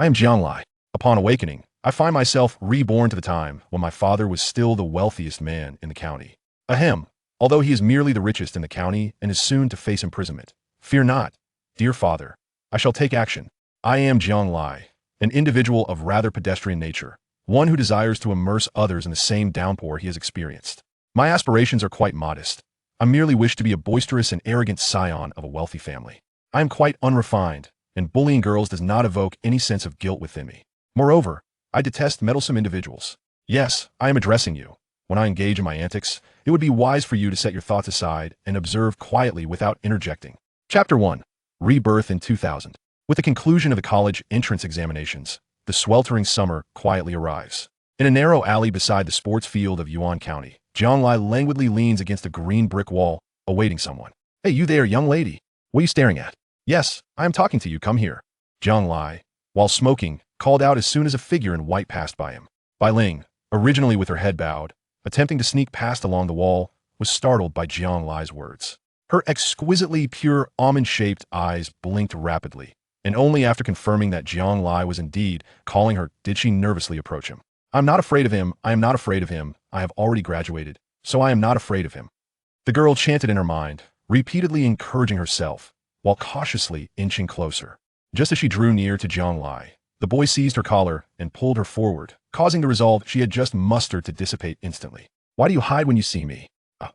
I am Jiang Lai. Upon awakening, I find myself reborn to the time when my father was still the wealthiest man in the county. Ahem. Although he is merely the richest in the county and is soon to face imprisonment. Fear not, dear father. I shall take action. I am Jiang Lai, an individual of rather pedestrian nature, one who desires to immerse others in the same downpour he has experienced. My aspirations are quite modest. I merely wish to be a boisterous and arrogant scion of a wealthy family. I am quite unrefined, and bullying girls does not evoke any sense of guilt within me. Moreover, I detest meddlesome individuals. Yes, I am addressing you. When I engage in my antics, it would be wise for you to set your thoughts aside and observe quietly without interjecting. Chapter 1. Rebirth in 2000. With the conclusion of the college entrance examinations, the sweltering summer quietly arrives. In a narrow alley beside the sports field of Yuan County, Jiang Lai languidly leans against a green brick wall, awaiting someone. Hey, you there, young lady. What are you staring at? Yes, I am talking to you. Come here. Jiang Lai, while smoking, called out as soon as a figure in white passed by him. Bai Ling, originally with her head bowed, attempting to sneak past along the wall, was startled by Jiang Lai's words. Her exquisitely pure almond-shaped eyes blinked rapidly, and only after confirming that Jiang Lai was indeed calling her did she nervously approach him. I'm not afraid of him. I am not afraid of him. I have already graduated, so I am not afraid of him. The girl chanted in her mind, repeatedly encouraging herself, while cautiously inching closer. Just as she drew near to Jiang Lai, the boy seized her collar and pulled her forward, causing the resolve she had just mustered to dissipate instantly. Why do you hide when you see me?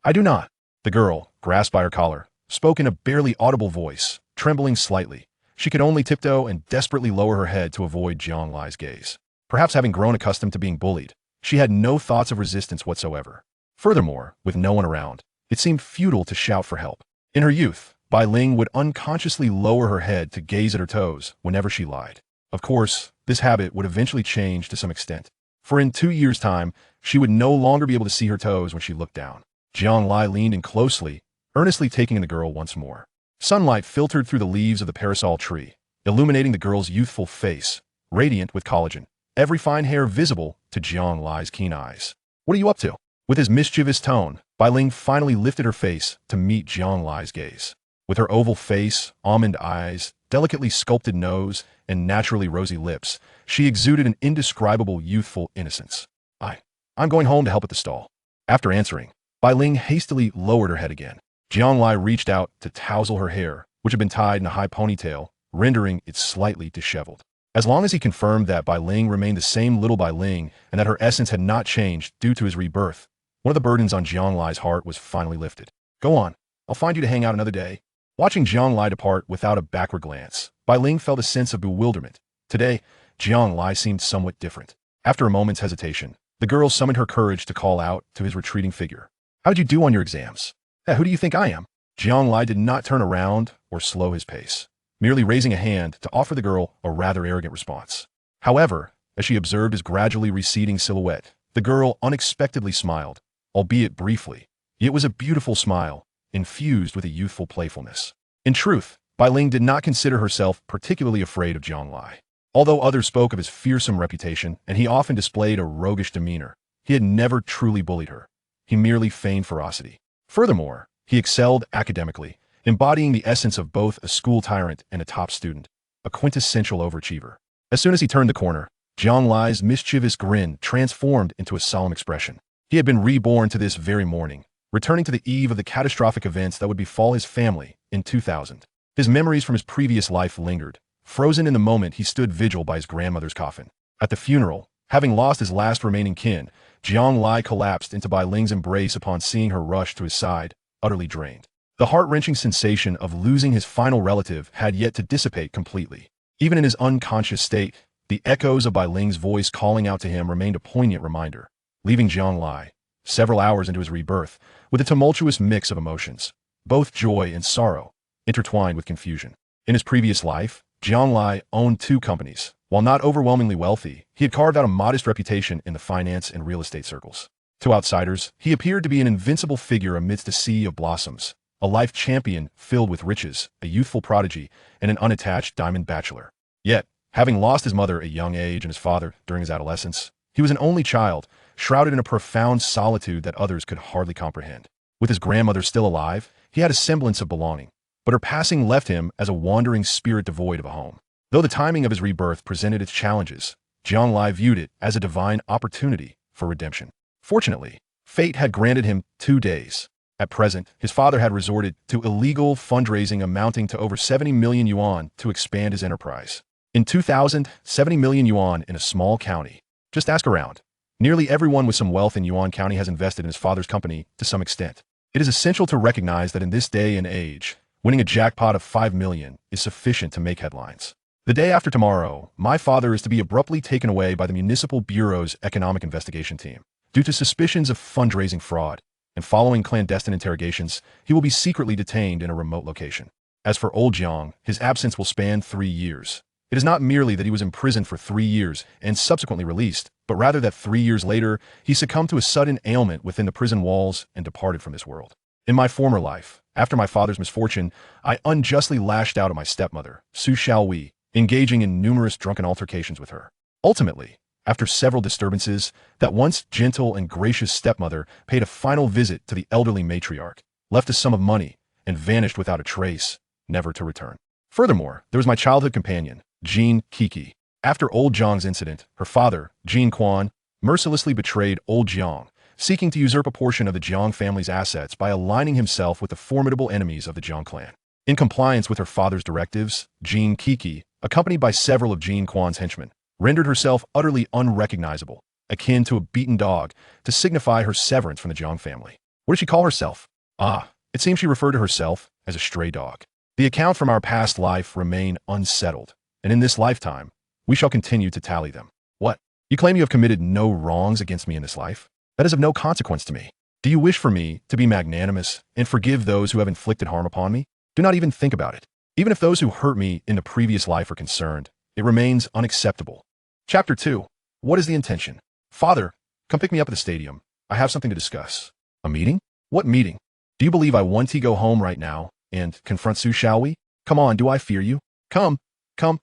I do not. The girl, grasped by her collar, spoke in a barely audible voice, trembling slightly. She could only tiptoe and desperately lower her head to avoid Jiang Lai's gaze. Perhaps having grown accustomed to being bullied, she had no thoughts of resistance whatsoever. Furthermore, with no one around, it seemed futile to shout for help. In her youth, Bai Ling would unconsciously lower her head to gaze at her toes whenever she lied. Of course, this habit would eventually change to some extent, for in 2 years' time, she would no longer be able to see her toes when she looked down. Jiang Lai leaned in closely, earnestly taking in the girl once more. Sunlight filtered through the leaves of the parasol tree, illuminating the girl's youthful face, radiant with collagen, every fine hair visible to Jiang Lai's keen eyes. What are you up to? With his mischievous tone, Bai Ling finally lifted her face to meet Jiang Lai's gaze. With her oval face, almond eyes, delicately sculpted nose, and naturally rosy lips, she exuded an indescribable youthful innocence. I'm going home to help at the stall. After answering, Bai Ling hastily lowered her head again. Jiang Lai reached out to tousle her hair, which had been tied in a high ponytail, rendering it slightly disheveled. As long as he confirmed that Bai Ling remained the same little Bai Ling and that her essence had not changed due to his rebirth, one of the burdens on Jiang Lai's heart was finally lifted. Go on, I'll find you to hang out another day. Watching Jiang Lai depart without a backward glance, Bai Ling felt a sense of bewilderment. Today, Jiang Lai seemed somewhat different. After a moment's hesitation, the girl summoned her courage to call out to his retreating figure. How'd you do on your exams? Who do you think I am? Jiang Lai did not turn around or slow his pace, merely raising a hand to offer the girl a rather arrogant response. However, as she observed his gradually receding silhouette, the girl unexpectedly smiled, albeit briefly. It was a beautiful smile, infused with a youthful playfulness. In truth, Bai Ling did not consider herself particularly afraid of Jiang Lai. Although others spoke of his fearsome reputation and he often displayed a roguish demeanor, he had never truly bullied her. He merely feigned ferocity. Furthermore, he excelled academically, embodying the essence of both a school tyrant and a top student, a quintessential overachiever. As soon as he turned the corner, Jiang Lai's mischievous grin transformed into a solemn expression. He had been reborn to this very morning, returning to the eve of the catastrophic events that would befall his family in 2000. His memories from his previous life lingered, frozen in the moment he stood vigil by his grandmother's coffin. At the funeral, having lost his last remaining kin, Jiang Lai collapsed into Bai Ling's embrace upon seeing her rush to his side, utterly drained. The heart-wrenching sensation of losing his final relative had yet to dissipate completely. Even in his unconscious state, the echoes of Bai Ling's voice calling out to him remained a poignant reminder, leaving Jiang Lai, several hours into his rebirth, with a tumultuous mix of emotions, both joy and sorrow, intertwined with confusion. In his previous life, Jiang Lai owned 2 companies. While not overwhelmingly wealthy, he had carved out a modest reputation in the finance and real estate circles. To outsiders, he appeared to be an invincible figure amidst a sea of blossoms, a life champion filled with riches, a youthful prodigy, and an unattached diamond bachelor. Yet, having lost his mother at a young age and his father during his adolescence, he was an only child, shrouded in a profound solitude that others could hardly comprehend. With his grandmother still alive, he had a semblance of belonging, but her passing left him as a wandering spirit devoid of a home. Though the timing of his rebirth presented its challenges, Jiang Lai viewed it as a divine opportunity for redemption. Fortunately, fate had granted him 2 days. At present, his father had resorted to illegal fundraising amounting to over 70 million yuan to expand his enterprise. In 2000, 70 million yuan in a small county. Just ask around. Nearly everyone with some wealth in Yuan County has invested in his father's company to some extent. It is essential to recognize that in this day and age, winning a jackpot of 5 million is sufficient to make headlines. The day after tomorrow, my father is to be abruptly taken away by the Municipal Bureau's Economic Investigation Team. Due to suspicions of fundraising fraud, and following clandestine interrogations, he will be secretly detained in a remote location. As for old Jiang, his absence will span 3 years. It is not merely that he was imprisoned for 3 years and subsequently released, but rather that 3 years later, he succumbed to a sudden ailment within the prison walls and departed from this world. In my former life, after my father's misfortune, I unjustly lashed out at my stepmother, Su Xiaowei, engaging in numerous drunken altercations with her. Ultimately, after several disturbances, that once gentle and gracious stepmother paid a final visit to the elderly matriarch, left a sum of money, and vanished without a trace, never to return. Furthermore, there was my childhood companion, Jean Kiki. After old Jiang's incident, her father, Jean Quan, mercilessly betrayed old Jiang, seeking to usurp a portion of the Jiang family's assets by aligning himself with the formidable enemies of the Jiang clan. In compliance with her father's directives, Jean Kiki, accompanied by several of Jean Quan's henchmen, rendered herself utterly unrecognizable, akin to a beaten dog, to signify her severance from the Jiang family. What did she call herself? It seems she referred to herself as a stray dog. The account from our past life remain unsettled, and in this lifetime, we shall continue to tally them. What? You claim you have committed no wrongs against me in this life? That is of no consequence to me. Do you wish for me to be magnanimous and forgive those who have inflicted harm upon me? Do not even think about it. Even if those who hurt me in the previous life are concerned, it remains unacceptable. Chapter 2. What is the intention? Father, come pick me up at the stadium. I have something to discuss. A meeting? What meeting? Do you believe I want to go home right now and confront Su Xiaowei? Come on, do I fear you? Come. Are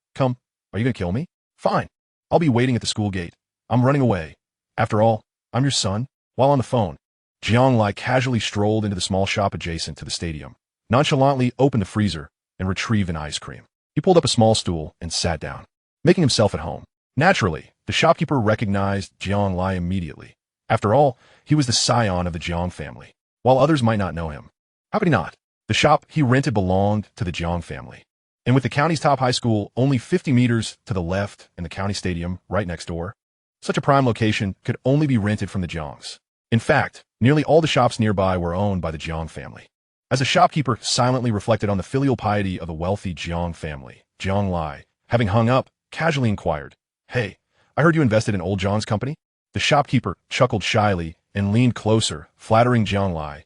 you gonna kill me? Fine. I'll be waiting at the school gate. I'm running away. After all, I'm your son. While on the phone, Jiang Lai casually strolled into the small shop adjacent to the stadium, nonchalantly opened the freezer, and retrieved an ice cream. He pulled up a small stool and sat down, making himself at home. Naturally, the shopkeeper recognized Jiang Lai immediately. After all, he was the scion of the Jiang family, while others might not know him. How could he not? The shop he rented belonged to the Jiang family. And with the county's top high school only 50 meters to the left and the county stadium right next door, such a prime location could only be rented from the Jiangs. In fact, nearly all the shops nearby were owned by the Jiang family. As the shopkeeper silently reflected on the filial piety of the wealthy Jiang family, Jiang Lai, having hung up, casually inquired, "Hey, I heard you invested in old Jiang's company?" The shopkeeper chuckled shyly and leaned closer, flattering Jiang Lai.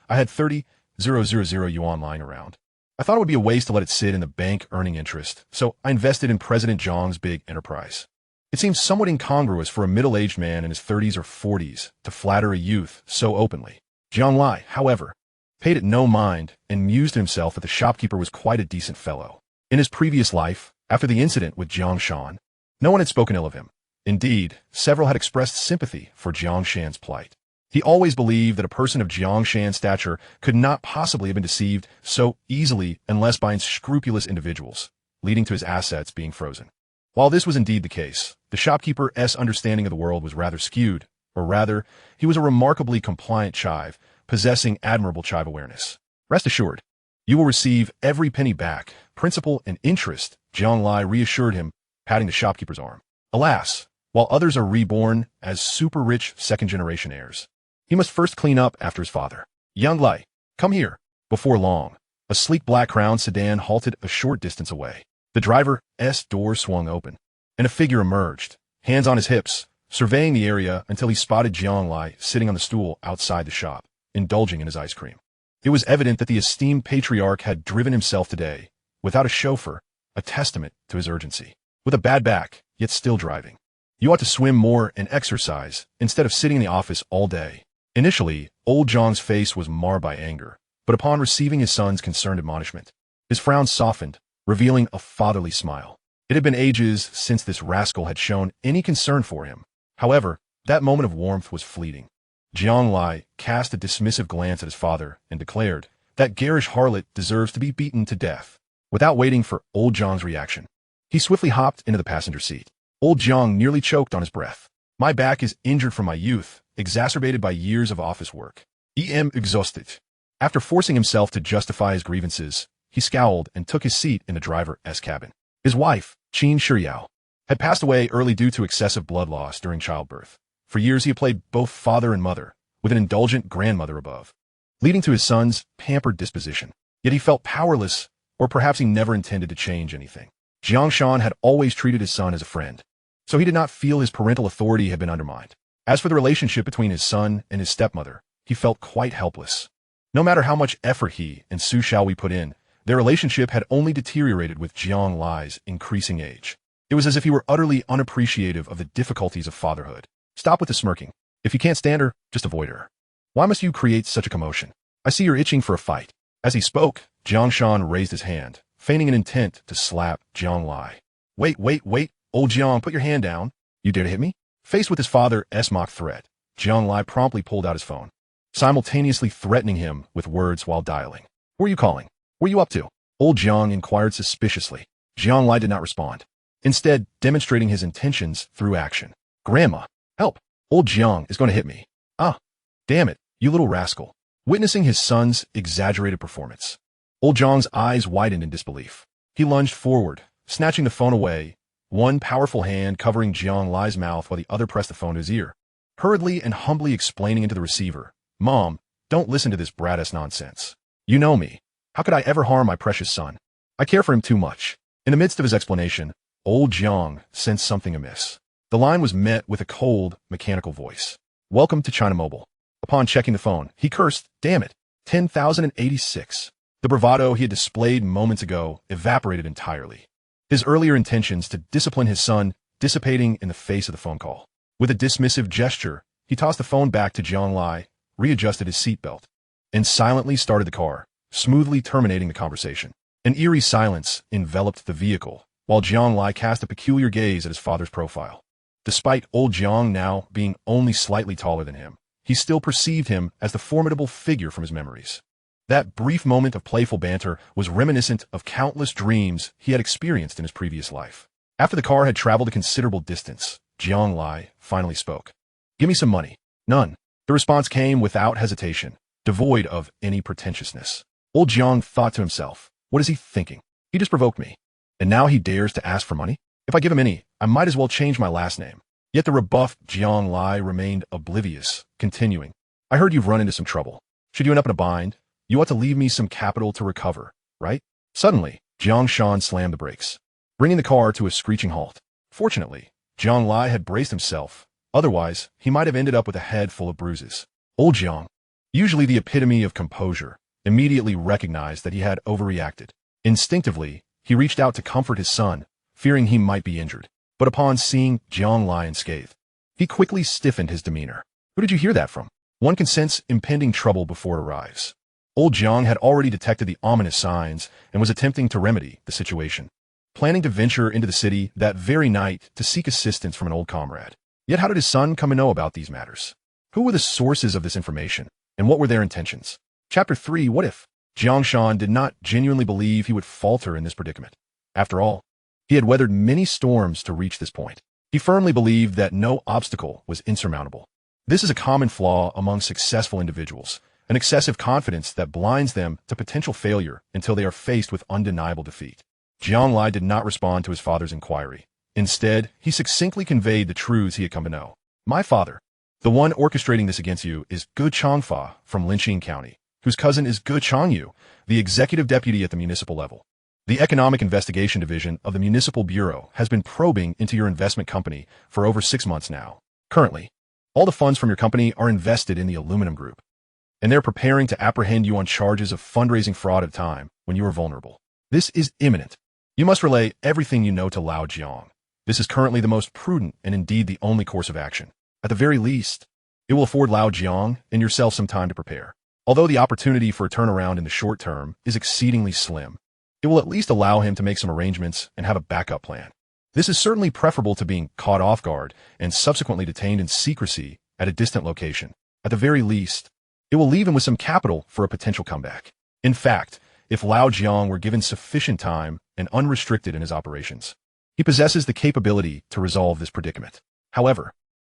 I had 30,000 yuan lying around. I thought it would be a waste to let it sit in the bank earning interest, so I invested in President Jiang's big enterprise. It seems somewhat incongruous for a middle-aged man in his 30s or 40s to flatter a youth so openly. Jiang Lai, however, paid it no mind and mused to himself that the shopkeeper was quite a decent fellow. In his previous life, after the incident with Jiang Shan, no one had spoken ill of him. Indeed, several had expressed sympathy for Jiang Shan's plight. He always believed that a person of Jiang Shan's stature could not possibly have been deceived so easily unless by unscrupulous individuals, leading to his assets being frozen. While this was indeed the case, the shopkeeper's understanding of the world was rather skewed, or rather, he was a remarkably compliant chive, possessing admirable chive awareness. Rest assured, you will receive every penny back, principal and interest, Jiang Lai reassured him, patting the shopkeeper's arm. Alas, while others are reborn as super-rich second-generation heirs, he must first clean up after his father. Jiang Lai, come here. Before long, a sleek black-crowned sedan halted a short distance away. The driver's door swung open, and a figure emerged, hands on his hips, surveying the area until he spotted Jiang Lai sitting on the stool outside the shop, indulging in his ice cream. It was evident that the esteemed patriarch had driven himself today, without a chauffeur, a testament to his urgency. With a bad back, yet still driving. You ought to swim more and exercise, instead of sitting in the office all day. Initially, old Jiang's face was marred by anger, but upon receiving his son's concerned admonishment, his frown softened, revealing a fatherly smile. It had been ages since this rascal had shown any concern for him. However, that moment of warmth was fleeting. Jiang Lai cast a dismissive glance at his father and declared, "That garish harlot deserves to be beaten to death." Without waiting for old Jiang's reaction, He swiftly hopped into the passenger seat. Old Jiang nearly choked on his breath. My back is injured from my youth, exacerbated by years of office work. I'm exhausted. After forcing himself to justify his grievances, he scowled and took his seat in the driver's cabin. His wife, Qin Shiyao, had passed away early due to excessive blood loss during childbirth. For years he had played both father and mother, with an indulgent grandmother above, leading to his son's pampered disposition. Yet he felt powerless, or perhaps he never intended to change anything. Jiang Shan had always treated his son as a friend, so he did not feel his parental authority had been undermined. As for the relationship between his son and his stepmother, he felt quite helpless. No matter how much effort he and Su Xiaowei put in, their relationship had only deteriorated with Jiang Lai's increasing age. It was as if he were utterly unappreciative of the difficulties of fatherhood. Stop with the smirking. If you can't stand her, just avoid her. Why must you create such a commotion? I see you're itching for a fight. As he spoke, Jiang Shan raised his hand, feigning an intent to slap Jiang Lai. Wait, old Jiang, put your hand down. You dare to hit me? Faced with his father's mock threat, Jiang Lai promptly pulled out his phone, simultaneously threatening him with words while dialing. Who are you calling? What are you up to? Old Jiang inquired suspiciously. Jiang Lai did not respond, instead demonstrating his intentions through action. Grandma, help! Old Jiang is going to hit me. Ah, damn it, you little rascal. Witnessing his son's exaggerated performance, Old Jiang's eyes widened in disbelief. He lunged forward, snatching the phone away, one powerful hand covering Jiang Lai's mouth while the other pressed the phone to his ear, hurriedly and humbly explaining into the receiver, Mom, don't listen to this brat-ass nonsense. You know me. How could I ever harm my precious son? I care for him too much. In the midst of his explanation, Old Jiang sensed something amiss. The line was met with a cold, mechanical voice. Welcome to China Mobile. Upon checking the phone, he cursed, damn it, 10,086. The bravado he had displayed moments ago evaporated entirely. His earlier intentions to discipline his son dissipating in the face of the phone call. With a dismissive gesture, he tossed the phone back to Jiang Lai, readjusted his seatbelt, and silently started the car, smoothly terminating the conversation. An eerie silence enveloped the vehicle, while Jiang Lai cast a peculiar gaze at his father's profile. Despite old Jiang now being only slightly taller than him, he still perceived him as the formidable figure from his memories. That brief moment of playful banter was reminiscent of countless dreams he had experienced in his previous life. After the car had traveled a considerable distance, Jiang Lai finally spoke. Give me some money. None. The response came without hesitation, devoid of any pretentiousness. Old Jiang thought to himself, what is he thinking? He just provoked me. And now he dares to ask for money? If I give him any, I might as well change my last name. Yet the rebuffed Jiang Lai remained oblivious, continuing. I heard you've run into some trouble. Should you end up in a bind, you ought to leave me some capital to recover, right? Suddenly, Jiang Shan slammed the brakes, bringing the car to a screeching halt. Fortunately, Jiang Lai had braced himself. Otherwise, he might have ended up with a head full of bruises. Old Jiang, usually the epitome of composure, immediately recognized that he had overreacted. Instinctively, he reached out to comfort his son, fearing he might be injured. But upon seeing Jiang Lai unscathed, he quickly stiffened his demeanor. Who did you hear that from? One can sense impending trouble before it arrives. Old Jiang had already detected the ominous signs and was attempting to remedy the situation, planning to venture into the city that very night to seek assistance from an old comrade. Yet how did his son come to know about these matters? Who were the sources of this information, and what were their intentions? Chapter 3, What If? Jiang Shan did not genuinely believe he would falter in this predicament. After all, he had weathered many storms to reach this point. He firmly believed that no obstacle was insurmountable. This is a common flaw among successful individuals, an excessive confidence that blinds them to potential failure until they are faced with undeniable defeat. Jiang Lai did not respond to his father's inquiry. Instead, he succinctly conveyed the truths he had come to know. My father, the one orchestrating this against you, is Gu Changfa from Linqing County, whose cousin is Gu Changyu, the executive deputy at the municipal level. The Economic Investigation Division of the Municipal Bureau has been probing into your investment company for over 6 months now. Currently, all the funds from your company are invested in the aluminum group, and they're preparing to apprehend you on charges of fundraising fraud at a time when you are vulnerable. This is imminent. You must relay everything you know to Lao Jiang. This is currently the most prudent and indeed the only course of action. At the very least, it will afford Lao Jiang and yourself some time to prepare. Although the opportunity for a turnaround in the short term is exceedingly slim, it will at least allow him to make some arrangements and have a backup plan. This is certainly preferable to being caught off guard and subsequently detained in secrecy at a distant location. At the very least, it will leave him with some capital for a potential comeback. In fact, if Lao Jiang were given sufficient time and unrestricted in his operations, He possesses the capability to resolve this predicament. However,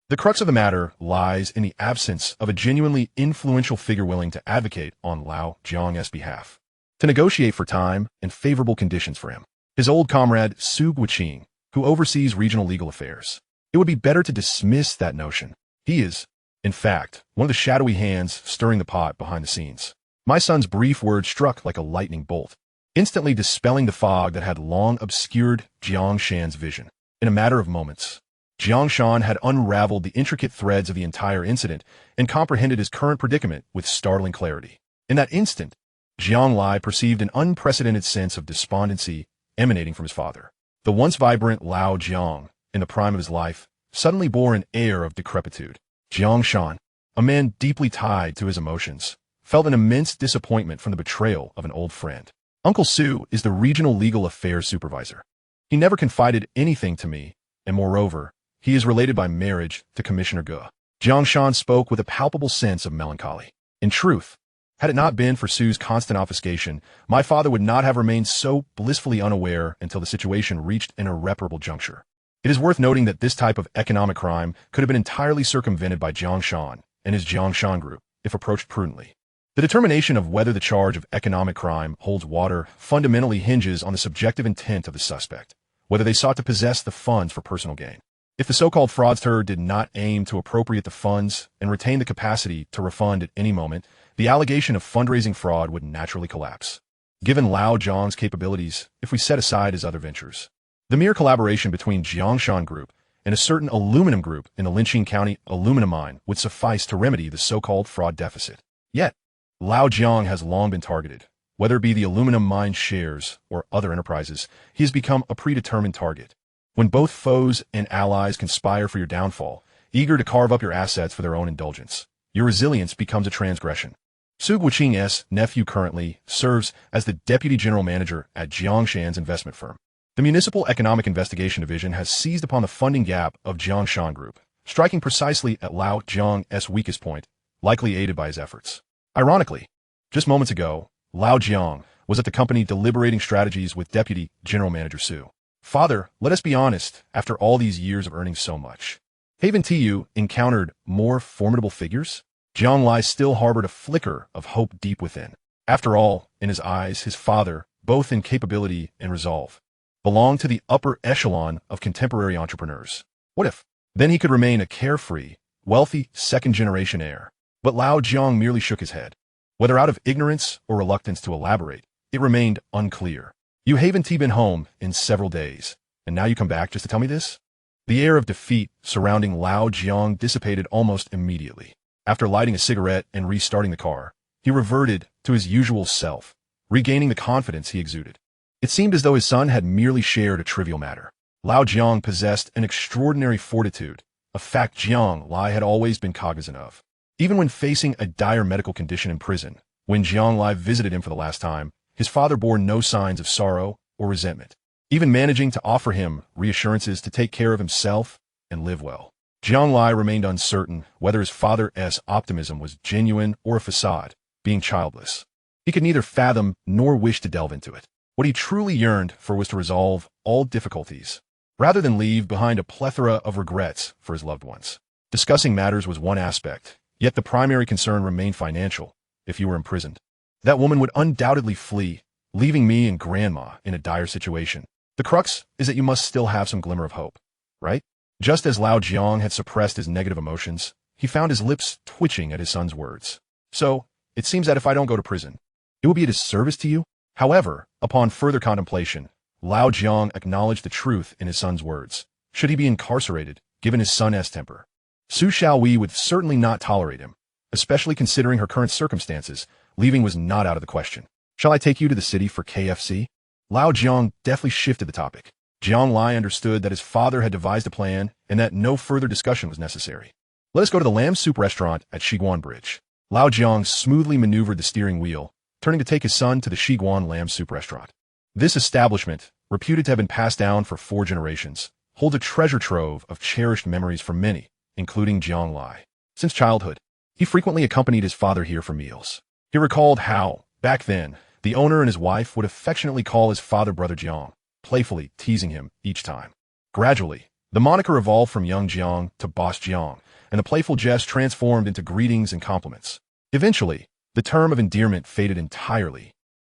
the crux of the matter lies in the absence of a genuinely influential figure willing to advocate on Lao Jiang's behalf, to negotiate for time and favorable conditions for him. His old comrade Su Guiqing, who oversees regional legal affairs. It would be better to dismiss that notion. He is, in fact, one of the shadowy hands stirring the pot behind the scenes. My son's brief words struck like a lightning bolt, instantly dispelling the fog that had long obscured Jiang Shan's vision. In a matter of moments, Jiang Shan had unraveled the intricate threads of the entire incident and comprehended his current predicament with startling clarity. In that instant, Jiang Lai perceived an unprecedented sense of despondency emanating from his father. The once vibrant Lao Jiang, in the prime of his life, suddenly bore an air of decrepitude. Jiang Shan, a man deeply tied to his emotions, felt an immense disappointment from the betrayal of an old friend. Uncle Su is the regional legal affairs supervisor. He never confided anything to me, and moreover, he is related by marriage to Commissioner Ge. Jiang Shan spoke with a palpable sense of melancholy. In truth, had it not been for Su's constant obfuscation, my father would not have remained so blissfully unaware until the situation reached an irreparable juncture. It is worth noting that this type of economic crime could have been entirely circumvented by Jiang Shan and his Jiang Shan group, if approached prudently. The determination of whether the charge of economic crime holds water fundamentally hinges on the subjective intent of the suspect, whether they sought to possess the funds for personal gain. If the so-called fraudster did not aim to appropriate the funds and retain the capacity to refund at any moment, the allegation of fundraising fraud would naturally collapse. Given Lao Jiang's capabilities, if we set aside his other ventures, the mere collaboration between Jiang Shan Group and a certain aluminum group in the Linqing County aluminum mine would suffice to remedy the so-called fraud deficit. Yet, Lao Jiang has long been targeted. Whether it be the aluminum mine shares or other enterprises, he has become a predetermined target. When both foes and allies conspire for your downfall, eager to carve up your assets for their own indulgence, your resilience becomes a transgression. Su Guiqing's nephew currently serves as the deputy general manager at Jiang Shan's investment firm. The Municipal Economic Investigation Division has seized upon the funding gap of Jiang Shan Group, striking precisely at Lao Jiang's weakest point, likely aided by his efforts. Ironically, just moments ago, Lao Jiang was at the company deliberating strategies with Deputy General Manager Su. Father, let us be honest, after all these years of earning so much, haven't you encountered more formidable figures? Jiang Lai still harbored a flicker of hope deep within. After all, in his eyes, his father, both in capability and resolve, belonged to the upper echelon of contemporary entrepreneurs. What if? Then he could remain a carefree, wealthy, second-generation heir. But Lao Jiang merely shook his head. Whether out of ignorance or reluctance to elaborate, it remained unclear. You haven't been home in several days, and now you come back just to tell me this? The air of defeat surrounding Lao Jiang dissipated almost immediately. After lighting a cigarette and restarting the car, he reverted to his usual self, regaining the confidence he exuded. It seemed as though his son had merely shared a trivial matter. Lao Jiang possessed an extraordinary fortitude, a fact Jiang Lai had always been cognizant of. Even when facing a dire medical condition in prison, when Jiang Lai visited him for the last time, his father bore no signs of sorrow or resentment, even managing to offer him reassurances to take care of himself and live well. Jiang Lai remained uncertain whether his father's optimism was genuine or a facade, being childless. He could neither fathom nor wish to delve into it. What he truly yearned for was to resolve all difficulties, rather than leave behind a plethora of regrets for his loved ones. Discussing matters was one aspect, yet the primary concern remained financial. If you were imprisoned, that woman would undoubtedly flee, leaving me and Grandma in a dire situation. The crux is that you must still have some glimmer of hope, right? Just as Lao Jiang had suppressed his negative emotions, he found his lips twitching at his son's words. So, it seems that if I don't go to prison, it will be a disservice to you? However, upon further contemplation, Lao Jiang acknowledged the truth in his son's words. Should he be incarcerated, given his son's temper, Su Xiaowei would certainly not tolerate him, especially considering her current circumstances. Leaving was not out of the question. Shall I take you to the city for KFC? Lao Jiang deftly shifted the topic. Jiang Lai understood that his father had devised a plan and that no further discussion was necessary. Let us go to the lamb soup restaurant at Shiguan Bridge. Lao Jiang smoothly maneuvered the steering wheel, turning to take his son to the Shiguan lamb soup restaurant. This establishment, reputed to have been passed down for 4 generations, holds a treasure trove of cherished memories for many, including Jiang Lai. Since childhood, he frequently accompanied his father here for meals. He recalled how, back then, the owner and his wife would affectionately call his father Brother Jiang, playfully teasing him each time. Gradually, the moniker evolved from Young Jiang to Boss Jiang, and the playful jest transformed into greetings and compliments. Eventually, the term of endearment faded entirely,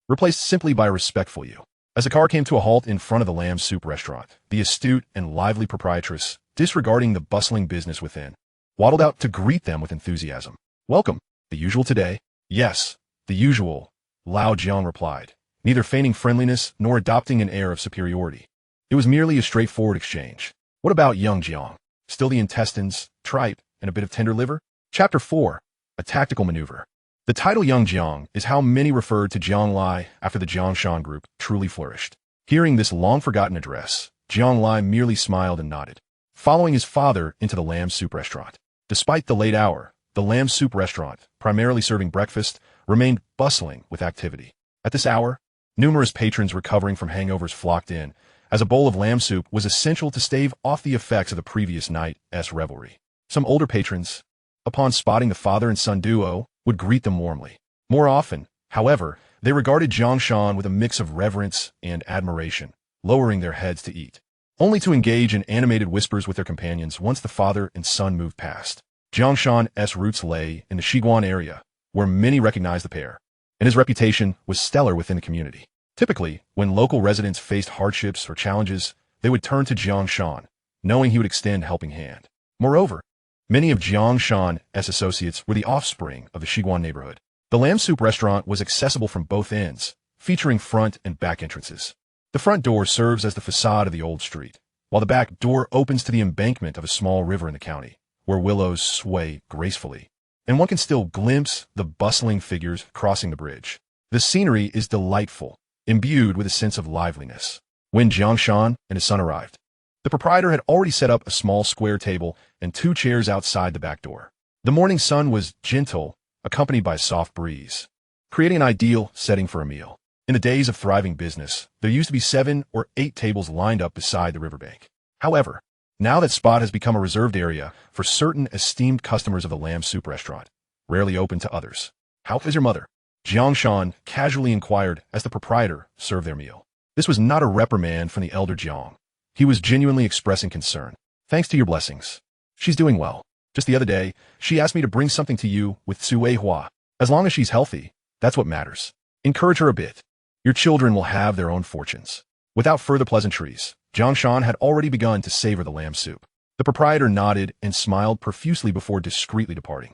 replaced simply by a respectful you. As the car came to a halt in front of the lamb soup restaurant, the astute and lively proprietress, disregarding the bustling business within, waddled out to greet them with enthusiasm. "Welcome. The usual today?" "Yes, the usual," Lao Jiang replied, neither feigning friendliness nor adopting an air of superiority. It was merely a straightforward exchange. "What about young Jiang? Still the intestines, tripe, and a bit of tender liver?" Chapter 4. A Tactical Maneuver. The title Young Jiang is how many referred to Jiang Lai after the Jiangshan group truly flourished. Hearing this long-forgotten address, Jiang Lai merely smiled and nodded, following his father into the lamb soup restaurant. Despite the late hour, the lamb soup restaurant, primarily serving breakfast, remained bustling with activity. At this hour, numerous patrons recovering from hangovers flocked in, as a bowl of lamb soup was essential to stave off the effects of the previous night's revelry. Some older patrons, upon spotting the father and son duo, would greet them warmly. More often, however, they regarded Jiangshan with a mix of reverence and admiration, lowering their heads to eat, only to engage in animated whispers with their companions once the father and son moved past. Jiangshan's roots lay in the Shiguan area, where many recognized the pair, and his reputation was stellar within the community. Typically, when local residents faced hardships or challenges, they would turn to Jiangshan, knowing he would extend a helping hand. Moreover, many of Jiangshan's associates were the offspring of the Shiguan neighborhood. The lamb soup restaurant was accessible from both ends, featuring front and back entrances. The front door serves as the facade of the old street, while the back door opens to the embankment of a small river in the county, where willows sway gracefully, and one can still glimpse the bustling figures crossing the bridge. The scenery is delightful, imbued with a sense of liveliness. When Jiangshan and his son arrived, the proprietor had already set up a small square table and 2 chairs outside the back door. The morning sun was gentle, accompanied by a soft breeze, creating an ideal setting for a meal. In the days of thriving business, there used to be 7 or 8 tables lined up beside the riverbank. However, now that spot has become a reserved area for certain esteemed customers of the lamb soup restaurant, rarely open to others. "How is your mother?" Jiangshan casually inquired as the proprietor served their meal. This was not a reprimand from the elder Jiang. He was genuinely expressing concern. "Thanks to your blessings. She's doing well. Just the other day, she asked me to bring something to you with Sui Hua. As long as she's healthy, that's what matters. Encourage her a bit. Your children will have their own fortunes." Without further pleasantries, Jiangshan had already begun to savor the lamb soup. The proprietor nodded and smiled profusely before discreetly departing.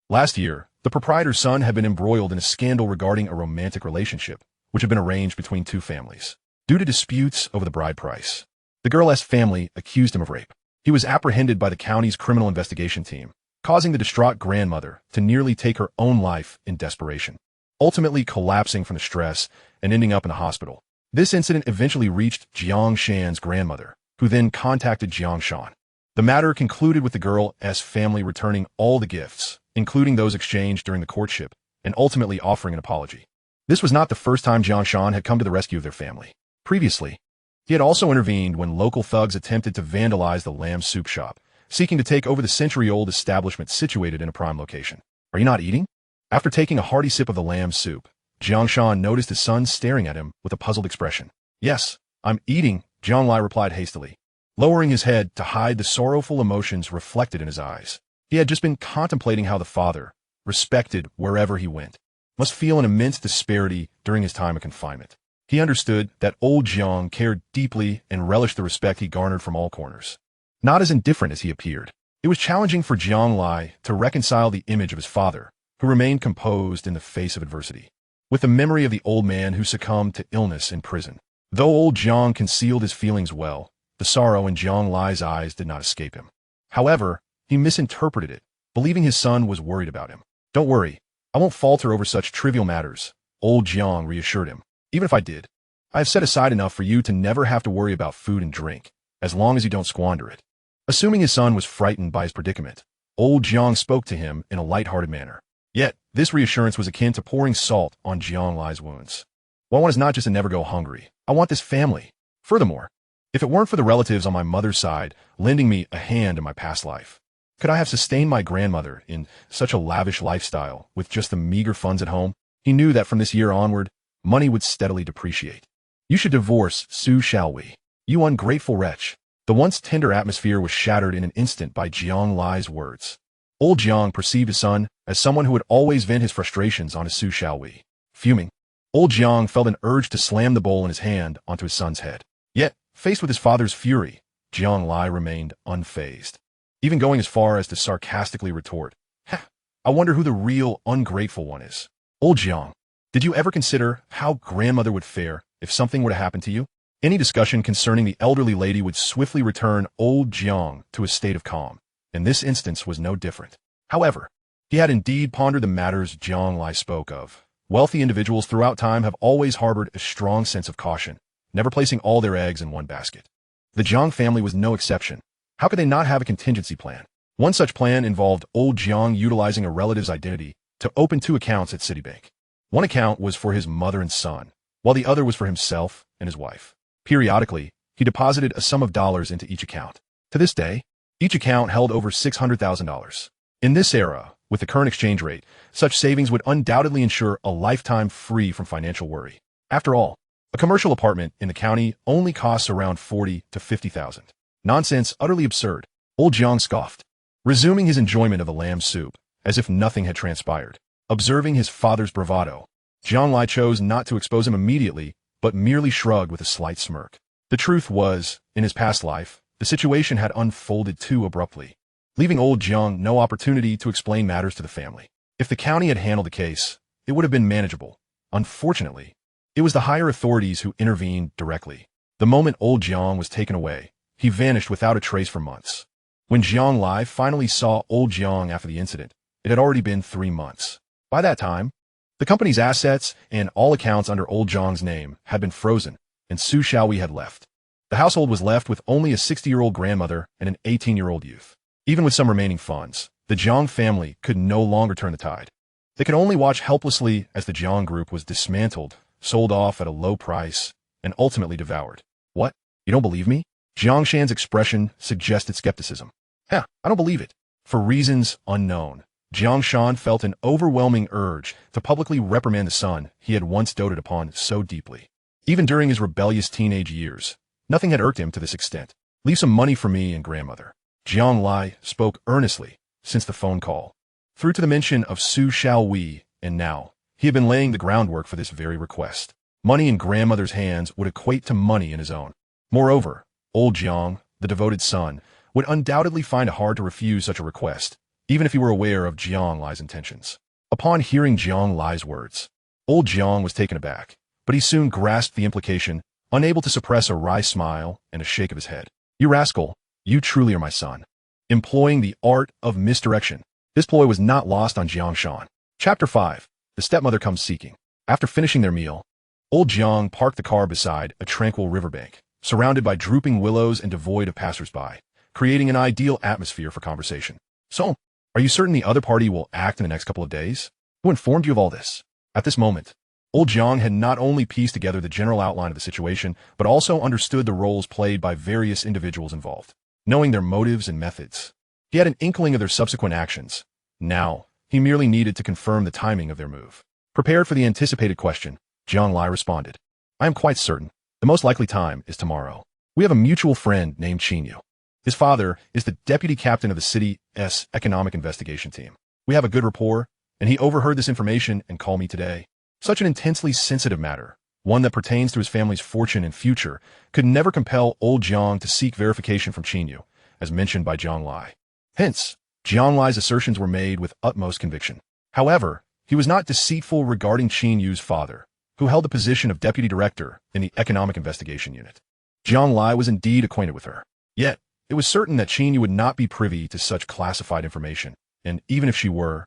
Last year, the proprietor's son had been embroiled in a scandal regarding a romantic relationship, which had been arranged between 2 families, due to disputes over the bride price. The girl's family accused him of rape. He was apprehended by the county's criminal investigation team, causing the distraught grandmother to nearly take her own life in desperation, ultimately collapsing from the stress and ending up in the hospital. This incident eventually reached Jiangshan's grandmother, who then contacted Jiangshan. The matter concluded with the girl's family returning all the gifts, including those exchanged during the courtship, and ultimately offering an apology. This was not the first time Jiangshan had come to the rescue of their family. Previously, he had also intervened when local thugs attempted to vandalize the lamb soup shop, seeking to take over the century-old establishment situated in a prime location. "Are you not eating?" After taking a hearty sip of the lamb soup, Jiangshan noticed his son staring at him with a puzzled expression. "Yes, I'm eating," Jiang Lai replied hastily, lowering his head to hide the sorrowful emotions reflected in his eyes. He had just been contemplating how the father, respected wherever he went, must feel an immense disparity during his time of confinement. He understood that old Jiang cared deeply and relished the respect he garnered from all corners. Not as indifferent as he appeared. It was challenging for Jiang Lai to reconcile the image of his father, who remained composed in the face of adversity, with the memory of the old man who succumbed to illness in prison. Though old Jiang concealed his feelings well, the sorrow in Jiang Lai's eyes did not escape him. However, he misinterpreted it, believing his son was worried about him. "Don't worry, I won't falter over such trivial matters," old Jiang reassured him. "Even if I did, I have set aside enough for you to never have to worry about food and drink, as long as you don't squander it." Assuming his son was frightened by his predicament, old Jiang spoke to him in a light-hearted manner. Yet, this reassurance was akin to pouring salt on Jiang Lai's wounds. "Well, I want is not just to never go hungry. I want this family. Furthermore, if it weren't for the relatives on my mother's side lending me a hand in my past life, could I have sustained my grandmother in such a lavish lifestyle with just the meager funds at home?" He knew that from this year onward, money would steadily depreciate. You should divorce Su Xiaowei. You ungrateful wretch. The once tender atmosphere was shattered in an instant by Jiang Lai's words. Old Jiang perceived his son as someone who would always vent his frustrations on Su Xiaowei. Fuming, old Jiang felt an urge to slam the bowl in his hand onto his son's head. Yet, faced with his father's fury, Jiang Lai remained unfazed, even going as far as to sarcastically retort, I wonder who the real ungrateful one is. Old Jiang, did you ever consider how grandmother would fare if something were to happen to you? Any discussion concerning the elderly lady would swiftly return old Jiang to a state of calm, and this instance was no different. However, he had indeed pondered the matters Jiang Lai spoke of. Wealthy individuals throughout time have always harbored a strong sense of caution, never placing all their eggs in one basket. The Jiang family was no exception. How could they not have a contingency plan? One such plan involved old Jiang utilizing a relative's identity to open 2 accounts at Citibank. One account was for his mother and son, while the other was for himself and his wife. Periodically, he deposited a sum of dollars into each account. To this day, each account held over $600,000. In this era, with the current exchange rate, such savings would undoubtedly ensure a lifetime free from financial worry. After all, a commercial apartment in the county only costs around $40,000 to $50,000. Nonsense, utterly absurd. Old Jiang scoffed, resuming his enjoyment of the lamb soup, as if nothing had transpired. Observing his father's bravado, Jiang Lai chose not to expose him immediately, but merely shrugged with a slight smirk. The truth was, in his past life, the situation had unfolded too abruptly, leaving old Jiang no opportunity to explain matters to the family. If the county had handled the case, it would have been manageable. Unfortunately, it was the higher authorities who intervened directly. The moment old Jiang was taken away, he vanished without a trace for months. When Jiang Lai finally saw old Jiang after the incident, it had already been 3 months. By that time, the company's assets and all accounts under old Jiang's name had been frozen, and Su Xiaowei had left. The household was left with only a 60-year-old grandmother and an 18-year-old youth. Even with some remaining funds, the Jiang family could no longer turn the tide. They could only watch helplessly as the Jiang group was dismantled, sold off at a low price, and ultimately devoured. What? You don't believe me? Jiang Shan's expression suggested skepticism. I don't believe it. For reasons unknown, Jiang Shan felt an overwhelming urge to publicly reprimand the son he had once doted upon so deeply. Even during his rebellious teenage years, nothing had irked him to this extent. Leave some money for me and grandmother. Jiang Lai spoke earnestly since the phone call, through to the mention of Su Xiaowei, and now he had been laying the groundwork for this very request. Money in grandmother's hands would equate to money in his own. Moreover, old Jiang, the devoted son, would undoubtedly find it hard to refuse such a request, even if he were aware of Jiang Lai's intentions. Upon hearing Jiang Lai's words, old Jiang was taken aback, but he soon grasped the implication, unable to suppress a wry smile and a shake of his head. You rascal, you truly are my son. Employing the art of misdirection. This ploy was not lost on Jiang Shan. Chapter 5. The stepmother comes seeking. After finishing their meal, old Jiang parked the car beside a tranquil riverbank, surrounded by drooping willows and devoid of passers-by, creating an ideal atmosphere for conversation. So, are you certain the other party will act in the next couple of days? Who informed you of all this? At this moment, old Jiang had not only pieced together the general outline of the situation, but also understood the roles played by various individuals involved. Knowing their motives and methods, he had an inkling of their subsequent actions. Now, he merely needed to confirm the timing of their move. Prepared for the anticipated question, Jiang Lai responded, I am quite certain. The most likely time is tomorrow. We have a mutual friend named Qinyu. His father is the deputy captain of the city's economic investigation team. We have a good rapport, and he overheard this information and called me today. Such an intensely sensitive matter, one that pertains to his family's fortune and future, could never compel old Jiang to seek verification from Qinyu, as mentioned by Jiang Lai. Hence, Jiang Lai's assertions were made with utmost conviction. However, he was not deceitful regarding Qinyu's father, who held the position of deputy director in the economic investigation unit. Jiang Lai was indeed acquainted with her. Yet, it was certain that Qinyu would not be privy to such classified information, and even if she were,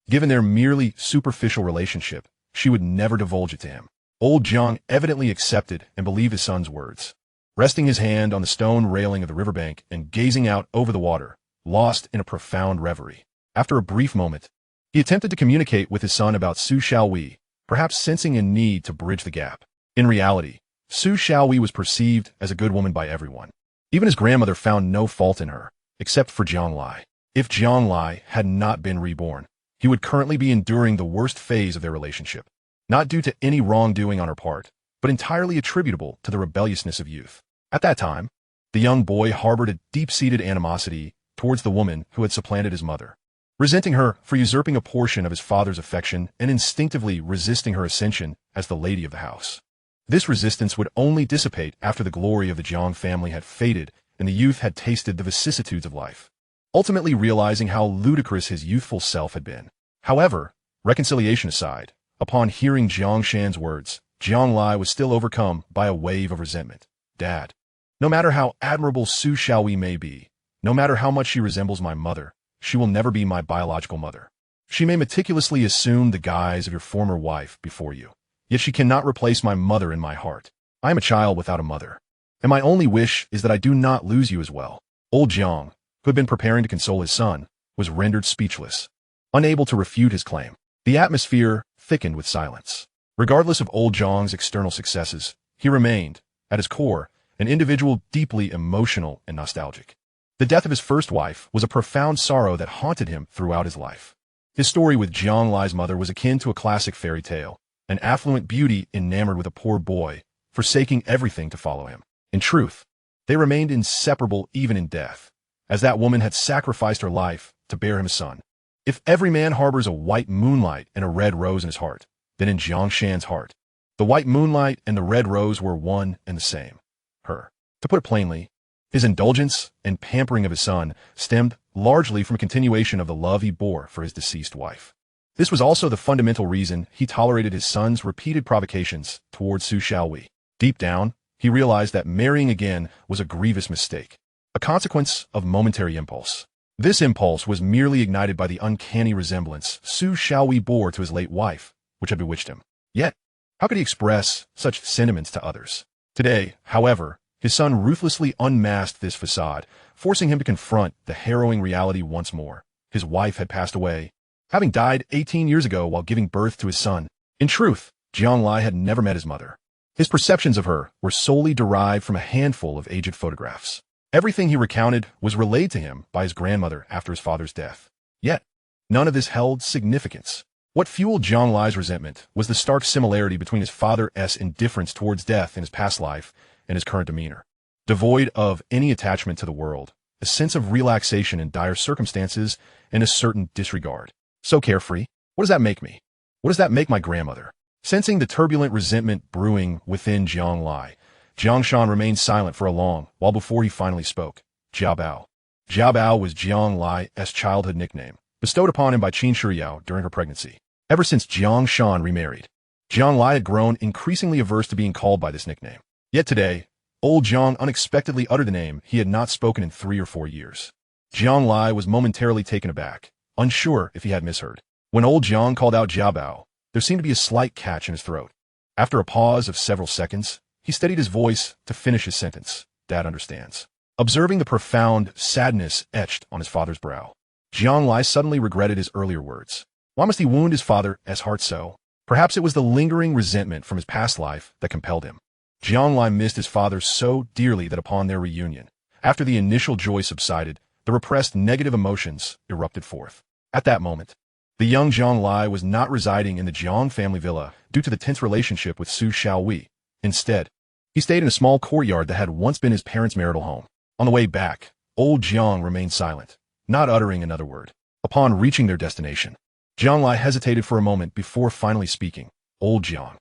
given their merely superficial relationship, she would never divulge it to him. Old Jiang evidently accepted and believed his son's words. Resting his hand on the stone railing of the riverbank and gazing out over the water, lost in a profound reverie. After a brief moment, he attempted to communicate with his son about Su Xiaowei, perhaps sensing a need to bridge the gap. In reality, Su Xiaowei was perceived as a good woman by everyone. Even his grandmother found no fault in her, except for Jiang Lai. If Jiang Lai had not been reborn, he would currently be enduring the worst phase of their relationship. Not due to any wrongdoing on her part, but entirely attributable to the rebelliousness of youth. At that time, the young boy harbored a deep-seated animosity towards the woman who had supplanted his mother, resenting her for usurping a portion of his father's affection and instinctively resisting her ascension as the lady of the house. This resistance would only dissipate after the glory of the Jiang family had faded and the youth had tasted the vicissitudes of life, ultimately realizing how ludicrous his youthful self had been. However, reconciliation aside, upon hearing Jiang Shan's words, Jiang Lai was still overcome by a wave of resentment. Dad, no matter how admirable Su Xiaowei may be, no matter how much she resembles my mother, she will never be my biological mother. She may meticulously assume the guise of your former wife before you, yet she cannot replace my mother in my heart. I am a child without a mother, and my only wish is that I do not lose you as well. Old Jiang, who had been preparing to console his son, was rendered speechless, unable to refute his claim. The atmosphere thickened with silence. Regardless of old Jiang's external successes, he remained, at his core, an individual deeply emotional and nostalgic. The death of his first wife was a profound sorrow that haunted him throughout his life. His story with Jiang Lai's mother was akin to a classic fairy tale, an affluent beauty enamored with a poor boy, forsaking everything to follow him. In truth, they remained inseparable even in death, as that woman had sacrificed her life to bear him a son. If every man harbors a white moonlight and a red rose in his heart, then in Jiang Shan's heart, the white moonlight and the red rose were one and the same. Her. To put it plainly, his indulgence and pampering of his son stemmed largely from a continuation of the love he bore for his deceased wife. This was also the fundamental reason he tolerated his son's repeated provocations towards Su Xiaowei. Deep down, he realized that marrying again was a grievous mistake, a consequence of momentary impulse. This impulse was merely ignited by the uncanny resemblance Su Xiaowei bore to his late wife, which had bewitched him. Yet, how could he express such sentiments to others? Today, however, his son ruthlessly unmasked this facade, forcing him to confront the harrowing reality once more. His wife had passed away, having died 18 years ago while giving birth to his son. In truth, Jiang Lai had never met his mother. His perceptions of her were solely derived from a handful of aged photographs. Everything he recounted was relayed to him by his grandmother after his father's death. Yet, none of this held significance. What fueled Jiang Lai's resentment was the stark similarity between his father's indifference towards death in his past life and his current demeanor. Devoid of any attachment to the world, a sense of relaxation in dire circumstances, and a certain disregard. So carefree. What does that make me? What does that make my grandmother? Sensing the turbulent resentment brewing within Jiang Lai, Jiang Shan remained silent for a long while before he finally spoke. Jiao Bao. Jiao Bao was Jiang Lai's childhood nickname, bestowed upon him by Qin Shiyao during her pregnancy. Ever since Jiang Shan remarried, Jiang Lai had grown increasingly averse to being called by this nickname. Yet today, old Jiang unexpectedly uttered the name he had not spoken in 3 or 4 years. Jiang Lai was momentarily taken aback, unsure if he had misheard. When old Jiang called out Jiao Bao, there seemed to be a slight catch in his throat. After a pause of several seconds, he steadied his voice to finish his sentence. Dad understands. Observing the profound sadness etched on his father's brow, Jiang Lai suddenly regretted his earlier words. Why must he wound his father's heart so? Perhaps it was the lingering resentment from his past life that compelled him. Jiang Lai missed his father so dearly that upon their reunion, after the initial joy subsided, the repressed negative emotions erupted forth. At that moment, the young Jiang Lai was not residing in the Jiang family villa due to the tense relationship with Su Xiaowei. Instead, he stayed in a small courtyard that had once been his parents' marital home. On the way back, old Jiang remained silent, not uttering another word. Upon reaching their destination, Jiang Lai hesitated for a moment before finally speaking. Old Jiang.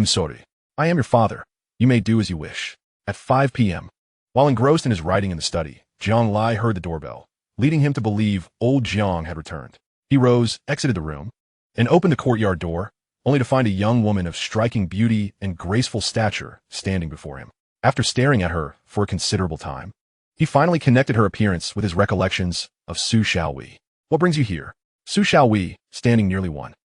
Sorry. I am your father. You may do as you wish. At 5 p.m., while engrossed in his writing in the study, Jiang Lai heard the doorbell, leading him to believe old Jiang had returned. He rose, exited the room, and opened the courtyard door, only to find a young woman of striking beauty and graceful stature standing before him. After staring at her for a considerable time, he finally connected her appearance with his recollections of Su Xiaowei. What brings you here? Su Xiaowei, standing nearly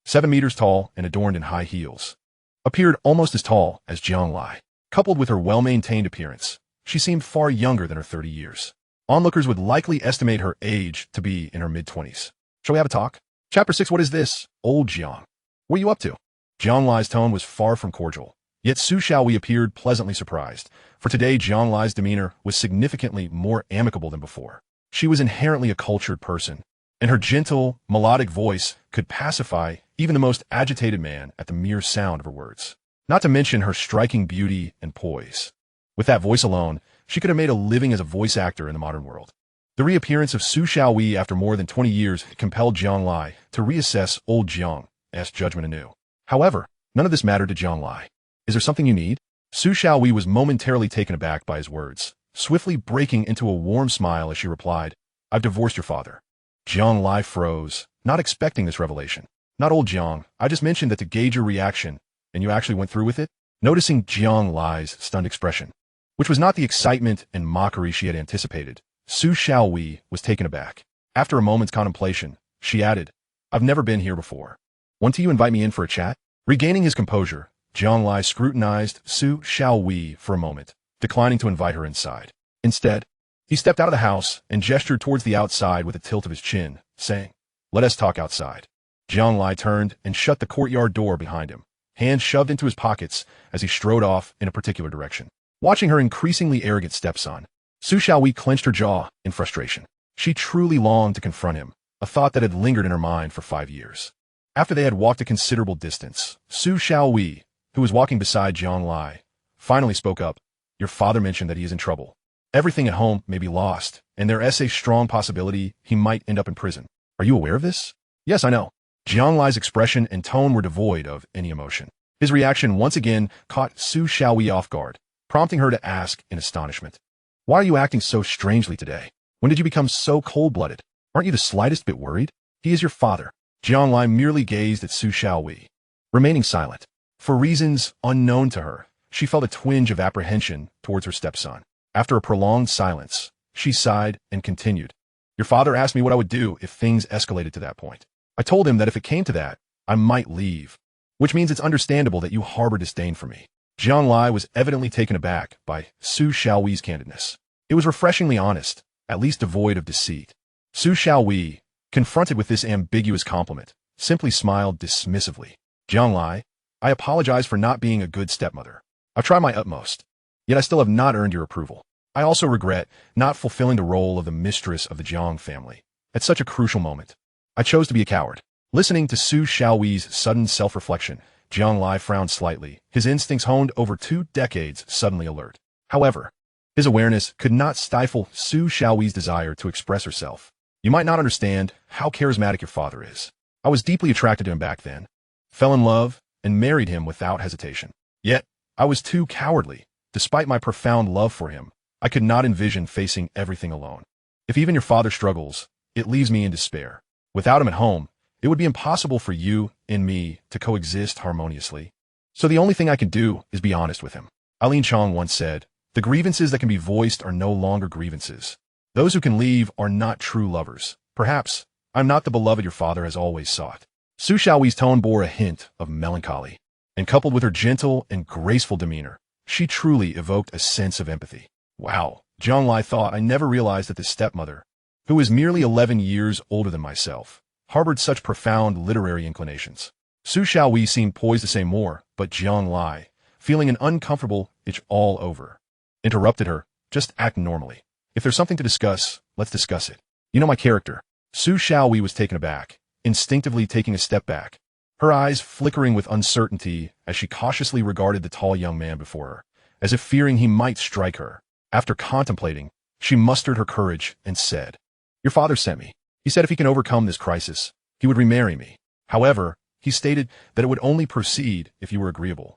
7 meters tall and adorned in high heels, appeared almost as tall as Jiang Lai. Coupled with her well-maintained appearance, she seemed far younger than her 30 years. Onlookers would likely estimate her age to be in her mid-20s. Shall we have a talk? Chapter 6. What is this? Old Jiang. What are you up to? Jiang Lai's tone was far from cordial, yet Su Xiaowei appeared pleasantly surprised, for today Jiang Lai's demeanor was significantly more amicable than before. She was inherently a cultured person, and her gentle, melodic voice could pacify even the most agitated man at the mere sound of her words. not to mention her striking beauty and poise. With that voice alone, she could have made a living as a voice actor in the modern world. The reappearance of Su Xiaowei after more than 20 years compelled Jiang Lai to reassess old Jiang's judgment anew. However, none of this mattered to Jiang Lai. Is there something you need? Su Xiaowei was momentarily taken aback by his words, swiftly breaking into a warm smile as she replied, I've divorced your father. Jiang Lai froze, not expecting this revelation. Not old Jiang, I just mentioned that to gauge your reaction, and you actually went through with it? Noticing Jiang Lai's stunned expression, which was not the excitement and mockery she had anticipated, Su Xiaowei was taken aback. After a moment's contemplation, she added, I've never been here before. Want you invite me in for a chat? Regaining his composure, Jiang Lai scrutinized Su Xiaowei for a moment, declining to invite her inside. Instead, he stepped out of the house and gestured towards the outside with a tilt of his chin, saying, Let us talk outside. Jiang Lai turned and shut the courtyard door behind him, hands shoved into his pockets as he strode off in a particular direction. Watching her increasingly arrogant stepson, Su Xiaowei clenched her jaw in frustration. She truly longed to confront him, a thought that had lingered in her mind for 5 years. After they had walked a considerable distance, Su Xiaowei, who was walking beside Jiang Lai, finally spoke up. Your father mentioned that he is in trouble. Everything at home may be lost, and there is a strong possibility he might end up in prison. Are you aware of this? Yes, I know. Jiang Lai's expression and tone were devoid of any emotion. His reaction once again caught Su Xiaowei off guard, prompting her to ask in astonishment. Why are you acting so strangely today? When did you become so cold-blooded? Aren't you the slightest bit worried? He is your father. Jiang Lai merely gazed at Su Xiaowei, remaining silent. For reasons unknown to her, she felt a twinge of apprehension towards her stepson. After a prolonged silence, she sighed and continued. Your father asked me what I would do if things escalated to that point. I told him that if it came to that, I might leave, which means it's understandable that you harbor disdain for me. Jiang Lai was evidently taken aback by Su Xiaowei's candidness. It was refreshingly honest, at least devoid of deceit. Su Xiaowei, confronted with this ambiguous compliment, simply smiled dismissively. Jiang Lai, I apologize for not being a good stepmother. I've tried my utmost, yet I still have not earned your approval. I also regret not fulfilling the role of the mistress of the Jiang family. At such a crucial moment, I chose to be a coward. Listening to Su Xiaowei's sudden self-reflection, Jiang Lai frowned slightly, his instincts honed over 2 decades suddenly alert. However, his awareness could not stifle Su Xiaowei's desire to express herself. You might not understand how charismatic your father is. I was deeply attracted to him back then, fell in love, and married him without hesitation. Yet, I was too cowardly. Despite my profound love for him, I could not envision facing everything alone. If even your father struggles, it leaves me in despair. Without him at home, it would be impossible for you and me to coexist harmoniously. So the only thing I can do is be honest with him. Eileen Chong once said, the grievances that can be voiced are no longer grievances. Those who can leave are not true lovers. Perhaps I'm not the beloved your father has always sought. Su Xiaowei's tone bore a hint of melancholy, and coupled with her gentle and graceful demeanor, she truly evoked a sense of empathy. Wow, Jiang Lai thought I never realized that this stepmother, who is merely 11 years older than myself, harbored such profound literary inclinations. Su Xiaowei seemed poised to say more, but Jiang Lai, feeling an uncomfortable itch all over, interrupted her. Just act normally. If there's something to discuss, let's discuss it. You know my character. Su Xiaowei was taken aback, instinctively taking a step back, her eyes flickering with uncertainty as she cautiously regarded the tall young man before her, as if fearing he might strike her. After contemplating, she mustered her courage and said, Your father sent me. He said if he can overcome this crisis, he would remarry me. However, he stated that it would only proceed if you were agreeable.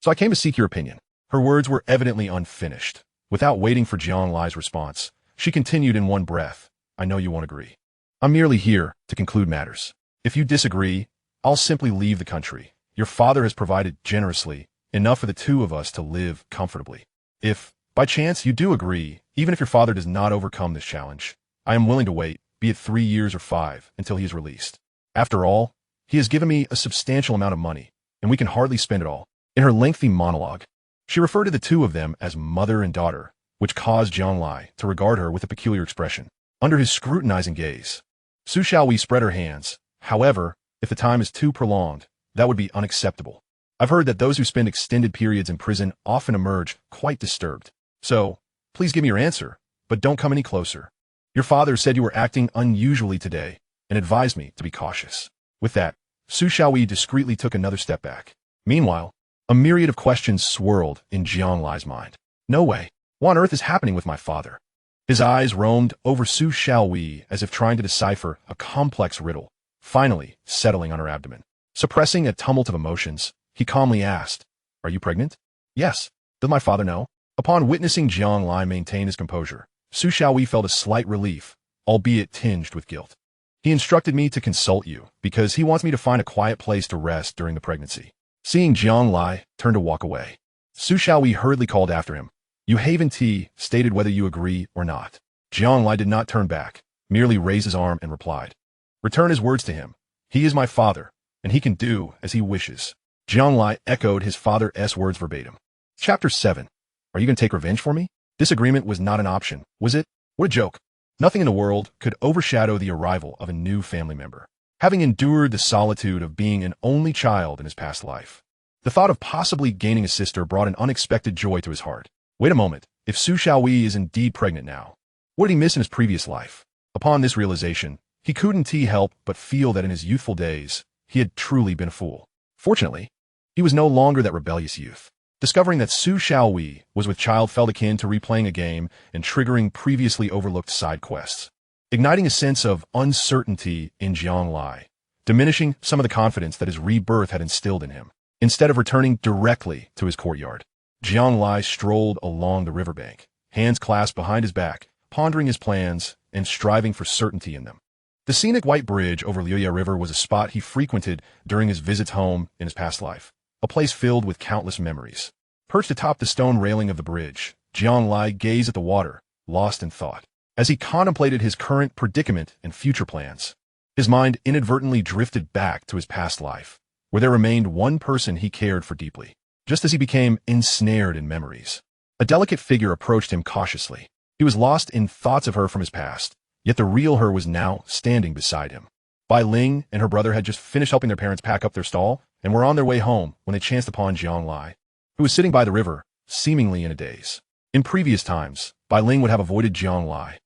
So I came to seek your opinion. Her words were evidently unfinished. Without waiting for Jiang Lai's response, she continued in one breath, I know you won't agree. I'm merely here to conclude matters. If you disagree, I'll simply leave the country. Your father has provided generously, enough for the two of us to live comfortably. If, by chance, you do agree, even if your father does not overcome this challenge, I am willing to wait, be it 3 years or 5, until he is released. After all, he has given me a substantial amount of money, and we can hardly spend it all. In her lengthy monologue, she referred to the two of them as mother and daughter, which caused Jiang Lai to regard her with a peculiar expression. Under his scrutinizing gaze, Su Xiaowei spread her hands. However, if the time is too prolonged, that would be unacceptable. I've heard that those who spend extended periods in prison often emerge quite disturbed. So, please give me your answer, but don't come any closer. Your father said you were acting unusually today and advised me to be cautious. With that, Su Xiaowei discreetly took another step back. Meanwhile, A myriad of questions swirled in Jiang Lai's mind. No way. What on earth is happening with my father? His eyes roamed over Su Xiaowei as if trying to decipher a complex riddle, finally settling on her abdomen. Suppressing a tumult of emotions, he calmly asked, "Are you pregnant?" "Yes." "Does my father know?" Upon witnessing Jiang Lai maintain his composure, Su Xiaowei felt a slight relief, albeit tinged with guilt. "He instructed me to consult you because he wants me to find a quiet place to rest during the pregnancy." Seeing Jiang Lai turn to walk away, Su Xiaowei hurriedly called after him. "You Haven T stated whether you agree or not." Jiang Lai did not turn back, merely raised his arm and replied, "Return his words to him. He is my father, and he can do as he wishes." Jiang Lai echoed his father's words verbatim. Chapter 7. Are you going to take revenge for me? Disagreement was not an option, was it? What a joke. Nothing in the world could overshadow the arrival of a new family member. Having endured the solitude of being an only child in his past life, the thought of possibly gaining a sister brought an unexpected joy to his heart. Wait a moment, if Su Xiaowei is indeed pregnant now, what did he miss in his previous life? Upon this realization, he couldn't help but feel that in his youthful days, he had truly been a fool. Fortunately, he was no longer that rebellious youth. Discovering that Su Xiaowei was with child felt akin to replaying a game and triggering previously overlooked side quests, igniting a sense of uncertainty in Jiang Lai, diminishing some of the confidence that his rebirth had instilled in him. Instead of returning directly to his courtyard, Jiang Lai strolled along the riverbank, hands clasped behind his back, pondering his plans and striving for certainty in them. The scenic white bridge over Liuya River was a spot he frequented during his visits home in his past life, a place filled with countless memories. Perched atop the stone railing of the bridge, Jiang Lai gazed at the water, lost in thought. As he contemplated his current predicament and future plans, his mind inadvertently drifted back to his past life, where there remained one person he cared for deeply. Just as he became ensnared in memories, a delicate figure approached him cautiously. He was lost in thoughts of her from his past, yet the real her was now standing beside him. Bai Ling and her brother had just finished helping their parents pack up their stall and were on their way home when they chanced upon Jiang Lai, who was sitting by the river, seemingly in a daze. In previous times, Bai Ling would have avoided Jiang Lai,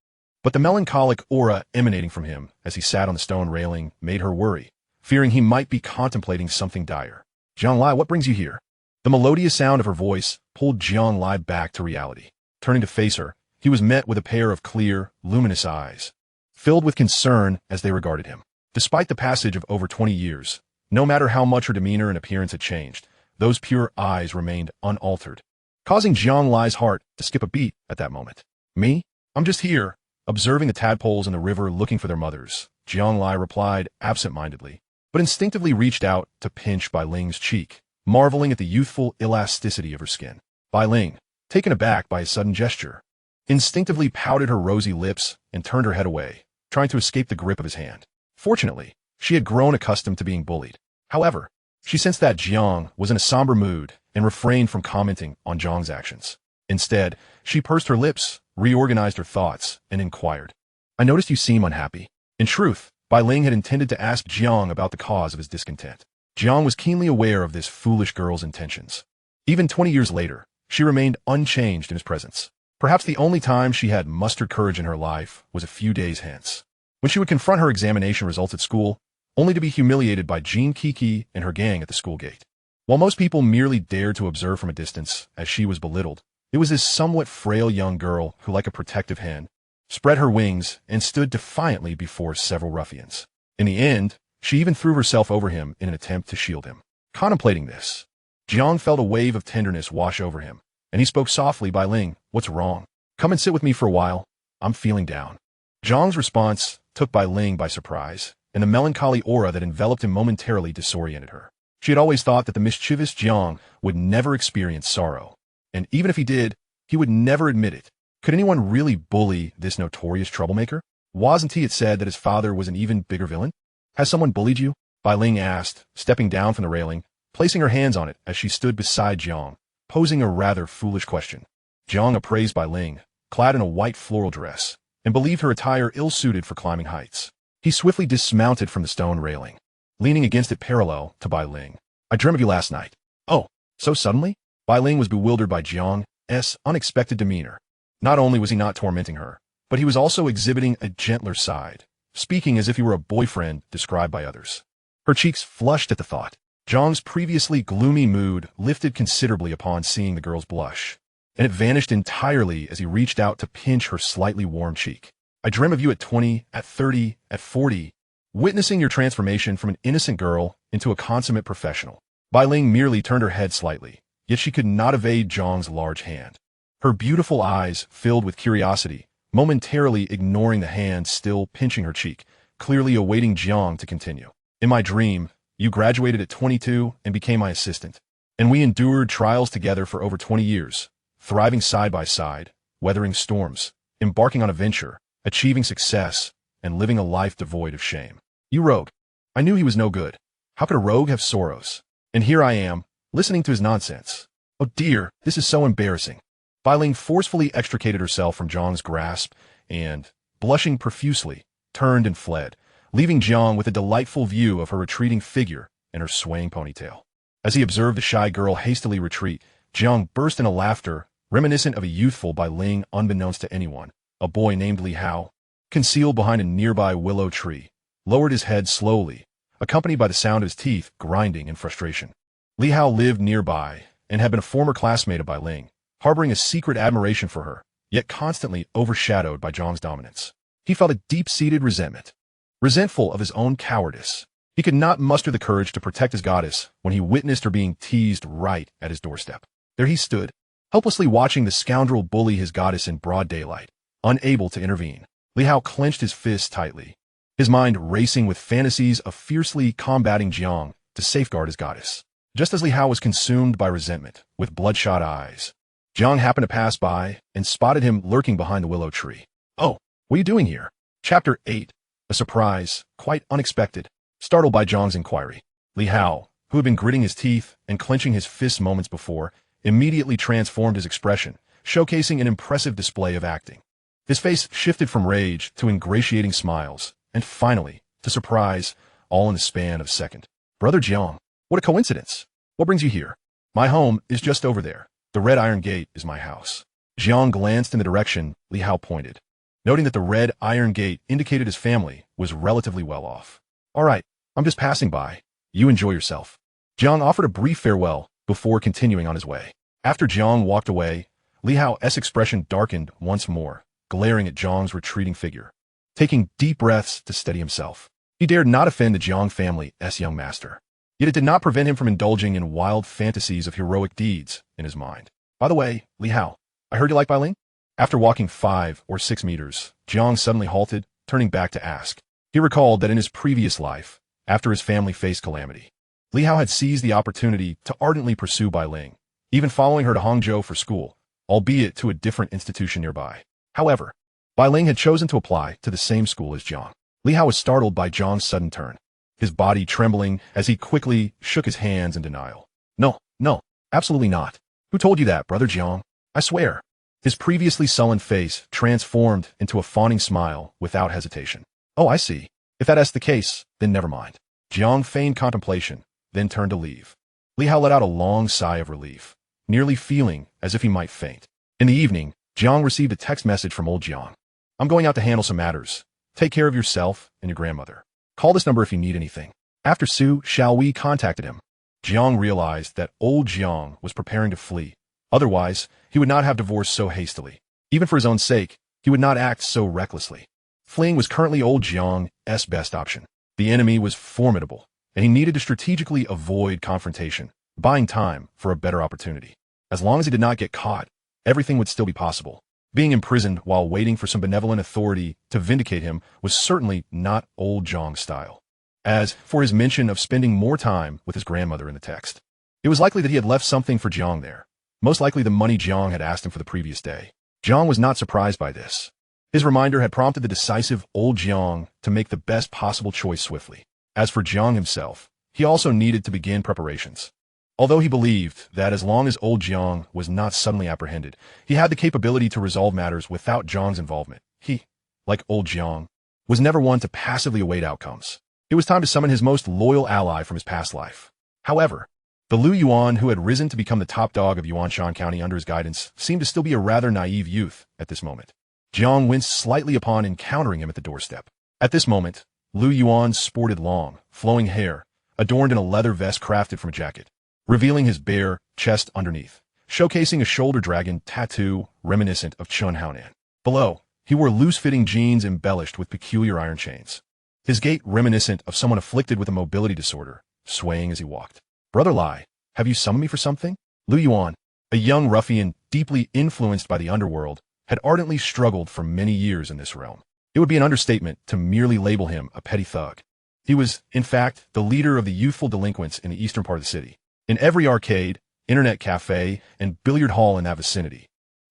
but the melancholic aura emanating from him as he sat on the stone railing made her worry, fearing he might be contemplating something dire. "Jiang Lai, what brings you here?" The melodious sound of her voice pulled Jiang Lai back to reality. Turning to face her, he was met with a pair of clear, luminous eyes, filled with concern as they regarded him. Despite the passage of over 20 years, no matter how much her demeanor and appearance had changed, those pure eyes remained unaltered, causing Jiang Lai's heart to skip a beat at that moment. "Me? I'm just here, observing the tadpoles in the river looking for their mothers," Jiang Lai replied absent-mindedly, but instinctively reached out to pinch Bai Ling's cheek, marveling at the youthful elasticity of her skin. Bai Ling, taken aback by his sudden gesture, instinctively pouted her rosy lips and turned her head away, trying to escape the grip of his hand. Fortunately, she had grown accustomed to being bullied. However, she sensed that Jiang was in a somber mood and refrained from commenting on Jiang's actions. Instead, she pursed her lips, reorganized her thoughts, and inquired, "I noticed you seem unhappy." In truth, Bai Ling had intended to ask Jiang about the cause of his discontent. Jiang was keenly aware of this foolish girl's intentions. Even 20 years later, she remained unchanged in his presence. Perhaps the only time she had mustered courage in her life was a few days hence, when she would confront her examination results at school, only to be humiliated by Jean Kiki and her gang at the school gate. While most people merely dared to observe from a distance as she was belittled, it was this somewhat frail young girl who, like a protective hen, spread her wings and stood defiantly before several ruffians. In the end, she even threw herself over him in an attempt to shield him. Contemplating this, Jiang felt a wave of tenderness wash over him, and he spoke softly. "Bai Ling, what's wrong? Come and sit with me for a while. I'm feeling down." Jiang's response took Bai Ling by surprise, and the melancholy aura that enveloped him momentarily disoriented her. She had always thought that the mischievous Jiang would never experience sorrow, and even if he did, he would never admit it. Could anyone really bully this notorious troublemaker? Wasn't he said that his father was an even bigger villain? "Has someone bullied you?" Bai Ling asked, stepping down from the railing, placing her hands on it as she stood beside Jiang, posing a rather foolish question. Jiang appraised Bai Ling, clad in a white floral dress, and believed her attire ill-suited for climbing heights. He swiftly dismounted from the stone railing, leaning against it parallel to Bai Ling. "I dreamt of you last night." "Oh, so suddenly?" Bai Ling was bewildered by Jiang's unexpected demeanor. Not only was he not tormenting her, but he was also exhibiting a gentler side, speaking as if he were a boyfriend described by others. Her cheeks flushed at the thought. Jiang's previously gloomy mood lifted considerably upon seeing the girl's blush, and it vanished entirely as he reached out to pinch her slightly warm cheek. I dream of you at 20, at 30, at 40, witnessing your transformation from an innocent girl into a consummate professional. Bai Ling merely turned her head slightly, yet she could not evade Jiang's large hand. Her beautiful eyes filled with curiosity, momentarily ignoring the hand still pinching her cheek, clearly awaiting Jiang to continue. In my dream, you graduated at 22 and became my assistant, and we endured trials together for over 20 years, thriving side by side, weathering storms, embarking on a venture, achieving success, and living a life devoid of shame. You rogue. I knew he was no good. How could a rogue have sorrows? And here I am, listening to his nonsense. Oh dear, this is so embarrassing. Bai Ling forcefully extricated herself from Jiang's grasp and, blushing profusely, turned and fled, leaving Jiang with a delightful view of her retreating figure and her swaying ponytail. As he observed the shy girl hastily retreat, Jiang burst into laughter, reminiscent of a youthful Bai Ling unbeknownst to anyone. A boy named Li Hao, concealed behind a nearby willow tree, lowered his head slowly, accompanied by the sound of his teeth grinding in frustration. Li Hao lived nearby and had been a former classmate of Bai Ling, harboring a secret admiration for her, yet constantly overshadowed by Jiang's dominance. He felt a deep-seated resentment. Resentful of his own cowardice, he could not muster the courage to protect his goddess when he witnessed her being teased right at his doorstep. There he stood, helplessly watching the scoundrel bully his goddess in broad daylight, unable to intervene. Li Hao clenched his fists tightly, his mind racing with fantasies of fiercely combating Jiang to safeguard his goddess. Just as Li Hao was consumed by resentment, with bloodshot eyes, Jiang happened to pass by and spotted him lurking behind the willow tree. Oh, what are you doing here? Chapter 8. A surprise, quite unexpected. Startled by Jiang's inquiry, Li Hao, who had been gritting his teeth and clenching his fists moments before, immediately transformed his expression, showcasing an impressive display of acting. His face shifted from rage to ingratiating smiles, and finally, to surprise, all in the span of a second. Brother Jiang, what a coincidence. What brings you here? My home is just over there. The red iron gate is my house. Jiang glanced in the direction Li Hao pointed, noting that the red iron gate indicated his family was relatively well off. All right, I'm just passing by. You enjoy yourself. Jiang offered a brief farewell before continuing on his way. After Jiang walked away, Li Hao's expression darkened once more, glaring at Jiang's retreating figure. Taking deep breaths to steady himself, he dared not offend the Jiang family's young master. Yet it did not prevent him from indulging in wild fantasies of heroic deeds in his mind. By the way, Li Hao, I heard you like Bai Ling? After walking 5 or 6 meters, Jiang suddenly halted, turning back to ask. He recalled that in his previous life, after his family faced calamity, Li Hao had seized the opportunity to ardently pursue Bai Ling, even following her to Hangzhou for school, albeit to a different institution nearby. However, Bai Ling had chosen to apply to the same school as Jiang. Li Hao was startled by Jiang's sudden turn, his body trembling as he quickly shook his hands in denial. No, absolutely not. Who told you that, Brother Jiang? I swear. His previously sullen face transformed into a fawning smile without hesitation. Oh, I see. If that's the case, then never mind. Jiang feigned contemplation, then turned to leave. Li Hao let out a long sigh of relief, nearly feeling as if he might faint. In the evening, Jiang received a text message from old Jiang. I'm going out to handle some matters. Take care of yourself and your grandmother. Call this number if you need anything. After Su Xiaowei contacted him, Jiang realized that old Jiang was preparing to flee. Otherwise, he would not have divorced so hastily. Even for his own sake, he would not act so recklessly. Fleeing was currently old Jiang's best option. The enemy was formidable, and he needed to strategically avoid confrontation, buying time for a better opportunity. As long as he did not get caught, everything would still be possible. Being imprisoned while waiting for some benevolent authority to vindicate him was certainly not old Jiang's style. As for his mention of spending more time with his grandmother in the text, it was likely that he had left something for Jiang there, most likely the money Jiang had asked him for the previous day. Jiang was not surprised by this. His reminder had prompted the decisive old Jiang to make the best possible choice swiftly. As for Jiang himself, he also needed to begin preparations. Although he believed that as long as old Jiang was not suddenly apprehended, he had the capability to resolve matters without Jiang's involvement, he, like old Jiang, was never one to passively await outcomes. It was time to summon his most loyal ally from his past life. However, the Lu Yuan who had risen to become the top dog of Yuanshan County under his guidance seemed to still be a rather naive youth at this moment. Jiang winced slightly upon encountering him at the doorstep. At this moment, Lu Yuan sported long, flowing hair, adorned in a leather vest crafted from a jacket, revealing his bare chest underneath, showcasing a shoulder dragon tattoo reminiscent of Chun Haonan. Below, he wore loose-fitting jeans embellished with peculiar iron chains. His gait reminiscent of someone afflicted with a mobility disorder, swaying as he walked. "Brother Lai, have you summoned me for something?" Lu Yuan, a young ruffian deeply influenced by the underworld, had ardently struggled for many years in this realm. It would be an understatement to merely label him a petty thug. He was, in fact, the leader of the youthful delinquents in the eastern part of the city. In every arcade, internet cafe, and billiard hall in that vicinity,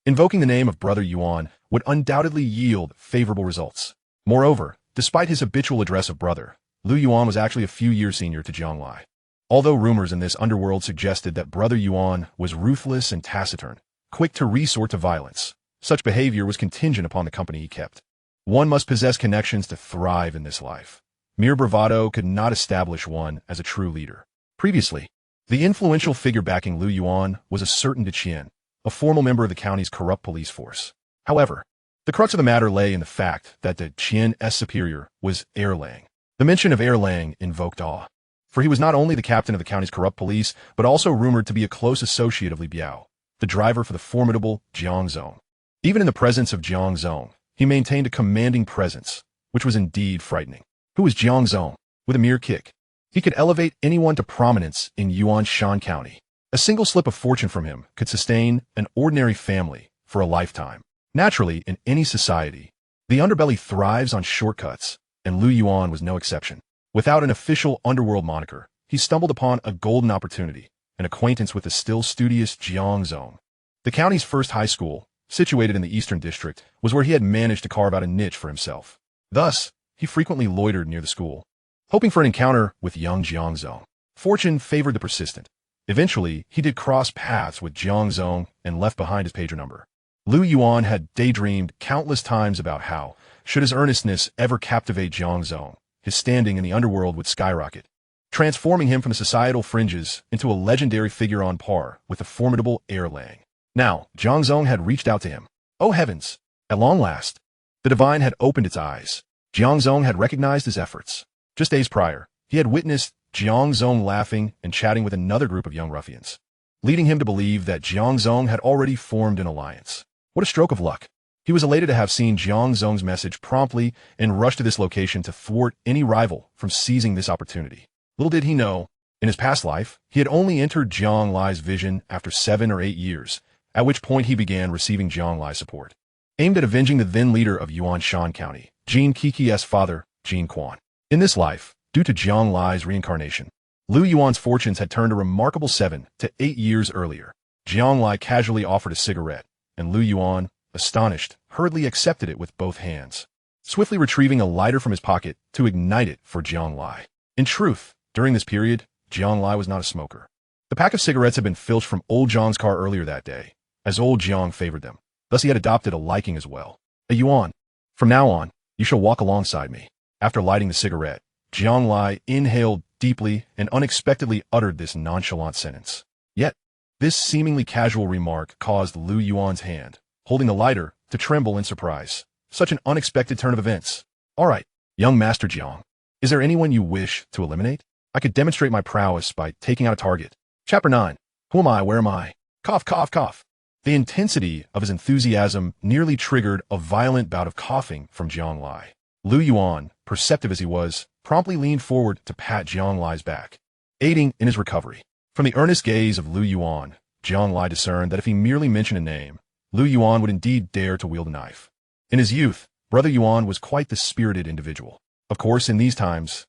invoking the name of Brother Yuan would undoubtedly yield favorable results. Moreover, despite his habitual address of brother, Lu Yuan was actually a few years senior to Jiang Lai. Although rumors in this underworld suggested that Brother Yuan was ruthless and taciturn, quick to resort to violence, such behavior was contingent upon the company he kept. One must possess connections to thrive in this life. Mere bravado could not establish one as a true leader. Previously, the influential figure backing Lu Yuan was a certain Qian, a formal member of the county's corrupt police force. However, the crux of the matter lay in the fact that the Qian's superior was Erlang. The mention of Erlang invoked awe, for he was not only the captain of the county's corrupt police, but also rumored to be a close associate of Li Biao, the driver for the formidable Jiang Zong. Even in the presence of Jiang Zong, he maintained a commanding presence, which was indeed frightening. Who was Jiang Zong? With a mere kick, he could elevate anyone to prominence in Yuanshan County. A single slip of fortune from him could sustain an ordinary family for a lifetime. Naturally, in any society, the underbelly thrives on shortcuts, and Lu Yuan was no exception. Without an official underworld moniker, he stumbled upon a golden opportunity, an acquaintance with the still studious Jiang Zong. The county's first high school, situated in the Eastern District, was where he had managed to carve out a niche for himself. Thus, he frequently loitered near the school, hoping for an encounter with young Jiang Zong. Fortune favored the persistent. Eventually, he did cross paths with Jiang Zong and left behind his pager number. Lu Yuan had daydreamed countless times about how, should his earnestness ever captivate Jiang Zong, his standing in the underworld would skyrocket, transforming him from the societal fringes into a legendary figure on par with the formidable Erlang. Now, Jiang Zong had reached out to him. Oh heavens! At long last, the divine had opened its eyes. Jiang Zong had recognized his efforts. Just days prior, he had witnessed Jiang Zong laughing and chatting with another group of young ruffians, leading him to believe that Jiang Zong had already formed an alliance. What a stroke of luck! He was elated to have seen Jiang Zong's message promptly and rushed to this location to thwart any rival from seizing this opportunity. Little did he know, in his past life, he had only entered Jiang Lai's vision after 7 or 8 years, at which point he began receiving Jiang Lai's support, aimed at avenging the then leader of Yuanshan County, Jin Kiki's father, Jin Quan. In this life, due to Jiang Lai's reincarnation, Lu Yuan's fortunes had turned a remarkable 7 to 8 years earlier. Jiang Lai casually offered a cigarette, and Lu Yuan, astonished, hurriedly accepted it with both hands, swiftly retrieving a lighter from his pocket to ignite it for Jiang Lai. In truth, during this period, Jiang Lai was not a smoker. The pack of cigarettes had been filched from old Jiang's car earlier that day, as old Jiang favored them. Thus he had adopted a liking as well. A Yuan, from now on, you shall walk alongside me. After lighting the cigarette, Jiang Lai inhaled deeply and unexpectedly uttered this nonchalant sentence. Yet, this seemingly casual remark caused Lu Yuan's hand, holding the lighter, to tremble in surprise. Such an unexpected turn of events. All right, young Master Jiang, is there anyone you wish to eliminate? I could demonstrate my prowess by taking out a target. Chapter 9. Who am I? Where am I? Cough, cough, cough. The intensity of his enthusiasm nearly triggered a violent bout of coughing from Jiang Lai. Lu Yuan, perceptive as he was, promptly leaned forward to pat Jiang Lai's back, aiding in his recovery. From the earnest gaze of Lu Yuan, Jiang Lai discerned that if he merely mentioned a name, Lu Yuan would indeed dare to wield a knife. In his youth, Brother Yuan was quite the spirited individual. Of course, in these times,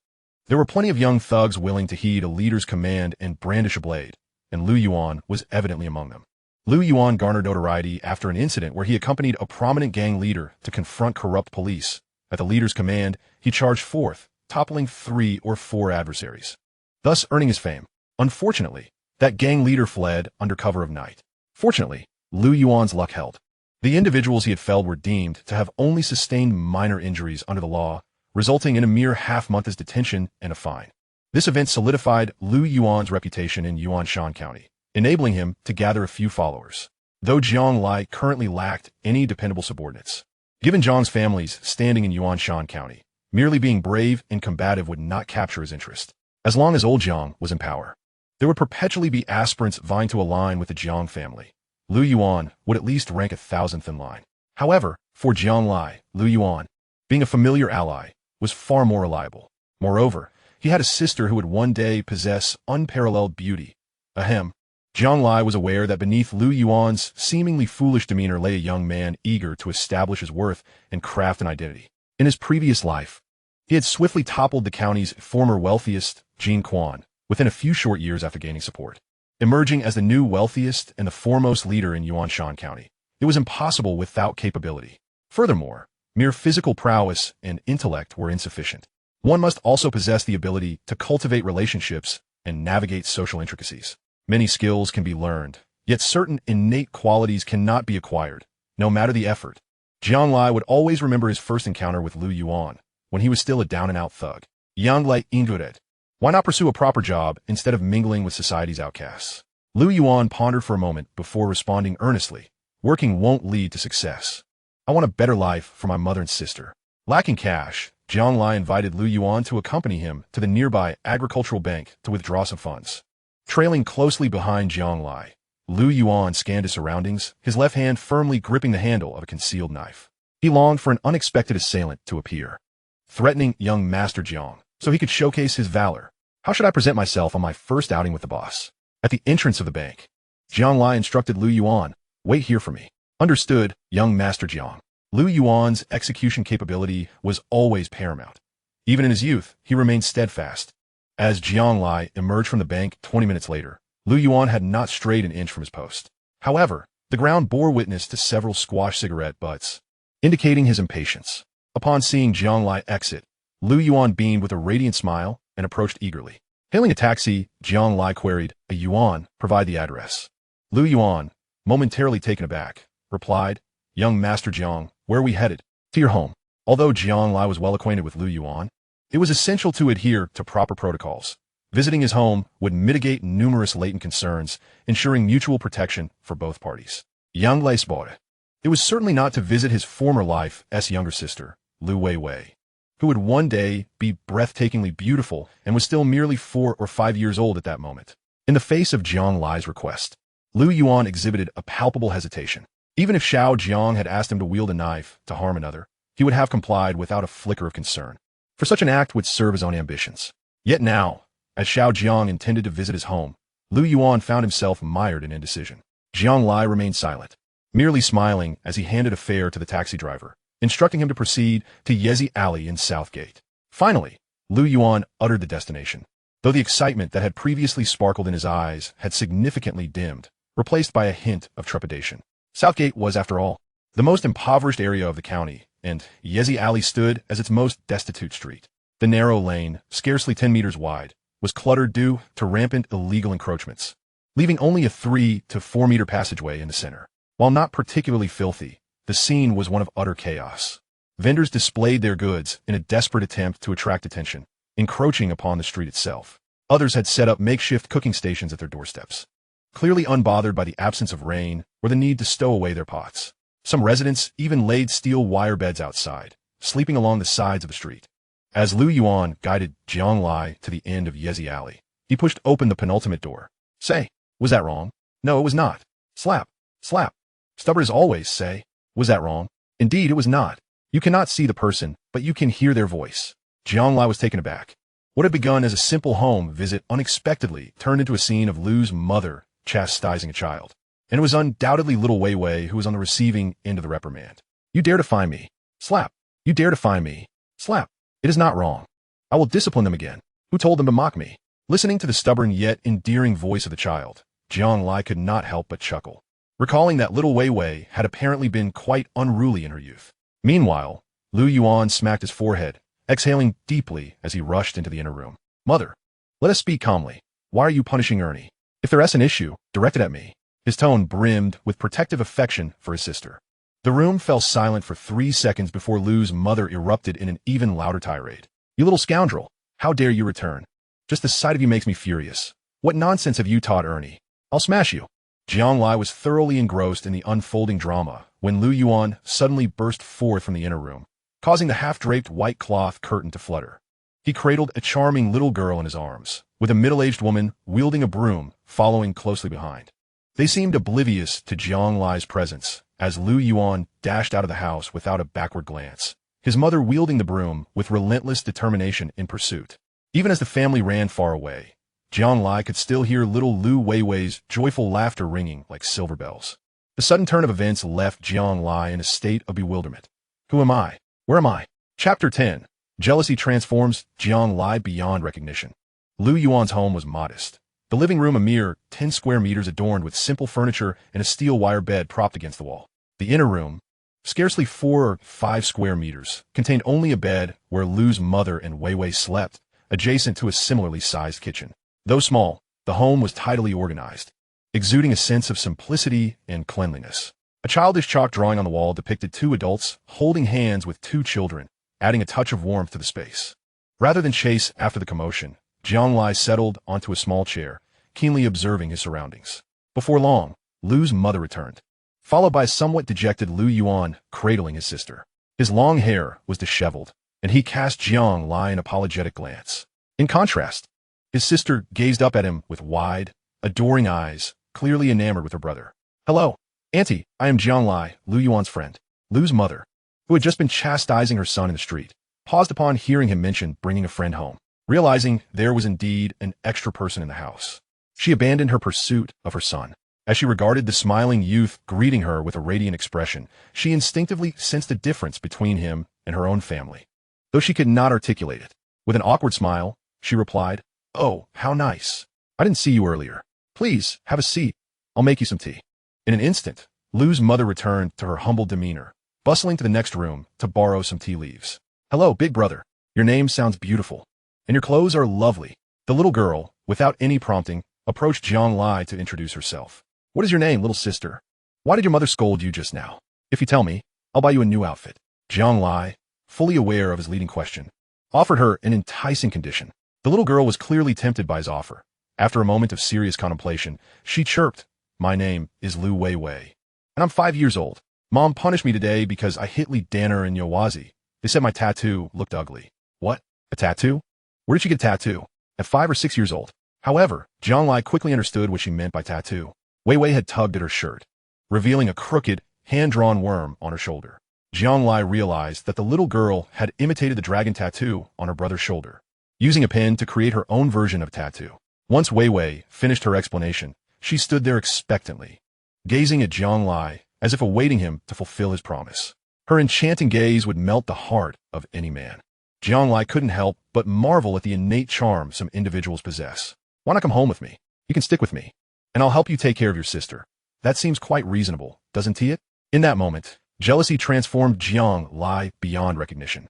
there were plenty of young thugs willing to heed a leader's command and brandish a blade, and Lu Yuan was evidently among them. Lu Yuan garnered notoriety after an incident where he accompanied a prominent gang leader to confront corrupt police. At the leader's command, he charged forth, toppling 3 or 4 adversaries, thus earning his fame. Unfortunately, that gang leader fled under cover of night. Fortunately, Lu Yuan's luck held. The individuals he had felled were deemed to have only sustained minor injuries under the law, resulting in a mere half-month's detention and a fine. This event solidified Lu Yuan's reputation in Yuanshan County, enabling him to gather a few followers, though Jiang Lai currently lacked any dependable subordinates. Given Jiang's family's standing in Yuanshan County, merely being brave and combative would not capture his interest. As long as old Jiang was in power, there would perpetually be aspirants vying to align with the Jiang family. Lu Yuan would at least rank 1,000th in line. However, for Jiang Lai, Lu Yuan, being a familiar ally, was far more reliable. Moreover, he had a sister who would one day possess unparalleled beauty. Ahem. Jiang Lai was aware that beneath Lu Yuan's seemingly foolish demeanor lay a young man eager to establish his worth and craft an identity. In his previous life, he had swiftly toppled the county's former wealthiest, Jin Quan, within a few short years after gaining support. Emerging as the new wealthiest and the foremost leader in Yuanshan County, it was impossible without capability. Furthermore, mere physical prowess and intellect were insufficient. One must also possess the ability to cultivate relationships and navigate social intricacies. Many skills can be learned, yet certain innate qualities cannot be acquired, no matter the effort. Jiang Lai would always remember his first encounter with Lu Yuan, when he was still a down-and-out thug. Jiang Lai injured. Why not pursue a proper job instead of mingling with society's outcasts? Lu Yuan pondered for a moment before responding earnestly. Working won't lead to success. I want a better life for my mother and sister. Lacking cash, Jiang Lai invited Lu Yuan to accompany him to the nearby agricultural bank to withdraw some funds. Trailing closely behind Jiang Lai, Lu Yuan scanned his surroundings, his left hand firmly gripping the handle of a concealed knife. He longed for an unexpected assailant to appear, threatening young Master Jiang, so he could showcase his valor. How should I present myself on my first outing with the boss? At the entrance of the bank, Jiang Lai instructed Lu Yuan, wait here for me. Understood, young Master Jiang. Lu Yuan's execution capability was always paramount. Even in his youth, he remained steadfast. As Jiang Lai emerged from the bank 20 minutes later, Lu Yuan had not strayed an inch from his post. However, the ground bore witness to several squashed cigarette butts, indicating his impatience. Upon seeing Jiang Lai exit, Lu Yuan beamed with a radiant smile and approached eagerly. Hailing a taxi, Jiang Lai queried, "A yuan, provide the address." Lu Yuan, momentarily taken aback, replied, "Young Master Jiang, where are we headed?" "To your home." Although Jiang Lai was well acquainted with Lu Yuan, it was essential to adhere to proper protocols. Visiting his home would mitigate numerous latent concerns, ensuring mutual protection for both parties. Jiang Lai spotted. It was certainly not to visit his former life's younger sister, Lu Weiwei, who would one day be breathtakingly beautiful and was still merely 4 or 5 years old at that moment. In the face of Jiang Lai's request, Lu Yuan exhibited a palpable hesitation. Even if Xiao Jiang had asked him to wield a knife to harm another, he would have complied without a flicker of concern, for such an act would serve his own ambitions. Yet now, as Xiao Jiang intended to visit his home, Lu Yuan found himself mired in indecision. Jiang Lai remained silent, merely smiling as he handed a fare to the taxi driver, instructing him to proceed to Yezi Alley in Southgate. Finally, Lu Yuan uttered the destination, though the excitement that had previously sparkled in his eyes had significantly dimmed, replaced by a hint of trepidation. Southgate was, after all, the most impoverished area of the county, and Yezi Alley stood as its most destitute street. The narrow lane, scarcely 10 meters wide, was cluttered due to rampant illegal encroachments, leaving only a 3 to 4 meter passageway in the center. While not particularly filthy, the scene was one of utter chaos. Vendors displayed their goods in a desperate attempt to attract attention, encroaching upon the street itself. Others had set up makeshift cooking stations at their doorsteps, clearly unbothered by the absence of rain or the need to stow away their pots. Some residents even laid steel wire beds outside, sleeping along the sides of the street. As Lu Yuan guided Jiang Lai to the end of Yezi Alley, he pushed open the penultimate door. "Say, was that wrong?" "No, it was not." "Slap, slap." Stubborn as always, say. "Was that wrong?" "Indeed, it was not. You cannot see the person, but you can hear their voice." Jiang Lai was taken aback. What had begun as a simple home visit unexpectedly turned into a scene of Lu's mother chastising a child. And it was undoubtedly little Weiwei who was on the receiving end of the reprimand. "You dare defy me." "Slap." "You dare defy me." "Slap." "It is not wrong. I will discipline them again." "Who told them to mock me?" Listening to the stubborn yet endearing voice of the child, Jiang Lai could not help but chuckle, recalling that little Weiwei had apparently been quite unruly in her youth. Meanwhile, Lu Yuan smacked his forehead, exhaling deeply as he rushed into the inner room. "Mother, let us speak calmly. Why are you punishing Ernie? If there is an issue, direct it at me." His tone brimmed with protective affection for his sister. The room fell silent for 3 seconds before Lu's mother erupted in an even louder tirade. "You little scoundrel! How dare you return? Just the sight of you makes me furious. What nonsense have you taught Ernie? I'll smash you." Jiang Lai was thoroughly engrossed in the unfolding drama when Lu Yuan suddenly burst forth from the inner room, causing the half-draped white cloth curtain to flutter. He cradled a charming little girl in his arms, with a middle-aged woman wielding a broom following closely behind. They seemed oblivious to Jiang Lai's presence, as Lu Yuan dashed out of the house without a backward glance, his mother wielding the broom with relentless determination in pursuit. Even as the family ran far away, Jiang Lai could still hear little Lu Weiwei's joyful laughter ringing like silver bells. The sudden turn of events left Jiang Lai in a state of bewilderment. Who am I? Where am I? Chapter 10. Jealousy transforms Jiang Lai beyond recognition. Lu Yuan's home was modest. The living room a mere 10 square meters adorned with simple furniture and a steel wire bed propped against the wall. The inner room, scarcely 4 or 5 square meters, contained only a bed where Lu's mother and Weiwei slept, adjacent to a similarly sized kitchen. Though small, the home was tidily organized, exuding a sense of simplicity and cleanliness. A childish chalk drawing on the wall depicted 2 adults holding hands with 2 children, adding a touch of warmth to the space. Rather than chase after the commotion, Jiang Lai settled onto a small chair, keenly observing his surroundings. Before long, Lu's mother returned, followed by a somewhat dejected Lu Yuan cradling his sister. His long hair was disheveled, and he cast Jiang Lai an apologetic glance. In contrast, his sister gazed up at him with wide, adoring eyes, clearly enamored with her brother. "Hello, Auntie, I am Jiang Lai, Lu Yuan's friend." Lu's mother, who had just been chastising her son in the street, paused upon hearing him mention bringing a friend home. Realizing there was indeed an extra person in the house, she abandoned her pursuit of her son. As she regarded the smiling youth greeting her with a radiant expression, she instinctively sensed a difference between him and her own family, though she could not articulate it. With an awkward smile, she replied, "Oh, how nice. I didn't see you earlier. Please, have a seat. I'll make you some tea." In an instant, Lu's mother returned to her humble demeanor, bustling to the next room to borrow some tea leaves. "Hello, big brother. Your name sounds beautiful, and your clothes are lovely." The little girl, without any prompting, approached Jiang Lai to introduce herself. "What is your name, little sister? Why did your mother scold you just now? If you tell me, I'll buy you a new outfit." Jiang Lai, fully aware of his leading question, offered her an enticing condition. The little girl was clearly tempted by his offer. After a moment of serious contemplation, she chirped, "My name is Lu Weiwei, and I'm 5 years old. Mom punished me today because I hit Li Danner and Yowazi. They said my tattoo looked ugly." "What? A tattoo? Where did she get a tattoo?" "At 5 or 6 years old." However, Jiang Lai quickly understood what she meant by tattoo. Weiwei had tugged at her shirt, revealing a crooked, hand-drawn worm on her shoulder. Jiang Lai realized that the little girl had imitated the dragon tattoo on her brother's shoulder, using a pen to create her own version of a tattoo. Once Weiwei finished her explanation, she stood there expectantly, gazing at Jiang Lai as if awaiting him to fulfill his promise. Her enchanting gaze would melt the heart of any man. Jiang Lai couldn't help but marvel at the innate charm some individuals possess. "Why not come home with me? You can stick with me, and I'll help you take care of your sister. That seems quite reasonable, doesn't it?" In that moment, jealousy transformed Jiang Lai beyond recognition.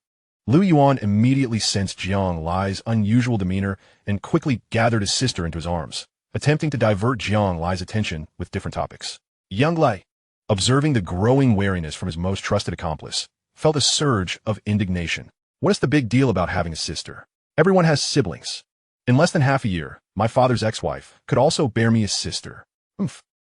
Lu Yuan immediately sensed Jiang Lai's unusual demeanor and quickly gathered his sister into his arms, attempting to divert Jiang Lai's attention with different topics. Jiang Lai, observing the growing wariness from his most trusted accomplice, felt a surge of indignation. "What is the big deal about having a sister? Everyone has siblings. In less than half a year, my father's ex-wife could also bear me a sister.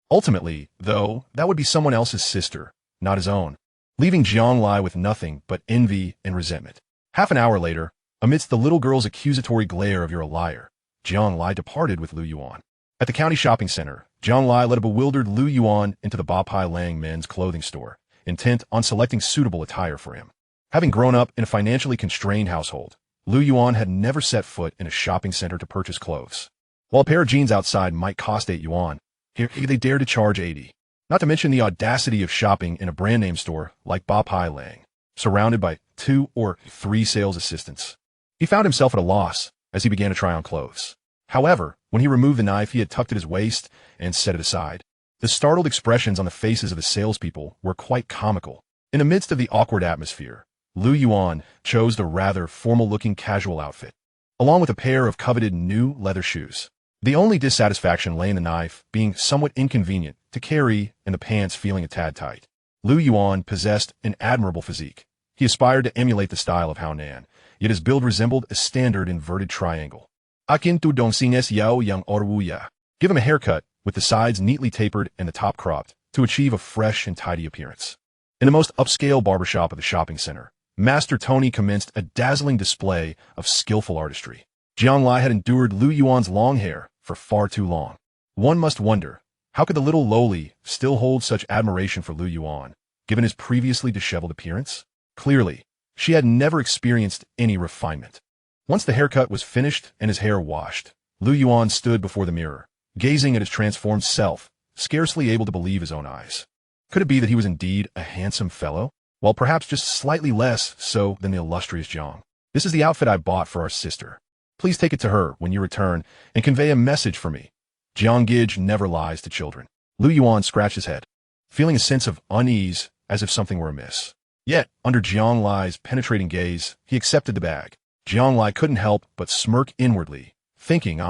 Ultimately, though, that would be someone else's sister, not his own," leaving Jiang Lai with nothing but envy and resentment. Half an hour later, amidst the little girl's accusatory glare of "You're a liar," Jiang Lai departed with Lu Yuan. At the county shopping center, Jiang Lai led a bewildered Lu Yuan into the Ba Pai Lang men's clothing store, intent on selecting suitable attire for him. Having grown up in a financially constrained household, Lu Yuan had never set foot in a shopping center to purchase clothes. While a pair of jeans outside might cost 8 yuan, here they dared to charge 80. Not to mention the audacity of shopping in a brand name store like Ba Pai Lang, surrounded by 2 or 3 sales assistants. He found himself at a loss as he began to try on clothes. However, when he removed the knife he had tucked at his waist and set it aside, the startled expressions on the faces of the salespeople were quite comical. In the midst of the awkward atmosphere, Lu Yuan chose the rather formal-looking casual outfit, along with a pair of coveted new leather shoes. The only dissatisfaction lay in the knife being somewhat inconvenient to carry and the pants feeling a tad tight. Lu Yuan possessed an admirable physique. He aspired to emulate the style of Hao Nan, yet his build resembled a standard inverted triangle. Akin tu dong sines yao yang orwuya. Give him a haircut, with the sides neatly tapered and the top cropped, to achieve a fresh and tidy appearance. In the most upscale barbershop of the shopping center, Master Tony commenced a dazzling display of skillful artistry. Jiang Lai had endured Lu Yuan's long hair for far too long. One must wonder, how could the little lowly still hold such admiration for Lu Yuan, given his previously disheveled appearance? Clearly, she had never experienced any refinement. Once the haircut was finished and his hair washed, Lu Yuan stood before the mirror, gazing at his transformed self, scarcely able to believe his own eyes. Could it be that he was indeed a handsome fellow? While perhaps just slightly less so than the illustrious Jiang. This is the outfit I bought for our sister. Please take it to her when you return and convey a message for me. Jiang Gij never lies to children. Lu Yuan scratched his head, feeling a sense of unease as if something were amiss. Yet, under Jiang Lai's penetrating gaze, he accepted the bag. Jiang Lai couldn't help but smirk inwardly, thinking,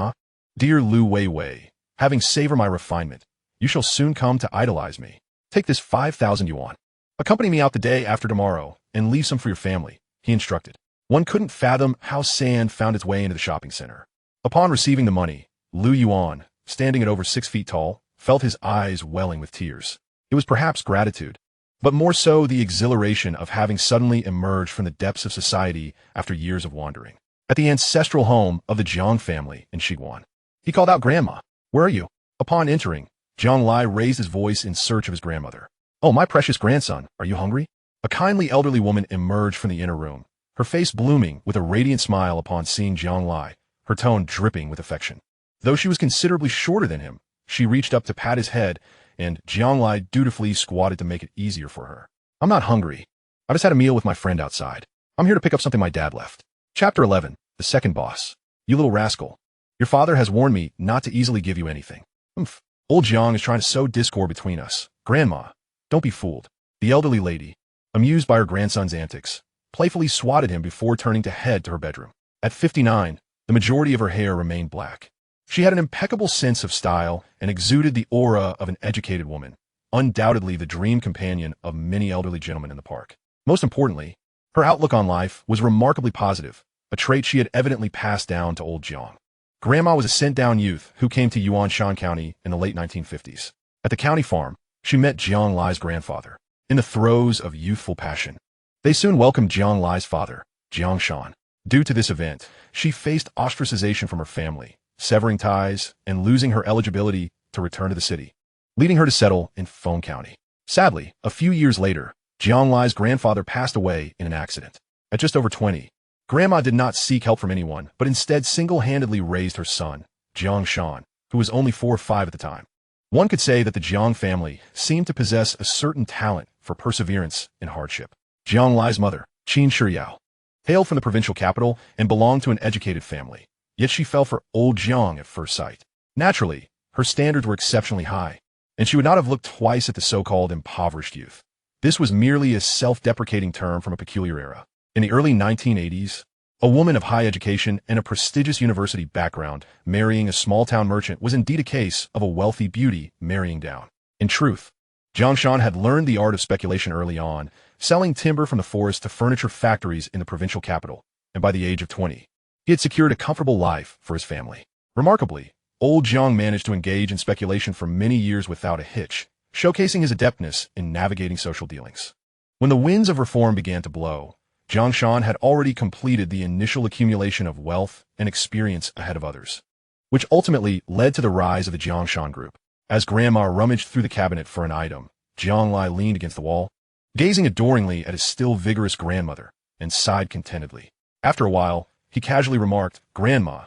dear Lu Weiwei, having savored my refinement, you shall soon come to idolize me. Take this 5,000 yuan. Accompany me out the day after tomorrow, and leave some for your family, he instructed. One couldn't fathom how sand found its way into the shopping center. Upon receiving the money, Lu Yuan, standing at over 6 feet tall, felt his eyes welling with tears. It was perhaps gratitude, but more so the exhilaration of having suddenly emerged from the depths of society after years of wandering. At the ancestral home of the Jiang family in Shiguan, he called out, "Grandma, where are you?" Upon entering, Jiang Lai raised his voice in search of his grandmother. "Oh, my precious grandson, are you hungry?" A kindly elderly woman emerged from the inner room, her face blooming with a radiant smile upon seeing Jiang Lai, her tone dripping with affection. Though she was considerably shorter than him, she reached up to pat his head, and Jiang Lai dutifully squatted to make it easier for her. "I'm not hungry. I just had a meal with my friend outside. I'm here to pick up something my dad left." Chapter 11, The Second Boss. "You little rascal. Your father has warned me not to easily give you anything." "Humph. Old Jiang is trying to sow discord between us. Grandma, don't be fooled." The elderly lady, amused by her grandson's antics, playfully swatted him before turning to head to her bedroom. At 59, the majority of her hair remained black. She had an impeccable sense of style and exuded the aura of an educated woman, undoubtedly the dream companion of many elderly gentlemen in the park. Most importantly, her outlook on life was remarkably positive, a trait she had evidently passed down to old Jiang. Grandma was a sent-down youth who came to Yuanshan County in the late 1950s. At the county farm, she met Jiang Lai's grandfather, in the throes of youthful passion. They soon welcomed Jiang Lai's father, Jiang Shan. Due to this event, she faced ostracization from her family, severing ties and losing her eligibility to return to the city, leading her to settle in Feng County. Sadly, a few years later, Jiang Lai's grandfather passed away in an accident. At just over 20, Grandma did not seek help from anyone, but instead single-handedly raised her son, Jiang Shan, who was only 4 or 5 at the time. One could say that the Jiang family seemed to possess a certain talent for perseverance in hardship. Jiang Lai's mother, Qin Shiyao, hailed from the provincial capital and belonged to an educated family, yet she fell for old Jiang at first sight. Naturally, her standards were exceptionally high, and she would not have looked twice at the so-called impoverished youth. This was merely a self-deprecating term from a peculiar era. In the early 1980s, a woman of high education and a prestigious university background marrying a small-town merchant was indeed a case of a wealthy beauty marrying down. In truth, Jiang Shan had learned the art of speculation early on, selling timber from the forest to furniture factories in the provincial capital, and by the age of 20, he had secured a comfortable life for his family. Remarkably, old Jiang managed to engage in speculation for many years without a hitch, showcasing his adeptness in navigating social dealings. When the winds of reform began to blow, Jiang Shan had already completed the initial accumulation of wealth and experience ahead of others, which ultimately led to the rise of the Jiang Shan group. As Grandma rummaged through the cabinet for an item, Jiang Lai leaned against the wall, gazing adoringly at his still vigorous grandmother, and sighed contentedly. After a while, he casually remarked, "Grandma,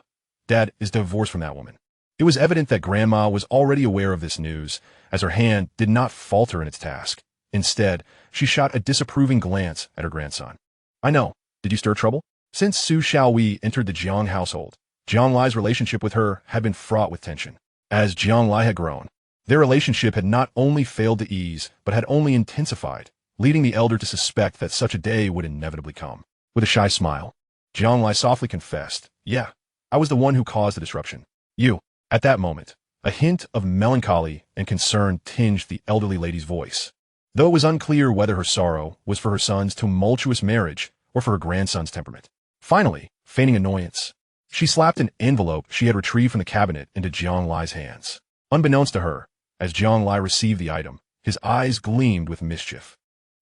Dad is divorced from that woman." It was evident that Grandma was already aware of this news, as her hand did not falter in its task. Instead, she shot a disapproving glance at her grandson. "I know. Did you stir trouble?" Since Su Xiaowei entered the Jiang household, Jiang Lai's relationship with her had been fraught with tension. As Jiang Lai had grown, their relationship had not only failed to ease, but had only intensified, leading the elder to suspect that such a day would inevitably come. With a shy smile, Jiang Lai softly confessed, "Yeah, I was the one who caused the disruption." "You." At that moment, a hint of melancholy and concern tinged the elderly lady's voice, though it was unclear whether her sorrow was for her son's tumultuous marriage or for her grandson's temperament. Finally, feigning annoyance, she slapped an envelope she had retrieved from the cabinet into Jiang Lai's hands. Unbeknownst to her, as Jiang Lai received the item, his eyes gleamed with mischief.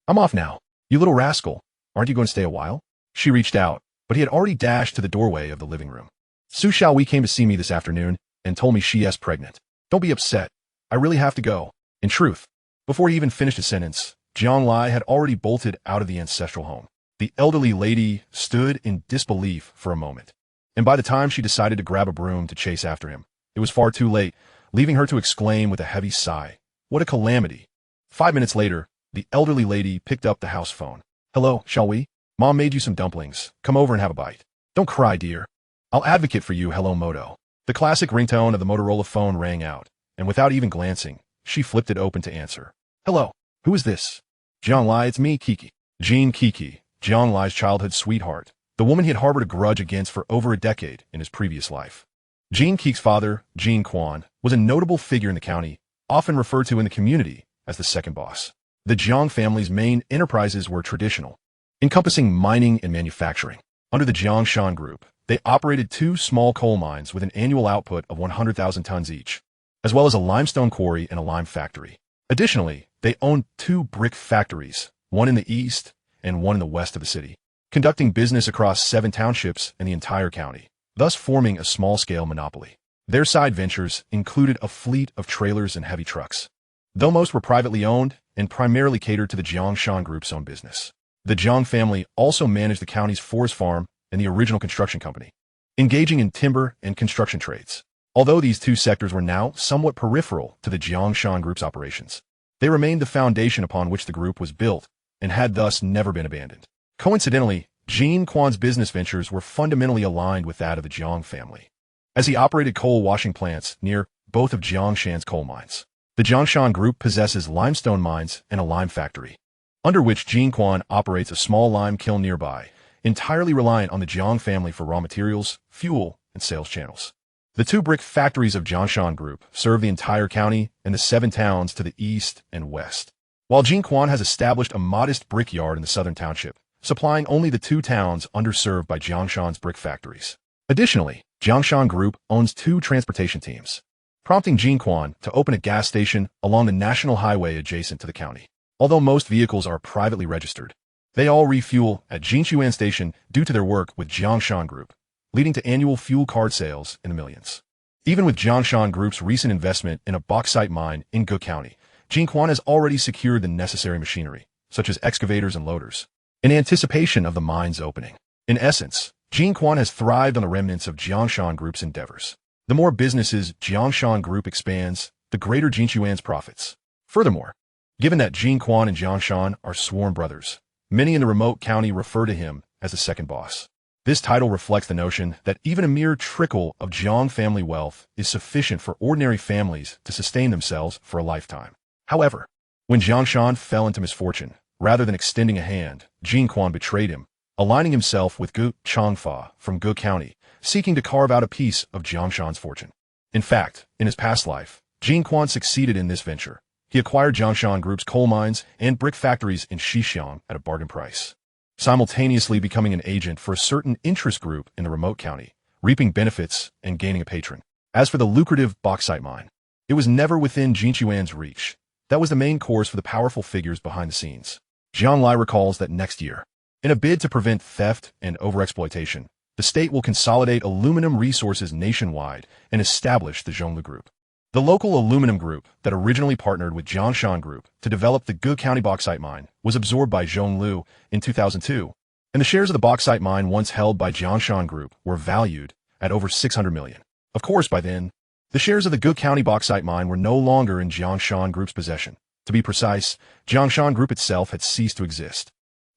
"I'm off now, you little rascal. Aren't you going to stay a while? She reached out, but he had already dashed to the doorway of the living room. Su Xiaowei came to see me this afternoon and told me she is pregnant. Don't be upset. I really have to go. In truth, before he even finished his sentence, Jiang Lai had already bolted out of the ancestral home. The elderly lady stood in disbelief for a moment, and by the time she decided to grab a broom to chase after him, it was far too late, leaving her to exclaim with a heavy sigh, "What a calamity!" 5 minutes later, the elderly lady picked up the house phone. "Hello, Xiaowei? Mom made you some dumplings. Come over and have a bite. Don't cry, dear. I'll advocate for you, hello Moto." The classic ringtone of the Motorola phone rang out, and without even glancing, she flipped it open to answer. "Hello, who is this?" "Jiang Lai, it's me, Kiki." Jean Kiki, Jiang Lai's childhood sweetheart, the woman he had harbored a grudge against for over a decade in his previous life. Jean Kiki's father, Jean Quan, was a notable figure in the county, often referred to in the community as the second boss. The Jiang family's main enterprises were traditional, encompassing mining and manufacturing. Under the Jiangshan Group, they operated 2 small coal mines with an annual output of 100,000 tons each, as well as a limestone quarry and a lime factory. Additionally, they owned 2 brick factories, one in the east and one in the west of the city, conducting business across 7 townships and the entire county, thus forming a small-scale monopoly. Their side ventures included a fleet of trailers and heavy trucks, though most were privately owned and primarily catered to the Jiangshan Group's own business. The Jiang family also managed the county's forest farm and the original construction company, engaging in timber and construction trades. Although these 2 sectors were now somewhat peripheral to the Jiangshan Group's operations, they remained the foundation upon which the group was built and had thus never been abandoned. Coincidentally, Jean Quan's business ventures were fundamentally aligned with that of the Jiang family, as he operated coal washing plants near both of Jiangshan's coal mines. The Jiangshan Group possesses limestone mines and a lime factory, under which Jean Quan operates a small lime kiln nearby, entirely reliant on the Jiang family for raw materials, fuel, and sales channels. The 2 brick factories of Jiangshan Group serve the entire county and the 7 towns to the east and west, while Jean Quan has established a modest brick yard in the southern township, supplying only the 2 towns underserved by Jiangshan's brick factories. Additionally, Jiangshan Group owns 2 transportation teams, prompting Jean Quan to open a gas station along the national highway adjacent to the county. Although most vehicles are privately registered, they all refuel at Jinshuan Station due to their work with Jiangshan Group, leading to annual fuel card sales in the millions. Even with Jiangshan Group's recent investment in a bauxite mine in Ge County, Jean Quan has already secured the necessary machinery, such as excavators and loaders, in anticipation of the mine's opening. In essence, Jean Quan has thrived on the remnants of Jiangshan Group's endeavors. The more businesses Jiangshan Group expands, the greater Jinshuan's profits. Furthermore, given that Jean Quan and Jiangshan are sworn brothers, many in the remote county refer to him as the second boss. This title reflects the notion that even a mere trickle of Jiang family wealth is sufficient for ordinary families to sustain themselves for a lifetime. However, when Jiangshan fell into misfortune, rather than extending a hand, Jean Quan betrayed him, aligning himself with Gu Changfa from Ge County, seeking to carve out a piece of Jiangshan's fortune. In fact, in his past life, Jean Quan succeeded in this venture. He acquired Jiangshan Group's coal mines and brick factories in Xixiang at a bargain price, simultaneously becoming an agent for a certain interest group in the remote county, reaping benefits and gaining a patron. As for the lucrative bauxite mine, it was never within Jinshuan's reach. That was the main course for the powerful figures behind the scenes. Jiang Lai recalls that next year, in a bid to prevent theft and overexploitation, the state will consolidate aluminum resources nationwide and establish the Zhonglu Group. The local aluminum group that originally partnered with Jiangshan Group to develop the Ge County bauxite mine was absorbed by Zhonglu in 2002, and the shares of the bauxite mine once held by Jiangshan Group were valued at over 600 million. Of course, by then, the shares of the Ge County bauxite mine were no longer in Jiangshan Group's possession. To be precise, Jiangshan Group itself had ceased to exist.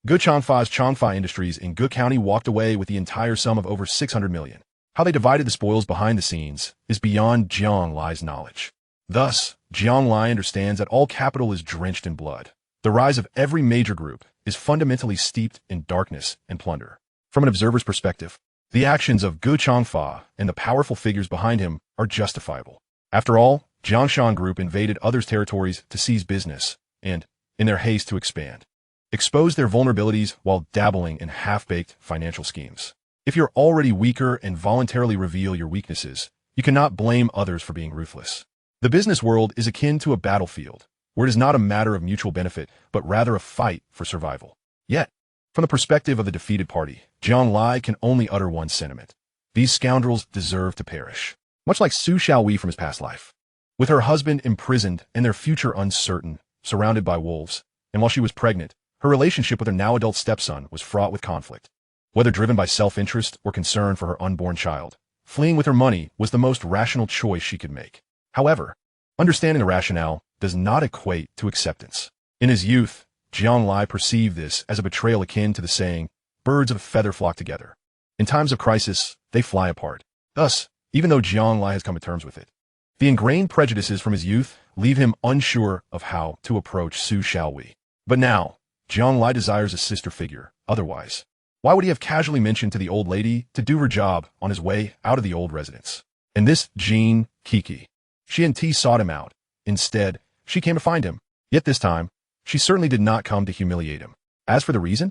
Ge Changfa's Changfa Industries in Ge County walked away with the entire sum of over 600 million. How they divided the spoils behind the scenes is beyond Jiang Lai's knowledge. Thus, Jiang Lai understands that all capital is drenched in blood. The rise of every major group is fundamentally steeped in darkness and plunder. From an observer's perspective, the actions of Ge Changfa and the powerful figures behind him are justifiable. After all, Jiangshan Group invaded others' territories to seize business and, in their haste to expand, exposed their vulnerabilities while dabbling in half-baked financial schemes. If you're already weaker and voluntarily reveal your weaknesses, you cannot blame others for being ruthless. The business world is akin to a battlefield, where it is not a matter of mutual benefit, but rather a fight for survival. Yet, From the perspective of the defeated party, Jiang Lai can only utter one sentiment. These scoundrels deserve to perish. Much like Su Xiaowei from his past life. With her husband imprisoned and their future uncertain, surrounded by wolves, and while she was pregnant, her relationship with her now-adult stepson was fraught with conflict. Whether driven by self-interest or concern for her unborn child, fleeing with her money was the most rational choice she could make. However, understanding the rationale does not equate to acceptance. In his youth, Jiang Lai perceived this as a betrayal akin to the saying, birds of a feather flock together. In times of crisis, they fly apart. Thus, even though Jiang Lai has come to terms with it, the ingrained prejudices from his youth leave him unsure of how to approach Su Xiaowei. But now, Jiang Lai desires a sister figure. Otherwise, why would he have casually mentioned to the old lady to do her job on his way out of the old residence? And this Jean Kiki. She and T sought him out. Instead, she came to find him. Yet this time, she certainly did not come to humiliate him. As for the reason?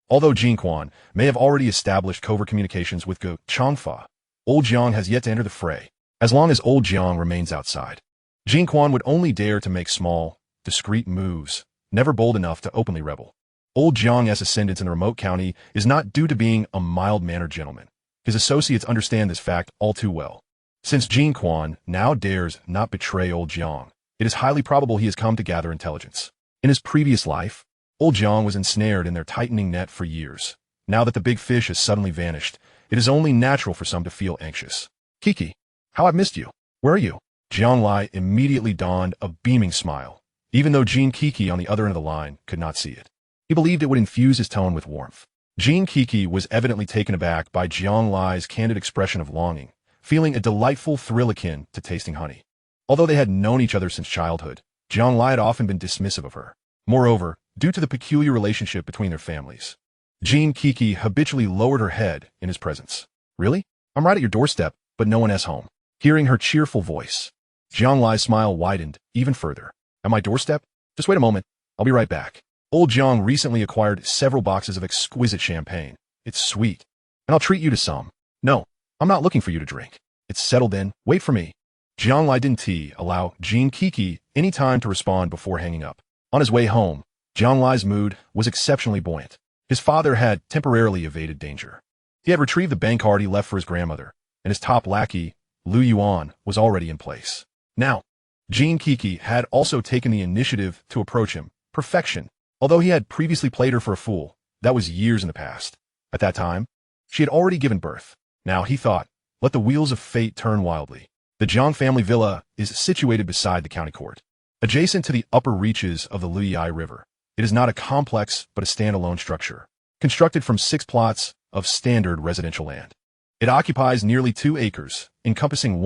Although Jin Quan may have already established covert communications with Go Changfa, old Jiang has yet to enter the fray. As long as old Jiang remains outside, Jin Quan would only dare to make small, discreet moves, never bold enough to openly rebel. Old Jiang's ascendance in the remote county is not due to being a mild-mannered gentleman. His associates understand this fact all too well. Since Jin Quan now dares not betray old Jiang, it is highly probable he has come to gather intelligence. In his previous life, old Jiang was ensnared in their tightening net for years. Now that the big fish has suddenly vanished, it is only natural for some to feel anxious. Kiki, how I've missed you. Where are you? Jiang Lai immediately donned a beaming smile, even though Jean Kiki on the other end of the line could not see it. He believed it would infuse his tone with warmth. Jean Kiki was evidently taken aback by Jiang Lai's candid expression of longing, feeling a delightful thrill akin to tasting honey. Although they had known each other since childhood, Jiang Lai had often been dismissive of her. Moreover, due to the peculiar relationship between their families, Jean Kiki habitually lowered her head in his presence. Really? I'm right at your doorstep, but no one is home. Hearing her cheerful voice, Jiang Lai's smile widened even further. At my doorstep? Just wait a moment. I'll be right back. Old Jiang recently acquired several boxes of exquisite champagne. It's sweet, and I'll treat you to some. No, I'm not looking for you to drink. It's settled in. Wait for me. Jiang Lai didn't allow Jean Kiki any time to respond before hanging up. On his way home, Jiang Lai's mood was exceptionally buoyant. His father had temporarily evaded danger. He had retrieved the bank card he left for his grandmother, and his top lackey, Lu Yuan, was already in place. Now, Jean Kiki had also taken the initiative to approach him. Perfection. Although he had previously played her for a fool, that was years in the past. At that time, she had already given birth. Now, he thought, let the wheels of fate turn wildly. The Jiang family villa is situated beside the county court, adjacent to the upper reaches of the Luyai River. It is not a complex, but a standalone structure, constructed from 6 plots of standard residential land. It occupies nearly 2 acres, encompassing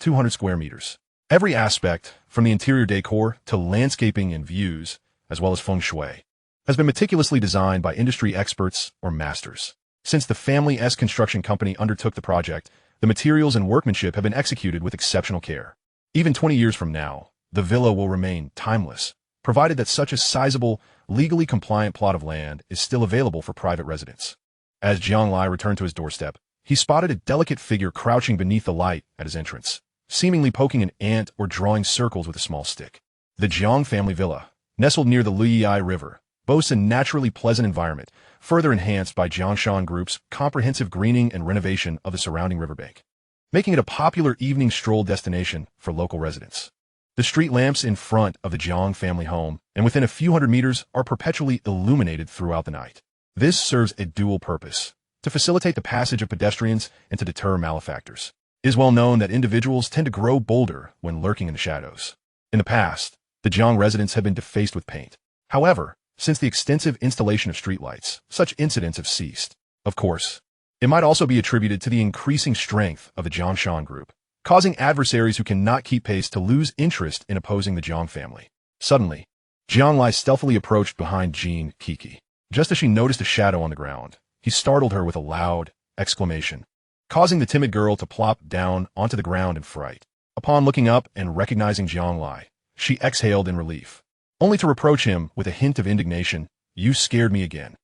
200 square meters. Every aspect, from the interior decor to landscaping and views, as well as feng shui, has been meticulously designed by industry experts or masters. Since the Family S construction company undertook the project, the materials and workmanship have been executed with exceptional care. Even 20 years from now, the villa will remain timeless, provided that such a sizable, legally compliant plot of land is still available for private residence. As Jiang Lai returned to his doorstep, he spotted a delicate figure crouching beneath the light at his entrance, seemingly poking an ant or drawing circles with a small stick. The Jiang family villa, nestled near the Luyai River, boasts a naturally pleasant environment, further enhanced by Jiangshan Group's comprehensive greening and renovation of the surrounding riverbank, making it a popular evening stroll destination for local residents. The street lamps in front of the Jiang family home and within a few hundred meters are perpetually illuminated throughout the night. This serves a dual purpose: to facilitate the passage of pedestrians and to deter malefactors. It is well known that individuals tend to grow bolder when lurking in the shadows. In the past, the Jiang residents have been defaced with paint. However, since the extensive installation of streetlights, such incidents have ceased. Of course, it might also be attributed to the increasing strength of the Jiangshan Group, causing adversaries who cannot keep pace to lose interest in opposing the Jiang family. Suddenly, Jiang Lai stealthily approached behind Jean Kiki. Just as she noticed a shadow on the ground, he startled her with a loud exclamation, causing the timid girl to plop down onto the ground in fright. Upon looking up and recognizing Jiang Lai, she exhaled in relief, only to reproach him with a hint of indignation. You scared me again.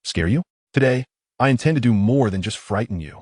Scare you? Today, I intend to do more than just frighten you.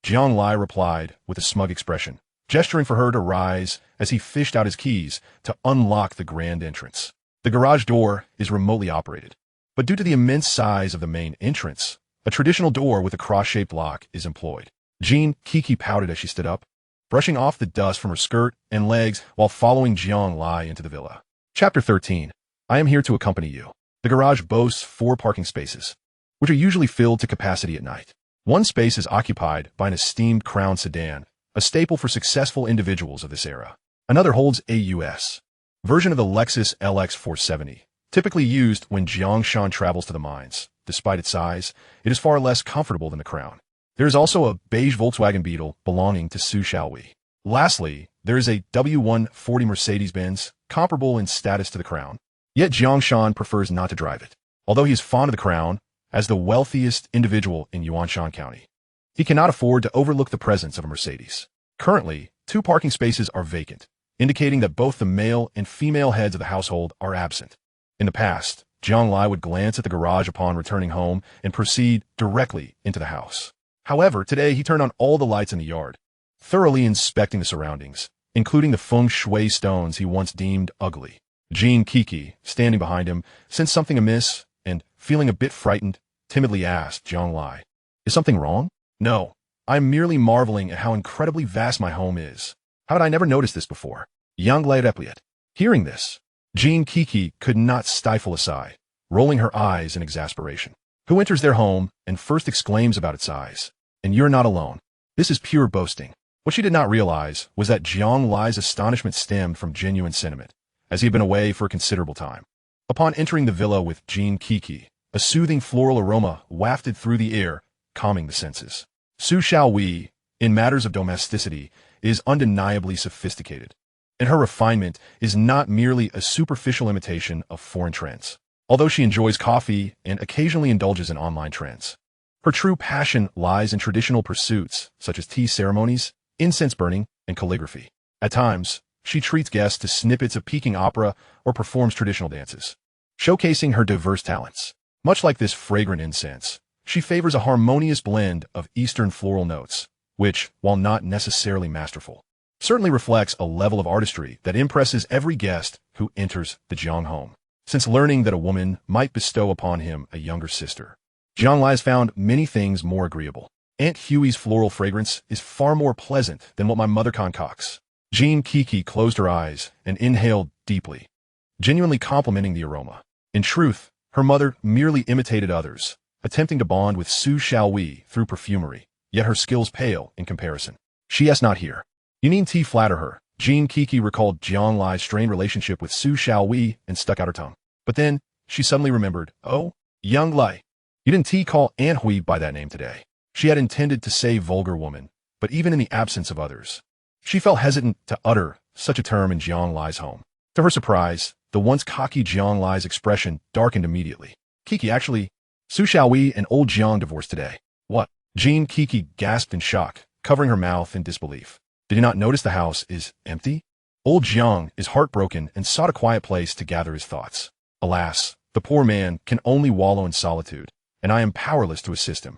Jiang Lai replied with a smug expression, gesturing for her to rise as he fished out his keys to unlock the grand entrance. The garage door is remotely operated, But due to the immense size of the main entrance, a traditional door with a cross-shaped lock is employed. Jean Kiki pouted as she stood up, brushing off the dust from her skirt and legs while following Jiang Lai into the villa. Chapter 13. I am here to accompany you. The garage boasts 4 parking spaces, which are usually filled to capacity at night. One space is occupied by an esteemed Crown sedan, a staple for successful individuals of this era. Another holds a US version of the Lexus LX 470, typically used when Jiang Shan travels to the mines. Despite its size, it is far less comfortable than the Crown. There is also a beige Volkswagen Beetle belonging to Su Xiaowei. Lastly, there is a W140 Mercedes-Benz, comparable in status to the Crown. Yet Jiang Shan prefers not to drive it. Although he is fond of the Crown, as the wealthiest individual in Yuanshan County, he cannot afford to overlook the presence of a Mercedes. Currently, 2 parking spaces are vacant, indicating that both the male and female heads of the household are absent. In the past, Jiang Lai would glance at the garage upon returning home and proceed directly into the house. However, today he turned on all the lights in the yard, thoroughly inspecting the surroundings, including the feng shui stones he once deemed ugly. Jean Kiki, standing behind him, sensed something amiss and, feeling a bit frightened, timidly asked Jiang Lai, "Is something wrong?" "No. I'm merely marveling at how incredibly vast my home is. How had I never noticed this before?" Jiang Lai replied. Hearing this, Jean Kiki could not stifle a sigh, rolling her eyes in exasperation. Who enters their home and first exclaims about its size? And you're not alone. This is pure boasting. What she did not realize was that Jiang Lai's astonishment stemmed from genuine sentiment, as he had been away for a considerable time. Upon entering the villa with Jean Kiki, a soothing floral aroma wafted through the air, calming the senses. Su Xiaowei, in matters of domesticity, is undeniably sophisticated, and her refinement is not merely a superficial imitation of foreign trends. Although she enjoys coffee and occasionally indulges in online trends, her true passion lies in traditional pursuits such as tea ceremonies, incense burning, and calligraphy. At times, she treats guests to snippets of Peking opera or performs traditional dances, showcasing her diverse talents. Much like this fragrant incense, she favors a harmonious blend of Eastern floral notes, which, while not necessarily masterful, certainly reflects a level of artistry that impresses every guest who enters the Jiang home. Since learning that a woman might bestow upon him a younger sister, Jiang Lai has found many things more agreeable. Aunt Huey's floral fragrance is far more pleasant than what my mother concocts. Jean Kiki closed her eyes and inhaled deeply, genuinely complimenting the aroma. In truth, her mother merely imitated others, attempting to bond with Su Xiaowei through perfumery, yet her skills pale in comparison. She is not here. You need tea flatter her. Jean Kiki recalled Jiang Lai's strained relationship with Su Xiaowei and stuck out her tongue. But then, she suddenly remembered, "Oh, Jiang Lai, you didn't call Aunt Hui by that name today." She had intended to say vulgar woman, but even in the absence of others, she felt hesitant to utter such a term in Jiang Lai's home. To her surprise, the once cocky Jiang Lai's expression darkened immediately. "Kiki, actually, Su Xiaowei and old Jiang divorced today." "What?" Jean Kiki gasped in shock, covering her mouth in disbelief. "Did you not notice the house is empty?" Old Jiang is heartbroken and sought a quiet place to gather his thoughts. Alas, the poor man can only wallow in solitude, and I am powerless to assist him.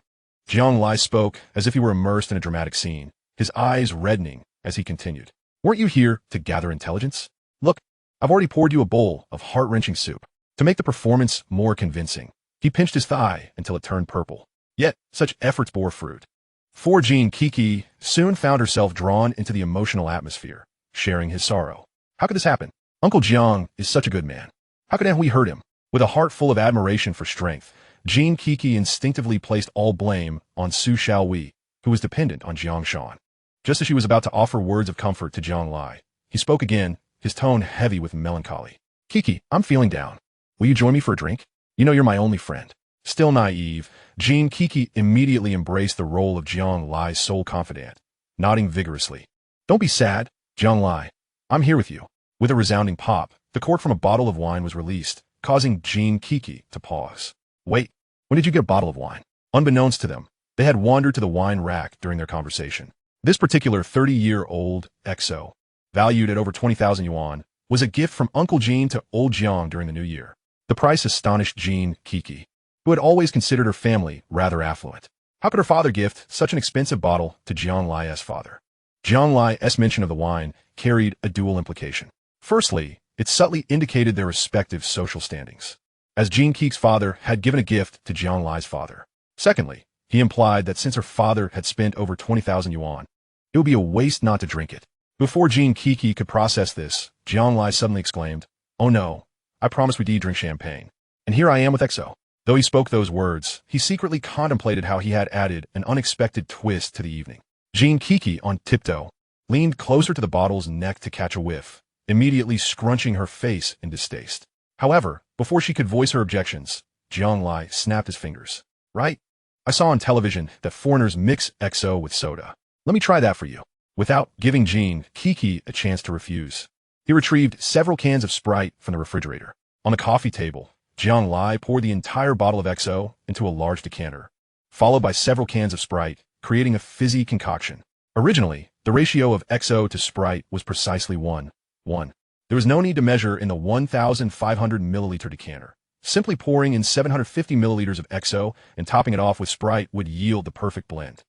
Jiang Lai spoke as if he were immersed in a dramatic scene, his eyes reddening as he continued. "Weren't you here to gather intelligence? Look, I've already poured you a bowl of heart-wrenching soup. To make the performance more convincing, he pinched his thigh until it turned purple. Yet, such efforts bore fruit. For Jean Kiki soon found herself drawn into the emotional atmosphere, sharing his sorrow. How could this happen? Uncle Jiang is such a good man. How could Aunt Hui hurt him? With a heart full of admiration for strength, Jean Kiki instinctively placed all blame on Su Xiaowei, who was dependent on Jiang Shan. Just as she was about to offer words of comfort to Jiang Lai, he spoke again, his tone heavy with melancholy. "Kiki, I'm feeling down. Will you join me for a drink? You know you're my only friend." Still naive, Jean Kiki immediately embraced the role of Jiang Lai's sole confidant, nodding vigorously. "Don't be sad, Jiang Lai. I'm here with you." With a resounding pop, the cork from a bottle of wine was released, causing Jean Kiki to pause. "Wait, when did you get a bottle of wine?" Unbeknownst to them, they had wandered to the wine rack during their conversation. This particular 30-year-old XO, valued at over 20,000 yuan, was a gift from Uncle Jean to old Jiang during the new year. The price astonished Jean Kiki, who had always considered her family rather affluent. How could her father gift such an expensive bottle to Jiang Lai's father? Jiang Lai's mention of the wine carried a dual implication. Firstly, it subtly indicated their respective social standings. as Jean Keek's father had given a gift to Jiang Lai's father. Secondly, he implied that since her father had spent over 20,000 yuan, it would be a waste not to drink it. Before Jean Kiki could process this, Jiang Lai suddenly exclaimed, "Oh no, I promised we did drink champagne. And here I am with XO." Though he spoke those words, he secretly contemplated how he had added an unexpected twist to the evening. Jean Kiki, on tiptoe, leaned closer to the bottle's neck to catch a whiff, immediately scrunching her face in distaste. However, before she could voice her objections, Jiang Lai snapped his fingers. "Right? I saw on television that foreigners mix XO with soda. Let me try that for you." Without giving Jean Kiki a chance to refuse, he retrieved several cans of Sprite from the refrigerator. On the coffee table, Jiang Lai poured the entire bottle of XO into a large decanter, followed by several cans of Sprite, creating a fizzy concoction. Originally, the ratio of XO to Sprite was precisely 1:1. There was no need to measure in the 1,500 milliliter decanter. Simply pouring in 750 milliliters of XO and topping it off with Sprite would yield the perfect blend.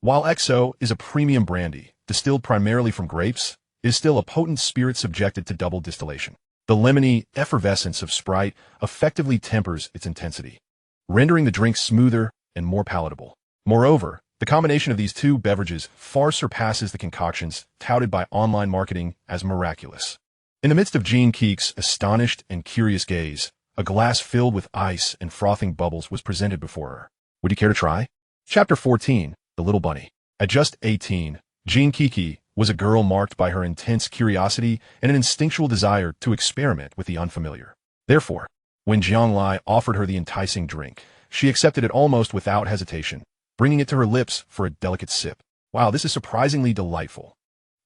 While XO is a premium brandy, distilled primarily from grapes, it is still a potent spirit subjected to double distillation. The lemony effervescence of Sprite effectively tempers its intensity, rendering the drink smoother and more palatable. Moreover, the combination of these two beverages far surpasses the concoctions touted by online marketing as miraculous. In the midst of Jean Keek's astonished and curious gaze, a glass filled with ice and frothing bubbles was presented before her. Would you care to try? Chapter 14, The Little Bunny. At just 18, Jean Kiki was a girl marked by her intense curiosity and an instinctual desire to experiment with the unfamiliar. Therefore, when Jiang Lai offered her the enticing drink, she accepted it almost without hesitation, bringing it to her lips for a delicate sip. "Wow, this is surprisingly delightful.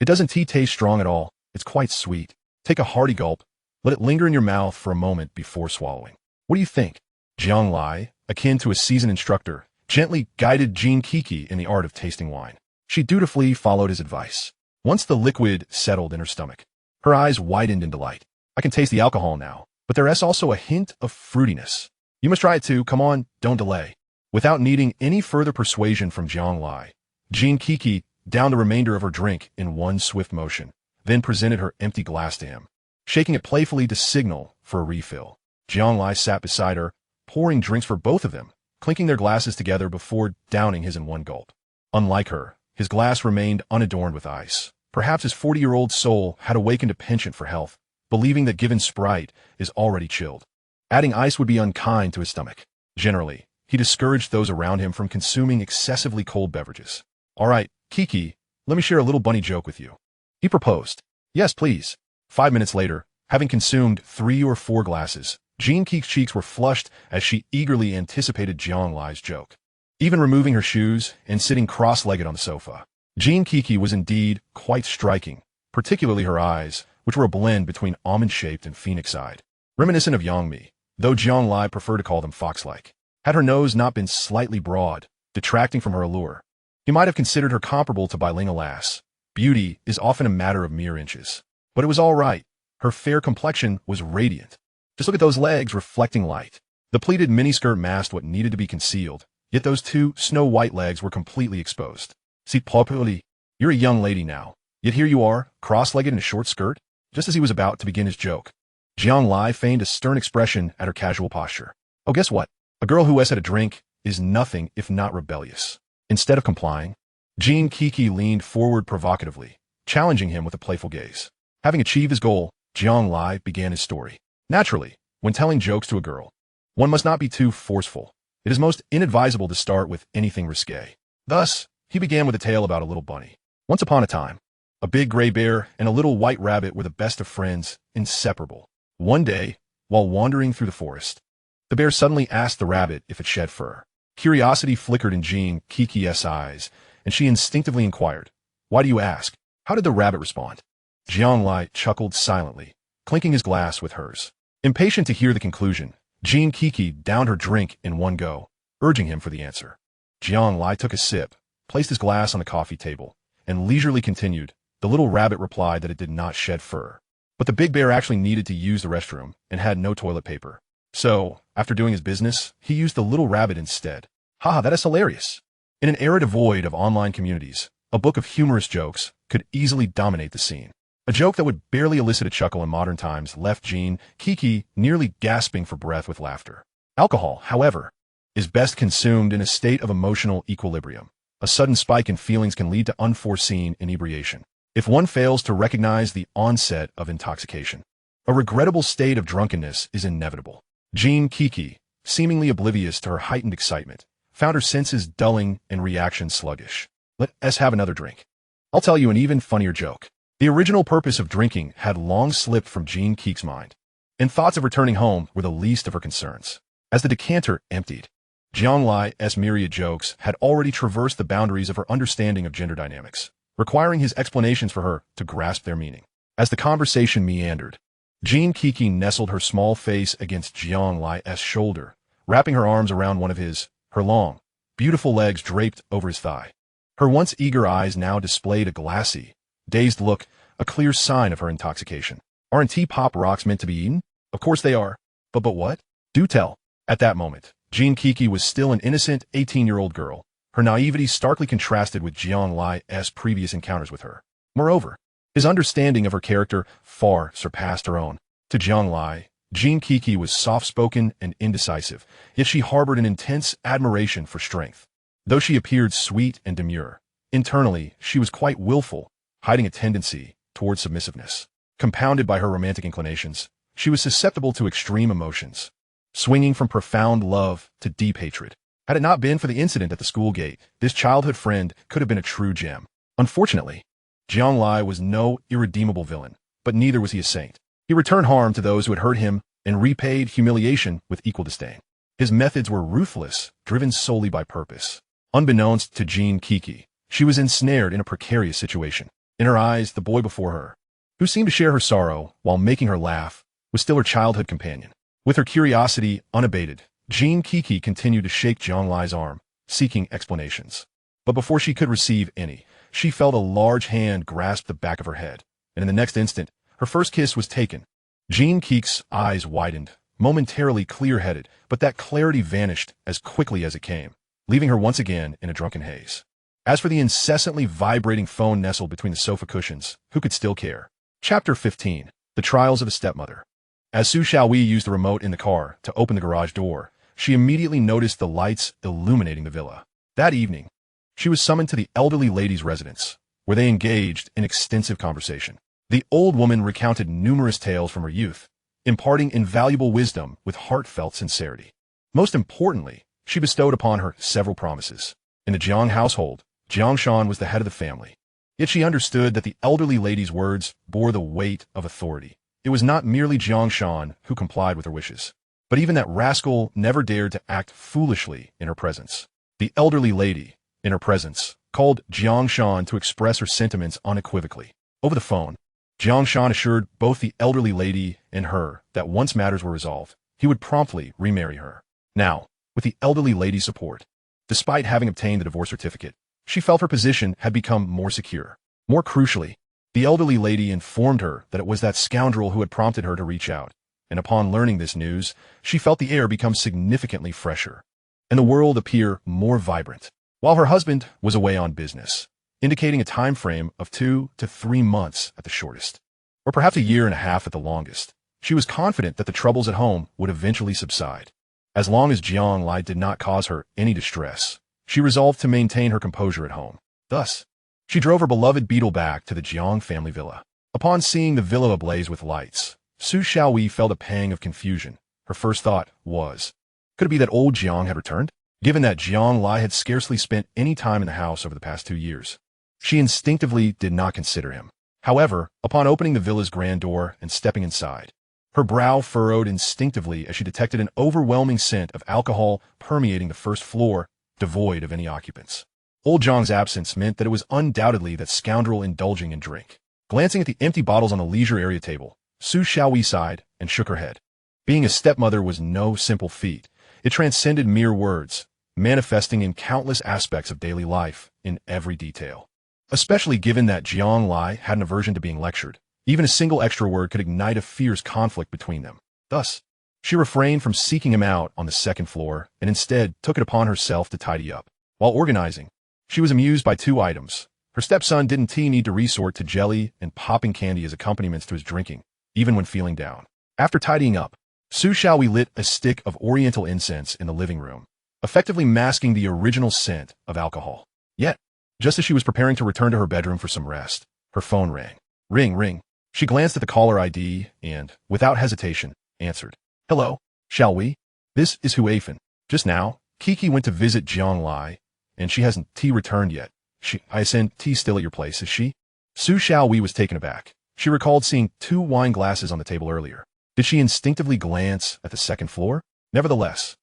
It doesn't taste strong at all. It's quite sweet. Take a hearty gulp. Let it linger in your mouth for a moment before swallowing. What do you think?" Jiang Lai, akin to a seasoned instructor, gently guided Jean Kiki in the art of tasting wine. She dutifully followed his advice. Once the liquid settled in her stomach, her eyes widened in delight. "I can taste the alcohol now, but there is also a hint of fruitiness. You must try it too. Come on, don't delay." Without needing any further persuasion from Jiang Lai, Jean Kiki downed the remainder of her drink in one swift motion, then presented her empty glass to him, shaking it playfully to signal for a refill. Jiang Lai sat beside her, pouring drinks for both of them, clinking their glasses together before downing his in one gulp. Unlike her, his glass remained unadorned with ice. Perhaps his 40-year-old soul had awakened a penchant for health, believing that given Sprite is already chilled, adding ice would be unkind to his stomach. Generally, he discouraged those around him from consuming excessively cold beverages. "All right, Kiki, let me share a little bunny joke with you," he proposed. "Yes, please." 5 minutes later, having consumed 3 or 4 glasses, Jean Keek's cheeks were flushed as she eagerly anticipated Jiang Lai's joke. Even removing her shoes and sitting cross-legged on the sofa, Jean Kiki was indeed quite striking, particularly her eyes, which were a blend between almond-shaped and phoenix-eyed, reminiscent of Yangmi, though Jiang Lai preferred to call them fox-like. Had her nose not been slightly broad, detracting from her allure, he might have considered her comparable to bilingual lass. Beauty is often a matter of mere inches. But it was all right. Her fair complexion was radiant. Just look at those legs reflecting light. The pleated miniskirt masked what needed to be concealed, yet those 2 snow-white legs were completely exposed. "C'est properly. You're a young lady now, yet here you are, cross-legged in a short skirt." Just as he was about to begin his joke, Jiang Lai feigned a stern expression at her casual posture. "Oh, guess what? A girl who has had a drink is nothing if not rebellious." Instead of complying, Jean Kiki leaned forward provocatively, challenging him with a playful gaze. Having achieved his goal, Jiang Lai began his story. Naturally, when telling jokes to a girl, one must not be too forceful. It is most inadvisable to start with anything risque. Thus, he began with a tale about a little bunny. Once upon a time, a big gray bear and a little white rabbit were the best of friends, inseparable. One day, while wandering through the forest, the bear suddenly asked the rabbit if it shed fur. Curiosity flickered in Jean Kiki's eyes, and she instinctively inquired, "Why do you ask?" How did the rabbit respond? Jiang Lai chuckled silently, clinking his glass with hers. Impatient to hear the conclusion, Jean Kiki downed her drink in one go, urging him for the answer. Jiang Lai took a sip, placed his glass on the coffee table, and leisurely continued. The little rabbit replied that it did not shed fur, but the big bear actually needed to use the restroom and had no toilet paper. So, after doing his business, he used the little rabbit instead. Haha, that is hilarious. In an era devoid of online communities, a book of humorous jokes could easily dominate the scene. A joke that would barely elicit a chuckle in modern times left Jean Kiki nearly gasping for breath with laughter. Alcohol, however, is best consumed in a state of emotional equilibrium. A sudden spike in feelings can lead to unforeseen inebriation if one fails to recognize the onset of intoxication. A regrettable state of drunkenness is inevitable. Jean Kiki, seemingly oblivious to her heightened excitement, found her senses dulling and reactions sluggish. Let us have another drink. I'll tell you an even funnier joke. The original purpose of drinking had long slipped from Jean Kiki's mind, and thoughts of returning home were the least of her concerns. As the decanter emptied, Jiang Lai's myriad jokes had already traversed the boundaries of her understanding of gender dynamics, requiring his explanations for her to grasp their meaning. As the conversation meandered, Jean Kiki nestled her small face against Jiang Lai's shoulder, wrapping her arms around one of her long, beautiful legs draped over his thigh. Her once eager eyes now displayed a glassy, dazed look, a clear sign of her intoxication. Aren't pop rocks meant to be eaten? Of course they are. But what? Do tell. At that moment, Jean Kiki was still an innocent 18-year-old girl, her naivety starkly contrasted with Jiang Lai's previous encounters with her. Moreover, his understanding of her character far surpassed her own. To Jiang Lai, Jean Kiki was soft-spoken and indecisive, yet she harbored an intense admiration for strength. Though she appeared sweet and demure, internally she was quite willful, hiding a tendency toward submissiveness. Compounded by her romantic inclinations, she was susceptible to extreme emotions, swinging from profound love to deep hatred. Had it not been for the incident at the school gate, this childhood friend could have been a true gem. Unfortunately, Jiang Lai was no irredeemable villain, but neither was he a saint. He returned harm to those who had hurt him and repaid humiliation with equal disdain. His methods were ruthless, driven solely by purpose. Unbeknownst to Jean Kiki, she was ensnared in a precarious situation. In her eyes, the boy before her, who seemed to share her sorrow while making her laugh, was still her childhood companion. With her curiosity unabated, Jean Kiki continued to shake Jiang Lai's arm, seeking explanations. But before she could receive any, she felt a large hand grasp the back of her head, and in the next instant, her first kiss was taken. Jean Kiki's eyes widened, momentarily clear-headed, but that clarity vanished as quickly as it came, leaving her once again in a drunken haze. As for the incessantly vibrating phone nestled between the sofa cushions, who could still care? Chapter 15. The Trials of a Stepmother. As Su Xiaohui used the remote in the car to open the garage door, she immediately noticed the lights illuminating the villa. That evening, she was summoned to the elderly lady's residence, where they engaged in extensive conversation. The old woman recounted numerous tales from her youth, imparting invaluable wisdom with heartfelt sincerity. Most importantly, she bestowed upon her several promises. In the Jiang household, Jiang Shan was the head of the family. Yet she understood that the elderly lady's words bore the weight of authority. It was not merely Jiang Shan who complied with her wishes, but even that rascal never dared to act foolishly in her presence. The elderly lady, in her presence, called Jiang Shan to express her sentiments unequivocally. Over the phone, Jiang Shan assured both the elderly lady and her that once matters were resolved, he would promptly remarry her. Now, with the elderly lady's support, despite having obtained the divorce certificate, she felt her position had become more secure. More crucially, the elderly lady informed her that it was that scoundrel who had prompted her to reach out, and upon learning this news, she felt the air become significantly fresher, and the world appear more vibrant. While her husband was away on business, indicating a time frame of 2 to 3 months at the shortest, or perhaps a year and a half at the longest, she was confident that the troubles at home would eventually subside. As long as Jiang Lai did not cause her any distress, she resolved to maintain her composure at home. Thus, she drove her beloved beetle back to the Jiang family villa. Upon seeing the villa ablaze with lights, Su Xiaohui felt a pang of confusion. Her first thought was, could it be that old Jiang had returned? Given that Jiang Lai had scarcely spent any time in the house over the past 2 years, she instinctively did not consider him. However, upon opening the villa's grand door and stepping inside, her brow furrowed instinctively as she detected an overwhelming scent of alcohol permeating the first floor, devoid of any occupants. Old Jiang's absence meant that it was undoubtedly that scoundrel indulging in drink. Glancing at the empty bottles on the leisure area table, Su Xiaohui sighed and shook her head. Being a stepmother was no simple feat. It transcended mere words, manifesting in countless aspects of daily life, in every detail. Especially given that Jiang Lai had an aversion to being lectured, even a single extra word could ignite a fierce conflict between them. Thus, she refrained from seeking him out on the second floor and instead took it upon herself to tidy up. While organizing, she was amused by 2 items: Her stepson didn't need to resort to jelly and popping candy as accompaniments to his drinking, even when feeling down. After tidying up, Su Xiaowei lit a stick of oriental incense in the living room, effectively masking the original scent of alcohol. Yet, just as she was preparing to return to her bedroom for some rest, her phone rang. Ring, ring. She glanced at the caller ID and, without hesitation, answered. Hello, Xiaowei. This is Huafan. Just now, Kiki went to visit Jiang Lai, and she hasn't returned yet. I send tea still at your place, is she? Su Xiaowei was taken aback. She recalled seeing 2 wine glasses on the table earlier. Did she instinctively glance at the second floor? Nevertheless,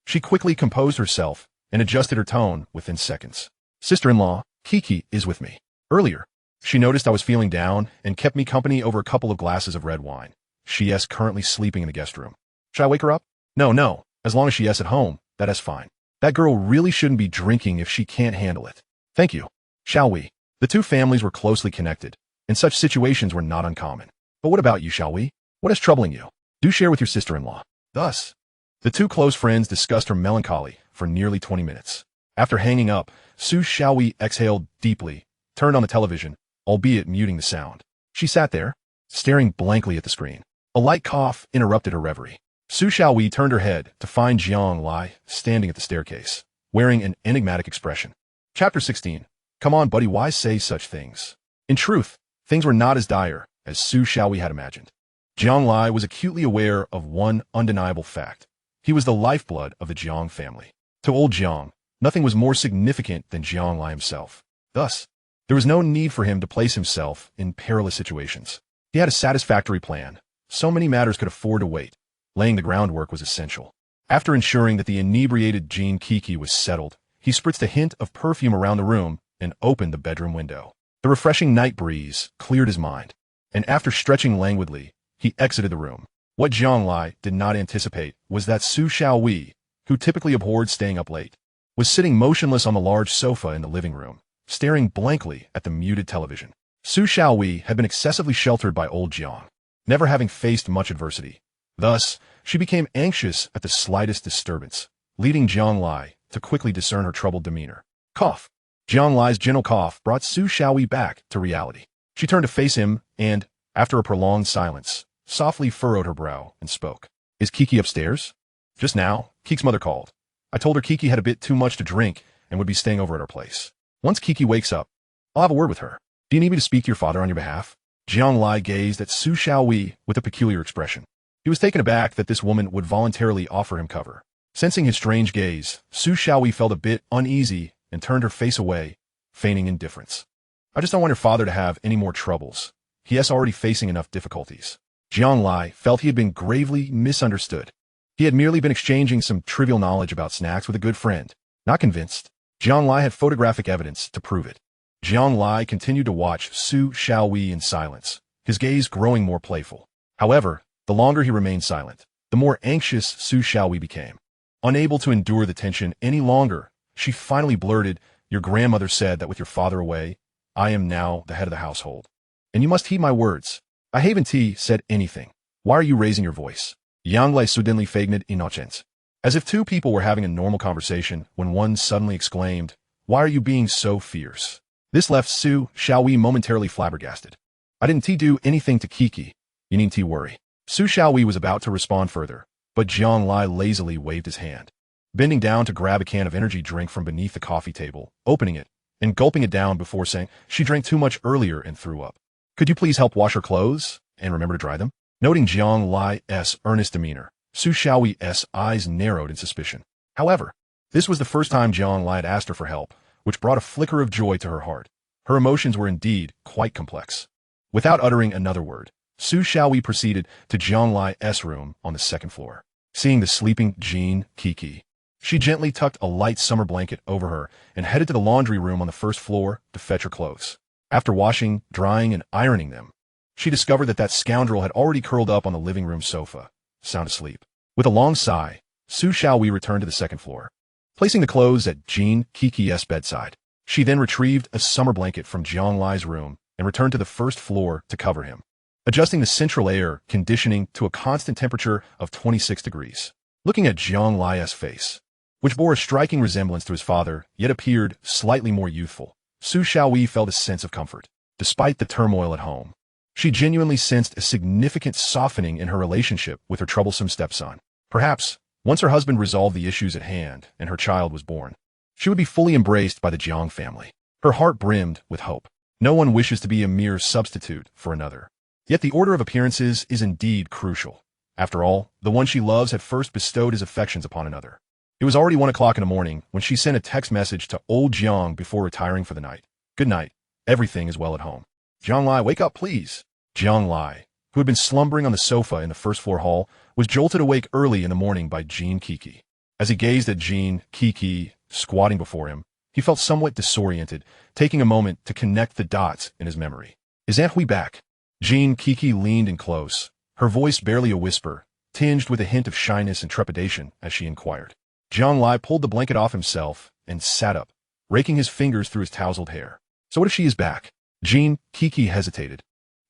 she quickly composed herself and adjusted her tone within seconds. Sister-in-law, Kiki is with me. Earlier, she noticed I was feeling down and kept me company over a couple of glasses of red wine. She is currently sleeping in the guest room. Should I wake her up? No. As long as she is at home, that is fine. That girl really shouldn't be drinking if she can't handle it. Thank you. Xiaowei. The 2 families were closely connected, and such situations were not uncommon. But what about you, Xiaowei? What is troubling you? Do share with your sister-in-law. Thus, the 2 close friends discussed her melancholy for nearly 20 minutes. After hanging up, Su Xiaowei exhaled deeply, turned on the television, albeit muting the sound. She sat there, staring blankly at the screen. A light cough interrupted her reverie. Su Xiaowei turned her head to find Jiang Lai standing at the staircase, wearing an enigmatic expression. Chapter 16. Come on, buddy, why say such things? In truth, things were not as dire as Su Xiaowei had imagined. Jiang Lai was acutely aware of one undeniable fact. He was the lifeblood of the Jiang family. To old Jiang, nothing was more significant than Jiang Lai himself. Thus, there was no need for him to place himself in perilous situations. He had a satisfactory plan. So many matters could afford to wait. Laying the groundwork was essential. After ensuring that the inebriated Jean Kiki was settled, he spritzed a hint of perfume around the room and opened the bedroom window. The refreshing night breeze cleared his mind, and after stretching languidly, he exited the room. What Jiang Lai did not anticipate was that Su Xiaowei, who typically abhorred staying up late, was sitting motionless on the large sofa in the living room, staring blankly at the muted television. Su Xiaowei had been excessively sheltered by old Jiang, never having faced much adversity. Thus, she became anxious at the slightest disturbance, leading Jiang Lai to quickly discern her troubled demeanor. Cough. Jiang Lai's gentle cough brought Su Xiaowei back to reality. She turned to face him and, after a prolonged silence, softly furrowed her brow and spoke. Is Kiki upstairs? Just now, Kiki's mother called. I told her Kiki had a bit too much to drink and would be staying over at our place. Once Kiki wakes up, I'll have a word with her. Do you need me to speak to your father on your behalf? Jiang Lai gazed at Su Xiaowei with a peculiar expression. He was taken aback that this woman would voluntarily offer him cover. Sensing his strange gaze, Su Xiaowei felt a bit uneasy and turned her face away, feigning indifference. I just don't want your father to have any more troubles. He is already facing enough difficulties. Jiang Lai felt he had been gravely misunderstood. He had merely been exchanging some trivial knowledge about snacks with a good friend. Not convinced, Jiang Lai had photographic evidence to prove it. Jiang Lai continued to watch Su Xiaowei in silence, his gaze growing more playful. However, the longer he remained silent, the more anxious Su Xiaowei became. Unable to endure the tension any longer, she finally blurted, Your grandmother said that with your father away, I am now the head of the household. And you must heed my words. I haven't said anything. Why are you raising your voice? Jiang Lai suddenly feigned innocence. As if 2 people were having a normal conversation when one suddenly exclaimed, Why are you being so fierce? This left Su Xiaowei momentarily flabbergasted. I didn't do anything to Kiki. You needn't worry. Su Xiaowei was about to respond further, but Jiang Lai lazily waved his hand, bending down to grab a can of energy drink from beneath the coffee table, opening it, and gulping it down before saying, She drank too much earlier and threw up. Could you please help wash her clothes and remember to dry them? Noting Jiang Lai's earnest demeanor, Su Xiaowei's eyes narrowed in suspicion. However, this was the first time Jiang Lai had asked her for help, which brought a flicker of joy to her heart. Her emotions were indeed quite complex. Without uttering another word, Su Xiaowei proceeded to Jiang Lai's room on the 2nd floor. Seeing the sleeping Jean Kiki, she gently tucked a light summer blanket over her and headed to the laundry room on the 1st floor to fetch her clothes. After washing, drying, and ironing them, she discovered that scoundrel had already curled up on the living room sofa, sound asleep. With a long sigh, Su Xiaowei returned to the 2nd floor. Placing the clothes at Jean Kiki's bedside, she then retrieved a summer blanket from Jiang Lai's room and returned to the 1st floor to cover him, adjusting the central air conditioning to a constant temperature of 26 degrees. Looking at Jiang Lai's face, which bore a striking resemblance to his father, yet appeared slightly more youthful, Su Xiaoyi felt a sense of comfort. Despite the turmoil at home, she genuinely sensed a significant softening in her relationship with her troublesome stepson. Perhaps, once her husband resolved the issues at hand and her child was born, she would be fully embraced by the Jiang family. Her heart brimmed with hope. No one wishes to be a mere substitute for another. Yet the order of appearances is indeed crucial. After all, the one she loves had first bestowed his affections upon another. It was already 1 o'clock in the morning when she sent a text message to old Jiang before retiring for the night. Good night. Everything is well at home. Jiang Lai, wake up, please. Jiang Lai, who had been slumbering on the sofa in the first-floor hall, was jolted awake early in the morning by Jean Kiki. As he gazed at Jean Kiki squatting before him, he felt somewhat disoriented, taking a moment to connect the dots in his memory. Is Aunt Hui back? Jean Kiki leaned in close, her voice barely a whisper, tinged with a hint of shyness and trepidation as she inquired. Jiang Lai pulled the blanket off himself and sat up, raking his fingers through his tousled hair. So what if she is back? Jean Kiki hesitated,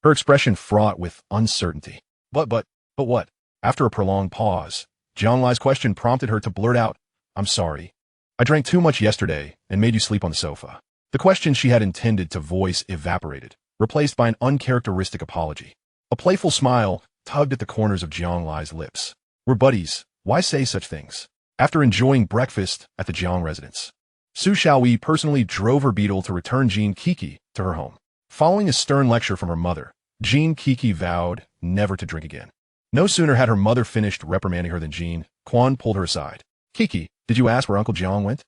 her expression fraught with uncertainty. But what? After a prolonged pause, Jiang Lai's question prompted her to blurt out, I'm sorry. I drank too much yesterday and made you sleep on the sofa. The question she had intended to voice evaporated, replaced by an uncharacteristic apology. A playful smile tugged at the corners of Jiang Lai's lips. We're buddies. Why say such things? After enjoying breakfast at the Jiang residence, Su Xiaoyi personally drove her beetle to return Jean Kiki to her home. Following a stern lecture from her mother, Jean Kiki vowed never to drink again. No sooner had her mother finished reprimanding her than Jean Quan pulled her aside. Kiki, did you ask where Uncle Jiang went?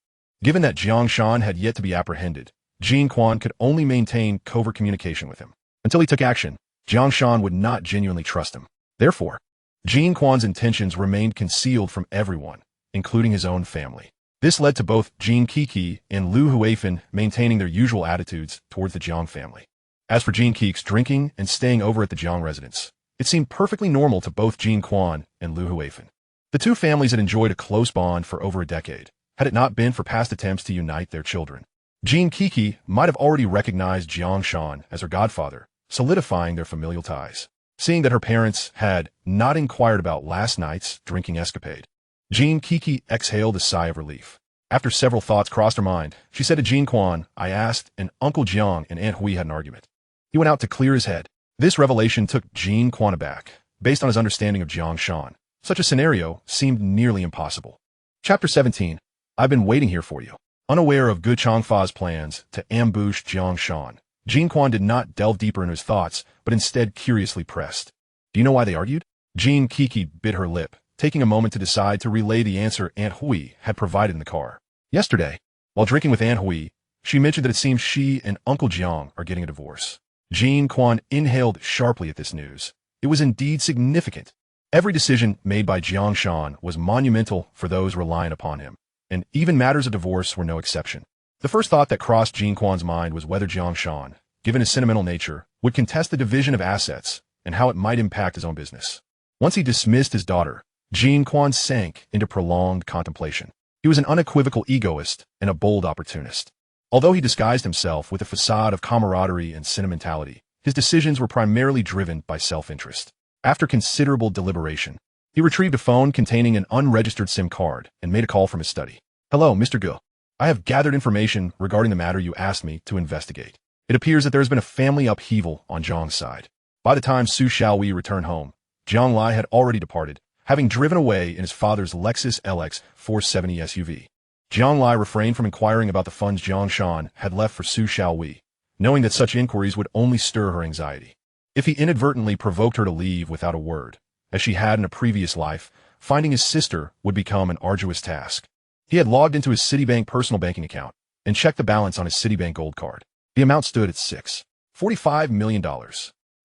Given that Jiang Shan had yet to be apprehended, Jean Quan could only maintain covert communication with him. Until he took action, Jiang Shan would not genuinely trust him. Therefore, Jean Quan's intentions remained concealed from everyone, including his own family. This led to both Jean Kiki and Lu Huifan maintaining their usual attitudes towards the Jiang family. As for Jean Kiki's drinking and staying over at the Jiang residence, it seemed perfectly normal to both Jean Quan and Lu Huifan. The two families had enjoyed a close bond for over a decade, had it not been for past attempts to unite their children. Jean Kiki might have already recognized Jiang Shan as her godfather, solidifying their familial ties. Seeing that her parents had not inquired about last night's drinking escapade, Jean Kiki exhaled a sigh of relief. After several thoughts crossed her mind, she said to Jean Quan, I asked, and Uncle Jiang and Aunt Hui had an argument. He went out to clear his head. This revelation took Jean Quan aback, based on his understanding of Jiang Shan. Such a scenario seemed nearly impossible. Chapter 17. I've been waiting here for you. Unaware of Gu Changfa's plans to ambush Jiang Shan, Jean Quan did not delve deeper into his thoughts, but instead curiously pressed. Do you know why they argued? Jean Kiki bit her lip, taking a moment to decide to relay the answer Aunt Hui had provided in the car. Yesterday, while drinking with Aunt Hui, she mentioned that it seems she and Uncle Jiang are getting a divorce. Jean Quan inhaled sharply at this news. It was indeed significant. Every decision made by Jiang Shan was monumental for those relying upon him, and even matters of divorce were no exception. The first thought that crossed Jean Quan's mind was whether Jiang Shan, given his sentimental nature, would contest the division of assets and how it might impact his own business. Once he dismissed his daughter, Jean Quan sank into prolonged contemplation. He was an unequivocal egoist and a bold opportunist. Although he disguised himself with a facade of camaraderie and sentimentality, his decisions were primarily driven by self-interest. After considerable deliberation, he retrieved a phone containing an unregistered SIM card and made a call from his study. Hello, Mr. Gu. I have gathered information regarding the matter you asked me to investigate. It appears that there has been a family upheaval on Jiang's side. By the time Su Xiaoyi returned home, Jiang Lai had already departed, having driven away in his father's Lexus LX 470 SUV. Jiang Lai refrained from inquiring about the funds Jiang Shan had left for Su Xiaoyi, knowing that such inquiries would only stir her anxiety. If he inadvertently provoked her to leave without a word, as she had in a previous life, finding his sister would become an arduous task. He had logged into his Citibank personal banking account and checked the balance on his Citibank Gold Card. The amount stood at $6.45 million,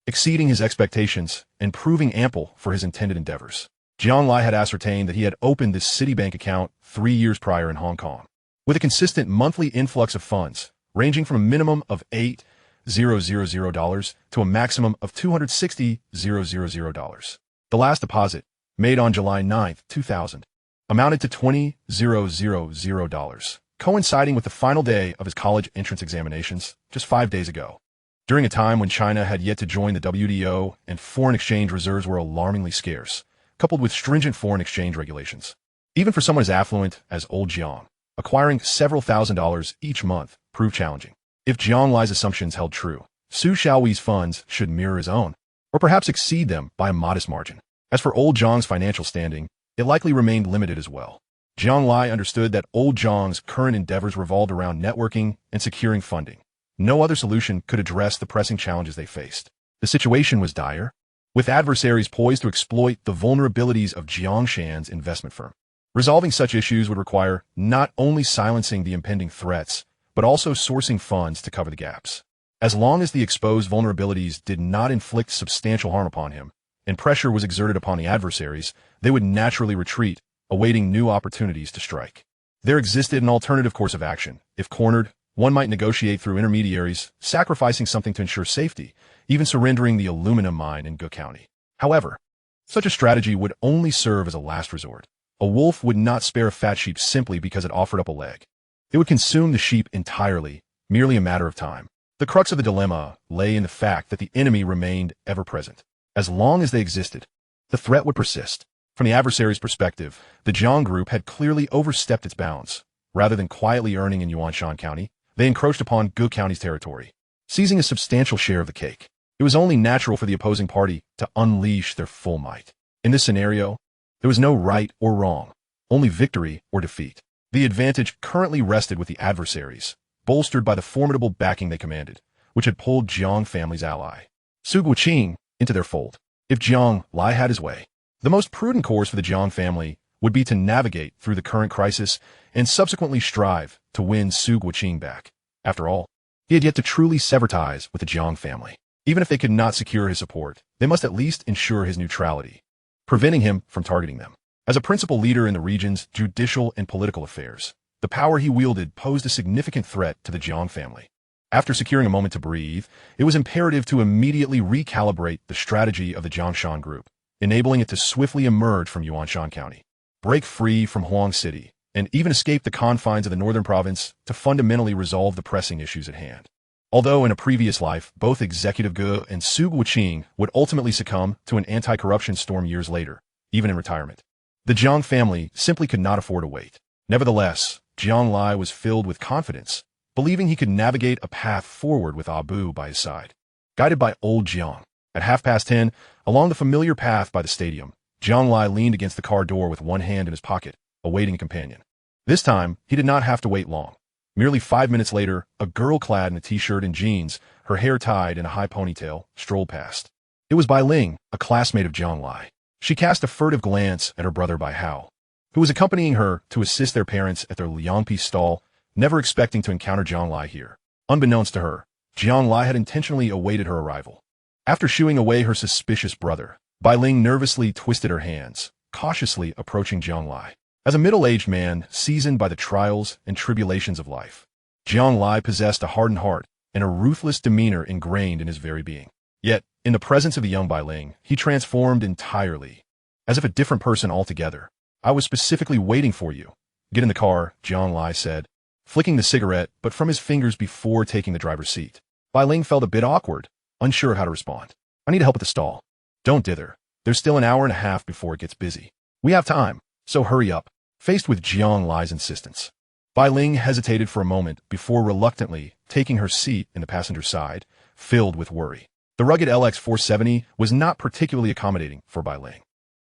exceeding his expectations and proving ample for his intended endeavors. Jiang Lai had ascertained that he had opened this Citibank account 3 years prior in Hong Kong, with a consistent monthly influx of funds ranging from a minimum of $8,000 to a maximum of $260,000. The last deposit, made on July 9, 2000, amounted to $20,000, coinciding with the final day of his college entrance examinations just 5 days ago. During a time when China had yet to join the WTO and foreign exchange reserves were alarmingly scarce, coupled with stringent foreign exchange regulations. Even for someone as affluent as old Jiang, acquiring several $1,000s each month proved challenging. If Jiang Lai's assumptions held true, Su Xiaoyi's funds should mirror his own, or perhaps exceed them by a modest margin. As for old Jiang's financial standing, it likely remained limited as well. Jiang Lai understood that old Jiang's current endeavors revolved around networking and securing funding. No other solution could address the pressing challenges they faced. The situation was dire, with adversaries poised to exploit the vulnerabilities of Jiang Shan's investment firm. Resolving such issues would require not only silencing the impending threats, but also sourcing funds to cover the gaps. As long as the exposed vulnerabilities did not inflict substantial harm upon him, and pressure was exerted upon the adversaries, they would naturally retreat, awaiting new opportunities to strike. There existed an alternative course of action. If cornered, one might negotiate through intermediaries, sacrificing something to ensure safety, even surrendering the aluminum mine in Gu County. However, such a strategy would only serve as a last resort. A wolf would not spare a fat sheep simply because it offered up a leg. It would consume the sheep entirely, merely a matter of time. The crux of the dilemma lay in the fact that the enemy remained ever present. As long as they existed, the threat would persist. From the adversary's perspective, the Jiang group had clearly overstepped its bounds. Rather than quietly earning in Yuanshan County, they encroached upon Gu County's territory, seizing a substantial share of the cake. It was only natural for the opposing party to unleash their full might. In this scenario, there was no right or wrong, only victory or defeat. The advantage currently rested with the adversaries, bolstered by the formidable backing they commanded, which had pulled Jiang family's ally, Su Guoqing, into their fold. If Jiang Lai had his way, the most prudent course for the Jiang family would be to navigate through the current crisis and subsequently strive to win Su Guoqing back. After all, he had yet to truly sever ties with the Jiang family. Even if they could not secure his support, they must at least ensure his neutrality, preventing him from targeting them. As a principal leader in the region's judicial and political affairs, the power he wielded posed a significant threat to the Jiang family. After securing a moment to breathe, it was imperative to immediately recalibrate the strategy of the Jiangshan group, enabling it to swiftly emerge from Yuanshan County, break free from Huang City, and even escape the confines of the northern province to fundamentally resolve the pressing issues at hand. Although in a previous life, both Executive Gu and Su Guoqing would ultimately succumb to an anti-corruption storm years later, even in retirement, the Jiang family simply could not afford to wait. Nevertheless, Jiang Lai was filled with confidence, believing he could navigate a path forward with Abu by his side. Guided by old Jiang, at 10:30, along the familiar path by the stadium, Jiang Lai leaned against the car door with one hand in his pocket, awaiting a companion. This time, he did not have to wait long. Merely 5 minutes later, a girl clad in a t-shirt and jeans, her hair tied in a high ponytail, strolled past. It was Bai Ling, a classmate of Jiang Lai. She cast a furtive glance at her brother Bai Hao, who was accompanying her to assist their parents at their Liangpi stall, never expecting to encounter Jiang Lai here. Unbeknownst to her, Jiang Lai had intentionally awaited her arrival. After shooing away her suspicious brother, Bai Ling nervously twisted her hands, cautiously approaching Jiang Lai. As a middle-aged man seasoned by the trials and tribulations of life, Jiang Lai possessed a hardened heart and a ruthless demeanor ingrained in his very being. Yet, in the presence of the young Bai Ling, he transformed entirely, as if a different person altogether. "I was specifically waiting for you." "Get in the car," Jiang Lai said, flicking the cigarette but from his fingers before taking the driver's seat. Bai Ling felt a bit awkward, unsure of how to respond. "I need help at the stall." "Don't dither. There's still an hour and a half before it gets busy. We have time, so hurry up." Faced with Jiang Lai's insistence, Bai Ling hesitated for a moment before reluctantly taking her seat in the passenger side, filled with worry. The rugged LX470 was not particularly accommodating for Bai Ling.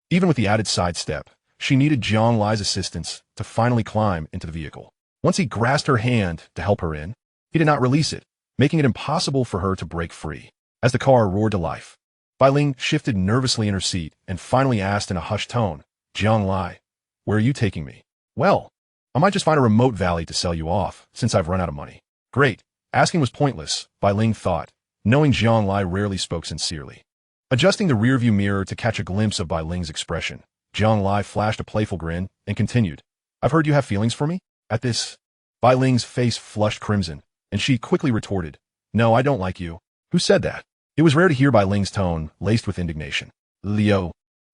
Even with the added side step, she needed Jiang Lai's assistance to finally climb into the vehicle. Once he grasped her hand to help her in, he did not release it, making it impossible for her to break free. As the car roared to life, Bai Ling shifted nervously in her seat and finally asked in a hushed tone, "Jiang Lai, where are you taking me?" "Well, I might just find a remote valley to sell you off, since I've run out of money." "Great." Asking was pointless, Bai Ling thought, knowing Jiang Lai rarely spoke sincerely. Adjusting the rearview mirror to catch a glimpse of Bai Ling's expression, Jiang Lai flashed a playful grin and continued, "I've heard you have feelings for me?" At this, Bai Ling's face flushed crimson, and she quickly retorted, "No, I don't like you." "Who said that?" It was rare to hear Bai Ling's tone laced with indignation. "Leo."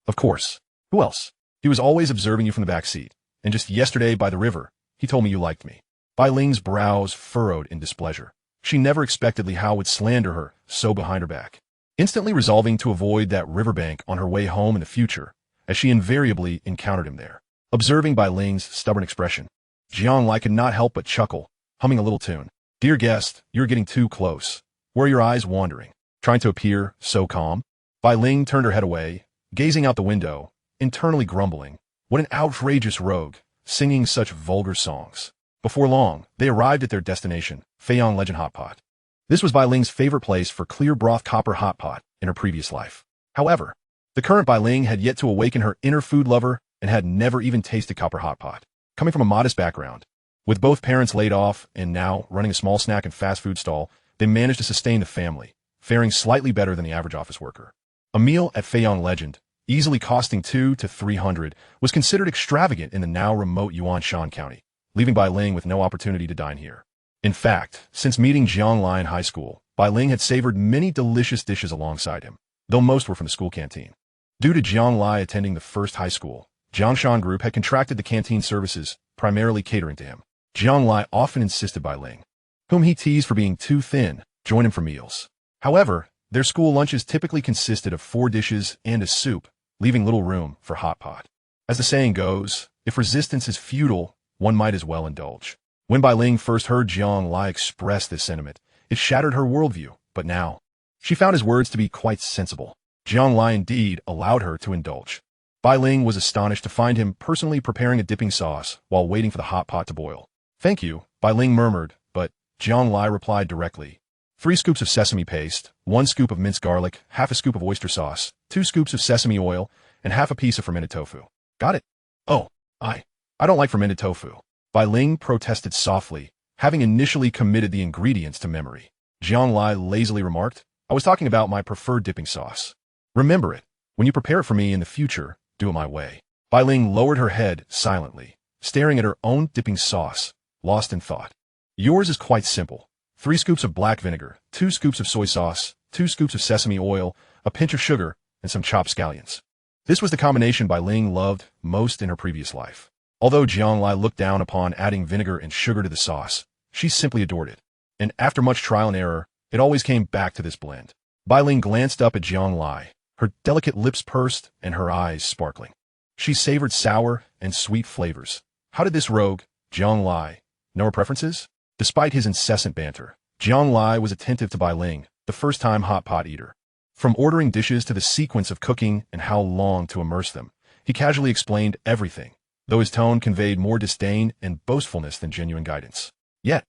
"Of course. Who else? He was always observing you from the back seat, and just yesterday by the river, he told me you liked me." Bai Ling's brows furrowed in displeasure. She never expected Li Hao would slander her so behind her back. Instantly resolving to avoid that riverbank on her way home in the future, as she invariably encountered him there. Observing Bai Ling's stubborn expression, Jiang Lai could not help but chuckle, humming a little tune. Dear guest, you're getting too close. Where are your eyes wandering? Trying to appear so calm? Bai Ling turned her head away, gazing out the window, internally grumbling. What an outrageous rogue, singing such vulgar songs. Before long, they arrived at their destination, Feiyang Legend Hot Pot. This was Bai Ling's favorite place for clear broth copper hot pot in her previous life. However, the current Bai Ling had yet to awaken her inner food lover and had never even tasted copper hot pot. Coming from a modest background, with both parents laid off and now running a small snack and fast food stall, they managed to sustain the family, faring slightly better than the average office worker. A meal at Feiyang Legend, easily costing $200 to $300, was considered extravagant in the now remote Yuanshan County, leaving Bai Ling with no opportunity to dine here. In fact, since meeting Jiang Lai in high school, Bai Ling had savored many delicious dishes alongside him, though most were from the school canteen. Due to Jiang Lai attending the first high school, Jiangshan Group had contracted the canteen services, primarily catering to him. Jiang Lai often insisted Bai Ling, whom he teased for being too thin, join him for meals. However, their school lunches typically consisted of 4 dishes and a soup, leaving little room for hot pot. As the saying goes, if resistance is futile, one might as well indulge. When Bai Ling first heard Jiang Lai express this sentiment, it shattered her worldview, but now, she found his words to be quite sensible. Jiang Lai indeed allowed her to indulge. Bai Ling was astonished to find him personally preparing a dipping sauce while waiting for the hot pot to boil. Thank you, Bai Ling murmured, but Jiang Lai replied directly. 3 scoops of sesame paste, 1 scoop of minced garlic, half a scoop of oyster sauce, 2 scoops of sesame oil, and half a piece of fermented tofu. Got it? Oh, I don't like fermented tofu. Bai Ling protested softly, having initially committed the ingredients to memory. Jiang Lai lazily remarked, I was talking about my preferred dipping sauce. Remember it. When you prepare it for me in the future, do it my way. Bai Ling lowered her head silently, staring at her own dipping sauce, lost in thought. Yours is quite simple. 3 scoops of black vinegar, 2 scoops of soy sauce, 2 scoops of sesame oil, a pinch of sugar, and some chopped scallions. This was the combination Bai Ling loved most in her previous life. Although Jiang Lai looked down upon adding vinegar and sugar to the sauce, she simply adored it. And after much trial and error, it always came back to this blend. Bai Ling glanced up at Jiang Lai, her delicate lips pursed and her eyes sparkling. She savored sour and sweet flavors. How did this rogue, Jiang Lai, know her preferences? Despite his incessant banter, Jiang Lai was attentive to Bai Ling, the first-time hot pot eater. From ordering dishes to the sequence of cooking and how long to immerse them, he casually explained everything, though his tone conveyed more disdain and boastfulness than genuine guidance. Yet,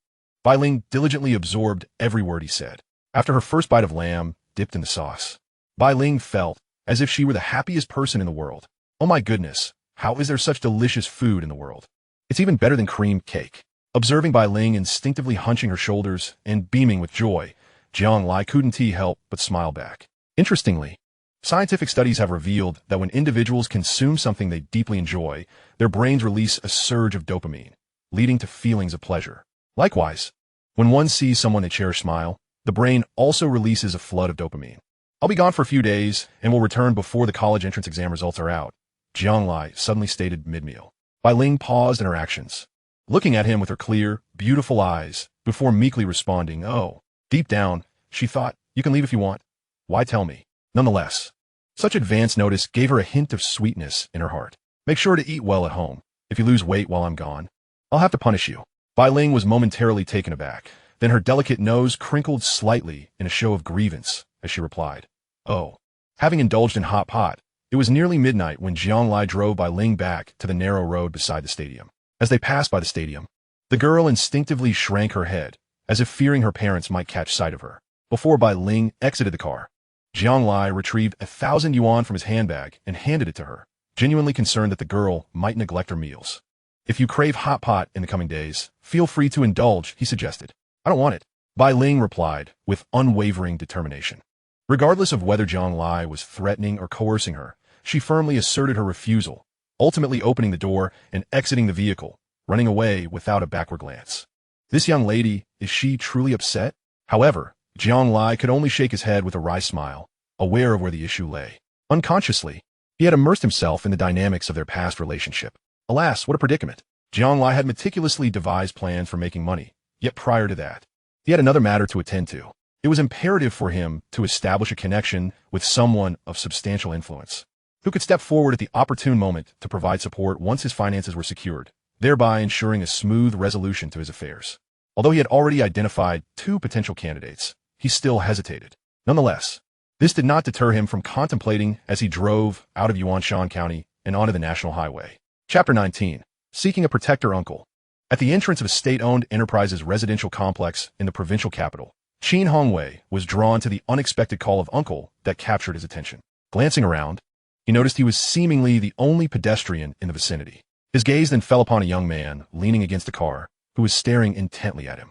Bai Ling diligently absorbed every word he said. After her first bite of lamb dipped in the sauce, Bai Ling felt as if she were the happiest person in the world. Oh my goodness, how is there such delicious food in the world? It's even better than cream cake. Observing Bai Ling instinctively hunching her shoulders and beaming with joy, Jiang Lai couldn't help but smile back. Interestingly, scientific studies have revealed that when individuals consume something they deeply enjoy, their brains release a surge of dopamine, leading to feelings of pleasure. Likewise, when one sees someone they cherish smile, the brain also releases a flood of dopamine. I'll be gone for a few days and will return before the college entrance exam results are out, Jiang Lai suddenly stated mid-meal. Bai Ling paused in her actions, looking at him with her clear, beautiful eyes, before meekly responding, oh. Deep down, she thought, you can leave if you want. Why tell me? Nonetheless, such advance notice gave her a hint of sweetness in her heart. Make sure to eat well at home. If you lose weight while I'm gone, I'll have to punish you. Bai Ling was momentarily taken aback. Then her delicate nose crinkled slightly in a show of grievance as she replied, oh. Having indulged in hot pot, it was nearly midnight when Jiang Lai drove Bai Ling back to the narrow road beside the stadium. As they passed by the stadium, the girl instinctively shrank her head, as if fearing her parents might catch sight of her. Before Bai Ling exited the car, Jiang Lai retrieved 1,000 yuan from his handbag and handed it to her, genuinely concerned that the girl might neglect her meals. If you crave hot pot in the coming days, feel free to indulge, he suggested. I don't want it, Bai Ling replied with unwavering determination. Regardless of whether Jiang Lai was threatening or coercing her, she firmly asserted her refusal, ultimately opening the door and exiting the vehicle, running away without a backward glance. This young lady, is she truly upset? However, Jiang Lai could only shake his head with a wry smile, aware of where the issue lay. Unconsciously, he had immersed himself in the dynamics of their past relationship. Alas, what a predicament. Jiang Lai had meticulously devised plans for making money, yet prior to that, he had another matter to attend to. It was imperative for him to establish a connection with someone of substantial influence, who could step forward at the opportune moment to provide support once his finances were secured, thereby ensuring a smooth resolution to his affairs. Although he had already identified 2 potential candidates, he still hesitated. Nonetheless, this did not deter him from contemplating as he drove out of Yuanshan County and onto the National Highway. Chapter 19. Seeking a Protector Uncle. At the entrance of a state-owned enterprise's residential complex in the provincial capital, Qin Hongwei was drawn to the unexpected call of uncle that captured his attention. Glancing around, he noticed he was seemingly the only pedestrian in the vicinity. His gaze then fell upon a young man leaning against a car who was staring intently at him.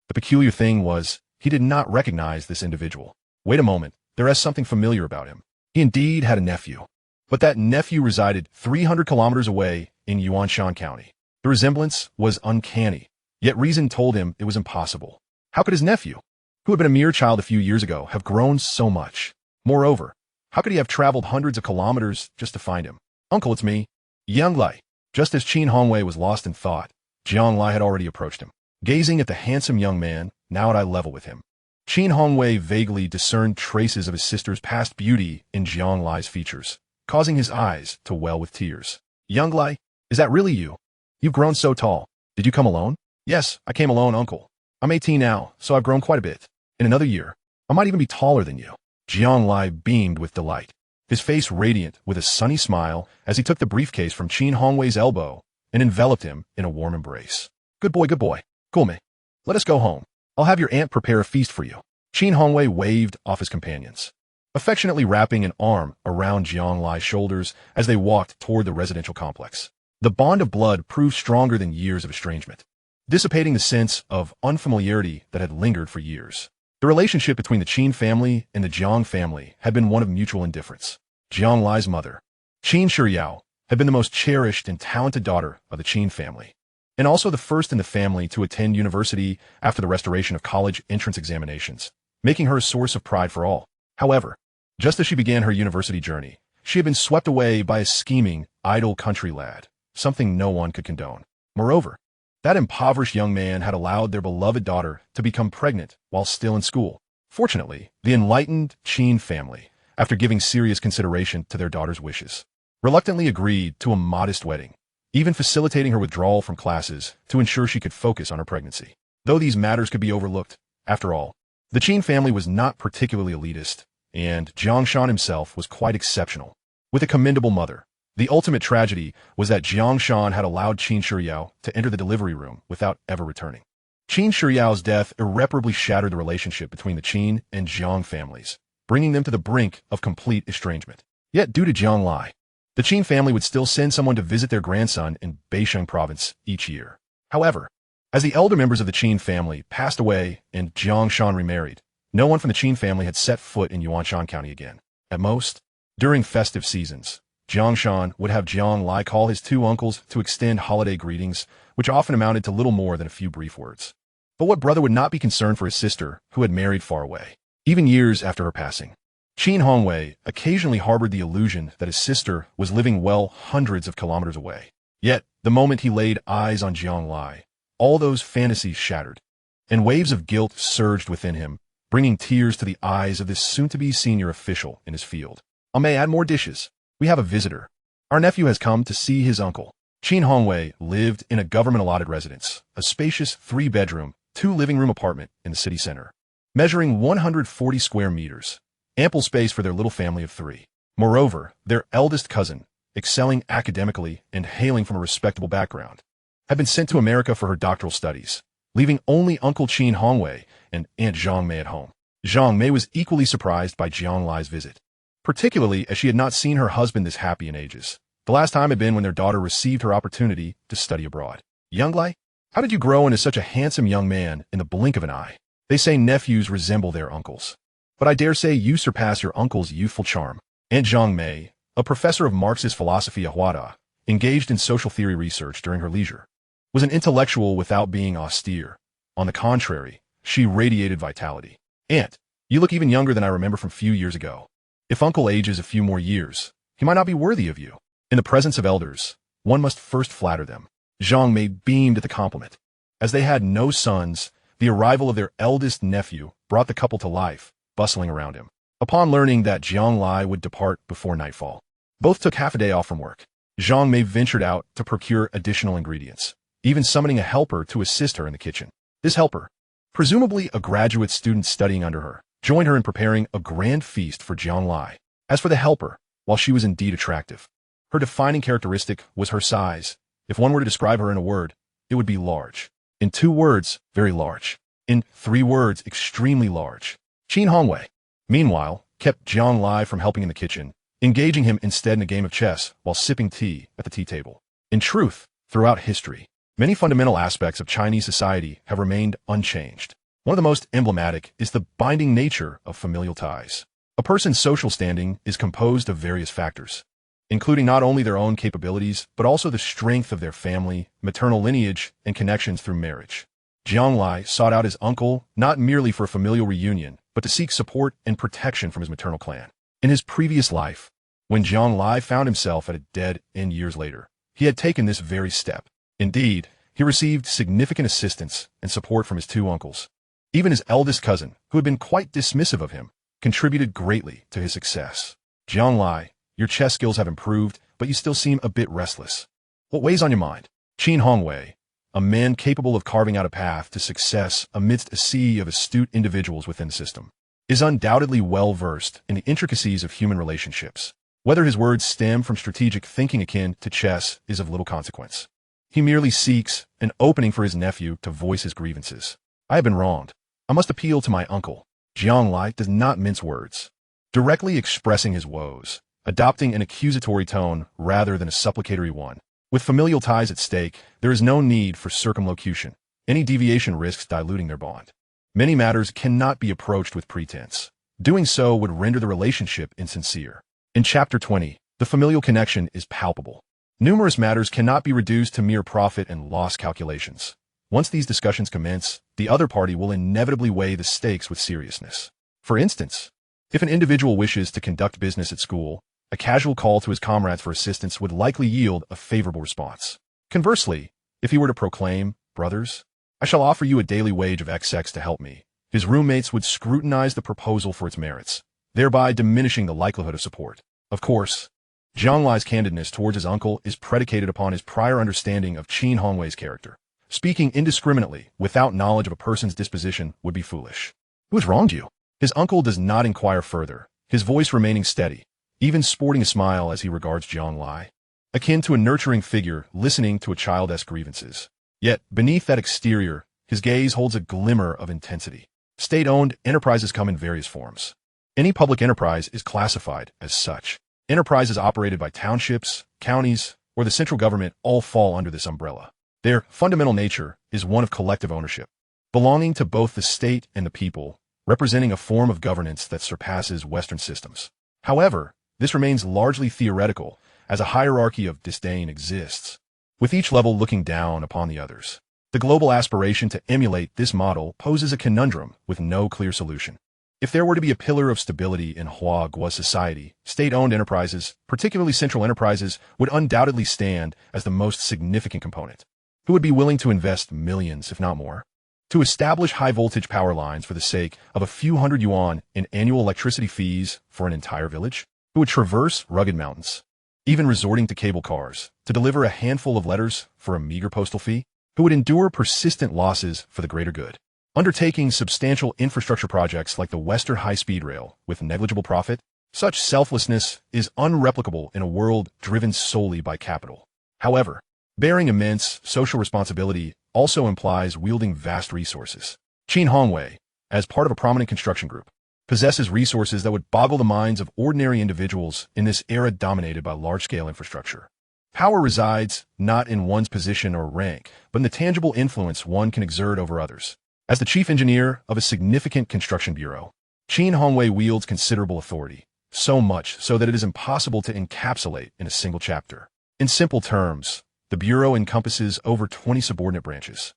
The peculiar thing was, he did not recognize this individual. Wait a moment, there is something familiar about him. He indeed had a nephew. But that nephew resided 300 kilometers away in Yuanshan County. The resemblance was uncanny, yet reason told him it was impossible. How could his nephew, who had been a mere child a few years ago, have grown so much? Moreover, how could he have traveled hundreds of kilometers just to find him? Uncle, it's me, Jiang Lai. Just as Qin Hongwei was lost in thought, Jiang Lai had already approached him. Gazing at the handsome young man, now at eye level with him, Qin Hongwei vaguely discerned traces of his sister's past beauty in Jiang Lai's features, causing his eyes to well with tears. Jiang Lai, is that really you? You've grown so tall. Did you come alone? Yes, I came alone, uncle. I'm 18 now, so I've grown quite a bit. In another year, I might even be taller than you. Jiang Lai beamed with delight, his face radiant with a sunny smile as he took the briefcase from Qin Hongwei's elbow and enveloped him in a warm embrace. Good boy, good boy. Cool me. Let us go home. I'll have your aunt prepare a feast for you. Qin Hongwei waved off his companions, affectionately wrapping an arm around Jiang Lai's shoulders as they walked toward the residential complex. The bond of blood proved stronger than years of estrangement, dissipating the sense of unfamiliarity that had lingered for years. The relationship between the Qin family and the Jiang family had been one of mutual indifference. Jiang Lai's mother, Qin Shiyao, had been the most cherished and talented daughter of the Qin family, and also the first in the family to attend university after the restoration of college entrance examinations, making her a source of pride for all. However, just as she began her university journey, she had been swept away by a scheming, idle country lad, something no one could condone. Moreover, that impoverished young man had allowed their beloved daughter to become pregnant while still in school. Fortunately, the enlightened Qin family, after giving serious consideration to their daughter's wishes, reluctantly agreed to a modest wedding, even facilitating her withdrawal from classes to ensure she could focus on her pregnancy. Though these matters could be overlooked, after all, the Qin family was not particularly elitist, and Jiang Shan himself was quite exceptional, with a commendable mother. The ultimate tragedy was that Jiang Shan had allowed Qin Shiyao to enter the delivery room without ever returning. Qin Shiyao's death irreparably shattered the relationship between the Qin and Jiang families, bringing them to the brink of complete estrangement. Yet, due to Jiang Lai, the Qin family would still send someone to visit their grandson in Beisheng province each year. However, as the elder members of the Qin family passed away and Jiang Shan remarried, no one from the Qin family had set foot in Yuanshan County again. At most, during festive seasons, Jiang Shan would have Jiang Lai call his 2 uncles to extend holiday greetings, which often amounted to little more than a few brief words. But what brother would not be concerned for his sister, who had married far away? Even years after her passing, Qin Hongwei occasionally harbored the illusion that his sister was living well hundreds of kilometers away. Yet, the moment he laid eyes on Jiang Lai, all those fantasies shattered, and waves of guilt surged within him, bringing tears to the eyes of this soon-to-be senior official in his field. I may add more dishes. We have a visitor. Our nephew has come to see his uncle. Qin Hongwei lived in a government-allotted residence, a spacious 3-bedroom, 2-living-room apartment in the city center, measuring 140 square meters, ample space for their little family of 3. Moreover, their eldest cousin, excelling academically and hailing from a respectable background, had been sent to America for her doctoral studies, leaving only Uncle Qin Hongwei and Aunt Jiang Mei at home. Jiang Mei was equally surprised by Jiang Lai's visit, particularly as she had not seen her husband this happy in ages. The last time had been when their daughter received her opportunity to study abroad. Jiang Lai, how did you grow into such a handsome young man in the blink of an eye? They say nephews resemble their uncles, but I dare say you surpass your uncle's youthful charm. Aunt Jiang Mei, a professor of Marxist philosophy at Huada, engaged in social theory research during her leisure, was an intellectual without being austere. On the contrary, she radiated vitality. Aunt, you look even younger than I remember from few years ago. If uncle ages a few more years, he might not be worthy of you. In the presence of elders, one must first flatter them. Jiang Mei beamed at the compliment. As they had no sons, the arrival of their eldest nephew brought the couple to life, bustling around him. Upon learning that Jiang Lai would depart before nightfall, both took half a day off from work. Jiang Mei ventured out to procure additional ingredients, even summoning a helper to assist her in the kitchen. This helper, presumably a graduate student studying under her, joined her in preparing a grand feast for Jiang Lai. As for the helper, while she was indeed attractive, her defining characteristic was her size. If one were to describe her in a word, it would be large. In 2 words, very large. In 3 words, extremely large. Qin Hongwei, meanwhile, kept Jiang Lai from helping in the kitchen, engaging him instead in a game of chess while sipping tea at the tea table. In truth, throughout history, many fundamental aspects of Chinese society have remained unchanged. One of the most emblematic is the binding nature of familial ties. A person's social standing is composed of various factors, including not only their own capabilities, but also the strength of their family, maternal lineage, and connections through marriage. Jiang Lai sought out his uncle not merely for a familial reunion, but to seek support and protection from his maternal clan. In his previous life, when Jiang Lai found himself at a dead end years later, he had taken this very step. Indeed, he received significant assistance and support from his 2 uncles. Even his eldest cousin, who had been quite dismissive of him, contributed greatly to his success. Jiang Lai, your chess skills have improved, but you still seem a bit restless. What weighs on your mind? Qin Hongwei, a man capable of carving out a path to success amidst a sea of astute individuals within the system, is undoubtedly well-versed in the intricacies of human relationships. Whether his words stem from strategic thinking akin to chess is of little consequence. He merely seeks an opening for his nephew to voice his grievances. I have been wronged. I must appeal to my uncle. Jiang Lai does not mince words, directly expressing his woes, adopting an accusatory tone rather than a supplicatory one. With familial ties at stake, there is no need for circumlocution. Any deviation risks diluting their bond. Many matters cannot be approached with pretense. Doing so would render the relationship insincere. In Chapter 20, the familial connection is palpable. Numerous matters cannot be reduced to mere profit and loss calculations. Once these discussions commence, the other party will inevitably weigh the stakes with seriousness. For instance, if an individual wishes to conduct business at school, a casual call to his comrades for assistance would likely yield a favorable response. Conversely, if he were to proclaim, "Brothers, I shall offer you a daily wage of XX to help me," his roommates would scrutinize the proposal for its merits, thereby diminishing the likelihood of support. Of course, Jiang Lai's candidness towards his uncle is predicated upon his prior understanding of Qin Hongwei's character. Speaking indiscriminately without knowledge of a person's disposition would be foolish. Who has wronged you? His uncle does not inquire further, his voice remaining steady, even sporting a smile as he regards Jiang Lai, akin to a nurturing figure listening to a child's grievances. Yet, beneath that exterior, his gaze holds a glimmer of intensity. State-owned enterprises come in various forms. Any public enterprise is classified as such. Enterprises operated by townships, counties, or the central government all fall under this umbrella. Their fundamental nature is one of collective ownership, belonging to both the state and the people, representing a form of governance that surpasses Western systems. However, this remains largely theoretical, as a hierarchy of disdain exists, with each level looking down upon the others. The global aspiration to emulate this model poses a conundrum with no clear solution. If there were to be a pillar of stability in Hua society, state-owned enterprises, particularly central enterprises, would undoubtedly stand as the most significant component. Who would be willing to invest millions, if not more, to establish high-voltage power lines for the sake of a few hundred yuan in annual electricity fees for an entire village? Who would traverse rugged mountains, even resorting to cable cars, to deliver a handful of letters for a meager postal fee? Who would endure persistent losses for the greater good, undertaking substantial infrastructure projects like the Western High-Speed Rail with negligible profit? Such selflessness is unreplicable in a world driven solely by capital. However, bearing immense social responsibility also implies wielding vast resources. Qin Hongwei, as part of a prominent construction group, possesses resources that would boggle the minds of ordinary individuals in this era dominated by large-scale infrastructure. Power resides not in one's position or rank, but in the tangible influence one can exert over others. As the chief engineer of a significant construction bureau, Qin Hongwei wields considerable authority, so much so that it is impossible to encapsulate in a single chapter. In simple terms, the bureau encompasses over 20 subordinate branches,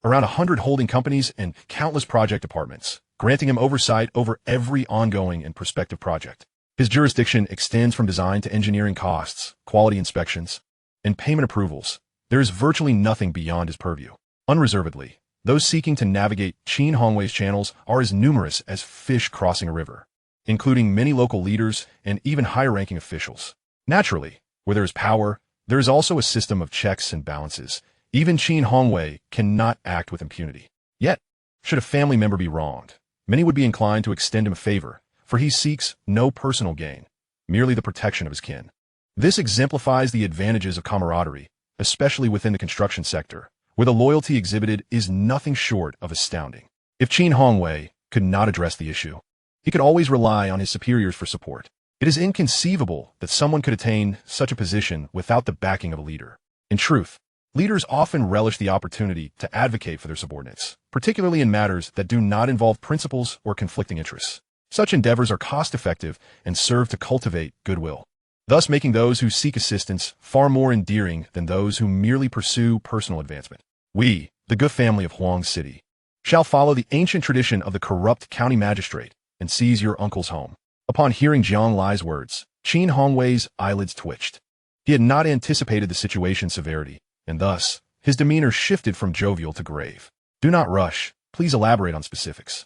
around 100 holding companies, and countless project departments, granting him oversight over every ongoing and prospective project. His jurisdiction extends from design to engineering costs, quality inspections, and payment approvals. There is virtually nothing beyond his purview. Unreservedly, those seeking to navigate Qin Hongwei's channels are as numerous as fish crossing a river, including many local leaders and even higher-ranking officials. Naturally, where there is power, there is also a system of checks and balances. Even Qin Hongwei cannot act with impunity. Yet, should a family member be wronged, many would be inclined to extend him a favor, for he seeks no personal gain, merely the protection of his kin. This exemplifies the advantages of camaraderie, especially within the construction sector, where the loyalty exhibited is nothing short of astounding. If Qin Hongwei could not address the issue, he could always rely on his superiors for support. It is inconceivable that someone could attain such a position without the backing of a leader. In truth, leaders often relish the opportunity to advocate for their subordinates, particularly in matters that do not involve principles or conflicting interests. Such endeavors are cost-effective and serve to cultivate goodwill, thus making those who seek assistance far more endearing than those who merely pursue personal advancement. We, the good family of Huang City, shall follow the ancient tradition of the corrupt county magistrate and seize your uncle's home. Upon hearing Jiang Lai's words, Qin Hongwei's eyelids twitched. He had not anticipated the situation's severity, and thus, his demeanor shifted from jovial to grave. Do not rush. Please elaborate on specifics.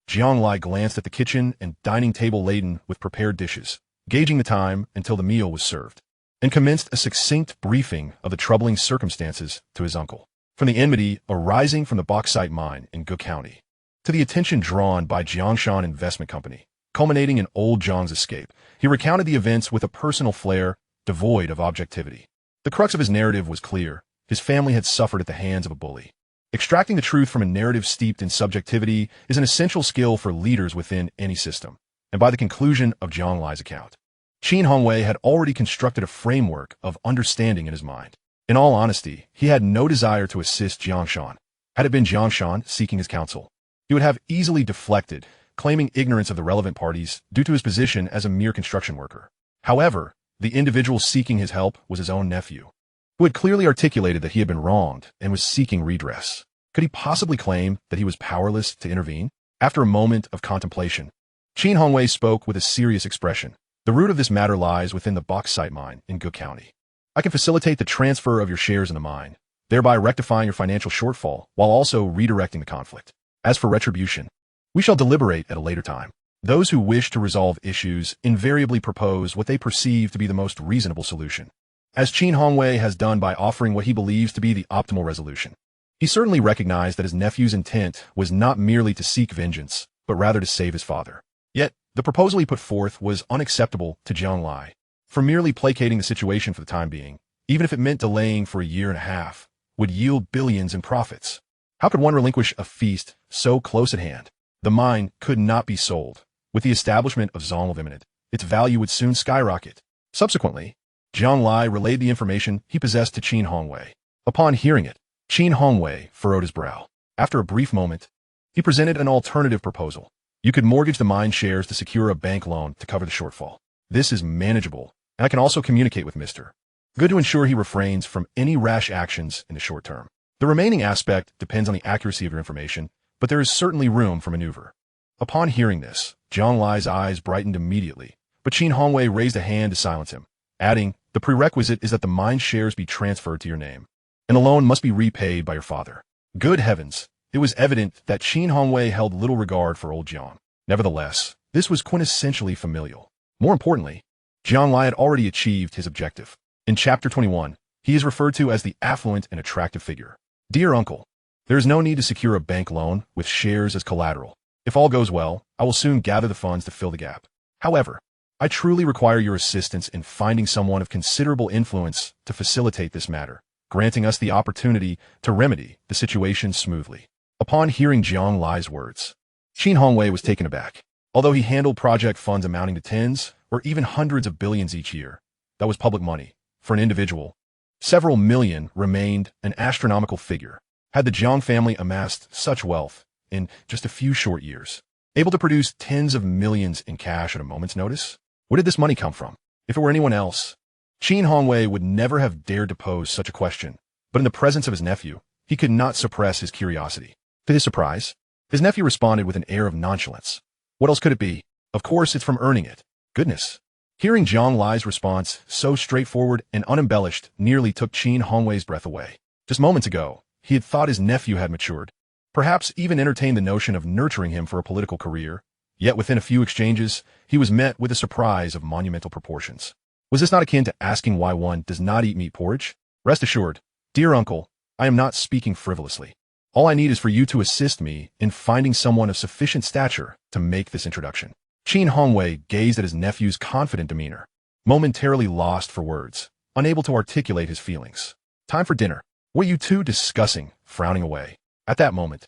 Jiang Lai glanced at the kitchen and dining table laden with prepared dishes, gauging the time until the meal was served, and commenced a succinct briefing of the troubling circumstances to his uncle. From the enmity arising from the bauxite mine in Gu County, to the attention drawn by Jiangshan Investment Company, culminating in old Jiang's escape, he recounted the events with a personal flair devoid of objectivity. The crux of his narrative was clear. His family had suffered at the hands of a bully. Extracting the truth from a narrative steeped in subjectivity is an essential skill for leaders within any system. And by the conclusion of Jiang Lai's account, Qin Hongwei had already constructed a framework of understanding in his mind. In all honesty, he had no desire to assist Jiangshan. Had it been Jiangshan seeking his counsel, he would have easily deflected, claiming ignorance of the relevant parties due to his position as a mere construction worker. However, the individual seeking his help was his own nephew, who had clearly articulated that he had been wronged and was seeking redress. Could he possibly claim that he was powerless to intervene? After a moment of contemplation, Qin Hongwei spoke with a serious expression. The root of this matter lies within the bauxite mine in Gu County. I can facilitate the transfer of your shares in the mine, thereby rectifying your financial shortfall while also redirecting the conflict. As for retribution, we shall deliberate at a later time. Those who wish to resolve issues invariably propose what they perceive to be the most reasonable solution, as Qin Hongwei has done by offering what he believes to be the optimal resolution. He certainly recognized that his nephew's intent was not merely to seek vengeance, but rather to save his father. Yet, the proposal he put forth was unacceptable to Jiang Lai. For merely placating the situation for the time being, even if it meant delaying for a year and a half, would yield billions in profits. How could one relinquish a feast so close at hand? The mine could not be sold. With the establishment of Zonglove imminent, its value would soon skyrocket. Subsequently, Jiang Lai relayed the information he possessed to Qin Hongwei. Upon hearing it, Qin Hongwei furrowed his brow. After a brief moment, he presented an alternative proposal. You could mortgage the mine shares to secure a bank loan to cover the shortfall. This is manageable, and I can also communicate with Mr. Good to ensure he refrains from any rash actions in the short term. The remaining aspect depends on the accuracy of your information, but there is certainly room for maneuver. Upon hearing this, Jiang Lai's eyes brightened immediately, but Qin Hongwei raised a hand to silence him, adding, the prerequisite is that the mine shares be transferred to your name, and the loan must be repaid by your father. Good heavens! It was evident that Qin Hongwei held little regard for old Jiang. Nevertheless, this was quintessentially familial. More importantly, Jiang Lai had already achieved his objective. In Chapter 21, he is referred to as the affluent and attractive figure. Dear uncle, there is no need to secure a bank loan with shares as collateral. If all goes well, I will soon gather the funds to fill the gap. However, I truly require your assistance in finding someone of considerable influence to facilitate this matter, granting us the opportunity to remedy the situation smoothly. Upon hearing Jiang Lai's words, Qin Hongwei was taken aback. Although he handled project funds amounting to tens or even hundreds of billions each year, that was public money. For an individual, several million remained an astronomical figure. Had the Jiang family amassed such wealth in just a few short years, able to produce tens of millions in cash at a moment's notice? Where did this money come from? If it were anyone else, Qin Hongwei would never have dared to pose such a question, but in the presence of his nephew, he could not suppress his curiosity. To his surprise, his nephew responded with an air of nonchalance. What else could it be? Of course it's from earning it. Goodness. Hearing Jiang Lai's response, so straightforward and unembellished, nearly took Qin Hongwei's breath away. Just moments ago, he had thought his nephew had matured, perhaps even entertained the notion of nurturing him for a political career. Yet within a few exchanges, he was met with a surprise of monumental proportions. Was this not akin to asking why one does not eat meat porridge? Rest assured, dear uncle, I am not speaking frivolously. All I need is for you to assist me in finding someone of sufficient stature to make this introduction. Qin Hongwei gazed at his nephew's confident demeanor, momentarily lost for words, unable to articulate his feelings. Time for dinner. What are you two discussing? Frowning away. At that moment,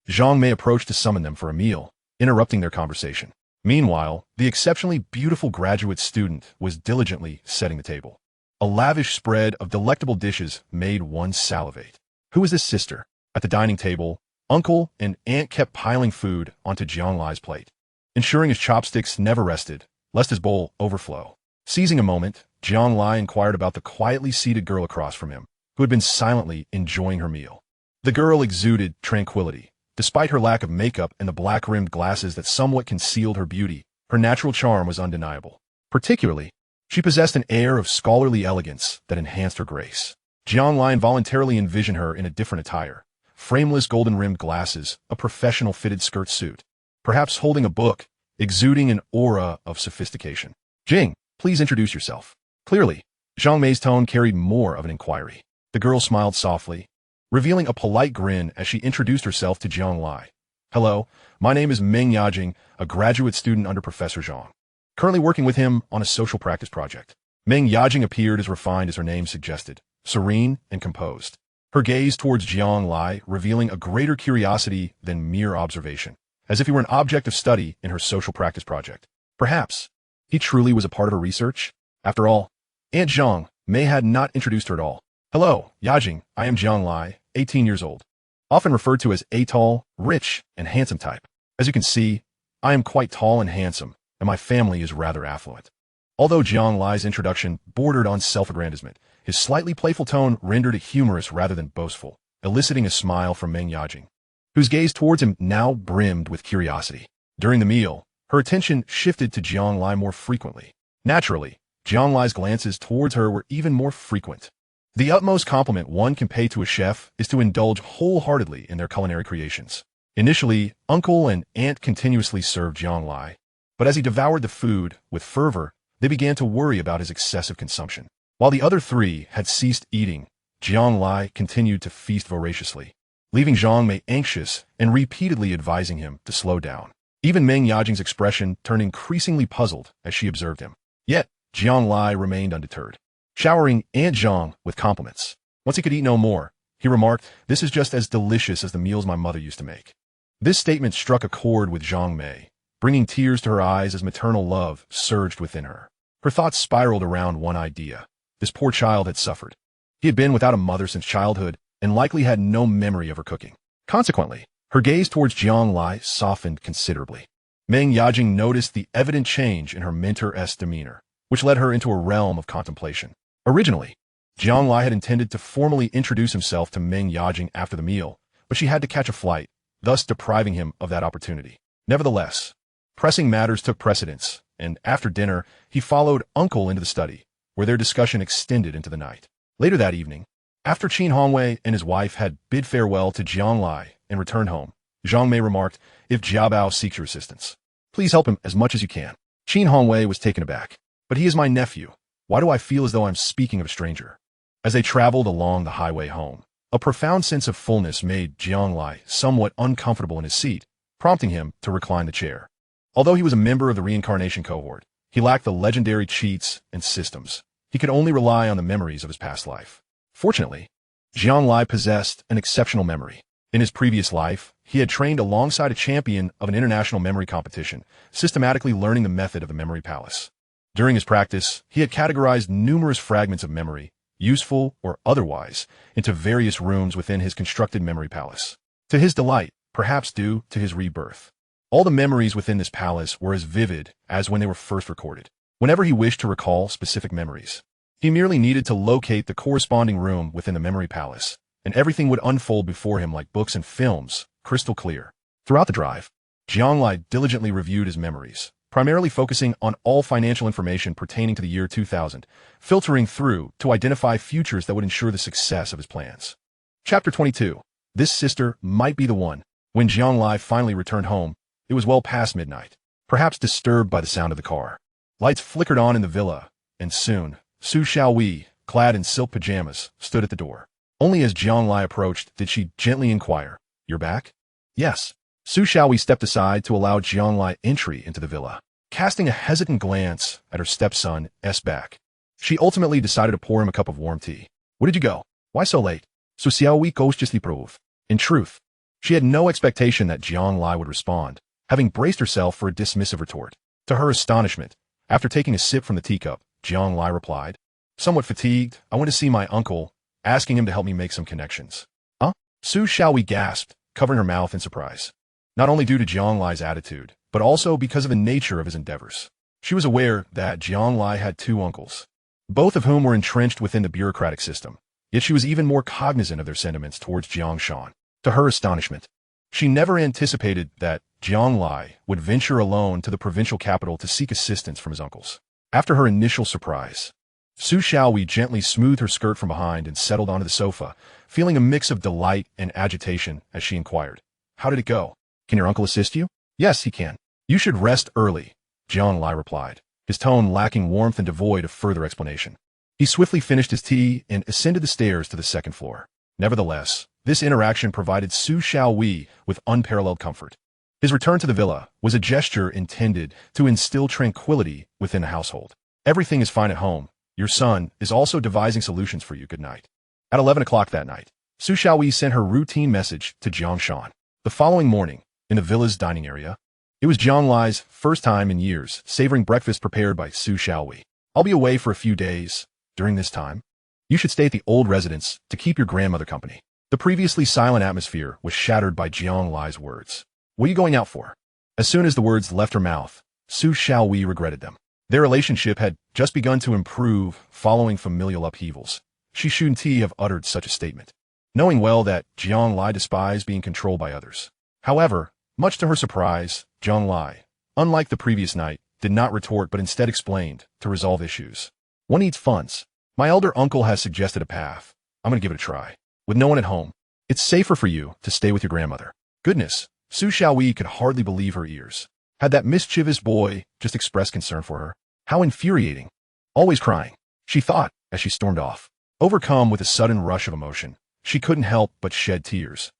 Jiang Lai approached to summon them for a meal, interrupting their conversation. Meanwhile, the exceptionally beautiful graduate student was diligently setting the table. A lavish spread of delectable dishes made one salivate. Who is this sister? At the dining table, uncle and aunt kept piling food onto Jiang Lai's plate, ensuring his chopsticks never rested, lest his bowl overflow. Seizing a moment, Jiang Lai inquired about the quietly seated girl across from him, who had been silently enjoying her meal. The girl exuded tranquility. Despite her lack of makeup and the black-rimmed glasses that somewhat concealed her beauty, her natural charm was undeniable. Particularly, she possessed an air of scholarly elegance that enhanced her grace. Jiang Lai involuntarily envisioned her in a different attire, frameless golden-rimmed glasses, a professional fitted skirt suit, perhaps holding a book, exuding an aura of sophistication. Jing, please introduce yourself. Clearly, Jiang Mei's tone carried more of an inquiry. The girl smiled softly, revealing a polite grin as she introduced herself to Jiang Lai. Hello, my name is Meng Yajing, a graduate student under Professor Zhang. Currently working with him on a social practice project. Meng Yajing appeared as refined as her name suggested, serene and composed. Her gaze towards Jiang Lai revealing a greater curiosity than mere observation, as if he were an object of study in her social practice project. Perhaps he truly was a part of her research? After all, Aunt Jiang Mei had not introduced her at all. Hello, Yajing, I am Jiang Lai, 18 years old. Often referred to as a tall, rich, and handsome type. As you can see, I am quite tall and handsome, and my family is rather affluent. Although Jiang Lai's introduction bordered on self-aggrandizement, his slightly playful tone rendered it humorous rather than boastful, eliciting a smile from Meng Yajing, whose gaze towards him now brimmed with curiosity. During the meal, her attention shifted to Jiang Lai more frequently. Naturally, Jiang Lai's glances towards her were even more frequent. The utmost compliment one can pay to a chef is to indulge wholeheartedly in their culinary creations. Initially, uncle and aunt continuously served Jiang Lai, but as he devoured the food with fervor, they began to worry about his excessive consumption. While the other three had ceased eating, Jiang Lai continued to feast voraciously, leaving Jiang Mei anxious and repeatedly advising him to slow down. Even Meng Yajing's expression turned increasingly puzzled as she observed him. Yet, Jiang Lai remained undeterred, showering Aunt Jiang with compliments. Once he could eat no more, he remarked, "This is just as delicious as the meals my mother used to make." This statement struck a chord with Jiang Mei, bringing tears to her eyes as maternal love surged within her. Her thoughts spiraled around one idea. This poor child had suffered. He had been without a mother since childhood and likely had no memory of her cooking. Consequently, her gaze towards Jiang Lai softened considerably. Meng Yajing noticed the evident change in her mentor-esque demeanor, which led her into a realm of contemplation. Originally, Jiang Lai had intended to formally introduce himself to Meng Yajing after the meal, but she had to catch a flight, thus depriving him of that opportunity. Nevertheless, pressing matters took precedence, and after dinner, he followed uncle into the study, where their discussion extended into the night. Later that evening, after Qin Hongwei and his wife had bid farewell to Jiang Lai and returned home, Jiang Mei remarked, "If Jiabao seeks your assistance, please help him as much as you can." Qin Hongwei was taken aback. "But he is my nephew. Why do I feel as though I'm speaking of a stranger?" As they traveled along the highway home, a profound sense of fullness made Jiang Lai somewhat uncomfortable in his seat, prompting him to recline the chair. Although he was a member of the reincarnation cohort, he lacked the legendary cheats and systems. He could only rely on the memories of his past life. Fortunately, Jiang Lai possessed an exceptional memory. In his previous life, he had trained alongside a champion of an international memory competition, systematically learning the method of the memory palace. During his practice, he had categorized numerous fragments of memory, useful or otherwise, into various rooms within his constructed memory palace. To his delight, perhaps due to his rebirth, all the memories within this palace were as vivid as when they were first recorded. Whenever he wished to recall specific memories, he merely needed to locate the corresponding room within the memory palace, and everything would unfold before him like books and films, crystal clear. Throughout the drive, Jiang Lai diligently reviewed his memories, primarily focusing on all financial information pertaining to the year 2000, filtering through to identify futures that would ensure the success of his plans. Chapter 22. This sister might be the one. When Jiang Lai finally returned home, it was well past midnight, perhaps disturbed by the sound of the car. Lights flickered on in the villa, and soon, Su Xiaowei, clad in silk pajamas, stood at the door. Only as Jiang Lai approached did she gently inquire, You're back? Yes. Su Xiaowei stepped aside to allow Jiang Lai entry into the villa, casting a hesitant glance at her stepson's back. She ultimately decided to pour him a cup of warm tea. Where did you go? Why so late? Su Xiaowei cautiously proved. In truth, she had no expectation that Jiang Lai would respond, having braced herself for a dismissive retort. To her astonishment, after taking a sip from the teacup, Jiang Lai replied, somewhat fatigued, I went to see my uncle, asking him to help me make some connections. Huh? Su Xiaowei gasped, covering her mouth in surprise. Not only due to Jiang Lai's attitude, but also because of the nature of his endeavors. She was aware that Jiang Lai had two uncles, both of whom were entrenched within the bureaucratic system, yet she was even more cognizant of their sentiments towards Jiang Shan. To her astonishment, she never anticipated that Jiang Lai would venture alone to the provincial capital to seek assistance from his uncles. After her initial surprise, Su Xiaowei gently smoothed her skirt from behind and settled onto the sofa, feeling a mix of delight and agitation as she inquired, how did it go? Can your uncle assist you? Yes, he can. You should rest early, Jiang Lai replied, his tone lacking warmth and devoid of further explanation. He swiftly finished his tea and ascended the stairs to the second floor. Nevertheless, this interaction provided Su Xiaowei with unparalleled comfort. His return to the villa was a gesture intended to instill tranquility within the household. Everything is fine at home. Your son is also devising solutions for you. Good night. At 11 o'clock that night, Su Xiaowei sent her routine message to Jiang Shan. The following morning, in the villa's dining area, it was Jiang Lai's first time in years savoring breakfast prepared by Su Xiaowei. I'll be away for a few days. During this time, you should stay at the old residence to keep your grandmother company. The previously silent atmosphere was shattered by Jiang Lai's words. What are you going out for? As soon as the words left her mouth, Su Xiaowei regretted them. Their relationship had just begun to improve following familial upheavals. She shouldn't have uttered such a statement, knowing well that Jiang Lai despised being controlled by others. However, much to her surprise, Jiang Lai, unlike the previous night, did not retort but instead explained, to resolve issues. One needs funds. My elder uncle has suggested a path. I'm going to give it a try. With no one at home, it's safer for you to stay with your grandmother. Goodness, Su Xiaowei could hardly believe her ears. Had that mischievous boy just expressed concern for her? How infuriating. Always crying, she thought as she stormed off. Overcome with a sudden rush of emotion, she couldn't help but shed tears,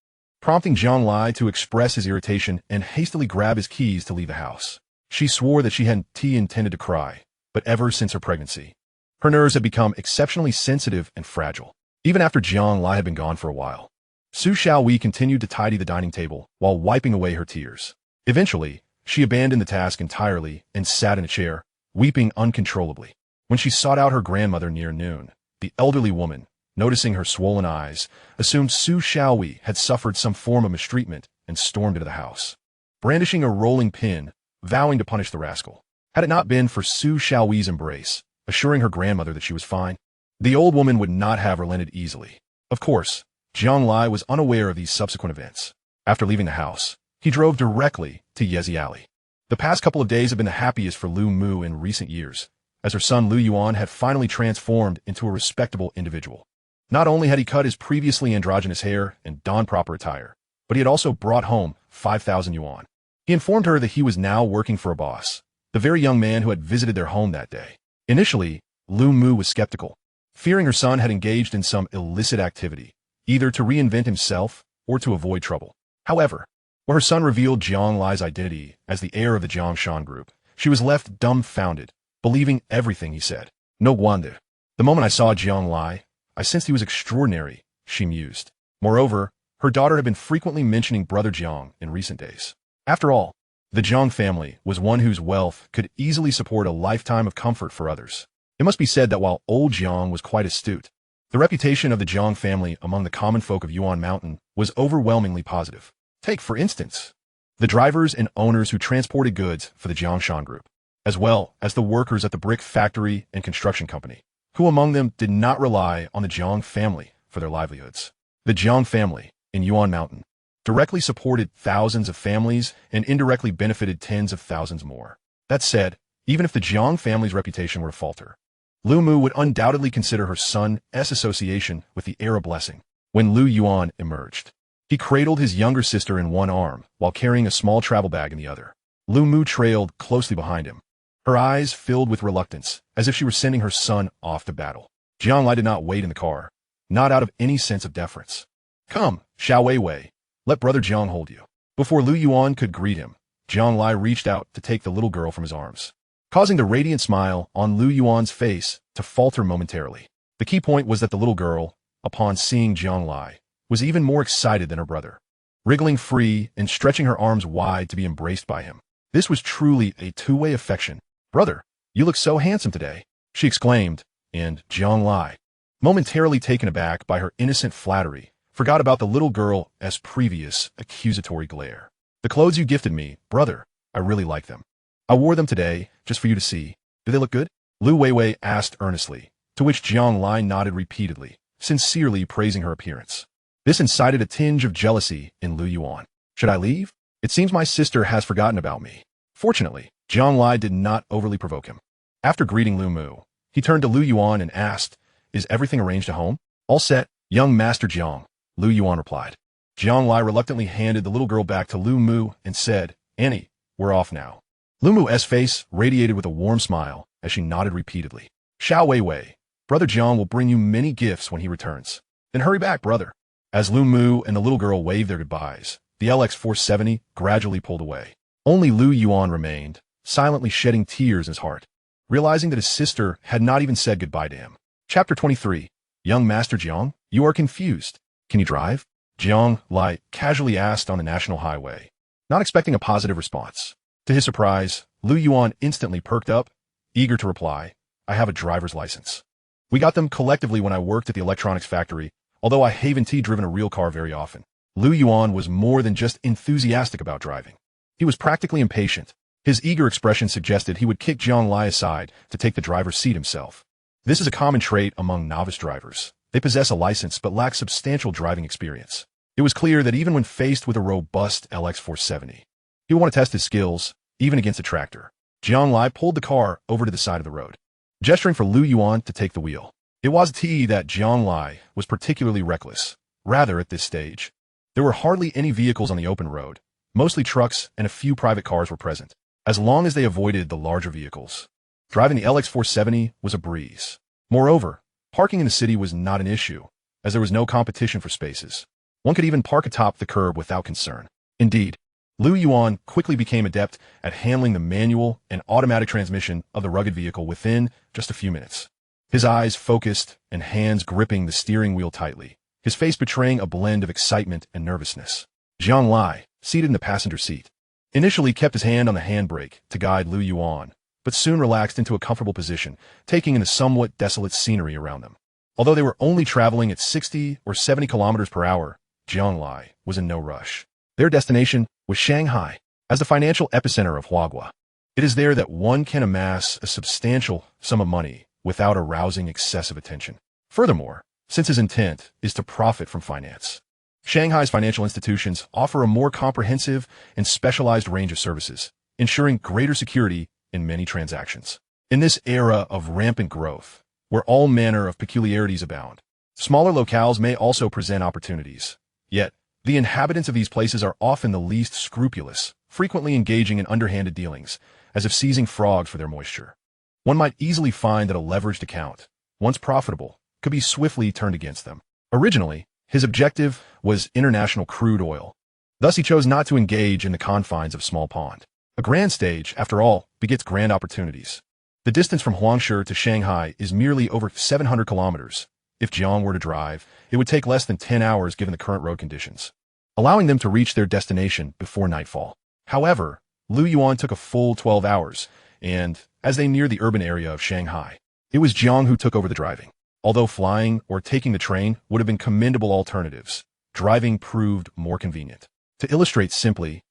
prompting Jiang Lai to express his irritation and hastily grab his keys to leave the house. She swore that she hadn't intended to cry, but ever since her pregnancy, her nerves had become exceptionally sensitive and fragile. Even after Jiang Lai had been gone for a while, Su Xiaowei continued to tidy the dining table while wiping away her tears. Eventually, she abandoned the task entirely and sat in a chair, weeping uncontrollably. When she sought out her grandmother near noon, the elderly woman, noticing her swollen eyes, assumed Su Xiaowei had suffered some form of mistreatment and stormed into the house, brandishing a rolling pin, vowing to punish the rascal. Had it not been for Su Xiaowei's embrace, assuring her grandmother that she was fine, the old woman would not have relented easily. Of course, Jiang Lai was unaware of these subsequent events. After leaving the house, he drove directly to Yezi Alley. The past couple of days had been the happiest for Lu Mu in recent years, as her son Lu Yuan had finally transformed into a respectable individual. Not only had he cut his previously androgynous hair and donned proper attire, but he had also brought home 5,000 yuan. He informed her that he was now working for a boss, the very young man who had visited their home that day. Initially, Lu Mu was skeptical, fearing her son had engaged in some illicit activity, either to reinvent himself or to avoid trouble. However, when her son revealed Jiang Lai's identity as the heir of the Jiang Shan group, she was left dumbfounded, believing everything he said. No wonder. The moment I saw Jiang Lai, I sensed he was extraordinary, she mused. Moreover, her daughter had been frequently mentioning brother Jiang in recent days. After all, the Jiang family was one whose wealth could easily support a lifetime of comfort for others. It must be said that while old Jiang was quite astute, the reputation of the Jiang family among the common folk of Yuan Mountain was overwhelmingly positive. Take, for instance, the drivers and owners who transported goods for the Jiang Shan group, as well as the workers at the brick factory and construction company, who among them did not rely on the Jiang family for their livelihoods. The Jiang family in Yuan Mountain directly supported thousands of families and indirectly benefited tens of thousands more. That said, even if the Jiang family's reputation were to falter, Lu Mu would undoubtedly consider her son's association with the heir a blessing. When Lu Yuan emerged, he cradled his younger sister in one arm while carrying a small travel bag in the other. Lu Mu trailed closely behind him, her eyes filled with reluctance, as if she were sending her son off to battle. Jiang Lai did not wait in the car, not out of any sense of deference. Come, Xiao Wei Wei, Let brother Jiang hold you. Before Lu Yuan could greet him, Jiang Lai reached out to take the little girl from his arms, causing the radiant smile on Lu Yuan's face to falter momentarily. The key point was that the little girl, upon seeing Jiang Lai, was even more excited than her brother, wriggling free and stretching her arms wide to be embraced by him. This was truly a two-way affection. "Brother, you look so handsome today," she exclaimed, and Jiang Lai, momentarily taken aback by her innocent flattery, forgot about the little girl's previous accusatory glare. "The clothes you gifted me, brother, I really like them. I wore them today, just for you to see. Do they look good?" Lu Weiwei asked earnestly, to which Jiang Lai nodded repeatedly, sincerely praising her appearance. This incited a tinge of jealousy in Lu Yuan. "Should I leave? It seems my sister has forgotten about me." Fortunately, Jiang Lai did not overly provoke him. After greeting Lu Mu, he turned to Lu Yuan and asked, "Is everything arranged at home?" "All set, young Master Jiang," Lu Yuan replied. Jiang Lai reluctantly handed the little girl back to Lu Mu and said, "Annie, we're off now." Lu Mu's face radiated with a warm smile as she nodded repeatedly. "Xiao Weiwei, brother Jiang will bring you many gifts when he returns. Then hurry back, brother." As Lu Mu and the little girl waved their goodbyes, the LX-470 gradually pulled away. Only Lu Yuan remained, silently shedding tears in his heart, realizing that his sister had not even said goodbye to him. Chapter 23. Young Master Jiang, you are confused. Can you drive? Jiang Lai casually asked on the national highway, not expecting a positive response. To his surprise, Lu Yuan instantly perked up, eager to reply, "I have a driver's license. We got them collectively when I worked at the electronics factory, although I haven't driven a real car very often." Lu Yuan was more than just enthusiastic about driving. He was practically impatient. His eager expression suggested he would kick Jiang Lai aside to take the driver's seat himself. This is a common trait among novice drivers. They possess a license but lack substantial driving experience. It was clear that even when faced with a robust LX-470, he would want to test his skills, even against a tractor. Jiang Lai pulled the car over to the side of the road, gesturing for Lu Yuan to take the wheel. It was that Jiang Lai was particularly reckless. Rather, at this stage, there were hardly any vehicles on the open road. Mostly trucks and a few private cars were present, as long as they avoided the larger vehicles. Driving the LX-470 was a breeze. Moreover, parking in the city was not an issue, as there was no competition for spaces. One could even park atop the curb without concern. Indeed, Lu Yuan quickly became adept at handling the manual and automatic transmission of the rugged vehicle within just a few minutes. His eyes focused and hands gripping the steering wheel tightly, his face betraying a blend of excitement and nervousness. Jiang Lai, seated in the passenger seat, initially kept his hand on the handbrake to guide Lu Yuan, but soon relaxed into a comfortable position, taking in the somewhat desolate scenery around them. Although they were only traveling at 60 or 70 kilometers per hour, Jiang Lai was in no rush. Their destination was Shanghai, as the financial epicenter of Huagua. It is there that one can amass a substantial sum of money without arousing excessive attention. Furthermore, since his intent is to profit from finance, Shanghai's financial institutions offer a more comprehensive and specialized range of services, ensuring greater security in many transactions. In this era of rampant growth, where all manner of peculiarities abound, smaller locales may also present opportunities. Yet, the inhabitants of these places are often the least scrupulous, frequently engaging in underhanded dealings, as if seizing frogs for their moisture. One might easily find that a leveraged account, once profitable, could be swiftly turned against them. Originally, his objective was international crude oil. Thus he chose not to engage in the confines of small pond. A grand stage, after all, begets grand opportunities. The distance from Huangshe to Shanghai is merely over 700 kilometers. If Jiang were to drive, it would take less than 10 hours given the current road conditions, allowing them to reach their destination before nightfall. However, Lu Yuan took a full 12 hours, and, as they neared the urban area of Shanghai, it was Jiang who took over the driving. Although flying or taking the train would have been commendable alternatives, driving proved more convenient. To illustrate simply,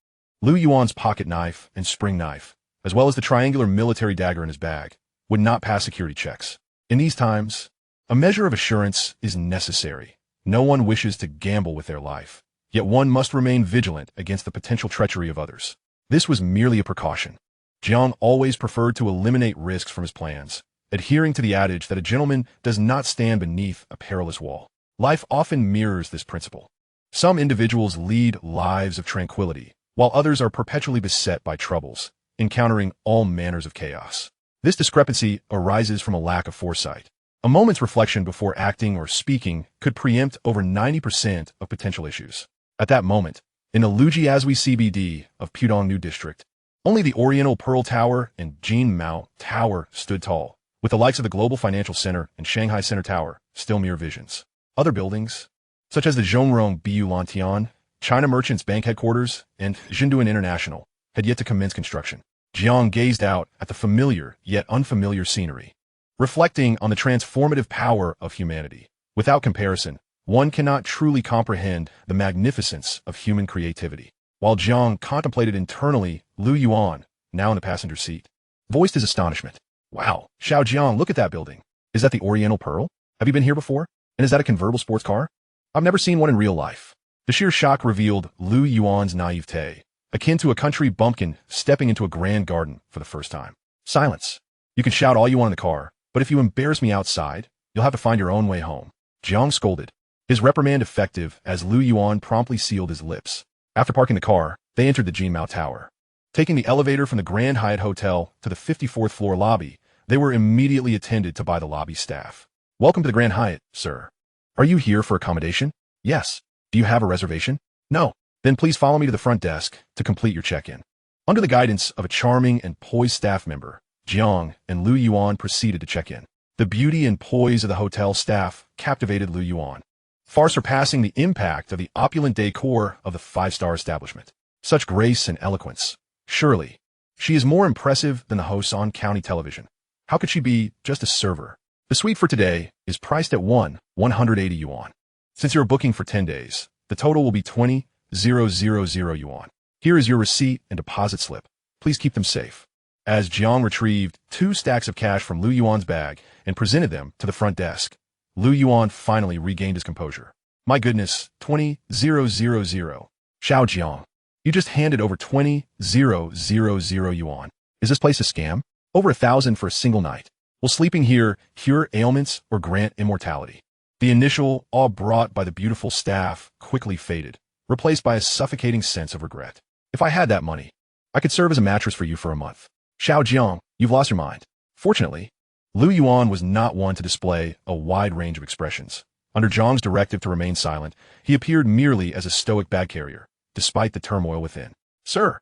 Lu Yuan's pocket knife and spring knife, as well as the triangular military dagger in his bag, would not pass security checks. In these times, a measure of assurance is necessary. No one wishes to gamble with their life, yet one must remain vigilant against the potential treachery of others. This was merely a precaution. Jiang always preferred to eliminate risks from his plans, adhering to the adage that a gentleman does not stand beneath a perilous wall. Life often mirrors this principle. Some individuals lead lives of tranquility, while others are perpetually beset by troubles, encountering all manners of chaos. This discrepancy arises from a lack of foresight. A moment's reflection before acting or speaking could preempt over 90% of potential issues. At that moment, in the Lujiazui CBD of Pudong New District, only the Oriental Pearl Tower and Jinmao Tower stood tall, with the likes of the Global Financial Center and Shanghai Center Tower still mere visions. Other buildings, such as the Zhongrong Bu Lantian, China Merchants Bank Headquarters, and Jinduan International, had yet to commence construction. Jiang gazed out at the familiar yet unfamiliar scenery, reflecting on the transformative power of humanity. Without comparison, one cannot truly comprehend the magnificence of human creativity. While Jiang contemplated internally, Lu Yuan, now in the passenger seat, voiced his astonishment. Wow, Xiao Jiang, look at that building. Is that the Oriental Pearl? Have you been here before? And is that a convertible sports car? I've never seen one in real life. The sheer shock revealed Lu Yuan's naivete, akin to a country bumpkin stepping into a grand garden for the first time. Silence. You can shout all you want in the car, but if you embarrass me outside, you'll have to find your own way home. Jiang scolded, his reprimand effective as Lu Yuan promptly sealed his lips. After parking the car, they entered the Jinmao Tower. Taking the elevator from the Grand Hyatt Hotel to the 54th floor lobby, they were immediately attended to by the lobby staff. Welcome to the Grand Hyatt, sir. Are you here for accommodation? Yes. Do you have a reservation? No. Then please follow me to the front desk to complete your check-in. Under the guidance of a charming and poised staff member, Jiang and Lu Yuan proceeded to check in. The beauty and poise of the hotel staff captivated Lu Yuan, far surpassing the impact of the opulent decor of the five-star establishment. Such grace and eloquence. Surely, she is more impressive than the hosts on county television. How could she be just a server? The suite for today is priced at 180 yuan. Since you're booking for 10 days, the total will be 20,000 yuan. Here is your receipt and deposit slip. Please keep them safe. As Jiang retrieved 2 stacks of cash from Lu Yuan's bag and presented them to the front desk, Lu Yuan finally regained his composure. My goodness, 20,000. Xiao Jiang, you just handed over 20,000 yuan. Is this place a scam? Over 1,000 for a single night. Will sleeping here cure ailments or grant immortality? The initial awe brought by the beautiful staff quickly faded, replaced by a suffocating sense of regret. If I had that money, I could serve as a mattress for you for a month. Xiao Jiang, you've lost your mind. Fortunately, Lu Yuan was not one to display a wide range of expressions. Under Jiang's directive to remain silent, he appeared merely as a stoic bag carrier, despite the turmoil within. Sir,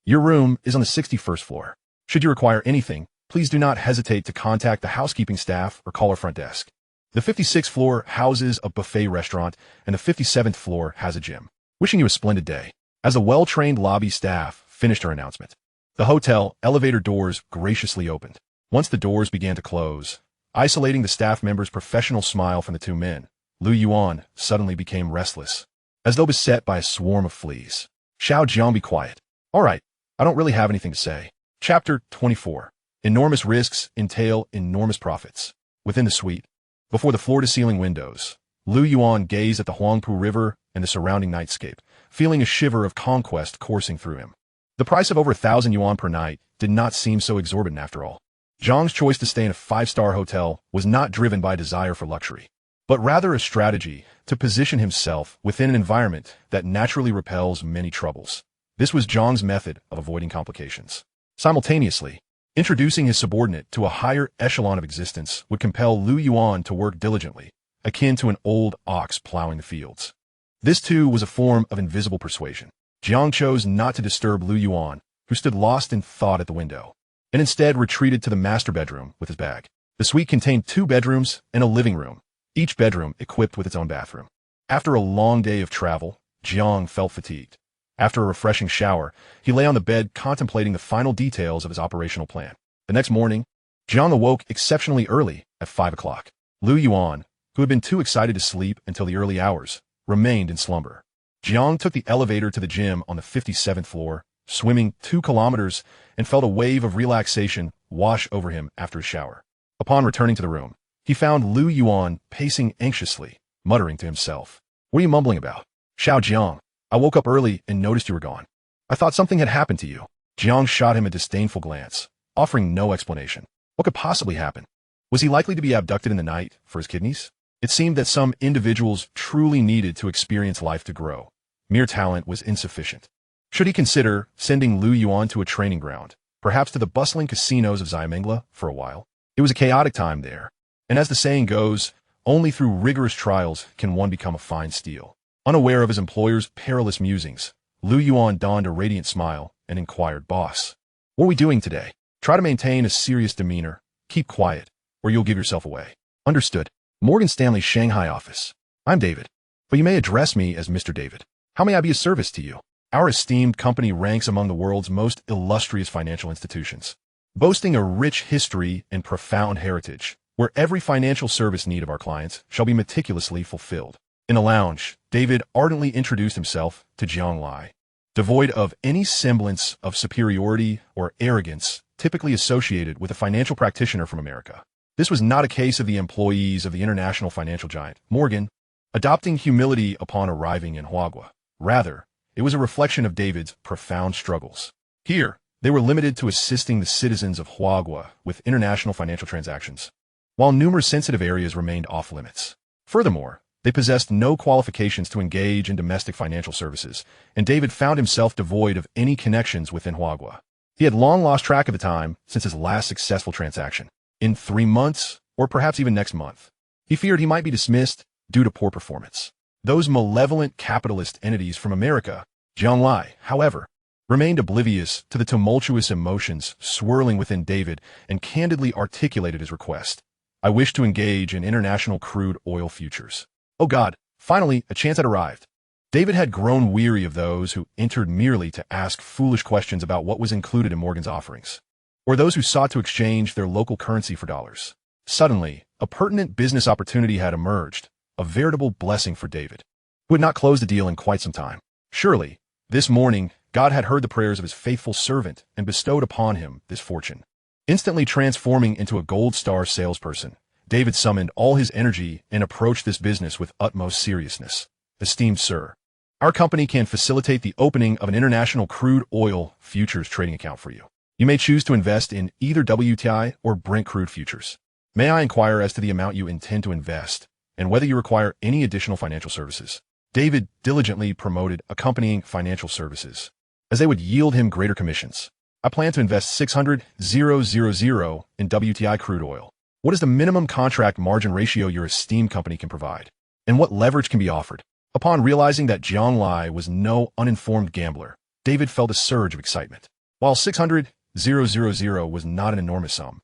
your room is on the 61st floor. Should you require anything, please do not hesitate to contact the housekeeping staff or call our front desk. The 56th floor houses a buffet restaurant, and the 57th floor has a gym. Wishing you a splendid day. As the well-trained lobby staff finished her announcement, the hotel elevator doors graciously opened. Once the doors began to close, isolating the staff member's professional smile from the 2 men, Lu Yuan suddenly became restless, as though beset by a swarm of fleas. Xiao Jiang, be quiet. All right, I don't really have anything to say. Chapter 24. Enormous risks entail enormous profits. Within the suite, before the floor-to-ceiling windows, Lu Yuan gazed at the Huangpu River and the surrounding nightscape, feeling a shiver of conquest coursing through him. The price of over 1,000 yuan per night did not seem so exorbitant after all. Jiang's choice to stay in a 5-star hotel was not driven by a desire for luxury, but rather a strategy to position himself within an environment that naturally repels many troubles. This was Jiang's method of avoiding complications. Simultaneously, introducing his subordinate to a higher echelon of existence would compel Lu Yuan to work diligently, akin to an old ox plowing the fields. This too was a form of invisible persuasion. Jiang chose not to disturb Lu Yuan, who stood lost in thought at the window, and instead retreated to the master bedroom with his bag. The suite contained 2 bedrooms and a living room, each bedroom equipped with its own bathroom. After a long day of travel, Jiang felt fatigued. After a refreshing shower, he lay on the bed contemplating the final details of his operational plan. The next morning, Jiang awoke exceptionally early at 5 o'clock. Lu Yuan, who had been too excited to sleep until the early hours, remained in slumber. Jiang took the elevator to the gym on the 57th floor, swimming 2 kilometers, and felt a wave of relaxation wash over him after his shower. Upon returning to the room, he found Lu Yuan pacing anxiously, muttering to himself. What are you mumbling about? Xiao Jiang, I woke up early and noticed you were gone. I thought something had happened to you. Jiang shot him a disdainful glance, offering no explanation. What could possibly happen? Was he likely to be abducted in the night for his kidneys? It seemed that some individuals truly needed to experience life to grow. Mere talent was insufficient. Should he consider sending Lu Yuan to a training ground, perhaps to the bustling casinos of Xiamengla for a while? It was a chaotic time there, and as the saying goes, only through rigorous trials can one become a fine steel. Unaware of his employer's perilous musings, Lu Yuan donned a radiant smile and inquired, "Boss, what are we doing today? Try to maintain a serious demeanor, keep quiet, or you'll give yourself away." "Understood." Morgan Stanley's Shanghai office. "I'm David, but you may address me as Mr. David. How may I be of service to you?" Our esteemed company ranks among the world's most illustrious financial institutions, boasting a rich history and profound heritage, where every financial service need of our clients shall be meticulously fulfilled. In a lounge, David ardently introduced himself to Jiang Lai, devoid of any semblance of superiority or arrogance typically associated with a financial practitioner from America. This was not a case of the employees of the international financial giant, Morgan, adopting humility upon arriving in Huagua. Rather, it was a reflection of David's profound struggles. Here, they were limited to assisting the citizens of Huagua with international financial transactions, while numerous sensitive areas remained off-limits. Furthermore, they possessed no qualifications to engage in domestic financial services, and David found himself devoid of any connections within Huagua. He had long lost track of the time since his last successful transaction. In 3 months, or perhaps even next month, he feared he might be dismissed due to poor performance. Those malevolent capitalist entities from America, Jiang Lai, however, remained oblivious to the tumultuous emotions swirling within David and candidly articulated his request. "I wish to engage in international crude oil futures." Oh God, finally, a chance had arrived. David had grown weary of those who entered merely to ask foolish questions about what was included in Morgan's offerings, or those who sought to exchange their local currency for dollars. Suddenly, a pertinent business opportunity had emerged, a veritable blessing for David, who had not closed a deal in quite some time. Surely, this morning, God had heard the prayers of his faithful servant and bestowed upon him this fortune. Instantly transforming into a gold star salesperson, David summoned all his energy and approached this business with utmost seriousness. "Esteemed sir, our company can facilitate the opening of an international crude oil futures trading account for you. You may choose to invest in either WTI or Brent crude futures. May I inquire as to the amount you intend to invest and whether you require any additional financial services?" David diligently promoted accompanying financial services, as they would yield him greater commissions. "I plan to invest $600,000 in WTI crude oil. What is the minimum contract margin ratio your esteemed company can provide? And what leverage can be offered?" Upon realizing that Jiang Lai was no uninformed gambler, David felt a surge of excitement. While $600,000 was not an enormous sum,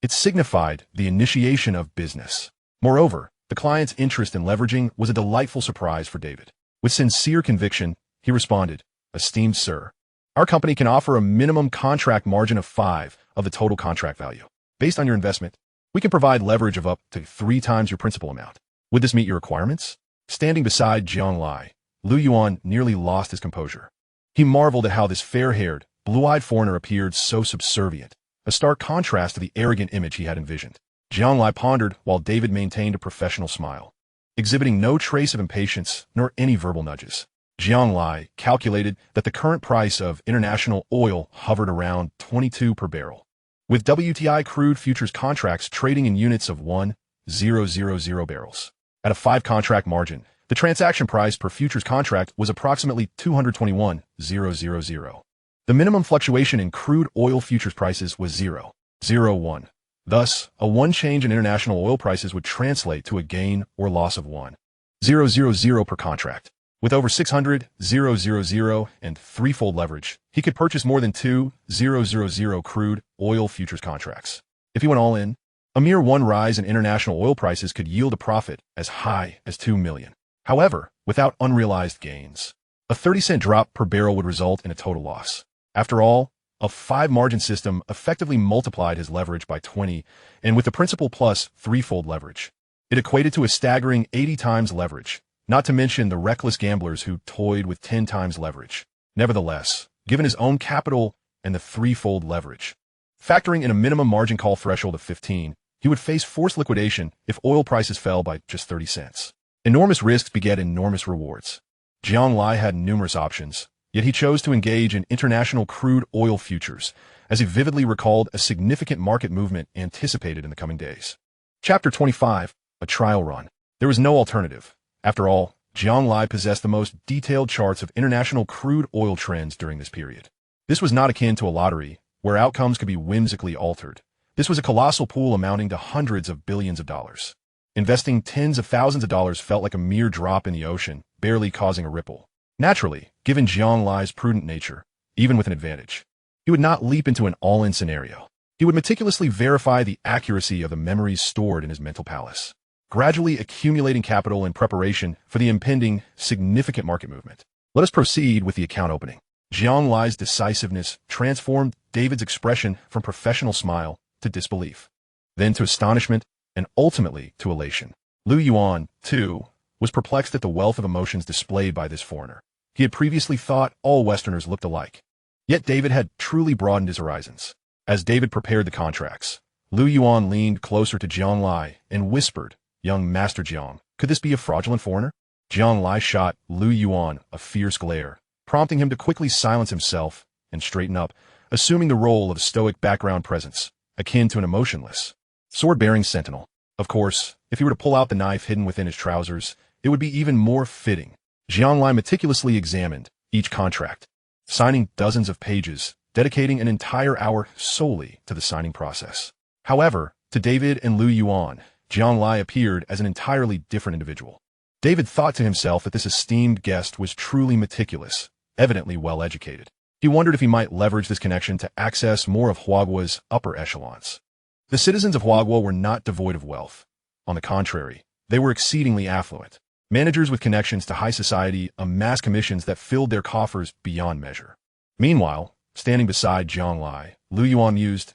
it signified the initiation of business. Moreover, the client's interest in leveraging was a delightful surprise for David. With sincere conviction, he responded, "Esteemed sir, our company can offer a minimum contract margin of 5 of the total contract value. Based on your investment, we can provide leverage of up to 3 times your principal amount. Would this meet your requirements?" Standing beside Jiang Lai, Lu Yuan nearly lost his composure. He marveled at how this fair-haired, blue-eyed foreigner appeared so subservient, a stark contrast to the arrogant image he had envisioned. Jiang Lai pondered while David maintained a professional smile, exhibiting no trace of impatience nor any verbal nudges. Jiang Lai calculated that the current price of international oil hovered around 22 per barrel, with WTI crude futures contracts trading in units of 1,000 barrels. At a 5-contract margin, the transaction price per futures contract was approximately 221,000. The minimum fluctuation in crude oil futures prices was 0.01. Thus, a 1 change in international oil prices would translate to a gain or loss of 1,000 per contract. With over 600,000 and threefold leverage, he could purchase more than 2,000 crude oil futures contracts. If he went all in, a mere 1 rise in international oil prices could yield a profit as high as $2 million. However, without unrealized gains, a 30-cent drop per barrel would result in a total loss. After all, a 5-margin system effectively multiplied his leverage by 20, and with the principal plus threefold leverage, it equated to a staggering 80 times leverage, not to mention the reckless gamblers who toyed with 10 times leverage. Nevertheless, given his own capital and the threefold leverage, factoring in a minimum margin call threshold of 15, he would face forced liquidation if oil prices fell by just 30 cents. Enormous risks beget enormous rewards. Jiang Lai had numerous options, yet he chose to engage in international crude oil futures, as he vividly recalled a significant market movement anticipated in the coming days. Chapter 25, A Trial Run. There was no alternative. After all, Jiang Lai possessed the most detailed charts of international crude oil trends during this period. This was not akin to a lottery, where outcomes could be whimsically altered. This was a colossal pool amounting to hundreds of billions of dollars. Investing tens of thousands of dollars felt like a mere drop in the ocean barely causing a ripple. Naturally, given Jiang Lai's prudent nature, even with an advantage, he would not leap into an all-in scenario. He would meticulously verify the accuracy of the memories stored in his mental palace, gradually accumulating capital in preparation for the impending, significant market movement. Let us proceed with the account opening. Jiang Lai's decisiveness transformed David's expression from professional smile to disbelief, then to astonishment, and ultimately to elation. Lu Yuan, too, was perplexed at the wealth of emotions displayed by this foreigner. He had previously thought all Westerners looked alike. Yet David had truly broadened his horizons. As David prepared the contracts, Lu Yuan leaned closer to Jiang Lai and whispered, "Young Master Jiang, could this be a fraudulent foreigner?" Jiang Lai shot Lu Yuan a fierce glare, prompting him to quickly silence himself and straighten up, assuming the role of a stoic background presence, akin to an emotionless, sword-bearing sentinel. Of course, if he were to pull out the knife hidden within his trousers, it would be even more fitting. Jiang Lai meticulously examined each contract, signing dozens of pages, dedicating an entire hour solely to the signing process. However, to David and Lu Yuan, Jiang Lai appeared as an entirely different individual. David thought to himself that this esteemed guest was truly meticulous, evidently well-educated. He wondered if he might leverage this connection to access more of Huagua's upper echelons. The citizens of Huagua were not devoid of wealth. On the contrary, they were exceedingly affluent. Managers with connections to high society amassed commissions that filled their coffers beyond measure. Meanwhile, standing beside Jiang Lai, Lu Yuan mused,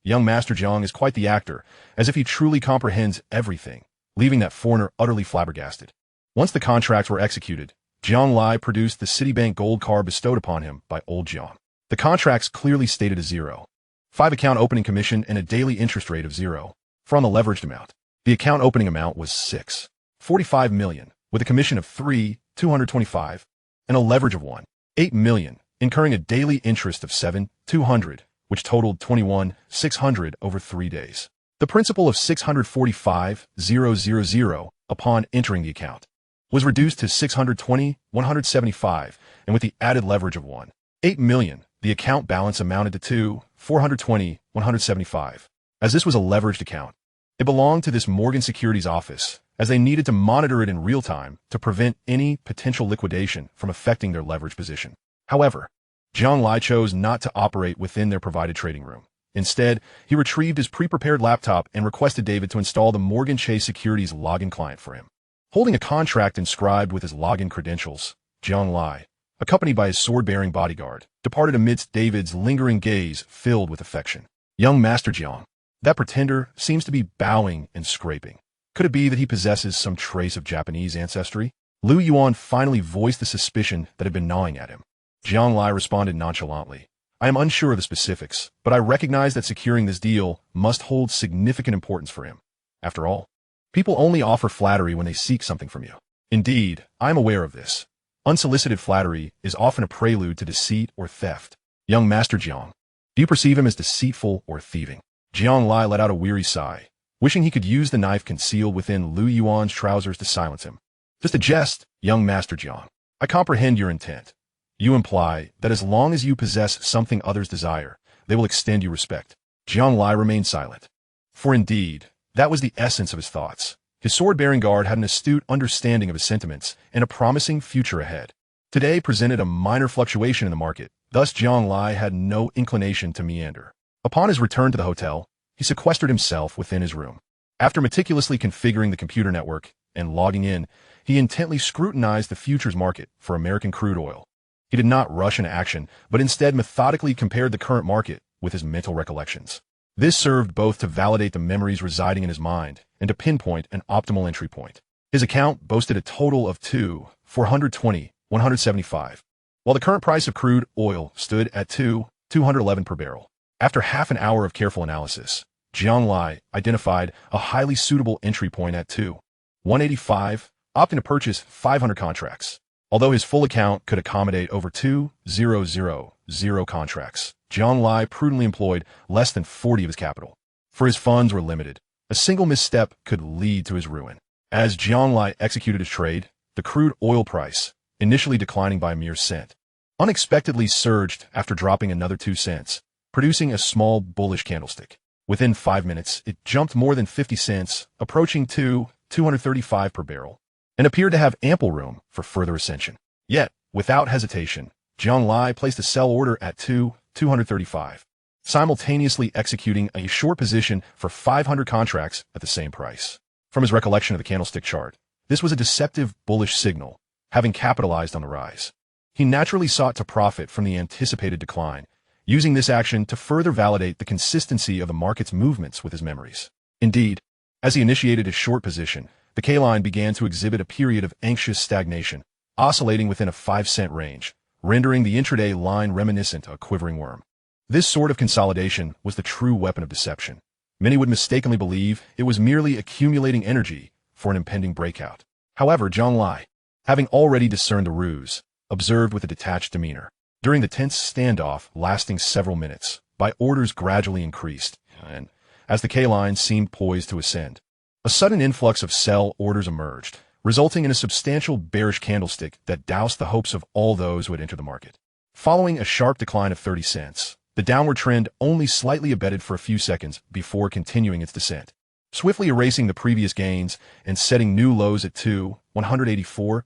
"Young Master Jiang is quite the actor, as if he truly comprehends everything," leaving that foreigner utterly flabbergasted. Once the contracts were executed, Jiang Lai produced the Citibank gold card bestowed upon him by old Jiang. The contracts clearly stated a 0.5 account opening commission and a daily interest rate of 0 for on the leveraged amount. The account opening amount was 6.45 million, with a commission of 3.225 and a leverage of 1.8 million, incurring a daily interest of 7.200, which totaled 21.600 over 3 days. The principal of 645,000 upon entering the account was reduced to 620,175, and with the added leverage of 1.8 million, the account balance amounted to 2,420,175. As this was a leveraged account, it belonged to this Morgan Securities office, as they needed to monitor it in real time to prevent any potential liquidation from affecting their leverage position. However, Jiang Lai chose not to operate within their provided trading room. Instead, he retrieved his pre-prepared laptop and requested David to install the Morgan Chase Securities login client for him. Holding a contract inscribed with his login credentials, Jiang Lai, accompanied by his sword-bearing bodyguard, departed amidst David's lingering gaze filled with affection. "Young Master Jiang, that pretender seems to be bowing and scraping. Could it be that he possesses some trace of Japanese ancestry?" Lu Yuan finally voiced the suspicion that had been gnawing at him. Jiang Lai responded nonchalantly, "I am unsure of the specifics, but I recognize that securing this deal must hold significant importance for him. After all, people only offer flattery when they seek something from you. Indeed, I am aware of this. Unsolicited flattery is often a prelude to deceit or theft. Young Master Jiang, do you perceive him as deceitful or thieving?" Jiang Lai let out a weary sigh, wishing he could use the knife concealed within Lu Yuan's trousers to silence him. "Just a jest, young Master Jiang. I comprehend your intent. You imply that as long as you possess something others desire, they will extend you respect." Jiang Lai remained silent. For indeed, that was the essence of his thoughts. His sword-bearing guard had an astute understanding of his sentiments and a promising future ahead. Today presented a minor fluctuation in the market, thus Jiang Lai had no inclination to meander. Upon his return to the hotel, he sequestered himself within his room. After meticulously configuring the computer network and logging in, he intently scrutinized the futures market for American crude oil. He did not rush into action, but instead methodically compared the current market with his mental recollections. This served both to validate the memories residing in his mind and to pinpoint an optimal entry point. His account boasted a total of 2,420,175, while the current price of crude oil stood at 2,211 per barrel. After half an hour of careful analysis, Jiang Lai identified a highly suitable entry point at 2,185, opting to purchase 500 contracts. Although his full account could accommodate over 2,000 contracts, Jiang Lai prudently employed less than 40 of his capital. For his funds were limited. A single misstep could lead to his ruin. As Jiang Lai executed his trade, the crude oil price, initially declining by a mere cent, unexpectedly surged after dropping another 2 cents, producing a small bullish candlestick. Within 5 minutes, it jumped more than 50 cents, approaching 2,235 per barrel. and appeared to have ample room for further ascension. Yet, without hesitation, Jiang Lai placed a sell order at 235, simultaneously executing a short position for 500 contracts at the same price. From his recollection of the candlestick chart, this was a deceptive bullish signal, having capitalized on the rise. He naturally sought to profit from the anticipated decline, using this action to further validate the consistency of the market's movements with his memories. Indeed, as he initiated his short position, the K-line began to exhibit a period of anxious stagnation, oscillating within a 5-cent range, rendering the intraday line reminiscent of a quivering worm. This sort of consolidation was the true weapon of deception. Many would mistakenly believe it was merely accumulating energy for an impending breakout. However, Jiang Lai, having already discerned the ruse, observed with a detached demeanor. During the tense standoff lasting several minutes, buy orders gradually increased, and as the K-line seemed poised to ascend, a sudden influx of sell orders emerged, resulting in a substantial bearish candlestick that doused the hopes of all those who had entered the market. Following a sharp decline of 30 cents, the downward trend only slightly abated for a few seconds before continuing its descent, swiftly erasing the previous gains and setting new lows at 184,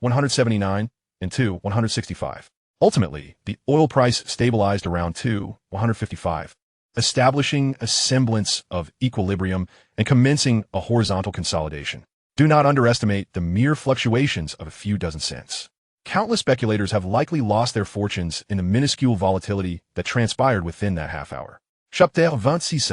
179, and 165. Ultimately, the oil price stabilized around 155, establishing a semblance of equilibrium and commencing a horizontal consolidation. Do not underestimate the mere fluctuations of a few dozen cents. Countless speculators have likely lost their fortunes in the minuscule volatility that transpired within that half hour. Chapter 26.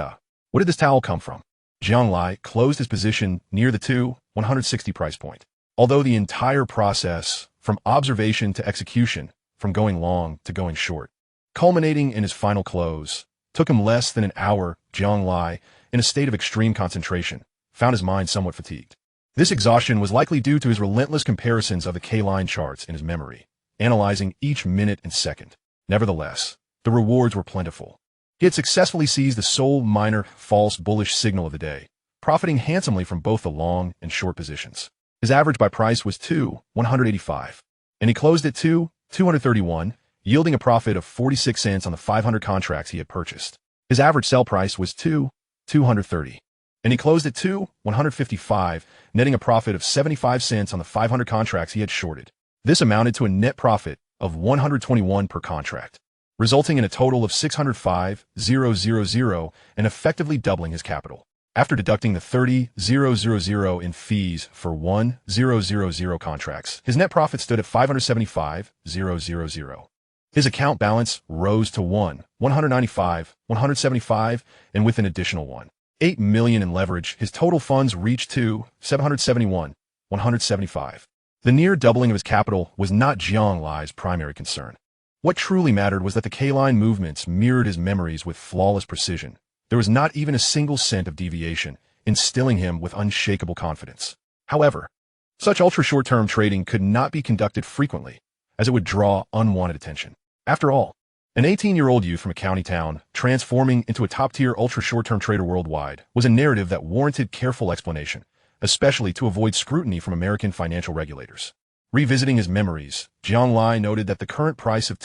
Where did this towel come from? Jiang Lai closed his position near the 160 price point. Although the entire process, from observation to execution, from going long to going short, culminating in his final close, took him less than an hour, Jiang Lai, in a state of extreme concentration, found his mind somewhat fatigued. This exhaustion was likely due to his relentless comparisons of the K-line charts in his memory, analyzing each minute and second. Nevertheless, the rewards were plentiful. He had successfully seized the sole minor false bullish signal of the day, profiting handsomely from both the long and short positions. His average buy price was 185, and he closed at 231, yielding a profit of 46 cents on the 500 contracts he had purchased. His average sell price was 230, and he closed at 155, netting a profit of 75 cents on the 500 contracts he had shorted. This amounted to a net profit of 121 per contract, resulting in a total of 605,000 and effectively doubling his capital. After deducting the 30,000 in fees for 1,000 contracts, his net profit stood at 575,000. His account balance rose to 195, 175, and with an additional 8 million in leverage, his total funds reached 771, 175. The near doubling of his capital was not Jiang Lai's primary concern. What truly mattered was that the K-line movements mirrored his memories with flawless precision. There was not even a single cent of deviation, instilling him with unshakable confidence. However, such ultra-short-term trading could not be conducted frequently, as it would draw unwanted attention. After all, an 18-year-old youth from a county town transforming into a top-tier ultra-short-term trader worldwide was a narrative that warranted careful explanation, especially to avoid scrutiny from American financial regulators. Revisiting his memories, Jiang Lai noted that the current price of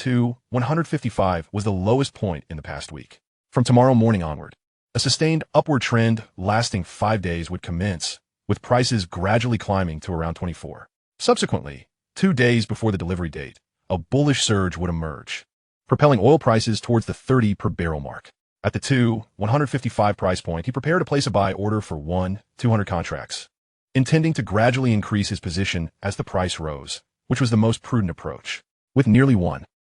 155 was the lowest point in the past week. From tomorrow morning onward, a sustained upward trend lasting 5 days would commence, with prices gradually climbing to around 24. Subsequently, 2 days before the delivery date, a bullish surge would emerge, propelling oil prices towards the 30 per barrel mark. At the 155 price point, he prepared to place a buy order for 200 contracts, intending to gradually increase his position as the price rose, which was the most prudent approach. With nearly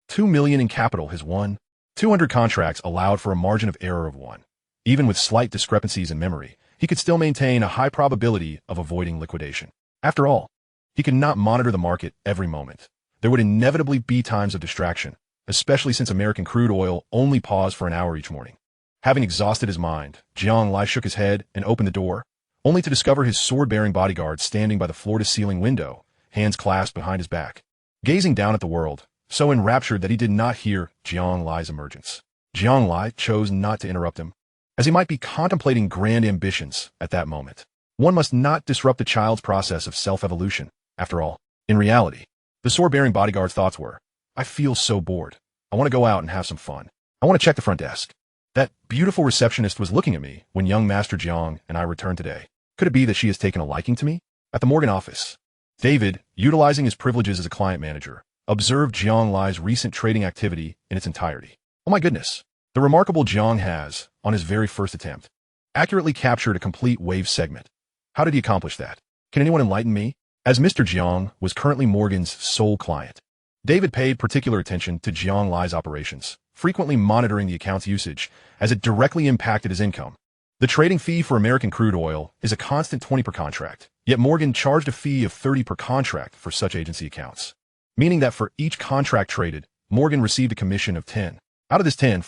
2 million in capital, his 200 contracts allowed for a margin of error of 1. Even with slight discrepancies in memory, he could still maintain a high probability of avoiding liquidation. After all, he could not monitor the market every moment. There would inevitably be times of distraction, especially since American crude oil only paused for an hour each morning. Having exhausted his mind, Jiang Lai shook his head and opened the door, only to discover his sword-bearing bodyguard standing by the floor-to-ceiling window, hands clasped behind his back, gazing down at the world, so enraptured that he did not hear Jiang Lai's emergence. Jiang Lai chose not to interrupt him, as he might be contemplating grand ambitions at that moment. One must not disrupt the child's process of self-evolution, after all. In reality, the sword-bearing bodyguard's thoughts were, I feel so bored. I want to go out and have some fun. I want to check the front desk. That beautiful receptionist was looking at me when young Master Jiang and I returned today. Could it be that she has taken a liking to me? At the Morgan office, David, utilizing his privileges as a client manager, observed Jiang Lai's recent trading activity in its entirety. Oh my goodness! The remarkable Jiang has, on his very first attempt, accurately captured a complete wave segment. How did he accomplish that? Can anyone enlighten me? As Mr. Jiang was currently Morgan's sole client, David paid particular attention to Jiang Lai's operations, frequently monitoring the account's usage as it directly impacted his income. The trading fee for American crude oil is a constant 20 per contract, yet Morgan charged a fee of 30 per contract for such agency accounts, meaning that for each contract traded, Morgan received a commission of 10. Out of this 10,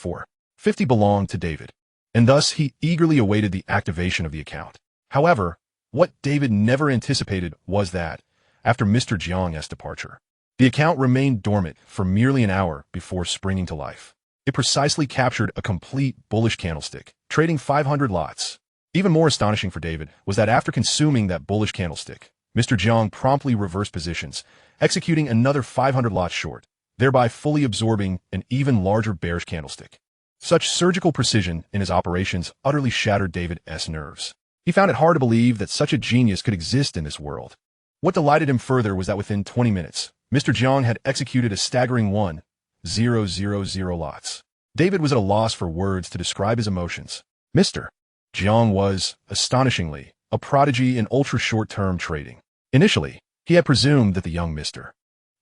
50 belonged to David, and thus he eagerly awaited the activation of the account. However, what David never anticipated was that, after Mr. Jiang's departure, the account remained dormant for merely an hour before springing to life. It precisely captured a complete bullish candlestick, trading 500 lots. Even more astonishing for David was that after consuming that bullish candlestick, Mr. Jiang promptly reversed positions, executing another 500 lots short, thereby fully absorbing an even larger bearish candlestick. Such surgical precision in his operations utterly shattered David's nerves. He found it hard to believe that such a genius could exist in this world. What delighted him further was that within 20 minutes, Mr. Jiang had executed a staggering 1,000 lots. David was at a loss for words to describe his emotions. Mr. Jiang was, astonishingly, a prodigy in ultra-short-term trading. Initially, he had presumed that the young Mr.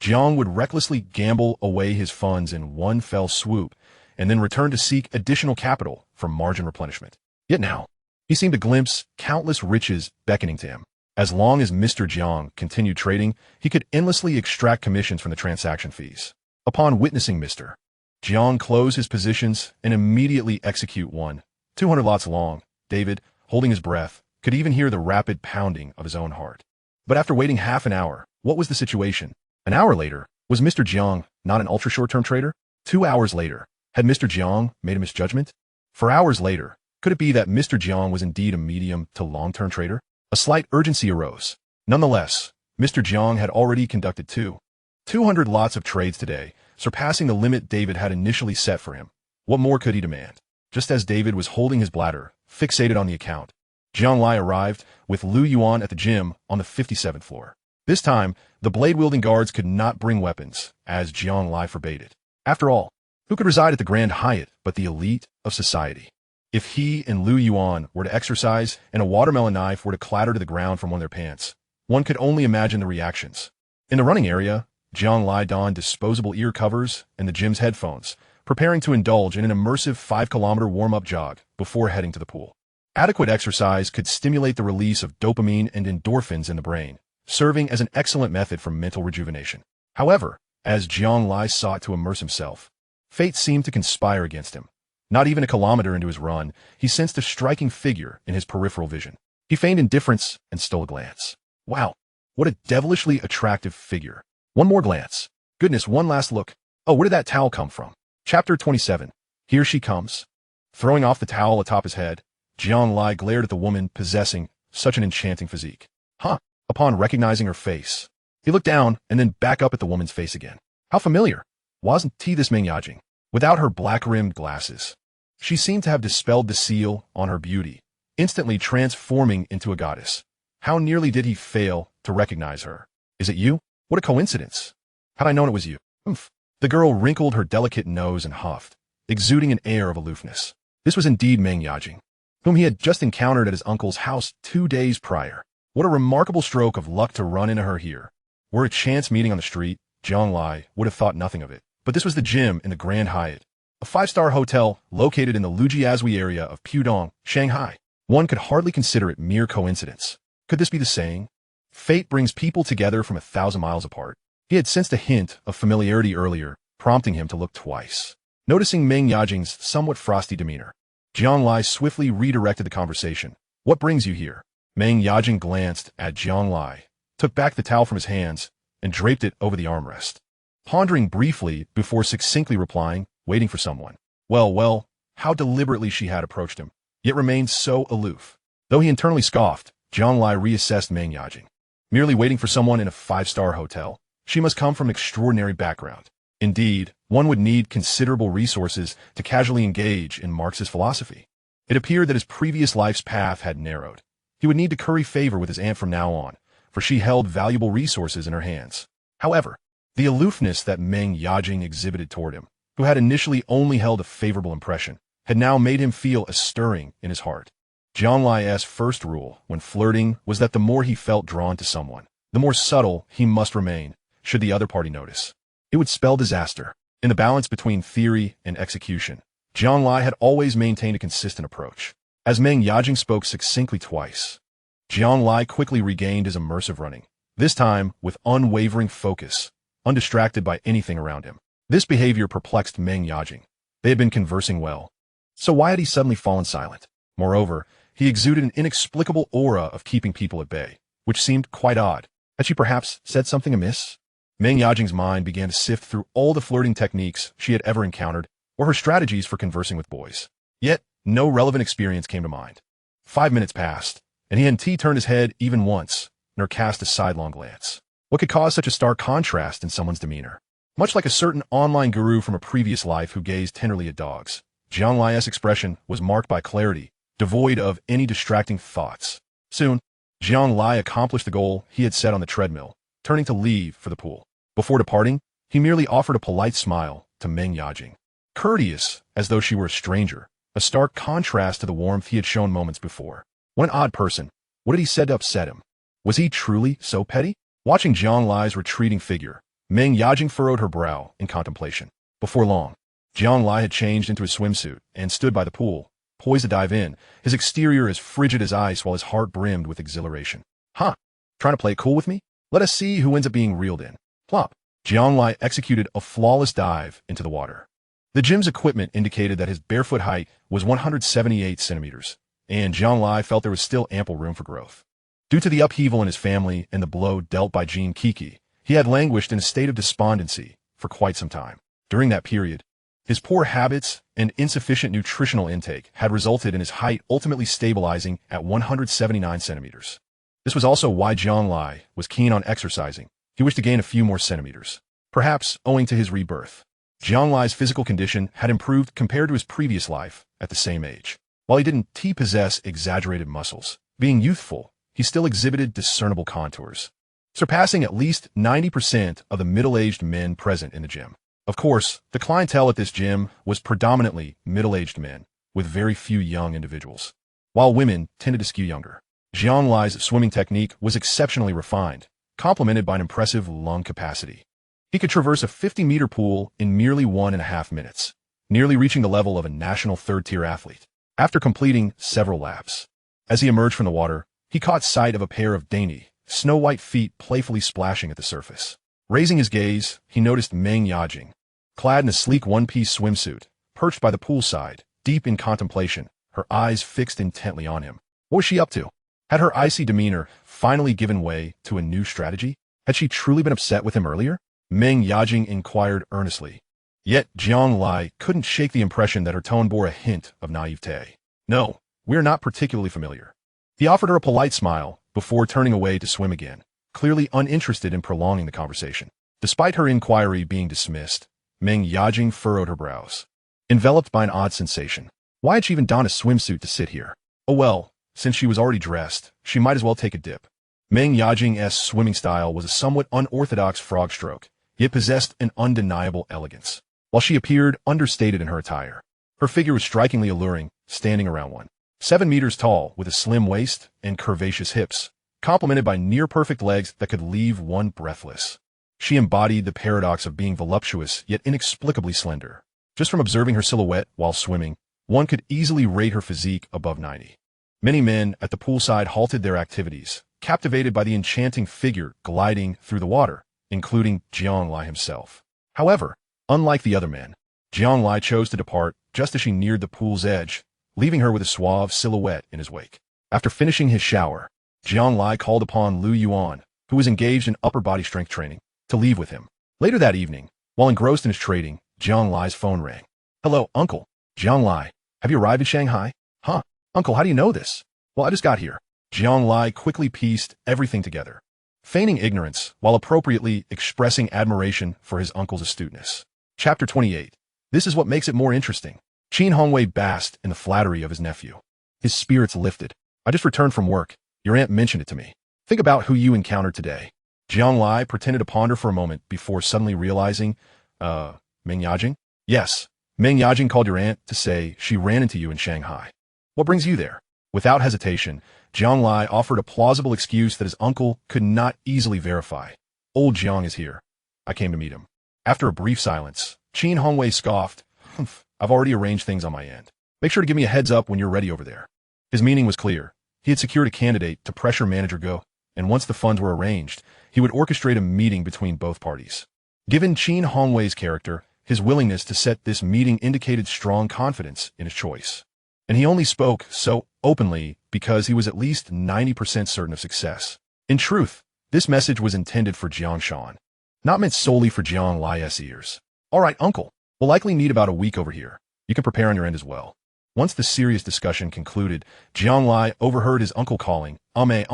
Jiang would recklessly gamble away his funds in one fell swoop and then return to seek additional capital for margin replenishment. Yet now, he seemed to glimpse countless riches beckoning to him. As long as Mr. Jiang continued trading, he could endlessly extract commissions from the transaction fees. Upon witnessing Mr. Jiang close his positions and immediately execute 200 lots long, David, holding his breath, could even hear the rapid pounding of his own heart. But after waiting half an hour, what was the situation? An hour later, was Mr. Jiang not an ultra-short-term trader? 2 hours later, had Mr. Jiang made a misjudgment? 4 hours later, could it be that Mr. Jiang was indeed a medium to long-term trader? A slight urgency arose. Nonetheless, Mr. Jiang had already conducted 200 lots of trades today, surpassing the limit David had initially set for him. What more could he demand? Just as David was holding his bladder, fixated on the account, Jiang Lai arrived with Lu Yuan at the gym on the 57th floor. This time, the blade-wielding guards could not bring weapons, as Jiang Lai forbade it. After all, who could reside at the Grand Hyatt but the elite of society? If he and Lu Yuan were to exercise and a watermelon knife were to clatter to the ground from one of their pants, one could only imagine the reactions. In the running area, Jiang Lai donned disposable ear covers and the gym's headphones, preparing to indulge in an immersive 5-kilometer warm-up jog before heading to the pool. Adequate exercise could stimulate the release of dopamine and endorphins in the brain, serving as an excellent method for mental rejuvenation. However, as Jiang Lai sought to immerse himself, fate seemed to conspire against him. Not even a kilometer into his run, he sensed a striking figure in his peripheral vision. He feigned indifference and stole a glance. Wow, what a devilishly attractive figure. One more glance. Goodness, one last look. Oh, where did that towel come from? Chapter 27. Here she comes. Throwing off the towel atop his head, Jiang Lai glared at the woman possessing such an enchanting physique. Huh. Upon recognizing her face, he looked down and then back up at the woman's face again. How familiar. Wasn't he this Meng Yajing? Without her black-rimmed glasses, she seemed to have dispelled the seal on her beauty, instantly transforming into a goddess. How nearly did he fail to recognize her? Is it you? What a coincidence. Had I known it was you? Oomph. The girl wrinkled her delicate nose and huffed, exuding an air of aloofness. This was indeed Meng Yajing, whom he had just encountered at his uncle's house 2 days prior. What a remarkable stroke of luck to run into her here. Were a chance meeting on the street, Jiang Lai would have thought nothing of it. But this was the gym in the Grand Hyatt, a 5-star hotel located in the Lujiazui area of Pudong, Shanghai. One could hardly consider it mere coincidence. Could this be the saying? Fate brings people together from 1,000 miles apart. He had sensed a hint of familiarity earlier, prompting him to look twice. Noticing Meng Yajing's somewhat frosty demeanor, Jiang Lai swiftly redirected the conversation. What brings you here? Meng Yajing glanced at Jiang Lai, took back the towel from his hands, and draped it over the armrest, pondering briefly before succinctly replying, waiting for someone. Well, how deliberately she had approached him, yet remained so aloof. Though he internally scoffed, Jiang Lai reassessed Meng Yajing. Merely waiting for someone in a 5-star hotel, she must come from an extraordinary background. Indeed, one would need considerable resources to casually engage in Marxist philosophy. It appeared that his previous life's path had narrowed. He would need to curry favor with his aunt from now on, for she held valuable resources in her hands. However, the aloofness that Meng Yajing exhibited toward him, who had initially only held a favorable impression, had now made him feel a stirring in his heart. Jiang Lai's first rule when flirting was that the more he felt drawn to someone, the more subtle he must remain should the other party notice. It would spell disaster. In the balance between theory and execution, Jiang Lai had always maintained a consistent approach. As Meng Yajing spoke succinctly twice, Jiang Lai quickly regained his immersive running, this time with unwavering focus, undistracted by anything around him. This behavior perplexed Meng Yajing. They had been conversing well. So why had he suddenly fallen silent? Moreover, he exuded an inexplicable aura of keeping people at bay, which seemed quite odd. Had she perhaps said something amiss? Meng Yajing's mind began to sift through all the flirting techniques she had ever encountered, or her strategies for conversing with boys. Yet, no relevant experience came to mind. 5 minutes passed, and he hadn't turned his head even once, nor cast a sidelong glance. What could cause such a stark contrast in someone's demeanor? Much like a certain online guru from a previous life who gazed tenderly at dogs, Jiang Lai's expression was marked by clarity, devoid of any distracting thoughts. Soon, Jiang Lai accomplished the goal he had set on the treadmill, turning to leave for the pool. Before departing, he merely offered a polite smile to Meng Yajing. Courteous, as though she were a stranger, a stark contrast to the warmth he had shown moments before. What an odd person. What had he said to upset him? Was he truly so petty? Watching Jiang Lai's retreating figure, Meng Yajing furrowed her brow in contemplation. Before long, Jiang Lai had changed into his swimsuit and stood by the pool, poised to dive in, his exterior as frigid as ice while his heart brimmed with exhilaration. Huh? Trying to play it cool with me? Let us see who ends up being reeled in. Plop. Jiang Lai executed a flawless dive into the water. The gym's equipment indicated that his barefoot height was 178 centimeters, and Jiang Lai felt there was still ample room for growth. Due to the upheaval in his family and the blow dealt by Jean Kiki, he had languished in a state of despondency for quite some time. During that period, his poor habits and insufficient nutritional intake had resulted in his height ultimately stabilizing at 179 centimeters. This was also why Jiang Lai was keen on exercising. He wished to gain a few more centimeters. Perhaps owing to his rebirth, Jiang Lai's physical condition had improved compared to his previous life at the same age. While he didn't possess exaggerated muscles, being youthful, he still exhibited discernible contours, surpassing at least 90% of the middle-aged men present in the gym. Of course, the clientele at this gym was predominantly middle-aged men, with very few young individuals, while women tended to skew younger. Jiang Lai's swimming technique was exceptionally refined, complemented by an impressive lung capacity. He could traverse a 50-meter pool in merely 1.5 minutes, nearly reaching the level of a national third-tier athlete. After completing several laps, as he emerged from the water, he caught sight of a pair of dainty, snow-white feet playfully splashing at the surface. Raising his gaze, he noticed Meng Yajing, clad in a sleek one-piece swimsuit, perched by the poolside, deep in contemplation, her eyes fixed intently on him. What was she up to? Had her icy demeanor finally given way to a new strategy? Had she truly been upset with him earlier? Meng Yajing inquired earnestly. Yet Jiang Lai couldn't shake the impression that her tone bore a hint of naivete. No, we're not particularly familiar. He offered her a polite smile before turning away to swim again, clearly uninterested in prolonging the conversation. Despite her inquiry being dismissed, Meng Yajing furrowed her brows, enveloped by an odd sensation. Why had she even donned a swimsuit to sit here? Oh well, since she was already dressed, she might as well take a dip. Meng Yajing's swimming style was a somewhat unorthodox frog stroke, yet possessed an undeniable elegance. While she appeared understated in her attire, her figure was strikingly alluring, standing around 1.7 meters tall with a slim waist and curvaceous hips, complemented by near-perfect legs that could leave one breathless. She embodied the paradox of being voluptuous yet inexplicably slender. Just from observing her silhouette while swimming, one could easily rate her physique above 90. Many men at the poolside halted their activities, captivated by the enchanting figure gliding through the water, including Jiang Lai himself. However, unlike the other men, Jiang Lai chose to depart just as she neared the pool's edge, leaving her with a suave silhouette in his wake. After finishing his shower, Jiang Lai called upon Lu Yuan, who was engaged in upper body strength training, to leave with him. Later that evening, while engrossed in his trading, Jiang Lai's phone rang. Hello, Uncle. Jiang Lai, have you arrived in Shanghai? Huh? Uncle, how do you know this? Well, I just got here. Jiang Lai quickly pieced everything together, feigning ignorance while appropriately expressing admiration for his uncle's astuteness. Chapter 28. This is what makes it more interesting. Qin Hongwei basked in the flattery of his nephew. His spirits lifted. I just returned from work. Your aunt mentioned it to me. Think about who you encountered today. Jiang Lai pretended to ponder for a moment before suddenly realizing, Meng Yajing? Yes, Meng Yajing called your aunt to say she ran into you in Shanghai. What brings you there? Without hesitation, Jiang Lai offered a plausible excuse that his uncle could not easily verify. Old Jiang is here. I came to meet him. After a brief silence, Qin Hongwei scoffed. Humph, I've already arranged things on my end. Make sure to give me a heads up when you're ready over there. His meaning was clear. He had secured a candidate to pressure manager Go, and once the funds were arranged, he would orchestrate a meeting between both parties. Given Qin Hongwei's character, his willingness to set this meeting indicated strong confidence in his choice. And he only spoke so openly because he was at least 90% certain of success. In truth, this message was intended for Jiang Shan, not meant solely for Jiang Lai's ears. All right, uncle, we'll likely need about a week over here. You can prepare on your end as well. Once the serious discussion concluded, Jiang Lai overheard his uncle calling, Ame,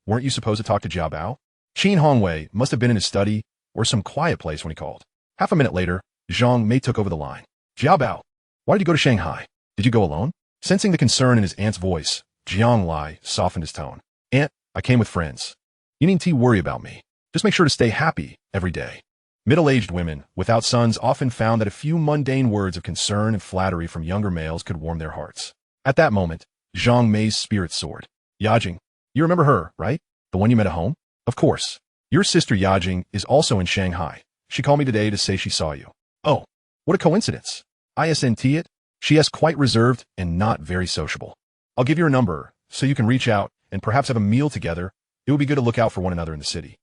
weren't you supposed to talk to Jia Bao? Qin Hongwei must have been in his study or some quiet place when he called. Half a minute later, Jiang Mei took over the line. Jia Bao, why did you go to Shanghai? Did you go alone? Sensing the concern in his aunt's voice, Jiang Lai softened his tone. Aunt, I came with friends. You needn't worry about me. Just make sure to stay happy every day. Middle-aged women without sons often found that a few mundane words of concern and flattery from younger males could warm their hearts. At that moment, Jiang Mei's spirit soared. Yajing, you remember her, right? The one you met at home? Of course. Your sister Yajing is also in Shanghai. She called me today to say she saw you. Oh, what a coincidence. ISNT it? She is quite reserved and not very sociable. I'll give you her number so you can reach out and perhaps have a meal together. It would be good to look out for one another in the city.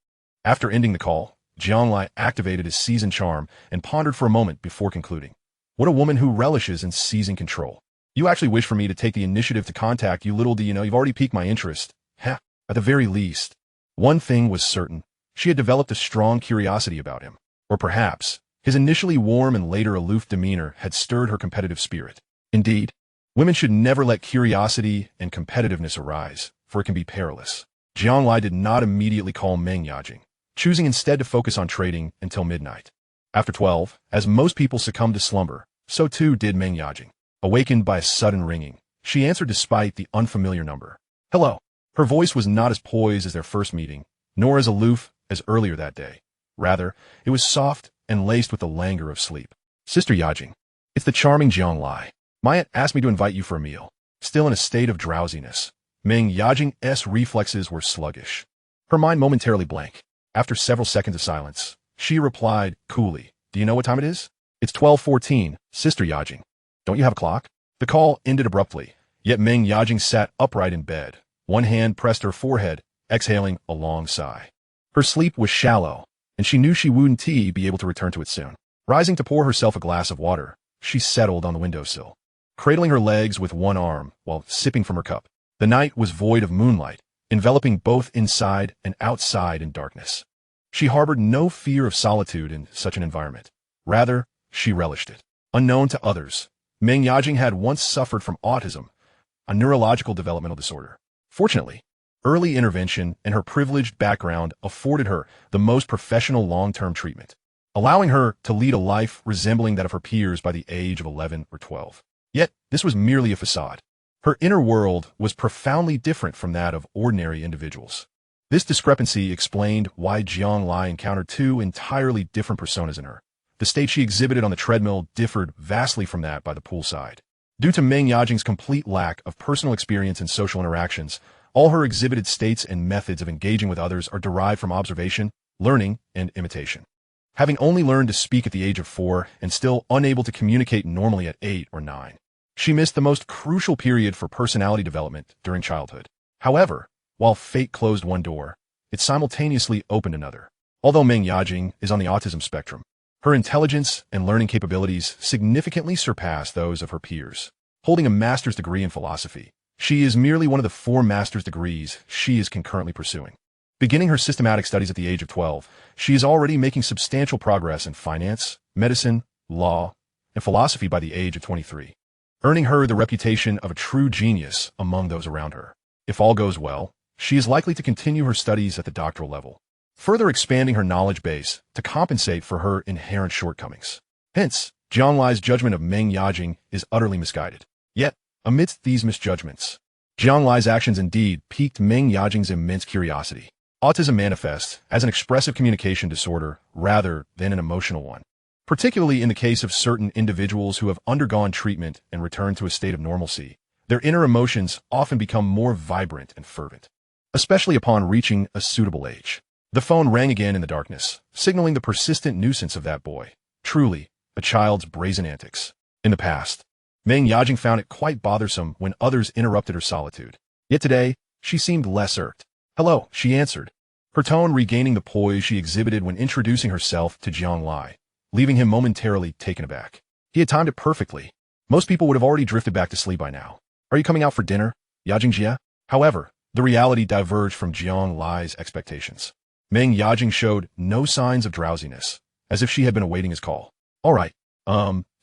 After ending the call, Jiang Lai activated his seasoned charm and pondered for a moment before concluding. What a woman who relishes in seizing control. You actually wish for me to take the initiative to contact you. Little do you know, you've already piqued my interest. At the very least. One thing was certain. She had developed a strong curiosity about him. Or perhaps, his initially warm and later aloof demeanor had stirred her competitive spirit. Indeed, women should never let curiosity and competitiveness arise, for it can be perilous. Jiang Lai did not immediately call Meng Yajing, choosing instead to focus on trading until midnight. After 12, as most people succumbed to slumber, so too did Meng Yajing. Awakened by a sudden ringing, she answered despite the unfamiliar number. Hello. Her voice was not as poised as their first meeting, nor as aloof as earlier that day. Rather, it was soft and laced with the languor of sleep. Sister Yajing, it's the charming Jiang Lai. My aunt asked me to invite you for a meal. Still in a state of drowsiness, Meng Yajing's reflexes were sluggish. Her mind momentarily blank. After several seconds of silence, she replied coolly, Do you know what time it is? It's 12:14, Sister Yajing. Don't you have a clock? The call ended abruptly, yet Meng Yajing sat upright in bed. One hand pressed her forehead, exhaling a long sigh. Her sleep was shallow, and she knew she wouldn't be able to return to it soon. Rising to pour herself a glass of water, she settled on the windowsill, cradling her legs with one arm while sipping from her cup. The night was void of moonlight, enveloping both inside and outside in darkness. She harbored no fear of solitude in such an environment. Rather, she relished it. Unknown to others, Meng Yajing had once suffered from autism, a neurological developmental disorder. Fortunately, early intervention and her privileged background afforded her the most professional long-term treatment, allowing her to lead a life resembling that of her peers by the age of 11 or 12. Yet, this was merely a facade. Her inner world was profoundly different from that of ordinary individuals. This discrepancy explained why Jiang Lai encountered two entirely different personas in her. The state she exhibited on the treadmill differed vastly from that by the poolside. Due to Meng Yajing's complete lack of personal experience in social interactions, all her exhibited states and methods of engaging with others are derived from observation, learning, and imitation. Having only learned to speak at the age of 4 and still unable to communicate normally at 8 or 9, she missed the most crucial period for personality development during childhood. However, while fate closed one door, it simultaneously opened another. Although Meng Yajing is on the autism spectrum, her intelligence and learning capabilities significantly surpass those of her peers. Holding a master's degree in philosophy, she is merely one of the 4 master's degrees she is concurrently pursuing. Beginning her systematic studies at the age of 12, she is already making substantial progress in finance, medicine, law, and philosophy by the age of 23, earning her the reputation of a true genius among those around her. If all goes well, she is likely to continue her studies at the doctoral level, further expanding her knowledge base to compensate for her inherent shortcomings. Hence, Jiang Lai's judgment of Meng Yajing is utterly misguided. Yet, amidst these misjudgments, Jiang Lai's actions indeed piqued Meng Yajing's immense curiosity. Autism manifests as an expressive communication disorder rather than an emotional one, particularly in the case of certain individuals who have undergone treatment and returned to a state of normalcy. Their inner emotions often become more vibrant and fervent, especially upon reaching a suitable age. The phone rang again in the darkness, signaling the persistent nuisance of that boy. Truly, a child's brazen antics. In the past, Meng Yajing found it quite bothersome when others interrupted her solitude. Yet today, she seemed less irked. "Hello," she answered, her tone regaining the poise she exhibited when introducing herself to Jiang Lai, leaving him momentarily taken aback. He had timed it perfectly. Most people would have already drifted back to sleep by now. "Are you coming out for dinner, Yajing Jia?" However, the reality diverged from Jiang Lai's expectations. Meng Yajing showed no signs of drowsiness, as if she had been awaiting his call. "All right,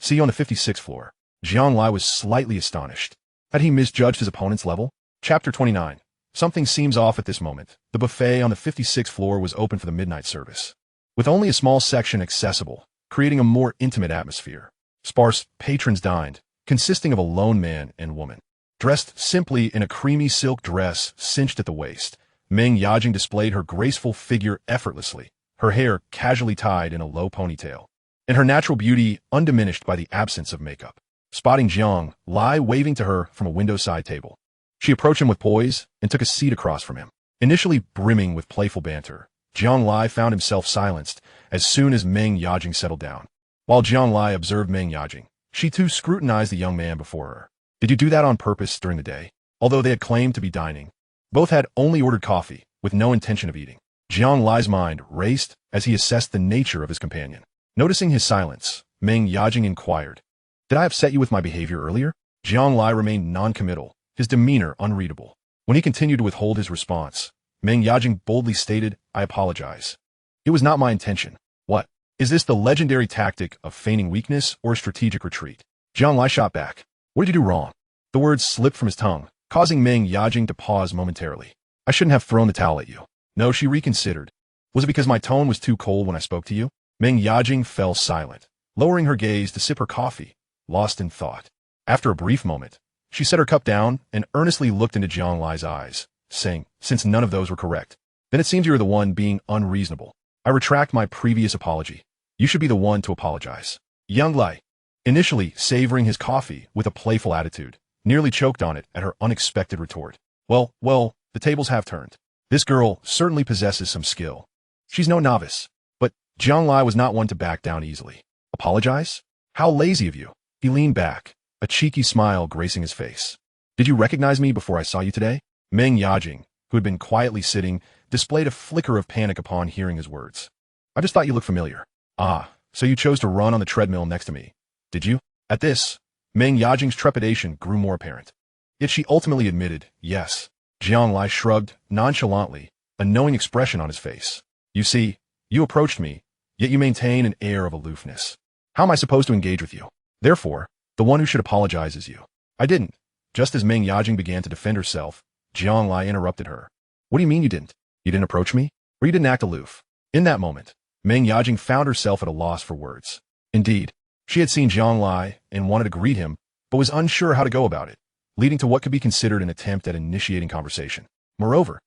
see you on the 56th floor." Jiang Lai was slightly astonished. Had he misjudged his opponent's level? Chapter 29. Something seems off at this moment. The buffet on the 56th floor was open for the midnight service, with only a small section accessible, creating a more intimate atmosphere. Sparse patrons dined, consisting of a lone man and woman. Dressed simply in a creamy silk dress cinched at the waist, Meng Yajing displayed her graceful figure effortlessly, her hair casually tied in a low ponytail, and her natural beauty undiminished by the absence of makeup. Spotting Jiang Lai waving to her from a window-side table, she approached him with poise and took a seat across from him. Initially brimming with playful banter, Jiang Lai found himself silenced as soon as Meng Yajing settled down. While Jiang Lai observed Meng Yajing, she too scrutinized the young man before her. "Did you do that on purpose during the day?" Although they had claimed to be dining, both had only ordered coffee, with no intention of eating. Jiang Lai's mind raced as he assessed the nature of his companion. Noticing his silence, Meng Yajing inquired, "Did I upset you with my behavior earlier?" Jiang Lai remained non-committal, his demeanor unreadable. When he continued to withhold his response, Meng Yajing boldly stated, "I apologize. It was not my intention." "What? Is this the legendary tactic of feigning weakness or strategic retreat?" Jiang Lai shot back. "What did you do wrong?" The words slipped from his tongue, causing Meng Yajing to pause momentarily. "I shouldn't have thrown the towel at you." "No," she reconsidered. "Was it because my tone was too cold when I spoke to you?" Meng Yajing fell silent, lowering her gaze to sip her coffee, lost in thought. After a brief moment, she set her cup down and earnestly looked into Jiang Lai's eyes, saying, "Since none of those were correct, then it seems you're the one being unreasonable. I retract my previous apology. You should be the one to apologize." Jiang Lai, initially savoring his coffee with a playful attitude, nearly choked on it at her unexpected retort. Well, the tables have turned. This girl certainly possesses some skill. She's no novice." But Jiang Lai was not one to back down easily. "Apologize? How lazy of you." He leaned back, a cheeky smile gracing his face. "Did you recognize me before I saw you today?" Meng Yajing, who had been quietly sitting, displayed a flicker of panic upon hearing his words. "I just thought you looked familiar." "Ah, so you chose to run on the treadmill next to me, did you?" At this, Meng Yajing's trepidation grew more apparent. Yet she ultimately admitted, "Yes." Jiang Lai shrugged nonchalantly, a knowing expression on his face. "You see, you approached me, yet you maintain an air of aloofness. How am I supposed to engage with you? Therefore, the one who should apologize is you." "I didn't." Just as Meng Yajing began to defend herself, Jiang Lai interrupted her. "What do you mean you didn't? You didn't approach me? Or you didn't act aloof?" In that moment, Meng Yajing found herself at a loss for words. Indeed, she had seen Jiang Lai and wanted to greet him, but was unsure how to go about it, leading to what could be considered an attempt at initiating conversation. Moreover,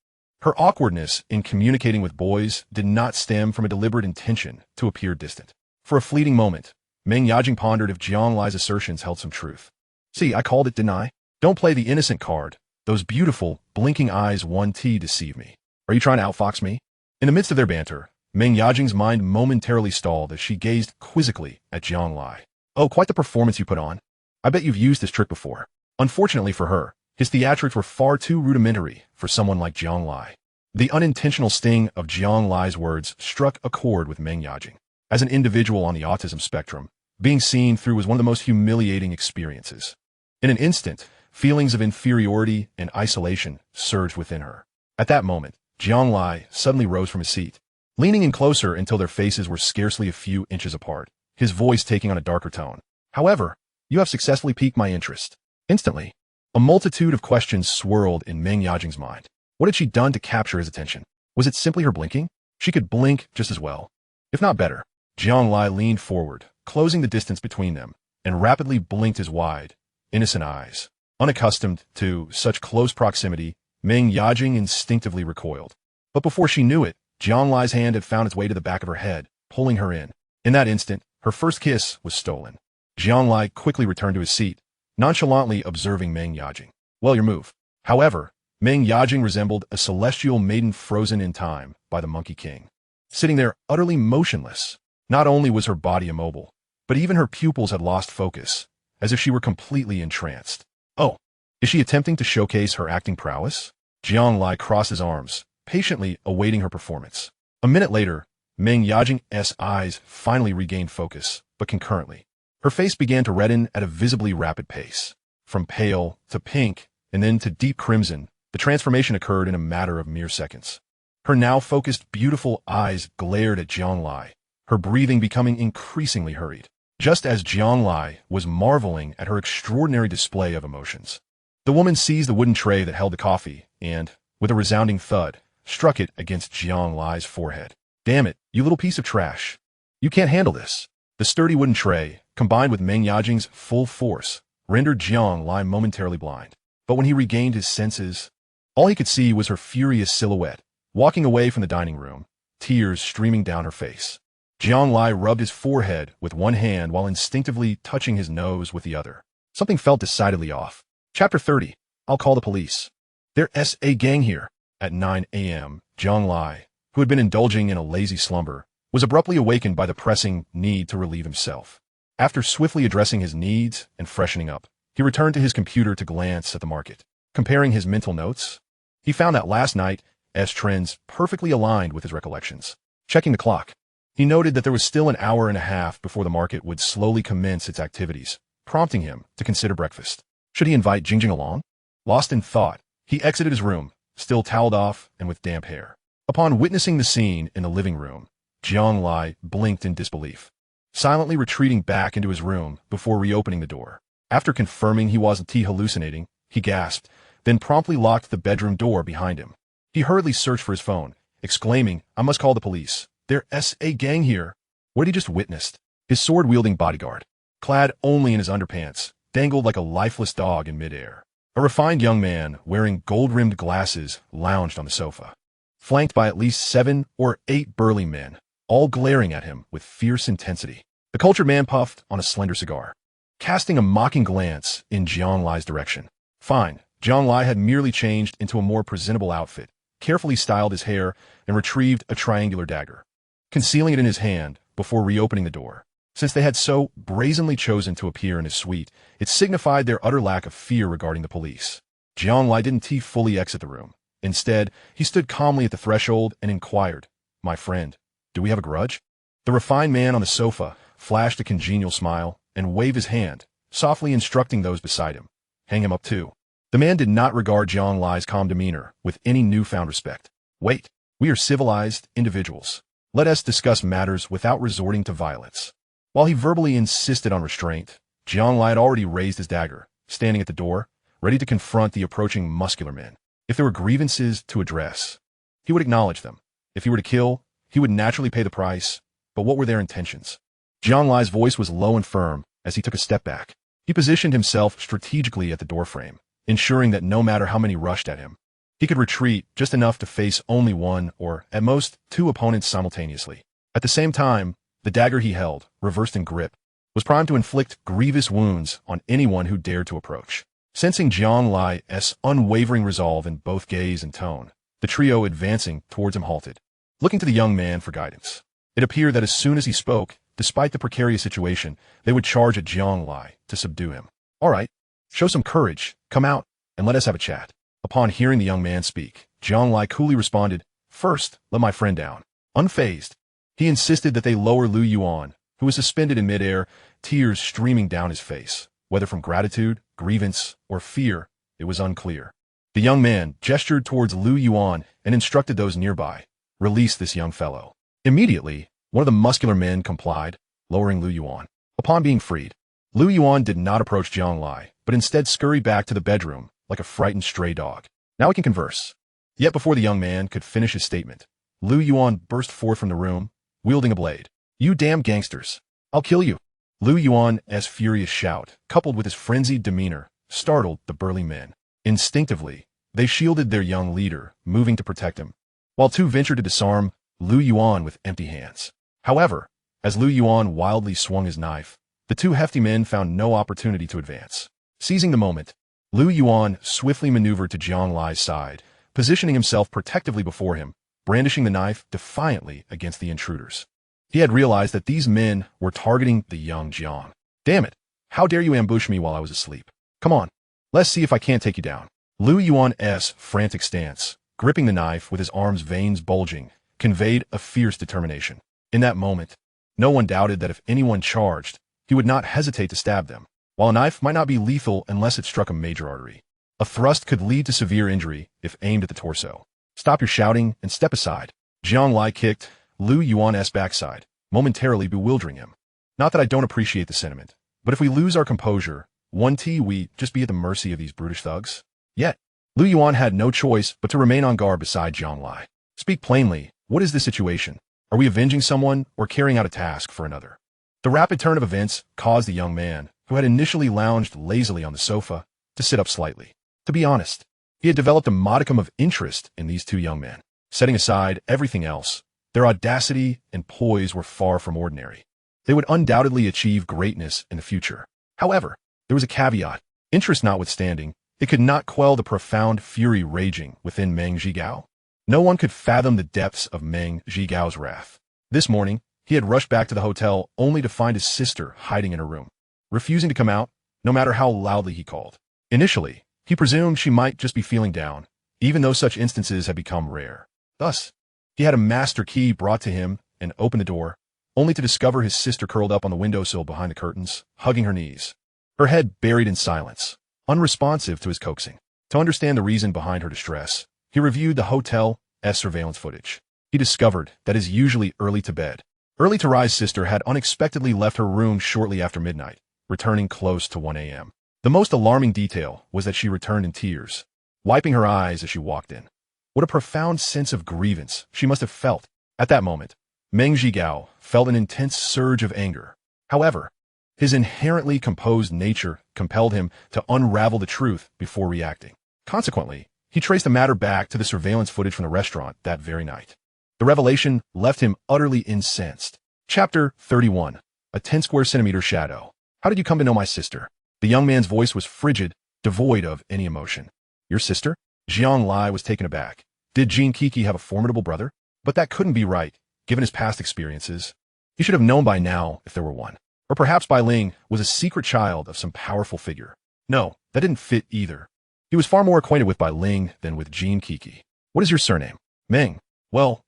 her awkwardness in communicating with boys did not stem from a deliberate intention to appear distant. For a fleeting moment, Meng Yajing pondered if Jiang Lai's assertions held some truth. "See, I called it, didn't I? Don't play the innocent card. Those beautiful, blinking eyes 1T deceive me. Are you trying to outfox me?" In the midst of their banter, Meng Yajing's mind momentarily stalled as she gazed quizzically at Jiang Lai. "Oh, quite the performance you put on. I bet you've used this trick before." Unfortunately for her, his theatrics were far too rudimentary for someone like Jiang Lai. The unintentional sting of Jiang Lai's words struck a chord with Meng Yajing. As an individual on the autism spectrum, being seen through was one of the most humiliating experiences. In an instant, feelings of inferiority and isolation surged within her. At that moment, Jiang Lai suddenly rose from his seat, leaning in closer until their faces were scarcely a few inches apart, his voice taking on a darker tone. "However, you have successfully piqued my interest." Instantly, a multitude of questions swirled in Meng Yajing's mind. What had she done to capture his attention? Was it simply her blinking? She could blink just as well, if not better. Jiang Lai leaned forward, closing the distance between them, and rapidly blinked his wide, innocent eyes. Unaccustomed to such close proximity, Meng Yajing instinctively recoiled. But before she knew it, Jiang Lai's hand had found its way to the back of her head, pulling her in. In that instant, her first kiss was stolen. Jiang Lai quickly returned to his seat, nonchalantly observing Meng Yajing. Well, your move. However, Meng Yajing resembled a celestial maiden frozen in time by the Monkey King. Sitting there utterly motionless, not only was her body immobile, but even her pupils had lost focus, as if she were completely entranced. Oh, is she attempting to showcase her acting prowess? Jiang Lai crossed his arms, patiently awaiting her performance. A minute later, Meng Yajing's eyes finally regained focus, but concurrently, her face began to redden at a visibly rapid pace. From pale to pink, and then to deep crimson, the transformation occurred in a matter of mere seconds. Her now focused, beautiful eyes glared at Jiang Lai, her breathing becoming increasingly hurried, just as Jiang Lai was marveling at her extraordinary display of emotions. The woman seized the wooden tray that held the coffee and, with a resounding thud, struck it against Jiang Lai's forehead. Damn it, you little piece of trash. You can't handle this. The sturdy wooden tray, combined with Meng Yajing's full force, rendered Jiang Lai momentarily blind. But when he regained his senses, all he could see was her furious silhouette, walking away from the dining room, tears streaming down her face. Jiang Lai rubbed his forehead with one hand while instinctively touching his nose with the other. Something felt decidedly off. Chapter 30. I'll call the police. There's a gang here. At 9 a.m., Jiang Lai, who had been indulging in a lazy slumber, was abruptly awakened by the pressing need to relieve himself. After swiftly addressing his needs and freshening up, he returned to his computer to glance at the market. Comparing his mental notes, he found that last night's trends perfectly aligned with his recollections. Checking the clock, he noted that there was still an hour and a half before the market would slowly commence its activities, prompting him to consider breakfast. Should he invite Jingjing along? Lost in thought, he exited his room, still toweled off and with damp hair. Upon witnessing the scene in the living room, Jiang Lai blinked in disbelief, silently retreating back into his room before reopening the door. After confirming he wasn't hallucinating, he gasped, then promptly locked the bedroom door behind him. He hurriedly searched for his phone, exclaiming, I must call the police. There's a gang here. What had he just witnessed? His sword-wielding bodyguard, clad only in his underpants, dangled like a lifeless dog in midair. A refined young man, wearing gold-rimmed glasses, lounged on the sofa, flanked by at least 7 or 8 burly men, all glaring at him with fierce intensity. The cultured man puffed on a slender cigar, casting a mocking glance in Jiang Lai's direction. Fine, Jiang Lai had merely changed into a more presentable outfit, carefully styled his hair, and retrieved a triangular dagger, concealing it in his hand before reopening the door. Since they had so brazenly chosen to appear in his suite, it signified their utter lack of fear regarding the police. Jiang Lai didn't fully exit the room. Instead, he stood calmly at the threshold and inquired, My friend, do we have a grudge? The refined man on the sofa flashed a congenial smile and waved his hand, softly instructing those beside him. Hang him up too. The man did not regard Jiang Lai's calm demeanor with any newfound respect. Wait, we are civilized individuals. Let us discuss matters without resorting to violence. While he verbally insisted on restraint, Jiang Lai had already raised his dagger, standing at the door, ready to confront the approaching muscular men. If there were grievances to address, he would acknowledge them. If he were to kill, he would naturally pay the price, but what were their intentions? Jiang Lai's voice was low and firm as he took a step back. He positioned himself strategically at the doorframe, ensuring that no matter how many rushed at him, he could retreat just enough to face only one or, at most, 2 opponents simultaneously. At the same time, the dagger he held, reversed in grip, was primed to inflict grievous wounds on anyone who dared to approach. Sensing Jiang Lai's unwavering resolve in both gaze and tone, the trio advancing towards him halted, looking to the young man for guidance. It appeared that as soon as he spoke, despite the precarious situation, they would charge at Jiang Lai to subdue him. All right, show some courage, come out, and let us have a chat. Upon hearing the young man speak, Jiang Lai coolly responded, First, let my friend down. Unfazed, he insisted that they lower Lu Yuan, who was suspended in midair, tears streaming down his face. Whether from gratitude, grievance, or fear, it was unclear. The young man gestured towards Lu Yuan and instructed those nearby, Release this young fellow. Immediately, one of the muscular men complied, lowering Lu Yuan. Upon being freed, Lu Yuan did not approach Jiang Lai, but instead scurried back to the bedroom like a frightened stray dog. Now we can converse. Yet before the young man could finish his statement, Lu Yuan burst forth from the room, wielding a blade. You damn gangsters. I'll kill you. Lu Yuan's furious shout, coupled with his frenzied demeanor, startled the burly men. Instinctively, they shielded their young leader, moving to protect him, while two ventured to disarm Lu Yuan with empty hands. However, as Lu Yuan wildly swung his knife, the two hefty men found no opportunity to advance. Seizing the moment, Lu Yuan swiftly maneuvered to Jiang Lai's side, positioning himself protectively before him, brandishing the knife defiantly against the intruders. He had realized that these men were targeting the young Jiang. Damn it! How dare you ambush me while I was asleep? Come on, let's see if I can't take you down. Lu Yuan's frantic stance, gripping the knife with his arms' veins bulging, conveyed a fierce determination. In that moment, no one doubted that if anyone charged, he would not hesitate to stab them. While a knife might not be lethal unless it struck a major artery, a thrust could lead to severe injury if aimed at the torso. Stop your shouting and step aside. Jiang Lai kicked Lu Yuan's backside, momentarily bewildering him. Not that I don't appreciate the sentiment, but if we lose our composure, we just be at the mercy of these brutish thugs? Yet, Lu Yuan had no choice but to remain on guard beside Jiang Lai. Speak plainly, what is the situation? Are we avenging someone or carrying out a task for another? The rapid turn of events caused the young man, who had initially lounged lazily on the sofa, to sit up slightly. To be honest, he had developed a modicum of interest in these two young men. Setting aside everything else, their audacity and poise were far from ordinary. They would undoubtedly achieve greatness in the future. However, there was a caveat. Interest notwithstanding, it could not quell the profound fury raging within Meng Zhigao. No one could fathom the depths of Meng Zhigao's wrath. This morning, he had rushed back to the hotel only to find his sister hiding in her room, refusing to come out, no matter how loudly he called. Initially, he presumed she might just be feeling down, even though such instances had become rare. Thus, he had a master key brought to him and opened the door, only to discover his sister curled up on the windowsill behind the curtains, hugging her knees, her head buried in silence, unresponsive to his coaxing. To understand the reason behind her distress, he reviewed the hotel's surveillance footage. He discovered that his usually early-to-rise sister had unexpectedly left her room shortly after midnight, returning close to 1 a.m. The most alarming detail was that she returned in tears, wiping her eyes as she walked in. What a profound sense of grievance she must have felt. At that moment, Meng Zhigao felt an intense surge of anger. However, his inherently composed nature compelled him to unravel the truth before reacting. Consequently, he traced the matter back to the surveillance footage from the restaurant that very night. The revelation left him utterly incensed. Chapter 31. A 10 square centimeter shadow. How did you come to know my sister? The young man's voice was frigid, devoid of any emotion. Your sister? Jiang Lai was taken aback. Did Jin Kiki have a formidable brother? But that couldn't be right, given his past experiences. He should have known by now if there were one. Or perhaps Bai Ling was a secret child of some powerful figure. No, that didn't fit either. He was far more acquainted with Bai Ling than with Jin Kiki. What is your surname? Meng. Well,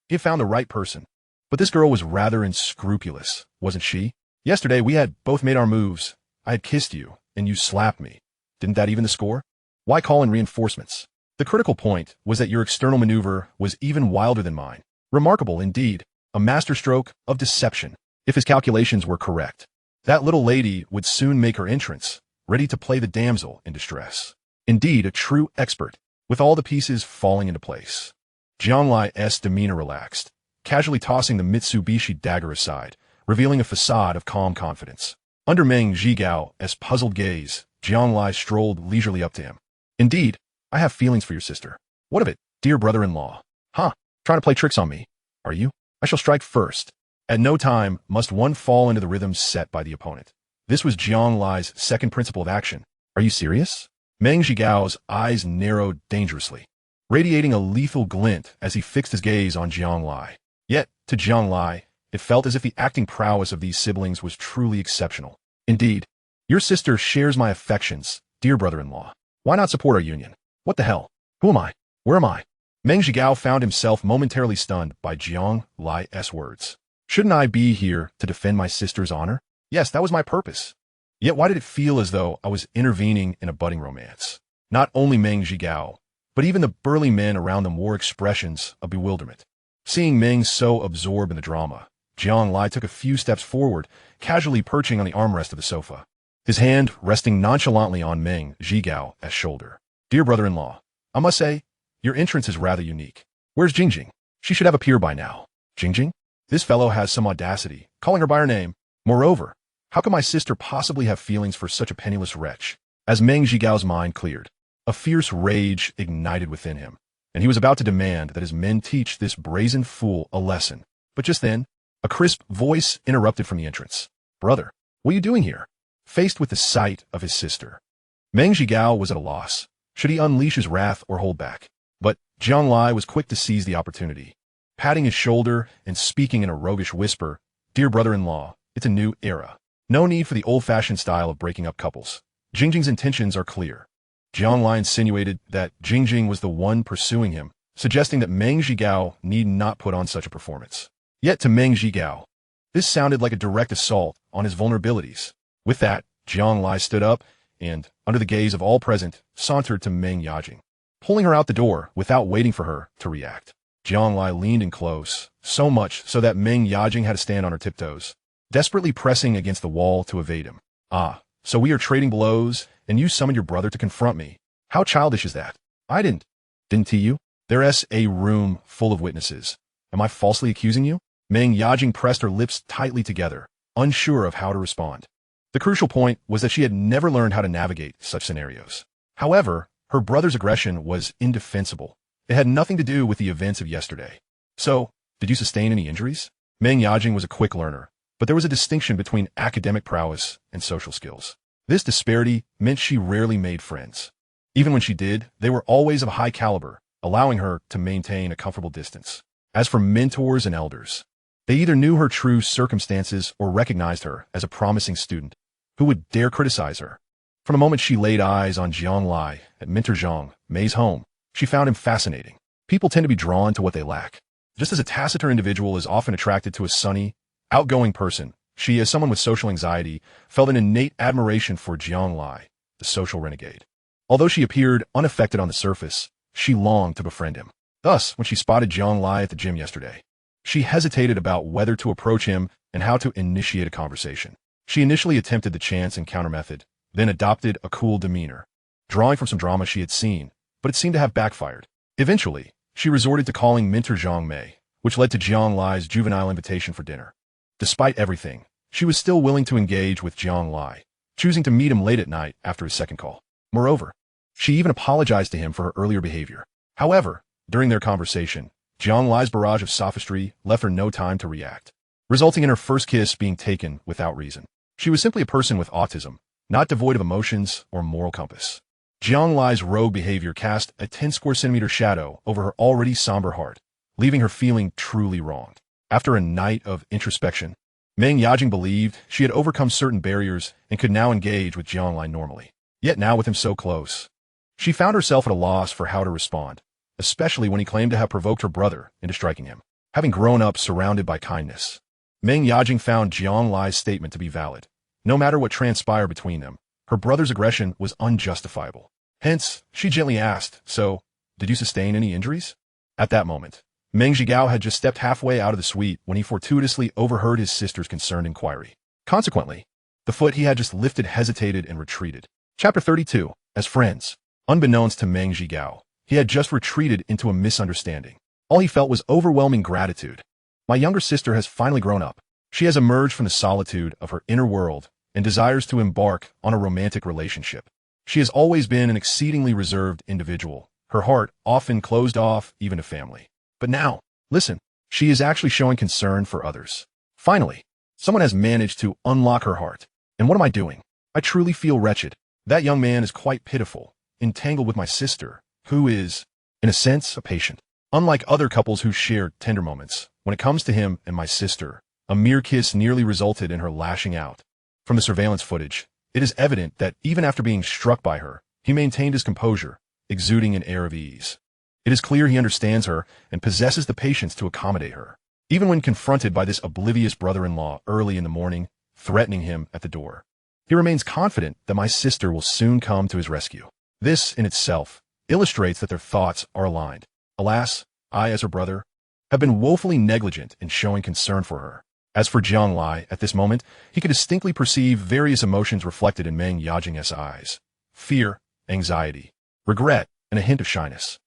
he had found the right person. But this girl was rather unscrupulous, wasn't she? Yesterday we had both made our moves. I had kissed you, and you slapped me. Didn't that even the score? Why call in reinforcements? The critical point was that your external maneuver was even wilder than mine. Remarkable indeed, a masterstroke of deception. If his calculations were correct, that little lady would soon make her entrance, ready to play the damsel in distress. Indeed, a true expert, with all the pieces falling into place. Jiang Lai's demeanor relaxed, casually tossing the Mitsubishi dagger aside, revealing a facade of calm confidence. Under Meng Zhigao's puzzled gaze, Jiang Lai strolled leisurely up to him. Indeed, I have feelings for your sister. What of it, dear brother-in-law? Huh, trying to play tricks on me, are you? I shall strike first. At no time must one fall into the rhythm set by the opponent. This was Jiang Lai's second principle of action. Are you serious? Meng Zhigao's eyes narrowed dangerously, radiating a lethal glint as he fixed his gaze on Jiang Lai. Yet, to Jiang Lai, it felt as if the acting prowess of these siblings was truly exceptional. Indeed, your sister shares my affections, dear brother-in-law. Why not support our union? What the hell? Who am I? Where am I? Meng Zhigao found himself momentarily stunned by Jiang Lai's words. Shouldn't I be here to defend my sister's honor? Yes, that was my purpose. Yet why did it feel as though I was intervening in a budding romance? Not only Meng Zhigao, but even the burly men around them wore expressions of bewilderment. Seeing Meng so absorbed in the drama, Jiang Lai took a few steps forward, casually perching on the armrest of the sofa, his hand resting nonchalantly on Meng Zhigao's shoulder. Dear brother-in-law, I must say, your entrance is rather unique. Where's Jingjing? She should have appeared by now. Jingjing? This fellow has some audacity, calling her by her name. Moreover, how could my sister possibly have feelings for such a penniless wretch? As Meng Zhigao's mind cleared, a fierce rage ignited within him, and he was about to demand that his men teach this brazen fool a lesson. But just then, a crisp voice interrupted from the entrance. "Brother, what are you doing here?" Faced with the sight of his sister, Meng Zhigao was at a loss. Should he unleash his wrath or hold back? But Jiang Lai was quick to seize the opportunity. Patting his shoulder and speaking in a roguish whisper, "Dear brother-in-law, it's a new era. No need for the old-fashioned style of breaking up couples. Jingjing's intentions are clear." Jiang Lai insinuated that Jingjing was the one pursuing him, suggesting that Meng Zhigao need not put on such a performance. Yet to Meng Zhigao, this sounded like a direct assault on his vulnerabilities. With that, Jiang Lai stood up and, under the gaze of all present, sauntered to Meng Yajing, pulling her out the door without waiting for her to react. Jiang Lai leaned in close, so much so that Meng Yajing had to stand on her tiptoes, desperately pressing against the wall to evade him. "Ah, so we are trading blows, and you summoned your brother to confront me. How childish is that? I didn't you? There's a room full of witnesses. Am I falsely accusing you?" Meng Yajing pressed her lips tightly together, unsure of how to respond. The crucial point was that she had never learned how to navigate such scenarios. However, her brother's aggression was indefensible. It had nothing to do with the events of yesterday. "So, did you sustain any injuries?" Meng Yajing was a quick learner, but there was a distinction between academic prowess and social skills. This disparity meant she rarely made friends. Even when she did, they were always of high caliber, allowing her to maintain a comfortable distance. As for mentors and elders, they either knew her true circumstances or recognized her as a promising student who would dare criticize her. From the moment she laid eyes on Jiang Lai at Minter Zhang, Mei's home, she found him fascinating. People tend to be drawn to what they lack. Just as a taciturn individual is often attracted to a sunny, outgoing person, she, as someone with social anxiety, felt an innate admiration for Jiang Lai, the social renegade. Although she appeared unaffected on the surface, she longed to befriend him. Thus, when she spotted Jiang Lai at the gym yesterday, she hesitated about whether to approach him and how to initiate a conversation. She initially attempted the chance encounter method, then adopted a cool demeanor, drawing from some drama she had seen, but it seemed to have backfired. Eventually, she resorted to calling Minter Zhang Mei, which led to Jiang Lai's juvenile invitation for dinner. Despite everything, she was still willing to engage with Jiang Lai, choosing to meet him late at night after his second call. Moreover, she even apologized to him for her earlier behavior. However, during their conversation, Jiang Lai's barrage of sophistry left her no time to react, resulting in her first kiss being taken without reason. She was simply a person with autism, not devoid of emotions or moral compass. Jiang Lai's rogue behavior cast a 10 square centimeter shadow over her already somber heart, leaving her feeling truly wronged. After a night of introspection, Meng Yajing believed she had overcome certain barriers and could now engage with Jiang Lai normally. Yet now with him so close, she found herself at a loss for how to respond, especially when he claimed to have provoked her brother into striking him. Having grown up surrounded by kindness, Meng Yajing found Jiang Lai's statement to be valid. No matter what transpired between them, her brother's aggression was unjustifiable. Hence, she gently asked, "So, did you sustain any injuries?" At that moment, Meng Zhigao had just stepped halfway out of the suite when he fortuitously overheard his sister's concerned inquiry. Consequently, the foot he had just lifted hesitated and retreated. Chapter 32. As friends. Unbeknownst to Meng Zhigao, he had just retreated into a misunderstanding. All he felt was overwhelming gratitude. My younger sister has finally grown up. She has emerged from the solitude of her inner world and desires to embark on a romantic relationship. She has always been an exceedingly reserved individual, her heart often closed off even to family. But now, listen, she is actually showing concern for others. Finally, someone has managed to unlock her heart. And what am I doing? I truly feel wretched. That young man is quite pitiful, entangled with my sister, who is, in a sense, a patient. Unlike other couples who shared tender moments, when it comes to him and my sister, a mere kiss nearly resulted in her lashing out. From the surveillance footage, it is evident that even after being struck by her, he maintained his composure, exuding an air of ease. It is clear he understands her and possesses the patience to accommodate her, even when confronted by this oblivious brother-in-law early in the morning, threatening him at the door. He remains confident that my sister will soon come to his rescue. This, in itself, illustrates that their thoughts are aligned. Alas, I, as her brother, have been woefully negligent in showing concern for her. As for Jiang Lai, at this moment, he could distinctly perceive various emotions reflected in Meng Yajing's eyes. Fear, anxiety, regret, and a hint of shyness.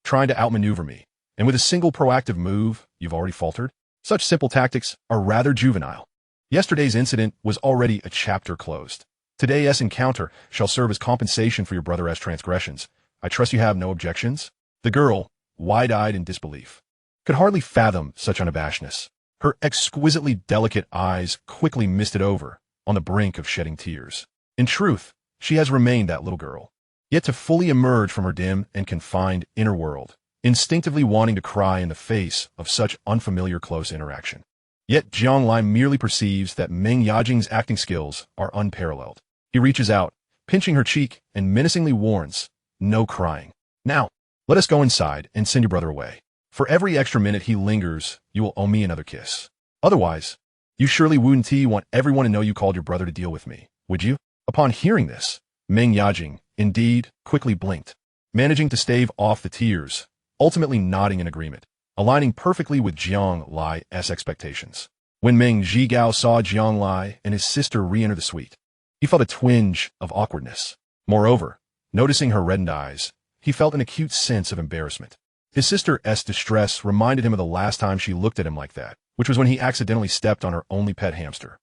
Trying to outmaneuver me, and with a single proactive move, you've already faltered? Such simple tactics are rather juvenile. Yesterday's incident was already a chapter closed. Today's encounter shall serve as compensation for your brother's transgressions. I trust you have no objections? The girl, wide-eyed in disbelief, could hardly fathom such unabashedness. Her exquisitely delicate eyes quickly misted over, on the brink of shedding tears. In truth, she has remained that little girl, yet to fully emerge from her dim and confined inner world, instinctively wanting to cry in the face of such unfamiliar close interaction. Yet Jiang Lai merely perceives that Meng Yajing's acting skills are unparalleled. He reaches out, pinching her cheek, and menacingly warns, "No crying. Now, let us go inside and send your brother away. For every extra minute he lingers, you will owe me another kiss. Otherwise, you surely wouldn't want everyone to know you called your brother to deal with me, would you?" Upon hearing this, Meng Yajing, indeed, quickly blinked, managing to stave off the tears, ultimately nodding in agreement, aligning perfectly with Jiang Lai's expectations. When Meng Zhigao saw Jiang Lai and his sister re-enter the suite, he felt a twinge of awkwardness. Moreover, noticing her reddened eyes, he felt an acute sense of embarrassment. His sister's distress reminded him of the last time she looked at him like that, which was when he accidentally stepped on her only pet hamster.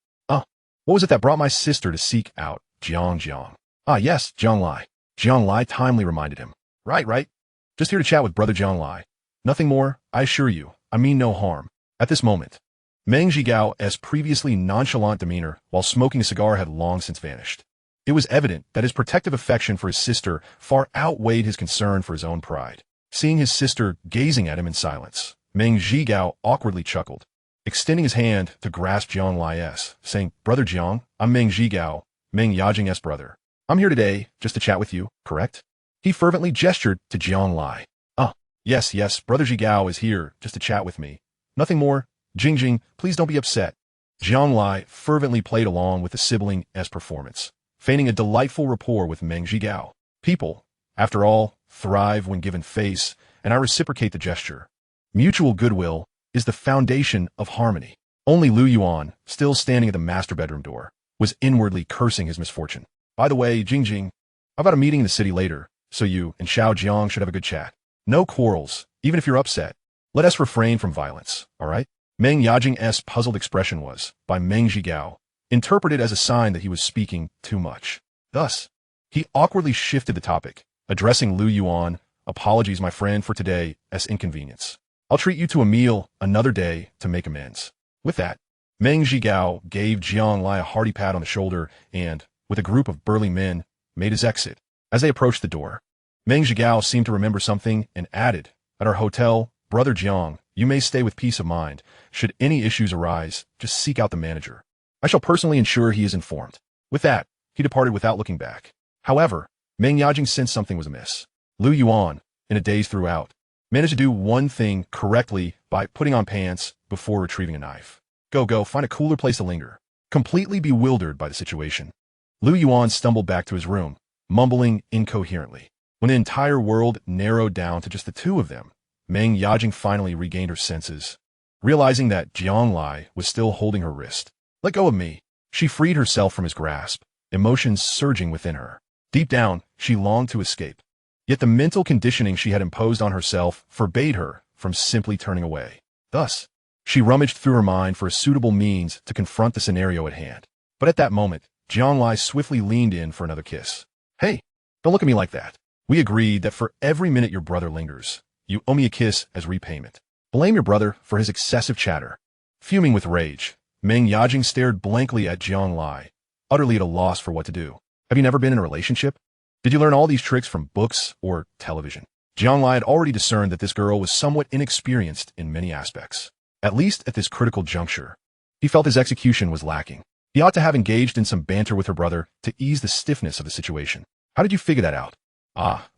What was it that brought my sister to seek out Jiang? Ah, yes, Jiang Lai. Jiang Lai timely reminded him. Right. Just here to chat with brother Jiang Lai. Nothing more, I assure you. I mean no harm. At this moment, Meng Zhigao's previously nonchalant demeanor while smoking a cigar had long since vanished. It was evident that his protective affection for his sister far outweighed his concern for his own pride. Seeing his sister gazing at him in silence, Meng Zhigao awkwardly chuckled, extending his hand to grasp Jiang Lai's, saying, "Brother Jiang, I'm Meng Zhigao, Meng Yajing's brother. I'm here today just to chat with you, correct?" He fervently gestured to Jiang Lai. Yes, brother Zhigao is here just to chat with me. Nothing more. Jing, please don't be upset." Jiang Lai fervently played along with the sibling's performance, feigning a delightful rapport with Meng Zhigao. People, after all, thrive when given face, and I reciprocate the gesture. Mutual goodwill is the foundation of harmony. Only Lu Yuan, still standing at the master bedroom door, was inwardly cursing his misfortune. "By the way, Jing, I've got a meeting in the city later, so you and Xiao Jiang should have a good chat. No quarrels, even if you're upset. Let us refrain from violence, all right?" Meng Yajing's puzzled expression was, by Meng Zhigao, interpreted as a sign that he was speaking too much. Thus, he awkwardly shifted the topic, addressing Lu Yuan. "Apologies, my friend, for today's inconvenience. I'll treat you to a meal another day to make amends." With that, Meng Zhigao gave Jiang Lai a hearty pat on the shoulder and, with a group of burly men, made his exit. As they approached the door, Meng Zhigao seemed to remember something and added, "At our hotel, brother Jiang, you may stay with peace of mind. Should any issues arise, just seek out the manager. I shall personally ensure he is informed." With that, he departed without looking back. However, Meng Yajing sensed something was amiss. Lu Yuan, in a daze throughout, managed to do one thing correctly by putting on pants before retrieving a knife. Go, find a cooler place to linger. Completely bewildered by the situation, Lu Yuan stumbled back to his room, mumbling incoherently. When the entire world narrowed down to just the two of them, Meng Yajing finally regained her senses. Realizing that Jiang Lai was still holding her wrist. "Let go of me." She freed herself from his grasp, emotions surging within her. Deep down, she longed to escape. Yet the mental conditioning she had imposed on herself forbade her from simply turning away. Thus, she rummaged through her mind for a suitable means to confront the scenario at hand. But at that moment, Jiang Lai swiftly leaned in for another kiss. "Hey, don't look at me like that. We agreed that for every minute your brother lingers, you owe me a kiss as repayment. Blame your brother for his excessive chatter." Fuming with rage, Meng Yajing stared blankly at Jiang Lai, utterly at a loss for what to do. "Have you never been in a relationship? Did you learn all these tricks from books or television?" Jiang Lai had already discerned that this girl was somewhat inexperienced in many aspects. At least at this critical juncture, he felt his execution was lacking. He ought to have engaged in some banter with her brother to ease the stiffness of the situation. "How did you figure that out?"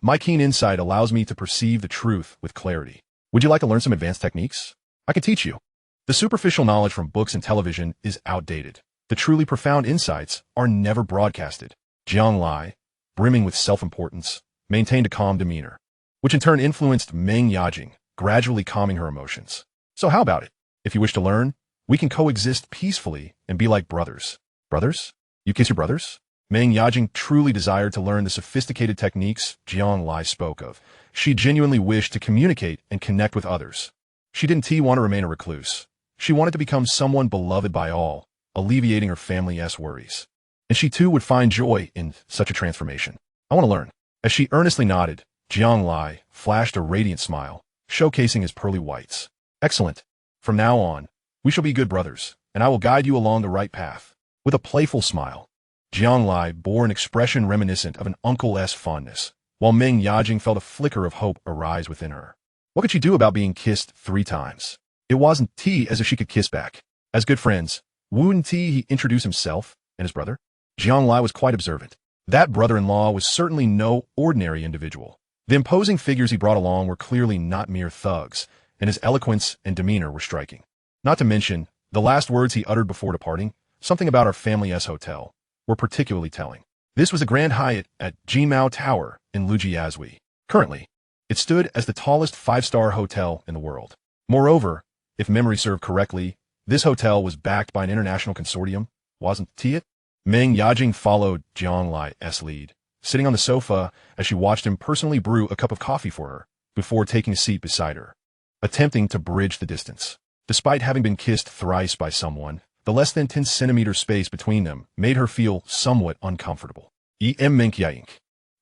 My keen insight allows me to perceive the truth with clarity. Would you like to learn some advanced techniques? I can teach you." The superficial knowledge from books and television is outdated. The truly profound insights are never broadcasted. Jiang Lai, brimming with self-importance, maintained a calm demeanor, which in turn influenced Meng Yajing, gradually calming her emotions. "So how about it? If you wish to learn, we can coexist peacefully and be like brothers." "Brothers? You kiss your brothers?" Meng Yajing truly desired to learn the sophisticated techniques Jiang Lai spoke of. She genuinely wished to communicate and connect with others. She didn't want to remain a recluse. She wanted to become someone beloved by all, alleviating her family's worries. and she too would find joy in such a transformation. I want to learn. As she earnestly nodded, Jiang Lai flashed a radiant smile, showcasing his pearly whites. Excellent. From now on, we shall be good brothers, and I will guide you along the right path. With a playful smile, Jiang Lai bore an expression reminiscent of an uncle's fondness, while Meng Yajing felt a flicker of hope arise within her. What could she do about being kissed 3 times? It wasn't as if she could kiss back. As good friends, Wu Ti he introduced himself and his brother. Jiang Lai was quite observant. That brother-in-law was certainly no ordinary individual. The imposing figures he brought along were clearly not mere thugs, and his eloquence and demeanor were striking. Not to mention, the last words he uttered before departing, something about our family's hotel, were particularly telling. This was a Grand Hyatt at Jinmao Tower in Lujiazui. Currently, it stood as the tallest 5-star hotel in the world. Moreover, if memory served correctly, this hotel was backed by an international consortium, wasn't it? Meng Yajing followed Jiang Lai's lead, sitting on the sofa as she watched him personally brew a cup of coffee for her before taking a seat beside her, attempting to bridge the distance. Despite having been kissed thrice by someone, the less than 10-centimeter space between them made her feel somewhat uncomfortable. Meng Yajing,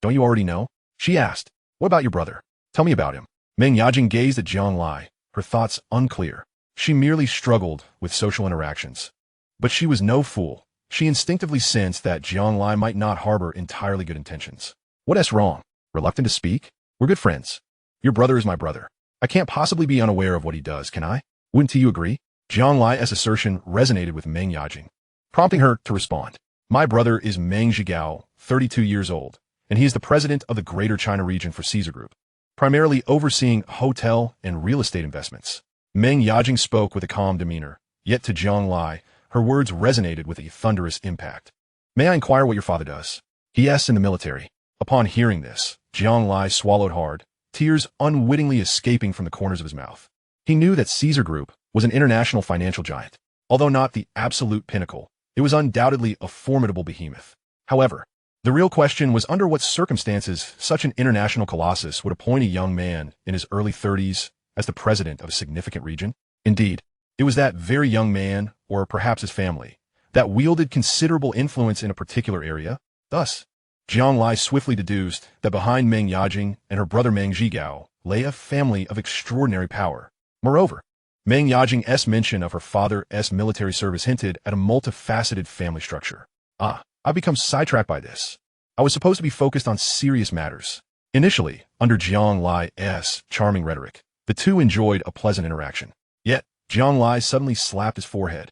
don't you already know? She asked. What about your brother? Tell me about him. Meng Yajing gazed at Jiang Lai, her thoughts unclear. She merely struggled with social interactions. But she was no fool. She instinctively sensed that Jiang Lai might not harbor entirely good intentions. What's wrong? Reluctant to speak? We're good friends. Your brother is my brother. I can't possibly be unaware of what he does, can I? Wouldn't you agree? Jiang Lai's assertion resonated with Meng Yajing, prompting her to respond. My brother is Meng Zhigao, 32 years old, and he is the president of the Greater China region for Caesar Group, primarily overseeing hotel and real estate investments. Meng Yajing spoke with a calm demeanor, yet to Jiang Lai, her words resonated with a thunderous impact. May I inquire what your father does? He asked in the military. Upon hearing this, Jiang Lai swallowed hard, tears unwittingly escaping from the corners of his mouth. He knew that Caesar Group was an international financial giant. Although not the absolute pinnacle, it was undoubtedly a formidable behemoth. However, the real question was under what circumstances such an international colossus would appoint a young man in his early 30s as the president of a significant region. Indeed, it was that very young man, or perhaps his family, that wielded considerable influence in a particular area. Thus, Jiang Lai swiftly deduced that behind Meng Yajing and her brother Meng Zhigao lay a family of extraordinary power. Moreover, Meng Yajing's mention of her father's military service hinted at a multifaceted family structure. I've become sidetracked by this. I was supposed to be focused on serious matters. Initially, under Jiang Lai's charming rhetoric, the two enjoyed a pleasant interaction. Yet, Jiang Lai suddenly slapped his forehead,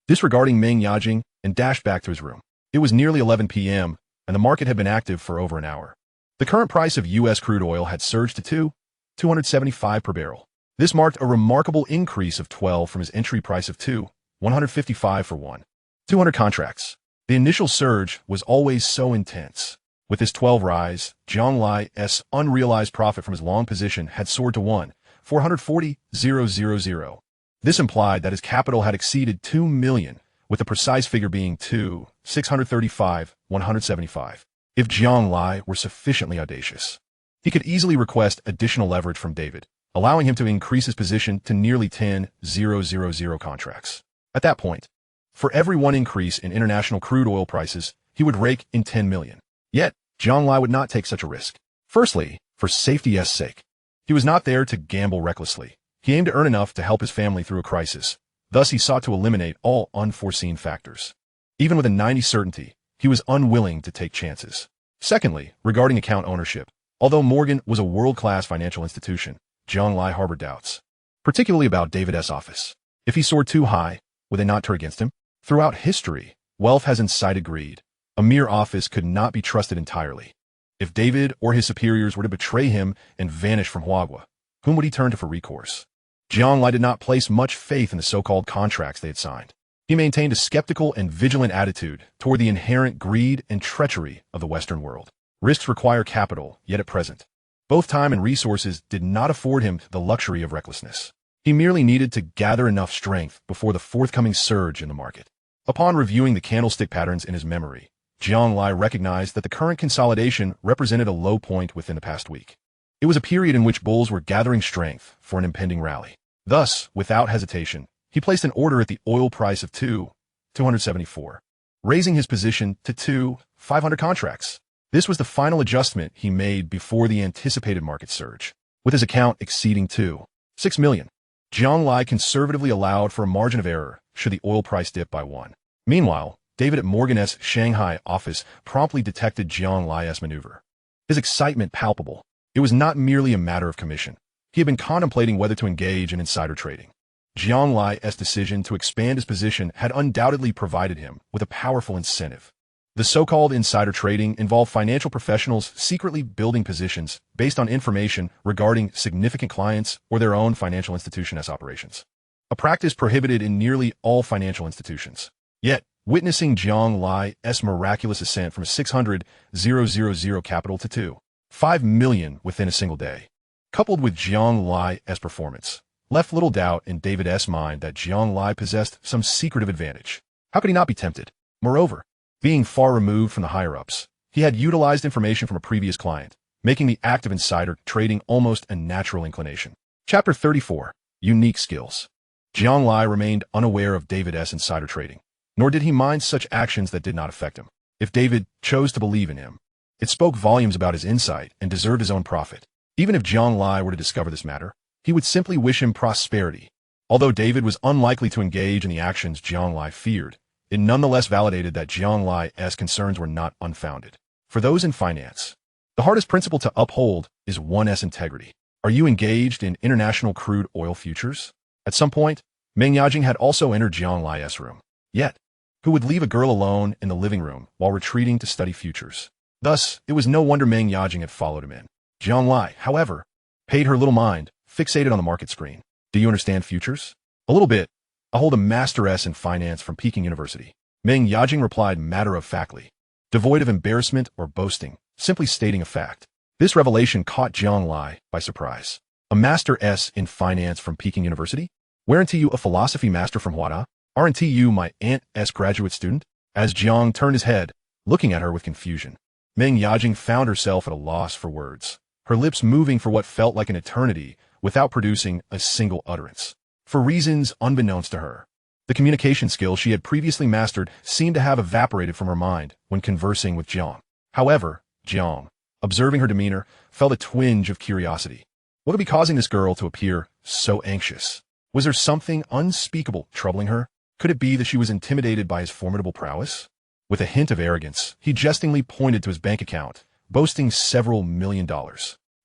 disregarding Meng Yajing, and dashed back to his room. It was nearly 11 p.m., and the market had been active for over an hour. The current price of U.S. crude oil had surged to $275 per barrel. This marked a remarkable increase of 12 from his entry price of $155 for 200 contracts. The initial surge was always so intense. With this 12 rise, Jiang Lai's unrealized profit from his long position had soared to 440,000. This implied that his capital had exceeded 2 million, with the precise figure being 635,175. If Jiang Lai were sufficiently audacious, he could easily request additional leverage from David, allowing him to increase his position to nearly 10,000 contracts. At that point, for every one increase in international crude oil prices, he would rake in 10 million. Yet, Jiang Lai would not take such a risk. Firstly, for safety's sake. He was not there to gamble recklessly. He aimed to earn enough to help his family through a crisis. Thus, he sought to eliminate all unforeseen factors. Even with a 90% certainty, he was unwilling to take chances. Secondly, regarding account ownership, although Morgan was a world-class financial institution, Jiang Lai harbored doubts, particularly about David's office. If he soared too high, would they not turn against him? Throughout history, wealth has incited greed. A mere office could not be trusted entirely. If David or his superiors were to betray him and vanish from Huagua, whom would he turn to for recourse? Jiang Lai did not place much faith in the so-called contracts they had signed. He maintained a skeptical and vigilant attitude toward the inherent greed and treachery of the Western world. Risks require capital, yet at present, both time and resources did not afford him the luxury of recklessness. He merely needed to gather enough strength before the forthcoming surge in the market. Upon reviewing the candlestick patterns in his memory, Jiang Lai recognized that the current consolidation represented a low point within the past week. It was a period in which bulls were gathering strength for an impending rally. Thus, without hesitation, he placed an order at the oil price of $274. raising his position to 500 contracts. This was the final adjustment he made before the anticipated market surge, with his account exceeding 6 million. Jiang Lai conservatively allowed for a margin of error should the oil price dip by 1. Meanwhile, David at Morgan's Shanghai office promptly detected Jiang Lai's maneuver. His excitement palpable. It was not merely a matter of commission. He had been contemplating whether to engage in insider trading. Jiang Lai's decision to expand his position had undoubtedly provided him with a powerful incentive. The so-called insider trading involved financial professionals secretly building positions based on information regarding significant clients or their own financial institution's operations. A practice prohibited in nearly all financial institutions. Yet, witnessing Jiang Lai's miraculous ascent from 600,000 capital to 5 million within a single day, coupled with Jiang Lai's performance, left little doubt in David's mind that Jiang Lai possessed some secretive advantage. How could he not be tempted? Moreover, being far removed from the higher-ups, he had utilized information from a previous client, making the act of insider trading almost a natural inclination. Chapter 34. Unique Skills. Jiang Lai remained unaware of David's insider trading, nor did he mind such actions that did not affect him. If David chose to believe in him, it spoke volumes about his insight and deserved his own profit. Even if Jiang Lai were to discover this matter, he would simply wish him prosperity. Although David was unlikely to engage in the actions Jiang Lai feared, it nonetheless validated that Jiang Lai's concerns were not unfounded. For those in finance, the hardest principle to uphold is one's integrity. Are you engaged in international crude oil futures? At some point, Meng Yajing had also entered Jiang Lai's room. Yet, who would leave a girl alone in the living room while retreating to study futures? Thus, it was no wonder Meng Yajing had followed him in. Jiang Lai, however, paid her little mind, fixated on the market screen. Do you understand futures? A little bit. I hold a Master in Finance from Peking University. Meng Yajing replied matter-of-factly, devoid of embarrassment or boasting, simply stating a fact. This revelation caught Jiang Lai by surprise. A Master in Finance from Peking University? Weren't you a philosophy master from Huada? Aren't you my aunt's graduate student? As Jiang turned his head, looking at her with confusion, Meng Yajing found herself at a loss for words, her lips moving for what felt like an eternity without producing a single utterance. For reasons unbeknownst to her, the communication skills she had previously mastered seemed to have evaporated from her mind when conversing with Jiang. However, Jiang, observing her demeanor, felt a twinge of curiosity. What could be causing this girl to appear so anxious? Was there something unspeakable troubling her? Could it be that she was intimidated by his formidable prowess? With a hint of arrogance, he jestingly pointed to his bank account, boasting several $1 million.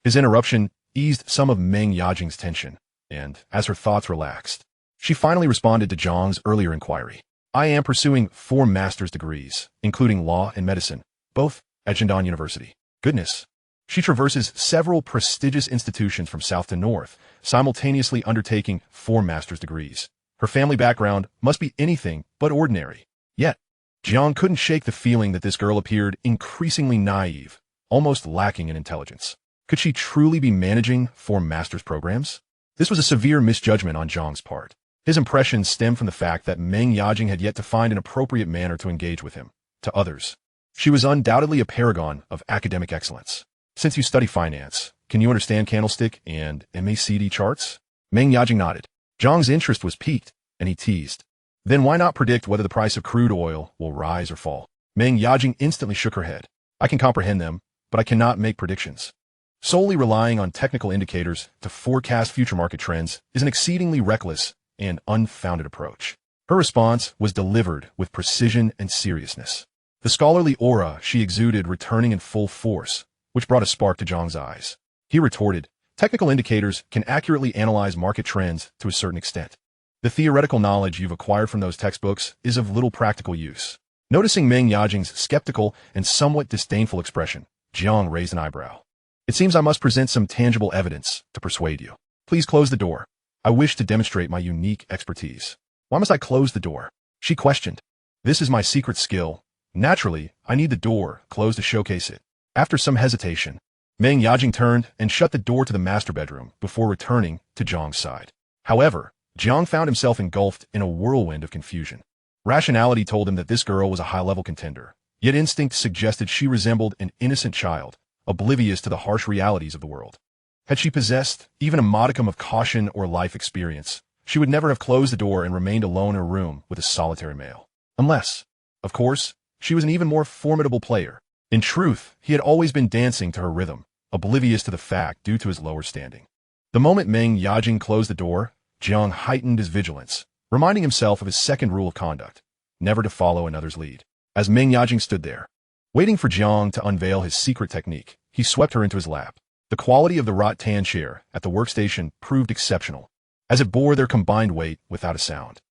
His interruption eased some of Meng Yajing's tension, and, as her thoughts relaxed, she finally responded to Jiang's earlier inquiry. I am pursuing 4 master's degrees, including law and medicine, both at Shandong University. Goodness. She traverses several prestigious institutions from south to north, simultaneously undertaking 4 master's degrees. Her family background must be anything but ordinary. Yet, Jiang couldn't shake the feeling that this girl appeared increasingly naive, almost lacking in intelligence. Could she truly be managing 4 master's programs? This was a severe misjudgment on Jiang's part. His impression stemmed from the fact that Meng Yajing had yet to find an appropriate manner to engage with him. To others, she was undoubtedly a paragon of academic excellence. Since you study finance, can you understand candlestick and MACD charts? Meng Yajing nodded. Jiang's interest was piqued, and he teased. Then why not predict whether the price of crude oil will rise or fall? Meng Yajing instantly shook her head. I can comprehend them, but I cannot make predictions. Solely relying on technical indicators to forecast future market trends is an exceedingly reckless and unfounded approach. Her response was delivered with precision and seriousness, the scholarly aura she exuded returning in full force, which brought a spark to Jiang's eyes. He retorted, technical indicators can accurately analyze market trends to a certain extent. The theoretical knowledge you've acquired from those textbooks is of little practical use. Noticing Meng Yajing's skeptical and somewhat disdainful expression, Jiang raised an eyebrow. It seems I must present some tangible evidence to persuade you. Please close the door. I wish to demonstrate my unique expertise. Why must I close the door? She questioned. This is my secret skill. Naturally, I need the door closed to showcase it. After some hesitation, Meng Yajing turned and shut the door to the master bedroom before returning to Jiang's side. However, Jiang found himself engulfed in a whirlwind of confusion. Rationality told him that this girl was a high-level contender, yet instinct suggested she resembled an innocent child, oblivious to the harsh realities of the world. Had she possessed even a modicum of caution or life experience, she would never have closed the door and remained alone in a room with a solitary male. Unless Of course, she was an even more formidable player. In truth, he had always been dancing to her rhythm, oblivious to the fact due to his lower standing. The moment Meng Yajing closed the door, Jiang heightened his vigilance, reminding himself of his second rule of conduct, never to follow another's lead. As Meng Yajing stood there, waiting for Jiang to unveil his secret technique, he swept her into his lap. The quality of the rattan chair at the workstation proved exceptional, as it bore their combined weight without a sound.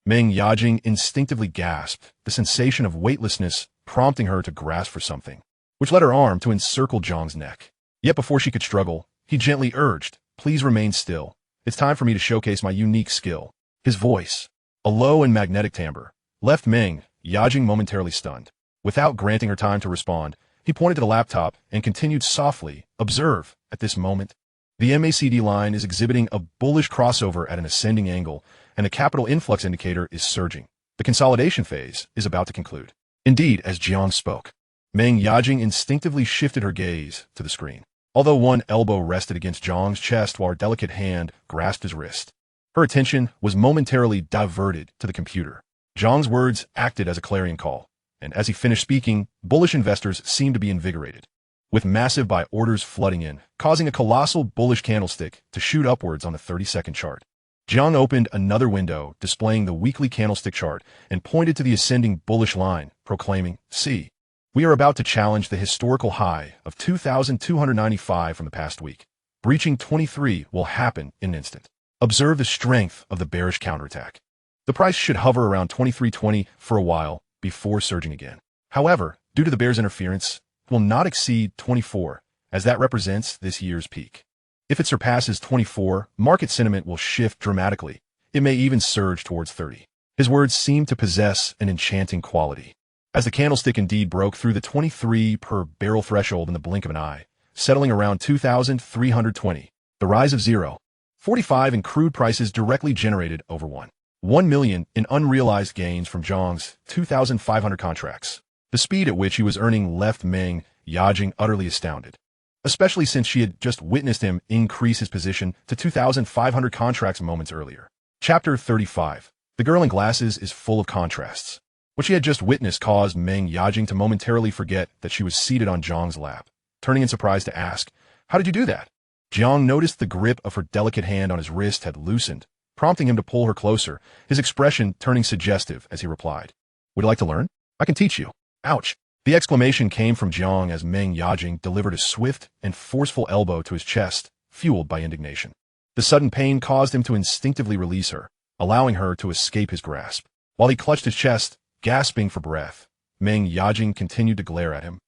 Meng Yajing instinctively gasped, the sensation of weightlessness prompting her to grasp for something, which led her arm to encircle Jiang's neck. Yet before she could struggle, he gently urged, "Please remain still. It's time for me to showcase my unique skill." His voice, a low and magnetic timbre, left Meng Yajing momentarily stunned. Without granting her time to respond, he pointed to the laptop and continued softly, "Observe, at this moment, the MACD line is exhibiting a bullish crossover at an ascending angle, and the capital influx indicator is surging. The consolidation phase is about to conclude." Indeed, as Jiang spoke, Meng Yajing instinctively shifted her gaze to the screen. Although one elbow rested against Jiang's chest while her delicate hand grasped his wrist, her attention was momentarily diverted to the computer. Jiang's words acted as a clarion call, and as he finished speaking, bullish investors seemed to be invigorated, with massive buy orders flooding in, causing a colossal bullish candlestick to shoot upwards on the 30-second chart. Jiang opened another window displaying the weekly candlestick chart and pointed to the ascending bullish line, proclaiming, "See, we are about to challenge the historical high of 2,295 from the past week. Breaching 23 will happen in an instant. Observe the strength of the bearish counterattack. The price should hover around 23.20 for a while before surging again. However, due to the bear's interference, it will not exceed 24, as that represents this year's peak. If it surpasses 24, market sentiment will shift dramatically. It may even surge towards 30. His words seemed to possess an enchanting quality, as the candlestick indeed broke through the 23 per barrel threshold in the blink of an eye, settling around 2,320. The rise of 0.45 in crude prices directly generated over 1 million in unrealized gains from Jiang's 2,500 contracts. The speed at which he was earning left Meng Yajing utterly astounded, especially since she had just witnessed him increase his position to 2,500 contracts moments earlier. Chapter 35. The girl in glasses is full of contrasts. What she had just witnessed caused Meng Yajing to momentarily forget that she was seated on Jiang's lap, turning in surprise to ask, "How did you do that?" Jiang noticed the grip of her delicate hand on his wrist had loosened, prompting him to pull her closer, his expression turning suggestive as he replied, "Would you like to learn? I can teach you." Ouch! The exclamation came from Jiang as Meng Yajing delivered a swift and forceful elbow to his chest, fueled by indignation. The sudden pain caused him to instinctively release her, allowing her to escape his grasp. While he clutched his chest, gasping for breath, Meng Yajing continued to glare at him,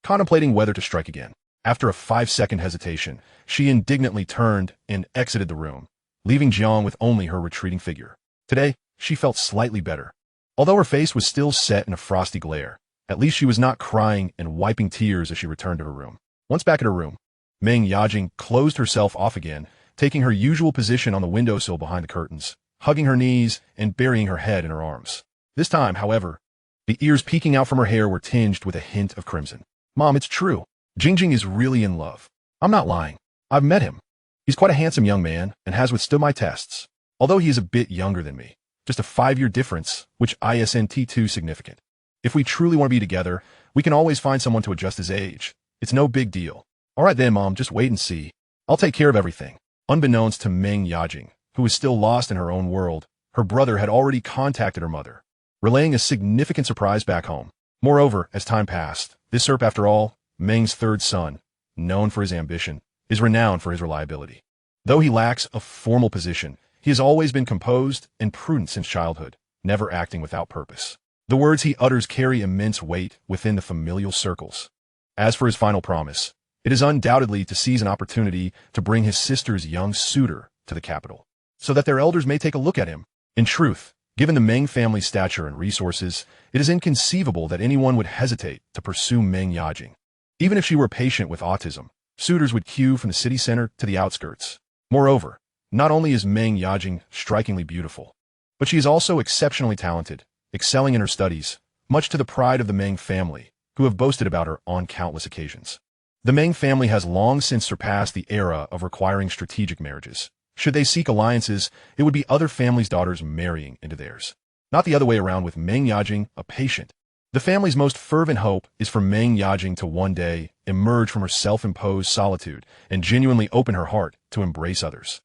contemplating whether to strike again. After a 5-second hesitation, she indignantly turned and exited the room, leaving Jiang with only her retreating figure. Today, she felt slightly better. Although her face was still set in a frosty glare, at least she was not crying and wiping tears as she returned to her room. Once back at her room, Meng Yajing closed herself off again, taking her usual position on the windowsill behind the curtains, hugging her knees and burying her head in her arms. This time, however, the ears peeking out from her hair were tinged with a hint of crimson. "Mom, it's true. Jingjing is really in love. I'm not lying. I've met him. He's quite a handsome young man and has withstood my tests, although he is a bit younger than me. Just a 5-year difference, which isn't too significant. If we truly want to be together, we can always find someone to adjust his age. It's no big deal." "All right then, Mom, just wait and see. I'll take care of everything." Unbeknownst to Meng Yajing, who was still lost in her own world, her brother had already contacted her mother, relaying a significant surprise back home. Moreover, as time passed, this Serp, after all, Meng's third son, known for his ambition, is renowned for his reliability. Though he lacks a formal position, he has always been composed and prudent since childhood, never acting without purpose. The words he utters carry immense weight within the familial circles. As for his final promise, it is undoubtedly to seize an opportunity to bring his sister's young suitor to the capital, so that their elders may take a look at him. In truth, given the Meng family's stature and resources, it is inconceivable that anyone would hesitate to pursue Meng Yajing. Even if she were patient with autism, suitors would queue from the city center to the outskirts. Moreover, not only is Meng Yajing strikingly beautiful, but she is also exceptionally talented, excelling in her studies, much to the pride of the Meng family, who have boasted about her on countless occasions. The Meng family has long since surpassed the era of requiring strategic marriages. Should they seek alliances, it would be other families' daughters marrying into theirs. Not the other way around, with Meng Yajing, a patient, The family's most fervent hope is for Meng Yajing to one day emerge from her self-imposed solitude and genuinely open her heart to embrace others,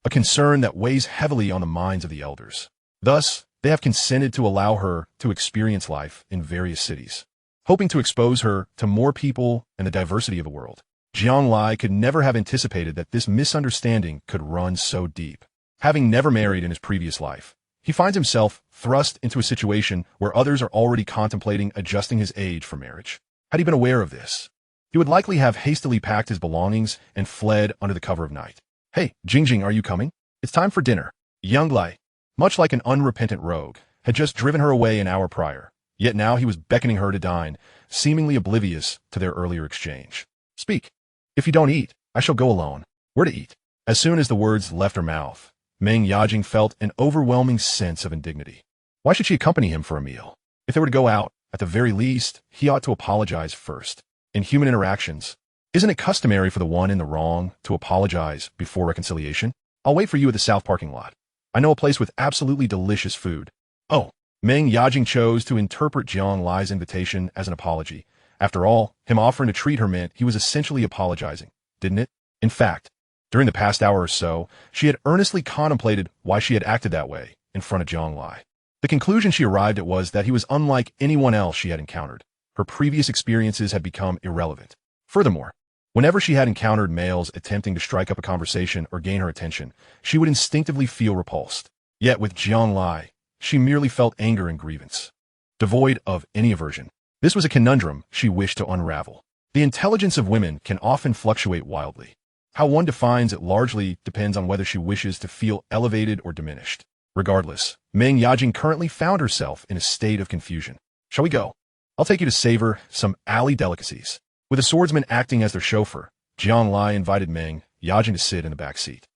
a concern that weighs heavily on the minds of the elders. Thus, they have consented to allow her to experience life in various cities, hoping to expose her to more people and the diversity of the world. Jiang Lai could never have anticipated that this misunderstanding could run so deep. Having never married in his previous life, he finds himself thrust into a situation where others are already contemplating adjusting his age for marriage. Had he been aware of this, he would likely have hastily packed his belongings and fled under the cover of night. "Hey, Jingjing, are you coming? It's time for dinner." Jiang Lai, much like an unrepentant rogue, had just driven her away an hour prior, yet now he was beckoning her to dine, seemingly oblivious to their earlier exchange. "Speak. If you don't eat, I shall go alone." "Where to eat?" As soon as the words left her mouth, Meng Yajing felt an overwhelming sense of indignity. Why should she accompany him for a meal? If they were to go out, at the very least, he ought to apologize first. In human interactions, isn't it customary for the one in the wrong to apologize before reconciliation? "I'll wait for you at the south parking lot. I know a place with absolutely delicious food." Oh, Meng Yajing chose to interpret Jiang Lai's invitation as an apology. After all, him offering to treat her meant he was essentially apologizing, didn't it? In fact, during the past hour or so, she had earnestly contemplated why she had acted that way in front of Jiang Lai. The conclusion she arrived at was that he was unlike anyone else she had encountered. Her previous experiences had become irrelevant. Furthermore, whenever she had encountered males attempting to strike up a conversation or gain her attention, she would instinctively feel repulsed. Yet with Jiang Lai, she merely felt anger and grievance, devoid of any aversion. This was a conundrum she wished to unravel. The intelligence of women can often fluctuate wildly. How one defines it largely depends on whether she wishes to feel elevated or diminished. Regardless, Meng Yajing currently found herself in a state of confusion. "Shall we go? I'll take you to savor some alley delicacies." With a swordsman acting as their chauffeur, Jiang Lai invited Meng Yajing to sit in the back seat.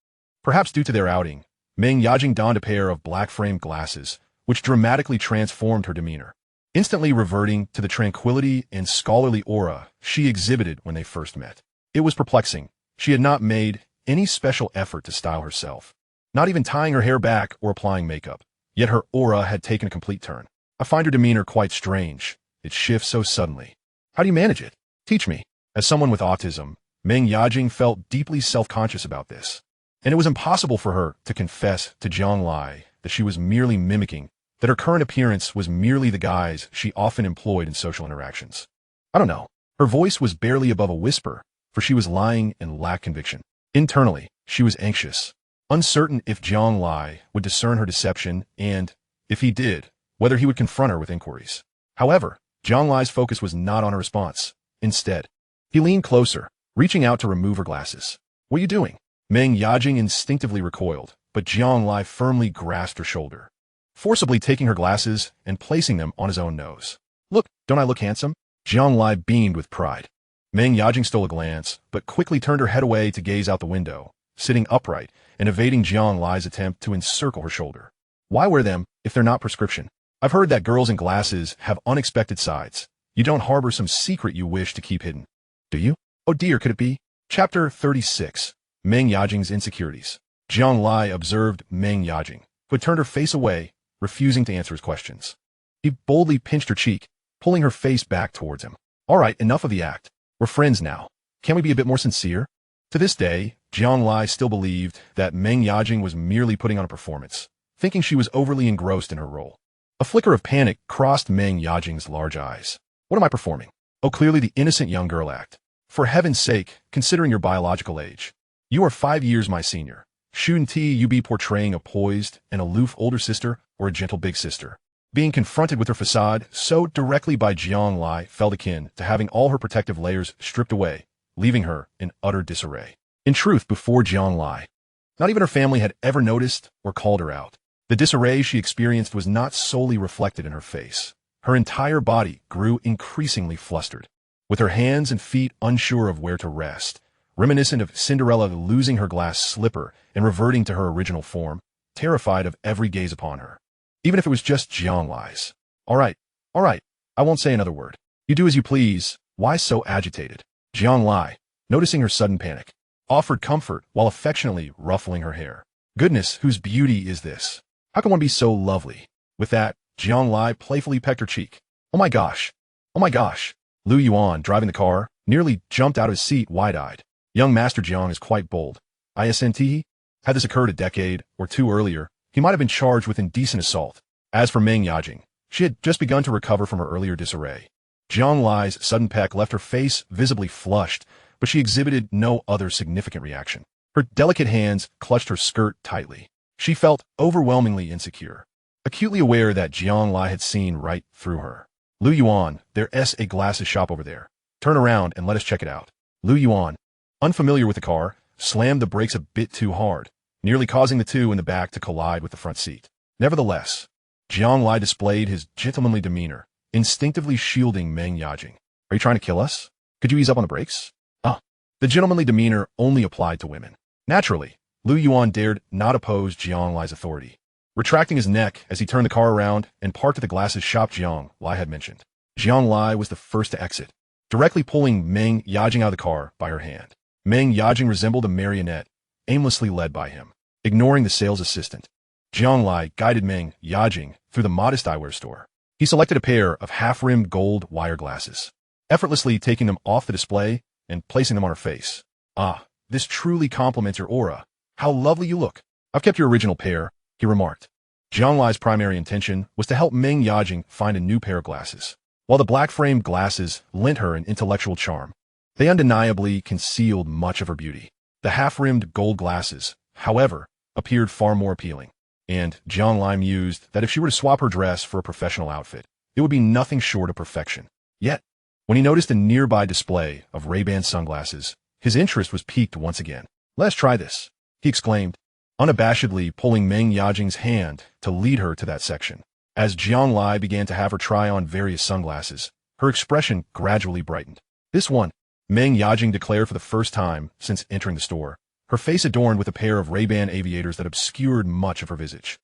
Perhaps due to their outing, Meng Yajing donned a pair of black-framed glasses, which dramatically transformed her demeanor, instantly reverting to the tranquility and scholarly aura she exhibited when they first met. It was perplexing. She had not made any special effort to style herself, not even tying her hair back or applying makeup. Yet her aura had taken a complete turn. "I find her demeanor quite strange. It shifts so suddenly. How do you manage it? Teach me." As someone with autism, Meng Yajing felt deeply self-conscious about this, and it was impossible for her to confess to Jiang Lai that she was merely mimicking, that her current appearance was merely the guise she often employed in social interactions. "I don't know." Her voice was barely above a whisper, for she was lying and lacked conviction. Internally, she was anxious, uncertain if Jiang Lai would discern her deception and, if he did, whether he would confront her with inquiries. However, Jiang Lai's focus was not on her response. Instead, he leaned closer, reaching out to remove her glasses. "What are you doing?" Meng Yajing instinctively recoiled, but Jiang Lai firmly grasped her shoulder, forcibly taking her glasses and placing them on his own nose. "Look, don't I look handsome?" Jiang Lai beamed with pride. Meng Yajing stole a glance, but quickly turned her head away to gaze out the window, sitting upright and evading Jiang Lai's attempt to encircle her shoulder. "Why wear them if they're not prescription? I've heard that girls in glasses have unexpected sides. You don't harbor some secret you wish to keep hidden, do you?" "Oh dear, could it be?" Chapter 36. Meng Yajing's Insecurities. Jiang Lai observed Meng Yajing, who had turned her face away, refusing to answer his questions. He boldly pinched her cheek, pulling her face back towards him. "All right, enough of the act. We're friends now. Can we be a bit more sincere?" To this day, Jiang Lai still believed that Meng Yajing was merely putting on a performance, thinking she was overly engrossed in her role. A flicker of panic crossed Meng Yajing's large eyes. "What am I performing?" "Oh, clearly the innocent young girl act. For heaven's sake, considering your biological age. You are 5 years my senior. Shouldn't you be portraying a poised and aloof older sister or a gentle big sister?" Being confronted with her facade so directly by Jiang Lai felt akin to having all her protective layers stripped away, leaving her in utter disarray. In truth, before Jiang Lai, not even her family had ever noticed or called her out. The disarray she experienced was not solely reflected in her face. Her entire body grew increasingly flustered, with her hands and feet unsure of where to rest, reminiscent of Cinderella losing her glass slipper and reverting to her original form, terrified of every gaze upon her, even if it was just Jiang Lai's. All right, I won't say another word. You do as you please. Why so agitated?" Jiang Lai, noticing her sudden panic, offered comfort while affectionately ruffling her hair. "Goodness, whose beauty is this? How can one be so lovely?" With that, Jiang Lai playfully pecked her cheek. Oh my gosh. Oh my gosh. Lu Yuan, driving the car, nearly jumped out of his seat wide-eyed. Young Master Jiang is quite bold. ISNT? Had this occurred a decade or two earlier, he might have been charged with indecent assault. As for Meng Yajing, she had just begun to recover from her earlier disarray. Jiang Lai's sudden peck left her face visibly flushed, but she exhibited no other significant reaction. Her delicate hands clutched her skirt tightly. She felt overwhelmingly insecure, acutely aware that Jiang Lai had seen right through her. Lu Yuan, there's a glasses shop over there. Turn around and let us check it out. Lu Yuan, unfamiliar with the car, slammed the brakes a bit too hard, nearly causing the two in the back to collide with the front seat. Nevertheless, Jiang Lai displayed his gentlemanly demeanor, instinctively shielding Meng Yajing. Are you trying to kill us? Could you ease up on the brakes? The gentlemanly demeanor only applied to women. Naturally, Lu Yuan dared not oppose Jiang Lai's authority. Retracting his neck as he turned the car around and parked at the glasses shop Jiang Lai had mentioned. Jiang Lai was the first to exit, directly pulling Meng Yajing out of the car by her hand. Meng Yajing resembled a marionette, aimlessly led by him. Ignoring the sales assistant, Jiang Lai guided Meng Yajing through the modest eyewear store. He selected a pair of half-rimmed gold wire glasses, effortlessly taking them off the display and placing them on her face. This truly complements your aura. How lovely you look. I've kept your original pair, he remarked. Jiang Lai's primary intention was to help Meng Yajing find a new pair of glasses. While the black-framed glasses lent her an intellectual charm, they undeniably concealed much of her beauty. The half-rimmed gold glasses, however, appeared far more appealing, and Jiang Lai mused that if she were to swap her dress for a professional outfit, it would be nothing short of perfection. Yet, when he noticed a nearby display of Ray-Ban sunglasses, his interest was piqued once again. Let's try this, he exclaimed, unabashedly pulling Meng Yajing's hand to lead her to that section. As Jiang Lai began to have her try on various sunglasses, her expression gradually brightened. This one, Meng Yajing declared for the first time since entering the store, her face adorned with a pair of Ray-Ban aviators that obscured much of her visage.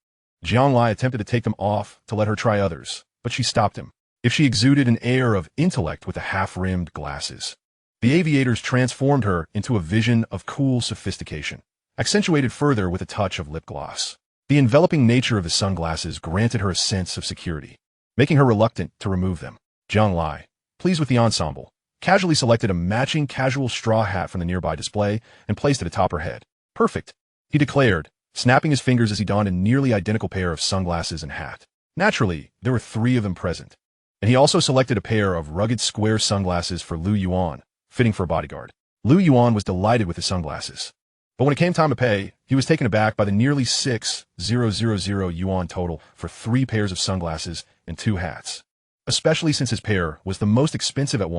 Jiang Lai attempted to take them off to let her try others, but she stopped him. If she exuded an air of intellect with the half-rimmed glasses, the aviators transformed her into a vision of cool sophistication, accentuated further with a touch of lip gloss. The enveloping nature of the sunglasses granted her a sense of security, making her reluctant to remove them. Jiang Lai, pleased with the ensemble, casually selected a matching casual straw hat from the nearby display and placed it atop her head. Perfect, he declared, snapping his fingers as he donned a nearly identical pair of sunglasses and hat. Naturally, there were 3 of them present, and he also selected a pair of rugged square sunglasses for Lu Yuan, fitting for a bodyguard. Lu Yuan was delighted with his sunglasses, but when it came time to pay, he was taken aback by the nearly 6,000 yuan total for 3 pairs of sunglasses and 2 hats, especially since his pair was the most expensive at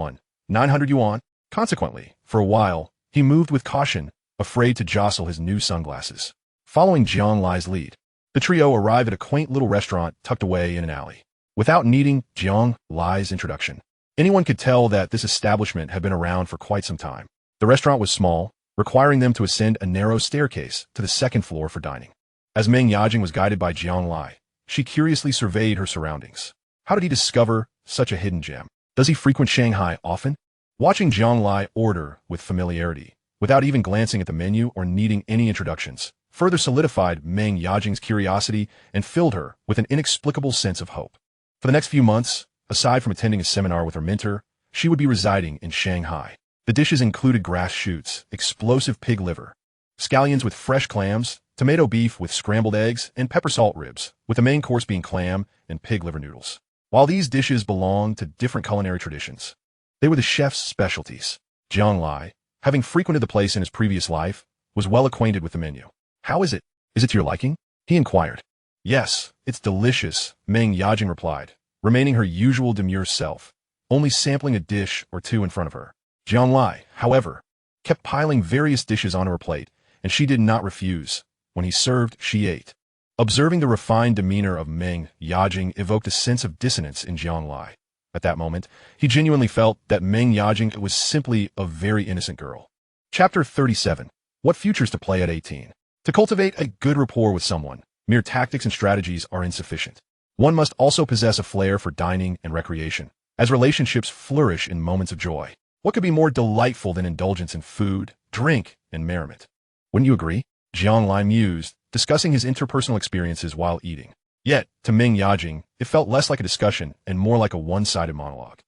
900 yuan. Consequently, for a while, he moved with caution, afraid to jostle his new sunglasses. Following Jiang Lai's lead, the trio arrived at a quaint little restaurant tucked away in an alley. Without needing Jiang Lai's introduction, anyone could tell that this establishment had been around for quite some time. The restaurant was small, requiring them to ascend a narrow staircase to the 2nd floor for dining. As Meng Yajing was guided by Jiang Lai, she curiously surveyed her surroundings. How did he discover such a hidden gem? Does he frequent Shanghai often? Watching Jiang Lai order with familiarity, without even glancing at the menu or needing any introductions, further solidified Meng Yajing's curiosity and filled her with an inexplicable sense of hope. For the next few months, aside from attending a seminar with her mentor, she would be residing in Shanghai. The dishes included grass shoots, explosive pig liver, scallions with fresh clams, tomato beef with scrambled eggs, and pepper salt ribs, with the main course being clam and pig liver noodles. While these dishes belonged to different culinary traditions, they were the chef's specialties. Jiang Lai, having frequented the place in his previous life, was well acquainted with the menu. How is it? Is it to your liking? He inquired. Yes, it's delicious, Meng Yajing replied, remaining her usual demure self, only sampling a dish or 2 in front of her. Jiang Lai, however, kept piling various dishes onto her plate, and she did not refuse. When he served, she ate. Observing the refined demeanor of Meng Yajing evoked a sense of dissonance in Jiang Lai. At that moment, he genuinely felt that Meng Yajing was simply a very innocent girl. Chapter 37. What futures to play at 18? To cultivate a good rapport with someone, mere tactics and strategies are insufficient. One must also possess a flair for dining and recreation, as relationships flourish in moments of joy. What could be more delightful than indulgence in food, drink, and merriment? Wouldn't you agree? Jiang Lai mused, discussing his interpersonal experiences while eating. Yet, to Meng Yajing, it felt less like a discussion and more like a one-sided monologue.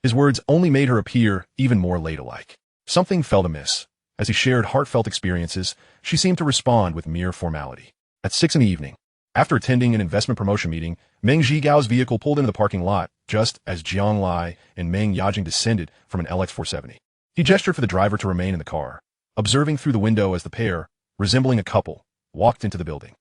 His words only made her appear even more ladylike. Something felt amiss. As he shared heartfelt experiences, she seemed to respond with mere formality. At 6 in the evening, after attending an investment promotion meeting, Meng Zhigao's vehicle pulled into the parking lot just as Jiang Lai and Meng Yajing descended from an LX470. He gestured for the driver to remain in the car, observing through the window as the pair, resembling a couple, walked into the building.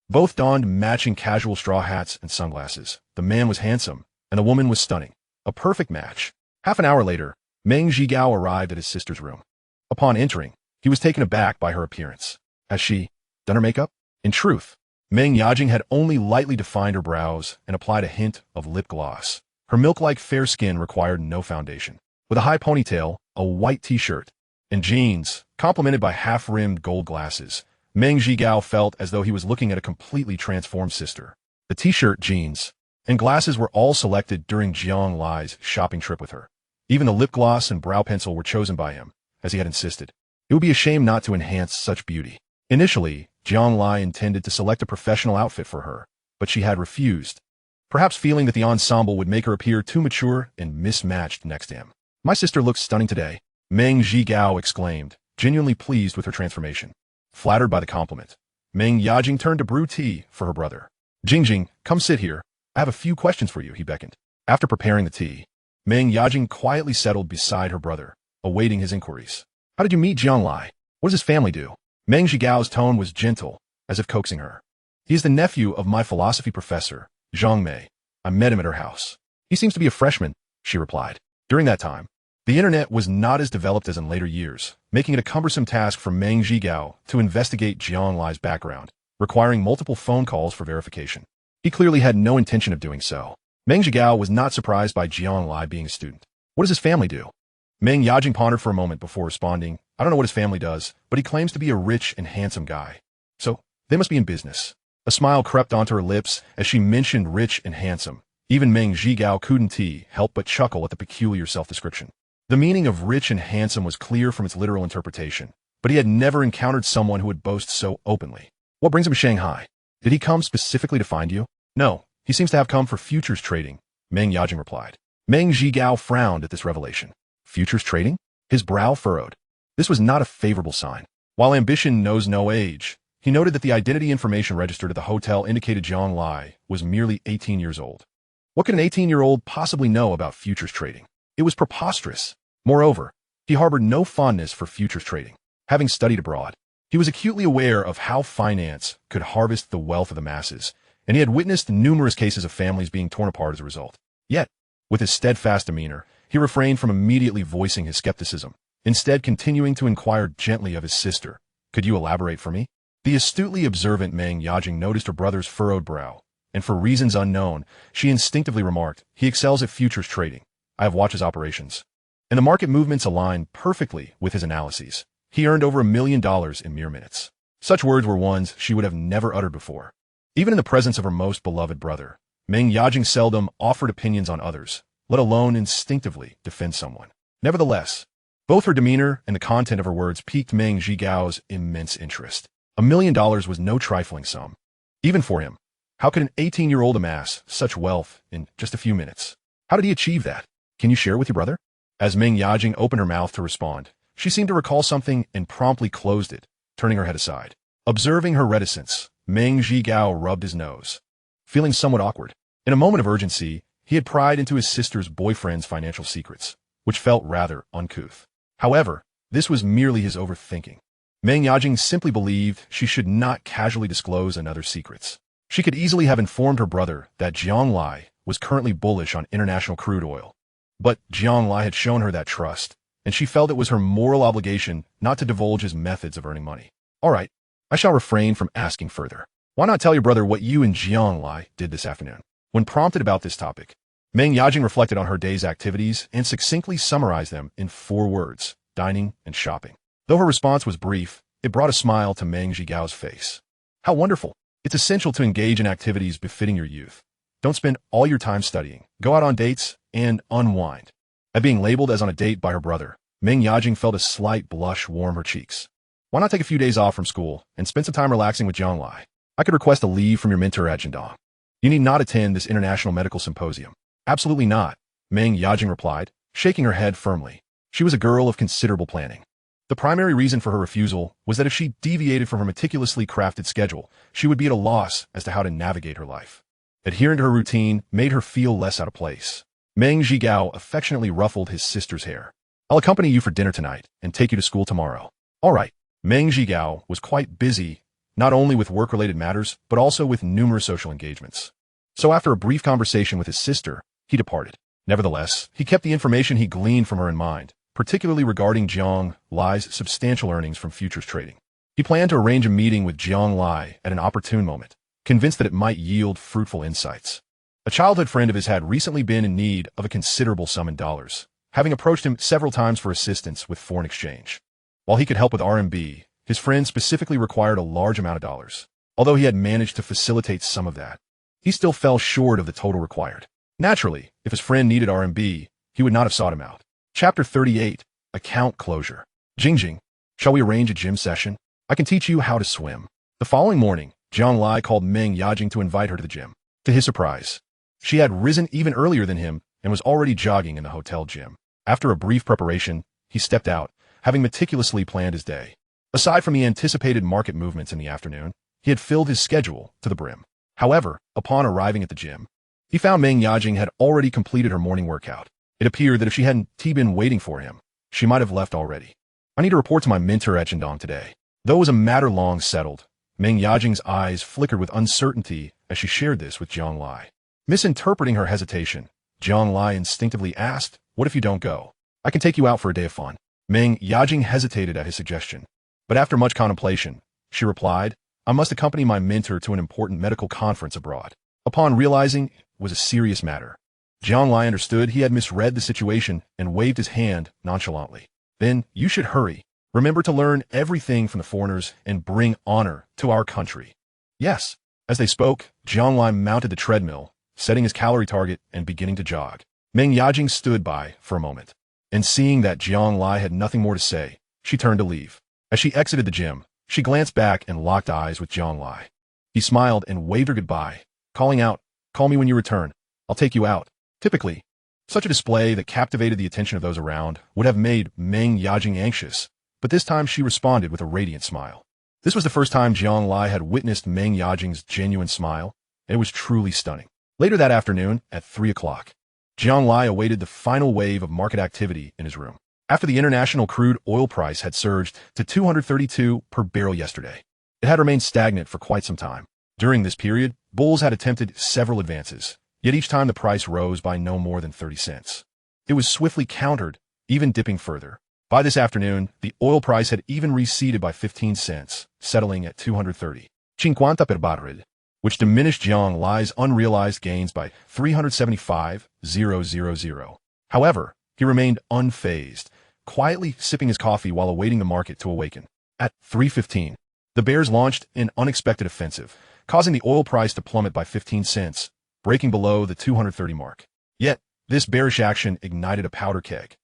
Both donned matching casual straw hats and sunglasses. The man was handsome, and the woman was stunning. A perfect match. Half an hour later, Meng Zhigao arrived at his sister's room. Upon entering, he was taken aback by her appearance. Has she done her makeup? In truth, Meng Yajing had only lightly defined her brows and applied a hint of lip gloss. Her milk-like fair skin required no foundation. With a high ponytail, a white t-shirt, and jeans, complemented by half-rimmed gold glasses, Meng Zhigao felt as though he was looking at a completely transformed sister. The t-shirt, jeans, and glasses were all selected during Jiang Lai's shopping trip with her. Even the lip gloss and brow pencil were chosen by him, as he had insisted. It would be a shame not to enhance such beauty. Initially, Jiang Lai intended to select a professional outfit for her, but she had refused, perhaps feeling that the ensemble would make her appear too mature and mismatched next to him. My sister looks stunning today, Meng Zhigao exclaimed, genuinely pleased with her transformation. Flattered by the compliment, Meng Yajing turned to brew tea for her brother. Jingjing, come sit here. I have a few questions for you, he beckoned. After preparing the tea, Meng Yajing quietly settled beside her brother, awaiting his inquiries. How did you meet Jiang Lai? What does his family do? Meng Zhigao's tone was gentle, as if coaxing her. He is the nephew of my philosophy professor, Zhang Mei. I met him at her house. He seems to be a freshman, she replied. During that time, the internet was not as developed as in later years, making it a cumbersome task for Meng Zhigao to investigate Jiang Lai's background, requiring multiple phone calls for verification. He clearly had no intention of doing so. Meng Zhigao was not surprised by Jiang Lai being a student. What does his family do? Meng Yajing pondered for a moment before responding. I don't know what his family does, but he claims to be a rich and handsome guy. So, they must be in business. A smile crept onto her lips as she mentioned rich and handsome. Even Meng Zhigao couldn't help but chuckle at the peculiar self-description. The meaning of rich and handsome was clear from its literal interpretation, but he had never encountered someone who would boast so openly. What brings him to Shanghai? Did he come specifically to find you? No, he seems to have come for futures trading, Meng Yajing replied. Meng Zhigao frowned at this revelation. Futures trading? His brow furrowed. This was not a favorable sign. While ambition knows no age, he noted that the identity information registered at the hotel indicated Jiang Lai was merely 18 years old. What could an 18-year-old possibly know about futures trading? It was preposterous. Moreover, he harbored no fondness for futures trading. Having studied abroad, he was acutely aware of how finance could harvest the wealth of the masses, and he had witnessed numerous cases of families being torn apart as a result. Yet, with his steadfast demeanor, he refrained from immediately voicing his skepticism, instead continuing to inquire gently of his sister. Could you elaborate for me? The astutely observant Meng Yajing noticed her brother's furrowed brow, and for reasons unknown, she instinctively remarked, he excels at futures trading. I have watched his operations, and the market movements align perfectly with his analyses. He earned over $1 million in mere minutes. Such words were ones she would have never uttered before. Even in the presence of her most beloved brother, Meng Yajing seldom offered opinions on others, let alone instinctively defend someone. Nevertheless, both her demeanor and the content of her words piqued Meng Zhigao's immense interest. $1 million was no trifling sum. Even for him, how could an 18-year-old amass such wealth in just a few minutes? How did he achieve that? Can you share with your brother? As Meng Yajing opened her mouth to respond, she seemed to recall something and promptly closed it, turning her head aside. Observing her reticence, Meng Zhigao rubbed his nose, feeling somewhat awkward. In a moment of urgency, he had pried into his sister's boyfriend's financial secrets, which felt rather uncouth. However, this was merely his overthinking. Meng Yajing simply believed she should not casually disclose another's secrets. She could easily have informed her brother that Jiang Lai was currently bullish on international crude oil. But Jiang Lai had shown her that trust, and she felt it was her moral obligation not to divulge his methods of earning money. All right, I shall refrain from asking further. Why not tell your brother what you and Jiang Lai did this afternoon? When prompted about this topic, Meng Yajing reflected on her day's activities and succinctly summarized them in 4 words, dining and shopping. Though her response was brief, it brought a smile to Meng Zhigao's face. How wonderful! It's essential to engage in activities befitting your youth. Don't spend all your time studying. Go out on dates and unwind. At being labeled as on a date by her brother, Meng Yajing felt a slight blush warm her cheeks. Why not take a few days off from school and spend some time relaxing with Jiang Lai? I could request a leave from your mentor at Jiang. You need not attend this international medical symposium. Absolutely not, Meng Yajing replied, shaking her head firmly. She was a girl of considerable planning. The primary reason for her refusal was that if she deviated from her meticulously crafted schedule, she would be at a loss as to how to navigate her life. Adhering to her routine made her feel less out of place. Meng Zhigao affectionately ruffled his sister's hair. I'll accompany you for dinner tonight and take you to school tomorrow. All right. Meng Zhigao was quite busy, not only with work-related matters, but also with numerous social engagements. So after a brief conversation with his sister, he departed. Nevertheless, he kept the information he gleaned from her in mind, particularly regarding Jiang Lai's substantial earnings from futures trading. He planned to arrange a meeting with Jiang Lai at an opportune moment, convinced that it might yield fruitful insights. A childhood friend of his had recently been in need of a considerable sum in dollars, having approached him several times for assistance with foreign exchange. While he could help with RMB, his friend specifically required a large amount of dollars. Although he had managed to facilitate some of that, he still fell short of the total required. Naturally, if his friend needed RMB, he would not have sought him out. Chapter 38, Account Closure. Jingjing, shall we arrange a gym session? I can teach you how to swim. The following morning, Jiang Lai called Meng Yajing to invite her to the gym. To his surprise, she had risen even earlier than him and was already jogging in the hotel gym. After a brief preparation, he stepped out, having meticulously planned his day. Aside from the anticipated market movements in the afternoon, he had filled his schedule to the brim. However, upon arriving at the gym, he found Meng Yajing had already completed her morning workout. It appeared that if she hadn't been waiting for him, she might have left already. I need to report to my mentor at Jiangdong today. Though it was a matter long settled, Meng Yajing's eyes flickered with uncertainty as she shared this with Jiang Lai. Misinterpreting her hesitation, Jiang Lai instinctively asked, "What if you don't go? I can take you out for a day of fun." Meng Yajing hesitated at his suggestion, but after much contemplation, she replied, "I must accompany my mentor to an important medical conference abroad." Upon realizing it was a serious matter, Jiang Lai understood he had misread the situation and waved his hand nonchalantly. "Then you should hurry. Remember to learn everything from the foreigners and bring honor to our country." Yes. As they spoke, Jiang Lai mounted the treadmill, setting his calorie target and beginning to jog. Meng Yajing stood by for a moment, and seeing that Jiang Lai had nothing more to say, she turned to leave. As she exited the gym, she glanced back and locked eyes with Jiang Lai. He smiled and waved her goodbye, calling out, "Call me when you return. I'll take you out." Typically, such a display that captivated the attention of those around would have made Meng Yajing anxious, but this time she responded with a radiant smile. This was the first time Jiang Lai had witnessed Meng Yajing's genuine smile, and it was truly stunning. Later that afternoon, at 3 o'clock, Jiang Lai awaited the final wave of market activity in his room. After the international crude oil price had surged to $232 per barrel yesterday, it had remained stagnant for quite some time. During this period, bulls had attempted several advances, yet each time the price rose by no more than 30 cents. It was swiftly countered, even dipping further. By this afternoon, the oil price had even receded by 15 cents, settling at $230.50 per barrel, which diminished Jiang Lai's unrealized gains by $375,000. However, he remained unfazed, quietly sipping his coffee while awaiting the market to awaken. At 3:15, the bears launched an unexpected offensive, causing the oil price to plummet by 15 cents, breaking below the 230 mark. Yet, this bearish action ignited a powder keg.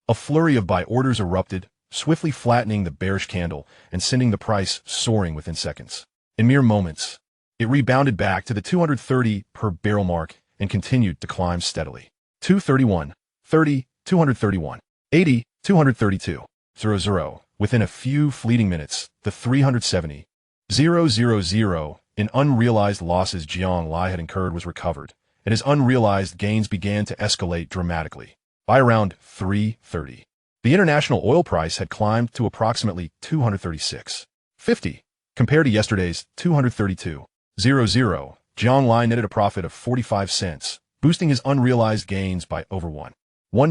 A flurry of buy orders erupted, swiftly flattening the bearish candle and sending the price soaring within seconds. In mere moments, it rebounded back to the 230 per barrel mark and continued to climb steadily. 231.30, 231.80, 232.00. Within a few fleeting minutes, the 370.000 in unrealized losses Jiang Lai had incurred was recovered, and his unrealized gains began to escalate dramatically. By around 3:30, the international oil price had climbed to approximately $236.50. Compared to yesterday's $232.00, Jiang Lai netted a profit of 45 cents, boosting his unrealized gains by over 1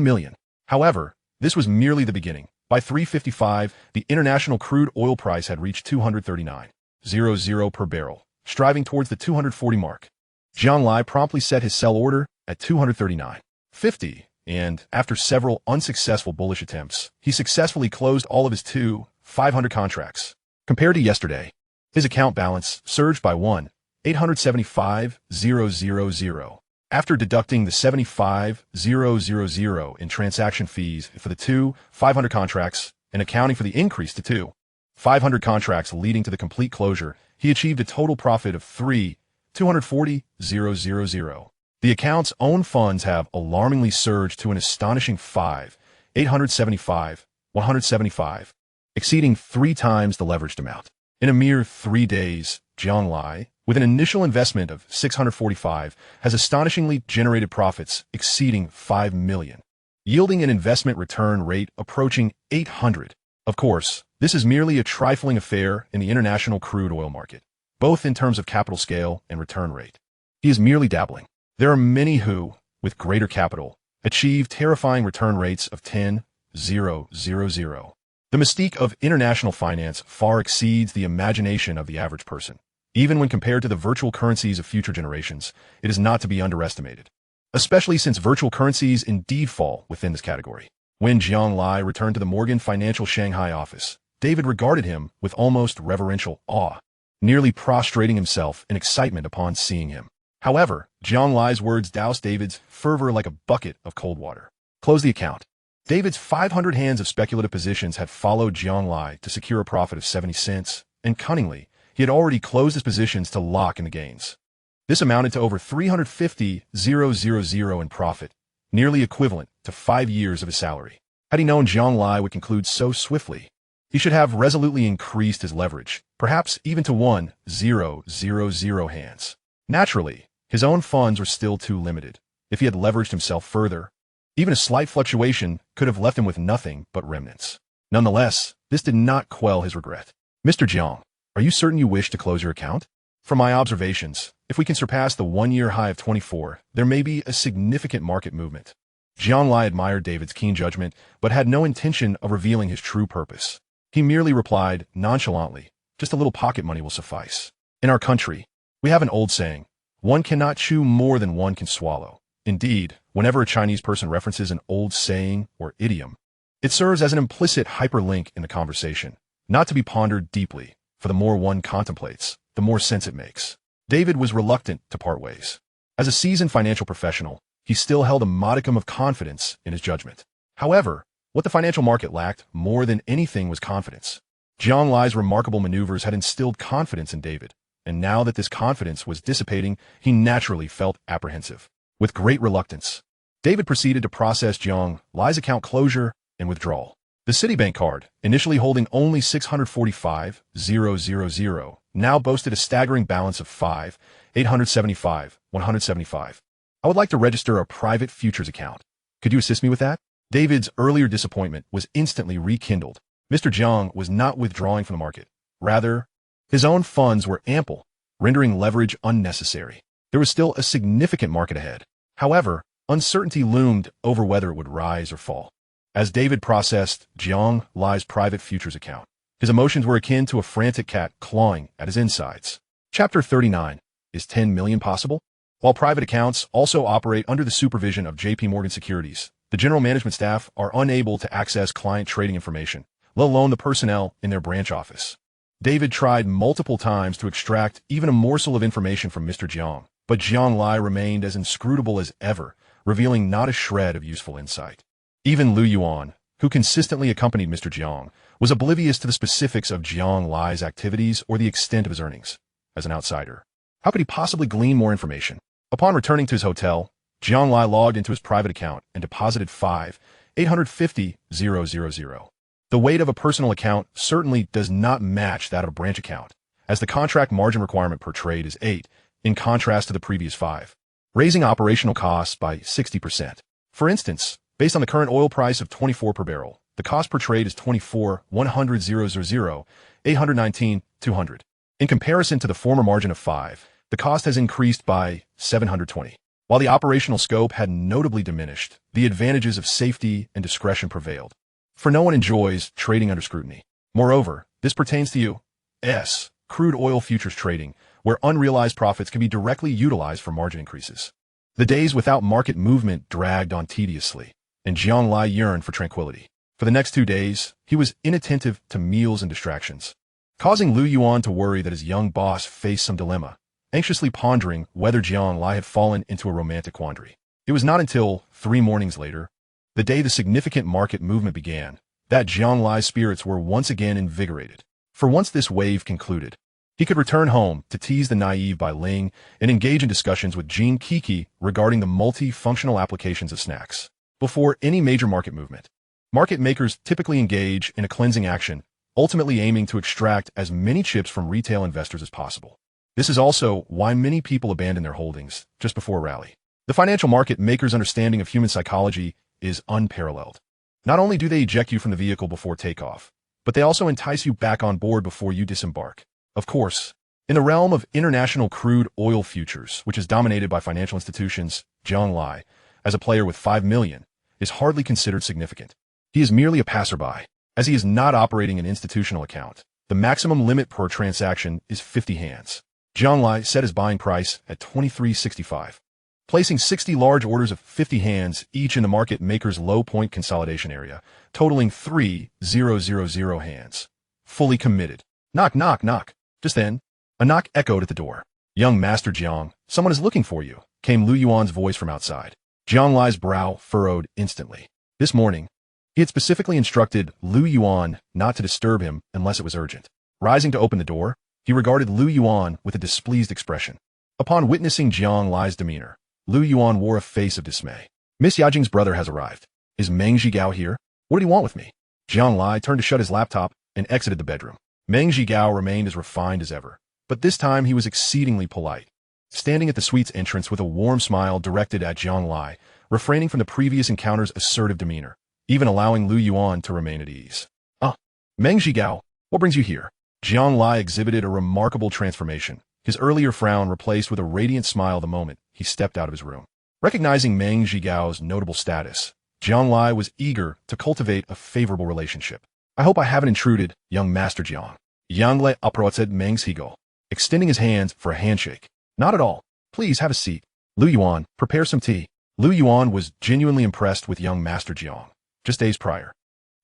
million. However, this was merely the beginning. By 3:55, the international crude oil price had reached $239.00 per barrel, striving towards the 240 mark. Jiang Lai promptly set his sell order at $239.50, and after several unsuccessful bullish attempts, he successfully closed all of his 500 contracts. Compared to yesterday, his account balance surged by 1,875,000. After deducting the 75,000 in transaction fees for the 500 contracts and accounting for the increase to 500 contracts leading to the complete closure, he achieved a total profit of 3,240,000. The account's own funds have alarmingly surged to an astonishing 5,875,175, exceeding 3 times the leveraged amount. In a mere 3 days, Jiang Lai, with an initial investment of 645, has astonishingly generated profits exceeding 5 million, yielding an investment return rate approaching 800. Of course, this is merely a trifling affair in the international crude oil market, both in terms of capital scale and return rate. He is merely dabbling. There are many who, with greater capital, achieve terrifying return rates of 10, 0, 0, 0. The mystique of international finance far exceeds the imagination of the average person. Even when compared to the virtual currencies of future generations, it is not to be underestimated, especially since virtual currencies indeed fall within this category. When Jiang Lai returned to the Morgan Financial Shanghai office, David regarded him with almost reverential awe, nearly prostrating himself in excitement upon seeing him. However, Jiang Lai's words doused David's fervor like a bucket of cold water. Close the account. David's 500 hands of speculative positions had followed Jiang Lai to secure a profit of 70 cents, and cunningly, he had already closed his positions to lock in the gains. This amounted to over 350,000 in profit, nearly equivalent to 5 years of his salary. Had he known Jiang Lai would conclude so swiftly, he should have resolutely increased his leverage, perhaps even to 1,000 hands. Naturally, his own funds were still too limited. If he had leveraged himself further, even a slight fluctuation could have left him with nothing but remnants. Nonetheless, this did not quell his regret. Mr. Jiang, are you certain you wish to close your account? From my observations, if we can surpass the 1-year high of 24, there may be a significant market movement. Jiang Lai admired David's keen judgment, but had no intention of revealing his true purpose. He merely replied nonchalantly, just a little pocket money will suffice. In our country, we have an old saying, one cannot chew more than one can swallow. Indeed, whenever a Chinese person references an old saying or idiom, it serves as an implicit hyperlink in the conversation, not to be pondered deeply, for the more one contemplates, the more sense it makes. David was reluctant to part ways. As a seasoned financial professional, he still held a modicum of confidence in his judgment. However, what the financial market lacked more than anything was confidence. Jiang Lai's remarkable maneuvers had instilled confidence in David, and now that this confidence was dissipating, he naturally felt apprehensive. With great reluctance, David proceeded to process Jiang Lai's account closure and withdrawal. The Citibank card, initially holding only 645,000, now boasted a staggering balance of 5,875,175. I would like to register a private futures account. Could you assist me with that? David's earlier disappointment was instantly rekindled. Mr. Jiang was not withdrawing from the market. Rather, his own funds were ample, rendering leverage unnecessary. There was still a significant market ahead. However, uncertainty loomed over whether it would rise or fall. As David processed Jiang Lai's private futures account, his emotions were akin to a frantic cat clawing at his insides. Chapter 39. Is 10 million possible? While private accounts also operate under the supervision of J.P. Morgan Securities, the general management staff are unable to access client trading information, let alone the personnel in their branch office. David tried multiple times to extract even a morsel of information from Mr. Jiang, but Jiang Lai remained as inscrutable as ever, revealing not a shred of useful insight. Even Lu Yuan, who consistently accompanied Mr. Jiang, was oblivious to the specifics of Jiang Lai's activities or the extent of his earnings. As an outsider, how could he possibly glean more information? Upon returning to his hotel, Jiang Lai logged into his private account and deposited 5,850,000. The weight of a personal account certainly does not match that of a branch account, as the contract margin requirement per trade is 8, in contrast to the previous 5, raising operational costs by 60%. For instance, based on the current oil price of 24 per barrel, the cost per trade is 24,100,000, 819,200. In comparison to the former margin of 5, the cost has increased by 720. While the operational scope had notably diminished, the advantages of safety and discretion prevailed. For no one enjoys trading under scrutiny. Moreover, this pertains to U.S. crude oil futures trading, where unrealized profits can be directly utilized for margin increases. The days without market movement dragged on tediously, and Jiang Lai yearned for tranquility. For the next 2 days, he was inattentive to meals and distractions, causing Lu Yuan to worry that his young boss faced some dilemma, anxiously pondering whether Jiang Lai had fallen into a romantic quandary. It was not until 3 mornings later, the day the significant market movement began, that Jiang Lai's spirits were once again invigorated. For once this wave concluded, he could return home to tease the naive by Ling and engage in discussions with Jean Kiki regarding the multi-functional applications of snacks. Before any major market movement, market makers typically engage in a cleansing action, ultimately aiming to extract as many chips from retail investors as possible. This is also why many people abandon their holdings just before a rally. The financial market makers' understanding of human psychology is unparalleled. Not only do they eject you from the vehicle before takeoff, but they also entice you back on board before you disembark. Of course, in the realm of international crude oil futures, which is dominated by financial institutions, Jiang Lai, as a player with 5 million, is hardly considered significant. He is merely a passerby, as he is not operating an institutional account. The maximum limit per transaction is 50 hands. Jiang Lai set his buying price at $23.65, placing 60 large orders of 50 hands each in the market maker's low point consolidation area, totaling 3,000 hands. Fully committed. Knock, knock, knock. Just then, a knock echoed at the door. Young Master Jiang, someone is looking for you, came Lu Yuan's voice from outside. Jiang Lai's brow furrowed instantly. This morning, he had specifically instructed Lu Yuan not to disturb him unless it was urgent. Rising to open the door, he regarded Lu Yuan with a displeased expression. Upon witnessing Jiang Lai's demeanor, Lu Yuan wore a face of dismay. Miss Yajing's brother has arrived. Is Meng Zhigao here? What did he want with me? Jiang Lai turned to shut his laptop and exited the bedroom. Meng Zhigao remained as refined as ever, but this time he was exceedingly polite. Standing at the suite's entrance with a warm smile directed at Jiang Lai, refraining from the previous encounter's assertive demeanor, even allowing Lu Yuan to remain at ease. Meng Zhigao, what brings you here? Jiang Lai exhibited a remarkable transformation, his earlier frown replaced with a radiant smile the moment he stepped out of his room. Recognizing Meng Zhigao's notable status, Jiang Lai was eager to cultivate a favorable relationship. I hope I haven't intruded, young Master Jiang. Jiang Lai approached Meng Zhigao, extending his hands for a handshake. Not at all. Please have a seat. Lu Yuan, prepare some tea. Lu Yuan was genuinely impressed with young Master Jiang. Just days prior,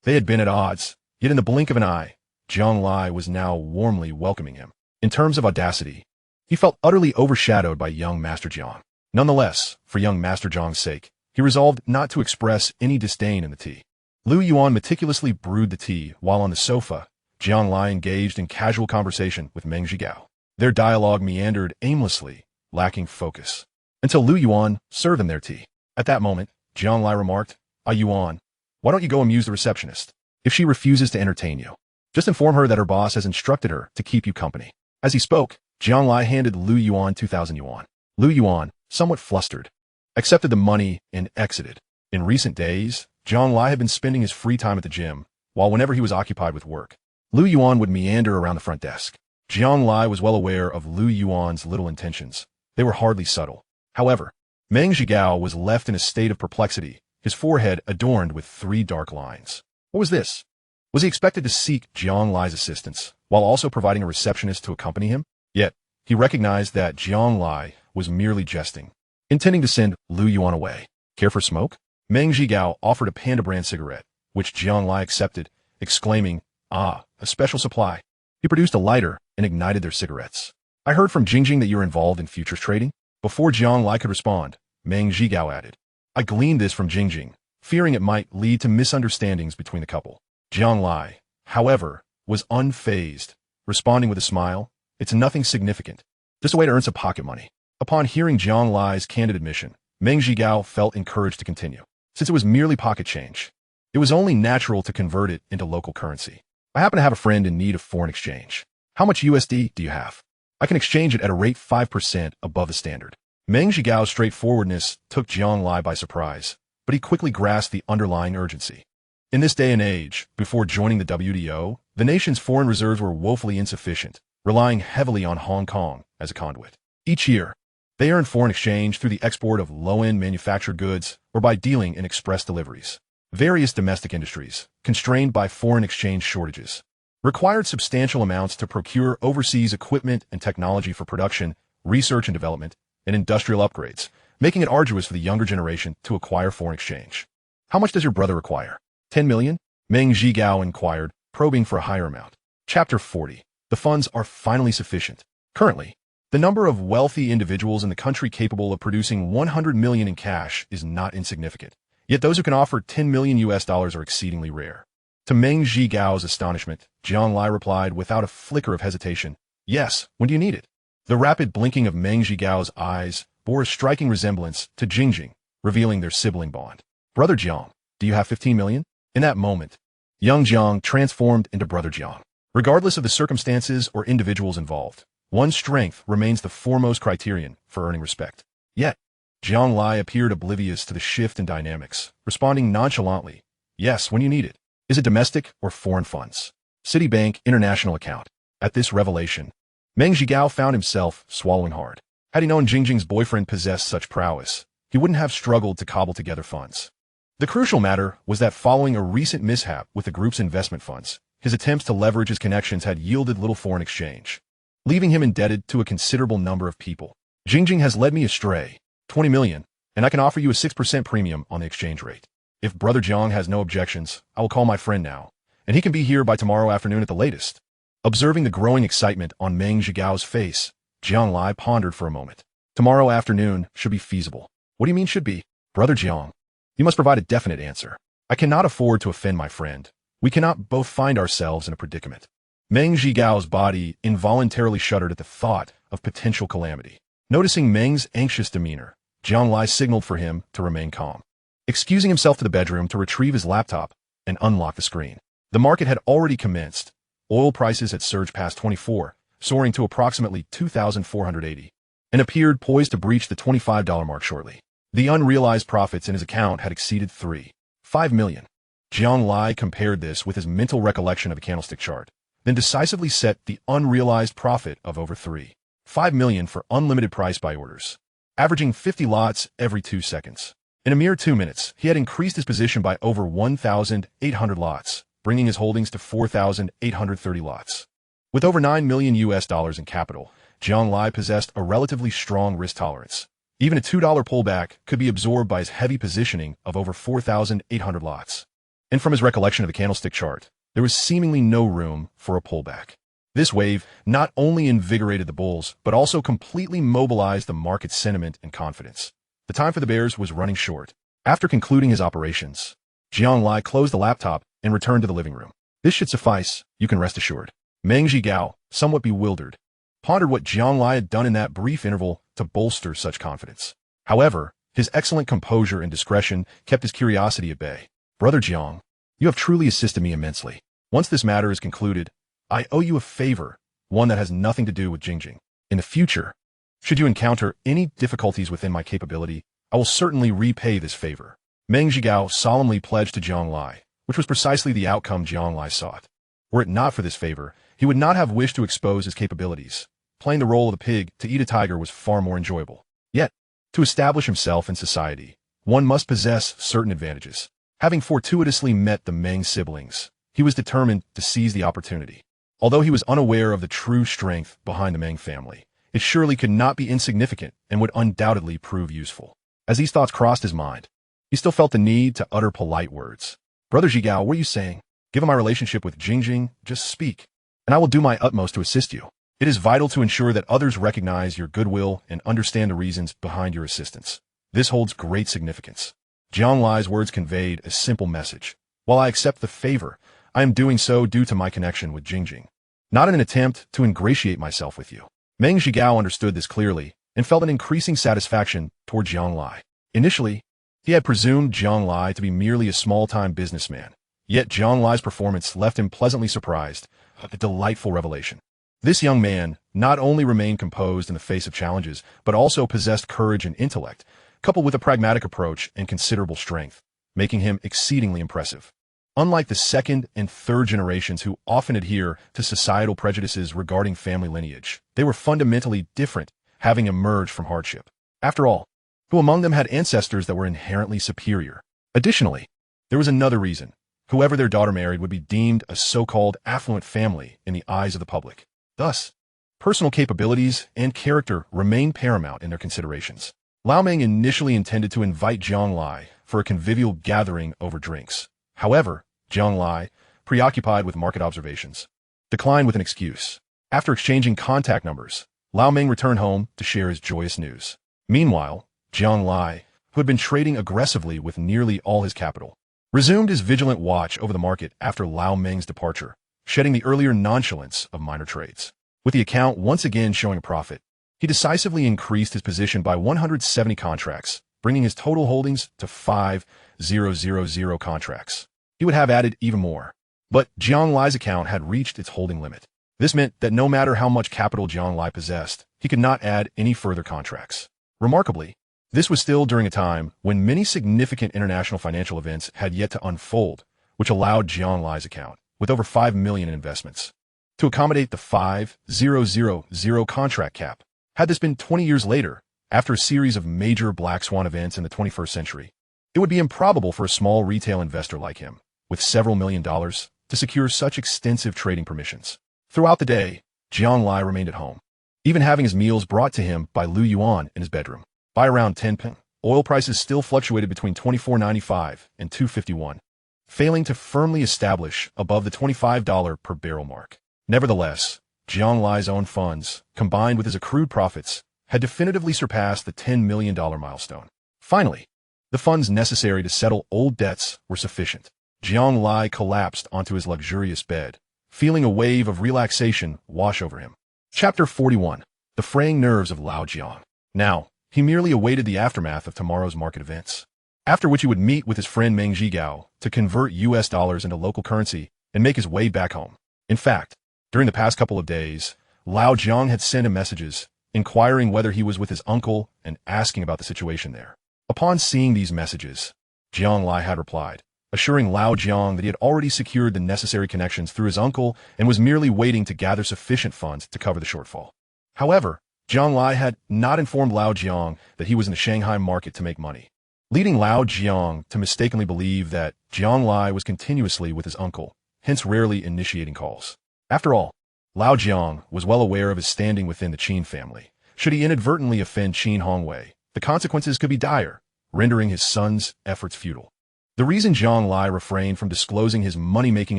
they had been at odds, yet in the blink of an eye, Jiang Lai was now warmly welcoming him. In terms of audacity, he felt utterly overshadowed by young Master Jiang. Nonetheless, for young Master Jiang's sake, he resolved not to express any disdain in the tea. Lu Yuan meticulously brewed the tea while on the sofa, Jiang Lai engaged in casual conversation with Meng Zhigao. Their dialogue meandered aimlessly, lacking focus, until Lu Yuan served them their tea. At that moment, Jiang Lai remarked, Yuan, why don't you go amuse the receptionist? If she refuses to entertain you, just inform her that her boss has instructed her to keep you company. As he spoke, Jiang Lai handed Lu Yuan 2,000 yuan. Lu Yuan, somewhat flustered, accepted the money and exited. In recent days, Jiang Lai had been spending his free time at the gym, while whenever he was occupied with work, Lu Yuan would meander around the front desk. Jiang Lai was well aware of Lu Yuan's little intentions. They were hardly subtle. However, Meng Zhigao was left in a state of perplexity, his forehead adorned with 3 dark lines. What was this? Was he expected to seek Jiang Lai's assistance, while also providing a receptionist to accompany him? Yet, he recognized that Jiang Lai was merely jesting, intending to send Lu Yuan away. Care for smoke? Meng Zhigao offered a Panda brand cigarette, which Jiang Lai accepted, exclaiming, a special supply. He produced a lighter and ignited their cigarettes. I heard from Jingjing that you're involved in futures trading. Before Jiang Lai could respond, Meng Zhigao added, I gleaned this from Jingjing, fearing it might lead to misunderstandings between the couple. Jiang Lai, however, was unfazed, responding with a smile, it's nothing significant, just a way to earn some pocket money. Upon hearing Jiang Lai's candid admission, Meng Zhigao felt encouraged to continue. Since it was merely pocket change, it was only natural to convert it into local currency. I happen to have a friend in need of foreign exchange. How much USD do you have? I can exchange it at a rate 5% above the standard. Meng Zhigao's straightforwardness took Jiang Lai by surprise, but he quickly grasped the underlying urgency. In this day and age, before joining the WTO, the nation's foreign reserves were woefully insufficient, relying heavily on Hong Kong as a conduit. Each year, they earned foreign exchange through the export of low-end manufactured goods or by dealing in express deliveries. Various domestic industries, constrained by foreign exchange shortages, required substantial amounts to procure overseas equipment and technology for production, research and development, and industrial upgrades, making it arduous for the younger generation to acquire foreign exchange. How much does your brother require? 10 million? Meng Zhigao inquired, probing for a higher amount. Chapter 40. The funds are finally sufficient. Currently, the number of wealthy individuals in the country capable of producing 100 million in cash is not insignificant. Yet those who can offer 10 million US dollars are exceedingly rare. To Meng Zhigao's astonishment, Jiang Lai replied without a flicker of hesitation, "Yes, when do you need it?" The rapid blinking of Meng Zhigao's eyes bore a striking resemblance to Jingjing, revealing their sibling bond. "Brother Jiang, do you have 15 million? In that moment, young Jiang transformed into Brother Jiang. Regardless of the circumstances or individuals involved, one's strength remains the foremost criterion for earning respect. Yet, Jiang Lai appeared oblivious to the shift in dynamics, responding nonchalantly, "Yes, when you need it. Is it domestic or foreign funds? Citibank international account." At this revelation, Meng Zhigao found himself swallowing hard. Had he known Jingjing's boyfriend possessed such prowess, he wouldn't have struggled to cobble together funds. The crucial matter was that following a recent mishap with the group's investment funds, his attempts to leverage his connections had yielded little foreign exchange, leaving him indebted to a considerable number of people. "Jingjing has led me astray. 20 million, and I can offer you a 6% premium on the exchange rate. If Brother Jiang has no objections, I will call my friend now, and he can be here by tomorrow afternoon at the latest." Observing the growing excitement on Meng Zhigao's face, Jiang Lai pondered for a moment. "Tomorrow afternoon should be feasible." "What do you mean should be?" "Brother Jiang, you must provide a definite answer. I cannot afford to offend my friend. We cannot both find ourselves in a predicament." Meng Zhigao's body involuntarily shuddered at the thought of potential calamity. Noticing Meng's anxious demeanor, Jiang Lai signaled for him to remain calm. Excusing himself to the bedroom to retrieve his laptop and unlock the screen. The market had already commenced. Oil prices had surged past 24, soaring to approximately 2,480, and appeared poised to breach the $25 mark shortly. The unrealized profits in his account had exceeded 5 million. Jiang Lai compared this with his mental recollection of a candlestick chart, then decisively set the unrealized profit of over 5 million for unlimited price buy orders, averaging 50 lots every 2 seconds. In a mere 2 minutes, he had increased his position by over 1,800 lots, bringing his holdings to 4,830 lots. With over $9 million in capital, Jiang Lai possessed a relatively strong risk tolerance. Even a $2 pullback could be absorbed by his heavy positioning of over 4,800 lots. And from his recollection of the candlestick chart, there was seemingly no room for a pullback. This wave not only invigorated the bulls, but also completely mobilized the market's sentiment and confidence. The time for the bears was running short. After concluding his operations, Jiang Lai closed the laptop and returned to the living room. "This should suffice, you can rest assured." Meng Zhigao, somewhat bewildered, pondered what Jiang Lai had done in that brief interval to bolster such confidence. However, his excellent composure and discretion kept his curiosity at bay. "Brother Jiang, you have truly assisted me immensely. Once this matter is concluded, I owe you a favor, one that has nothing to do with Jingjing. In the future, should you encounter any difficulties within my capability, I will certainly repay this favor." Meng Zhigao solemnly pledged to Jiang Lai, which was precisely the outcome Jiang Lai sought. Were it not for this favor, he would not have wished to expose his capabilities. Playing the role of a pig to eat a tiger was far more enjoyable. Yet, to establish himself in society, one must possess certain advantages. Having fortuitously met the Meng siblings, he was determined to seize the opportunity. Although he was unaware of the true strength behind the Meng family, it surely could not be insignificant and would undoubtedly prove useful. As these thoughts crossed his mind, he still felt the need to utter polite words. "Brother Zhigao, what are you saying? Given my relationship with Jingjing, just speak, and I will do my utmost to assist you. It is vital to ensure that others recognize your goodwill and understand the reasons behind your assistance. This holds great significance." Jiang Lai's words conveyed a simple message. "While I accept the favor, I am doing so due to my connection with Jingjing, not in an attempt to ingratiate myself with you." Meng Zhigao understood this clearly and felt an increasing satisfaction toward Jiang Lai. Initially, he had presumed Jiang Lai to be merely a small-time businessman, yet Jiang Lai's performance left him pleasantly surprised, a delightful revelation. This young man not only remained composed in the face of challenges, but also possessed courage and intellect, coupled with a pragmatic approach and considerable strength, making him exceedingly impressive. Unlike the second and third generations who often adhere to societal prejudices regarding family lineage, they were fundamentally different, having emerged from hardship. After all, who among them had ancestors that were inherently superior? Additionally, there was another reason. Whoever their daughter married would be deemed a so-called affluent family in the eyes of the public. Thus, personal capabilities and character remained paramount in their considerations. Lao Meng initially intended to invite Jiang Lai for a convivial gathering over drinks. However, Jiang Lai, preoccupied with market observations, declined with an excuse. After exchanging contact numbers, Lao Meng returned home to share his joyous news. Meanwhile, Jiang Lai, who had been trading aggressively with nearly all his capital, resumed his vigilant watch over the market after Lao Meng's departure, shedding the earlier nonchalance of minor trades. With the account once again showing a profit, he decisively increased his position by 170 contracts, bringing his total holdings to 5,000 contracts. He would have added even more. But Jiang Lai's account had reached its holding limit. This meant that no matter how much capital Jiang Lai possessed, he could not add any further contracts. Remarkably, this was still during a time when many significant international financial events had yet to unfold, which allowed Jiang Lai's account, with over 5 million in investments, to accommodate the 5,000 contract cap. Had this been 20 years later, after a series of major black swan events in the 21st century, it would be improbable for a small retail investor like him, with several $1 million, to secure such extensive trading permissions. Throughout the day, Jiang Lai remained at home, even having his meals brought to him by Lu Yuan in his bedroom. By around 10 p.m., oil prices still fluctuated between $24.95 and $2.51, failing to firmly establish above the $25 per barrel mark. Nevertheless, Jiang Lai's own funds, combined with his accrued profits, had definitively surpassed the $10 million milestone. Finally, the funds necessary to settle old debts were sufficient. Jiang Lai collapsed onto his luxurious bed, feeling a wave of relaxation wash over him. Chapter 41. The Fraying Nerves of Lao Jiang. Now, he merely awaited the aftermath of tomorrow's market events, after which he would meet with his friend Meng Zhigao to convert US dollars into local currency and make his way back home. In fact, during the past couple of days, Lao Jiang had sent him messages, inquiring whether he was with his uncle and asking about the situation there. Upon seeing these messages, Jiang Lai had replied, assuring Lao Jiang that he had already secured the necessary connections through his uncle and was merely waiting to gather sufficient funds to cover the shortfall. However, Jiang Lai had not informed Lao Jiang that he was in the Shanghai market to make money, leading Lao Jiang to mistakenly believe that Jiang Lai was continuously with his uncle, hence rarely initiating calls. After all, Lao Jiang was well aware of his standing within the Qin family. Should he inadvertently offend Qin Hongwei, the consequences could be dire, rendering his son's efforts futile. The reason Jiang Lai refrained from disclosing his money-making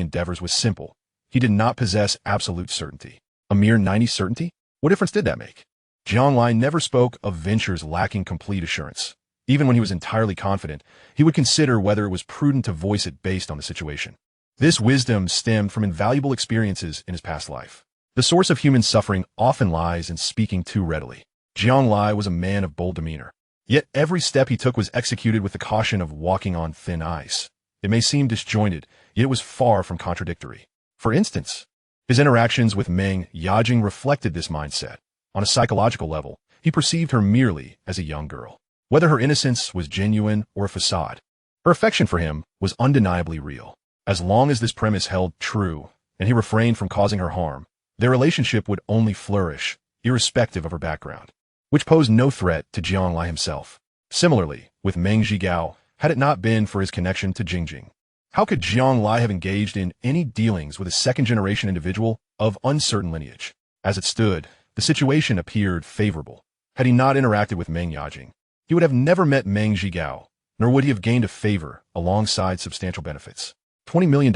endeavors was simple. He did not possess absolute certainty. A mere 90% certainty? What difference did that make? Jiang Lai never spoke of ventures lacking complete assurance. Even when he was entirely confident, he would consider whether it was prudent to voice it based on the situation. This wisdom stemmed from invaluable experiences in his past life. The source of human suffering often lies in speaking too readily. Jiang Lai was a man of bold demeanor. Yet every step he took was executed with the caution of walking on thin ice. It may seem disjointed, yet it was far from contradictory. For instance, his interactions with Meng Yajing reflected this mindset. On a psychological level, he perceived her merely as a young girl. Whether her innocence was genuine or a facade, her affection for him was undeniably real. As long as this premise held true, and he refrained from causing her harm, their relationship would only flourish, irrespective of her background, which posed no threat to Jiang Lai himself. Similarly, with Meng Zhigao, had it not been for his connection to Jingjing, how could Jiang Lai have engaged in any dealings with a second-generation individual of uncertain lineage? As it stood, the situation appeared favorable. Had he not interacted with Meng Yajing, he would have never met Meng Zhigao, nor would he have gained a favor alongside substantial benefits. $20 million,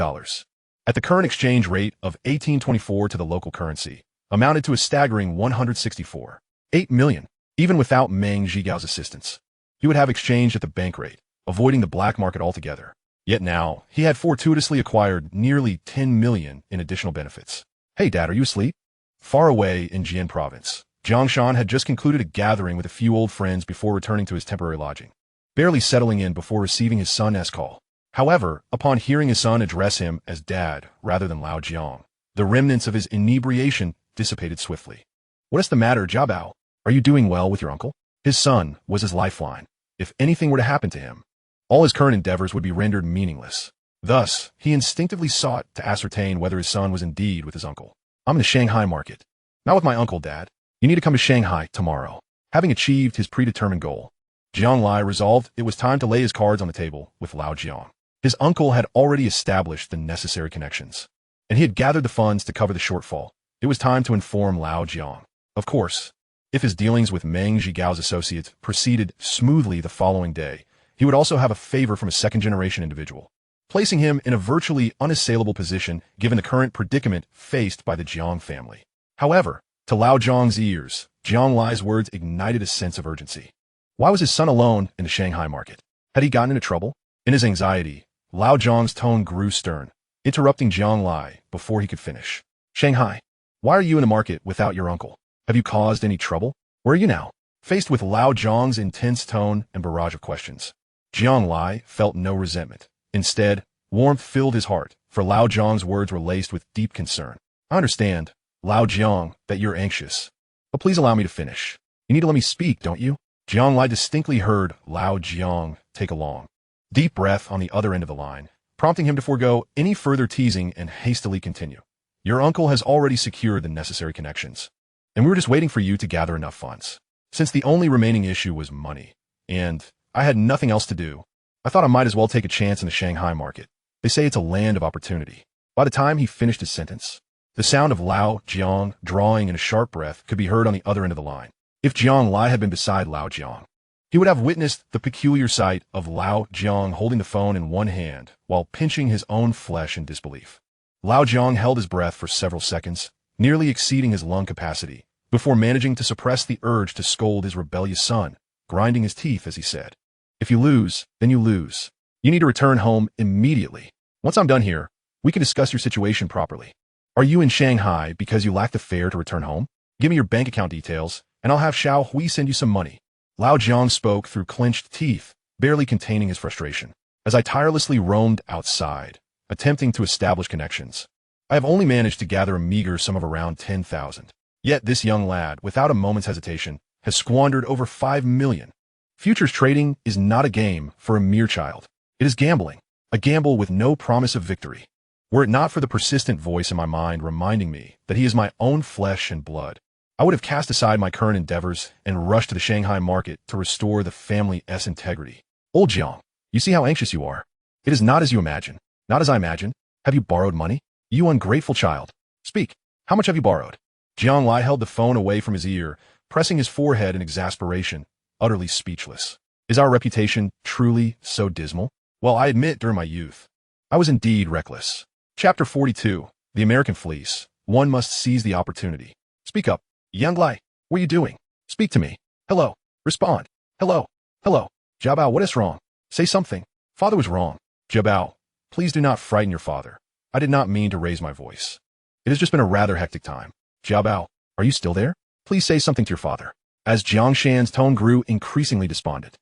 at the current exchange rate of 1824 to the local currency, amounted to a staggering 164.8 million, even without Meng Zhigao's assistance. He would have exchanged at the bank rate, avoiding the black market altogether. Yet now, he had fortuitously acquired nearly 10 million in additional benefits. Hey Dad, are you asleep? Far away in Jian province, Jiang Shan had just concluded a gathering with a few old friends before returning to his temporary lodging, barely settling in before receiving his son's call. However, upon hearing his son address him as Dad rather than Lao Jiang, the remnants of his inebriation dissipated swiftly. What is the matter, Jiabao? Are you doing well with your uncle? His son was his lifeline. If anything were to happen to him, all his current endeavors would be rendered meaningless. Thus, he instinctively sought to ascertain whether his son was indeed with his uncle. I'm in the Shanghai market. Not with my uncle, Dad. You need to come to Shanghai tomorrow. Having achieved his predetermined goal, Jiang Lai resolved it was time to lay his cards on the table with Lao Jiang. His uncle had already established the necessary connections, and he had gathered the funds to cover the shortfall. It was time to inform Lao Jiang. Of course, if his dealings with Meng Zhigao's associates proceeded smoothly the following day, he would also have a favor from a second-generation individual, placing him in a virtually unassailable position given the current predicament faced by the Jiang family. However, to Lao Jiang's ears, Jiang Lai's words ignited a sense of urgency. Why was his son alone in the Shanghai market? Had he gotten into trouble? In his anxiety, Lao Zhang's tone grew stern, interrupting Jiang Lai before he could finish. Shanghai, why are you in the market without your uncle? Have you caused any trouble? Where are you now? Faced with Lao Zhang's intense tone and barrage of questions, Jiang Lai felt no resentment. Instead, warmth filled his heart, for Lao Zhang's words were laced with deep concern. I understand, Lao Jiang, that you're anxious. But please allow me to finish. You need to let me speak, don't you? Jiang Lai distinctly heard Lao Jiang take a long, deep breath on the other end of the line, prompting him to forego any further teasing and hastily continue. Your uncle has already secured the necessary connections, and we were just waiting for you to gather enough funds. Since the only remaining issue was money, and I had nothing else to do, I thought I might as well take a chance in the Shanghai market. They say it's a land of opportunity. By the time he finished his sentence, the sound of Lao Jiang drawing in a sharp breath could be heard on the other end of the line. If Jiang Lai had been beside Lao Jiang, he would have witnessed the peculiar sight of Lao Jiang holding the phone in one hand while pinching his own flesh in disbelief. Lao Jiang held his breath for several seconds, nearly exceeding his lung capacity, before managing to suppress the urge to scold his rebellious son, grinding his teeth as he said, "If you lose, then you lose. You need to return home immediately. Once I'm done here, we can discuss your situation properly. Are you in Shanghai because you lack the fare to return home? Give me your bank account details, and I'll have Xiao Hui send you some money." Lao Jiang spoke through clenched teeth, barely containing his frustration. As I tirelessly roamed outside, attempting to establish connections, I have only managed to gather a meager sum of around 10,000. Yet this young lad, without a moment's hesitation, has squandered over 5 million. Futures trading is not a game for a mere child. It is gambling, a gamble with no promise of victory. Were it not for the persistent voice in my mind reminding me that he is my own flesh and blood, I would have cast aside my current endeavors and rushed to the Shanghai market to restore the family's integrity. Old Jiang, you see how anxious you are. It is not as you imagine, not as I imagine. Have you borrowed money? You ungrateful child. Speak. How much have you borrowed? Jiang Lai held the phone away from his ear, pressing his forehead in exasperation, utterly speechless. Is our reputation truly so dismal? Well, I admit during my youth, I was indeed reckless. Chapter 42, The American Fleece. One must seize the opportunity. Speak up. Jiang Lai, what are you doing? Speak to me. Hello. Respond. Hello. Hello. Jiabao, what is wrong? Say something. Father was wrong. Jiabao, please do not frighten your father. I did not mean to raise my voice. It has just been a rather hectic time. Jiabao, are you still there? Please say something to your father. As Jiang Shan's tone grew increasingly despondent,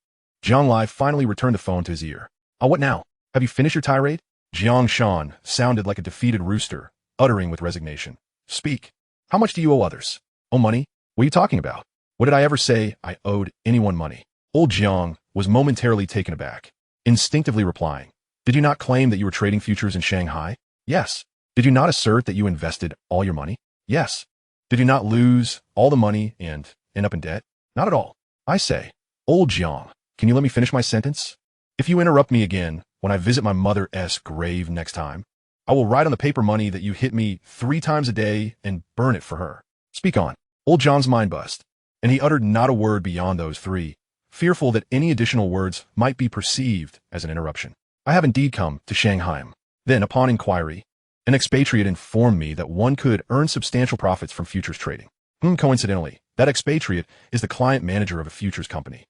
Jiang Lai finally returned the phone to his ear. Oh, what now? Have you finished your tirade? Jiang Shan sounded like a defeated rooster, uttering with resignation. Speak. How much do you owe others? Oh, money? What are you talking about? What did I ever say I owed anyone money? Old Jiang was momentarily taken aback, instinctively replying, Did you not claim that you were trading futures in Shanghai? Yes. Did you not assert that you invested all your money? Yes. Did you not lose all the money and end up in debt? Not at all. I say, Old Jiang, can you let me finish my sentence? If you interrupt me again when I visit my mother's grave next time, I will write on the paper money that you hit me 3 times a day and burn it for her. Speak on. Old John's mind bust, and he uttered not a word beyond those 3, fearful that any additional words might be perceived as an interruption. I have indeed come to Shanghai. Then, upon inquiry, an expatriate informed me that one could earn substantial profits from futures trading. Coincidentally, that expatriate is the client manager of a futures company.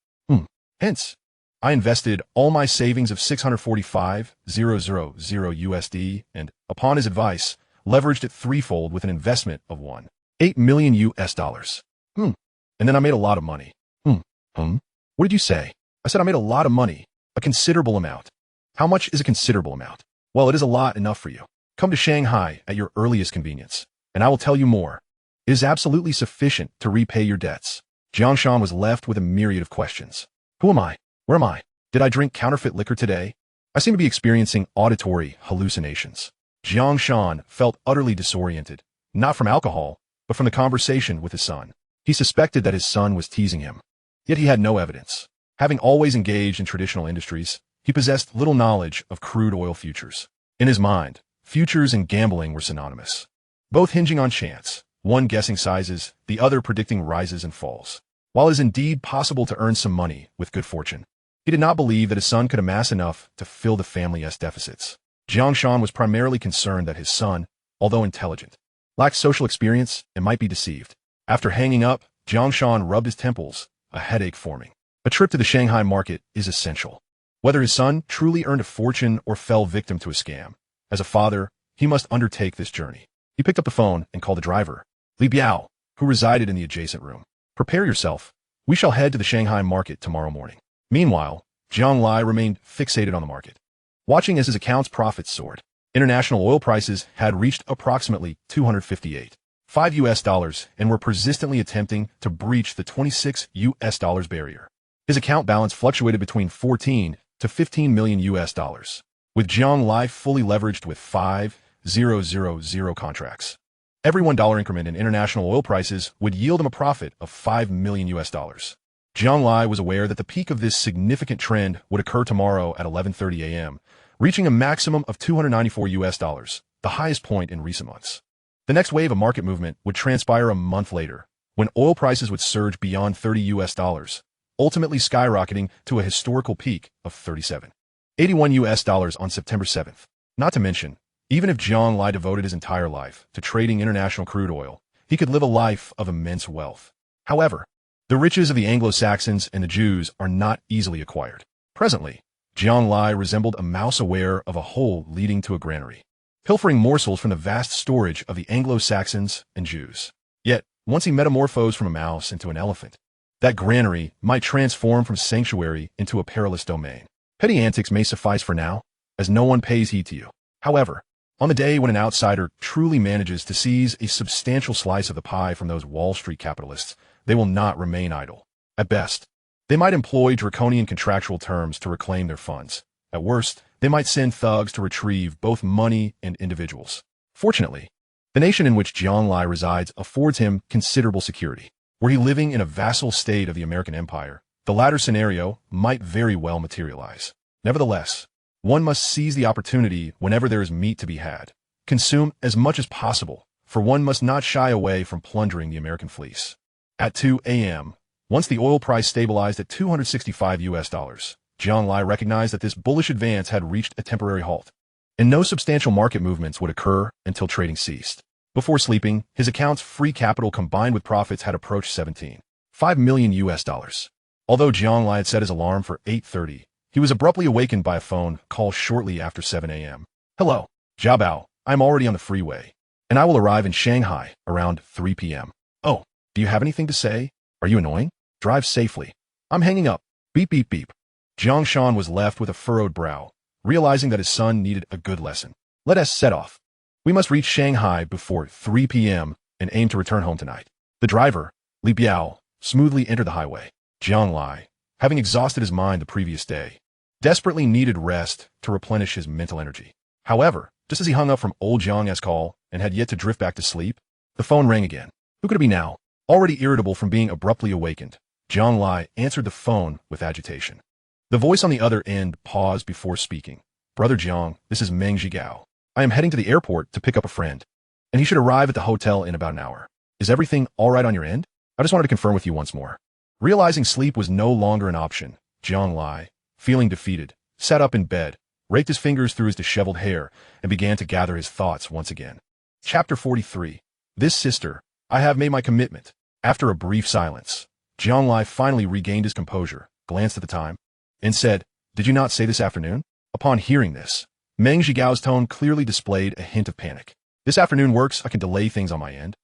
Hence, I invested all my savings of 645,000 USD and, upon his advice, leveraged it threefold with an investment of $8 million US. And then I made a lot of money. What did you say? I said I made a lot of money. A considerable amount. How much is a considerable amount? Well, it is a lot enough for you. Come to Shanghai at your earliest convenience, and I will tell you more. It is absolutely sufficient to repay your debts. Jiang Shan was left with a myriad of questions. Who am I? Where am I? Did I drink counterfeit liquor today? I seem to be experiencing auditory hallucinations. Jiang Shan felt utterly disoriented, not from alcohol, but from the conversation with his son. He suspected that his son was teasing him, yet he had no evidence. Having always engaged in traditional industries, he possessed little knowledge of crude oil futures. In his mind, futures and gambling were synonymous, both hinging on chance, one guessing sizes, the other predicting rises and falls. While it is indeed possible to earn some money with good fortune, he did not believe that his son could amass enough to fill the family's deficits. Jiang Shan was primarily concerned that his son, although intelligent, lacked social experience and might be deceived. After hanging up, Jiang Shan rubbed his temples, a headache forming. A trip to the Shanghai market is essential. Whether his son truly earned a fortune or fell victim to a scam, as a father, he must undertake this journey. He picked up the phone and called the driver, Li Biao, who resided in the adjacent room. Prepare yourself. We shall head to the Shanghai market tomorrow morning. Meanwhile, Jiang Lai remained fixated on the market, watching as his account's profits soared. International oil prices had reached approximately 258.5 US dollars and were persistently attempting to breach the 26 US dollars barrier. His account balance fluctuated between 14 to 15 million US dollars, with Jiang Lai fully leveraged with 5,000 contracts. Every $1 increment in international oil prices would yield him a profit of 5 million US dollars. Jiang Lai was aware that the peak of this significant trend would occur tomorrow at 11:30 a.m., reaching a maximum of 294 US dollars, the highest point in recent months. The next wave of market movement would transpire a month later, when oil prices would surge beyond 30 US dollars, ultimately skyrocketing to a historical peak of 37.81 US dollars on September 7th. Not to mention, even if Jiang Lai devoted his entire life to trading international crude oil, he could live a life of immense wealth. However, the riches of the Anglo-Saxons and the Jews are not easily acquired. Presently, Jiang Lai resembled a mouse aware of a hole leading to a granary, pilfering morsels from the vast storage of the Anglo-Saxons and Jews. Yet, once he metamorphosed from a mouse into an elephant, that granary might transform from sanctuary into a perilous domain. Petty antics may suffice for now, as no one pays heed to you. However, on the day when an outsider truly manages to seize a substantial slice of the pie from those Wall Street capitalists, they will not remain idle. At best, they might employ draconian contractual terms to reclaim their funds. At worst, they might send thugs to retrieve both money and individuals. Fortunately, the nation in which Jiang Lai resides affords him considerable security. Were he living in a vassal state of the American Empire, the latter scenario might very well materialize. Nevertheless, one must seize the opportunity whenever there is meat to be had. Consume as much as possible, for one must not shy away from plundering the American fleece. At 2 a.m., once the oil price stabilized at 265 US dollars, Jiang Lai recognized that this bullish advance had reached a temporary halt, and no substantial market movements would occur until trading ceased. Before sleeping, his account's free capital combined with profits had approached 17.5 million US dollars. Although Jiang Lai had set his alarm for 8:30, he was abruptly awakened by a phone call shortly after 7 a.m. Hello, Jiabao, I'm already on the freeway, and I will arrive in Shanghai around 3 p.m. Oh, do you have anything to say? Are you annoying? Drive safely. I'm hanging up. Beep, beep, beep. Jiang Shan was left with a furrowed brow, realizing that his son needed a good lesson. Let us set off. We must reach Shanghai before 3 p.m. and aim to return home tonight. The driver, Li Biao, smoothly entered the highway. Jiang Lai, having exhausted his mind the previous day, desperately needed rest to replenish his mental energy. However, just as he hung up from old Jiang's call and had yet to drift back to sleep, the phone rang again. Who could it be now? Already irritable from being abruptly awakened, Jiang Lai answered the phone with agitation. The voice on the other end paused before speaking. Brother Jiang, this is Meng Zhigao. I am heading to the airport to pick up a friend, and he should arrive at the hotel in about an hour. Is everything all right on your end? I just wanted to confirm with you once more. Realizing sleep was no longer an option, Jiang Lai, feeling defeated, sat up in bed, raked his fingers through his disheveled hair, and began to gather his thoughts once again. Chapter 43. This sister, I have made my commitment. After a brief silence, Jiang Lai finally regained his composure, glanced at the time, and said, Did you not say this afternoon? Upon hearing this, Meng Zhigao's tone clearly displayed a hint of panic. This afternoon works, I can delay things on my end.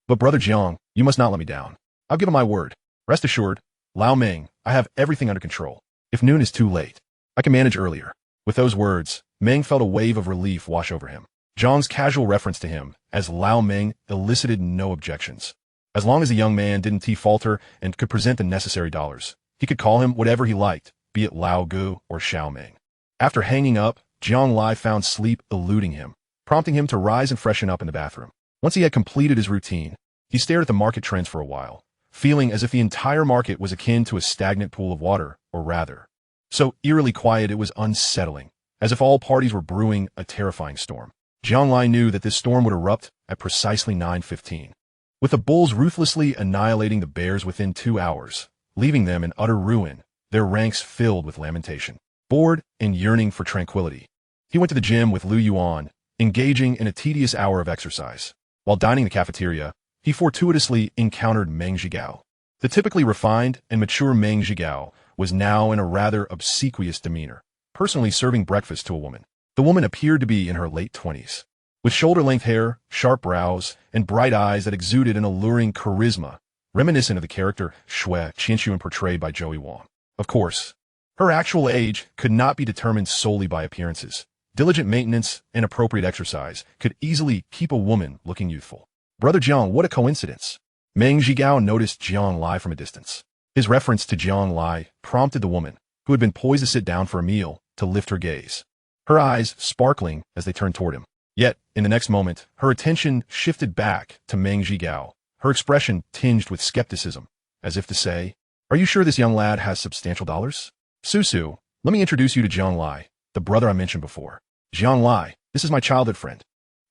But Brother Jiang, you must not let me down. I'll give him my word. Rest assured, Lao Meng, I have everything under control. If noon is too late, I can manage earlier. With those words, Meng felt a wave of relief wash over him. Jiang's casual reference to him as Lao Meng elicited no objections. As long as the young man didn't falter and could present the necessary dollars, he could call him whatever he liked, be it Lao Gu or Xiao Meng. After hanging up, Jiang Lai found sleep eluding him, prompting him to rise and freshen up in the bathroom. Once he had completed his routine, he stared at the market trends for a while, feeling as if the entire market was akin to a stagnant pool of water, or rather, so eerily quiet it was unsettling, as if all parties were brewing a terrifying storm. Jiang Lai knew that this storm would erupt at precisely 9:15. With the bulls ruthlessly annihilating the bears within 2 hours, leaving them in utter ruin, their ranks filled with lamentation. Bored and yearning for tranquility, he went to the gym with Lu Yuan, engaging in a tedious hour of exercise. While dining in the cafeteria, he fortuitously encountered Meng Zhigao. The typically refined and mature Meng Zhigao was now in a rather obsequious demeanor, personally serving breakfast to a woman. The woman appeared to be in her late 20s, with shoulder-length hair, sharp brows, and bright eyes that exuded an alluring charisma, reminiscent of the character Shui Qianxuan portrayed by Joey Wong. Of course, her actual age could not be determined solely by appearances. Diligent maintenance and appropriate exercise could easily keep a woman looking youthful. Brother Jiang, what a coincidence. Meng Zhigao noticed Jiang Lai from a distance. His reference to Jiang Lai prompted the woman, who had been poised to sit down for a meal, to lift her gaze, her eyes sparkling as they turned toward him. Yet, in the next moment, her attention shifted back to Meng Zhigao, her expression tinged with skepticism, as if to say, "Are you sure this young lad has substantial dollars?" "Susu, let me introduce you to Jiang Lai, the brother I mentioned before." "Jiang Lai, this is my childhood friend."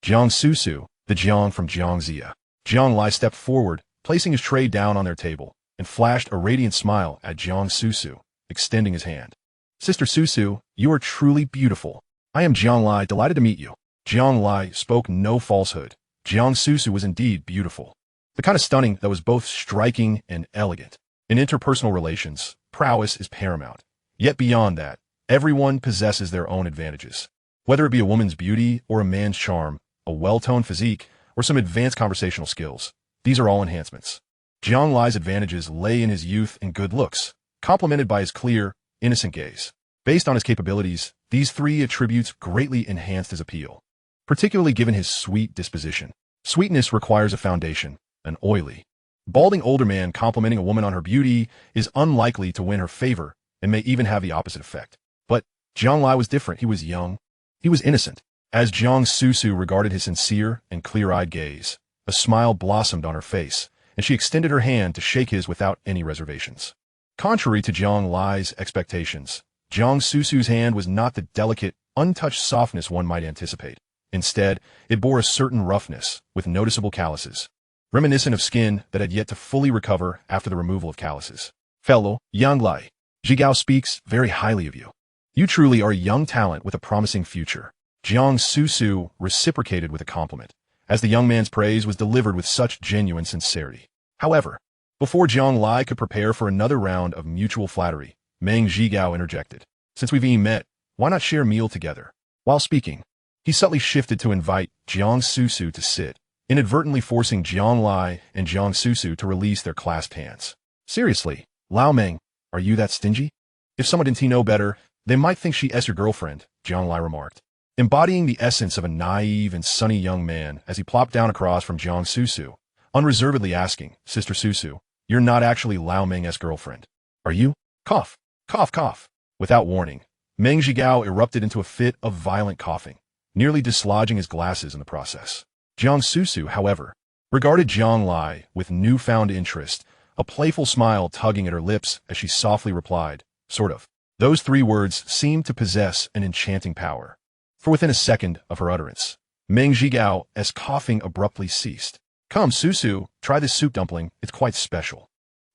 Jiang Susu, the Jiang from Jiangxia. Jiang Lai stepped forward, placing his tray down on their table, and flashed a radiant smile at Jiang Susu, extending his hand. "Sister Susu, you are truly beautiful. I am Jiang Lai, delighted to meet you." Jiang Lai spoke no falsehood. Jiang Susu was indeed beautiful. The kind of stunning that was both striking and elegant. In interpersonal relations, prowess is paramount. Yet beyond that, everyone possesses their own advantages. Whether it be a woman's beauty or a man's charm, a well-toned physique, or some advanced conversational skills, these are all enhancements. Jiang Lai's advantages lay in his youth and good looks, complemented by his clear, innocent gaze. Based on his capabilities, these three attributes greatly enhanced his appeal, particularly given his sweet disposition. Sweetness requires a foundation, an oily, balding older man complimenting a woman on her beauty is unlikely to win her favor and may even have the opposite effect. But Jiang Lai was different. He was young. He was innocent. As Jiang Susu regarded his sincere and clear-eyed gaze, a smile blossomed on her face, and she extended her hand to shake his without any reservations. Contrary to Jiang Lai's expectations, Jiang Susu's hand was not the delicate, untouched softness one might anticipate. Instead, it bore a certain roughness, with noticeable calluses, reminiscent of skin that had yet to fully recover after the removal of calluses. "Fellow, Jiang Lai, Zhigao speaks very highly of you. You truly are a young talent with a promising future." Jiang Susu reciprocated with a compliment, as the young man's praise was delivered with such genuine sincerity. However, before Jiang Lai could prepare for another round of mutual flattery, Meng Zhigao interjected. "Since we've met, why not share a meal together?" While speaking, he subtly shifted to invite Jiang Susu to sit, inadvertently forcing Jiang Lai and Jiang Susu to release their clasped hands. "Seriously, Lao Meng, are you that stingy? If someone didn't know better, they might think she's your girlfriend," Jiang Lai remarked, embodying the essence of a naive and sunny young man as he plopped down across from Jiang Susu, unreservedly asking, "Sister Susu, you're not actually Lao Meng's girlfriend, are you?" Cough, cough, cough. Without warning, Meng Zhigao erupted into a fit of violent coughing, nearly dislodging his glasses in the process. Jiang Susu, however, regarded Jiang Lai with newfound interest, a playful smile tugging at her lips as she softly replied, "Sort of." Those three words seemed to possess an enchanting power. For within a second of her utterance, Meng Zhigao's coughing abruptly ceased. "Come, Susu, try this soup dumpling, it's quite special."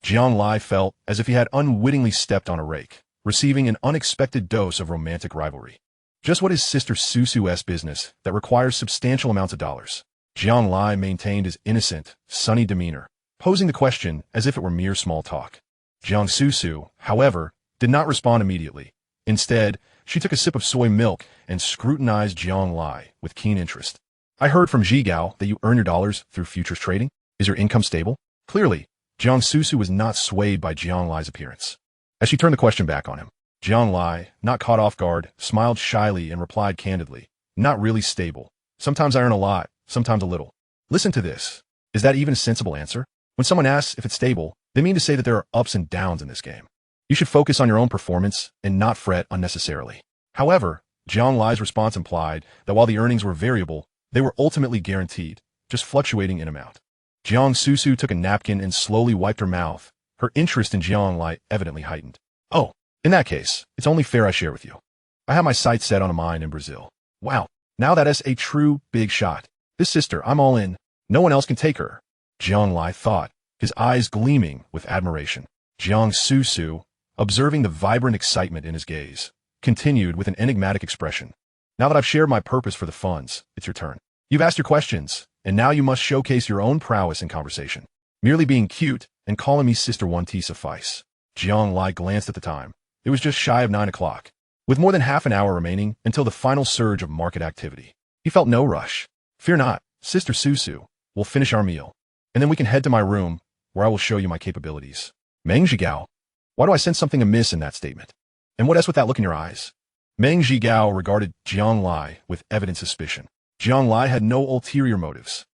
Jiang Lai felt as if he had unwittingly stepped on a rake, receiving an unexpected dose of romantic rivalry. Just what is Sister Susu's business that requires substantial amounts of dollars? Jiang Lai maintained his innocent, sunny demeanor, posing the question as if it were mere small talk. Jiang Susu, however, did not respond immediately. Instead, she took a sip of soy milk and scrutinized Jiang Lai with keen interest. "I heard from Zhigao that you earn your dollars through futures trading. Is your income stable?" Clearly, Jiang Susu was not swayed by Jiang Lai's appearance. As she turned the question back on him, Jiang Lai, not caught off guard, smiled shyly and replied candidly, "Not really stable. Sometimes I earn a lot, sometimes a little." Listen to this. Is that even a sensible answer? When someone asks if it's stable, they mean to say that there are ups and downs in this game. You should focus on your own performance and not fret unnecessarily. However, Jiang Lai's response implied that while the earnings were variable, they were ultimately guaranteed, just fluctuating in amount. Jiang Susu took a napkin and slowly wiped her mouth, her interest in Jiang Lai evidently heightened. "Oh, in that case, it's only fair I share with you. I have my sights set on a mine in Brazil. Wow, now that is a true big shot. This sister, I'm all in. No one else can take her," Jiang Lai thought, his eyes gleaming with admiration. Jiang Susu, observing the vibrant excitement in his gaze, continued with an enigmatic expression. "Now that I've shared my purpose for the funds, it's your turn. You've asked your questions, and now you must showcase your own prowess in conversation. Merely being cute and calling me Sister 1T suffice." Jiang Lai glanced at the time. It was just shy of 9 o'clock. with more than half an hour remaining until the final surge of market activity. He felt no rush. Fear not, Sister Susu. We'll finish our meal, and then we can head to my room, where I will show you my capabilities. Meng Zhigao. Why do I sense something amiss in that statement? And what else with that look in your eyes? Meng Zhigao regarded Jiang Lai with evident suspicion. Jiang Lai had no ulterior motives.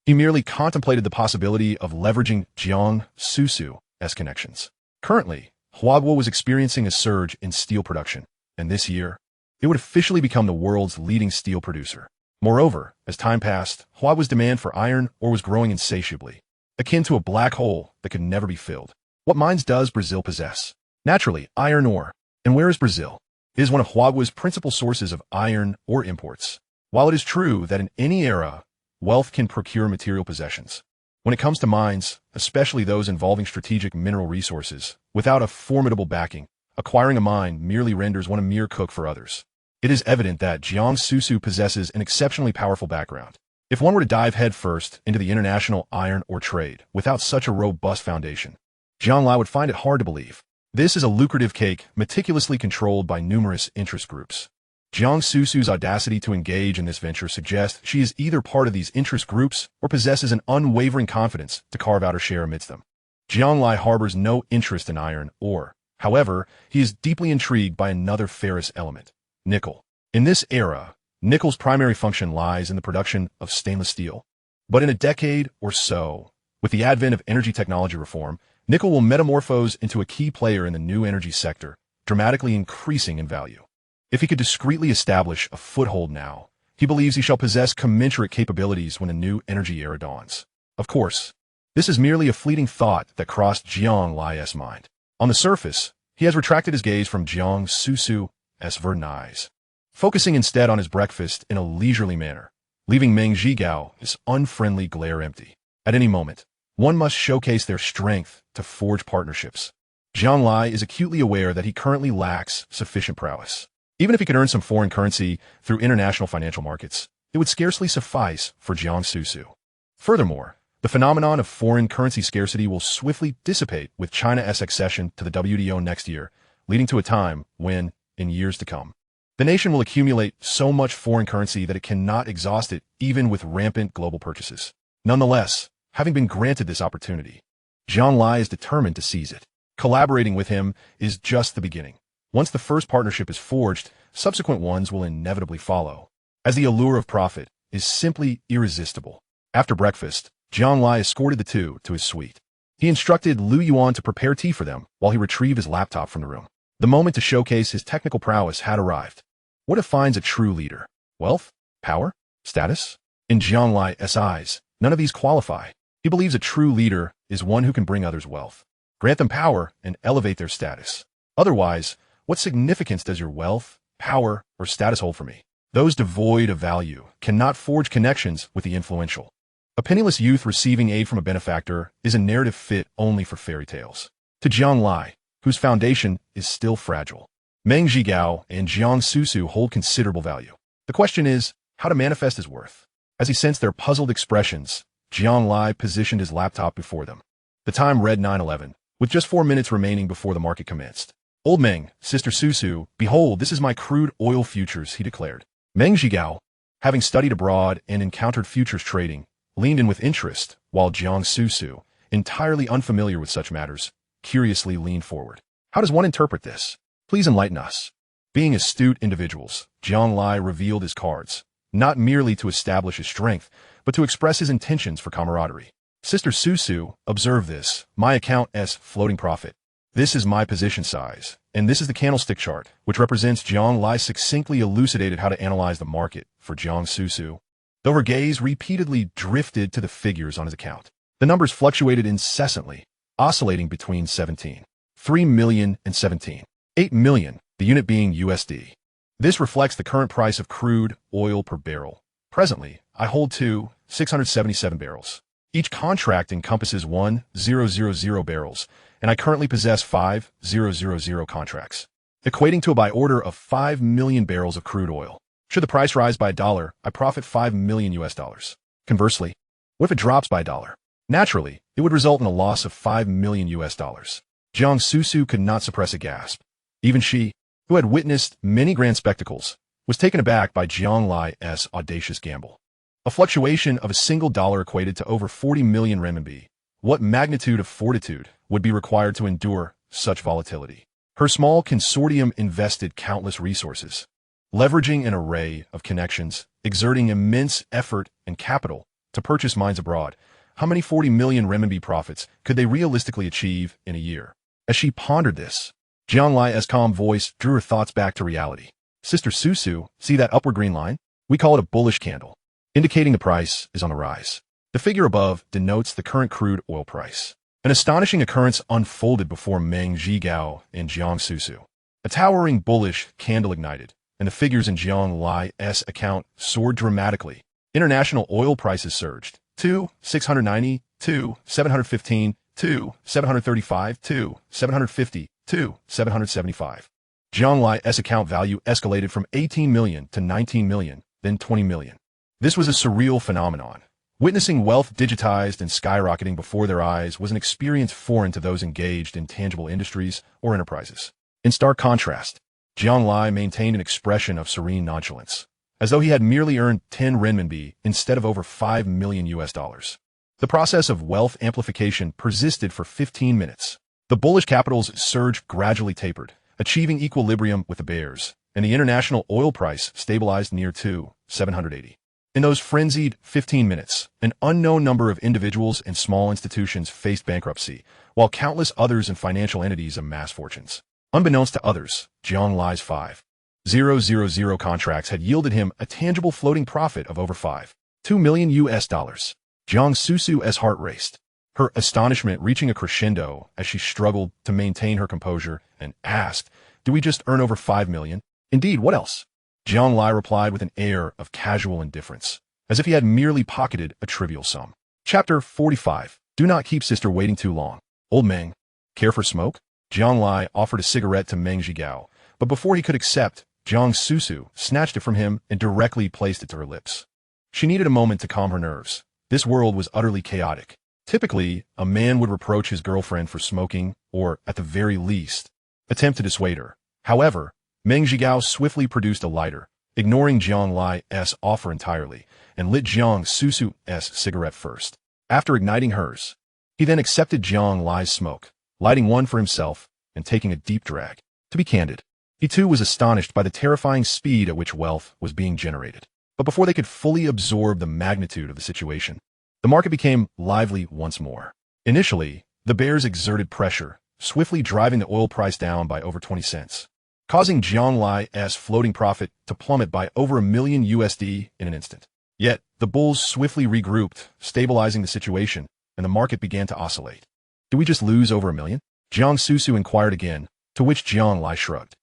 He merely contemplated the possibility of leveraging Jiang Susu's connections. Currently, Huaguo was experiencing a surge in steel production, and this year, it would officially become the world's leading steel producer. Moreover, as time passed, Huaguo's demand for iron ore was growing insatiably, akin to a black hole that could never be filled. What mines does Brazil possess? Naturally, iron ore. And where is Brazil? It is one of Huaguo's principal sources of iron ore imports. While it is true that in any era, wealth can procure material possessions, when it comes to mines, especially those involving strategic mineral resources, without a formidable backing, acquiring a mine merely renders one a mere cook for others. It is evident that Jiang Susu possesses an exceptionally powerful background. If one were to dive headfirst into the international iron ore trade without such a robust foundation, Jiang Lai would find it hard to believe. This is a lucrative cake meticulously controlled by numerous interest groups. Jiang Susu's audacity to engage in this venture suggests she is either part of these interest groups or possesses an unwavering confidence to carve out her share amidst them. Jiang Lai harbors no interest in iron ore. However, he is deeply intrigued by another ferrous element, nickel. In this era, nickel's primary function lies in the production of stainless steel. But in a decade or so, with the advent of energy technology reform, nickel will metamorphose into a key player in the new energy sector, dramatically increasing in value. If he could discreetly establish a foothold now, he believes he shall possess commensurate capabilities when a new energy era dawns. Of course, this is merely a fleeting thought that crossed Jiang Lai's mind. On the surface, he has retracted his gaze from Jiang Susu's verdant eyes, focusing instead on his breakfast in a leisurely manner, leaving Meng Zhigao's unfriendly glare empty. At any moment, one must showcase their strength to forge partnerships. Jiang Lai is acutely aware that he currently lacks sufficient prowess. Even if he could earn some foreign currency through international financial markets, it would scarcely suffice for Jiang Susu. Furthermore, the phenomenon of foreign currency scarcity will swiftly dissipate with China's accession to the WTO next year, leading to a time when, in years to come, the nation will accumulate so much foreign currency that it cannot exhaust it even with rampant global purchases. Nonetheless, having been granted this opportunity, Jiang Lai is determined to seize it. Collaborating with him is just the beginning. Once the first partnership is forged, subsequent ones will inevitably follow, as the allure of profit is simply irresistible. After breakfast, Jiang Lai escorted the two to his suite. He instructed Lu Yuan to prepare tea for them while he retrieved his laptop from the room. The moment to showcase his technical prowess had arrived. What defines a true leader? Wealth? Power? Status? In Jiang Lai's eyes, none of these qualify. He believes a true leader is one who can bring others wealth, grant them power, and elevate their status. Otherwise, what significance does your wealth, power, or status hold for me? Those devoid of value cannot forge connections with the influential. A penniless youth receiving aid from a benefactor is a narrative fit only for fairy tales. To Jiang Lai, whose foundation is still fragile, Meng Zhigao and Jiang Susu hold considerable value. The question is, how to manifest his worth. As he sensed their puzzled expressions, Jiang Lai positioned his laptop before them. The time read 9:11, with just 4 minutes remaining before the market commenced. Old Meng, Sister Susu, behold, this is my crude oil futures, he declared. Meng Zhigao, having studied abroad and encountered futures trading, leaned in with interest, while Jiang Susu, entirely unfamiliar with such matters, curiously leaned forward. How does one interpret this? Please enlighten us. Being astute individuals, Jiang Lai revealed his cards, not merely to establish his strength, but to express his intentions for camaraderie. Sister Susu, observe this, my account as floating profit. This is my position size, and this is the candlestick chart, which represents Jiang Lai succinctly elucidated how to analyze the market for Jiang Susu. Though her gaze repeatedly drifted to the figures on his account, the numbers fluctuated incessantly, oscillating between 3 million and 8 million, the unit being USD. This reflects the current price of crude oil per barrel. Presently, I hold 677 barrels. Each contract encompasses 1,000 barrels, and I currently possess 5,000 contracts, equating to a buy order of 5 million barrels of crude oil. Should the price rise by $1, I profit $5 million US dollars. Conversely, what if it drops by $1? Naturally, it would result in a loss of $5 million US dollars. Jiang Susu could not suppress a gasp. Even she, who had witnessed many grand spectacles, was taken aback by Jiang Lai's audacious gamble. A fluctuation of a single dollar equated to over 40 million renminbi. What magnitude of fortitude would be required to endure such volatility? Her small consortium invested countless resources, leveraging an array of connections, exerting immense effort and capital to purchase mines abroad. How many 40 million renminbi profits could they realistically achieve in a year? As she pondered this, Jiang Lai's calm voice drew her thoughts back to reality. Sister Susu, see that upward green line? We call it a bullish candle, indicating the price is on the rise. The figure above denotes the current crude oil price. An astonishing occurrence unfolded before Meng Zhigao and Jiang Susu. A towering bullish candle ignited, and the figures in Jiang Lai's account soared dramatically. International oil prices surged. 690, 715, 735, 750, 775. Jiang Lai's account value escalated from 18 million to 19 million, then 20 million. This was a surreal phenomenon. Witnessing wealth digitized and skyrocketing before their eyes was an experience foreign to those engaged in tangible industries or enterprises. In stark contrast, Jiang Lai maintained an expression of serene nonchalance, as though he had merely earned 10 renminbi instead of over 5 million US dollars. The process of wealth amplification persisted for 15 minutes. The bullish capital's surge gradually tapered, achieving equilibrium with the bears, and the international oil price stabilized near 780. In those frenzied 15 minutes, an unknown number of individuals and small institutions faced bankruptcy, while countless others and financial entities amassed fortunes. Unbeknownst to others, Jiang Lai's 5,000 contracts had yielded him a tangible floating profit of over 5.2 million US dollars. Jiang Susu's heart raced, her astonishment reaching a crescendo as she struggled to maintain her composure and asked, "Do we just earn over 5 million? Indeed, what else?" Jiang Lai replied with an air of casual indifference, as if he had merely pocketed a trivial sum. Chapter 45. Do not keep sister waiting too long. Old Meng, care for smoke? Jiang Lai offered a cigarette to Meng Zhigao, but before he could accept, Jiang Susu snatched it from him and directly placed it to her lips. She needed a moment to calm her nerves. This world was utterly chaotic. Typically, a man would reproach his girlfriend for smoking or, at the very least, attempt to dissuade her. However, Meng Zhigao swiftly produced a lighter, ignoring Jiang Lai's offer entirely, and lit Jiang Susu's cigarette first. After igniting hers, he then accepted Jiang Lai's smoke, lighting one for himself and taking a deep drag. To be candid, he too was astonished by the terrifying speed at which wealth was being generated. But before they could fully absorb the magnitude of the situation, the market became lively once more. Initially, the bears exerted pressure, swiftly driving the oil price down by over 20 cents, causing Jiang Lai's floating profit to plummet by over $1 million USD in an instant. Yet, the bulls swiftly regrouped, stabilizing the situation, and the market began to oscillate. "Do we just lose over $1 million? Jiang Susu inquired again, to which Jiang Lai shrugged.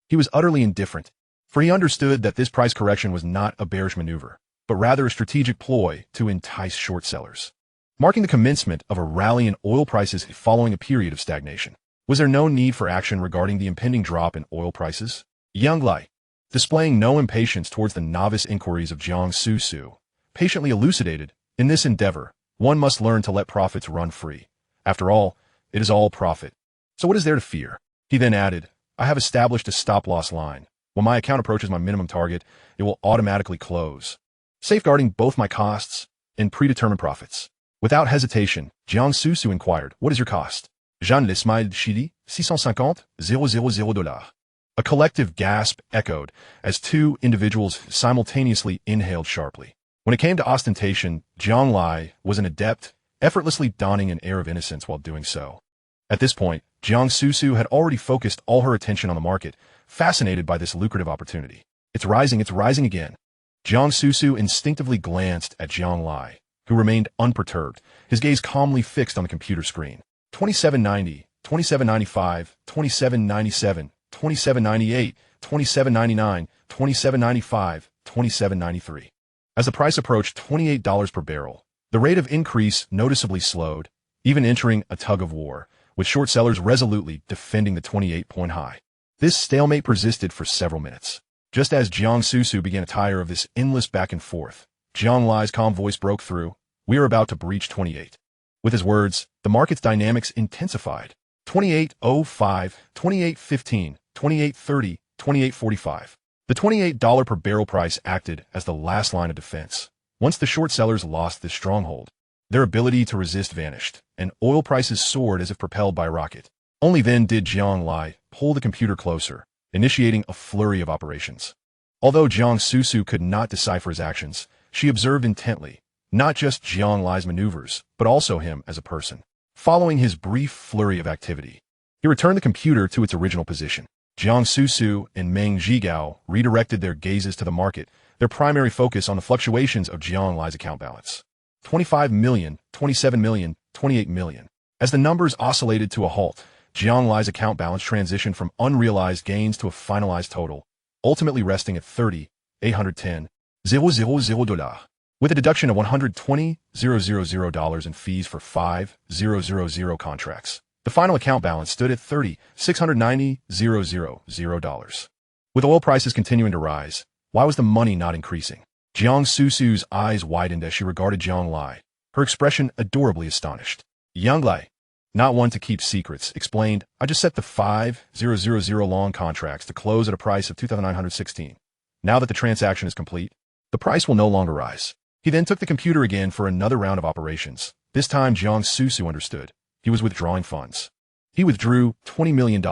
He was utterly indifferent, for he understood that this price correction was not a bearish maneuver, but rather a strategic ploy to entice short sellers, marking the commencement of a rally in oil prices following a period of stagnation. Was there no need for action regarding the impending drop in oil prices? Jiang Lai, displaying no impatience towards the novice inquiries of Jiang Susu, patiently elucidated, "In this endeavor, one must learn to let profits run free. After all, it is all profit. So what is there to fear?" He then added, "I have established a stop-loss line. When my account approaches my minimum target, it will automatically close, safeguarding both my costs and predetermined profits." Without hesitation, Jiang Susu inquired, "What is your cost?" Jean Le smiled Chili, 650,000 dollars. A collective gasp echoed as two individuals simultaneously inhaled sharply. When it came to ostentation, Jiang Lai was an adept, effortlessly donning an air of innocence while doing so. At this point, Jiang Susu had already focused all her attention on the market, fascinated by this lucrative opportunity. It's rising again." Jiang Susu instinctively glanced at Jiang Lai, who remained unperturbed, his gaze calmly fixed on the computer screen. 2790, 2795, 2797, 2798, 2799, 2795, 2793. As the price approached $28 per barrel, the rate of increase noticeably slowed, even entering a tug of war, with short sellers resolutely defending the 28-point high. This stalemate persisted for several minutes. Just as Jiang Susu began to tire of this endless back and forth, Jiang Lai's calm voice broke through, "We are about to breach 28. With his words, the market's dynamics intensified. 28.05, 28.15, 28.30, 28.45. The $28 per barrel price acted as the last line of defense. Once the short sellers lost this stronghold, their ability to resist vanished, and oil prices soared as if propelled by a rocket. Only then did Jiang Lai pull the computer closer, initiating a flurry of operations. Although Jiang Susu could not decipher his actions, she observed intently, not just Jiang Lai's maneuvers, but also him as a person. Following his brief flurry of activity, he returned the computer to its original position. Jiang Susu and Meng Zhigao redirected their gazes to the market, their primary focus on the fluctuations of Jiang Lai's account balance. 25 million, 27 million, 28 million. As the numbers oscillated to a halt, Jiang Lai's account balance transitioned from unrealized gains to a finalized total, ultimately resting at $30,810,000. With a deduction of $120,000 in fees for 5,000 contracts. The final account balance stood at $30,690,000. With oil prices continuing to rise, why was the money not increasing? Jiang Susu's eyes widened as she regarded Jiang Lai, her expression adorably astonished. Jiang Lai, not one to keep secrets, explained, I just set the 5,000 long contracts to close at a price of $2,916. Now that the transaction is complete, the price will no longer rise. He then took the computer again for another round of operations. This time Jiang Susu understood. He was withdrawing funds. He withdrew $20 million.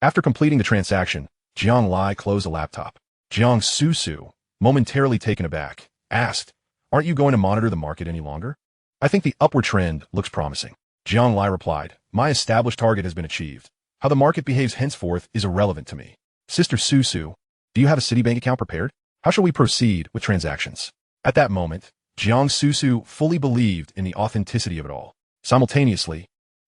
After completing the transaction, Jiang Lai closed the laptop. Jiang Susu, momentarily taken aback, asked, Aren't you going to monitor the market any longer? I think the upward trend looks promising. Jiang Lai replied, My established target has been achieved. How the market behaves henceforth is irrelevant to me. Sister Susu, do you have a Citibank account prepared? How shall we proceed with transactions? At that moment, Jiang Susu fully believed in the authenticity of it all. Simultaneously,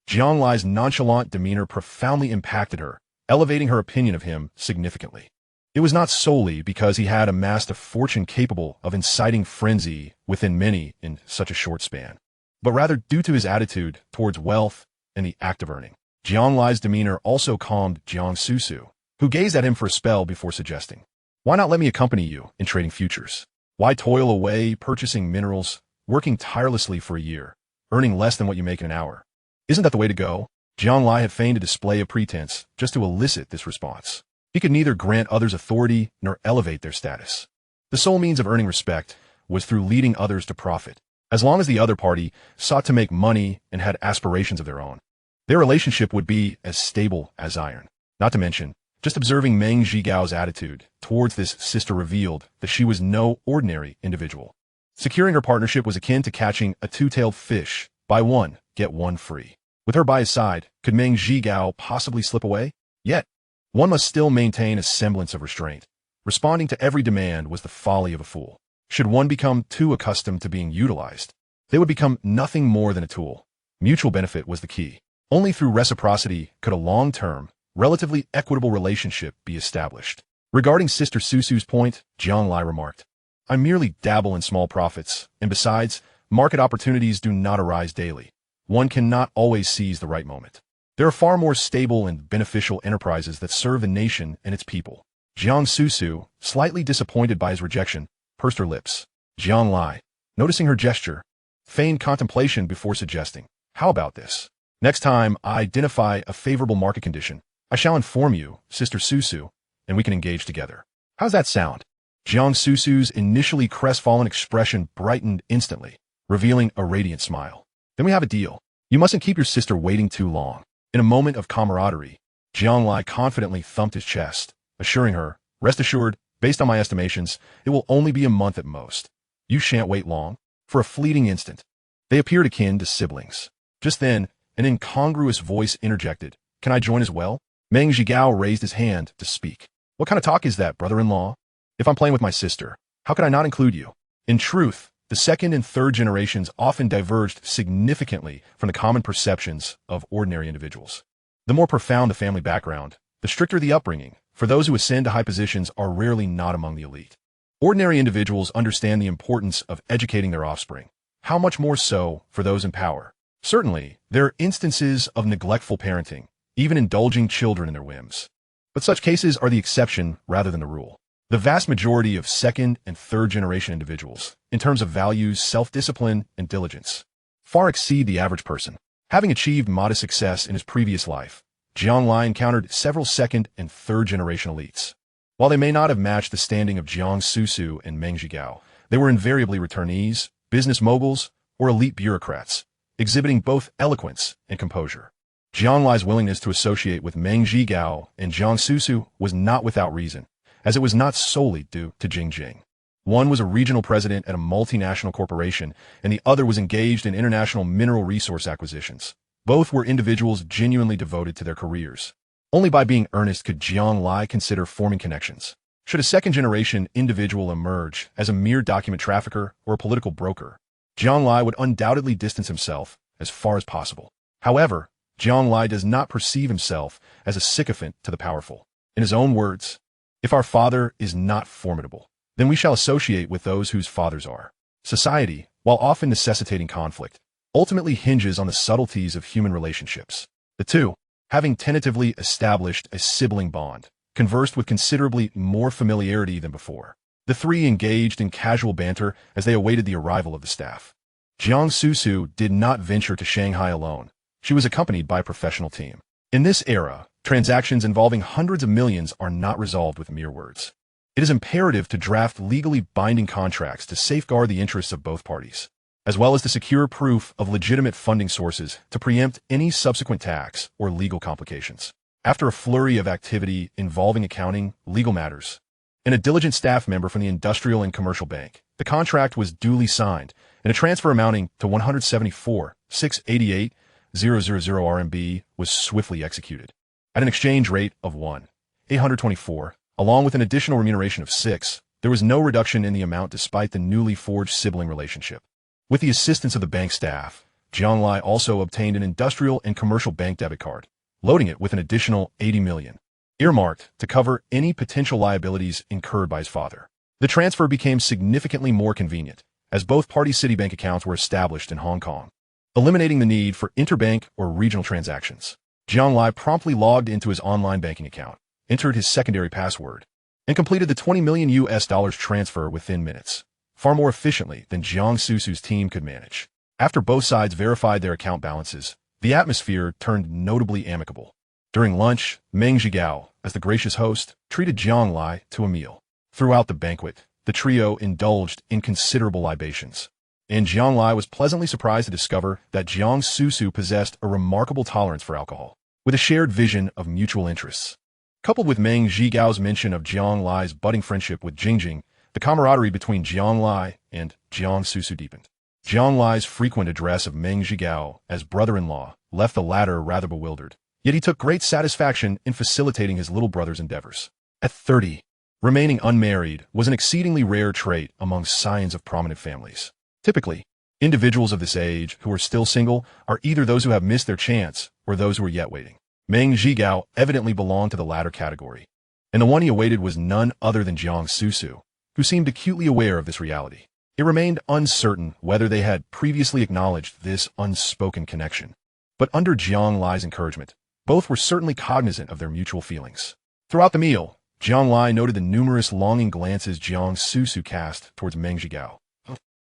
Jiang Lai's nonchalant demeanor profoundly impacted her, elevating her opinion of him significantly. It was not solely because he had amassed a fortune capable of inciting frenzy within many in such a short span, but rather due to his attitude towards wealth and the act of earning. Jiang Lai's demeanor also calmed Jiang Susu, who gazed at him for a spell before suggesting, Why not let me accompany you in trading futures? Why toil away purchasing minerals, working tirelessly for a year, earning less than what you make in an hour? Isn't that the way to go? Jiang Lai had feigned a display of pretense just to elicit this response. He could neither grant others authority nor elevate their status. The sole means of earning respect was through leading others to profit, as long as the other party sought to make money and had aspirations of their own. Their relationship would be as stable as iron. Not to mention, just observing Meng Zhigao's attitude towards this sister revealed that she was no ordinary individual. Securing her partnership was akin to catching a two-tailed fish. Buy one, get one free. With her by his side, could Meng Zhigao possibly slip away? Yet, one must still maintain a semblance of restraint. Responding to every demand was the folly of a fool. Should one become too accustomed to being utilized, they would become nothing more than a tool. Mutual benefit was the key. Only through reciprocity could a long-term, relatively equitable relationship be established. Regarding Sister Susu's point, Jiang Lai remarked, I merely dabble in small profits, and besides, market opportunities do not arise daily. One cannot always seize the right moment. There are far more stable and beneficial enterprises that serve the nation and its people. Jiang Susu, slightly disappointed by his rejection, pursed her lips. Jiang Lai, noticing her gesture, feigned contemplation before suggesting, How about this? Next time I identify a favorable market condition, I shall inform you, Sister Susu, and we can engage together. How's that sound? Jiang Susu's initially crestfallen expression brightened instantly, revealing a radiant smile. Then we have a deal. You mustn't keep your sister waiting too long. In a moment of camaraderie, Jiang Lai confidently thumped his chest, assuring her, Rest assured, based on my estimations, it will only be a month at most. You shan't wait long. For a fleeting instant, they appeared akin to siblings. Just then, an incongruous voice interjected, Can I join as well? Meng Zhigao raised his hand to speak. What kind of talk is that, brother-in-law? If I'm playing with my sister, how could I not include you? In truth, the second and third generations often diverged significantly from the common perceptions of ordinary individuals. The more profound the family background, the stricter the upbringing, for those who ascend to high positions are rarely not among the elite. Ordinary individuals understand the importance of educating their offspring. How much more so for those in power? Certainly, there are instances of neglectful parenting, even indulging children in their whims. But such cases are the exception rather than the rule. The vast majority of second and third generation individuals, in terms of values, self-discipline, and diligence, far exceed the average person. Having achieved modest success in his previous life, Jiang Lai encountered several second and third generation elites. While they may not have matched the standing of Jiang Susu and Meng Zhigao, they were invariably returnees, business moguls, or elite bureaucrats, exhibiting both eloquence and composure. Jiang Lai's willingness to associate with Meng Zhigao and Jiang Susu was not without reason, as it was not solely due to Jing. One was a regional president at a multinational corporation, and the other was engaged in international mineral resource acquisitions. Both were individuals genuinely devoted to their careers. Only by being earnest could Jiang Lai consider forming connections. Should a second-generation individual emerge as a mere document trafficker or a political broker, Jiang Lai would undoubtedly distance himself as far as possible. However, Jiang Lai does not perceive himself as a sycophant to the powerful. In his own words, "If our father is not formidable, then we shall associate with those whose fathers are." Society, while often necessitating conflict, ultimately hinges on the subtleties of human relationships. The two, having tentatively established a sibling bond, conversed with considerably more familiarity than before. The three engaged in casual banter as they awaited the arrival of the staff. Jiang Susu did not venture to Shanghai alone. She was accompanied by a professional team. In this era, transactions involving hundreds of millions are not resolved with mere words. It is imperative to draft legally binding contracts to safeguard the interests of both parties, as well as to secure proof of legitimate funding sources to preempt any subsequent tax or legal complications. After a flurry of activity involving accounting, legal matters, and a diligent staff member from the Industrial and Commercial Bank, the contract was duly signed, and a transfer amounting to 174,688,000 RMB was swiftly executed. At an exchange rate of 1,824, along with an additional remuneration of 6, there was no reduction in the amount despite the newly forged sibling relationship. With the assistance of the bank staff, Jiang Lai also obtained an Industrial and Commercial Bank debit card, loading it with an additional 80 million, earmarked to cover any potential liabilities incurred by his father. The transfer became significantly more convenient, as both parties' Citibank accounts were established in Hong Kong, eliminating the need for interbank or regional transactions. Jiang Lai promptly logged into his online banking account, entered his secondary password, and completed the $20 million transfer within minutes, far more efficiently than Jiang Susu's team could manage. After both sides verified their account balances, the atmosphere turned notably amicable. During lunch, Meng Zhigao, as the gracious host, treated Jiang Lai to a meal. Throughout the banquet, the trio indulged in considerable libations, and Jiang Lai was pleasantly surprised to discover that Jiang Susu possessed a remarkable tolerance for alcohol, with a shared vision of mutual interests. Coupled with Meng Zhigao's mention of Jiang Lai's budding friendship with Jing, the camaraderie between Jiang Lai and Jiang Susu deepened. Jiang Lai's frequent address of Meng Zhigao as brother-in-law left the latter rather bewildered, yet he took great satisfaction in facilitating his little brother's endeavors. At 30, remaining unmarried was an exceedingly rare trait among scions of prominent families. Typically, individuals of this age who are still single are either those who have missed their chance or those who are yet waiting. Meng Zhigao evidently belonged to the latter category, and the one he awaited was none other than Jiang Susu, who seemed acutely aware of this reality. It remained uncertain whether they had previously acknowledged this unspoken connection, but under Jiang Lai's encouragement, both were certainly cognizant of their mutual feelings. Throughout the meal, Jiang Lai noted the numerous longing glances Jiang Susu cast towards Meng Zhigao.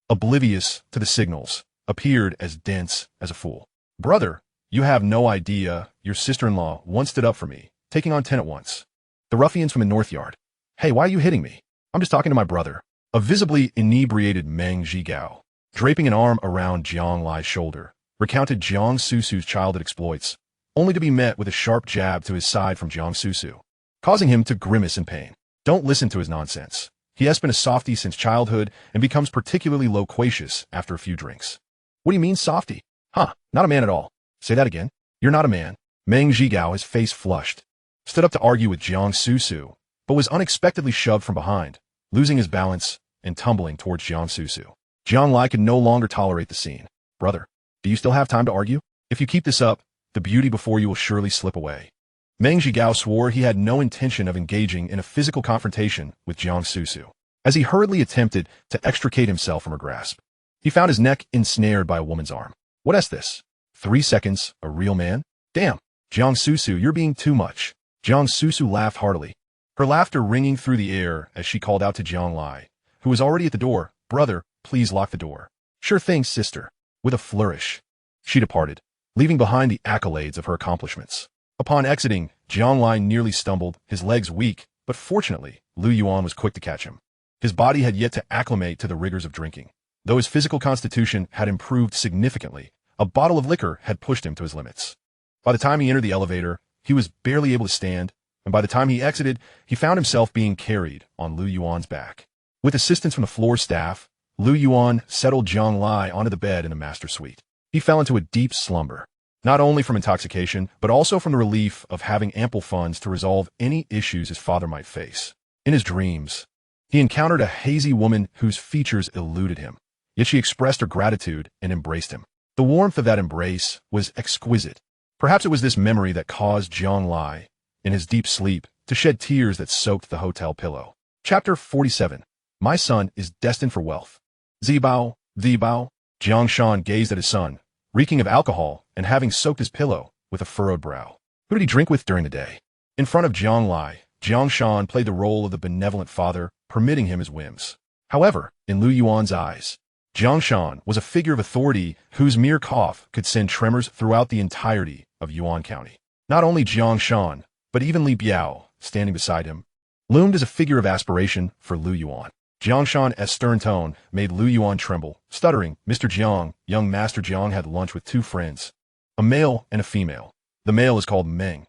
Oblivious to the signals, appeared as dense as a fool. "Brother, you have no idea, your sister-in-law once stood up for me, taking on 10 at once. The ruffians from the North Yard. Hey, why are you hitting me? I'm just talking to my brother." A visibly inebriated Meng Zhigao, draping an arm around Jiang Lai's shoulder, recounted Jiang Susu's childhood exploits, only to be met with a sharp jab to his side from Jiang Susu, causing him to grimace in pain. Don't listen to his nonsense. He has been a softie since childhood and becomes particularly loquacious after a few drinks. "What do you mean, softie? Huh, not a man at all. Say that again. You're not a man." Meng Zhigao, his face flushed, stood up to argue with Jiang Susu, but was unexpectedly shoved from behind, losing his balance and tumbling towards Jiang Susu. Jiang Lai could no longer tolerate the scene. "Brother, do you still have time to argue? If you keep this up, the beauty before you will surely slip away." Meng Zhigao swore he had no intention of engaging in a physical confrontation with Jiang Susu, as he hurriedly attempted to extricate himself from her grasp. He found his neck ensnared by a woman's arm. "What is this? 3 seconds, a real man? Damn, Jiang Susu, you're being too much." Jiang Susu laughed heartily, her laughter ringing through the air as she called out to Jiang Lai, who was already at the door, "Brother, please lock the door." "Sure thing, sister." With a flourish, she departed, leaving behind the accolades of her accomplishments. Upon exiting, Jiang Lai nearly stumbled, his legs weak, but fortunately, Lu Yuan was quick to catch him. His body had yet to acclimate to the rigors of drinking. Though his physical constitution had improved significantly, a bottle of liquor had pushed him to his limits. By the time he entered the elevator, he was barely able to stand, and by the time he exited, he found himself being carried on Lu Yuan's back. With assistance from the floor staff, Lu Yuan settled Jiang Lai onto the bed in the master suite. He fell into a deep slumber, not only from intoxication, but also from the relief of having ample funds to resolve any issues his father might face. In his dreams, he encountered a hazy woman whose features eluded him, yet she expressed her gratitude and embraced him. The warmth of that embrace was exquisite. Perhaps it was this memory that caused Jiang Lai, in his deep sleep, to shed tears that soaked the hotel pillow. Chapter 47. My son is destined for wealth. Zibao, Zibao. Jiang Shan gazed at his son, reeking of alcohol and having soaked his pillow with a furrowed brow. Who did he drink with during the day? In front of Jiang Lai, Jiang Shan played the role of the benevolent father, permitting him his whims. However, in Lu Yuan's eyes, Jiang Shan was a figure of authority whose mere cough could send tremors throughout the entirety of Yuan County. Not only Jiang Shan, but even Li Biao, standing beside him, loomed as a figure of aspiration for Lu Yuan. Jiang Shan's stern tone made Lu Yuan tremble, stuttering. Mr. Jiang, young Master Jiang had lunch with two friends, a male and a female. The male is called Meng.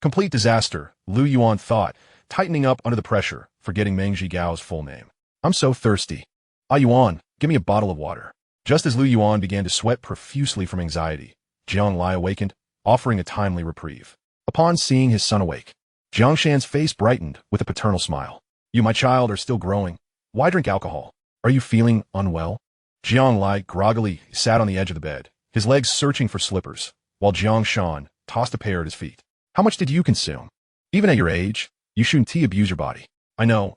Complete disaster, Lu Yuan thought, tightening up under the pressure, forgetting Meng Zhigao's full name. I'm so thirsty. Ah Yuan, give me a bottle of water. Just as Lu Yuan began to sweat profusely from anxiety, Jiang Lai awakened, offering a timely reprieve. Upon seeing his son awake, Jiang Shan's face brightened with a paternal smile. You, my child, are still growing. Why drink alcohol? Are you feeling unwell? Jiang Lai groggily sat on the edge of the bed, his legs searching for slippers, while Jiang Shan tossed a pair at his feet. How much did you consume? Even at your age, you shouldn't abuse your body. I know.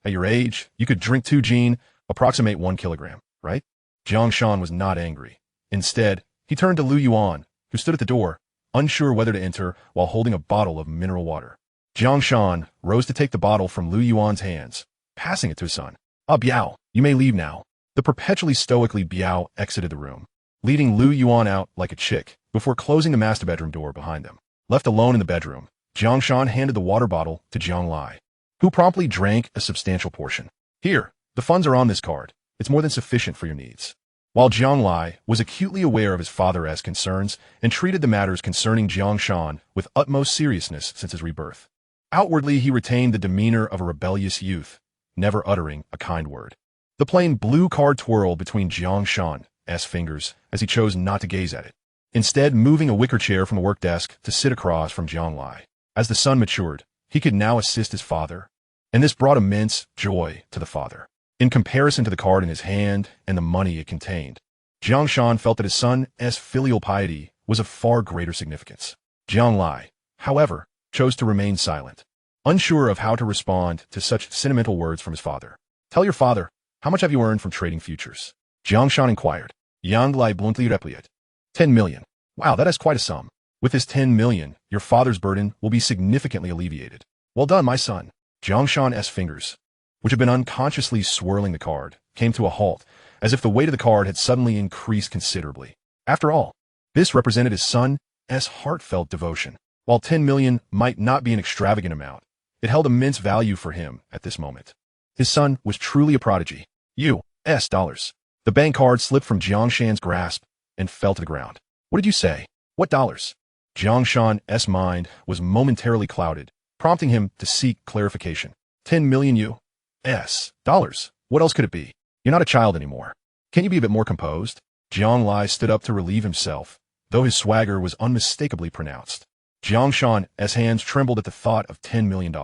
At your age, you could drink 2 gin, approximate 1 kilogram, right? Jiang Shan was not angry. Instead, he turned to Lu Yuan, who stood at the door, unsure whether to enter while holding a bottle of mineral water. Jiang Shan rose to take the bottle from Lu Yuan's hands, passing it to his son. Ah Biao, you may leave now. The perpetually stoically Biao exited the room, leading Lu Yuan out like a chick before closing the master bedroom door behind them. Left alone in the bedroom, Jiang Shan handed the water bottle to Jiang Lai, who promptly drank a substantial portion. Here, the funds are on this card. It's more than sufficient for your needs. While Jiang Lai was acutely aware of his father's concerns and treated the matters concerning Jiang Shan with utmost seriousness since his rebirth. Outwardly, he retained the demeanor of a rebellious youth, never uttering a kind word. The plain blue card twirled between Jiang Shan's fingers as he chose not to gaze at it, instead moving a wicker chair from the work desk to sit across from Jiang Lai. As the son matured, he could now assist his father, and this brought immense joy to the father. In comparison to the card in his hand and the money it contained, Jiang Shan felt that his son's filial piety was of far greater significance. Jiang Lai, however, chose to remain silent, unsure of how to respond to such sentimental words from his father. Tell your father, how much have you earned from trading futures? Jiang Shan inquired. Jiang Lai bluntly replied. 10 million. Wow, that is quite a sum. With this 10 million, your father's burden will be significantly alleviated. Well done, my son. Jiang Shan's fingers, which had been unconsciously swirling the card, came to a halt, as if the weight of the card had suddenly increased considerably. After all, this represented his son's heartfelt devotion. While 10 million might not be an extravagant amount, it held immense value for him at this moment. His son was truly a prodigy. U.S. dollars. The bank card slipped from Jiang Shan's grasp and fell to the ground. What did you say? What dollars? Jiang Shan's mind was momentarily clouded, prompting him to seek clarification. 10 million U.S. dollars. What else could it be? You're not a child anymore. Can you be a bit more composed? Jiang Lai stood up to relieve himself, though his swagger was unmistakably pronounced. Jiang Shan's hands trembled at the thought of $10 million.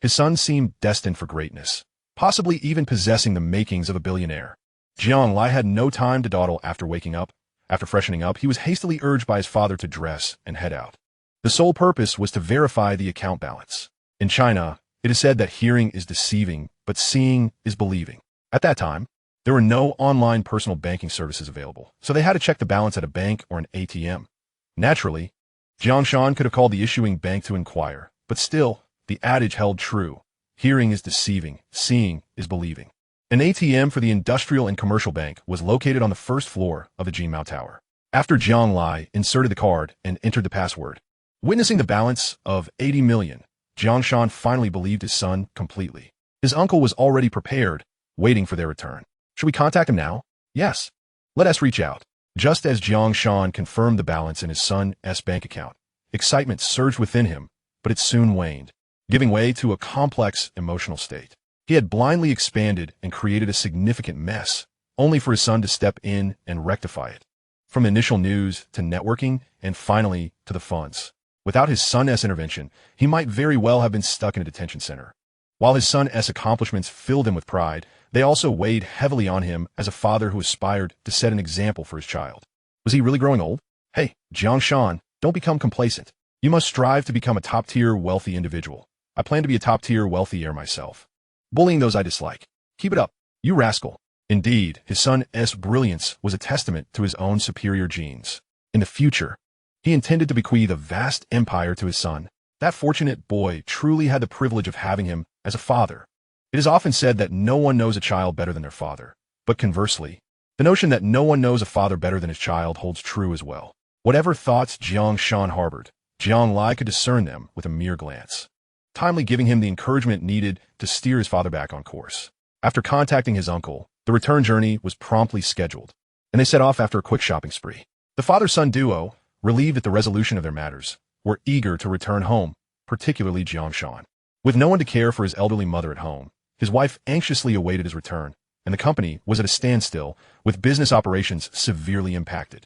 His son seemed destined for greatness, possibly even possessing the makings of a billionaire. Jiang Lai had no time to dawdle after waking up. After freshening up, he was hastily urged by his father to dress and head out. The sole purpose was to verify the account balance. In China, it is said that hearing is deceiving, but seeing is believing. At that time, there were no online personal banking services available, so they had to check the balance at a bank or an ATM. Naturally, Jiang Shan could have called the issuing bank to inquire, but still, the adage held true. Hearing is deceiving, seeing is believing. An ATM for the Industrial and Commercial Bank was located on the first floor of the Jinmao Tower. After Jiang Lai inserted the card and entered the password, Witnessing the balance of 80 million, Jiang Shan finally believed his son completely. His uncle was already prepared, waiting for their return. Should we contact him now? Yes. Let us reach out. Just as Jiang Shan confirmed the balance in his son's bank account, excitement surged within him, but it soon waned, giving way to a complex emotional state. He had blindly expanded and created a significant mess, only for his son to step in and rectify it. From initial news to networking and finally to the funds. Without his son's intervention, he might very well have been stuck in a detention center. While his son's accomplishments filled him with pride, they also weighed heavily on him as a father who aspired to set an example for his child. Was he really growing old? Hey, Jiang Shan, don't become complacent. You must strive to become a top-tier wealthy individual. I plan to be a top-tier wealthy heir myself. Bullying those I dislike. Keep it up, you rascal. Indeed, his son's brilliance was a testament to his own superior genes. In the future, he intended to bequeath a vast empire to his son. That fortunate boy truly had the privilege of having him as a father. It is often said that no one knows a child better than their father. But conversely, the notion that no one knows a father better than his child holds true as well. Whatever thoughts Jiang Shan harbored, Jiang Lai could discern them with a mere glance, timely giving him the encouragement needed to steer his father back on course. After contacting his uncle, the return journey was promptly scheduled, and they set off after a quick shopping spree. The father-son duo, relieved at the resolution of their matters, were eager to return home, particularly Jiang Shan. With no one to care for his elderly mother at home, his wife anxiously awaited his return, and the company was at a standstill, with business operations severely impacted.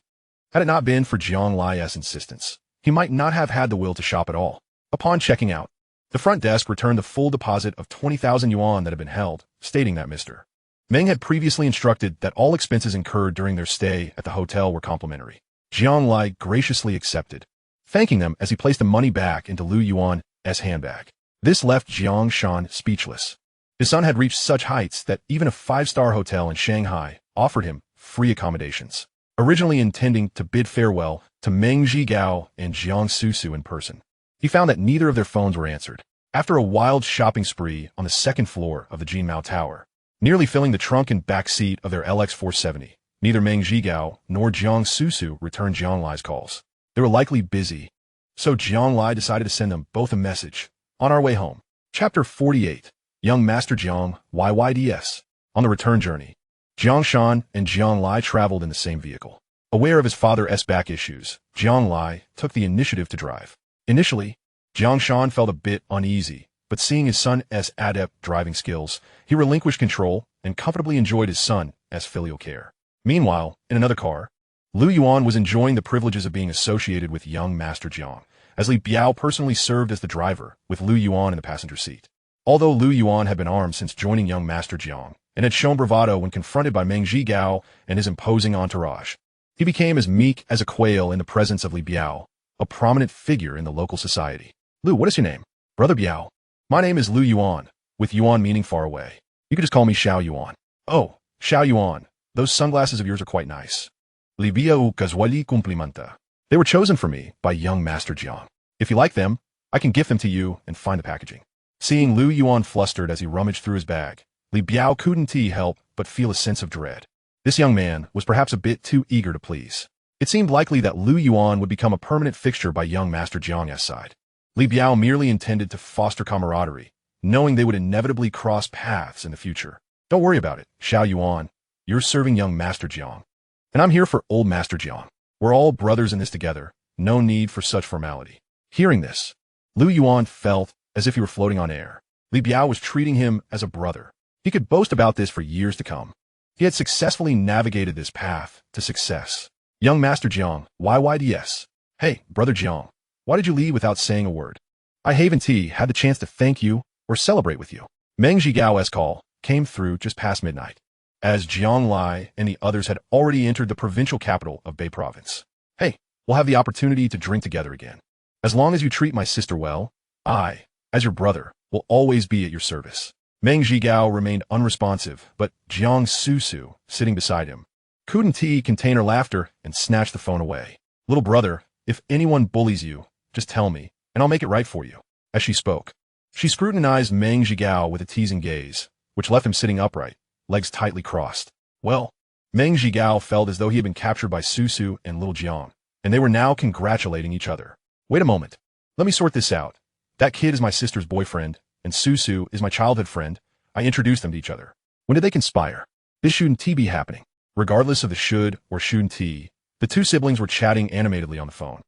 Had it not been for Jiang Lai's insistence, he might not have had the will to shop at all. Upon checking out, the front desk returned the full deposit of 20,000 yuan that had been held, stating that Mr. Meng had previously instructed that all expenses incurred during their stay at the hotel were complimentary. Jiang Lai graciously accepted, thanking them as he placed the money back into Lu Yuan's handbag. This left Jiang Shan speechless. His son had reached such heights that even a five-star hotel in Shanghai offered him free accommodations. Originally intending to bid farewell to Meng Zhigao and Jiang Susu in person, he found that neither of their phones were answered. After a wild shopping spree on the second floor of the Jinmao Tower, nearly filling the trunk and back seat of their LX470, neither Meng Zhigao nor Jiang Susu returned Jiang Lai's calls. They were likely busy, so Jiang Lai decided to send them both a message. On our way home. Chapter 48. Young Master Jiang, YYDS. On the return journey, Jiang Shan and Jiang Lai traveled in the same vehicle. Aware of his father's back issues, Jiang Lai took the initiative to drive. Initially, Jiang Shan felt a bit uneasy, but seeing his son's adept driving skills, he relinquished control and comfortably enjoyed his son's filial care. Meanwhile, in another car, Lu Yuan was enjoying the privileges of being associated with young Master Jiang, as Li Biao personally served as the driver, with Lu Yuan in the passenger seat. Although Lu Yuan had been armed since joining young Master Jiang, and had shown bravado when confronted by Meng Zhigao and his imposing entourage, he became as meek as a quail in the presence of Li Biao, a prominent figure in the local society. Lu, what is your name? Brother Biao. My name is Lu Yuan, with Yuan meaning far away. You could just call me Xiao Yuan. Oh, Xiao Yuan, those sunglasses of yours are quite nice. Li Biao casually complimenta. They were chosen for me by young Master Jiang. If you like them, I can gift them to you and find the packaging. Seeing Lu Yuan flustered as he rummaged through his bag, Li Biao couldn't help but feel a sense of dread. This young man was perhaps a bit too eager to please. It seemed likely that Lu Yuan would become a permanent fixture by young Master Jiang's side. Li Biao merely intended to foster camaraderie, knowing they would inevitably cross paths in the future. Don't worry about it, Xiao Yuan. You're serving young Master Jiang. And I'm here for old Master Jiang. We're all brothers in this together. No need for such formality. Hearing this, Lu Yuan felt as if he were floating on air. Li Biao was treating him as a brother. He could boast about this for years to come. He had successfully navigated this path to success. Young Master Jiang, YYDS. Hey, Brother Jiang, why did you leave without saying a word? I haven't had the chance to thank you or celebrate with you. Meng Zhigao's call came through just past midnight, as Jiang Lai and the others had already entered the provincial capital of Bei Province. Hey, we'll have the opportunity to drink together again. As long as you treat my sister well, I, as your brother, will always be at your service. Meng Zhigao remained unresponsive, but Jiang Susu, sitting beside him, couldn't contain her laughter and snatched the phone away. Little brother, if anyone bullies you, just tell me, and I'll make it right for you. As she spoke, she scrutinized Meng Zhigao with a teasing gaze, which left him sitting upright, legs tightly crossed. Well, Meng Zhigao felt as though he had been captured by Susu and little Jiang, and they were now congratulating each other. Wait a moment, Let me sort this out. That kid is my sister's boyfriend, and Susu is my childhood friend. I introduced them to each other. When did they conspire? This shouldn't be happening. Regardless of the should or shouldn't, the two siblings were chatting animatedly on the phone,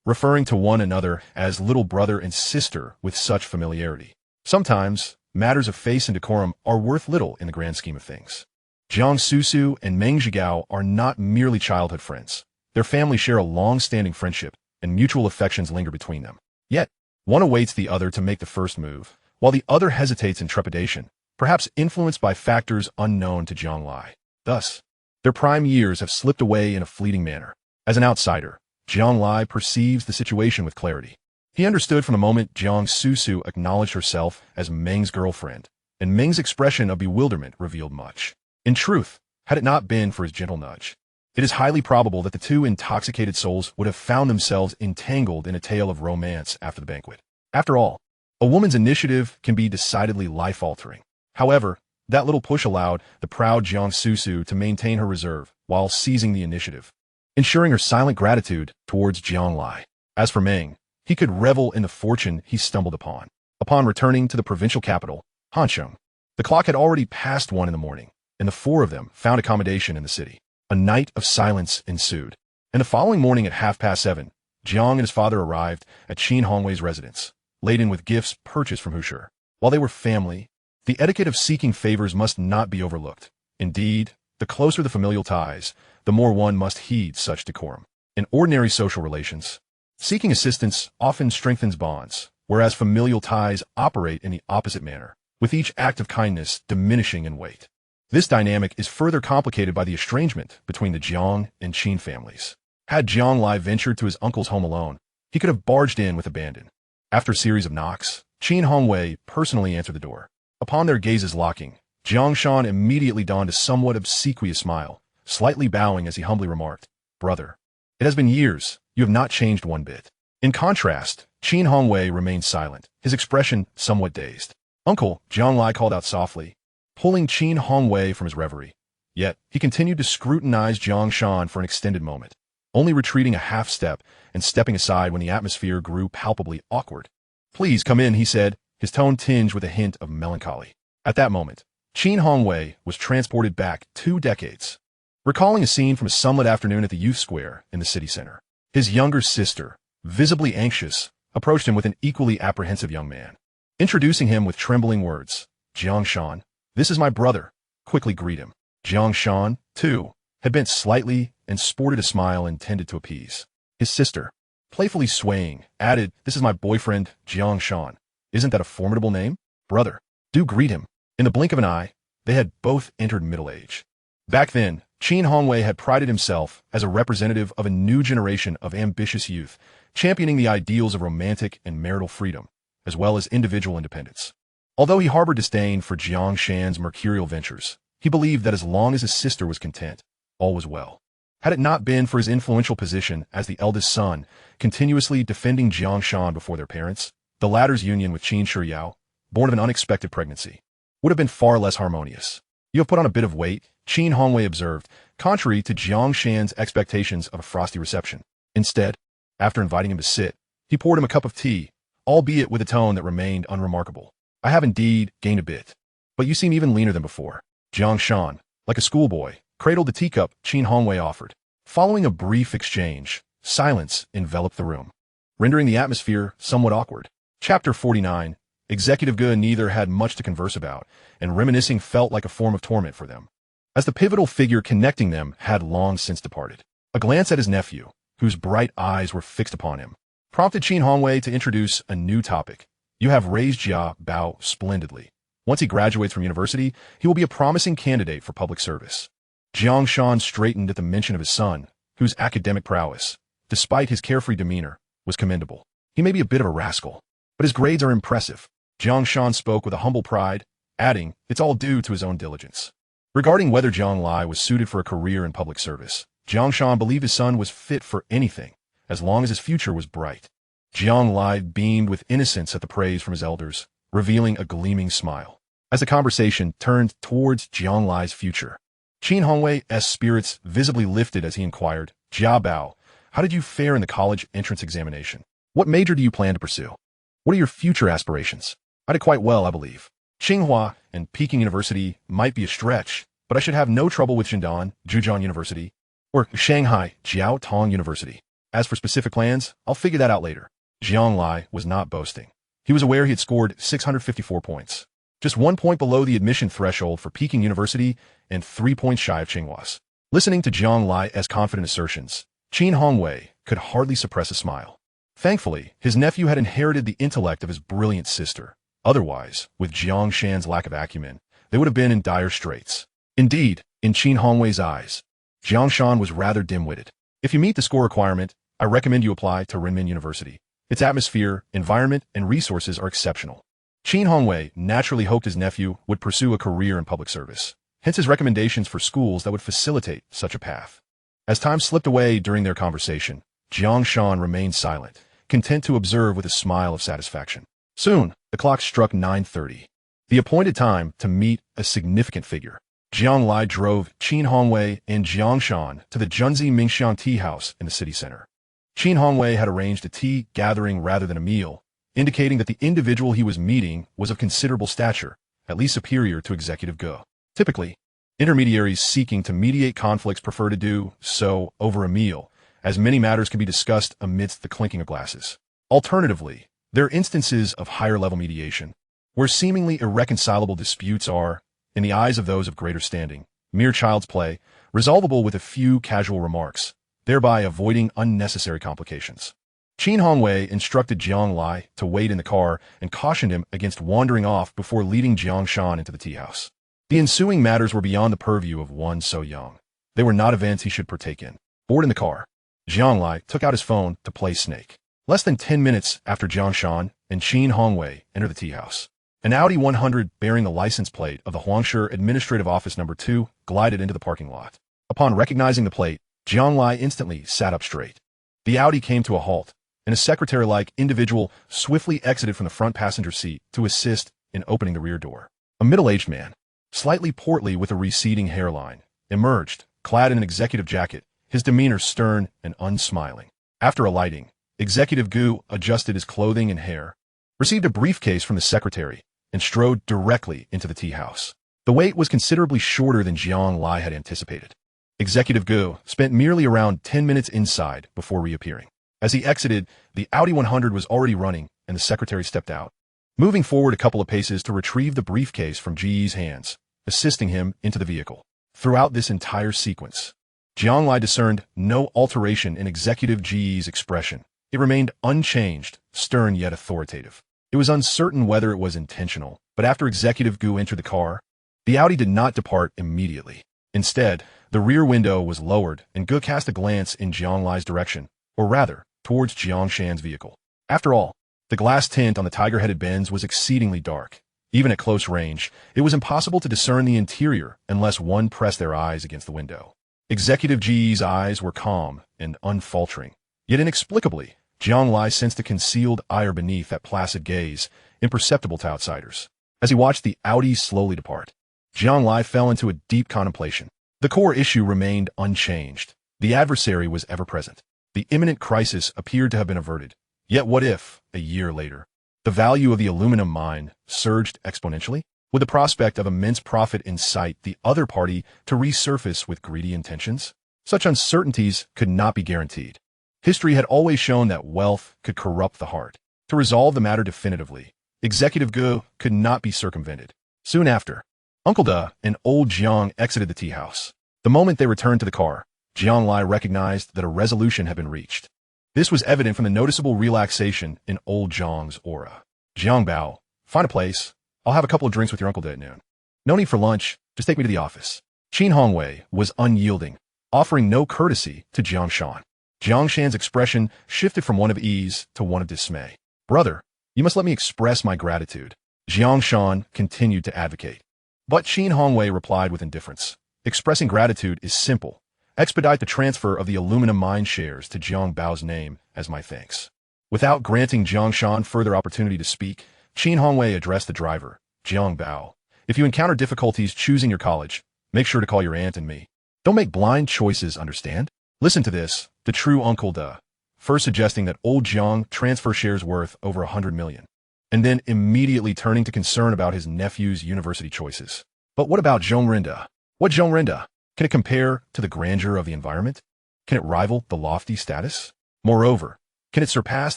referring to one another as little brother and sister with such familiarity. Sometimes, matters of face and decorum are worth little in the grand scheme of things. Jiang Susu and Meng Zhigao are not merely childhood friends. Their families share a long-standing friendship, and mutual affections linger between them. Yet, one awaits the other to make the first move, while the other hesitates in trepidation, perhaps influenced by factors unknown to Jiang Lai. Thus, their prime years have slipped away in a fleeting manner. As an outsider, Jiang Lai perceives the situation with clarity. He understood from the moment Jiang Susu acknowledged herself as Meng's girlfriend, and Meng's expression of bewilderment revealed much. In truth, had it not been for his gentle nudge, it is highly probable that the two intoxicated souls would have found themselves entangled in a tale of romance after the banquet. After all, a woman's initiative can be decidedly life-altering. However, that little push allowed the proud Jiang Susu to maintain her reserve while seizing the initiative, ensuring her silent gratitude towards Jiang Lai. As for Meng, he could revel in the fortune he stumbled upon. Upon returning to the provincial capital, Hansheng, the clock had already passed 1 in the morning, and the four of them found accommodation in the city. A night of silence ensued, and the following morning at 7:30, Jiang and his father arrived at Qin Hongwei's residence, laden with gifts purchased from Husher. While they were family, the etiquette of seeking favors must not be overlooked. Indeed, the closer the familial ties, the more one must heed such decorum. In ordinary social relations, seeking assistance often strengthens bonds, whereas familial ties operate in the opposite manner, with each act of kindness diminishing in weight. This dynamic is further complicated by the estrangement between the Jiang and Qin families. Had Jiang Lai ventured to his uncle's home alone, he could have barged in with abandon. After a series of knocks, Qin Hongwei personally answered the door. Upon their gazes locking, Jiang Shan immediately donned a somewhat obsequious smile, slightly bowing as he humbly remarked, "Brother, it has been years. You have not changed one bit." In contrast, Qin Hongwei remained silent, his expression somewhat dazed. "Uncle," Jiang Lai called out softly, pulling Qin Hongwei from his reverie. Yet, he continued to scrutinize Jiang Shan for an extended moment, only retreating a half step and stepping aside when the atmosphere grew palpably awkward. "Please come in," he said, his tone tinged with a hint of melancholy. At that moment, Qin Hongwei was transported back 2 decades, recalling a scene from a sunlit afternoon at the youth square in the city center. His younger sister, visibly anxious, approached him with an equally apprehensive young man, introducing him with trembling words. "Jiang Shan, this is my brother. Quickly greet him." Jiang Shan, too, had bent slightly and sported a smile intended to appease. His sister, playfully swaying, added, "This is my boyfriend, Jiang Shan. Isn't that a formidable name? Brother, do greet him." In the blink of an eye, they had both entered middle age. Back then, Qin Hongwei had prided himself as a representative of a new generation of ambitious youth, championing the ideals of romantic and marital freedom, as well as individual independence. Although he harbored disdain for Jiang Shan's mercurial ventures, he believed that as long as his sister was content, all was well. Had it not been for his influential position as the eldest son, continuously defending Jiang Shan before their parents, the latter's union with Qin Shiyao, born of an unexpected pregnancy, would have been far less harmonious. "You have put on a bit of weight," Qin Hongwei observed, contrary to Jiang Shan's expectations of a frosty reception. Instead, after inviting him to sit, he poured him a cup of tea, albeit with a tone that remained unremarkable. "I have indeed gained a bit, but you seem even leaner than before." Jiang Shan, like a schoolboy, cradled the teacup Qin Hongwei offered. Following a brief exchange, silence enveloped the room, rendering the atmosphere somewhat awkward. Chapter 49. Executive Gu neither had much to converse about, and reminiscing felt like a form of torment for them, as the pivotal figure connecting them had long since departed. A glance at his nephew, whose bright eyes were fixed upon him, prompted Qin Hongwei to introduce a new topic. "You have raised Jia Bao splendidly. Once he graduates from university, he will be a promising candidate for public service." Jiang Shan straightened at the mention of his son, whose academic prowess, despite his carefree demeanor, was commendable. "He may be a bit of a rascal, but his grades are impressive." Jiang Shan spoke with a humble pride, adding, "It's all due to his own diligence." Regarding whether Jiang Lai was suited for a career in public service, Jiang Shan believed his son was fit for anything, as long as his future was bright. Jiang Lai beamed with innocence at the praise from his elders, revealing a gleaming smile. As the conversation turned towards Jiang Lai's future, Qin Hongwei's spirits visibly lifted as he inquired, "Jia Bao, how did you fare in the college entrance examination?" What major do you plan to pursue? What are your future aspirations? I did quite well, I believe. Tsinghua and Peking University might be a stretch, but I should have no trouble with Zhendan, Zhejiang University, or Shanghai, Jiao Tong University. As for specific plans, I'll figure that out later. Jiang Lai was not boasting. He was aware he had scored 654 points, just 1 point below the admission threshold for Peking University and 3 points shy of Tsinghua's. Listening to Jiang Lai's confident assertions, Qin Hongwei could hardly suppress a smile. Thankfully, his nephew had inherited the intellect of his brilliant sister. Otherwise, with Jiang Shan's lack of acumen, they would have been in dire straits. Indeed, in Qin Hongwei's eyes, Jiang Shan was rather dim-witted. If you meet the score requirement, I recommend you apply to Renmin University. Its atmosphere, environment, and resources are exceptional. Qin Hongwei naturally hoped his nephew would pursue a career in public service, hence his recommendations for schools that would facilitate such a path. As time slipped away during their conversation, Jiang Shan remained silent, content to observe with a smile of satisfaction. Soon, the clock struck 9:30, the appointed time to meet a significant figure. Jiang Lai drove Qin Hongwei and Jiang Shan to the Junzi Mingxiang Tea House in the city center. Qin Hongwei had arranged a tea gathering rather than a meal, indicating that the individual he was meeting was of considerable stature, at least superior to Executive Go. Typically, intermediaries seeking to mediate conflicts prefer to do so over a meal, as many matters can be discussed amidst the clinking of glasses. Alternatively, there are instances of higher-level mediation, where seemingly irreconcilable disputes are, in the eyes of those of greater standing, mere child's play, resolvable with a few casual remarks, thereby avoiding unnecessary complications. Qin Hongwei instructed Jiang Lai to wait in the car and cautioned him against wandering off before leading Jiang Shan into the tea house. The ensuing matters were beyond the purview of one so young. They were not events he should partake in. Bored in the car, Jiang Lai took out his phone to play Snake. Less than 10 minutes after Jiang Shan and Qin Hongwei entered the tea house, an Audi 100 bearing the license plate of the Huangshe Administrative Office No. 2 glided into the parking lot. Upon recognizing the plate, Jiang Lai instantly sat up straight. The Audi came to a halt, and a secretary-like individual swiftly exited from the front passenger seat to assist in opening the rear door. A middle-aged man, slightly portly with a receding hairline, emerged, clad in an executive jacket, his demeanor stern and unsmiling. After alighting, Executive Gu adjusted his clothing and hair, received a briefcase from the secretary, and strode directly into the tea house. The wait was considerably shorter than Jiang Lai had anticipated. Executive Gu spent merely around 10 minutes inside before reappearing. As he exited, the Audi 100 was already running, and the secretary stepped out, moving forward a couple of paces to retrieve the briefcase from Ji's hands, assisting him into the vehicle. Throughout this entire sequence, Jiang Lai discerned no alteration in Executive Ji's expression. It remained unchanged, stern yet authoritative. It was uncertain whether it was intentional, but after Executive Gu entered the car, the Audi did not depart immediately. Instead, the rear window was lowered, and Gu cast a glance in Jiang Lai's direction, or rather, towards Jiang Shan's vehicle. After all, the glass tint on the tiger-headed Benz was exceedingly dark. Even at close range, it was impossible to discern the interior unless one pressed their eyes against the window. Executive Ji's eyes were calm and unfaltering, yet inexplicably, Jiang Lai sensed a concealed ire beneath that placid gaze, imperceptible to outsiders. As he watched the Audi slowly depart, Jiang Lai fell into a deep contemplation. The core issue remained unchanged. The adversary was ever present. The imminent crisis appeared to have been averted. Yet what if, a year later, the value of the aluminum mine surged exponentially? With the prospect of immense profit in sight, the other party to resurface with greedy intentions? Such uncertainties could not be guaranteed. History had always shown that wealth could corrupt the heart. To resolve the matter definitively, Executive Gu could not be circumvented. Soon after, Uncle Da and old Jiang exited the tea house. The moment they returned to the car, Jiang Lai recognized that a resolution had been reached. This was evident from the noticeable relaxation in old Jiang's aura. Jiang Bao, find a place. I'll have a couple of drinks with your Uncle Da at noon. No need for lunch, just take me to the office. Qin Hongwei was unyielding, offering no courtesy to Jiang Shan. Jiang Shan's expression shifted from one of ease to one of dismay. Brother, you must let me express my gratitude. Jiang Shan continued to advocate. But Qin Hongwei replied with indifference. Expressing gratitude is simple. Expedite the transfer of the aluminum mine shares to Jiang Bao's name as my thanks. Without granting Jiang Shan further opportunity to speak, Qin Hongwei addressed the driver, Jiang Bao. If you encounter difficulties choosing your college, make sure to call your aunt and me. Don't make blind choices, understand? Listen to this, the true Uncle Da. first suggesting that old Jiang transfer shares worth over 100 million, and then immediately turning to concern about his nephew's university choices. But what about Zhongrinda? What Zhongrinda? Can it compare to the grandeur of the environment? Can it rival the lofty status? Moreover, can it surpass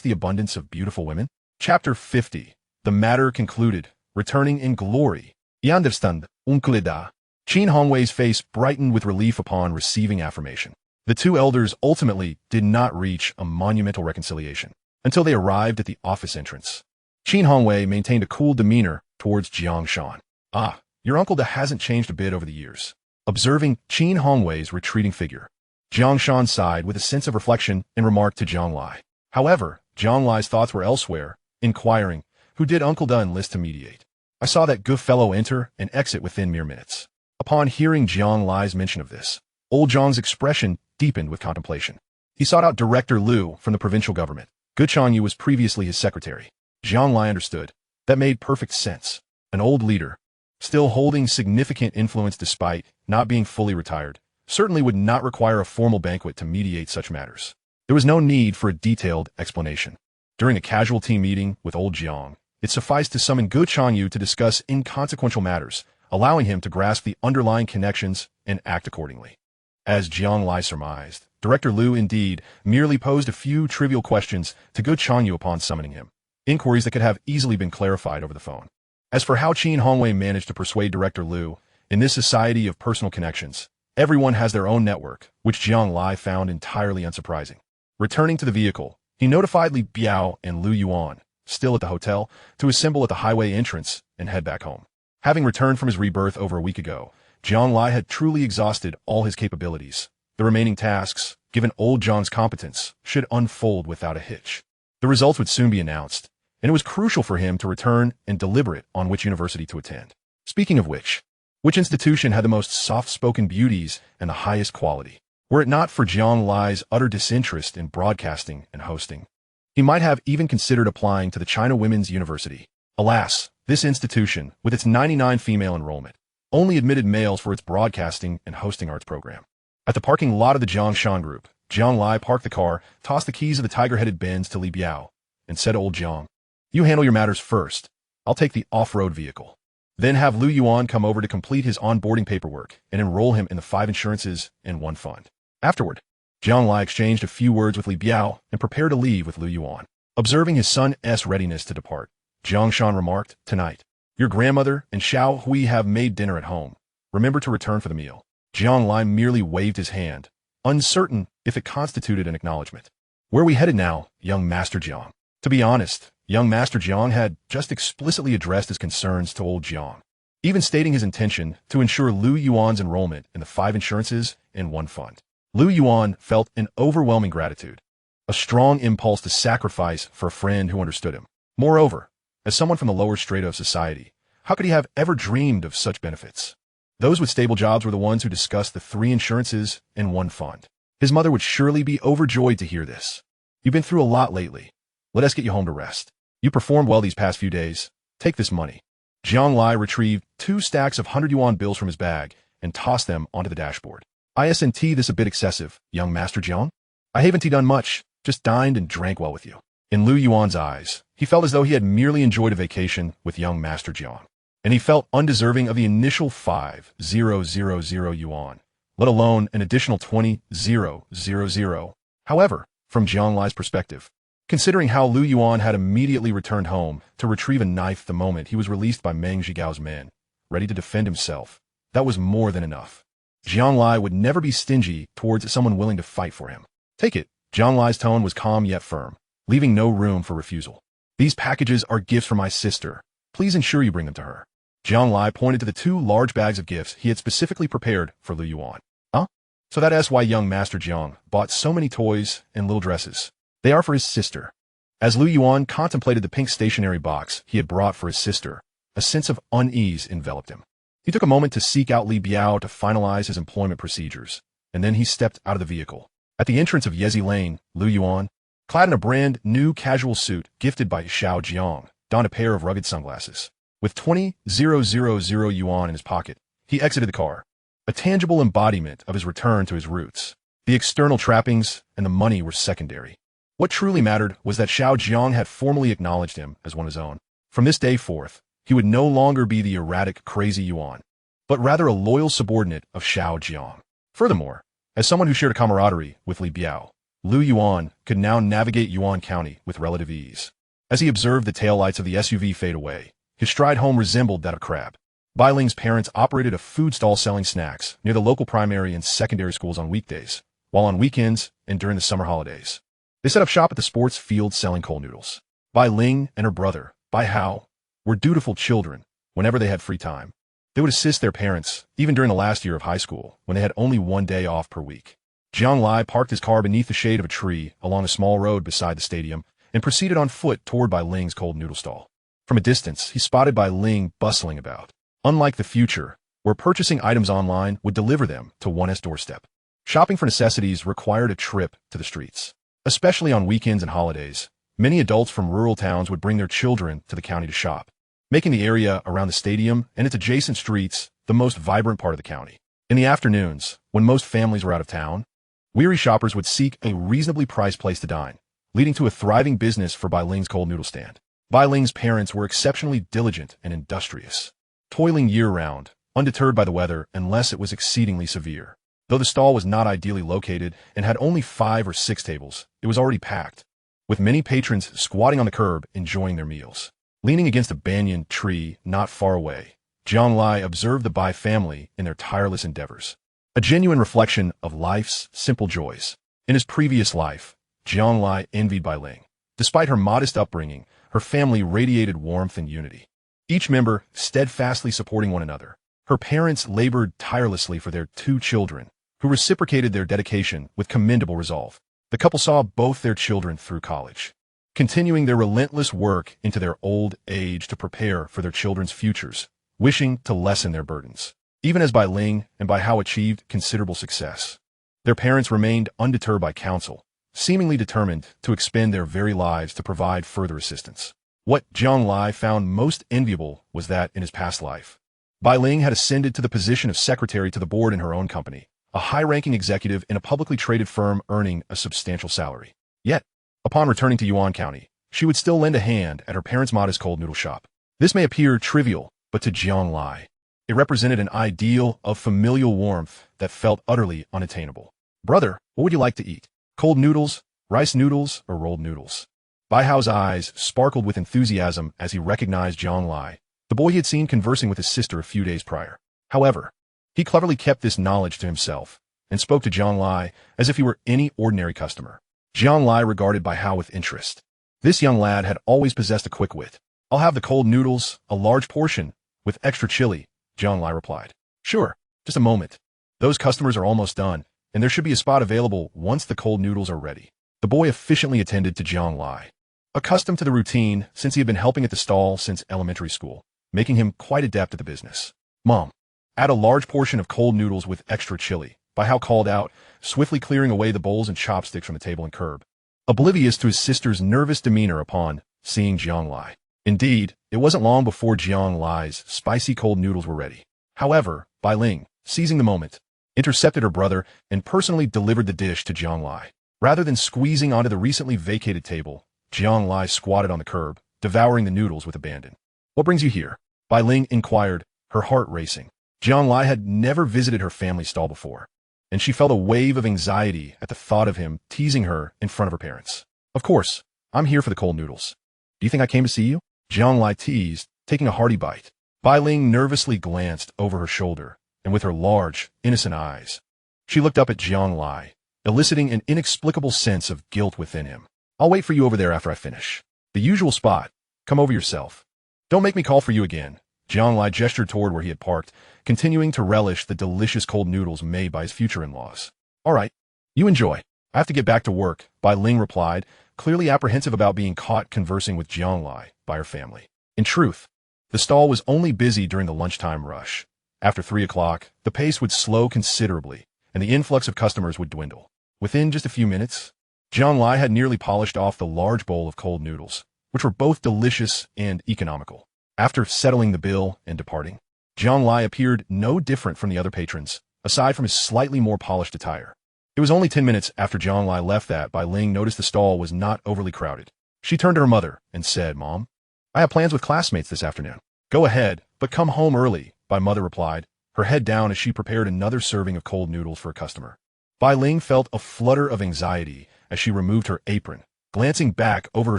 the abundance of beautiful women? Chapter 50. The matter concluded, returning in glory. Yandevstand, unkulida. Qin Hongwei's face brightened with relief upon receiving affirmation. The two elders ultimately did not reach a monumental reconciliation until they arrived at the office entrance. Qin Hongwei maintained a cool demeanor towards Jiang Shan. Ah, your uncle hasn't changed a bit over the years. Observing Qin Hongwei's retreating figure, Jiang Shan sighed with a sense of reflection and remarked to Jiang Lai. However, Jiang Lai's thoughts were elsewhere, inquiring, who did Uncle Da enlist to mediate? I saw that good fellow enter and exit within mere minutes. Upon hearing Jiang Lai's mention of this, old Jiang's expression deepened with contemplation. He sought out Director Liu from the provincial government. Gu Chanyu was previously his secretary. Jiang Lai understood. That made perfect sense. An old leader, still holding significant influence despite not being fully retired, certainly would not require a formal banquet to mediate such matters. There was no need for a detailed explanation. During a casual team meeting with old Jiang, it sufficed to summon Gu Chanyu to discuss inconsequential matters, allowing him to grasp the underlying connections and act accordingly. As Jiang Lai surmised, Director Liu indeed merely posed a few trivial questions to Gu Chanyu upon summoning him, inquiries that could have easily been clarified over the phone. As for how Qin Hongwei managed to persuade Director Liu, in this society of personal connections, everyone has their own network, which Jiang Lai found entirely unsurprising. Returning to the vehicle, he notified Li Biao and Lu Yuan, still at the hotel, to assemble at the highway entrance and head back home. Having returned from his rebirth over a week ago, Jiang Lai had truly exhausted all his capabilities. The remaining tasks, given old Jiang's competence, should unfold without a hitch. The results would soon be announced, and it was crucial for him to return and deliberate on which university to attend. Speaking of which institution had the most soft-spoken beauties and the highest quality? Were it not for Jiang Lai's utter disinterest in broadcasting and hosting, he might have even considered applying to the China Women's University. Alas, this institution, with its 99 female enrollment, only admitted males for its broadcasting and hosting arts program. At the parking lot of the Jiangshan group, Jiang Lai parked the car, tossed the keys of the tiger-headed Benz to Li Biao, and said to old Jiang, "You handle your matters first. I'll take the off-road vehicle. Then have Lu Yuan come over to complete his onboarding paperwork and enroll him in the 5 insurances and 1 fund." Afterward, Jiang Lai exchanged a few words with Li Biao and prepared to leave with Lu Yuan. Observing his son's readiness to depart, Jiang Shan remarked, "Tonight, your grandmother and Xiao Hui have made dinner at home. Remember to return for the meal." Jiang Lai merely waved his hand, uncertain if it constituted an acknowledgement. "Where are we headed now, young Master Jiang?" To be honest, young Master Jiang had just explicitly addressed his concerns to old Jiang, even stating his intention to ensure Lu Yuan's enrollment in the 5 insurances and 1 fund. Lu Yuan felt an overwhelming gratitude, a strong impulse to sacrifice for a friend who understood him. Moreover, as someone from the lower strata of society, how could he have ever dreamed of such benefits? Those with stable jobs were the ones who discussed the 3 insurances and 1 fund. His mother would surely be overjoyed to hear this. "You've been through a lot lately. Let us get you home to rest. You performed well these past few days. Take this money." Jiang Lai retrieved 2 stacks of 100 yuan bills from his bag and tossed them onto the dashboard. "Isn't this a bit excessive, young Master Jiang? I haven't done much, just dined and drank well with you." In Lu Yuan's eyes, he felt as though he had merely enjoyed a vacation with young Master Jiang, and he felt undeserving of the initial 5,000 yuan, let alone an additional 20,000. However, from Jiang Lai's perspective, considering how Lu Yuan had immediately returned home to retrieve a knife the moment he was released by Meng Zhigao's men, ready to defend himself, that was more than enough. Jiang Lai would never be stingy towards someone willing to fight for him. "Take it." Jiang Lai's tone was calm yet firm, leaving no room for refusal. "These packages are gifts from my sister. Please ensure you bring them to her." Jiang Lai pointed to the 2 large bags of gifts he had specifically prepared for Lu Yuan. "Huh? So that's why young Master Jiang bought so many toys and little dresses. They are for his sister." As Lu Yuan contemplated the pink stationery box he had brought for his sister, a sense of unease enveloped him. He took a moment to seek out Li Biao to finalize his employment procedures, and then he stepped out of the vehicle. At the entrance of Yezi Lane, Lu Yuan, clad in a brand new casual suit gifted by Xiao Jiang, donned a pair of rugged sunglasses. With 20,000 yuan in his pocket, he exited the car, a tangible embodiment of his return to his roots. The external trappings and the money were secondary. What truly mattered was that Xiao Jiang had formally acknowledged him as one of his own. From this day forth, he would no longer be the erratic, crazy Yuan, but rather a loyal subordinate of Xiao Jiang. Furthermore, as someone who shared a camaraderie with Li Biao, Lu Yuan could now navigate Yuan County with relative ease. As he observed the taillights of the SUV fade away, his stride home resembled that of a crab. Bai Ling's parents operated a food stall selling snacks near the local primary and secondary schools on weekdays, while on weekends and during the summer holidays. They set up shop at the sports field selling cold noodles. Bai Ling and her brother, Bai Hao, were dutiful children whenever they had free time. They would assist their parents, even during the last year of high school, when they had only one day off per week. Jiang Lai parked his car beneath the shade of a tree along a small road beside the stadium and proceeded on foot toward Bai Ling's cold noodle stall. From a distance, he spotted Bai Ling bustling about. Unlike the future, where purchasing items online would deliver them to one's doorstep, shopping for necessities required a trip to the streets. Especially on weekends and holidays, many adults from rural towns would bring their children to the county to shop, making the area around the stadium and its adjacent streets the most vibrant part of the county. In the afternoons, when most families were out of town, weary shoppers would seek a reasonably priced place to dine, leading to a thriving business for Bai Ling's cold noodle stand. Bai Ling's parents were exceptionally diligent and industrious, toiling year-round, undeterred by the weather unless it was exceedingly severe. Though the stall was not ideally located and had only 5 or 6 tables, it was already packed, with many patrons squatting on the curb enjoying their meals. Leaning against a banyan tree not far away, Jiang Lai observed the Bai family in their tireless endeavors, a genuine reflection of life's simple joys. In his previous life, Jiang Lai envied Bai Ling. Despite her modest upbringing, her family radiated warmth and unity, each member steadfastly supporting one another. Her parents labored tirelessly for their 2 children, who reciprocated their dedication with commendable resolve. The couple saw both their children through college, continuing their relentless work into their old age to prepare for their children's futures, wishing to lessen their burdens. Even as Bai Ling and Bai Hao achieved considerable success, their parents remained undeterred by counsel, seemingly determined to expend their very lives to provide further assistance. What Jiang Lai found most enviable was that, in his past life, Bai Ling had ascended to the position of secretary to the board in her own company, a high-ranking executive in a publicly traded firm earning a substantial salary. Yet, upon returning to Yuan County, she would still lend a hand at her parents' modest cold noodle shop. This may appear trivial, but to Jiang Lai, it represented an ideal of familial warmth that felt utterly unattainable. "Brother, what would you like to eat? Cold noodles, rice noodles, or rolled noodles?" Bai Hao's eyes sparkled with enthusiasm as he recognized Jiang Lai, the boy he had seen conversing with his sister a few days prior. However, he cleverly kept this knowledge to himself and spoke to Jiang Lai as if he were any ordinary customer. Jiang Lai regarded Bai Hao with interest. This young lad had always possessed a quick wit. "I'll have the cold noodles, a large portion, with extra chili," Jiang Lai replied. "Sure, just a moment. Those customers are almost done, and there should be a spot available once the cold noodles are ready." The boy efficiently attended to Jiang Lai, accustomed to the routine since he had been helping at the stall since elementary school, making him quite adept at the business. "Mom, add a large portion of cold noodles with extra chili," Bai Hao called out, swiftly clearing away the bowls and chopsticks from the table and curb, oblivious to his sister's nervous demeanor upon seeing Jiang Lai. Indeed, it wasn't long before Jiang Lai's spicy cold noodles were ready. However, Bai Ling, seizing the moment, intercepted her brother and personally delivered the dish to Jiang Lai. Rather than squeezing onto the recently vacated table, Jiang Lai squatted on the curb, devouring the noodles with abandon. "What brings you here?" Bai Ling inquired, her heart racing. Jiang Lai had never visited her family stall before, and she felt a wave of anxiety at the thought of him teasing her in front of her parents. "Of course, I'm here for the cold noodles. Do you think I came to see you?" Jiang Lai teased, taking a hearty bite. Bai Ling nervously glanced over her shoulder, and with her large, innocent eyes, she looked up at Jiang Lai, eliciting an inexplicable sense of guilt within him. "I'll wait for you over there after I finish. The usual spot. Come over yourself. Don't make me call for you again." Jiang Lai gestured toward where he had parked, continuing to relish the delicious cold noodles made by his future in-laws. "All right, you enjoy. I have to get back to work," Bai Ling replied, clearly apprehensive about being caught conversing with Jiang Lai by her family. In truth, the stall was only busy during the lunchtime rush. After 3 o'clock, the pace would slow considerably, and the influx of customers would dwindle. Within just a few minutes, Jiang Lai had nearly polished off the large bowl of cold noodles, which were both delicious and economical. After settling the bill and departing, Jiang Lai appeared no different from the other patrons, aside from his slightly more polished attire. It was only 10 minutes after Jiang Lai left that Bai Ling noticed the stall was not overly crowded. She turned to her mother and said, "Mom, I have plans with classmates this afternoon." "Go ahead, but come home early," Bai Mother replied, her head down as she prepared another serving of cold noodles for a customer. Bai Ling felt a flutter of anxiety as she removed her apron, glancing back over her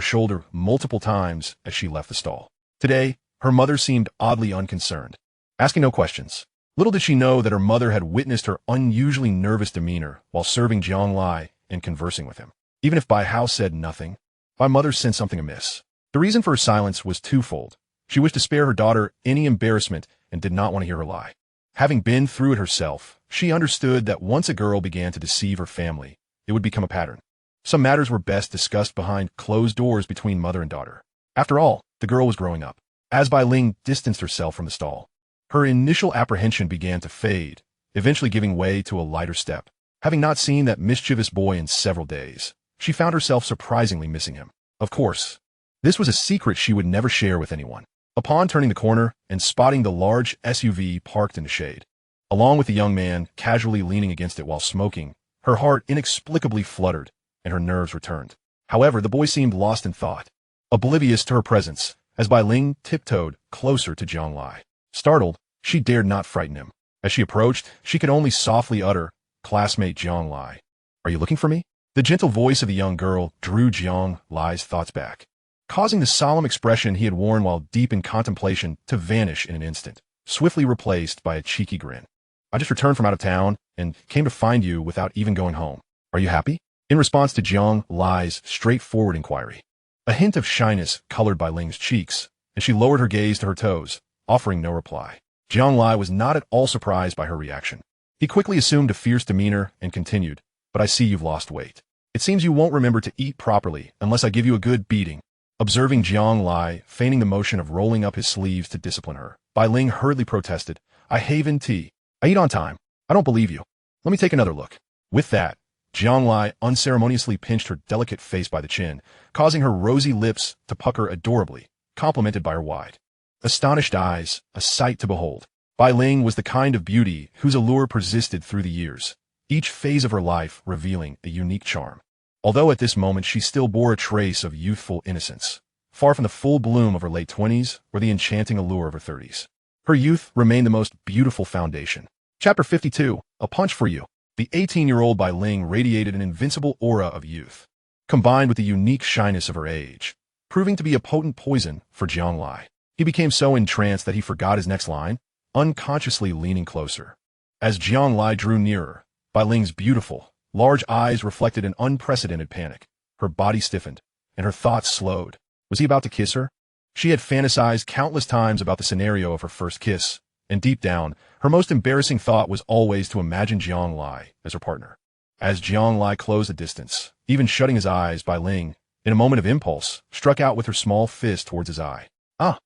shoulder multiple times as she left the stall. Today, her mother seemed oddly unconcerned, asking no questions. Little did she know that her mother had witnessed her unusually nervous demeanor while serving Jiang Lai and conversing with him. Even if Bai Hao said nothing, Bai Mother sensed something amiss. The reason for her silence was twofold. She wished to spare her daughter any embarrassment and did not want to hear her lie. Having been through it herself, she understood that once a girl began to deceive her family, it would become a pattern. Some matters were best discussed behind closed doors between mother and daughter. After all, the girl was growing up. As Bai Ling distanced herself from the stall, her initial apprehension began to fade, eventually giving way to a lighter step. Having not seen that mischievous boy in several days, she found herself surprisingly missing him. Of course, this was a secret she would never share with anyone. Upon turning the corner and spotting the large SUV parked in the shade, along with the young man casually leaning against it while smoking, her heart inexplicably fluttered and her nerves returned. However, the boy seemed lost in thought, oblivious to her presence, as Bai Ling tiptoed closer to Jiang Lai. Startled, she dared not frighten him. As she approached, she could only softly utter, "Classmate Jiang Lai, are you looking for me?" The gentle voice of the young girl drew Jiang Lai's thoughts back, causing the solemn expression he had worn while deep in contemplation to vanish in an instant, swiftly replaced by a cheeky grin. "I just returned from out of town and came to find you without even going home. Are you happy?" In response to Jiang Lai's straightforward inquiry, a hint of shyness colored Bai Ling's cheeks, and she lowered her gaze to her toes, offering no reply. Jiang Lai was not at all surprised by her reaction. He quickly assumed a fierce demeanor and continued, "But I see you've lost weight. It seems you won't remember to eat properly unless I give you a good beating." Observing Jiang Lai feigning the motion of rolling up his sleeves to discipline her, Bai Ling hurriedly protested, "I haven tea. I eat on time. I don't believe you. Let me take another look." With that, Jiang Lai unceremoniously pinched her delicate face by the chin, causing her rosy lips to pucker adorably, complemented by her wide, astonished eyes, a sight to behold. Bai Ling was the kind of beauty whose allure persisted through the years, each phase of her life revealing a unique charm. Although at this moment she still bore a trace of youthful innocence, far from the full bloom of her late 20s or the enchanting allure of her 30s. Her youth remained the most beautiful foundation. Chapter 52, A Punch for You. The 18-year-old Bai Ling radiated an invincible aura of youth, combined with the unique shyness of her age, proving to be a potent poison for Jiang Lai. He became so entranced that he forgot his next line, unconsciously leaning closer. As Jiang Lai drew nearer, Bai Ling's beautiful, large eyes reflected an unprecedented panic. Her body stiffened, and her thoughts slowed. Was he about to kiss her? She had fantasized countless times about the scenario of her first kiss, and deep down, her most embarrassing thought was always to imagine Jiang Lai as her partner. As Jiang Lai closed the distance, even shutting his eyes, Bai Ling, in a moment of impulse, struck out with her small fist towards his eye. "Ah!"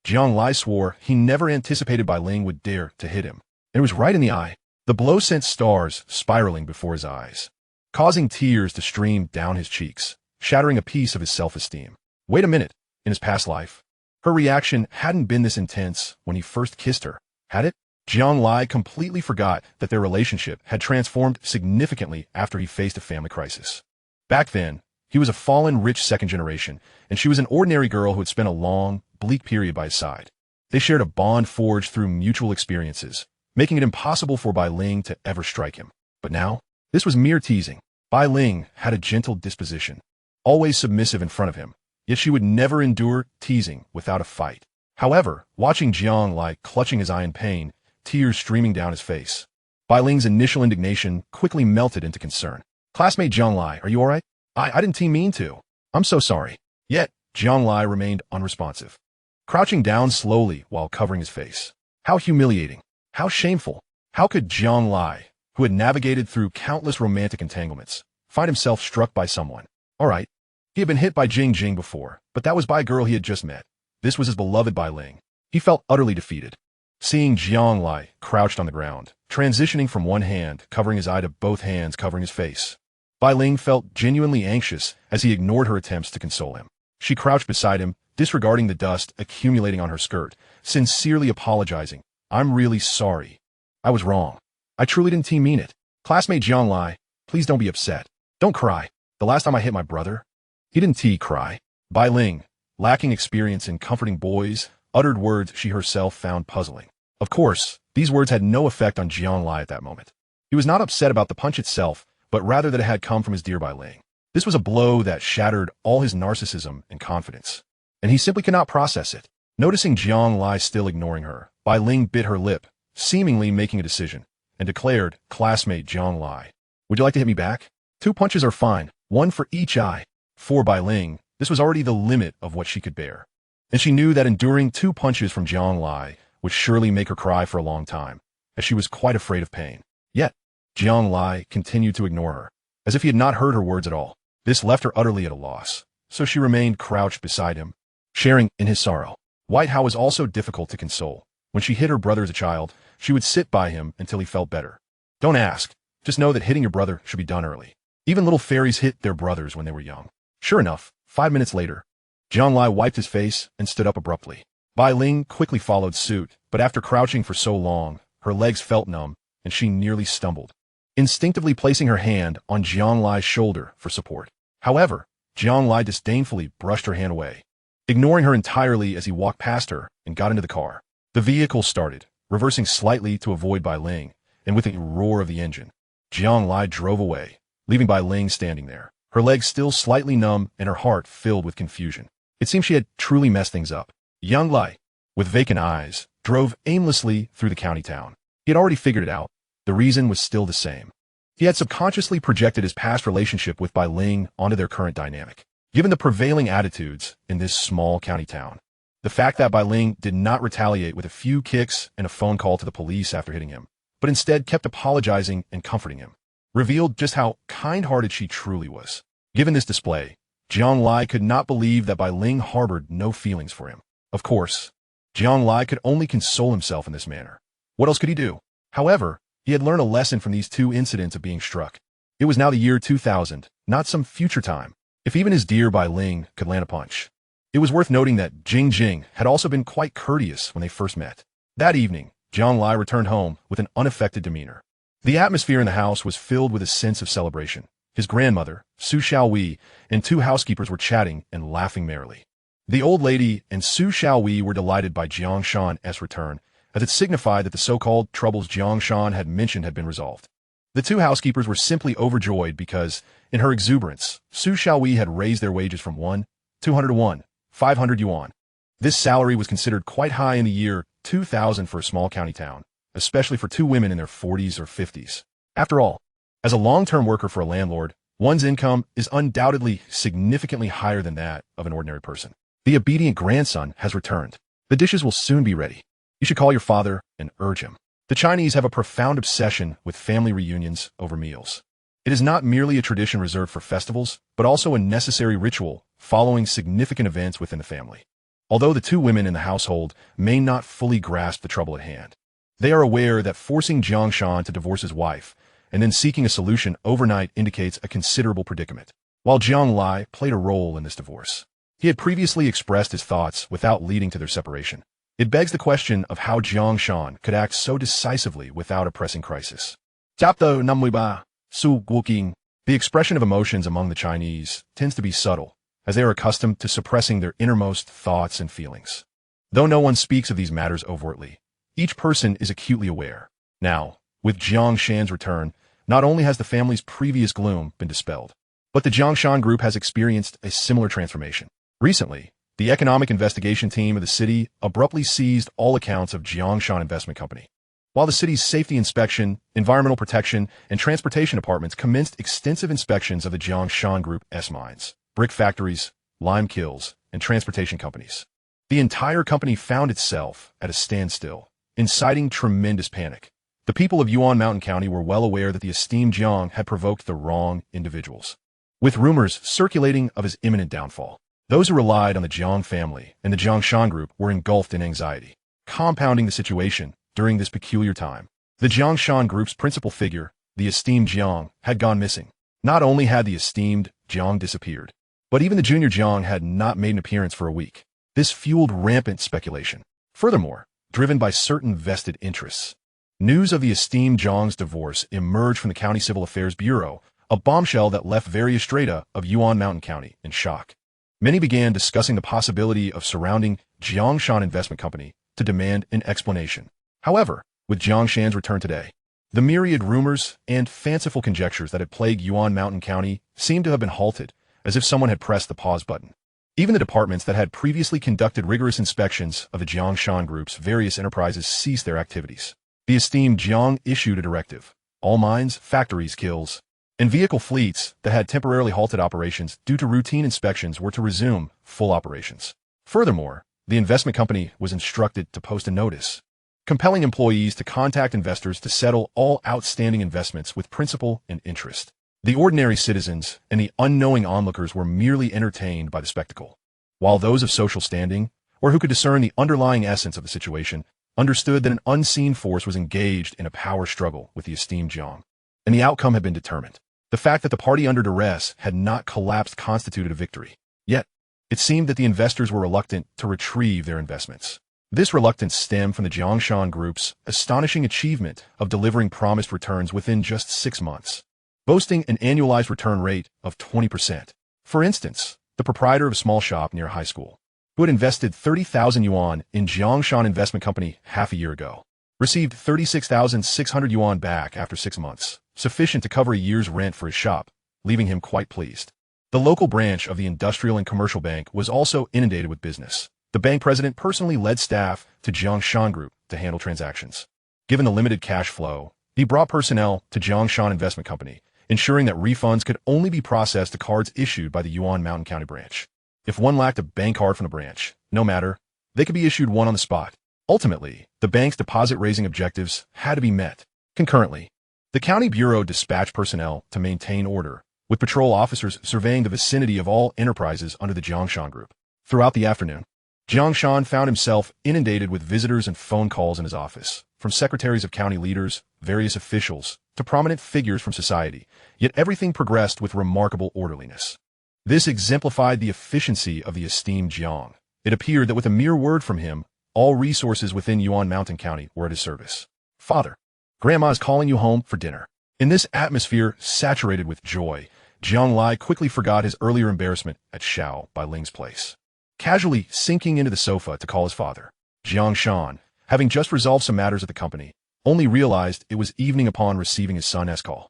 Jiang Lai swore he never anticipated Bai Ling would dare to hit him. It was right in the eye. The blow sent stars spiraling before his eyes, causing tears to stream down his cheeks, shattering a piece of his self-esteem. Wait a minute, in his past life, her reaction hadn't been this intense when he first kissed her, had it? Jiang Lai completely forgot that their relationship had transformed significantly after he faced a family crisis. Back then, he was a fallen rich second generation, and she was an ordinary girl who had spent a long, bleak period by his side. They shared a bond forged through mutual experiences, making it impossible for Bai Ling to ever strike him. But now, this was mere teasing. Bai Ling had a gentle disposition, always submissive in front of him, yet she would never endure teasing without a fight. However, watching Jiang Lai clutching his eye in pain, tears streaming down his face, Bai Ling's initial indignation quickly melted into concern. "Classmate Jiang Lai, are you all right? I didn't mean to. I'm so sorry." Yet, Jiang Lai remained unresponsive, crouching down slowly while covering his face. How humiliating. How shameful. How could Jiang Lai, who had navigated through countless romantic entanglements, find himself struck by someone? All right, he had been hit by Jing Jing before, but that was by a girl he had just met. This was his beloved Bai Ling. He felt utterly defeated. Seeing Jiang Lai crouched on the ground, transitioning from one hand covering his eye to both hands covering his face, Bai Ling felt genuinely anxious as he ignored her attempts to console him. She crouched beside him, disregarding the dust accumulating on her skirt, sincerely apologizing. "I'm really sorry. I was wrong. I truly didn't mean it. Classmate Jiang Lai, Please don't be upset. Don't cry. The last time I hit my brother, he didn't cry. Bai Ling, lacking experience in comforting boys, uttered words she herself found puzzling. Of course, these words had no effect on Jiang Lai at that moment. He was not upset about the punch itself, but rather that it had come from his dear Bai Ling. This was a blow that shattered all his narcissism and confidence, and he simply could not process it. Noticing Jiang Lai still ignoring her, Bai Ling bit her lip, seemingly making a decision, and declared, "Classmate Jiang Lai, would you like to hit me back? 2 punches are fine, 1 for each eye." For Bai Ling, this was already the limit of what she could bear, and she knew that enduring 2 punches from Jiang Lai would surely make her cry for a long time, as she was quite afraid of pain. Yet, Jiang Lai continued to ignore her, as if he had not heard her words at all. This left her utterly at a loss, so she remained crouched beside him, sharing in his sorrow. White Hao was also difficult to console. When she hit her brother as a child, she would sit by him until he felt better. Don't ask. Just know that hitting your brother should be done early. Even little fairies hit their brothers when they were young. Sure enough, 5 minutes later, Jiang Lai wiped his face and stood up abruptly. Bai Ling quickly followed suit, but after crouching for so long, her legs felt numb, and she nearly stumbled, instinctively placing her hand on Jiang Lai's shoulder for support. However, Jiang Lai disdainfully brushed her hand away, ignoring her entirely as he walked past her and got into the car. The vehicle started, reversing slightly to avoid Bai Ling, and with a roar of the engine, Jiang Lai drove away, leaving Bai Ling standing there, her legs still slightly numb and her heart filled with confusion. It seemed she had truly messed things up. Jiang Lai, with vacant eyes, drove aimlessly through the county town. He had already figured it out. The reason was still the same. He had subconsciously projected his past relationship with Bai Ling onto their current dynamic. Given the prevailing attitudes in this small county town, the fact that Bai Ling did not retaliate with a few kicks and a phone call to the police after hitting him, but instead kept apologizing and comforting him, revealed just how kind-hearted she truly was. Given this display, Jiang Lai could not believe that Bai Ling harbored no feelings for him. Of course, Jiang Lai could only console himself in this manner. What else could he do? However, he had learned a lesson from these 2 incidents of being struck. It was now the year 2000, not some future time. If even his dear Bai Ling could land a punch. It was worth noting that Jing had also been quite courteous when they first met. That evening, Jiang Lai returned home with an unaffected demeanor. The atmosphere in the house was filled with a sense of celebration. His grandmother, Su Xiaowei, and 2 housekeepers were chatting and laughing merrily. The old lady and Su Xiaowei were delighted by Jiang Shan's return, as it signified that the so-called troubles Jiang Shan had mentioned had been resolved. The 2 housekeepers were simply overjoyed because, in her exuberance, Su Xiaowei had raised their wages from 200 to 500 yuan. This salary was considered quite high in the year 2000 for a small county town, especially for 2 women in their 40s or 50s. After all, as a long-term worker for a landlord, one's income is undoubtedly significantly higher than that of an ordinary person. The obedient grandson has returned. The dishes will soon be ready. You should call your father and urge him. The Chinese have a profound obsession with family reunions over meals. It is not merely a tradition reserved for festivals, but also a necessary ritual following significant events within the family. Although the 2 women in the household may not fully grasp the trouble at hand, they are aware that forcing Jiang Shan to divorce his wife and then seeking a solution overnight indicates a considerable predicament. While Jiang Lai played a role in this divorce, he had previously expressed his thoughts without leading to their separation. It begs the question of how Jiang Shan could act so decisively without a pressing crisis. Chapter Namwiba, Su Guoqing. The expression of emotions among the Chinese tends to be subtle, as they are accustomed to suppressing their innermost thoughts and feelings. Though no one speaks of these matters overtly, each person is acutely aware. Now, with Jiang Shan's return, not only has the family's previous gloom been dispelled, but the Jiang Shan group has experienced a similar transformation. Recently, the economic investigation team of the city abruptly seized all accounts of Jiang Shan Investment Company, while the city's safety inspection, environmental protection, and transportation departments commenced extensive inspections of the Jiang Shan Group's mines, brick factories, lime kilns, and transportation companies. The entire company found itself at a standstill, inciting tremendous panic. The people of Yuan Mountain County were well aware that the esteemed Jiang had provoked the wrong individuals, with rumors circulating of his imminent downfall. Those who relied on the Jiang family and the Jiang Shan Group were engulfed in anxiety, compounding the situation during this peculiar time. The Jiang Shan Group's principal figure, the esteemed Jiang, had gone missing. Not only had the esteemed Jiang disappeared, but even the junior Jiang had not made an appearance for a week. This fueled rampant speculation. Furthermore, driven by certain vested interests, news of the esteemed Jiang's divorce emerged from the County Civil Affairs Bureau, a bombshell that left various strata of Yuan Mountain County in shock. Many began discussing the possibility of surrounding Jiangshan Investment Company to demand an explanation. However, with Jiangshan's return today, the myriad rumors and fanciful conjectures that had plagued Yuan Mountain County seemed to have been halted, as if someone had pressed the pause button. Even the departments that had previously conducted rigorous inspections of the Jiangshan Group's various enterprises ceased their activities. The esteemed Jiang issued a directive. All mines, factories, kills, and vehicle fleets that had temporarily halted operations due to routine inspections were to resume full operations. Furthermore, the investment company was instructed to post a notice, compelling employees to contact investors to settle all outstanding investments with principal and interest. The ordinary citizens and the unknowing onlookers were merely entertained by the spectacle, while those of social standing, or who could discern the underlying essence of the situation, understood that an unseen force was engaged in a power struggle with the esteemed Jiang, and the outcome had been determined. The fact that the party under duress had not collapsed constituted a victory. Yet, it seemed that the investors were reluctant to retrieve their investments. This reluctance stemmed from the Jiangshan Group's astonishing achievement of delivering promised returns within just 6 months, boasting an annualized return rate of 20%. For instance, the proprietor of a small shop near a high school, who had invested 30,000 yuan in Jiangshan Investment Company half a year ago, received 36,600 yuan back after 6 months, sufficient to cover a year's rent for his shop, leaving him quite pleased. The local branch of the Industrial and Commercial Bank was also inundated with business. The bank president personally led staff to Jiangshan Group to handle transactions. Given the limited cash flow, he brought personnel to Jiangshan Investment Company, ensuring that refunds could only be processed to cards issued by the Yuan Mountain County branch. If one lacked a bank card from the branch, no matter, they could be issued one on the spot. Ultimately, the bank's deposit-raising objectives had to be met. Concurrently, the county bureau dispatched personnel to maintain order, with patrol officers surveying the vicinity of all enterprises under the Jiangshan Group. Throughout the afternoon, Jiangshan found himself inundated with visitors and phone calls in his office, from secretaries of county leaders, various officials, to prominent figures from society, yet everything progressed with remarkable orderliness. This exemplified the efficiency of the esteemed Jiang. It appeared that with a mere word from him, all resources within Yuan Mountain County were at his service. Father, Grandma is calling you home for dinner. In this atmosphere saturated with joy, Jiang Lai quickly forgot his earlier embarrassment at Xiao Bai Ling's place, casually sinking into the sofa to call his father. Jiangshan, having just resolved some matters at the company, only realized it was evening upon receiving his son's call.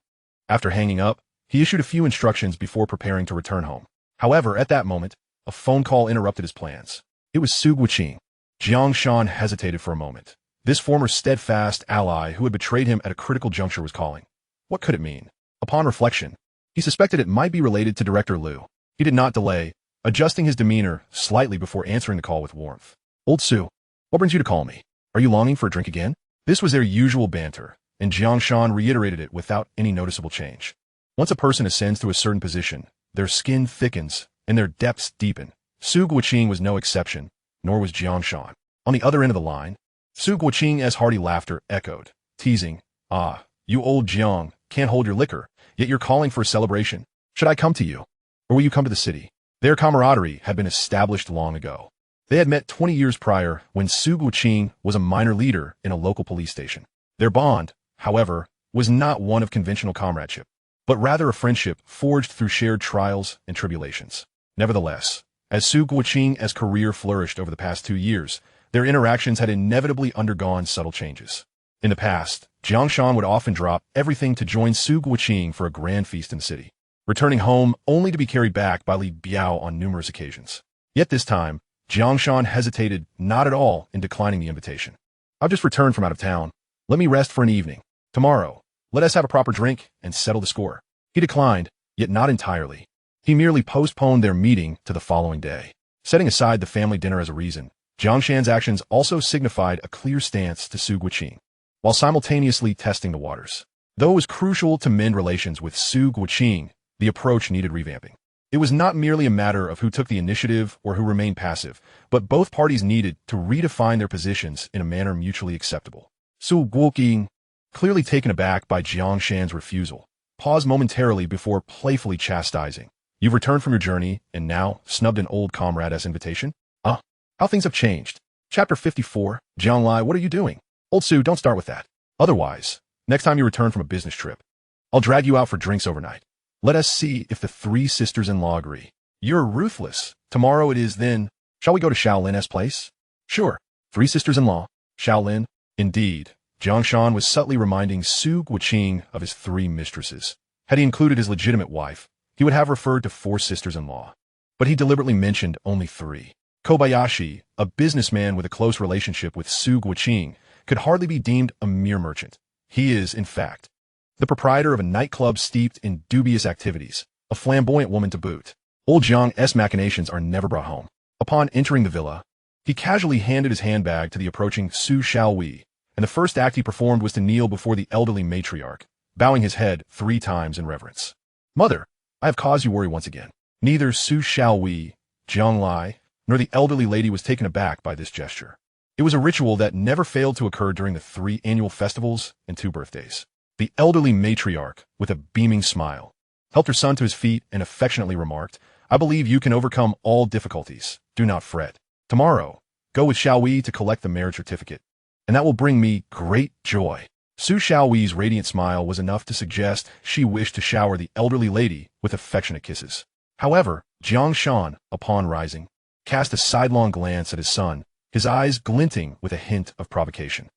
After hanging up, he issued a few instructions before preparing to return home. However, at that moment, a phone call interrupted his plans. It was Su Guoqing. Jiangshan hesitated for a moment. This former steadfast ally who had betrayed him at a critical juncture was calling. What could it mean? Upon reflection, he suspected it might be related to Director Liu. He did not delay, adjusting his demeanor slightly before answering the call with warmth. Old Su, what brings you to call me? Are you longing for a drink again? This was their usual banter, and Jiangshan reiterated it without any noticeable change. Once a person ascends to a certain position, their skin thickens and their depths deepen. Su Guoqing was no exception, nor was Jiangshan. On the other end of the line, Su Guoqing's hearty laughter echoed, teasing, "Ah, you old Jiang, can't hold your liquor, yet you're calling for a celebration. Should I come to you? Or will you come to the city?" Their camaraderie had been established long ago. They had met 20 years prior when Su Guoqing was a minor leader in a local police station. Their bond, however, was not one of conventional comradeship, but rather a friendship forged through shared trials and tribulations. Nevertheless, as Su Guoqing's career flourished over the past 2 years, their interactions had inevitably undergone subtle changes. In the past, Jiangshan would often drop everything to join Su Guoqing for a grand feast in the city, returning home only to be carried back by Li Biao on numerous occasions. Yet this time, Jiangshan hesitated not at all in declining the invitation. "I've just returned from out of town. Let me rest for an evening. Tomorrow, let us have a proper drink and settle the score." He declined, yet not entirely. He merely postponed their meeting to the following day. Setting aside the family dinner as a reason, Jiangshan's actions also signified a clear stance to Su Guoqing, while simultaneously testing the waters. Though it was crucial to mend relations with Su Guoqing, the approach needed revamping. It was not merely a matter of who took the initiative or who remained passive, but both parties needed to redefine their positions in a manner mutually acceptable. Su Guoqing, clearly taken aback by Jiangshan's refusal, paused momentarily before playfully chastising. "You've returned from your journey and now snubbed an old comrade's invitation? How things have changed." Chapter 54, Jiang Lai, what are you doing? Old Su, don't start with that. Otherwise, next time you return from a business trip, I'll drag you out for drinks overnight. Let us see if the three sisters-in-law agree. You're ruthless. Tomorrow it is then. Shall we go to Shaolin's place? Sure. Three sisters-in-law. Shaolin. Indeed. Jiang Shan was subtly reminding Su Guoqing of his three mistresses. Had he included his legitimate wife, he would have referred to four sisters-in-law. But he deliberately mentioned only three. Kobayashi, a businessman with a close relationship with Su Guoqing, could hardly be deemed a mere merchant. He is, in fact, the proprietor of a nightclub steeped in dubious activities, a flamboyant woman to boot. Old Jiang's machinations are never brought home. Upon entering the villa, he casually handed his handbag to the approaching Su Xiaowei, and the first act he performed was to kneel before the elderly matriarch, bowing his head 3 times in reverence. Mother, I have caused you worry once again. Neither Su Xiaowei, Jiang Lai, nor the elderly lady was taken aback by this gesture. It was a ritual that never failed to occur during the 3 annual festivals and 2 birthdays. The elderly matriarch, with a beaming smile, helped her son to his feet and affectionately remarked, I believe you can overcome all difficulties. Do not fret. Tomorrow, go with Xiaowei to collect the marriage certificate, and that will bring me great joy. Su Xiaowei's radiant smile was enough to suggest she wished to shower the elderly lady with affectionate kisses. However, Jiang Shan, upon rising, cast a sidelong glance at his son, his eyes glinting with a hint of provocation.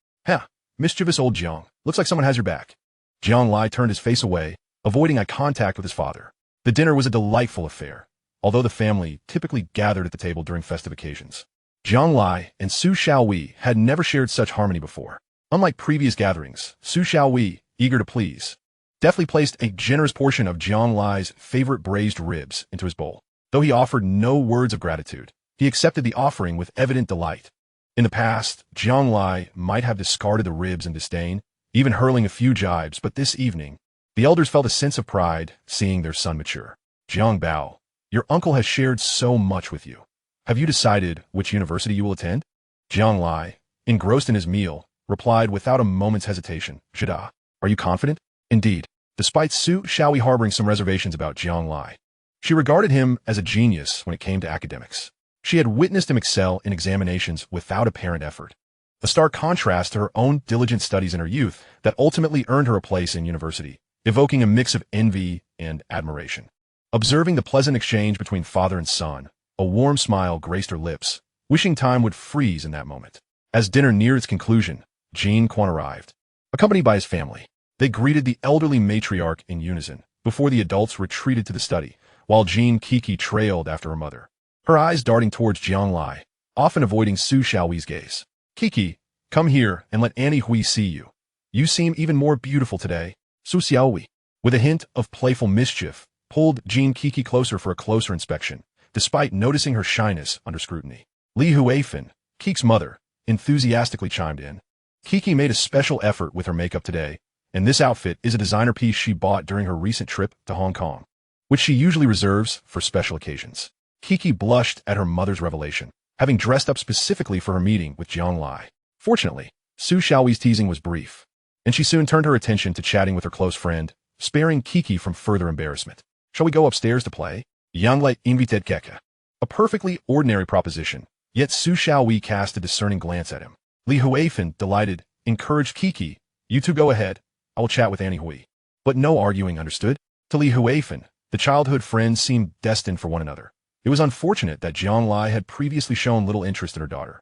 Mischievous old Jiang, looks like someone has your back. Jiang Lai turned his face away, avoiding eye contact with his father. The dinner was a delightful affair, although the family typically gathered at the table during festive occasions. Jiang Lai and Su Xiaowei had never shared such harmony before. Unlike previous gatherings, Su Xiaowei, eager to please, deftly placed a generous portion of Jiang Lai's favorite braised ribs into his bowl. Though he offered no words of gratitude, he accepted the offering with evident delight. In the past, Jiang Lai might have discarded the ribs in disdain, even hurling a few jibes, but this evening, the elders felt a sense of pride seeing their son mature. Jiang Bao, your uncle has shared so much with you. Have you decided which university you will attend? Jiang Lai, engrossed in his meal, replied without a moment's hesitation, Shida, are you confident? Indeed. Despite Su Xiaowei harboring some reservations about Jiang Lai, she regarded him as a genius when it came to academics. She had witnessed him excel in examinations without apparent effort, a stark contrast to her own diligent studies in her youth that ultimately earned her a place in university, evoking a mix of envy and admiration. Observing the pleasant exchange between father and son, a warm smile graced her lips, wishing time would freeze in that moment. As dinner neared its conclusion, Jean Quan arrived, accompanied by his family. They greeted the elderly matriarch in unison, before the adults retreated to the study, while Jean Kiki trailed after her mother, her eyes darting towards Jiang Lai, often avoiding Su Xiaowei's gaze. Kiki, come here and let Annie Hui see you. You seem even more beautiful today. Su Xiaowei, with a hint of playful mischief, pulled Jean Kiki closer for a closer inspection, despite noticing her shyness under scrutiny. Li Huifan, Kiki's mother, enthusiastically chimed in. Kiki made a special effort with her makeup today, and this outfit is a designer piece she bought during her recent trip to Hong Kong, which she usually reserves for special occasions. Kiki blushed at her mother's revelation, having dressed up specifically for her meeting with Jiang Lai. Fortunately, Su Xiaowei's teasing was brief, and she soon turned her attention to chatting with her close friend, sparing Kiki from further embarrassment. Shall we go upstairs to play? Jiang Lai invited Keke. A perfectly ordinary proposition, yet Su Xiaowei cast a discerning glance at him. Li Huifan, delighted, encouraged Kiki, you two go ahead, I will chat with Annie Hui. But no arguing, understood? To Li Huifan, the childhood friends seemed destined for one another. It was unfortunate that Jiang Lai had previously shown little interest in her daughter,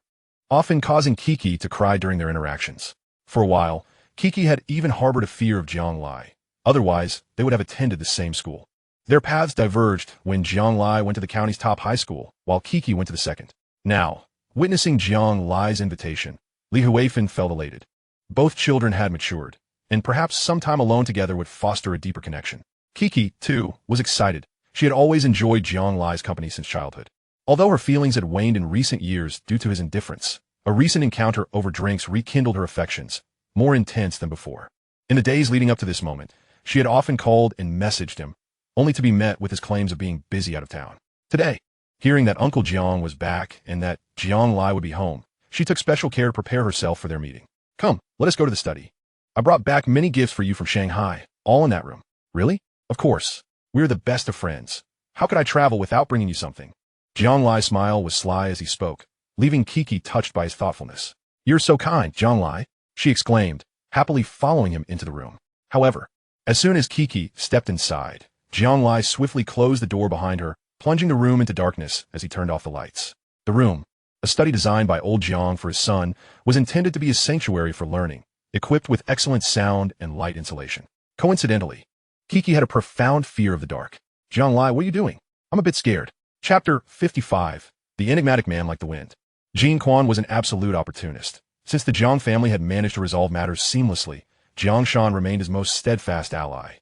often causing Kiki to cry during their interactions. For a while, Kiki had even harbored a fear of Jiang Lai. Otherwise, they would have attended the same school. Their paths diverged when Jiang Lai went to the county's top high school, while Kiki went to the second. Now, witnessing Jiang Lai's invitation, Li Huifan felt elated. Both children had matured, and perhaps some time alone together would foster a deeper connection. Kiki, too, was excited. She had always enjoyed Jiang Lai's company since childhood. Although her feelings had waned in recent years due to his indifference, a recent encounter over drinks rekindled her affections, more intense than before. In the days leading up to this moment, she had often called and messaged him, only to be met with his claims of being busy out of town. Today, hearing that Uncle Jiang was back and that Jiang Lai would be home, she took special care to prepare herself for their meeting. Come, let us go to the study. I brought back many gifts for you from Shanghai, all in that room. Really? Of course. We're the best of friends. How could I travel without bringing you something? Jiang Lai's smile was sly as he spoke, leaving Kiki touched by his thoughtfulness. You're so kind, Jiang Lai, she exclaimed, happily following him into the room. However, as soon as Kiki stepped inside, Jiang Lai swiftly closed the door behind her, plunging the room into darkness as he turned off the lights. The room, a study designed by old Jiang for his son, was intended to be a sanctuary for learning, equipped with excellent sound and light insulation. Coincidentally, Kiki had a profound fear of the dark. Jiang Lai, what are you doing? I'm a bit scared. Chapter 55. The Enigmatic Man Like the Wind. Jin Quan was an absolute opportunist. Since the Jiang family had managed to resolve matters seamlessly, Jiang Shan remained his most steadfast ally,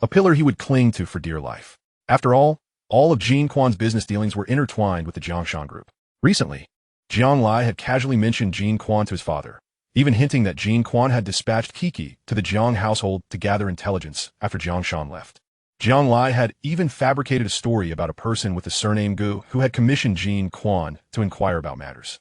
a pillar he would cling to for dear life. After all of Jin Quan's business dealings were intertwined with the Jiang Shan group. Recently, Jiang Lai had casually mentioned Jin Quan to his father, even hinting that Jin Quan had dispatched Kiki to the Jiang household to gather intelligence after Jiang Shan left. Jiang Lai had even fabricated a story about a person with the surname Gu who had commissioned Jin Quan to inquire about matters,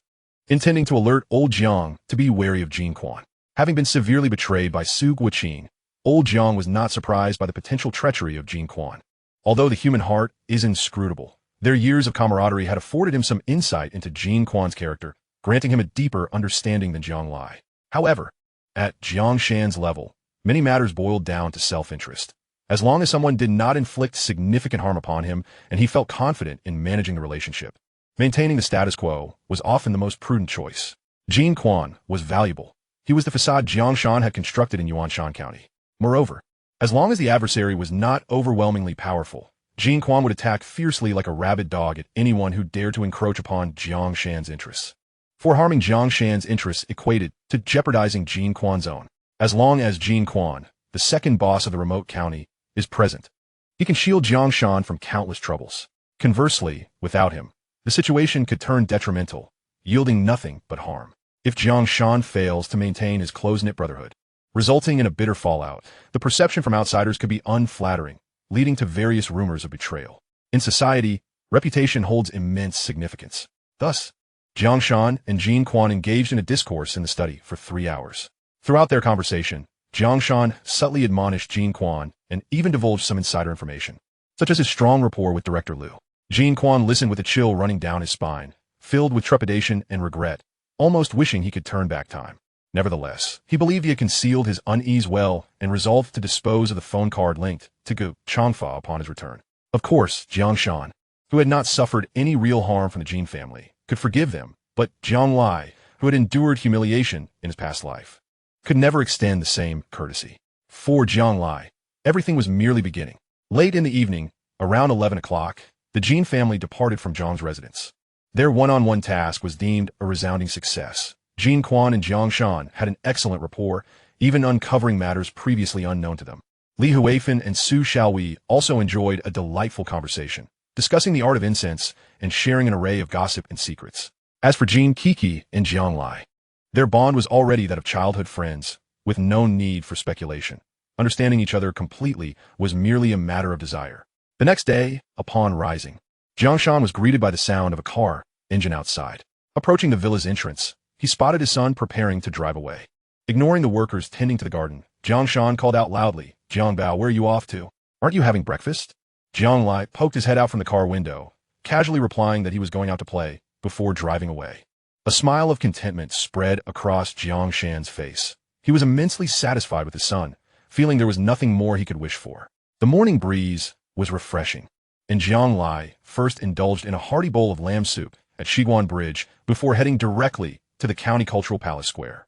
intending to alert old Jiang to be wary of Jin Quan. Having been severely betrayed by Su Guoqing, old Jiang was not surprised by the potential treachery of Jin Quan. Although the human heart is inscrutable, their years of camaraderie had afforded him some insight into Jin Quan's character, granting him a deeper understanding than Jiang Lai. However, at Jiang Shan's level, many matters boiled down to self-interest. As long as someone did not inflict significant harm upon him and he felt confident in managing the relationship, maintaining the status quo was often the most prudent choice. Jin Quan was valuable. He was the facade Jiang Shan had constructed in Yuanshan County. Moreover, as long as the adversary was not overwhelmingly powerful, Jin Quan would attack fiercely like a rabid dog at anyone who dared to encroach upon Jiang Shan's interests. For harming Jiang Shan's interests equated to jeopardizing Jin Quan's own. As long as Jin Quan, the second boss of the remote county, is present, he can shield Jiang Shan from countless troubles. Conversely, without him, the situation could turn detrimental, yielding nothing but harm. If Jiang Shan fails to maintain his close-knit brotherhood, resulting in a bitter fallout, the perception from outsiders could be unflattering, leading to various rumors of betrayal. In society, reputation holds immense significance. Thus, Jiang Shan and Jin Quan engaged in a discourse in the study for 3 hours. Throughout their conversation, Jiang Shan subtly admonished Jin Quan and even divulged some insider information, such as his strong rapport with Director Liu. Jin Quan listened with a chill running down his spine, filled with trepidation and regret, almost wishing he could turn back time. Nevertheless, he believed he had concealed his unease well and resolved to dispose of the phone card linked to Gu Changfa upon his return. Of course, Jiang Shan, who had not suffered any real harm from the Jin family, could forgive them, but Jiang Lai, who had endured humiliation in his past life, could never extend the same courtesy. For Jiang Lai, everything was merely beginning. Late in the evening, around 11 o'clock, the Jin family departed from Jiang's residence. Their one-on-one task was deemed a resounding success. Jin Quan and Jiang Shan had an excellent rapport, even uncovering matters previously unknown to them. Li Huifan and Su Xiaowei also enjoyed a delightful conversation, discussing the art of incense and sharing an array of gossip and secrets. As for Jin Kiki and Jiang Lai, their bond was already that of childhood friends, with no need for speculation. Understanding each other completely was merely a matter of desire. The next day, upon rising, Jiang Shan was greeted by the sound of a car engine outside. Approaching the villa's entrance, he spotted his son preparing to drive away. Ignoring the workers tending to the garden, Jiang Shan called out loudly, "Jiang Bao, where are you off to? Aren't you having breakfast?" Jiang Lai poked his head out from the car window, casually replying that he was going out to play, before driving away. A smile of contentment spread across Jiang Shan's face. He was immensely satisfied with his son, feeling there was nothing more he could wish for. The morning breeze was refreshing, and Jiang Lai first indulged in a hearty bowl of lamb soup at Shiguan Bridge before heading directly to the County Cultural Palace Square.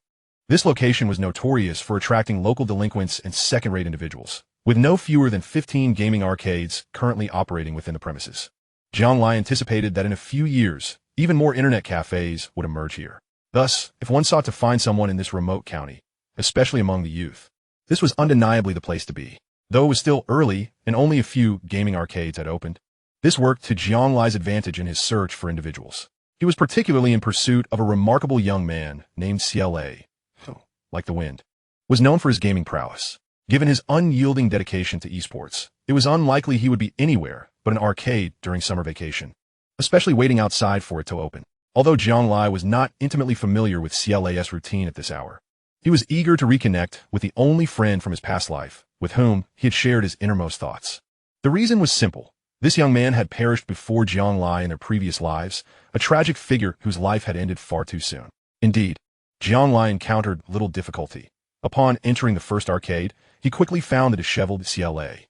This location was notorious for attracting local delinquents and second-rate individuals, with no fewer than 15 gaming arcades currently operating within the premises. Jiang Lai anticipated that in a few years, even more internet cafes would emerge here. Thus, if one sought to find someone in this remote county, especially among the youth, this was undeniably the place to be. Though it was still early and only a few gaming arcades had opened, this worked to Jiang Lai's advantage in his search for individuals. He was particularly in pursuit of a remarkable young man named CLA, who, like the wind, was known for his gaming prowess. Given his unyielding dedication to esports, it was unlikely he would be anywhere but an arcade during summer vacation, especially waiting outside for it to open. Although Jiang Lai was not intimately familiar with CLA's routine at this hour, he was eager to reconnect with the only friend from his past life, with whom he had shared his innermost thoughts. The reason was simple. This young man had perished before Jiang Lai in their previous lives, a tragic figure whose life had ended far too soon. Indeed, Jiang Lai encountered little difficulty. Upon entering the first arcade, he quickly found the disheveled CLA.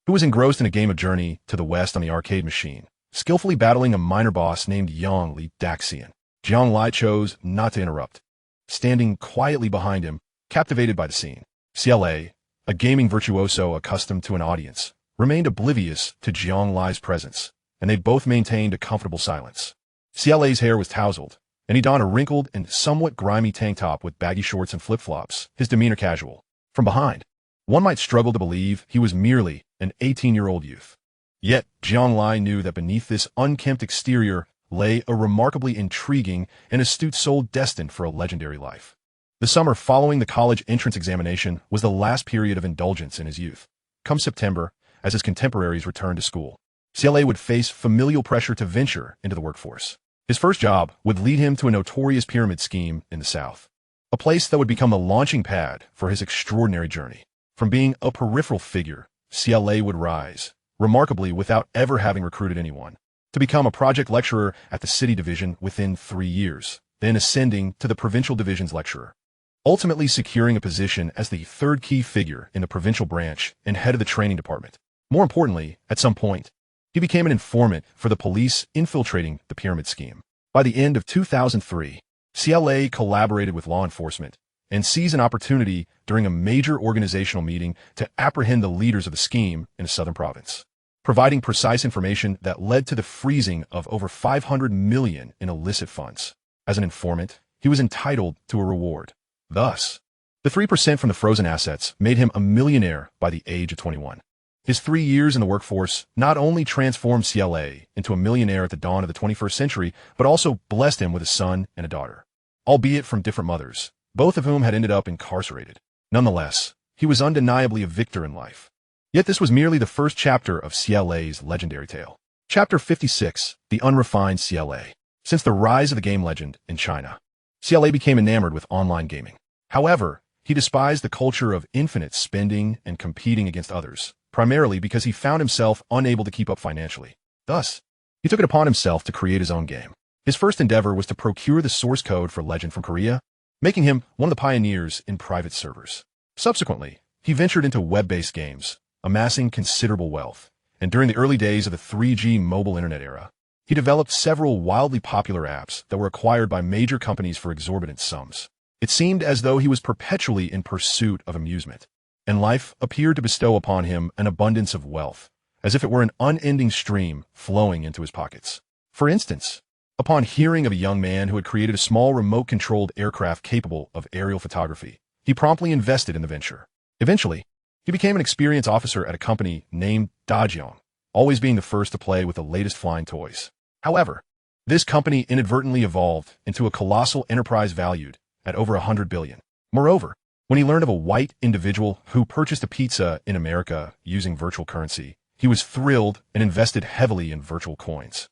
who was engrossed in a game of Journey to the West on the arcade machine, skillfully battling a minor boss named Jiang Lai. Jiang Lai chose not to interrupt, standing quietly behind him, captivated by the scene. CLA, a gaming virtuoso accustomed to an audience, remained oblivious to Jiang Lai's presence, and they both maintained a comfortable silence. CLA's hair was tousled, and he donned a wrinkled and somewhat grimy tank top with baggy shorts and flip-flops, his demeanor casual. From behind, one might struggle to believe he was merely an 18-year-old youth. Yet, Jiang Lai knew that beneath this unkempt exterior lay a remarkably intriguing and astute soul destined for a legendary life. The summer following the college entrance examination was the last period of indulgence in his youth. Come September, as his contemporaries returned to school, CLA would face familial pressure to venture into the workforce. His first job would lead him to a notorious pyramid scheme in the South, a place that would become the launching pad for his extraordinary journey. From being a peripheral figure, CLA would rise, remarkably without ever having recruited anyone, to become a project lecturer at the city division within 3 years, then ascending to the provincial division's lecturer, ultimately securing a position as the third key figure in the provincial branch and head of the training department. More importantly, at some point, he became an informant for the police infiltrating the pyramid scheme. By the end of 2003, CLA collaborated with law enforcement and seized an opportunity during a major organizational meeting to apprehend the leaders of the scheme in a southern province, providing precise information that led to the freezing of over $500 million in illicit funds. As an informant, he was entitled to a reward. Thus, the 3% from the frozen assets made him a millionaire by the age of 21. His 3 years in the workforce not only transformed CLA into a millionaire at the dawn of the 21st century, but also blessed him with a son and a daughter, albeit from different mothers, both of whom had ended up incarcerated. Nonetheless, he was undeniably a victor in life. Yet this was merely the first chapter of CLA's legendary tale. Chapter 56, The Unrefined CLA. Since the rise of the game legend in China, CLA became enamored with online gaming. However, he despised the culture of infinite spending and competing against others, primarily because he found himself unable to keep up financially. Thus, he took it upon himself to create his own game. His first endeavor was to procure the source code for Legend from Korea, making him one of the pioneers in private servers. Subsequently, he ventured into web-based games, amassing considerable wealth, and during the early days of the 3G mobile internet era, he developed several wildly popular apps that were acquired by major companies for exorbitant sums. It seemed as though he was perpetually in pursuit of amusement, and life appeared to bestow upon him an abundance of wealth, as if it were an unending stream flowing into his pockets. For instance, upon hearing of a young man who had created a small remote-controlled aircraft capable of aerial photography, he promptly invested in the venture. Eventually, he became an experienced officer at a company named Dajiang, always being the first to play with the latest flying toys. However, this company inadvertently evolved into a colossal enterprise valued at over $100 billion. Moreover, when he learned of a white individual who purchased a pizza in America using virtual currency, he was thrilled and invested heavily in virtual coins,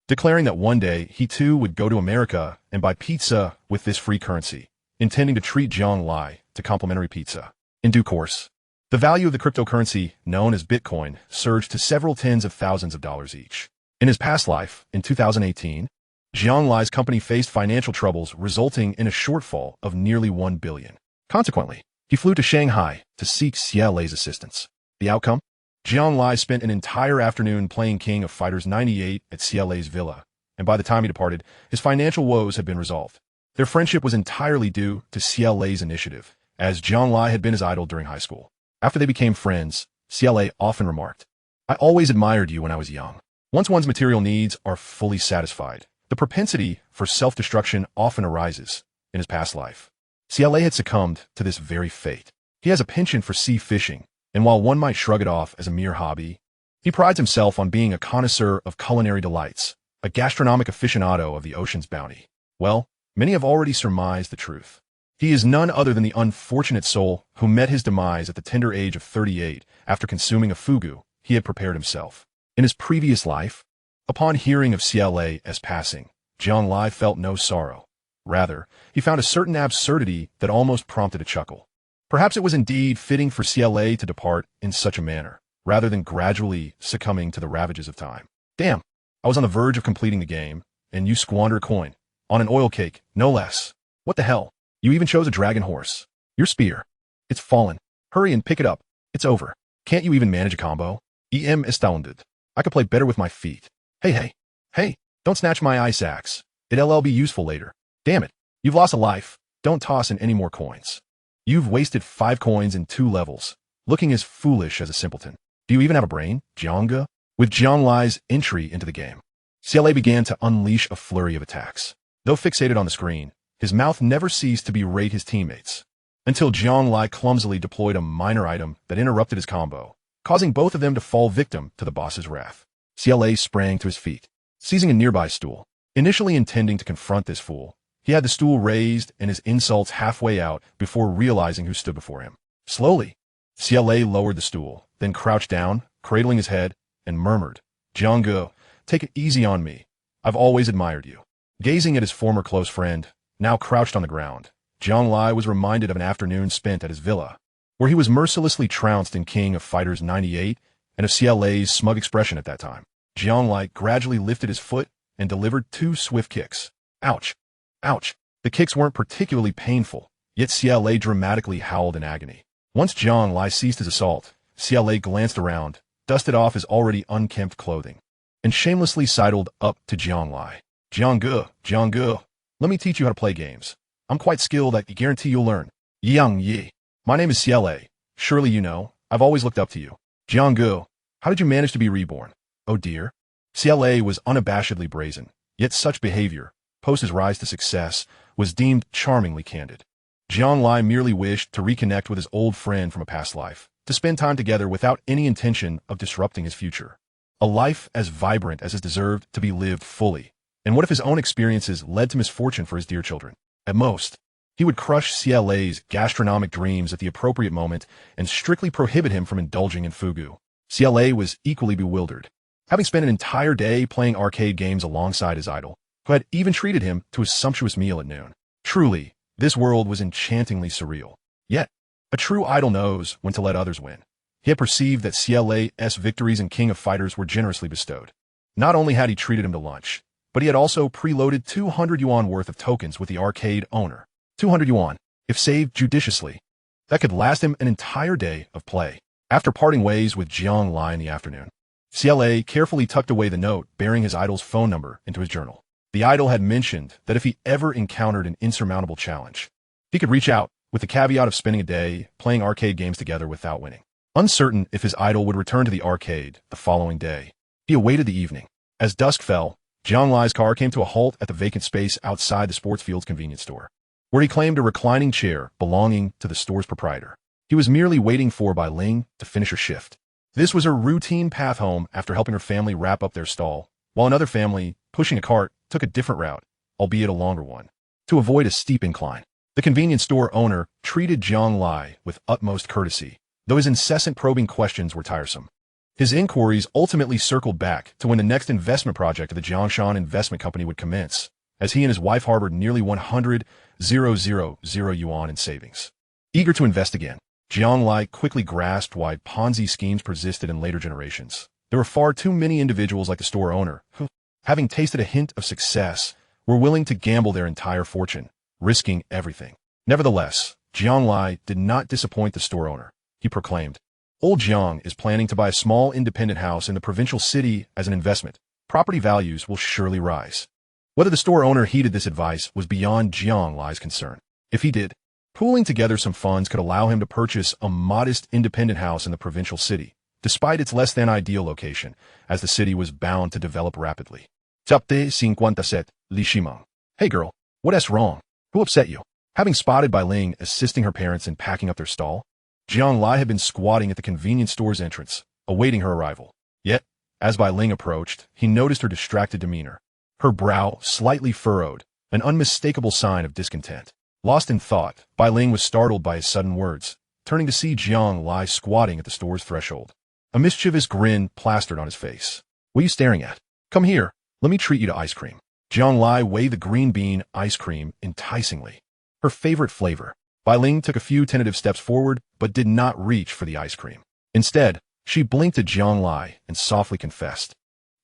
declaring that one day he too would go to America and buy pizza with this free currency, intending to treat Jiang Lai to complimentary pizza. In due course, the value of the cryptocurrency known as Bitcoin surged to several tens of thousands of dollars each. In his past life, in 2018, Jiang Lai's company faced financial troubles resulting in a shortfall of nearly $1 billion. Consequently, he flew to Shanghai to seek CLA's assistance. The outcome? Jiang Lai spent an entire afternoon playing King of Fighters 98 at CLA's villa, and by the time he departed, his financial woes had been resolved. Their friendship was entirely due to CLA's initiative, as Jiang Lai had been his idol during high school. After they became friends, CLA often remarked, "I always admired you when I was young." Once one's material needs are fully satisfied, the propensity for self-destruction often arises. In his past life, CLA had succumbed to this very fate. He has a penchant for sea fishing, and while one might shrug it off as a mere hobby, he prides himself on being a connoisseur of culinary delights, a gastronomic aficionado of the ocean's bounty. Well, many have already surmised the truth. He is none other than the unfortunate soul who met his demise at the tender age of 38 after consuming a fugu he had prepared himself. In his previous life, upon hearing of CLA's passing, Jiang Lai felt no sorrow. Rather, he found a certain absurdity that almost prompted a chuckle. Perhaps it was indeed fitting for CLA to depart in such a manner, rather than gradually succumbing to the ravages of time. Damn, I was on the verge of completing the game, and you squander a coin. On an oil cake, no less. What the hell? You even chose a dragon horse. Your spear. It's fallen. Hurry and pick it up. It's over. Can't you even manage a combo? Em astounded. I could play better with my feet. Hey, don't snatch my ice axe. It'll be useful later. Damn it, you've lost a life. Don't toss in any more coins. You've wasted 5 coins in 2 levels, looking as foolish as a simpleton. Do you even have a brain, Jiang? With Jiang Lai's entry into the game, CLA began to unleash a flurry of attacks. Though fixated on the screen, his mouth never ceased to berate his teammates, until Jiang Lai clumsily deployed a minor item that interrupted his combo, causing both of them to fall victim to the boss's wrath. CLA sprang to his feet, seizing a nearby stool. Initially intending to confront this fool, he had the stool raised and his insults halfway out before realizing who stood before him. Slowly, CLA lowered the stool, then crouched down, cradling his head, and murmured, Jiang, take it easy on me. I've always admired you. Gazing at his former close friend, now crouched on the ground, Jiang Lai was reminded of an afternoon spent at his villa, where he was mercilessly trounced in King of Fighters 98 and of CLA's smug expression at that time. Jiang Lai gradually lifted his foot and delivered 2 swift kicks. Ouch! Ouch! The kicks weren't particularly painful, yet CLA dramatically howled in agony. Once Jiang Lai ceased his assault, CLA glanced around, dusted off his already unkempt clothing, and shamelessly sidled up to Jiang Lai. Jiang, let me teach you how to play games. I'm quite skilled, I guarantee you'll learn. Yang Yi. My name is CLA. Surely you know, I've always looked up to you. Jiang, how did you manage to be reborn? Oh dear. CLA was unabashedly brazen, yet such behavior, post his rise to success, was deemed charmingly candid. Jiang Lai merely wished to reconnect with his old friend from a past life, to spend time together without any intention of disrupting his future. A life as vibrant as is deserved to be lived fully. And what if his own experiences led to misfortune for his dear children? At most, he would crush CLA's gastronomic dreams at the appropriate moment and strictly prohibit him from indulging in fugu. CLA was equally bewildered, having spent an entire day playing arcade games alongside his idol, who had even treated him to a sumptuous meal at noon. Truly, this world was enchantingly surreal. Yet, a true idol knows when to let others win. He had perceived that CLA's victories in King of Fighters were generously bestowed. Not only had he treated him to lunch, but he had also preloaded 200 yuan worth of tokens with the arcade owner. 200 yuan, if saved judiciously, that could last him an entire day of play. After parting ways with Jiang Lai in the afternoon, CLA carefully tucked away the note bearing his idol's phone number into his journal. The idol had mentioned that if he ever encountered an insurmountable challenge, he could reach out, with the caveat of spending a day playing arcade games together without winning. Uncertain if his idol would return to the arcade the following day, he awaited the evening. As dusk fell, Jiang Lai's car came to a halt at the vacant space outside the Sportsfields convenience store, where he claimed a reclining chair belonging to the store's proprietor. He was merely waiting for Bai Ling to finish her shift. This was her routine path home after helping her family wrap up their stall, while another family, pushing a cart, took a different route, albeit a longer one, to avoid a steep incline. The convenience store owner treated Jiang Lai with utmost courtesy, though his incessant probing questions were tiresome. His inquiries ultimately circled back to when the next investment project of the Jiangshan Investment Company would commence, as he and his wife harbored nearly 100,000 yuan in savings. Eager to invest again, Jiang Lai quickly grasped why Ponzi schemes persisted in later generations. There were far too many individuals like the store owner who, having tasted a hint of success, were willing to gamble their entire fortune, risking everything. Nevertheless, Jiang Lai did not disappoint the store owner. He proclaimed, Old Jiang is planning to buy a small independent house in the provincial city as an investment. Property values will surely rise. Whether the store owner heeded this advice was beyond Jiang Lai's concern. If he did, pooling together some funds could allow him to purchase a modest independent house in the provincial city, despite its less than ideal location, as the city was bound to develop rapidly. Chapter 57, Li Shimeng. Hey girl, what's wrong? Who upset you? Having spotted Bai Ling assisting her parents in packing up their stall, Jiang Lai had been squatting at the convenience store's entrance, awaiting her arrival. Yet, as Bai Ling approached, he noticed her distracted demeanor. Her brow slightly furrowed, an unmistakable sign of discontent. Lost in thought, Bai Ling was startled by his sudden words, turning to see Jiang Lai squatting at the store's threshold. A mischievous grin plastered on his face. What are you staring at? Come here, let me treat you to ice cream. Jiang Lai waved the green bean ice cream enticingly. Her favorite flavor. Bai Ling took a few tentative steps forward, but did not reach for the ice cream. Instead, she blinked at Jiang Lai and softly confessed,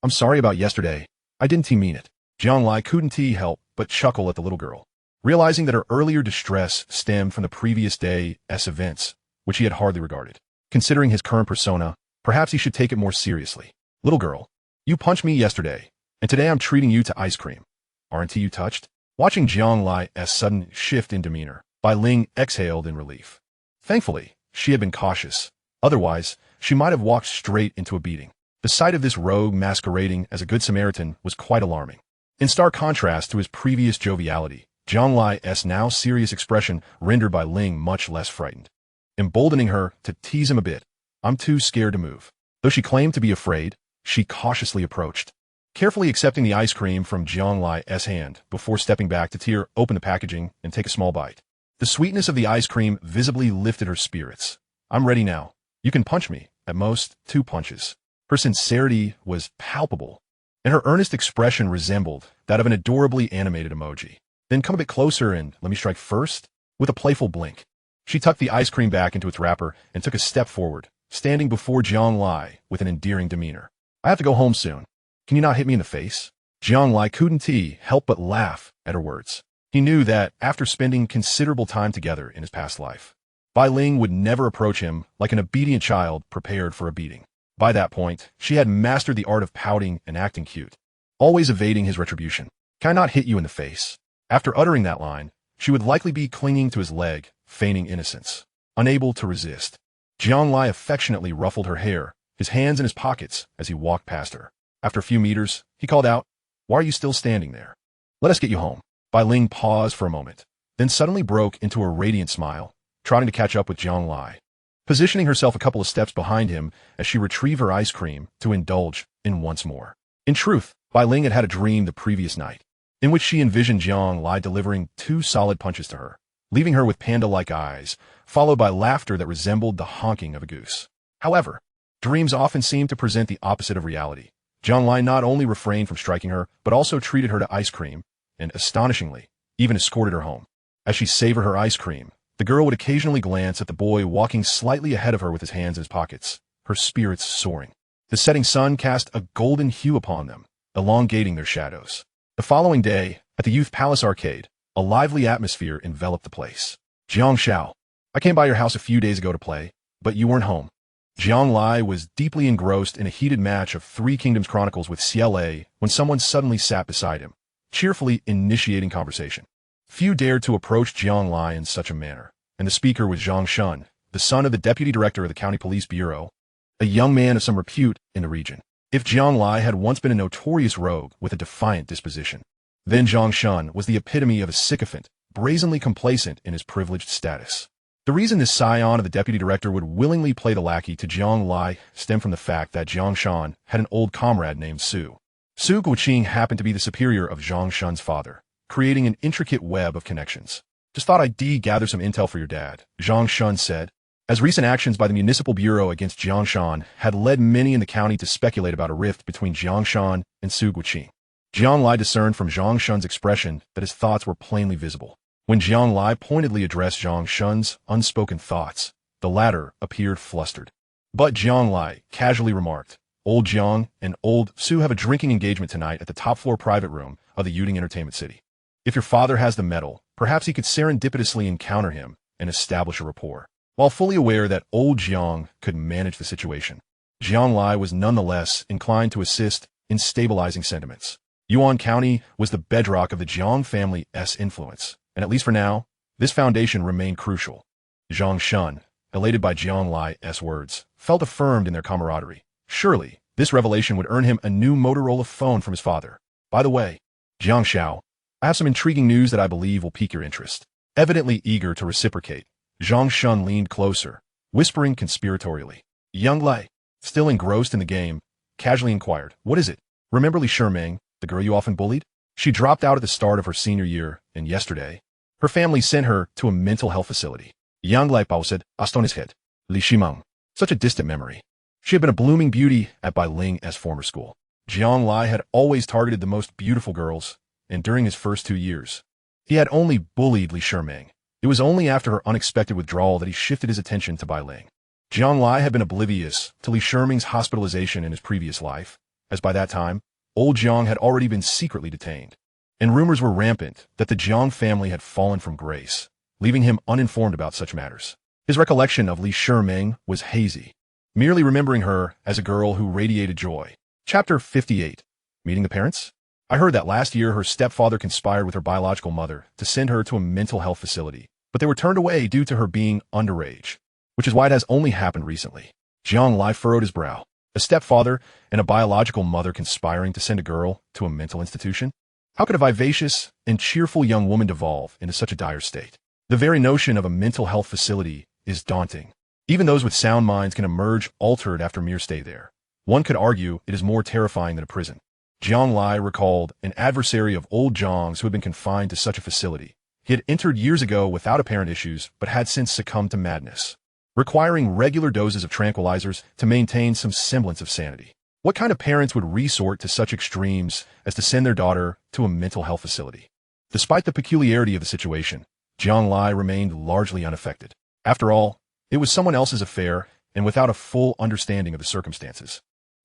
I'm sorry about yesterday. I didn't mean it. Jiang Lai couldn't help but chuckle at the little girl, realizing that her earlier distress stemmed from the previous day's events, which he had hardly regarded. Considering his current persona, Perhaps he should take it more seriously. Little girl, you punched me yesterday, and today I'm treating you to ice cream. Aren't you touched? Watching Jiang Lai's sudden shift in demeanor, Bai Ling exhaled in relief. Thankfully, she had been cautious. Otherwise, she might have walked straight into a beating. The sight of this rogue masquerading as a good Samaritan was quite alarming. In stark contrast to his previous joviality, Jiang Lai's now serious expression rendered Bai Ling much less frightened. Emboldening her to tease him a bit, I'm too scared to move. Though she claimed to be afraid, she cautiously approached, carefully accepting the ice cream from Jiang Lai's hand before stepping back to tear open the packaging and take a small bite. The sweetness of the ice cream visibly lifted her spirits. I'm ready now. You can punch me, at most 2 punches. Her sincerity was palpable, and her earnest expression resembled that of an adorably animated emoji. Then come a bit closer and let me strike first. With a playful blink, she tucked the ice cream back into its wrapper and took a step forward, standing before Jiang Lai with an endearing demeanor. I have to go home soon. Can you not hit me in the face? Jiang Lai couldn't help but laugh at her words. He knew that after spending considerable time together in his past life, Bai Ling would never approach him like an obedient child prepared for a beating. By that point, she had mastered the art of pouting and acting cute, always evading his retribution. Can I not hit you in the face? After uttering that line, she would likely be clinging to his leg, feigning innocence. Unable to resist, Jiang Lai affectionately ruffled her hair, his hands in his pockets as he walked past her. After a few meters, he called out, "Why are you still standing there? Let us get you home." Bai Ling paused for a moment, then suddenly broke into a radiant smile, trotting to catch up with Jiang Lai, positioning herself a couple of steps behind him as she retrieved her ice cream to indulge in once more. In truth, Bai Ling had had a dream the previous night, in which she envisioned Jiang Lai delivering 2 solid punches to her, leaving her with panda-like eyes, followed by laughter that resembled the honking of a goose. However, dreams often seem to present the opposite of reality. Jiang Lai not only refrained from striking her, but also treated her to ice cream, and astonishingly, even escorted her home. As she savored her ice cream, the girl would occasionally glance at the boy walking slightly ahead of her with his hands in his pockets, her spirits soaring. The setting sun cast a golden hue upon them, elongating their shadows. The following day, at the Youth Palace Arcade, a lively atmosphere enveloped the place. Jiang Xiao, I came by your house a few days ago to play, but you weren't home. Jiang Lai was deeply engrossed in a heated match of Three Kingdoms Chronicles with CLA when someone suddenly sat beside him, cheerfully initiating conversation. Few dared to approach Jiang Lai in such a manner, and the speaker was Zhang Shun, the son of the deputy director of the County Police Bureau, a young man of some repute in the region. If Jiang Lai had once been a notorious rogue with a defiant disposition, then Zhang Shun was the epitome of a sycophant, brazenly complacent in his privileged status. The reason this scion of the deputy director would willingly play the lackey to Jiang Lai stemmed from the fact that Zhang Shun had an old comrade named Su. Su Guoqing happened to be the superior of Zhang Shun's father, creating an intricate web of connections. Just thought I'd gather some intel for your dad, Zhang Shun said, as recent actions by the Municipal Bureau against Jiang Shan had led many in the county to speculate about a rift between Jiang Shan and Su Guoqing. Jiang Lai discerned from Zhang Shun's expression that his thoughts were plainly visible. When Jiang Lai pointedly addressed Zhang Shun's unspoken thoughts, the latter appeared flustered. But Jiang Lai casually remarked, "Old Jiang and old Su have a drinking engagement tonight at the top-floor private room of the Yuding Entertainment City. If your father has the meddle, perhaps he could serendipitously encounter him and establish a rapport." While fully aware that old Jiang could manage the situation, Jiang Lai was nonetheless inclined to assist in stabilizing sentiments. Yuan County was the bedrock of the Jiang family's influence, and at least for now, this foundation remained crucial. Zhang Shun, elated by Jiang Lai's words, felt affirmed in their camaraderie. Surely, this revelation would earn him a new Motorola phone from his father. By the way, Jiang Xiao, I have some intriguing news that I believe will pique your interest. Evidently eager to reciprocate, Zhang Shun leaned closer, whispering conspiratorially. Jiang Lai, still engrossed in the game, casually inquired, "What is it? Remember Li Shimeng, the girl you often bullied? She dropped out at the start of her senior year, and yesterday, her family sent her to a mental health facility." Jiang Lai said, "Aston his head. Li Shimeng. Such a distant memory. She had been a blooming beauty at Bai Ling's former school." Jiang Lai had always targeted the most beautiful girls, and during his first 2 years, he had only bullied Li Shimeng. It was only after her unexpected withdrawal that he shifted his attention to Bai Ling. Jiang Lai had been oblivious to Li Shimeng's hospitalization in his previous life, as by that time, old Jiang had already been secretly detained, and rumors were rampant that the Jiang family had fallen from grace, leaving him uninformed about such matters. His recollection of Li Shimeng was hazy, merely remembering her as a girl who radiated joy. Chapter 58. Meeting the parents? I heard that last year her stepfather conspired with her biological mother to send her to a mental health facility, but they were turned away due to her being underage, which is why it has only happened recently. Jiang Lai furrowed his brow. A stepfather and a biological mother conspiring to send a girl to a mental institution? How could a vivacious and cheerful young woman devolve into such a dire state? The very notion of a mental health facility is daunting. Even those with sound minds can emerge altered after mere stay there. One could argue it is more terrifying than a prison. Jiang Lai recalled an adversary of old Zhang's who had been confined to such a facility. He had entered years ago without apparent issues, but had since succumbed to madness, requiring regular doses of tranquilizers to maintain some semblance of sanity. What kind of parents would resort to such extremes as to send their daughter to a mental health facility? Despite the peculiarity of the situation, Jiang Lai remained largely unaffected. After all, it was someone else's affair, and without a full understanding of the circumstances,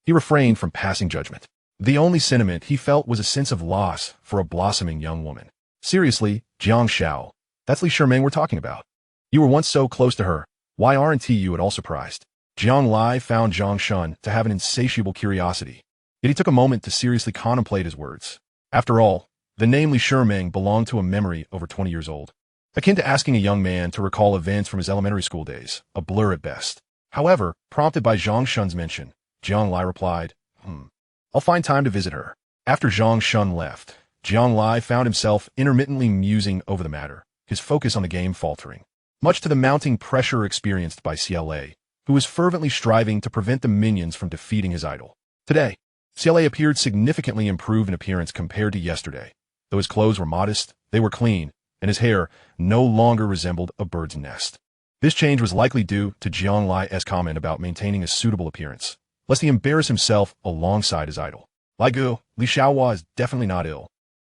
he refrained from passing judgment. The only sentiment he felt was a sense of loss for a blossoming young woman. Seriously, Jiang Xiao, that's Li Shimeng we're talking about. You were once so close to her. Why aren't you at all surprised? Jiang Lai found Zhang Shun to have an insatiable curiosity, yet he took a moment to seriously contemplate his words. After all, the name Li Shimeng belonged to a memory over 20 years old, akin to asking a young man to recall events from his elementary school days, a blur at best. However, prompted by Zhang Shun's mention, Jiang Lai replied, I'll find time to visit her. After Zhang Shun left, Jiang Lai found himself intermittently musing over the matter, his focus on the game faltering, much to the mounting pressure experienced by CLA, who was fervently striving to prevent the minions from defeating his idol. Today, CLA appeared significantly improved in appearance compared to yesterday. Though his clothes were modest, they were clean, and his hair no longer resembled a bird's nest. This change was likely due to Jiang Lai's comment about maintaining a suitable appearance, lest he embarrass himself alongside his idol. Li Xiaohua is definitely not ill.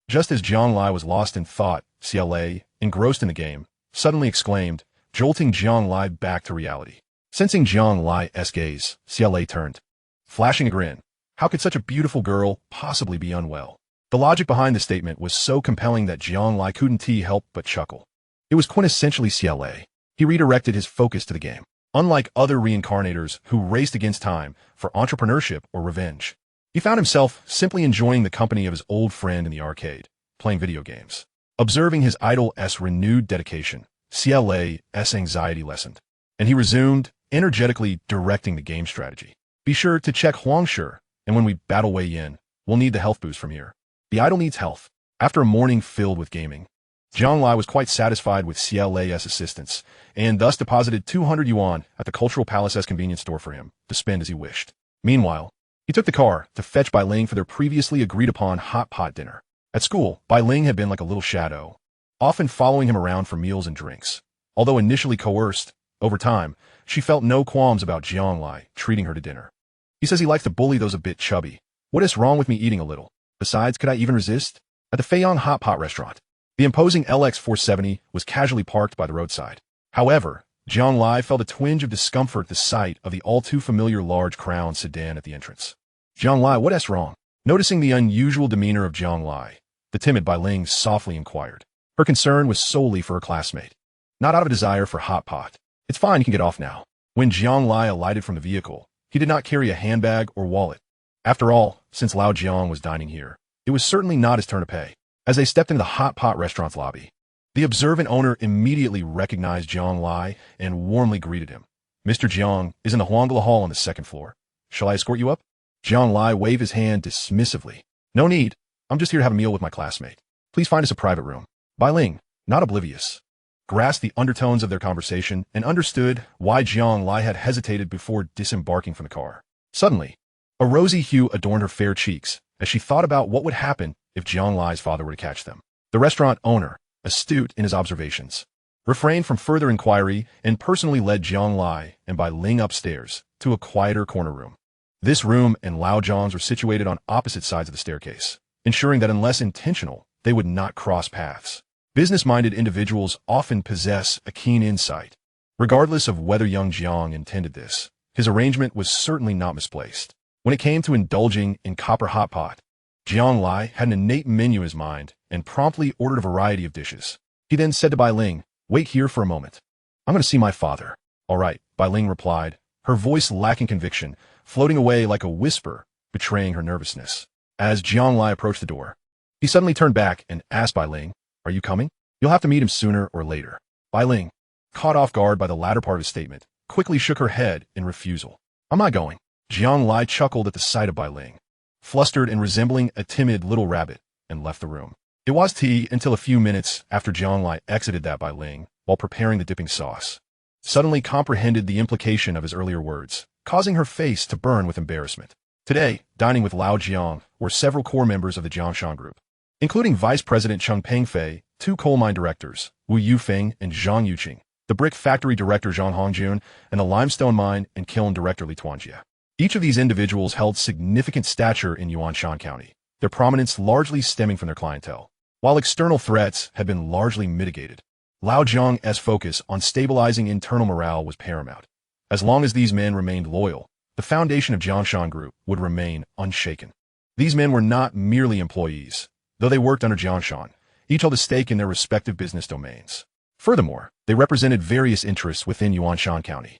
Just as Jiang Lai was lost in thought, CLA, engrossed in the game, suddenly exclaimed, jolting Jiang Lai back to reality. Sensing Jiang Lai's gaze, CLA turned, flashing a grin. How could such a beautiful girl possibly be unwell? The logic behind the statement was so compelling that Jiang Lai couldn't help but chuckle. It was quintessentially CLA. He redirected his focus to the game. Unlike other reincarnators who raced against time for entrepreneurship or revenge, he found himself simply enjoying the company of his old friend in the arcade, playing video games. Observing his idol's renewed dedication, CLA's anxiety lessened, and he resumed, energetically directing the game strategy. Be sure to check Huangshi, and when we battle Wei Yin, we'll need the health boost from here. The idol needs health. After a morning filled with gaming, Jiang Lai was quite satisfied with CLA's assistance, and thus deposited 200 yuan at the Cultural Palace's convenience store for him to spend as he wished. Meanwhile, he took the car to fetch Bai Ling for their previously agreed-upon hot pot dinner. At school, Bai Ling had been like a little shadow, often following him around for meals and drinks. Although initially coerced, over time, she felt no qualms about Jiang Lai treating her to dinner. He says he likes to bully those a bit chubby. What is wrong with me eating a little? Besides, could I even resist? At the Feiyang Hot Pot restaurant, the imposing LX470 was casually parked by the roadside. However, Jiang Lai felt a twinge of discomfort at the sight of the all-too-familiar large Crown sedan at the entrance. Jiang Lai, what's wrong? Noticing the unusual demeanor of Jiang Lai, the timid Bai Ling softly inquired. Her concern was solely for her classmate, not out of a desire for hot pot. It's fine, you can get off now. When Jiang Lai alighted from the vehicle, he did not carry a handbag or wallet. After all, since Lao Jiang was dining here, it was certainly not his turn to pay. As they stepped into the hot pot restaurant's lobby, the observant owner immediately recognized Jiang Lai and warmly greeted him. Mr. Jiang is in the Huangla Hall on the second floor. Shall I escort you up? Jiang Lai waved his hand dismissively. No need. I'm just here to have a meal with my classmate. Please find us a private room. Bai Ling, not oblivious, grasped the undertones of their conversation and understood why Jiang Lai had hesitated before disembarking from the car. Suddenly, a rosy hue adorned her fair cheeks as she thought about what would happen if Jiang Lai's father were to catch them. The restaurant owner, astute in his observations, refrained from further inquiry and personally led Jiang Lai and Bai Ling upstairs to a quieter corner room. This room and Lao Zhang's were situated on opposite sides of the staircase, ensuring that unless intentional, they would not cross paths. Business-minded individuals often possess a keen insight. Regardless of whether young Jiang intended this, his arrangement was certainly not misplaced. When it came to indulging in copper hot pot, Jiang Lai had an innate menu in his mind and promptly ordered a variety of dishes. He then said to Bai Ling, wait here for a moment. I'm going to see my father. All right, Bai Ling replied, her voice lacking conviction, floating away like a whisper, betraying her nervousness. As Jiang Lai approached the door, he suddenly turned back and asked Bai Ling, "Are you coming? You'll have to meet him sooner or later." Bai Ling, caught off guard by the latter part of his statement, quickly shook her head in refusal. "I'm not going." Jiang Lai chuckled at the sight of Bai Ling, flustered and resembling a timid little rabbit, and left the room. It was tea until a few minutes after Jiang Lai exited that Bai Ling, while preparing the dipping sauce, suddenly comprehended the implication of his earlier words, causing her face to burn with embarrassment. Today, dining with Lao Jiang were several core members of the Jiangshan group, including Vice President Cheng Pengfei, 2 coal mine directors, Wu Yufeng and Zhang Yuqing, the brick factory director Zhang Hongjun, and the limestone mine and kiln director Li Tuanjie. Each of these individuals held significant stature in Yuanshan County, their prominence largely stemming from their clientele. While external threats had been largely mitigated, Lao Jiang's focus on stabilizing internal morale was paramount. As long as these men remained loyal, the foundation of Jiangshan Group would remain unshaken. These men were not merely employees. Though they worked under Jiangshan, each held a stake in their respective business domains. Furthermore, they represented various interests within Yuanshan County.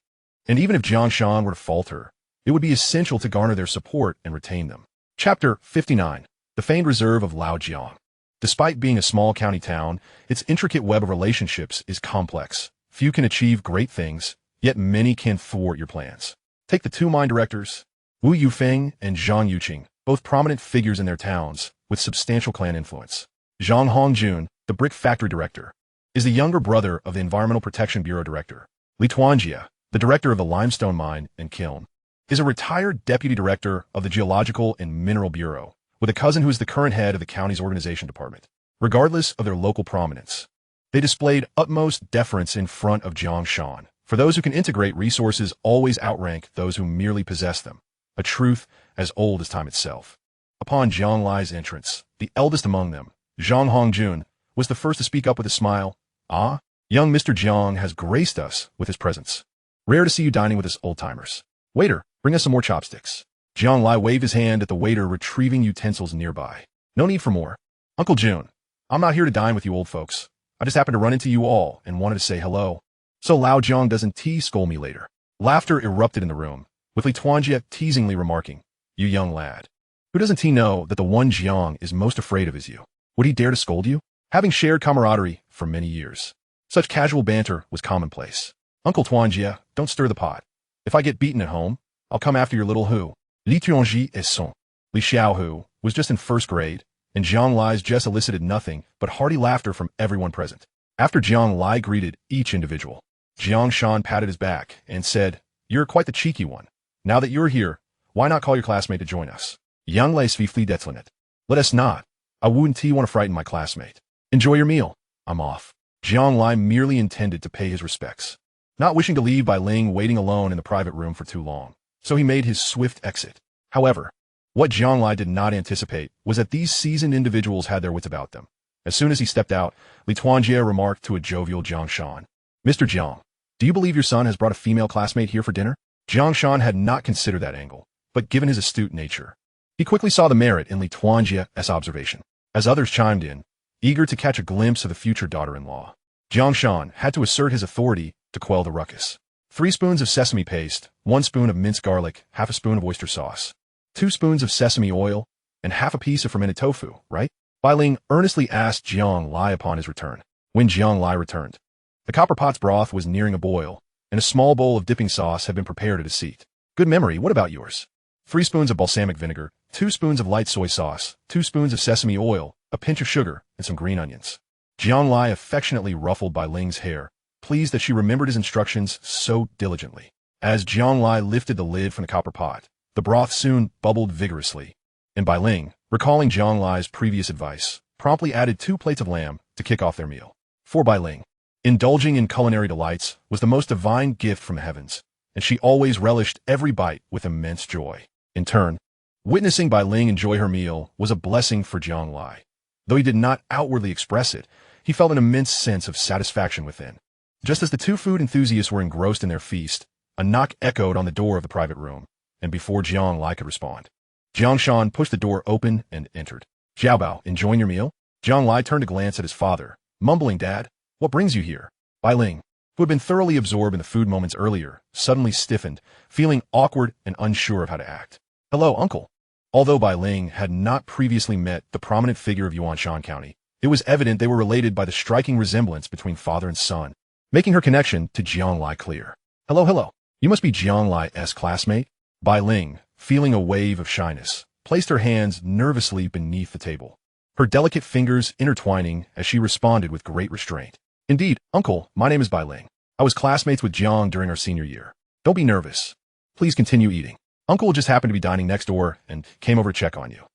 And even if Jiangshan were to falter, it would be essential to garner their support and retain them. Chapter 59. The Feigned Reserve of Lao Jiang. Despite being a small county town, its intricate web of relationships is complex. Few can achieve great things, yet many can thwart your plans. Take the 2 mine directors, Wu Yufeng and Zhang Yuqing, both prominent figures in their towns, with substantial clan influence. Zhang Hongjun, the brick factory director, is the younger brother of the Environmental Protection Bureau director. Li Tuanjie, the director of the limestone mine and kiln, is a retired deputy director of the Geological and Mineral Bureau, with a cousin who is the current head of the county's organization department. Regardless of their local prominence, they displayed utmost deference in front of Jiangshan. For those who can integrate resources always outrank those who merely possess them, a truth as old as time itself. Upon Jiang Lai's entrance, the eldest among them, Zhang Hongjun, was the first to speak up with a smile. "Ah, young Mr. Jiang has graced us with his presence. Rare to see you dining with us old-timers. Waiter, bring us some more chopsticks." Jiang Lai waved his hand at the waiter retrieving utensils nearby. "No need for more. Uncle Jun, I'm not here to dine with you old folks. I just happened to run into you all and wanted to say hello. So Lao Jiang doesn't scold me later." Laughter erupted in the room, with Li Tuanjie teasingly remarking, "You young lad. Who doesn't know that the one Jiang is most afraid of is you? Would he dare to scold you?" Having shared camaraderie for many years, such casual banter was commonplace. "Uncle Tuanjie, don't stir the pot. If I get beaten at home, I'll come after your little Hu." Li Tuanjie est son. Li Xiaohu was just in 1st grade, and Jiang Lai's jest elicited nothing but hearty laughter from everyone present. After Jiang Lai greeted each individual, Jiangshan patted his back and said, "You're quite the cheeky one. Now that you're here, why not call your classmate to join us? Jiang Lai swiftly declined. Let us not. I wouldn't want to frighten my classmate. Enjoy your meal. I'm off." Jiang Lai merely intended to pay his respects, not wishing to leave Bai Ling waiting alone in the private room for too long. So he made his swift exit. However, what Jiang Lai did not anticipate was that these seasoned individuals had their wits about them. As soon as he stepped out, Li Tuanjie remarked to a jovial Jiangshan, "Mr. Jiang, do you believe your son has brought a female classmate here for dinner?" Jiangshan had not considered that angle, but given his astute nature, he quickly saw the merit in Li Tuanjie's observation. As others chimed in, eager to catch a glimpse of the future daughter-in-law, Jiangshan had to assert his authority to quell the ruckus. 3 spoons of sesame paste, 1 spoon of minced garlic, half a spoon of oyster sauce, 2 spoons of sesame oil, and half a piece of fermented tofu, right? Bai Ling earnestly asked Jiang Lai upon his return. When Jiang Lai returned, the copper pot's broth was nearing a boil, and a small bowl of dipping sauce had been prepared at his seat. "Good memory, what about yours?" 3 spoons of balsamic vinegar, 2 spoons of light soy sauce, 2 spoons of sesame oil, a pinch of sugar, and some green onions. Jiang Lai affectionately ruffled Bai Ling's hair, pleased that she remembered his instructions so diligently. As Jiang Lai lifted the lid from the copper pot, the broth soon bubbled vigorously, and Bai Ling, recalling Jiang Lai's previous advice, promptly added 2 plates of lamb to kick off their meal. For Bai Ling, indulging in culinary delights was the most divine gift from the heavens, and she always relished every bite with immense joy. In turn, witnessing Bai Ling enjoy her meal was a blessing for Jiang Lai. Though he did not outwardly express it, he felt an immense sense of satisfaction within. Just as the 2 food enthusiasts were engrossed in their feast, a knock echoed on the door of the private room, and before Jiang Lai could respond, Jiangshan pushed the door open and entered. "Xiaobao, enjoying your meal?" Jiang Lai turned to glance at his father, mumbling, "Dad, what brings you here?" "Bai Ling, who had been thoroughly absorbed in the food moments earlier, suddenly stiffened, feeling awkward and unsure of how to act. "Hello, uncle." Although Bai Ling had not previously met the prominent figure of Yuanshan County, it was evident they were related by the striking resemblance between father and son, making her connection to Jiang Lai clear. "Hello, hello. You must be Jiang Lai's classmate?" Bai Ling, feeling a wave of shyness, placed her hands nervously beneath the table, her delicate fingers intertwining as she responded with great restraint. "Indeed, uncle, my name is Bai Ling. I was classmates with Jiang during our senior year. Don't be nervous. Please continue eating. Uncle just happened to be dining next door and came over to check on you."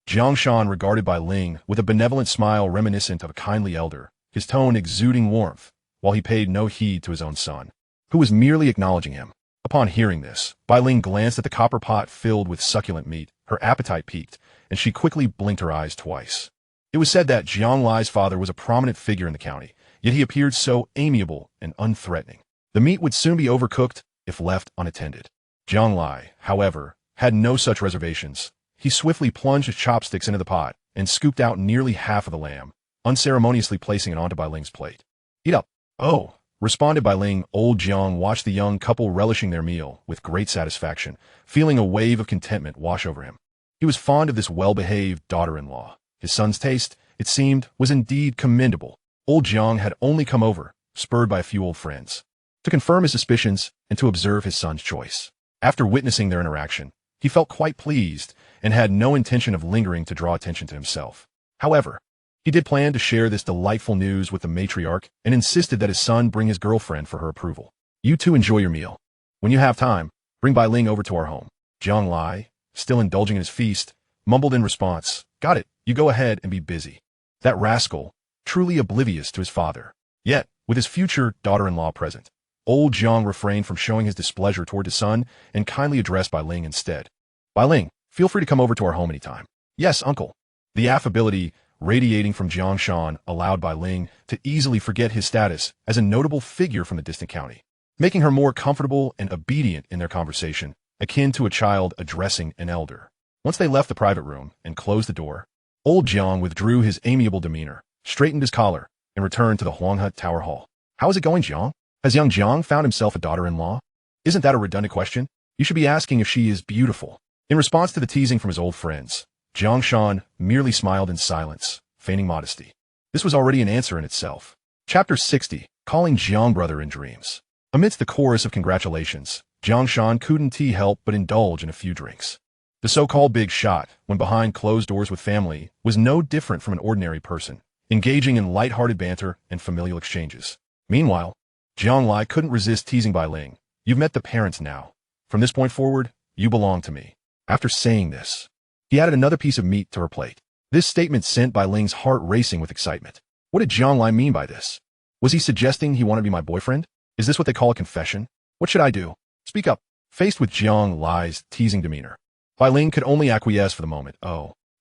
Jiang Shan regarded Bai Ling with a benevolent smile reminiscent of a kindly elder, his tone exuding warmth, while he paid no heed to his own son, who was merely acknowledging him. Upon hearing this, Bai Ling glanced at the copper pot filled with succulent meat. Her appetite piqued, and she quickly blinked her eyes twice. It was said that Jiang Lai's father was a prominent figure in the county, yet he appeared so amiable and unthreatening. The meat would soon be overcooked if left unattended. Jiang Lai, however, had no such reservations. He swiftly plunged his chopsticks into the pot and scooped out nearly half of the lamb, unceremoniously placing it onto Bai Ling's plate. "Eat up." "Oh," responded Bai Ling. Old Jiang watched the young couple relishing their meal with great satisfaction, feeling a wave of contentment wash over him. He was fond of this well-behaved daughter-in-law. His son's taste, it seemed, was indeed commendable. Old Jiang had only come over, spurred by a few old friends, to confirm his suspicions and to observe his son's choice. After witnessing their interaction, he felt quite pleased and had no intention of lingering to draw attention to himself. However, he did plan to share this delightful news with the matriarch and insisted that his son bring his girlfriend for her approval. "You two enjoy your meal. When you have time, bring Bai Ling over to our home." Jiang Lai, still indulging in his feast, mumbled in response, "Got it, you go ahead and be busy." That rascal, truly oblivious to his father. Yet, with his future daughter-in-law present, old Jiang refrained from showing his displeasure toward his son and kindly addressed Bai Ling instead. "Bai Ling, feel free to come over to our home anytime." "Yes, uncle." The affability radiating from Jiang Shan allowed Bai Ling to easily forget his status as a notable figure from the distant county, making her more comfortable and obedient in their conversation, akin to a child addressing an elder. Once they left the private room and closed the door, old Jiang withdrew his amiable demeanor, straightened his collar, and returned to the Huanghut Tower Hall. "How is it going, Jiang? Has young Jiang found himself a daughter-in-law?" "Isn't that a redundant question? You should be asking if she is beautiful." In response to the teasing from his old friends, Jiang Shan merely smiled in silence, feigning modesty. This was already an answer in itself. Chapter 60, Calling Jiang Brother in Dreams. Amidst the chorus of congratulations, Jiang Shan couldn't help but indulge in a few drinks. The so-called big shot, when behind closed doors with family, was no different from an ordinary person, engaging in light-hearted banter and familial exchanges. Meanwhile, Jiang Lai couldn't resist teasing Bai Ling. "You've met the parents now. From this point forward, you belong to me." After saying this, he added another piece of meat to her plate. This statement sent Bai Ling's heart racing with excitement. What did Jiang Lai mean by this? Was he suggesting he wanted to be my boyfriend? Is this what they call a confession? What should I do? Speak up. Faced with Jiang Lai's teasing demeanor, Bai Ling could only acquiesce for the moment.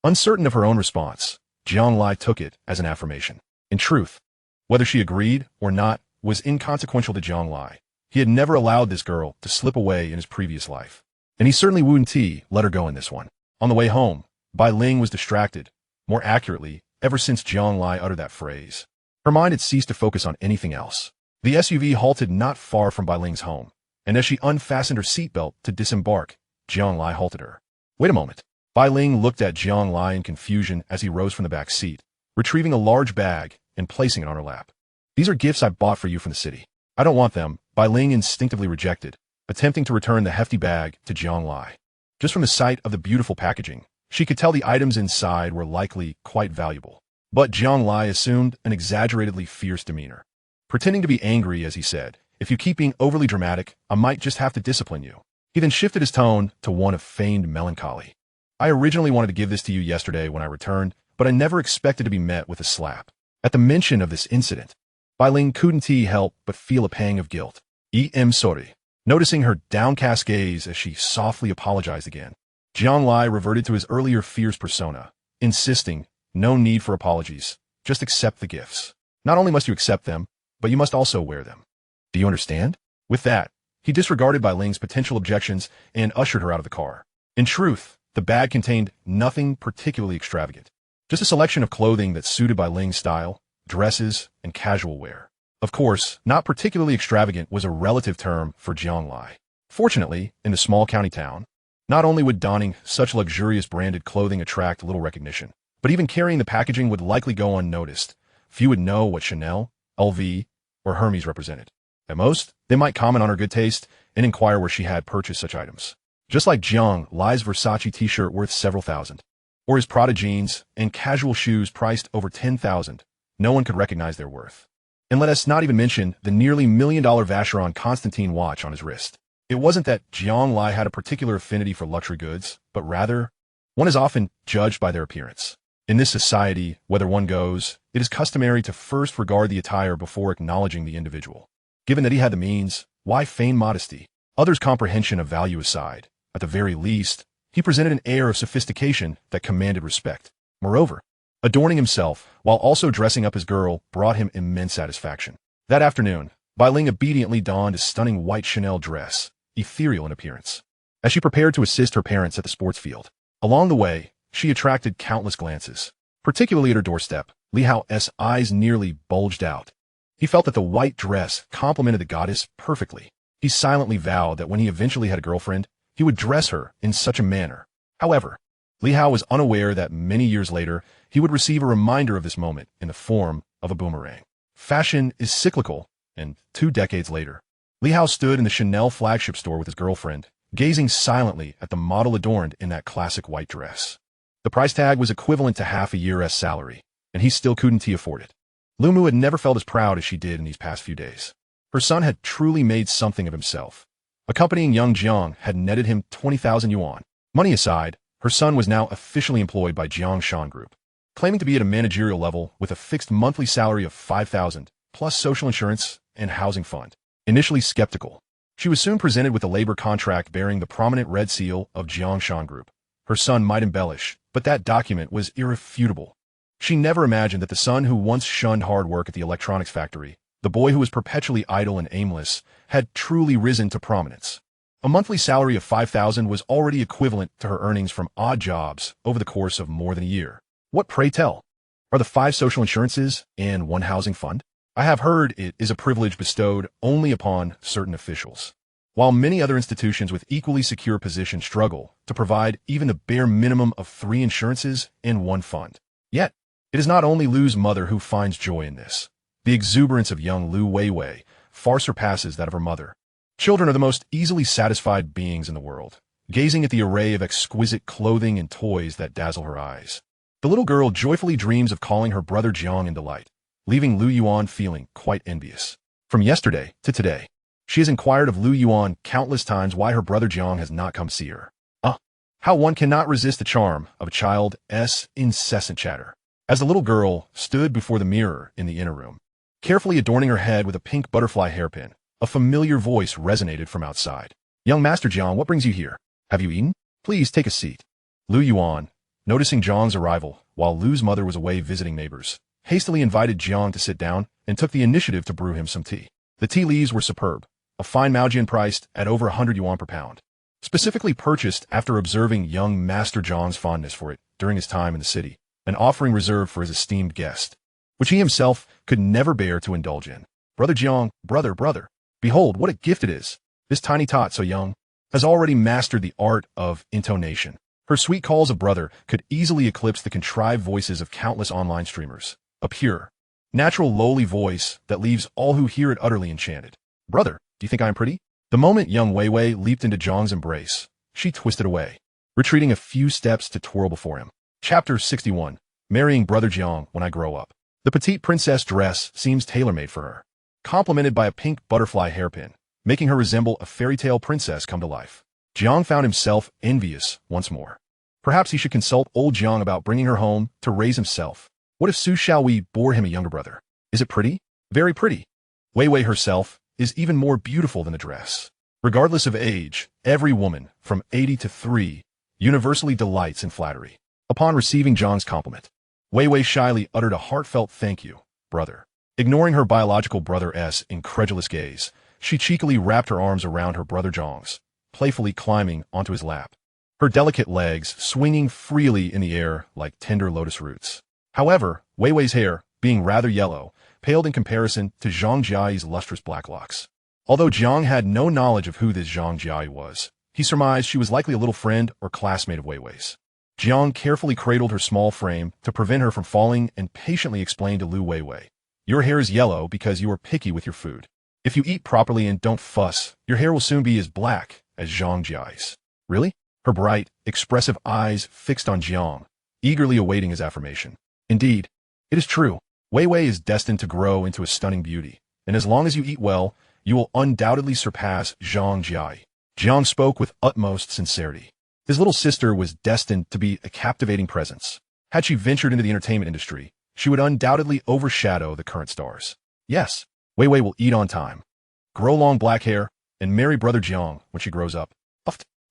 Uncertain of her own response, Jiang Lai took it as an affirmation. In truth, whether she agreed or not was inconsequential to Jiang Lai. He had never allowed this girl to slip away in his previous life, and he certainly wouldn't let her go in this one. On the way home, Bai Ling was distracted, more accurately, ever since Jiang Lai uttered that phrase. Her mind had ceased to focus on anything else. The SUV halted not far from Bai Ling's home, and as she unfastened her seatbelt to disembark, Jiang Lai halted her. "Wait a moment." Bai Ling looked at Jiang Lai in confusion as he rose from the back seat, retrieving a large bag and placing it on her lap. "These are gifts I bought for you from the city. I don't want them," Bai Ling instinctively rejected, attempting to return the hefty bag to Jiang Lai. Just from the sight of the beautiful packaging, she could tell the items inside were likely quite valuable. But Jiang Lai assumed an exaggeratedly fierce demeanor, pretending to be angry as he said, "If you keep being overly dramatic, I might just have to discipline you." He then shifted his tone to one of feigned melancholy. "I originally wanted to give this to you yesterday when I returned, but I never expected to be met with a slap." At the mention of this incident, Bai Ling couldn't help but feel a pang of guilt. "I'm sorry." Noticing her downcast gaze as she softly apologized again, Jiang Lai reverted to his earlier fierce persona, insisting, "No need for apologies, just accept the gifts. Not only must you accept them, but you must also wear them. Do you understand?" With that, he disregarded Bai Ling's potential objections and ushered her out of the car. In truth, the bag contained nothing particularly extravagant, just a selection of clothing that suited Bai Ling's style, dresses, and casual wear. Of course, not particularly extravagant was a relative term for Jiang Lai. Fortunately, in the small county town, not only would donning such luxurious branded clothing attract little recognition, but even carrying the packaging would likely go unnoticed. Few would know what Chanel, LV, or Hermes represented. At most, they might comment on her good taste and inquire where she had purchased such items. Just like Jiang Lai's Versace t-shirt worth several thousand, or his Prada jeans and casual shoes priced over 10,000, no one could recognize their worth. And let us not even mention the nearly $1 million Vacheron Constantine watch on his wrist. It wasn't that Jiang Lai had a particular affinity for luxury goods, but rather, one is often judged by their appearance. In this society, whether one goes, it is customary to first regard the attire before acknowledging the individual. Given that he had the means, why feign modesty? Others' comprehension of value aside, at the very least, he presented an air of sophistication that commanded respect. Moreover, adorning himself while also dressing up his girl brought him immense satisfaction. That afternoon, Bai Ling obediently donned a stunning white Chanel dress, ethereal in appearance, as she prepared to assist her parents at the sports field. Along the way, she attracted countless glances, particularly at her doorstep. Li Hao's eyes nearly bulged out. He felt that the white dress complemented the goddess perfectly. He silently vowed that when he eventually had a girlfriend, he would dress her in such a manner. However, Li Hao was unaware that many years later, he would receive a reminder of this moment in the form of a boomerang. Fashion is cyclical, and 2 decades later, Li Hao stood in the Chanel flagship store with his girlfriend, gazing silently at the model adorned in that classic white dress. The price tag was equivalent to half a year's salary, and he still couldn't afford it. Lumu had never felt as proud as she did in these past few days. Her son had truly made something of himself. Accompanying young Jiang had netted him 20,000 yuan. Money aside, her son was now officially employed by Jiang Shan Group, claiming to be at a managerial level with a fixed monthly salary of 5,000, plus social insurance and housing fund. Initially skeptical, she was soon presented with a labor contract bearing the prominent red seal of Jiang Shan Group. Her son might embellish, but that document was irrefutable. She never imagined that the son who once shunned hard work at the electronics factory, the boy who was perpetually idle and aimless, had truly risen to prominence. A monthly salary of 5,000 was already equivalent to her earnings from odd jobs over the course of more than a year. What, pray tell, are the 5 social insurances and 1 housing fund? I have heard it is a privilege bestowed only upon certain officials, while many other institutions with equally secure positions struggle to provide even the bare minimum of 3 insurances and 1 fund. Yet, it is not only Lu's mother who finds joy in this. The exuberance of young Lu Weiwei far surpasses that of her mother. Children are the most easily satisfied beings in the world, gazing at the array of exquisite clothing and toys that dazzle her eyes. The little girl joyfully dreams of calling her brother Jiang in delight, leaving Lu Yuan feeling quite envious. From yesterday to today, she has inquired of Lu Yuan countless times why her brother Jiang has not come see her. How one cannot resist the charm of a child's incessant chatter. As the little girl stood before the mirror in the inner room, carefully adorning her head with a pink butterfly hairpin, a familiar voice resonated from outside. "Young Master Jiang, what brings you here? Have you eaten? Please take a seat." Lu Yuan, noticing Jiang's arrival while Lu's mother was away visiting neighbors, hastily invited Jiang to sit down and took the initiative to brew him some tea. The tea leaves were superb, a fine Maojian priced at over 100 yuan per pound, specifically purchased after observing young Master Jiang's fondness for it during his time in the city, an offering reserved for his esteemed guest, which he himself could never bear to indulge in. "Brother Jiang, brother, behold what a gift it is. This tiny tot, so young, has already mastered the art of intonation. Her sweet calls of brother could easily eclipse the contrived voices of countless online streamers. A pure, natural lowly voice that leaves all who hear it utterly enchanted. Brother, do you think I am pretty?" The moment young Weiwei leaped into Jiang's embrace, she twisted away, retreating a few steps to twirl before him. Chapter 61. Marrying Brother Jiang when I grow up. The petite princess dress seems tailor-made for her, complemented by a pink butterfly hairpin, making her resemble a fairy tale princess come to life. Jiang found himself envious once more. Perhaps he should consult old Jiang about bringing her home to raise himself. What if Su Xiaowei bore him a younger brother? Is it pretty? Very pretty. Weiwei herself is even more beautiful than the dress. Regardless of age, every woman, from 80 to 3, universally delights in flattery. Upon receiving Jiang's compliment, Weiwei shyly uttered a heartfelt "Thank you, brother." Ignoring her biological brother's incredulous gaze, she cheekily wrapped her arms around her brother Jiang's, playfully climbing onto his lap, her delicate legs swinging freely in the air like tender lotus roots. However, Weiwei's hair, being rather yellow, paled in comparison to Jiang Lai's lustrous black locks. Although Jiang had no knowledge of who this Jiang Lai was, he surmised she was likely a little friend or classmate of Wei Wei's. Jiang carefully cradled her small frame to prevent her from falling and patiently explained to Lu Weiwei, "Your hair is yellow because you are picky with your food. If you eat properly and don't fuss, your hair will soon be as black as Jiang Lai's." Really? Her bright, expressive eyes fixed on Jiang, eagerly awaiting his affirmation. Indeed, it is true. Wei Wei is destined to grow into a stunning beauty, and as long as you eat well, you will undoubtedly surpass Jiang Lai. Jiang spoke with utmost sincerity. His little sister was destined to be a captivating presence. Had she ventured into the entertainment industry, she would undoubtedly overshadow the current stars. Yes, Wei Wei will eat on time, grow long black hair, and marry brother Jiang when she grows up.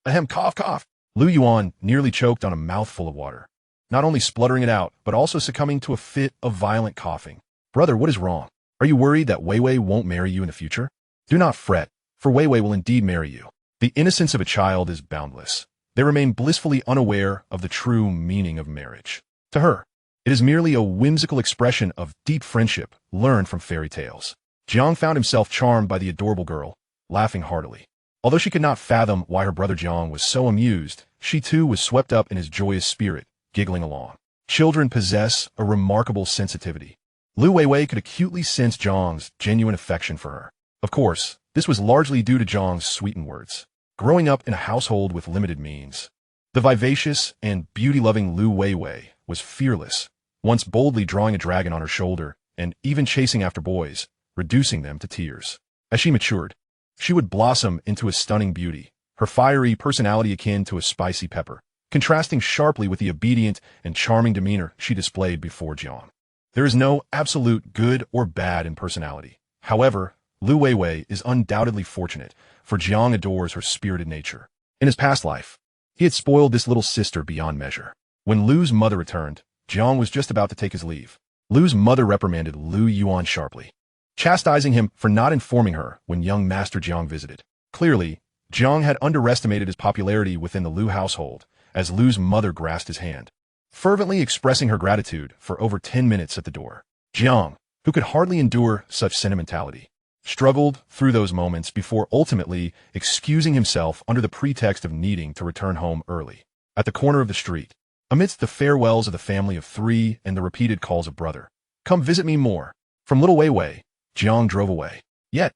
Ahem, cough, cough. Lu Yuan nearly choked on a mouthful of water, not only spluttering it out, but also succumbing to a fit of violent coughing. Brother, what is wrong? Are you worried that Wei Wei won't marry you in the future? Do not fret, for Wei Wei will indeed marry you. The innocence of a child is boundless. They remain blissfully unaware of the true meaning of marriage. To her, it is merely a whimsical expression of deep friendship learned from fairy tales. Jiang found himself charmed by the adorable girl, laughing heartily. Although she could not fathom why her brother Jiang was so amused, she too was swept up in his joyous spirit, giggling along. Children possess a remarkable sensitivity. Lu Weiwei could acutely sense Jiang's genuine affection for her. Of course, this was largely due to Jiang's sweetened words. Growing up in a household with limited means, the vivacious and beauty-loving Lu Weiwei was fearless, once boldly drawing a dragon on her shoulder and even chasing after boys, reducing them to tears. As she matured, she would blossom into a stunning beauty, her fiery personality akin to a spicy pepper, contrasting sharply with the obedient and charming demeanor she displayed before Jiang. There is no absolute good or bad in personality. However, Lu Weiwei is undoubtedly fortunate, for Jiang adores her spirited nature. In his past life, he had spoiled this little sister beyond measure. When Lu's mother returned, Jiang was just about to take his leave. Lu's mother reprimanded Lu Yuan sharply, chastising him for not informing her when young Master Jiang visited. Clearly, Jiang had underestimated his popularity within the Lu household, as Lu's mother grasped his hand, fervently expressing her gratitude for over 10 minutes at the door. Jiang, who could hardly endure such sentimentality, struggled through those moments before ultimately excusing himself under the pretext of needing to return home early. At the corner of the street, amidst the farewells of the family of three and the repeated calls of brother, "Come visit me more," from little Weiwei, Jiang drove away. Yet,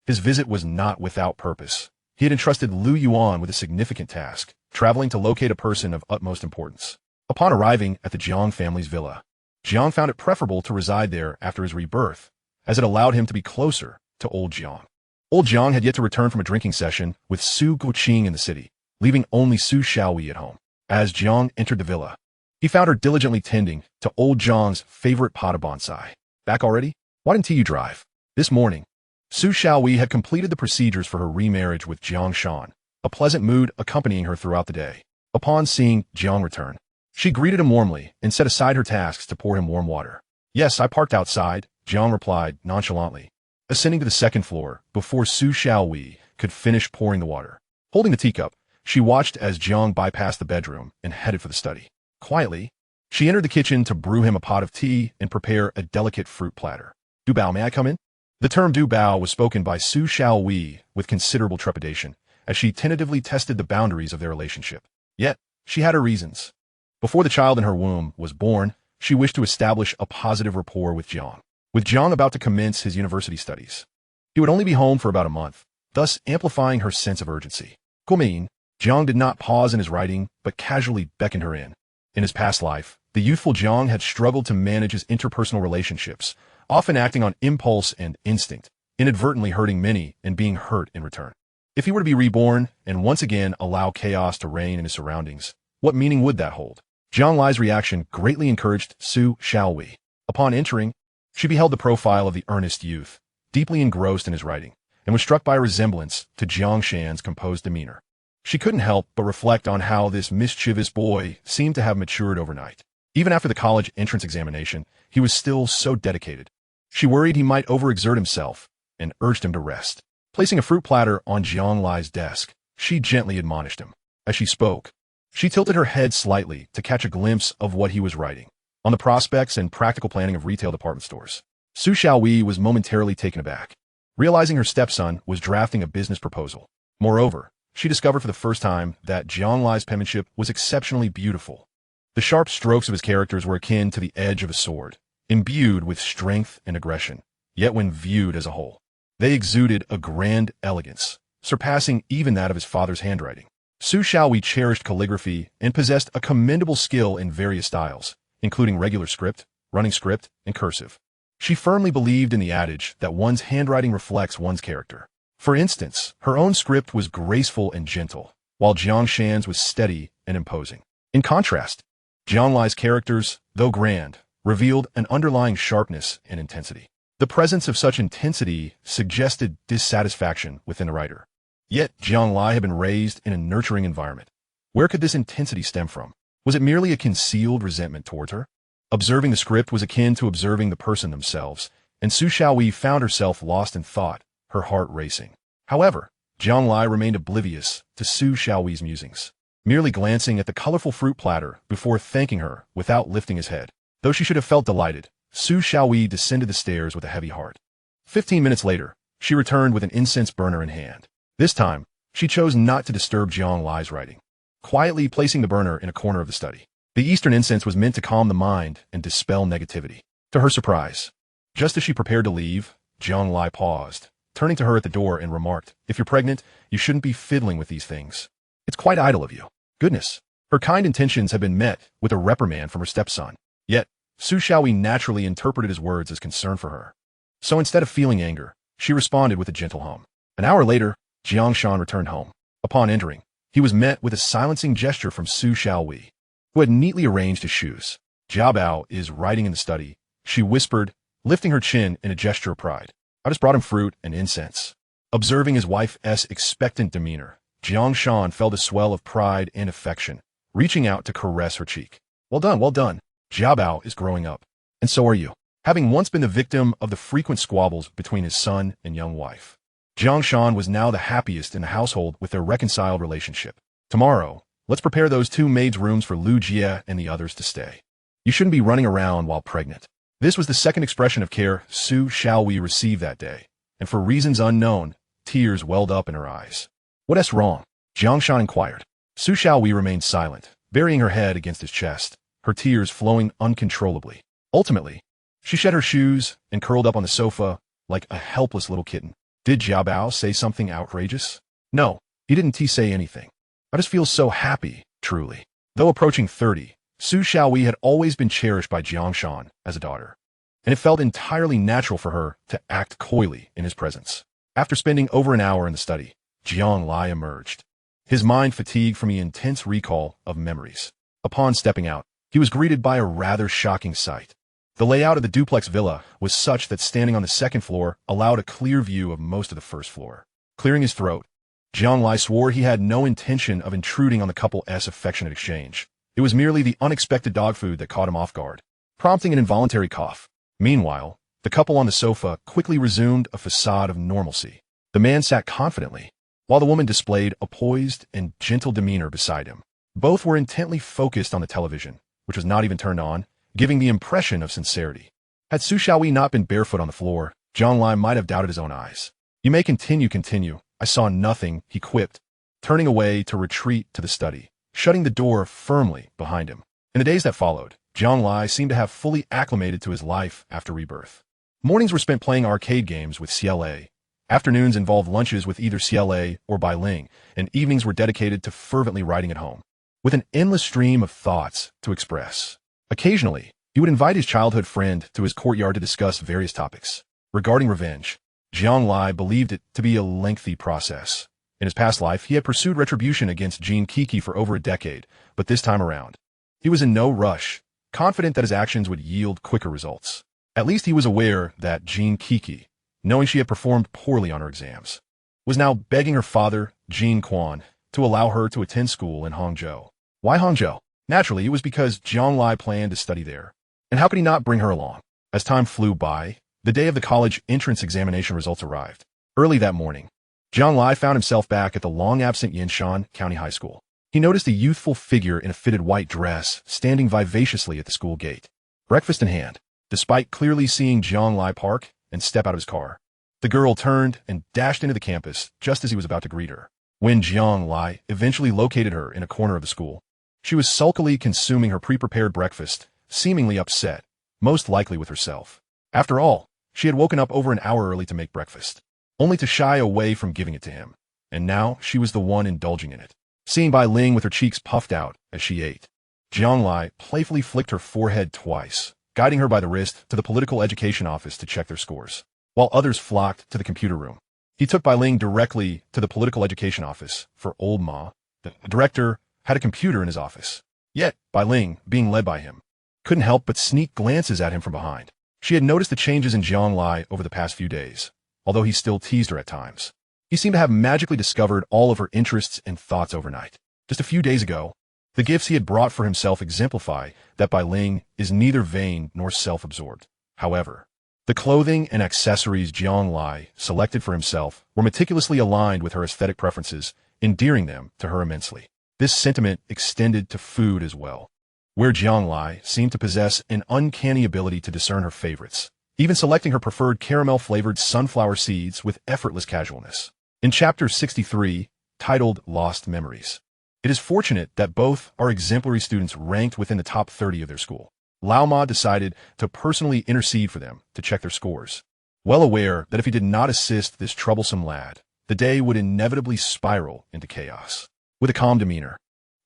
his visit was not without purpose. He had entrusted Lu Yuan with a significant task, traveling to locate a person of utmost importance. Upon arriving at the Jiang family's villa, Jiang found it preferable to reside there after his rebirth, as it allowed him to be closer to old Jiang. Old Jiang had yet to return from a drinking session with Su Guoqing in the city, leaving only Su Xiaowei at home. As Jiang entered the villa, he found her diligently tending to old Jiang's favorite pot of bonsai. "Back already? Why didn't you drive?" This morning, Su Xiaowei had completed the procedures for her remarriage with Jiang Shan, a pleasant mood accompanying her throughout the day. Upon seeing Jiang return, she greeted him warmly and set aside her tasks to pour him warm water. "Yes, I parked outside," Jiang replied nonchalantly, ascending to the second floor before Su Xiaowei could finish pouring the water. Holding the teacup, she watched as Jiang bypassed the bedroom and headed for the study. Quietly, she entered the kitchen to brew him a pot of tea and prepare a delicate fruit platter. "Du Bao, may I come in?" The term "Du Bao" was spoken by Su Xiaowei with considerable trepidation, as she tentatively tested the boundaries of their relationship. Yet, she had her reasons. Before the child in her womb was born, she wished to establish a positive rapport with Jiang. With Jiang about to commence his university studies, he would only be home for about a month, thus amplifying her sense of urgency. Guomin, Jiang did not pause in his writing, but casually beckoned her in. In his past life, the youthful Jiang had struggled to manage his interpersonal relationships, often acting on impulse and instinct, inadvertently hurting many and being hurt in return. If he were to be reborn and once again allow chaos to reign in his surroundings, what meaning would that hold? Jiang Lai's reaction greatly encouraged Su Xiaowei. Upon entering, she beheld the profile of the earnest youth, deeply engrossed in his writing, and was struck by a resemblance to Jiang Shan's composed demeanor. She couldn't help but reflect on how this mischievous boy seemed to have matured overnight. Even after the college entrance examination, he was still so dedicated. She worried he might overexert himself and urged him to rest. Placing a fruit platter on Jiang Lai's desk, she gently admonished him. As she spoke, she tilted her head slightly to catch a glimpse of what he was writing, on the prospects and practical planning of retail department stores. Su Xiaowei was momentarily taken aback, realizing her stepson was drafting a business proposal. Moreover, she discovered for the first time that Jiang Lai's penmanship was exceptionally beautiful. The sharp strokes of his characters were akin to the edge of a sword, imbued with strength and aggression, yet when viewed as a whole, they exuded a grand elegance, surpassing even that of his father's handwriting. Su Xiaowei cherished calligraphy and possessed a commendable skill in various styles, including regular script, running script, and cursive. She firmly believed in the adage that one's handwriting reflects one's character. For instance, her own script was graceful and gentle, while Jiang Shan's was steady and imposing. In contrast, Jiang Lai's characters, though grand, revealed an underlying sharpness and intensity. The presence of such intensity suggested dissatisfaction within the writer. Yet Jiang Lai had been raised in a nurturing environment. Where could this intensity stem from? Was it merely a concealed resentment towards her? Observing the script was akin to observing the person themselves, and Su Xiaowei found herself lost in thought, her heart racing. However, Jiang Lai remained oblivious to Su Xiaowei's musings, merely glancing at the colorful fruit platter before thanking her without lifting his head. Though she should have felt delighted, Su Xiaowei descended the stairs with a heavy heart. 15 minutes later, she returned with an incense burner in hand. This time, she chose not to disturb Jiang Lai's writing, quietly placing the burner in a corner of the study. The Eastern incense was meant to calm the mind and dispel negativity. To her surprise, just as she prepared to leave, Jiang Lai paused, turning to her at the door and remarked, "If you're pregnant, you shouldn't be fiddling with these things. It's quite idle of you." Goodness, her kind intentions had been met with a reprimand from her stepson. Yet, Su Xiaowei naturally interpreted his words as concern for her. So instead of feeling anger, she responded with a gentle hum. An hour later, Jiang Shan returned home. Upon entering, he was met with a silencing gesture from Su Xiaowei, who had neatly arranged his shoes. "Jia Bao is writing in the study," she whispered, lifting her chin in a gesture of pride. "I just brought him fruit and incense." Observing his wife's expectant demeanor, Jiang Shan felt a swell of pride and affection, reaching out to caress her cheek. Well done, well done. Jia Bao is growing up. And so are you." Having once been the victim of the frequent squabbles between his son and young wife, Jiang Shan was now the happiest in the household with their reconciled relationship. "Tomorrow, let's prepare those two maids' rooms for Lu Jie and the others to stay. You shouldn't be running around while pregnant." This was the second expression of care Su Xiaowei received that day, and for reasons unknown, tears welled up in her eyes. "What's wrong?" Jiang Shan inquired. Su Xiaowei remained silent, burying her head against his chest, her tears flowing uncontrollably. Ultimately, she shed her shoes and curled up on the sofa like a helpless little kitten. "Did Jia Bao say something outrageous?" "No, he didn't say anything. I just feel so happy, truly." Though approaching 30, Su Xiaowei had always been cherished by Jiang Shan as a daughter, and it felt entirely natural for her to act coyly in his presence. After spending over an hour in the study, Jiang Lai emerged, his mind fatigued from the intense recall of memories. Upon stepping out, he was greeted by a rather shocking sight. The layout of the duplex villa was such that standing on the second floor allowed a clear view of most of the first floor. Clearing his throat, Jiang Lai swore he had no intention of intruding on the couple's affectionate exchange. It was merely the unexpected dog food that caught him off guard, prompting an involuntary cough. Meanwhile, the couple on the sofa quickly resumed a facade of normalcy. The man sat confidently, while the woman displayed a poised and gentle demeanor beside him. Both were intently focused on the television, which was not even turned on, giving the impression of sincerity. Had Su Xiaowei not been barefoot on the floor, Jiang Lai might have doubted his own eyes. "You may continue. I saw nothing," he quipped, turning away to retreat to the study, shutting the door firmly behind him. In the days that followed, Jiang Lai seemed to have fully acclimated to his life after rebirth. Mornings were spent playing arcade games with CLA. Afternoons involved lunches with either CLA or Bai Ling, and evenings were dedicated to fervently writing at home, with an endless stream of thoughts to express. Occasionally, he would invite his childhood friend to his courtyard to discuss various topics. Regarding revenge, Jiang Lai believed it to be a lengthy process. In his past life, he had pursued retribution against Jean Kiki for over a decade, but this time around, he was in no rush, confident that his actions would yield quicker results. At least he was aware that Jean Kiki, knowing she had performed poorly on her exams, was now begging her father, Jean Quan, to allow her to attend school in Hangzhou. Why Hangzhou? Naturally, it was because Jiang Lai planned to study there. And how could he not bring her along? As time flew by, the day of the college entrance examination results arrived. Early that morning, Jiang Lai found himself back at the long-absent Yinshan County High School. He noticed a youthful figure in a fitted white dress standing vivaciously at the school gate. Breakfast in hand, despite clearly seeing Jiang Lai park and step out of his car. The girl turned and dashed into the campus just as he was about to greet her. When Jiang Lai eventually located her in a corner of the school, she was sulkily consuming her pre-prepared breakfast, seemingly upset, most likely with herself. After all, she had woken up over an hour early to make breakfast, only to shy away from giving it to him, and now she was the one indulging in it. Seeing Bai Ling with her cheeks puffed out as she ate, Jiang Lai playfully flicked her forehead twice, guiding her by the wrist to the political education office to check their scores, while others flocked to the computer room. He took Bai Ling directly to the political education office for old Ma. The director had a computer in his office. Yet, Bai Ling, being led by him, couldn't help but sneak glances at him from behind. She had noticed the changes in Jiang Lai over the past few days, although he still teased her at times. He seemed to have magically discovered all of her interests and thoughts overnight. Just a few days ago, the gifts he had brought for himself exemplify that Bai Ling is neither vain nor self-absorbed. However, the clothing and accessories Jiang Lai selected for himself were meticulously aligned with her aesthetic preferences, endearing them to her immensely. This sentiment extended to food as well, where Jiang Lai seemed to possess an uncanny ability to discern her favorites, even selecting her preferred caramel-flavored sunflower seeds with effortless casualness. In Chapter 63, titled Lost Memories, it is fortunate that both are exemplary students ranked within the top 30 of their school. Lao Ma decided to personally intercede for them to check their scores, well aware that if he did not assist this troublesome lad, the day would inevitably spiral into chaos. With a calm demeanor,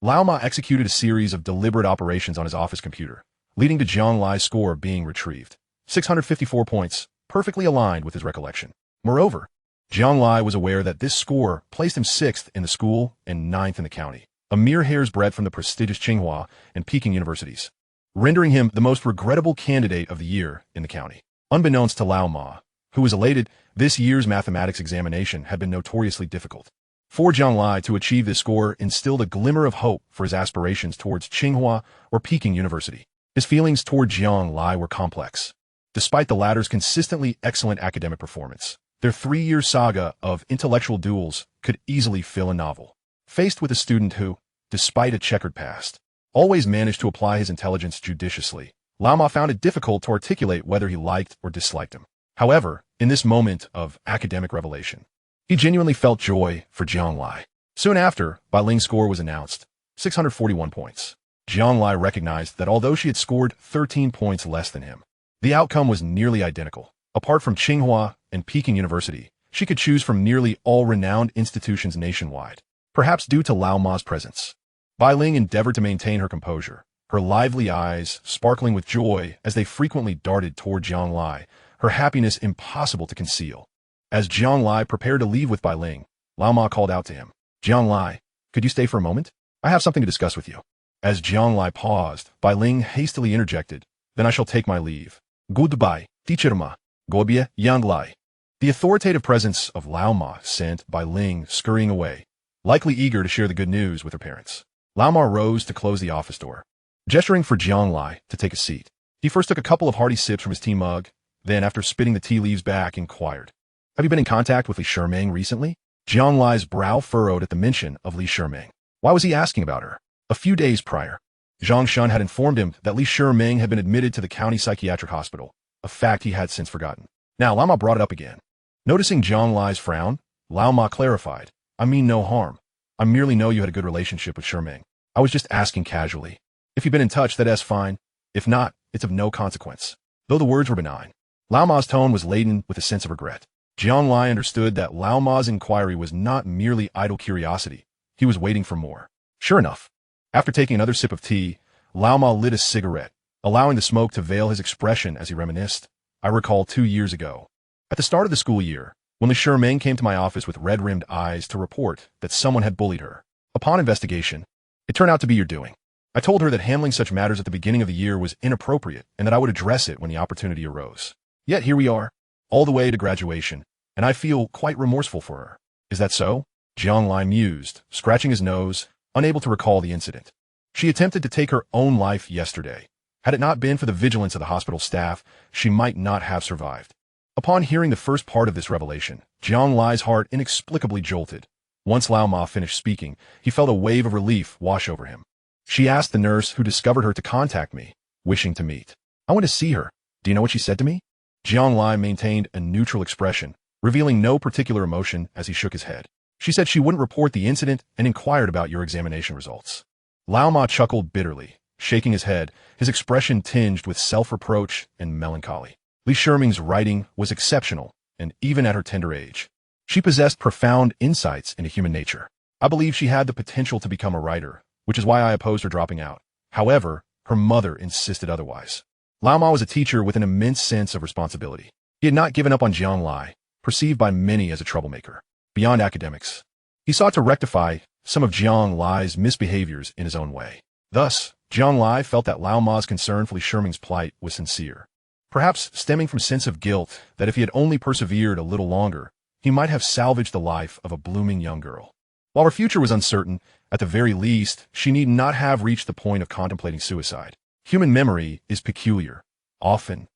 Lao Ma executed a series of deliberate operations on his office computer, leading to Jiang Lai's score being retrieved. 654 points, perfectly aligned with his recollection. Moreover, Jiang Lai was aware that this score placed him 6th in the school and 9th in the county, a mere hair's breadth from the prestigious Tsinghua and Peking universities, rendering him the most regrettable candidate of the year in the county. Unbeknownst to Lao Ma, who was elated, this year's mathematics examination had been notoriously difficult. For Jiang Lai to achieve this score instilled a glimmer of hope for his aspirations towards Tsinghua or Peking University. His feelings toward Jiang Lai were complex. Despite the latter's consistently excellent academic performance, their 3-year saga of intellectual duels could easily fill a novel. Faced with a student who, despite a checkered past, always managed to apply his intelligence judiciously, Lao Ma found it difficult to articulate whether he liked or disliked him. However, in this moment of academic revelation, he genuinely felt joy for Jiang Lai. Soon after, Bai Ling's score was announced, 641 points. Jiang Lai recognized that although she had scored 13 points less than him, the outcome was nearly identical. Apart from Tsinghua and Peking University, she could choose from nearly all renowned institutions nationwide, perhaps due to Lao Ma's presence. Bai Ling endeavored to maintain her composure, her lively eyes sparkling with joy as they frequently darted toward Jiang Lai, her happiness impossible to conceal. As Jiang Lai prepared to leave with Bai Ling, Lao Ma called out to him, "Jiang Lai, could you stay for a moment? I have something to discuss with you." As Jiang Lai paused, Bai Ling hastily interjected, "Then I shall take my leave. Goodbye, teacher Ma. Gorbie, Jiang Lai." The authoritative presence of Lao Ma sent Bai Ling scurrying away, likely eager to share the good news with her parents. Lao Ma rose to close the office door, gesturing for Jiang Lai to take a seat. He first took a couple of hearty sips from his tea mug, then, after spitting the tea leaves back, inquired, "Have you been in contact with Li Shiming recently?" Jiang Lai's brow furrowed at the mention of Li Shiming. Why was he asking about her? A few days prior, Zhang Shun had informed him that Li Shiming had been admitted to the county psychiatric hospital, a fact he had since forgotten. Now, Lao Ma brought it up again. Noticing Jiang Lai's frown, Lao Ma clarified, "I mean no harm. I merely know you had a good relationship with Shiming. I was just asking casually. If you've been in touch, that's fine. If not, it's of no consequence." Though the words were benign, Lao Ma's tone was laden with a sense of regret. Jiang Lai understood that Lao Ma's inquiry was not merely idle curiosity. He was waiting for more. Sure enough, after taking another sip of tea, Lao Ma lit a cigarette, allowing the smoke to veil his expression as he reminisced. "I recall 2 years ago, at the start of the school year, when Li Shiming came to my office with red-rimmed eyes to report that someone had bullied her. Upon investigation, it turned out to be your doing. I told her that handling such matters at the beginning of the year was inappropriate and that I would address it when the opportunity arose. Yet here we are, all the way to graduation, and I feel quite remorseful for her." "Is that so?" Jiang Lai mused, scratching his nose, unable to recall the incident. "She attempted to take her own life yesterday. Had it not been for the vigilance of the hospital staff, she might not have survived." Upon hearing the first part of this revelation, Jiang Lai's heart inexplicably jolted. Once Lao Ma finished speaking, he felt a wave of relief wash over him. "She asked the nurse who discovered her to contact me, wishing to meet. I went to see her. Do you know what she said to me? Jiang Lai maintained a neutral expression, revealing no particular emotion as he shook his head. She said she wouldn't report the incident and inquired about your examination results. Lao Ma chuckled bitterly, shaking his head, his expression tinged with self-reproach and melancholy. Li Shiming's writing was exceptional, and even at her tender age, she possessed profound insights into human nature. I believe she had the potential to become a writer, which is why I opposed her dropping out. However, her mother insisted otherwise. Lao Ma was a teacher with an immense sense of responsibility. He had not given up on Jiang Lai, perceived by many as a troublemaker. Beyond academics, he sought to rectify some of Jiang Lai's misbehaviors in his own way. Thus, Jiang Lai felt that Lao Ma's concern for Li Shiming's plight was sincere, perhaps stemming from a sense of guilt that if he had only persevered a little longer, he might have salvaged the life of a blooming young girl. While her future was uncertain, at the very least, she need not have reached the point of contemplating suicide. Human memory is peculiar. Often,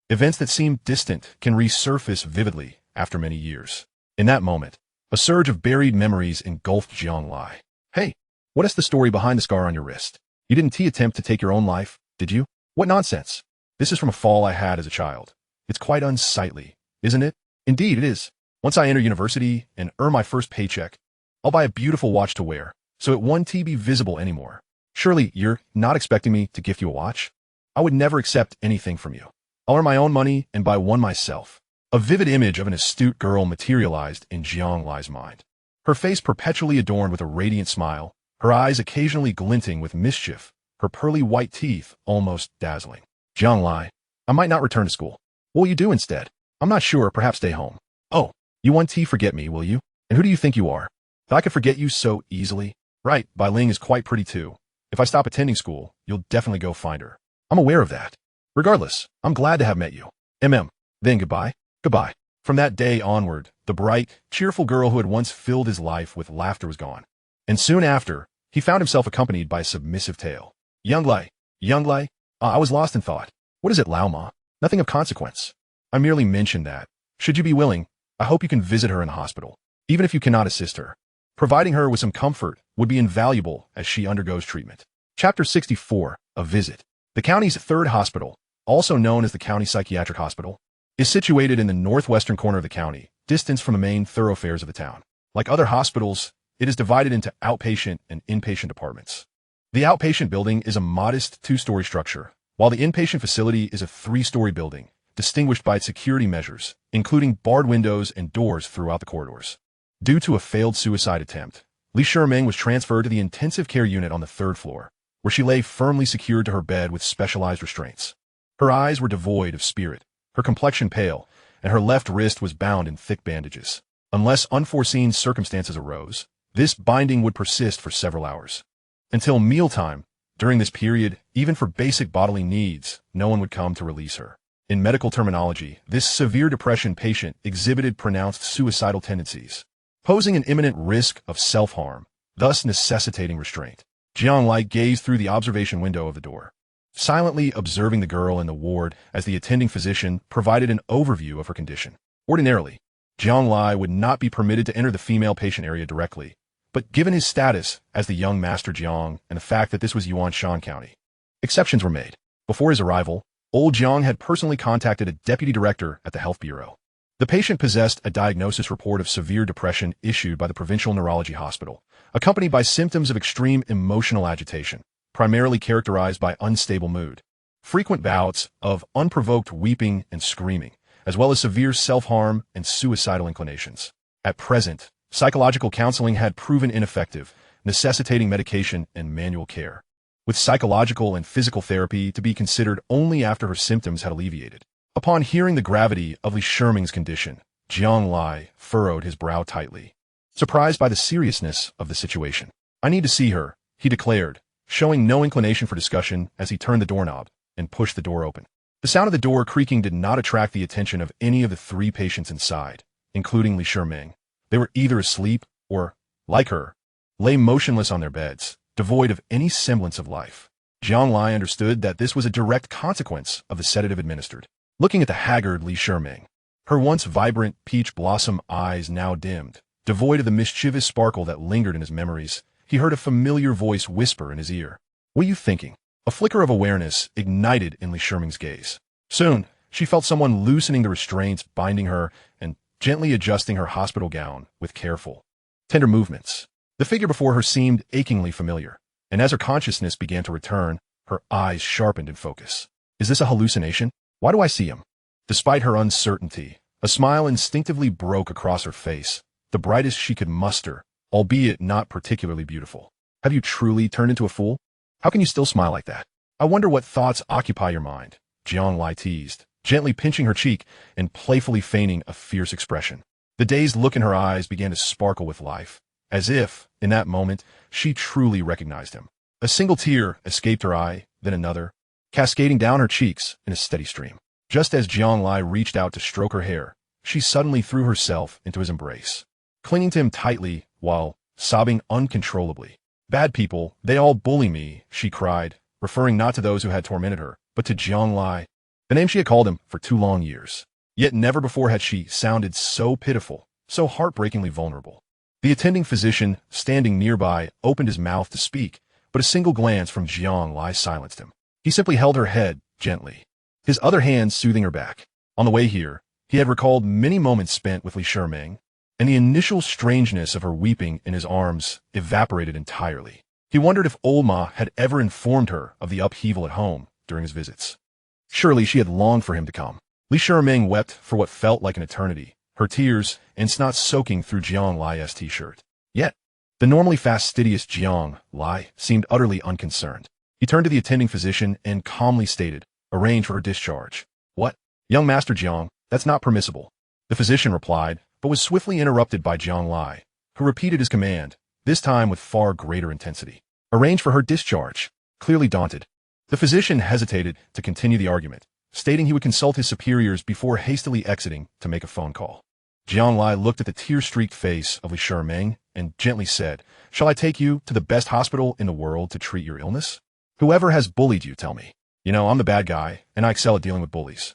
events that seem distant can resurface vividly after many years. In that moment, a surge of buried memories engulfed Jiang Lai. Hey, what is the story behind the scar on your wrist? You didn't attempt to take your own life, did you? What nonsense. This is from a fall I had as a child. It's quite unsightly, isn't it? Indeed it is. Once I enter university and earn my first paycheck, I'll buy a beautiful watch to wear, so it won't be visible anymore. Surely you're not expecting me to gift you a watch? I would never accept anything from you. I'll earn my own money and buy one myself. A vivid image of an astute girl materialized in Jiang Lai's mind. Her face perpetually adorned with a radiant smile, her eyes occasionally glinting with mischief, her pearly white teeth almost dazzling. Jiang Lai, I might not return to school. What will you do instead? I'm not sure, perhaps stay home. Oh, you won't forget me, will you? And who do you think you are? That I could forget you so easily? Right, Bai Ling is quite pretty too. If I stop attending school, you'll definitely go find her. I'm aware of that. Regardless, I'm glad to have met you. Then goodbye. Goodbye. From that day onward, the bright, cheerful girl who had once filled his life with laughter was gone. And soon after, he found himself accompanied by a submissive tail. Jiang Lai, I was lost in thought. What is it, Lao Ma? Nothing of consequence. I merely mentioned that. Should you be willing, I hope you can visit her in the hospital, even if you cannot assist her. Providing her with some comfort would be invaluable as she undergoes treatment. Chapter 64, A Visit. The county's third hospital, also known as the County Psychiatric Hospital, is situated in the northwestern corner of the county, distant from the main thoroughfares of the town. Like other hospitals, it is divided into outpatient and inpatient departments. The outpatient building is a modest 2-story structure, while the inpatient facility is a 3-story building, distinguished by its security measures, including barred windows and doors throughout the corridors. Due to a failed suicide attempt, Li Shiming was transferred to the intensive care unit on the 3rd floor, where she lay firmly secured to her bed with specialized restraints. Her eyes were devoid of spirit, her complexion pale, and her left wrist was bound in thick bandages. Unless unforeseen circumstances arose, this binding would persist for several hours. Until mealtime, during this period, even for basic bodily needs, no one would come to release her. In medical terminology, this severe depression patient exhibited pronounced suicidal tendencies, posing an imminent risk of self-harm, thus necessitating restraint. Jiang Lai gazed through the observation window of the door, silently observing the girl in the ward as the attending physician provided an overview of her condition. Ordinarily, Jiang Lai would not be permitted to enter the female patient area directly, but given his status as the young Master Jiang and the fact that this was Yuanshan County, exceptions were made. Before his arrival, old Jiang had personally contacted a deputy director at the health bureau. The patient possessed a diagnosis report of severe depression issued by the provincial neurology hospital, accompanied by symptoms of extreme emotional agitation, primarily characterized by unstable mood, frequent bouts of unprovoked weeping and screaming, as well as severe self-harm and suicidal inclinations. At present, psychological counseling had proven ineffective, necessitating medication and manual care, with psychological and physical therapy to be considered only after her symptoms had alleviated. Upon hearing the gravity of Li Shiming's condition, Jiang Lai furrowed his brow tightly, surprised by the seriousness of the situation. I need to see her, he declared, showing no inclination for discussion as he turned the doorknob and pushed the door open. The sound of the door creaking did not attract the attention of any of the 3 patients inside, including Li Shiming. They were either asleep or, like her, lay motionless on their beds, devoid of any semblance of life. Jiang Lai understood that this was a direct consequence of the sedative administered. Looking at the haggard Li Shiming, her once vibrant peach blossom eyes now dimmed, devoid of the mischievous sparkle that lingered in his memories, he heard a familiar voice whisper in his ear. What are you thinking? A flicker of awareness ignited in Li Shiming's gaze. Soon, She felt someone loosening the restraints binding her and gently adjusting her hospital gown with careful, tender movements. The figure before her seemed achingly familiar, and as her consciousness began to return, her eyes sharpened in focus. Is this a hallucination? Why do I see him? Despite her uncertainty, a smile instinctively broke across her face, the brightest she could muster, albeit not particularly beautiful. Have you truly turned into a fool? How can you still smile like that? I wonder what thoughts occupy your mind, Jiang Lai teased, gently pinching her cheek and playfully feigning a fierce expression. The dazed look in her eyes began to sparkle with life, as if, in that moment, she truly recognized him. A single tear escaped her eye, then another, cascading down her cheeks in a steady stream. Just as Jiang Lai reached out to stroke her hair, she suddenly threw herself into his embrace, clinging to him tightly while sobbing uncontrollably. Bad people, they all bully me, she cried, referring not to those who had tormented her, but to Jiang Lai, the name she had called him for 2 long years. Yet never before had she sounded so pitiful, so heartbreakingly vulnerable. The attending physician, standing nearby, opened his mouth to speak, but a single glance from Jiang Lai silenced him. He simply held her head gently, his other hand soothing her back. On the way here, he had recalled many moments spent with Li Shiming, and the initial strangeness of her weeping in his arms evaporated entirely. He wondered if old Ma had ever informed her of the upheaval at home during his visits. Surely she had longed for him to come. Li Shiming wept for what felt like an eternity, her tears and snot soaking through Jiang Lai's t-shirt. Yet, the normally fastidious Jiang Lai seemed utterly unconcerned. He turned to the attending physician and calmly stated, "Arrange for her discharge." "What? Young Master Jiang, that's not permissible." The physician replied, but was swiftly interrupted by Jiang Lai, who repeated his command, this time with far greater intensity. "Arrange for her discharge." Clearly daunted, the physician hesitated to continue the argument, stating he would consult his superiors before hastily exiting to make a phone call. Jiang Lai looked at the tear-streaked face of Li Shiming and gently said, "Shall I take you to the best hospital in the world to treat your illness? Whoever has bullied you, tell me. You know, I'm the bad guy, and I excel at dealing with bullies."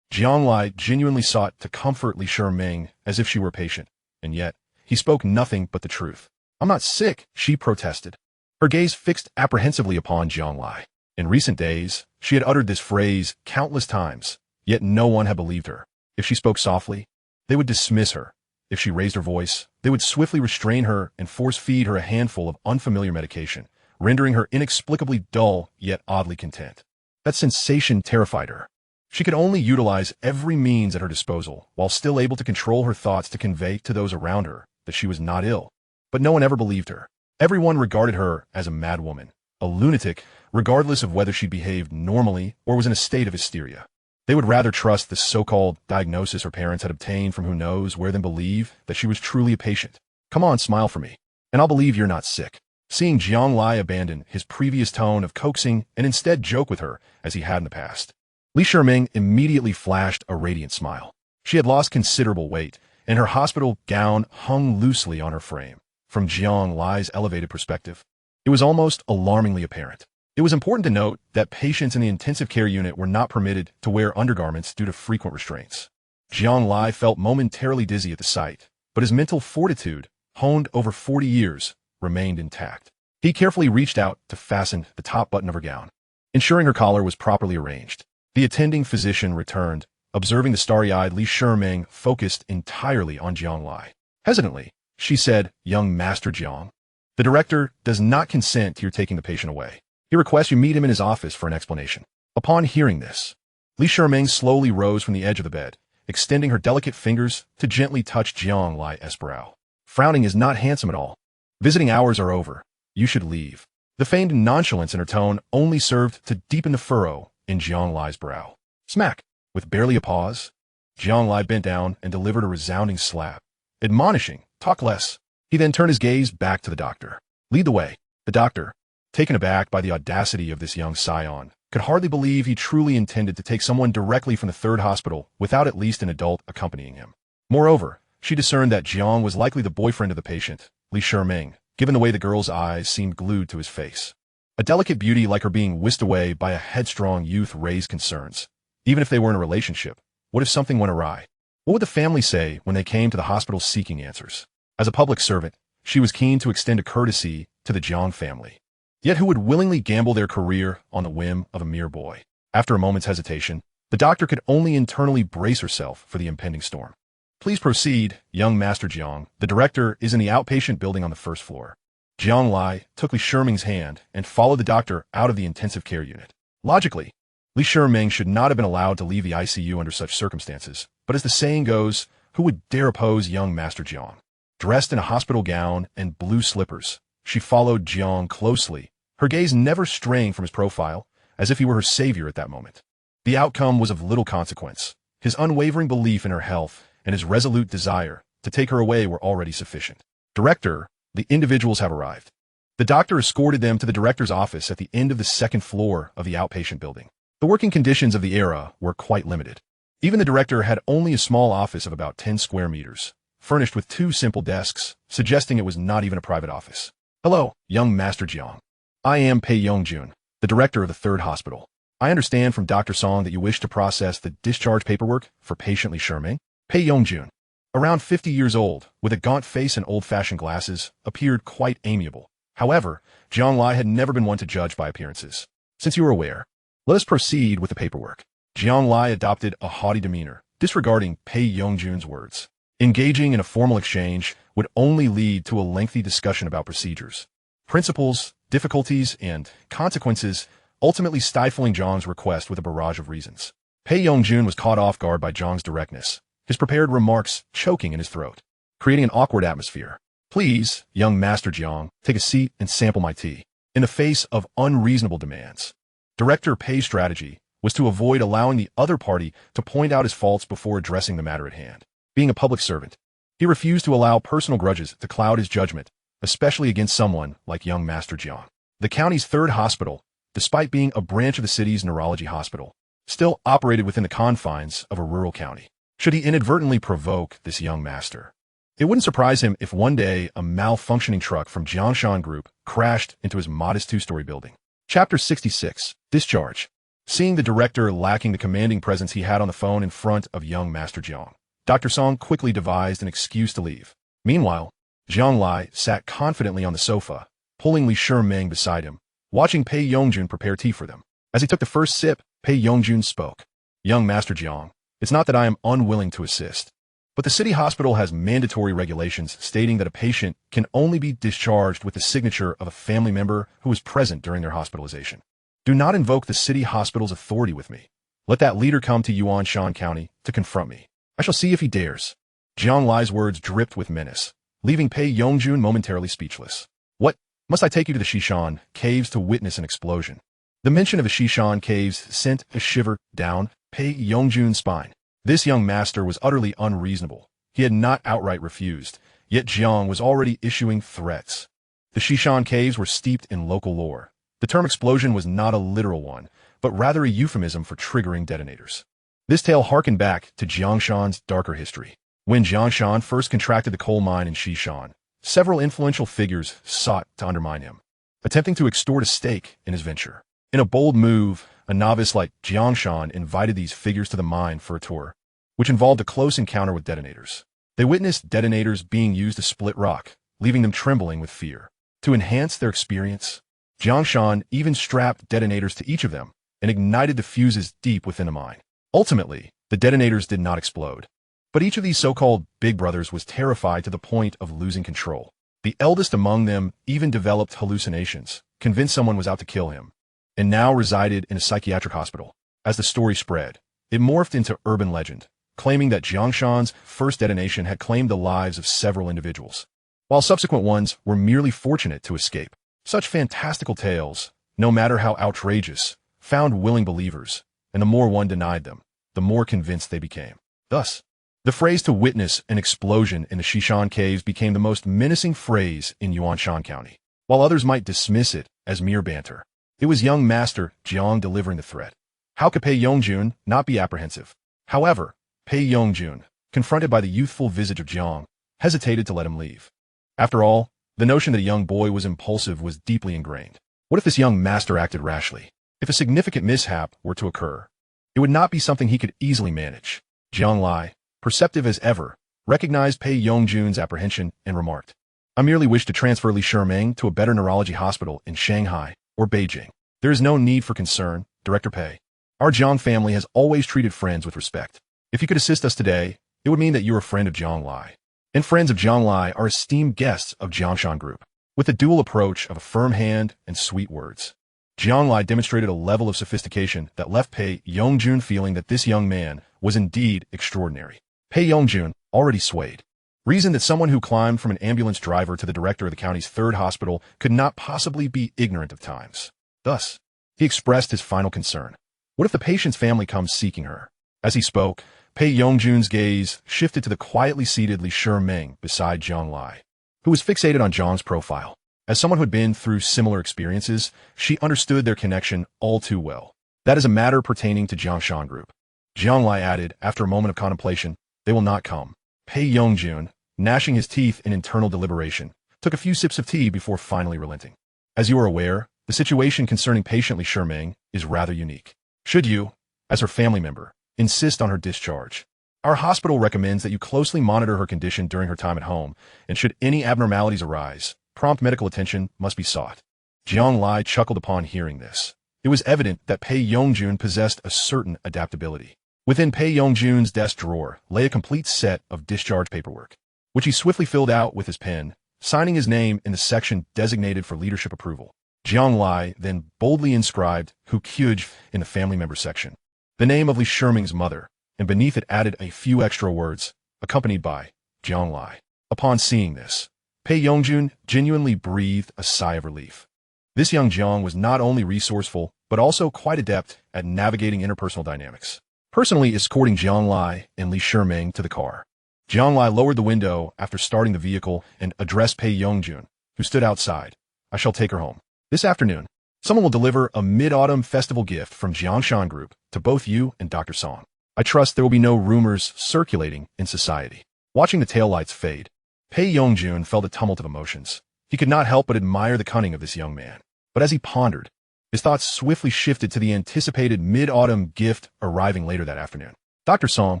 Jiang Lai genuinely sought to comfort Li Shiming as if she were a patient, and yet he spoke nothing but the truth. "I'm not sick," she protested, her gaze fixed apprehensively upon Jiang Lai. In recent days, she had uttered this phrase countless times, yet no one had believed her. If she spoke softly, they would dismiss her. If she raised her voice, they would swiftly restrain her and force-feed her a handful of unfamiliar medication, rendering her inexplicably dull yet oddly content. That sensation terrified her. She could only utilize every means at her disposal while still able to control her thoughts to convey to those around her that she was not ill. But no one ever believed her. Everyone regarded her as a madwoman, a lunatic, regardless of whether she behaved normally or was in a state of hysteria. They would rather trust the so-called diagnosis her parents had obtained from who knows where than believe that she was truly a patient. "Come on, smile for me, and I'll believe you're not sick." Seeing Jiang Lai abandon his previous tone of coaxing and instead joke with her as he had in the past, Li Shiming immediately flashed a radiant smile. She had lost considerable weight, and her hospital gown hung loosely on her frame. From Jiang Lai's elevated perspective, it was almost alarmingly apparent. It was important to note that patients in the intensive care unit were not permitted to wear undergarments due to frequent restraints. Jiang Lai felt momentarily dizzy at the sight, but his mental fortitude, honed over 40 years, remained intact. He carefully reached out to fasten the top button of her gown, ensuring her collar was properly arranged. The attending physician returned, observing the starry-eyed Li Shiming focused entirely on Jiang Lai. Hesitantly, she said, "Young Master Jiang, the director does not consent to your taking the patient away. He requests you meet him in his office for an explanation." Upon hearing this, Li Shiming slowly rose from the edge of the bed, extending her delicate fingers to gently touch Jiang Lai's brow. "Frowning is not handsome at all. Visiting hours are over. You should leave." The feigned nonchalance in her tone only served to deepen the furrow in Jiang Lai's brow. Smack! With barely a pause, Jiang Lai bent down and delivered a resounding slap, admonishing, "Talk less." He then turned his gaze back to the doctor. "Lead the way." The doctor, taken aback by the audacity of this young scion, could hardly believe he truly intended to take someone directly from the third hospital without at least an adult accompanying him. Moreover, she discerned that Jiang was likely the boyfriend of the patient, Li Shiming, given the way the girl's eyes seemed glued to his face. A delicate beauty like her being whisked away by a headstrong youth raised concerns. Even if they were in a relationship, what if something went awry? What would the family say when they came to the hospital seeking answers? As a public servant, she was keen to extend a courtesy to the Jiang family. Yet who would willingly gamble their career on the whim of a mere boy? After a moment's hesitation, The doctor could only internally brace herself for the impending storm. Please proceed, young Master Jiang. The director is in the outpatient building on the first floor. Jiang Lai took Li Shiming's hand and followed the doctor out of the intensive care unit. Logically, Li Shiming should not have been allowed to leave the ICU under such circumstances, but as the saying goes, who would dare oppose young Master Jiang? Dressed in a hospital gown and blue slippers, she followed Jiang closely, her gaze never straying from his profile, as if he were her savior at that moment. The outcome was of little consequence. His unwavering belief in her health and his resolute desire to take her away were already sufficient. Director, the individuals have arrived. The doctor escorted them to the director's office at the end of the second floor of the outpatient building. The working conditions of the era were quite limited. Even the director had only a small office of about 10 square meters, furnished with 2 simple desks, suggesting it was not even a private office. Hello, young Master Jiang. I am Pei Yongjun, the director of the 3rd hospital. I understand from Dr. Song that you wish to process the discharge paperwork for patient Li Shiming. Pei Yongjun, around 50 years old, with a gaunt face and old-fashioned glasses, appeared quite amiable. However, Jiang Lai had never been one to judge by appearances. Since you are aware, let us proceed with the paperwork. Jiang Lai adopted a haughty demeanor, disregarding Pei Yongjun's words. Engaging in a formal exchange would only lead to a lengthy discussion about procedures, principles, difficulties, and consequences, ultimately stifling Jiang's request with a barrage of reasons. Pei Yongjun was caught off guard by Jiang's directness, his prepared remarks choking in his throat, creating an awkward atmosphere. Please, young Master Jiang, take a seat and sample my tea. In the face of unreasonable demands, Director Pei's strategy was to avoid allowing the other party to point out his faults before addressing the matter at hand. Being a public servant, he refused to allow personal grudges to cloud his judgment, especially against someone like young Master Jiang. The county's 3rd hospital, despite being a branch of the city's neurology hospital, still operated within the confines of a rural county. Should he inadvertently provoke this young master, it wouldn't surprise him if one day a malfunctioning truck from Jiangshan Group crashed into his modest 2-story building. Chapter 66, Discharge. Seeing the director lacking the commanding presence he had on the phone in front of young Master Jiang, Dr. Song quickly devised an excuse to leave. Meanwhile, Jiang Lai sat confidently on the sofa, pulling Li Shiming beside him, watching Pei Yongjun prepare tea for them. As he took the first sip, Pei Yongjun spoke. Young Master Jiang, it's not that I am unwilling to assist, but the city hospital has mandatory regulations stating that a patient can only be discharged with the signature of a family member who was present during their hospitalization. Do not invoke the city hospital's authority with me. Let that leader come to Yuanshan County to confront me. I shall see if he dares. Jiang Lai's words dripped with menace, leaving Pei Yongjun momentarily speechless. What? Must I take you to the Shishan caves to witness an explosion? The mention of the Shishan caves sent a shiver down Pei Yongjun's spine. This young master was utterly unreasonable. He had not outright refused, yet Jiang was already issuing threats. The Shishan caves were steeped in local lore. The term explosion was not a literal one, but rather a euphemism for triggering detonators. This tale harkened back to Jiangshan's darker history. When Jiangshan first contracted the coal mine in Shishan, several influential figures sought to undermine him, attempting to extort a stake in his venture. In a bold move, a novice like Jiangshan invited these figures to the mine for a tour, which involved a close encounter with detonators. They witnessed detonators being used to split rock, leaving them trembling with fear. To enhance their experience, Jiangshan even strapped detonators to each of them and ignited the fuses deep within the mine. Ultimately, the detonators did not explode, but each of these so-called big brothers was terrified to the point of losing control. The eldest among them even developed hallucinations, convinced someone was out to kill him, and now resided in a psychiatric hospital. As the story spread, it morphed into urban legend, claiming that Jiangshan's first detonation had claimed the lives of several individuals, while subsequent ones were merely fortunate to escape. Such fantastical tales, no matter how outrageous, found willing believers, and the more one denied them, the more convinced they became. Thus, the phrase to witness an explosion in the Shishan caves became the most menacing phrase in Yuanshan County. While others might dismiss it as mere banter, it was young Master Jiang delivering the threat. How could Pei Yongjun not be apprehensive? However, Pei Yongjun, confronted by the youthful visage of Jiang, hesitated to let him leave. After all, the notion that a young boy was impulsive was deeply ingrained. What if this young master acted rashly? If a significant mishap were to occur, it would not be something he could easily manage. Jiang Lai, perceptive as ever, recognized Pei Yongjun's apprehension and remarked, I merely wish to transfer Li Shiming to a better neurology hospital in Shanghai or Beijing. There is no need for concern, Director Pei. Our Jiang family has always treated friends with respect. If you could assist us today, it would mean that you're a friend of Jiang Lai. And friends of Jiang Lai are esteemed guests of Jiangshan Group, with a dual approach of a firm hand and sweet words. Jiang Lai demonstrated a level of sophistication that left Pei Yongjun feeling that this young man was indeed extraordinary. Pei Yongjun, already swayed, reasoned that someone who climbed from an ambulance driver to the director of the county's third hospital could not possibly be ignorant of times. Thus, he expressed his final concern. What if the patient's family comes seeking her? As he spoke, Pei Yongjun's gaze shifted to the quietly seated Li Shiming beside Jiang Lai, who was fixated on Jiang's profile. As someone who had been through similar experiences, she understood their connection all too well. That is a matter pertaining to Jiangshan Group. Jiang Lai added, after a moment of contemplation, they will not come. Pei Yongjun, gnashing his teeth in internal deliberation, took a few sips of tea before finally relenting. As you are aware, the situation concerning patient Li Shiming is rather unique. Should you, as her family member, insist on her discharge, our hospital recommends that you closely monitor her condition during her time at home, and should any abnormalities arise, prompt medical attention must be sought. Jiang Lai chuckled upon hearing this. It was evident that Pei Yongjun possessed a certain adaptability. Within Pei Yongjun's desk drawer lay a complete set of discharge paperwork, which he swiftly filled out with his pen, signing his name in the section designated for leadership approval. Jiang Lai then boldly inscribed Hu Kyuj in the family member section, the name of Li Shiming's mother, and beneath it added a few extra words, accompanied by Jiang Lai. Upon seeing this, Pei Yongjun genuinely breathed a sigh of relief. This young Jiang was not only resourceful, but also quite adept at navigating interpersonal dynamics. Personally escorting Jiang Lai and Li Shiming to the car, Jiang Lai lowered the window after starting the vehicle and addressed Pei Yongjun, who stood outside. I shall take her home. This afternoon, someone will deliver a mid-autumn festival gift from Jiangshan Group to both you and Dr. Song. I trust there will be no rumors circulating in society. Watching the taillights fade, Pei Yongjun felt a tumult of emotions. He could not help but admire the cunning of this young man. But as he pondered, his thoughts swiftly shifted to the anticipated mid-autumn gift arriving later that afternoon. Dr. Song,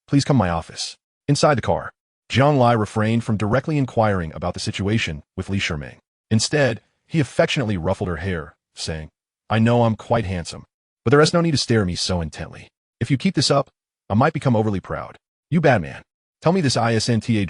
please come to my office. Inside the car, Jiang Lai refrained from directly inquiring about the situation with Li Shiming. Instead, he affectionately ruffled her hair, saying, I know I'm quite handsome, but there is no need to stare at me so intently. If you keep this up, I might become overly proud. You bad man. Tell me this isnta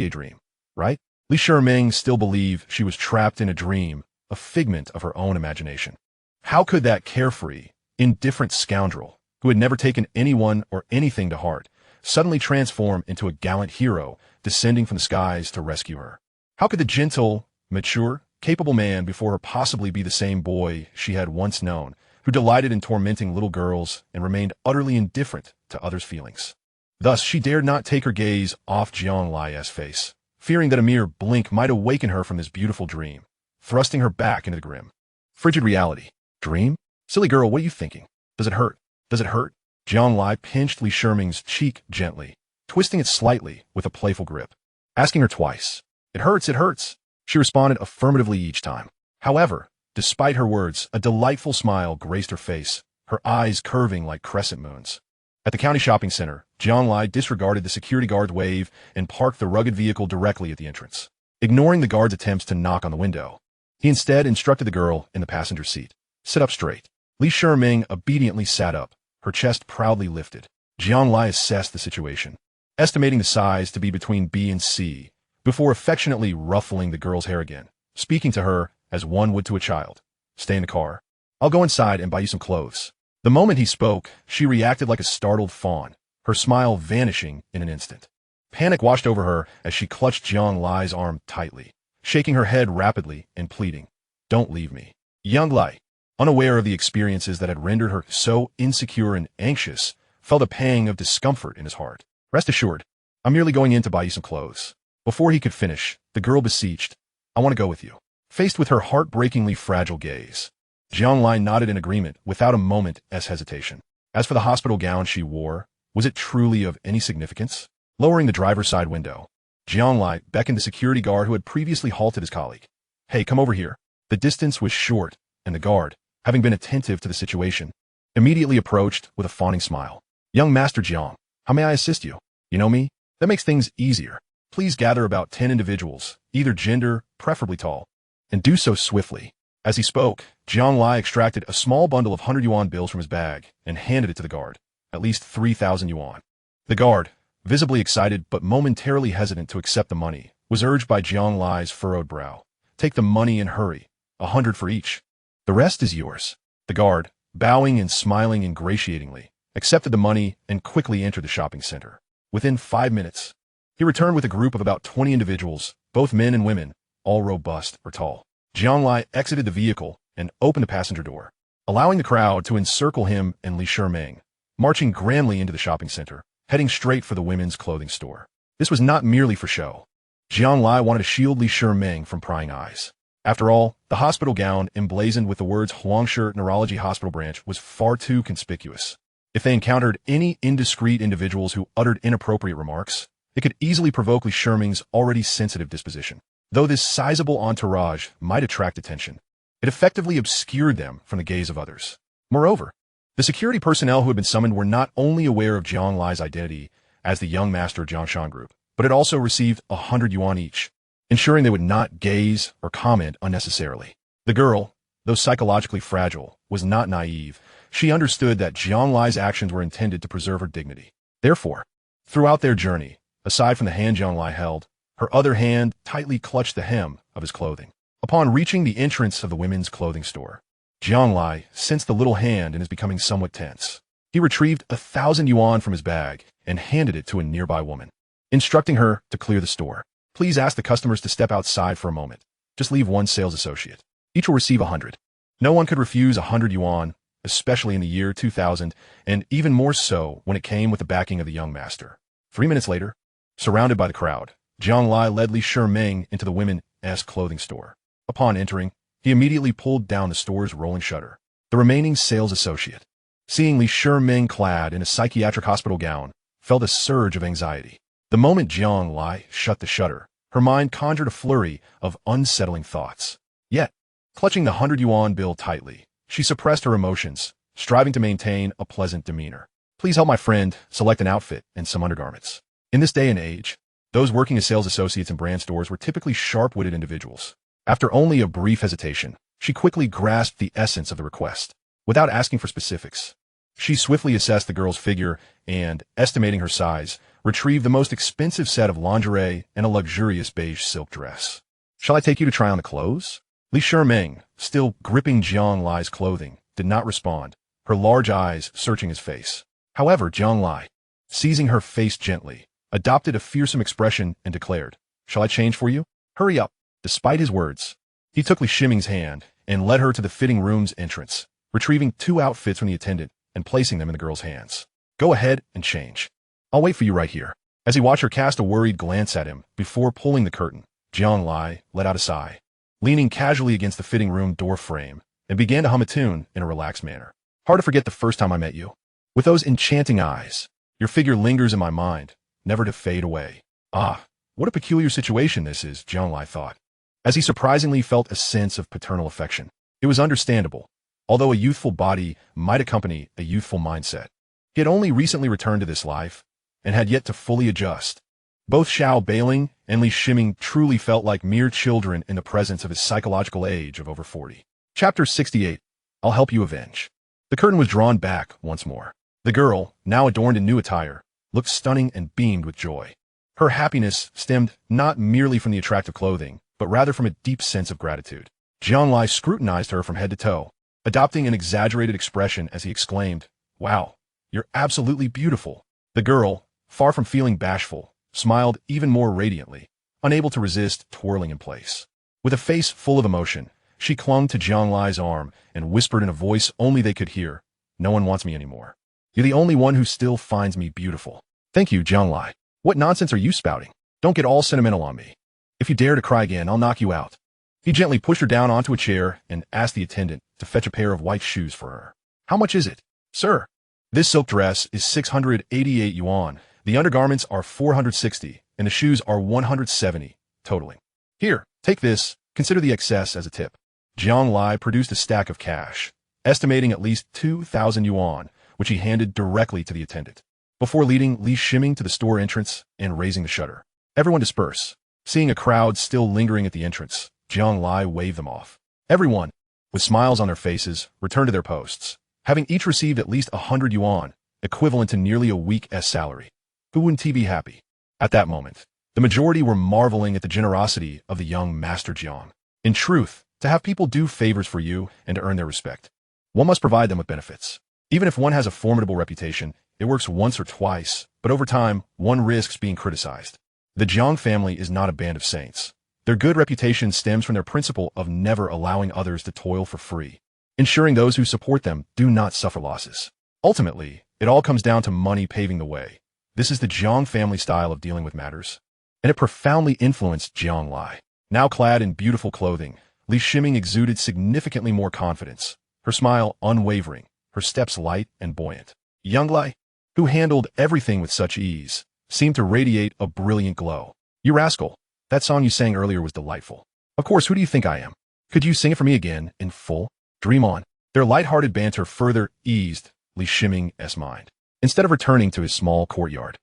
dream, right? Li Shiming still believed she was trapped in a dream, a figment of her own imagination. How could that carefree, indifferent scoundrel, who had never taken anyone or anything to heart, suddenly transform into a gallant hero descending from the skies to rescue her? How could the gentle, mature, capable man before her possibly be the same boy she had once known, who delighted in tormenting little girls and remained utterly indifferent to others' feelings? Thus, she dared not take her gaze off Jiang Lai's face, fearing that a mere blink might awaken her from this beautiful dream, thrusting her back into the grim, frigid reality. Dream? Silly girl, what are you thinking? Does it hurt? Does it hurt? Jiang Lai pinched Li Shiming's cheek gently, twisting it slightly with a playful grip, asking her twice. It hurts, it hurts. She responded affirmatively each time. However, despite her words, a delightful smile graced her face, her eyes curving like crescent moons. At the county shopping center, Jiang Lai disregarded the security guard's wave and parked the rugged vehicle directly at the entrance. Ignoring the guard's attempts to knock on the window, he instead instructed the girl in the passenger seat. Sit up straight. Li Shiming obediently sat up, her chest proudly lifted. Jiang Lai assessed the situation, estimating the size to be between B and C, before affectionately ruffling the girl's hair again, speaking to her as one would to a child. Stay in the car. I'll go inside and buy you some clothes. The moment he spoke, she reacted like a startled fawn, her smile vanishing in an instant. Panic washed over her as she clutched Jiang Lai's arm tightly, shaking her head rapidly and pleading, Don't leave me. Jiang Lai, unaware of the experiences that had rendered her so insecure and anxious, felt a pang of discomfort in his heart. Rest assured, I'm merely going in to buy you some clothes. Before he could finish, the girl beseeched, I want to go with you. Faced with her heartbreakingly fragile gaze, Jiang Lai nodded in agreement without a moment's hesitation. As for the hospital gown she wore, was it truly of any significance? Lowering the driver's side window, Jiang Lai beckoned the security guard who had previously halted his colleague. Hey, come over here. The distance was short, and the guard, having been attentive to the situation, immediately approached with a fawning smile. Young Master Jiang, how may I assist you? You know me? That makes things easier. Please gather about 10 individuals, either gender, preferably tall, and do so swiftly. As he spoke, Jiang Lai extracted a small bundle of 100 yuan bills from his bag and handed it to the guard, at least 3,000 yuan. The guard, visibly excited but momentarily hesitant to accept the money, was urged by Jiang Lai's furrowed brow. Take the money and hurry, 100 for each. The rest is yours. The guard, bowing and smiling ingratiatingly, accepted the money and quickly entered the shopping center. Within 5 minutes, he returned with a group of about 20 individuals, both men and women, all robust or tall. Jiang Lai exited the vehicle and opened the passenger door, allowing the crowd to encircle him and Li Shiming, marching grandly into the shopping center, heading straight for the women's clothing store. This was not merely for show. Jiang Lai wanted to shield Li Shiming from prying eyes. After all, the hospital gown emblazoned with the words Huangshe Neurology Hospital Branch was far too conspicuous. If they encountered any indiscreet individuals who uttered inappropriate remarks, it could easily provoke Li Shiming's already sensitive disposition. Though this sizable entourage might attract attention, it effectively obscured them from the gaze of others. Moreover, the security personnel who had been summoned were not only aware of Jiang Lai's identity as the young master of Jiangshan Group, but had also received 100 yuan each, ensuring they would not gaze or comment unnecessarily. The girl, though psychologically fragile, was not naive. She understood that Jiang Lai's actions were intended to preserve her dignity. Therefore, throughout their journey, aside from the hand Jiang Lai held, her other hand tightly clutched the hem of his clothing. Upon reaching the entrance of the women's clothing store, Jiang Lai sensed the little hand and is becoming somewhat tense. He retrieved 1,000 yuan from his bag and handed it to a nearby woman, instructing her to clear the store. Please ask the customers to step outside for a moment. Just leave one sales associate. Each will receive 100. No one could refuse 100 yuan, especially in the year 2000, and even more so when it came with the backing of the young master. 3 minutes later, surrounded by the crowd, Jiang Lai led Li Shiming into the women's clothing store. Upon entering, he immediately pulled down the store's rolling shutter. The remaining sales associate, seeing Li Shiming clad in a psychiatric hospital gown, felt a surge of anxiety. The moment Jiang Lai shut the shutter, her mind conjured a flurry of unsettling thoughts. Yet, clutching the 100 yuan bill tightly, she suppressed her emotions, striving to maintain a pleasant demeanor. Please help my friend select an outfit and some undergarments. In this day and age, those working as sales associates in brand stores were typically sharp-witted individuals. After only a brief hesitation, she quickly grasped the essence of the request. Without asking for specifics, she swiftly assessed the girl's figure and, estimating her size, retrieved the most expensive set of lingerie and a luxurious beige silk dress. Shall I take you to try on the clothes? Li Shiming, still gripping Jiang Lai's clothing, did not respond, her large eyes searching his face. However, Jiang Lai, seizing her face gently, adopted a fearsome expression and declared, Shall I change for you? Hurry up. Despite his words, he took Li Shiming's hand and led her to the fitting room's entrance, retrieving 2 outfits from the attendant and placing them in the girl's hands. Go ahead and change. I'll wait for you right here. As he watched her cast a worried glance at him before pulling the curtain, Jiang Lai let out a sigh, leaning casually against the fitting room door frame, and began to hum a tune in a relaxed manner. Hard to forget the first time I met you. With those enchanting eyes, your figure lingers in my mind, never to fade away. Ah, what a peculiar situation this is, Jiang Lai thought, as he surprisingly felt a sense of paternal affection. It was understandable, although a youthful body might accompany a youthful mindset. He had only recently returned to this life, and had yet to fully adjust. Both Xiao Bailing and Li Shiming truly felt like mere children in the presence of his psychological age of over 40. Chapter 68. I'll help you avenge. The curtain was drawn back once more. The girl, now adorned in new attire, looked stunning and beamed with joy. Her happiness stemmed not merely from the attractive clothing, but rather from a deep sense of gratitude. Jiang Lai scrutinized her from head to toe, adopting an exaggerated expression as he exclaimed, Wow, you're absolutely beautiful. The girl, far from feeling bashful, smiled even more radiantly, unable to resist twirling in place. With a face full of emotion, she clung to Jiang Lai's arm and whispered in a voice only they could hear, No one wants me anymore. You're the only one who still finds me beautiful. Thank you, Jiang Lai. What nonsense are you spouting? Don't get all sentimental on me. If you dare to cry again, I'll knock you out. He gently pushed her down onto a chair and asked the attendant to fetch a pair of white shoes for her. How much is it? Sir, this silk dress is 688 yuan. The undergarments are 460, and the shoes are 170, totaling. Here, take this. Consider the excess as a tip. Jiang Lai produced a stack of cash, estimating at least 2,000 yuan, which he handed directly to the attendant, before leading Li Shiming to the store entrance and raising the shutter. Everyone disperse. Seeing a crowd still lingering at the entrance, Jiang Lai waved them off. Everyone, with smiles on their faces, returned to their posts, having each received at least 100 yuan, equivalent to nearly a week's salary. Who wouldn't he be happy? At that moment, the majority were marveling at the generosity of the young Master Jiang. In truth, to have people do favors for you and to earn their respect, one must provide them with benefits. Even if one has a formidable reputation, it works once or twice, but over time, one risks being criticized. The Jiang family is not a band of saints. Their good reputation stems from their principle of never allowing others to toil for free, ensuring those who support them do not suffer losses. Ultimately, it all comes down to money paving the way. This is the Jiang family style of dealing with matters, and it profoundly influenced Jiang Lai. Now clad in beautiful clothing, Li Shiming exuded significantly more confidence, her smile unwavering, her steps light and buoyant. Jiang Lai, who handled everything with such ease, seemed to radiate a brilliant glow. You rascal, that song you sang earlier was delightful. Of course, who do you think I am? Could you sing it for me again, in full? Dream on. Their light-hearted banter further eased Li Shiming's mind. Instead of returning to his small courtyard,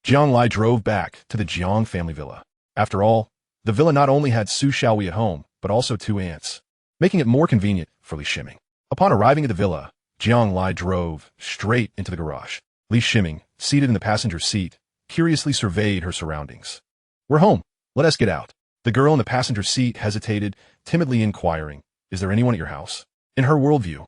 Jiang Lai drove back to the Jiang family villa. After all, the villa not only had Su Xiaowei at home, but also 2 aunts, making it more convenient for Li Shiming. Upon arriving at the villa, Jiang Lai drove straight into the garage. Li Shiming, seated in the passenger seat, curiously surveyed her surroundings. We're home. Let us get out. The girl in the passenger seat hesitated, timidly inquiring, is there anyone at your house? In her worldview,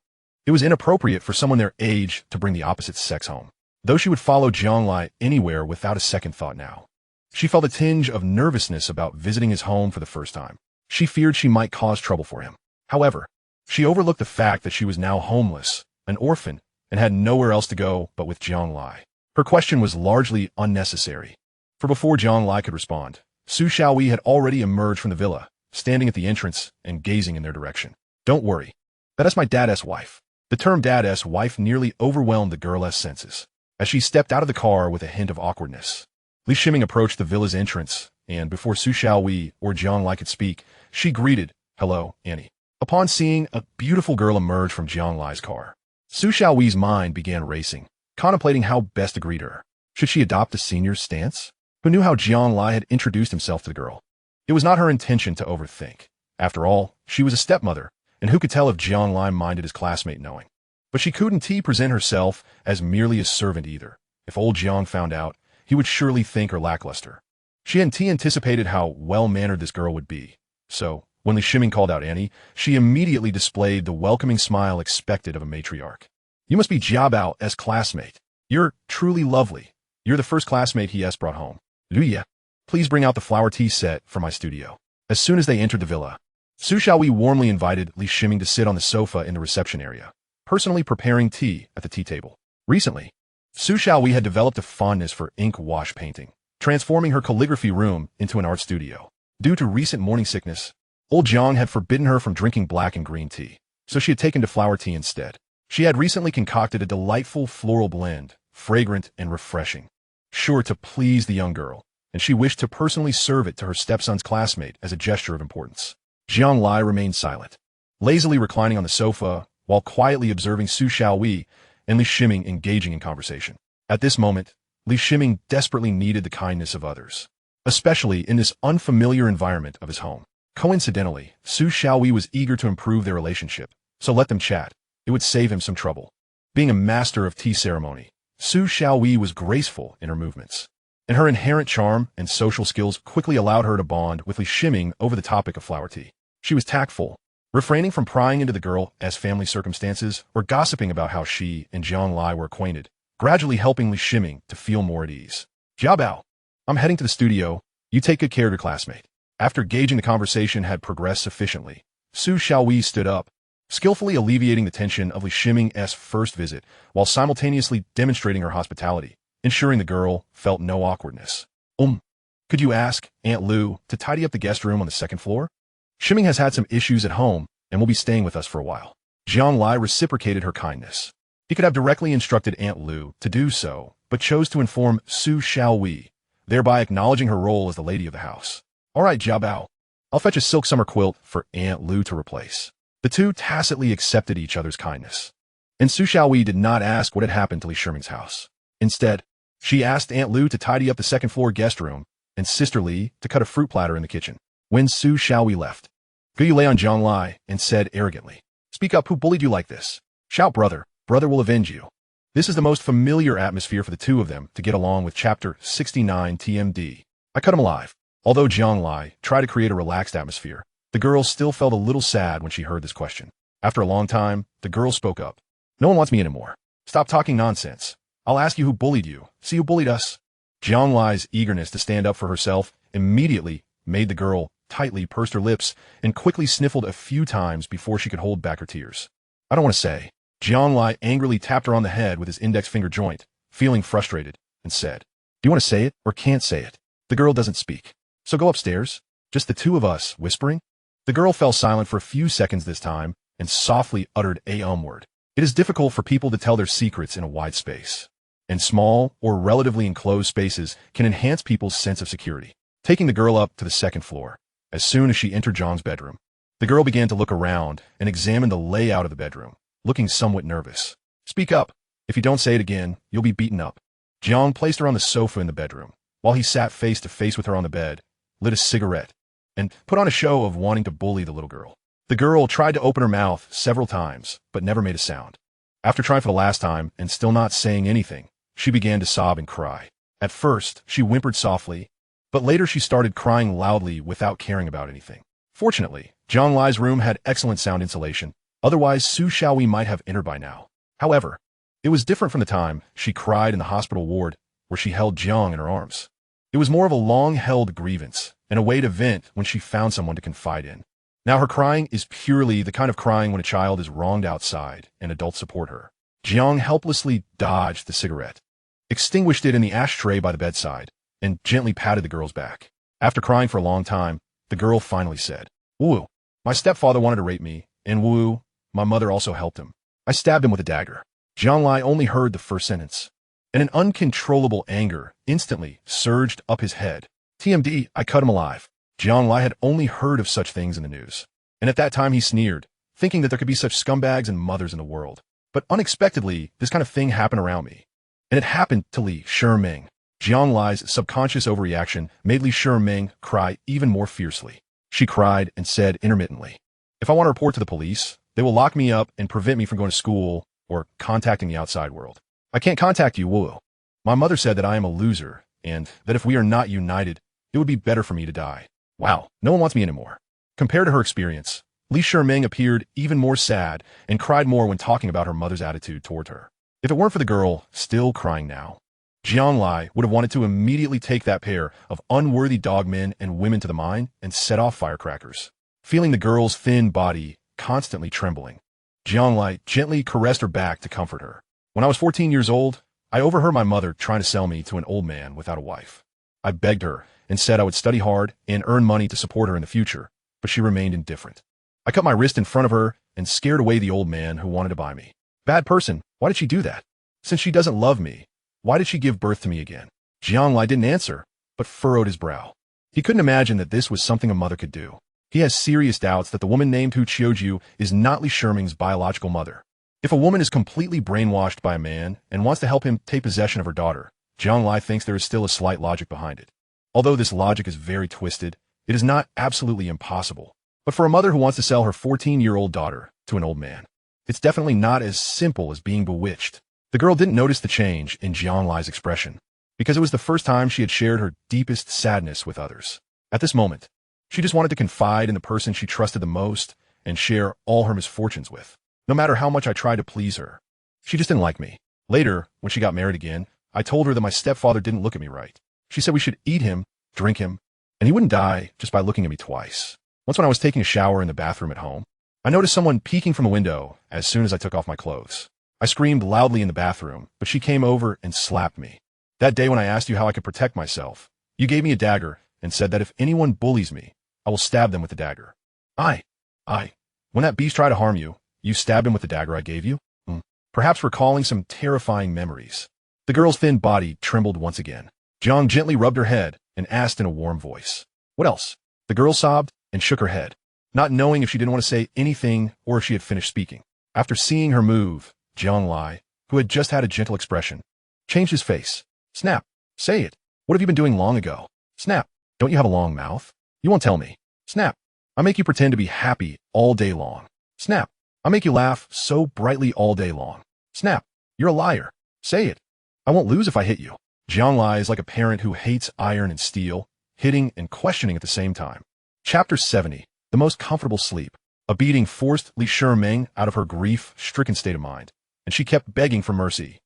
it was inappropriate for someone their age to bring the opposite sex home, though she would follow Jiang Lai anywhere without a second thought now. She felt a tinge of nervousness about visiting his home for the first time. She feared she might cause trouble for him. However, she overlooked the fact that she was now homeless, an orphan, and had nowhere else to go but with Jiang Lai. Her question was largely unnecessary, for before Jiang Lai could respond, Su Xiaowei had already emerged from the villa, standing at the entrance and gazing in their direction. Don't worry. That is my dad's wife. The term dad's wife nearly overwhelmed the girl's senses, as she stepped out of the car with a hint of awkwardness. Li Shiming approached the villa's entrance, and before Su Xiaowei or Jiang Lai could speak, she greeted, hello, Annie. Upon seeing a beautiful girl emerge from Jiang Lai's car, Su Xiaowei's mind began racing, contemplating how best to greet her. Should she adopt a senior's stance? Who knew how Jiang Lai had introduced himself to the girl? It was not her intention to overthink. After all, she was a stepmother, and who could tell if Jiang Lai minded his classmate knowing? But she couldn't present herself as merely a servant either. If old Jiang found out, he would surely think her lackluster. She hadn't anticipated how well-mannered this girl would be. So, when Li Shiming called out Annie, she immediately displayed the welcoming smile expected of a matriarch. You must be Jiabao's classmate. You're truly lovely. You're the first classmate he has brought home. Luya, please bring out the flower tea set for my studio. As soon as they entered the villa, Su Xiaowei warmly invited Li Shiming to sit on the sofa in the reception area, personally preparing tea at the tea table. Recently, Su Xiaowei had developed a fondness for ink wash painting, transforming her calligraphy room into an art studio. Due to recent morning sickness, old Jiang had forbidden her from drinking black and green tea, so she had taken to flower tea instead. She had recently concocted a delightful floral blend, fragrant and refreshing, sure to please the young girl, and she wished to personally serve it to her stepson's classmate as a gesture of importance. Jiang Lai remained silent, lazily reclining on the sofa, while quietly observing Su Xiaowei and Li Shiming engaging in conversation. At this moment, Li Shiming desperately needed the kindness of others, especially in this unfamiliar environment of his home. Coincidentally, Su Xiaowei was eager to improve their relationship, so let them chat. It would save him some trouble. Being a master of tea ceremony, Su Xiaowei was graceful in her movements, and her inherent charm and social skills quickly allowed her to bond with Li Shiming over the topic of flower tea. She was tactful, refraining from prying into the girl's family circumstances or gossiping about how she and Jiang Lai were acquainted, gradually helping Li Shiming to feel more at ease. Jiabao, I'm heading to the studio. You take good care of your classmate. After gauging the conversation had progressed sufficiently, Su Xiaowei stood up, skillfully alleviating the tension of Li Shiming's first visit while simultaneously demonstrating her hospitality, ensuring the girl felt no awkwardness. Could you ask Aunt Lu to tidy up the guest room on the second floor? Shiming has had some issues at home and will be staying with us for a while. Jiang Lai reciprocated her kindness. He could have directly instructed Aunt Lu to do so, but chose to inform Su Xiaowei, thereby acknowledging her role as the lady of the house. All right, Jiabao, I'll fetch a silk summer quilt for Aunt Lu to replace. The two tacitly accepted each other's kindness, and Su Xiaowei did not ask what had happened to Li Shiming's house. Instead, she asked Aunt Lu to tidy up the second-floor guest room and Sister Li to cut a fruit platter in the kitchen. When Su Xiaowei left, Gu Yulei on Jiang Lai and said arrogantly, Speak up, who bullied you like this? Shout, brother. Brother will avenge you. This is the most familiar atmosphere for the two of them to get along with Chapter 69 TMD. I cut him alive. Although Jiang Lai tried to create a relaxed atmosphere, the girl still felt a little sad when she heard this question. After a long time, the girl spoke up. No one wants me anymore. Stop talking nonsense. I'll ask you who bullied you. See who bullied us. Jiang Lai's eagerness to stand up for herself immediately made the girl tightly pursed her lips and quickly sniffled a few times before she could hold back her tears. I don't want to say. Jiang Lai angrily tapped her on the head with his index finger joint, feeling frustrated, and said, Do you want to say it or can't say it? The girl doesn't speak. So go upstairs. Just the two of us, whispering. The girl fell silent for a few seconds this time and softly uttered a word. It is difficult for people to tell their secrets in a wide space, and small or relatively enclosed spaces can enhance people's sense of security. Taking the girl up to the second floor, as soon as she entered Zhang's bedroom, the girl began to look around and examine the layout of the bedroom, looking somewhat nervous. Speak up. If you don't say it again, you'll be beaten up. Jiang placed her on the sofa in the bedroom, while he sat face to face with her on the bed, lit a cigarette, and put on a show of wanting to bully the little girl. The girl tried to open her mouth several times, but never made a sound. After trying for the last time and still not saying anything, she began to sob and cry. At first, she whimpered softly, but later she started crying loudly without caring about anything. Fortunately, Jiang Lai's room had excellent sound insulation, otherwise Su Xiaowei might have entered by now. However, it was different from the time she cried in the hospital ward where she held Jiang in her arms. It was more of a long-held grievance and a way to vent when she found someone to confide in. Now her crying is purely the kind of crying when a child is wronged outside and adults support her. Jiang helplessly dodged the cigarette, extinguished it in the ashtray by the bedside, and gently patted the girl's back. After crying for a long time, the girl finally said, Wu, my stepfather wanted to rape me, and Wu, my mother also helped him. I stabbed him with a dagger. Jiang Lai only heard the first sentence, and an uncontrollable anger instantly surged up his head. TMD, I cut him alive. Jiang Lai had only heard of such things in the news, and at that time he sneered, thinking that there could be such scumbags and mothers in the world. But unexpectedly, this kind of thing happened around me. And it happened to Li Shiming. Jiang Lai's subconscious overreaction made Li Shiming cry even more fiercely. She cried and said intermittently, If I want to report to the police, they will lock me up and prevent me from going to school or contacting the outside world. I can't contact you, Wu. My mother said that I am a loser, and that if we are not united, it would be better for me to die. Wow, no one wants me anymore. Compared to her experience, Li Shiming appeared even more sad and cried more when talking about her mother's attitude toward her. If it weren't for the girl still crying now, Jiang Lai would have wanted to immediately take that pair of unworthy dogmen and women to the mine and set off firecrackers. Feeling the girl's thin body constantly trembling, Jiang Lai gently caressed her back to comfort her. When I was 14 years old, I overheard my mother trying to sell me to an old man without a wife. I begged her and said I would study hard and earn money to support her in the future, but she remained indifferent. I cut my wrist in front of her and scared away the old man who wanted to buy me. Bad person, why did she do that? Since she doesn't love me, why did she give birth to me again? Jiang Lai didn't answer, but furrowed his brow. He couldn't imagine that this was something a mother could do. He has serious doubts that the woman named Hu Qiuju is not Li Shiming's biological mother. If a woman is completely brainwashed by a man and wants to help him take possession of her daughter, Jiang Lai thinks there is still a slight logic behind it. Although this logic is very twisted, it is not absolutely impossible. But for a mother who wants to sell her 14-year-old daughter to an old man, it's definitely not as simple as being bewitched. The girl didn't notice the change in Jiang Lai's expression, because it was the first time she had shared her deepest sadness with others. At this moment, she just wanted to confide in the person she trusted the most and share all her misfortunes with, no matter how much I tried to please her. She just didn't like me. Later, when she got married again, I told her that my stepfather didn't look at me right. She said we should eat him, drink him, and he wouldn't die just by looking at me twice. Once when I was taking a shower in the bathroom at home, I noticed someone peeking from the window as soon as I took off my clothes. I screamed loudly in the bathroom, but she came over and slapped me. That day when I asked you how I could protect myself, you gave me a dagger and said that if anyone bullies me, I will stab them with the dagger. When that beast tried to harm you, you stabbed him with the dagger I gave you? Perhaps recalling some terrifying memories. The girl's thin body trembled once again. Jiang gently rubbed her head and asked in a warm voice, What else? The girl sobbed and shook her head, not knowing if she didn't want to say anything or if she had finished speaking. After seeing her move, Jiang Lai, who had just had a gentle expression, changed his face. Snap. Say it. What have you been doing long ago? Snap. Don't you have a long mouth? You won't tell me. Snap. I make you pretend to be happy all day long. Snap. I'll make you laugh so brightly all day long. Snap. You're a liar. Say it. I won't lose if I hit you. Jiang Lai is like a parent who hates iron and steel, hitting and questioning at the same time. Chapter 70. The Most Comfortable Sleep. A beating forced Li Shiming out of her grief-stricken state of mind, and she kept begging for mercy.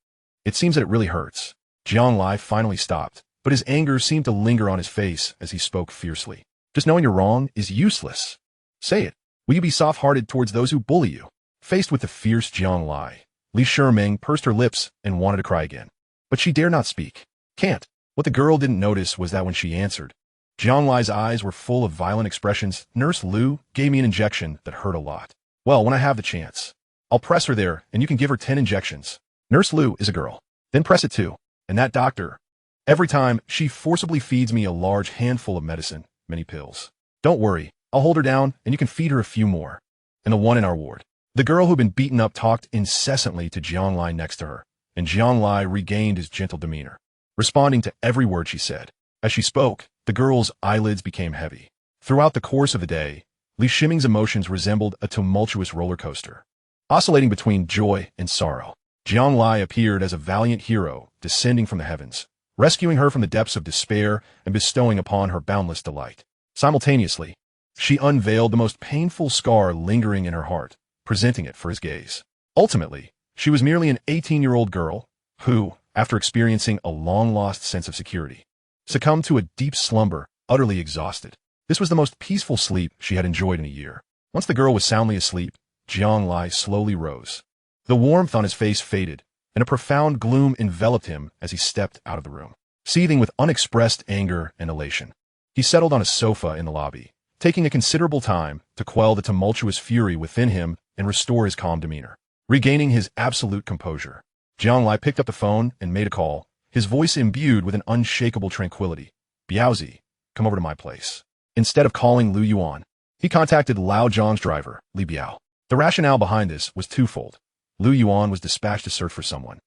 It seems that it really hurts. Jiang Lai finally stopped, but his anger seemed to linger on his face as he spoke fiercely. Just knowing you're wrong is useless. Say it. Will you be soft-hearted towards those who bully you? Faced with the fierce Jiang Lai, Li Shiming pursed her lips and wanted to cry again. But she dared not speak. Can't. What the girl didn't notice was that when she answered, Jiang Lai's eyes were full of violent expressions. Nurse Lu gave me an injection that hurt a lot. Well, when I have the chance, I'll press her there and you can give her 10 injections. Nurse Lu is a girl. Then press it too. And that doctor, every time she forcibly feeds me a large handful of medicine, many pills. Don't worry, I'll hold her down and you can feed her a few more. And the one in our ward. The girl who'd been beaten up talked incessantly to Jiang Lai next to her, and Jiang Lai regained his gentle demeanor, responding to every word she said. As she spoke, the girl's eyelids became heavy. Throughout the course of the day, Li Shiming's emotions resembled a tumultuous roller coaster, oscillating between joy and sorrow. Jiang Lai appeared as a valiant hero descending from the heavens, rescuing her from the depths of despair and bestowing upon her boundless delight. Simultaneously, she unveiled the most painful scar lingering in her heart, presenting it for his gaze. Ultimately, she was merely an 18-year-old girl who, after experiencing a long-lost sense of security, succumbed to a deep slumber, utterly exhausted. This was the most peaceful sleep she had enjoyed in a year. Once the girl was soundly asleep, Jiang Lai slowly rose. The warmth on his face faded, and a profound gloom enveloped him as he stepped out of the room. Seething with unexpressed anger and elation, he settled on a sofa in the lobby, taking a considerable time to quell the tumultuous fury within him and restore his calm demeanor. Regaining his absolute composure, Jiang Lai picked up the phone and made a call, his voice imbued with an unshakable tranquility. Biaozi, come over to my place. Instead of calling Lu Yuan, he contacted Lao Zhang's driver, Li Biao. The rationale behind this was twofold. Lu Yuan was dispatched to search for someone,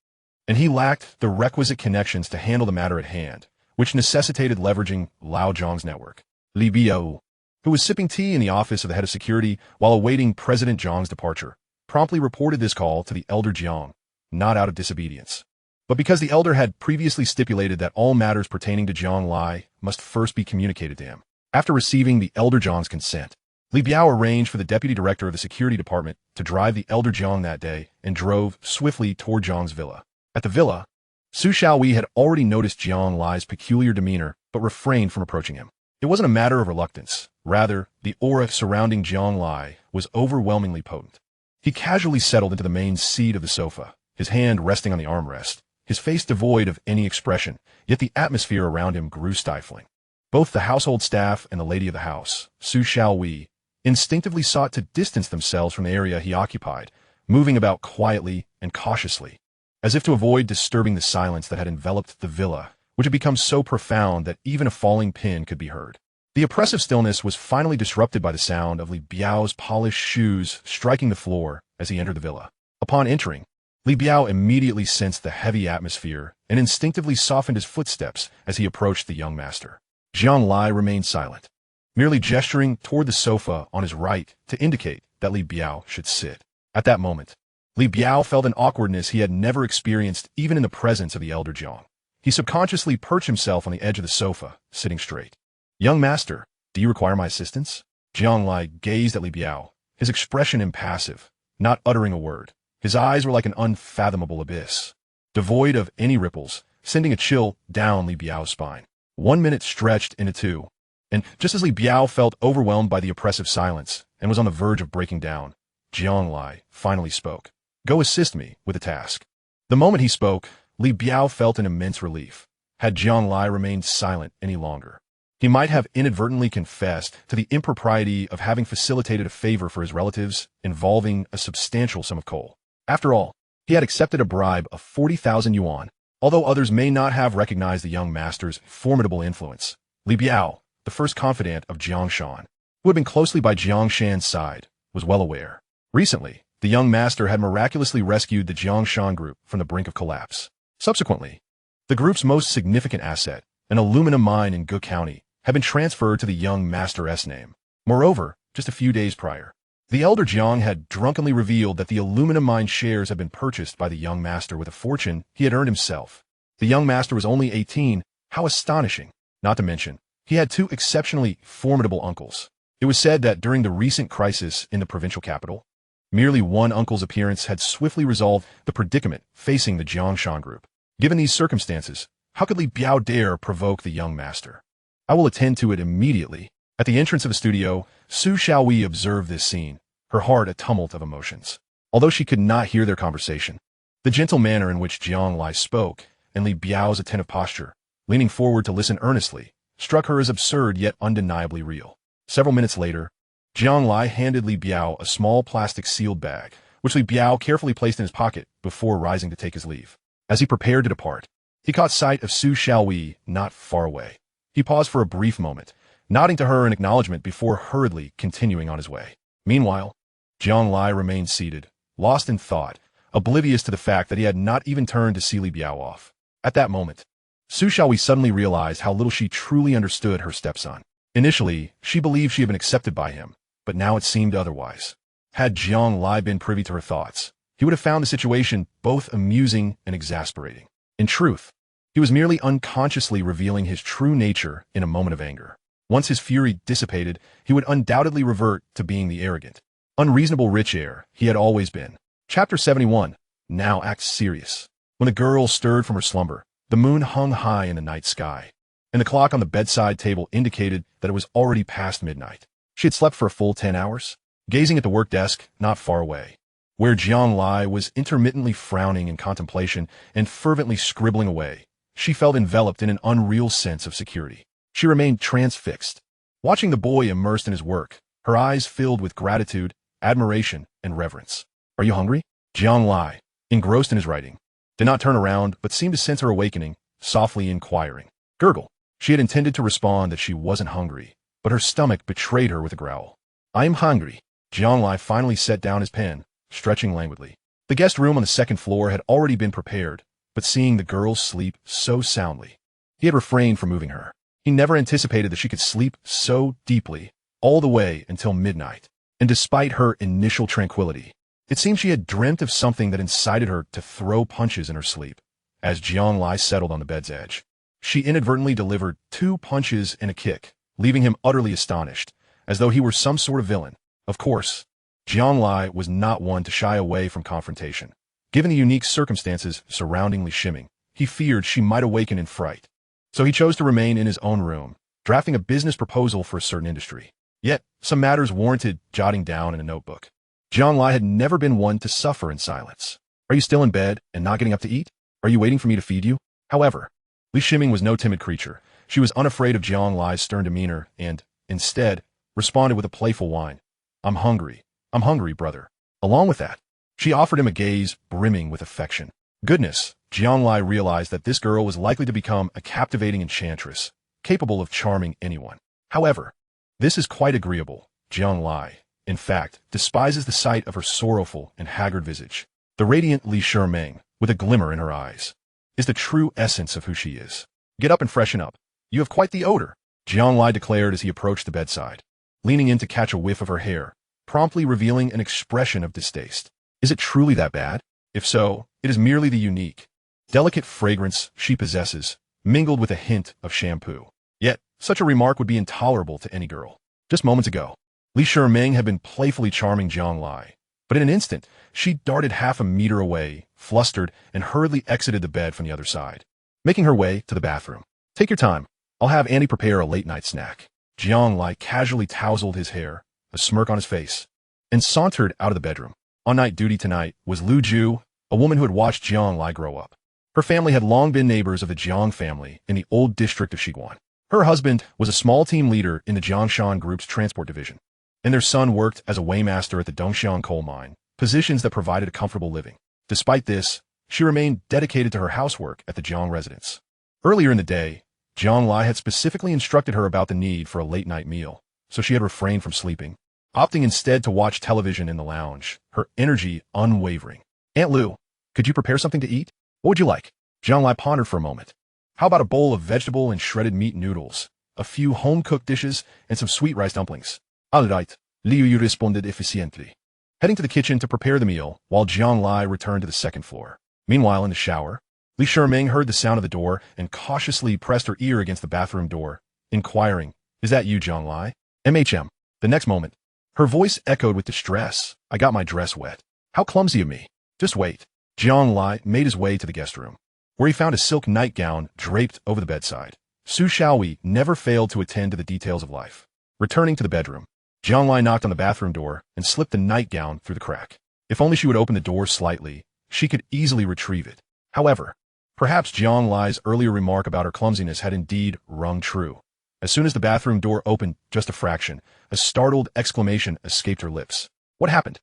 and he lacked the requisite connections to handle the matter at hand, which necessitated leveraging Lao Zhang's network. Li Biao, who was sipping tea in the office of the head of security while awaiting President Zhang's departure, promptly reported this call to the elder Jiang, not out of disobedience, but because the elder had previously stipulated that all matters pertaining to Jiang Lai must first be communicated to him. After receiving the elder Jiang's consent, Li Biao arranged for the deputy director of the security department to drive the elder Jiang that day and drove swiftly toward Jiang's villa. At the villa, Su Xiaowei had already noticed Jiang Lai's peculiar demeanor but refrained from approaching him. It wasn't a matter of reluctance. Rather, the aura surrounding Jiang Lai was overwhelmingly potent. He casually settled into the main seat of the sofa, his hand resting on the armrest, his face devoid of any expression, yet the atmosphere around him grew stifling. Both the household staff and the lady of the house, Su Xiaowei, instinctively sought to distance themselves from the area he occupied, moving about quietly and cautiously, as if to avoid disturbing the silence that had enveloped the villa, which had become so profound that even a falling pin could be heard. The oppressive stillness was finally disrupted by the sound of Li Biao's polished shoes striking the floor as he entered the villa. Upon entering, Li Biao immediately sensed the heavy atmosphere and instinctively softened his footsteps as he approached the young master. Jiang Lai remained silent, merely gesturing toward the sofa on his right to indicate that Li Biao should sit. At that moment, Li Biao felt an awkwardness he had never experienced even in the presence of the elder Jiang. He subconsciously perched himself on the edge of the sofa, sitting straight. Young master, do you require my assistance? Jiang Lai gazed at Li Biao, his expression impassive, not uttering a word. His eyes were like an unfathomable abyss, devoid of any ripples, sending a chill down Li Biao's spine. 1 minute stretched into 2, and just as Li Biao felt overwhelmed by the oppressive silence and was on the verge of breaking down, Jiang Lai finally spoke. Go assist me with the task. The moment he spoke, Li Biao felt an immense relief. Had Jiang Lai remained silent any longer, he might have inadvertently confessed to the impropriety of having facilitated a favor for his relatives involving a substantial sum of coal. After all, he had accepted a bribe of 40,000 yuan. Although others may not have recognized the young master's formidable influence, Li Biao, the first confidant of Jiang Shan, who had been closely by Jiang Shan's side, was well aware. Recently, the young master had miraculously rescued the Jiang Shan group from the brink of collapse. Subsequently, the group's most significant asset, an aluminum mine in Ge County, had been transferred to the young master's name. Moreover, just a few days prior, The elder Jiang had drunkenly revealed that the aluminum mine shares had been purchased by the young master with a fortune he had earned himself. The young master was only 18. How astonishing! Not to mention, he had two exceptionally formidable uncles. It was said that during the recent crisis in the provincial capital, merely one uncle's appearance had swiftly resolved the predicament facing the Jiangshan group. Given these circumstances, how could Li Biao dare provoke the young master? I will attend to it immediately. At the entrance of the studio, Su Xiaowei observed this scene, her heart a tumult of emotions. Although she could not hear their conversation, the gentle manner in which Jiang Lai spoke and Li Biao's attentive posture, leaning forward to listen earnestly, struck her as absurd yet undeniably real. Several minutes later, Jiang Lai handed Li Biao a small plastic sealed bag, which Li Biao carefully placed in his pocket before rising to take his leave. As he prepared to depart, he caught sight of Su Xiaowei not far away. He paused for a brief moment, nodding to her in acknowledgement before hurriedly continuing on his way. Meanwhile, Jiang Lai remained seated, lost in thought, oblivious to the fact that he had not even turned to see Li Biao off. At that moment, Su Xiaowei suddenly realized how little she truly understood her stepson. Initially, she believed she had been accepted by him, but now it seemed otherwise. Had Jiang Lai been privy to her thoughts, he would have found the situation both amusing and exasperating. In truth, he was merely unconsciously revealing his true nature in a moment of anger. Once his fury dissipated, he would undoubtedly revert to being the arrogant, unreasonable rich heir he had always been. Chapter 71. Now acts serious. When the girl stirred from her slumber, the moon hung high in the night sky, and the clock on the bedside table indicated that it was already past midnight. She had slept for a full 10 hours, gazing at the work desk not far away, where Jiang Lai was intermittently frowning in contemplation and fervently scribbling away. She felt enveloped in an unreal sense of security. She remained transfixed, watching the boy immersed in his work, her eyes filled with gratitude, admiration, and reverence. "Are you hungry?" Jiang Lai, engrossed in his writing, did not turn around but seemed to sense her awakening, softly inquiring. Gurgle. She had intended to respond that she wasn't hungry, but her stomach betrayed her with a growl. "I am hungry." Jiang Lai finally set down his pen, stretching languidly. The guest room on the second floor had already been prepared, but seeing the girl sleep so soundly, he had refrained from moving her. He never anticipated that she could sleep so deeply, all the way until midnight. And despite her initial tranquility, it seemed she had dreamt of something that incited her to throw punches in her sleep. As Jiang Lai settled on the bed's edge, she inadvertently delivered 2 punches and a kick, leaving him utterly astonished, as though he were some sort of villain. Of course, Jiang Lai was not one to shy away from confrontation. Given the unique circumstances surrounding Li Shiming, he feared she might awaken in fright. So he chose to remain in his own room, drafting a business proposal for a certain industry. Yet, some matters warranted jotting down in a notebook. Jiang Lai had never been one to suffer in silence. "Are you still in bed and not getting up to eat? Are you waiting for me to feed you?" However, Li Shiming was no timid creature. She was unafraid of Jiang Lai's stern demeanor and, instead, responded with a playful whine. I'm hungry, brother." Along with that, she offered him a gaze brimming with affection. Goodness, Jiang Lai realized that this girl was likely to become a captivating enchantress, capable of charming anyone. However, this is quite agreeable. Jiang Lai, in fact, despises the sight of her sorrowful and haggard visage. The radiant Li Shiming, with a glimmer in her eyes, is the true essence of who she is. "Get up and freshen up. You have quite the odor," Jiang Lai declared as he approached the bedside, leaning in to catch a whiff of her hair, promptly revealing an expression of distaste. Is it truly that bad? If so, it is merely the unique, delicate fragrance she possesses, mingled with a hint of shampoo. Yet, such a remark would be intolerable to any girl. Just moments ago, Li Shiming had been playfully charming Jiang Lai, but in an instant, she darted half a meter away, flustered, and hurriedly exited the bed from the other side, making her way to the bathroom. "Take your time. I'll have Annie prepare a late-night snack." Jiang Lai casually tousled his hair, a smirk on his face, and sauntered out of the bedroom. On night duty tonight was Lu Ju, a woman who had watched Jiang Lai grow up. Her family had long been neighbors of the Jiang family in the old district of Xiguan. Her husband was a small team leader in the Jiangshan Group's transport division, and their son worked as a weighmaster at the Dongxiang coal mine, positions that provided a comfortable living. Despite this, she remained dedicated to her housework at the Jiang residence. Earlier in the day, Jiang Lai had specifically instructed her about the need for a late-night meal, so she had refrained from sleeping, opting instead to watch television in the lounge, her energy unwavering. "Aunt Lu, could you prepare something to eat? What would you like?" Jiang Lai pondered for a moment. "How about a bowl of vegetable and shredded meat noodles, a few home-cooked dishes, and some sweet rice dumplings?" "All right," Liu responded efficiently, heading to the kitchen to prepare the meal while Jiang Lai returned to the second floor. Meanwhile, in the shower, Li Shiming heard the sound of the door and cautiously pressed her ear against the bathroom door, inquiring, "Is that you, Jiang Lai?" "MHM. The next moment, her voice echoed with distress. "I got my dress wet. How clumsy of me. Just wait." Jiang Lai made his way to the guest room, where he found a silk nightgown draped over the bedside. Su Xiaowei never failed to attend to the details of life. Returning to the bedroom, Jiang Lai knocked on the bathroom door and slipped the nightgown through the crack. If only she would open the door slightly, she could easily retrieve it. However, perhaps Jiang Lai's earlier remark about her clumsiness had indeed rung true. As soon as the bathroom door opened just a fraction, a startled exclamation escaped her lips. "What happened?"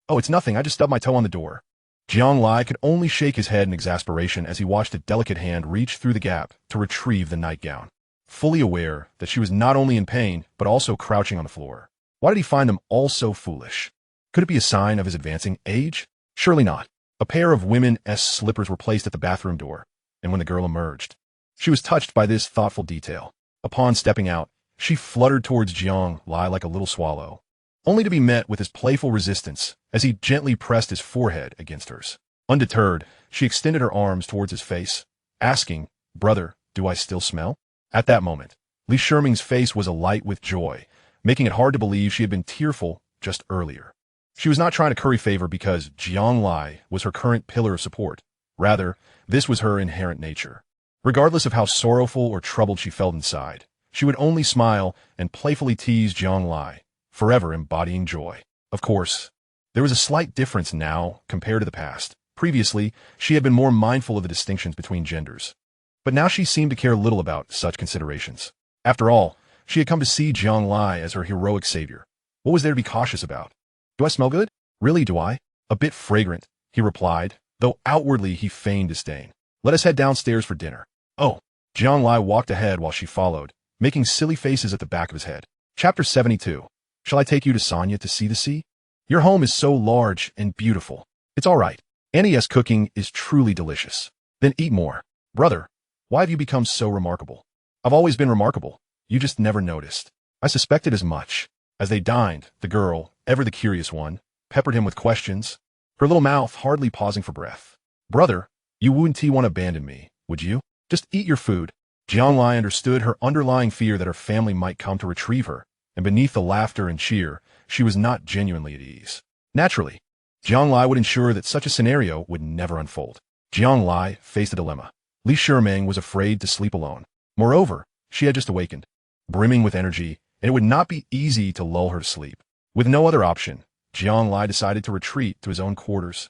"Oh, it's nothing. I just stubbed my toe on the door." Jiang Lai could only shake his head in exasperation as he watched a delicate hand reach through the gap to retrieve the nightgown, fully aware that she was not only in pain but also crouching on the floor. Why did he find them all so foolish? Could it be a sign of his advancing age? Surely not. A pair of women's slippers were placed at the bathroom door, and when the girl emerged, she was touched by this thoughtful detail. Upon stepping out, she fluttered towards Jiang Lai like a little swallow, only to be met with his playful resistance as he gently pressed his forehead against hers. Undeterred, she extended her arms towards his face, asking, "Brother, do I still smell?" At that moment, Li Shiming's face was alight with joy, making it hard to believe she had been tearful just earlier. She was not trying to curry favor because Jiang Lai was her current pillar of support. Rather, this was her inherent nature. Regardless of how sorrowful or troubled she felt inside, she would only smile and playfully tease Jiang Lai, forever embodying joy. Of course, there was a slight difference now compared to the past. Previously, she had been more mindful of the distinctions between genders. But now she seemed to care little about such considerations. After all, she had come to see Jiang Lai as her heroic savior. What was there to be cautious about? "Do I smell good?" "Really, do I?" "A bit fragrant," he replied, though outwardly he feigned disdain. "Let us head downstairs for dinner." "Oh." Jiang Lai walked ahead while she followed, making silly faces at the back of his head. Chapter 72. "Shall I take you to Sanya to see the sea? Your home is so large and beautiful." "It's all right. Annie's cooking is truly delicious." "Then eat more." "Brother, why have you become so remarkable?" "I've always been remarkable. You just never noticed." "I suspected as much." As they dined, the girl, ever the curious one, peppered him with questions, her little mouth hardly pausing for breath. "Brother, you wouldn't want to abandon me, would you? Just eat your food." Jiang Lai understood her underlying fear that her family might come to retrieve her, and beneath the laughter and cheer, she was not genuinely at ease. Naturally, Jiang Lai would ensure that such a scenario would never unfold. Jiang Lai faced a dilemma. Li Shiming was afraid to sleep alone. Moreover, she had just awakened, brimming with energy, and it would not be easy to lull her to sleep. With no other option, Jiang Lai decided to retreat to his own quarters,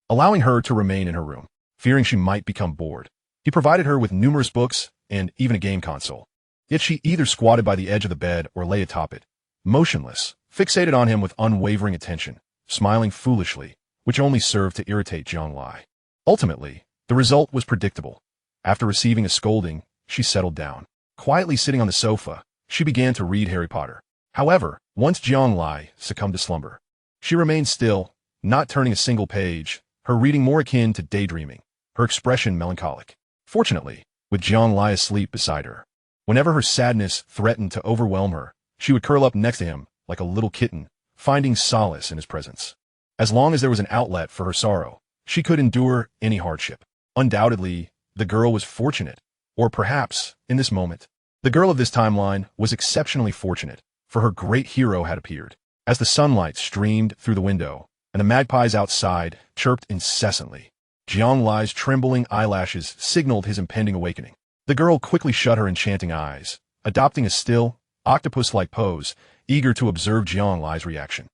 allowing her to remain in her room. Fearing she might become bored, he provided her with numerous books and even a game console. Yet she either squatted by the edge of the bed or lay atop it, motionless, fixated on him with unwavering attention, smiling foolishly, which only served to irritate Jiang Lai. Ultimately, the result was predictable. After receiving a scolding, she settled down. Quietly sitting on the sofa, she began to read Harry Potter. However, once Jiang Lai succumbed to slumber, she remained still, not turning a single page, her reading more akin to daydreaming, her expression melancholic. Fortunately, with Jiang Lai asleep beside her, whenever her sadness threatened to overwhelm her, she would curl up next to him like a little kitten, finding solace in his presence. As long as there was an outlet for her sorrow, she could endure any hardship. Undoubtedly, the girl was fortunate, or perhaps, in this moment, the girl of this timeline was exceptionally fortunate, for her great hero had appeared. As the sunlight streamed through the window, and the magpies outside chirped incessantly, Jiang Lai's trembling eyelashes signaled his impending awakening. The girl quickly shut her enchanting eyes, adopting a still, octopus-like pose, eager to observe Jiang Lai's reaction.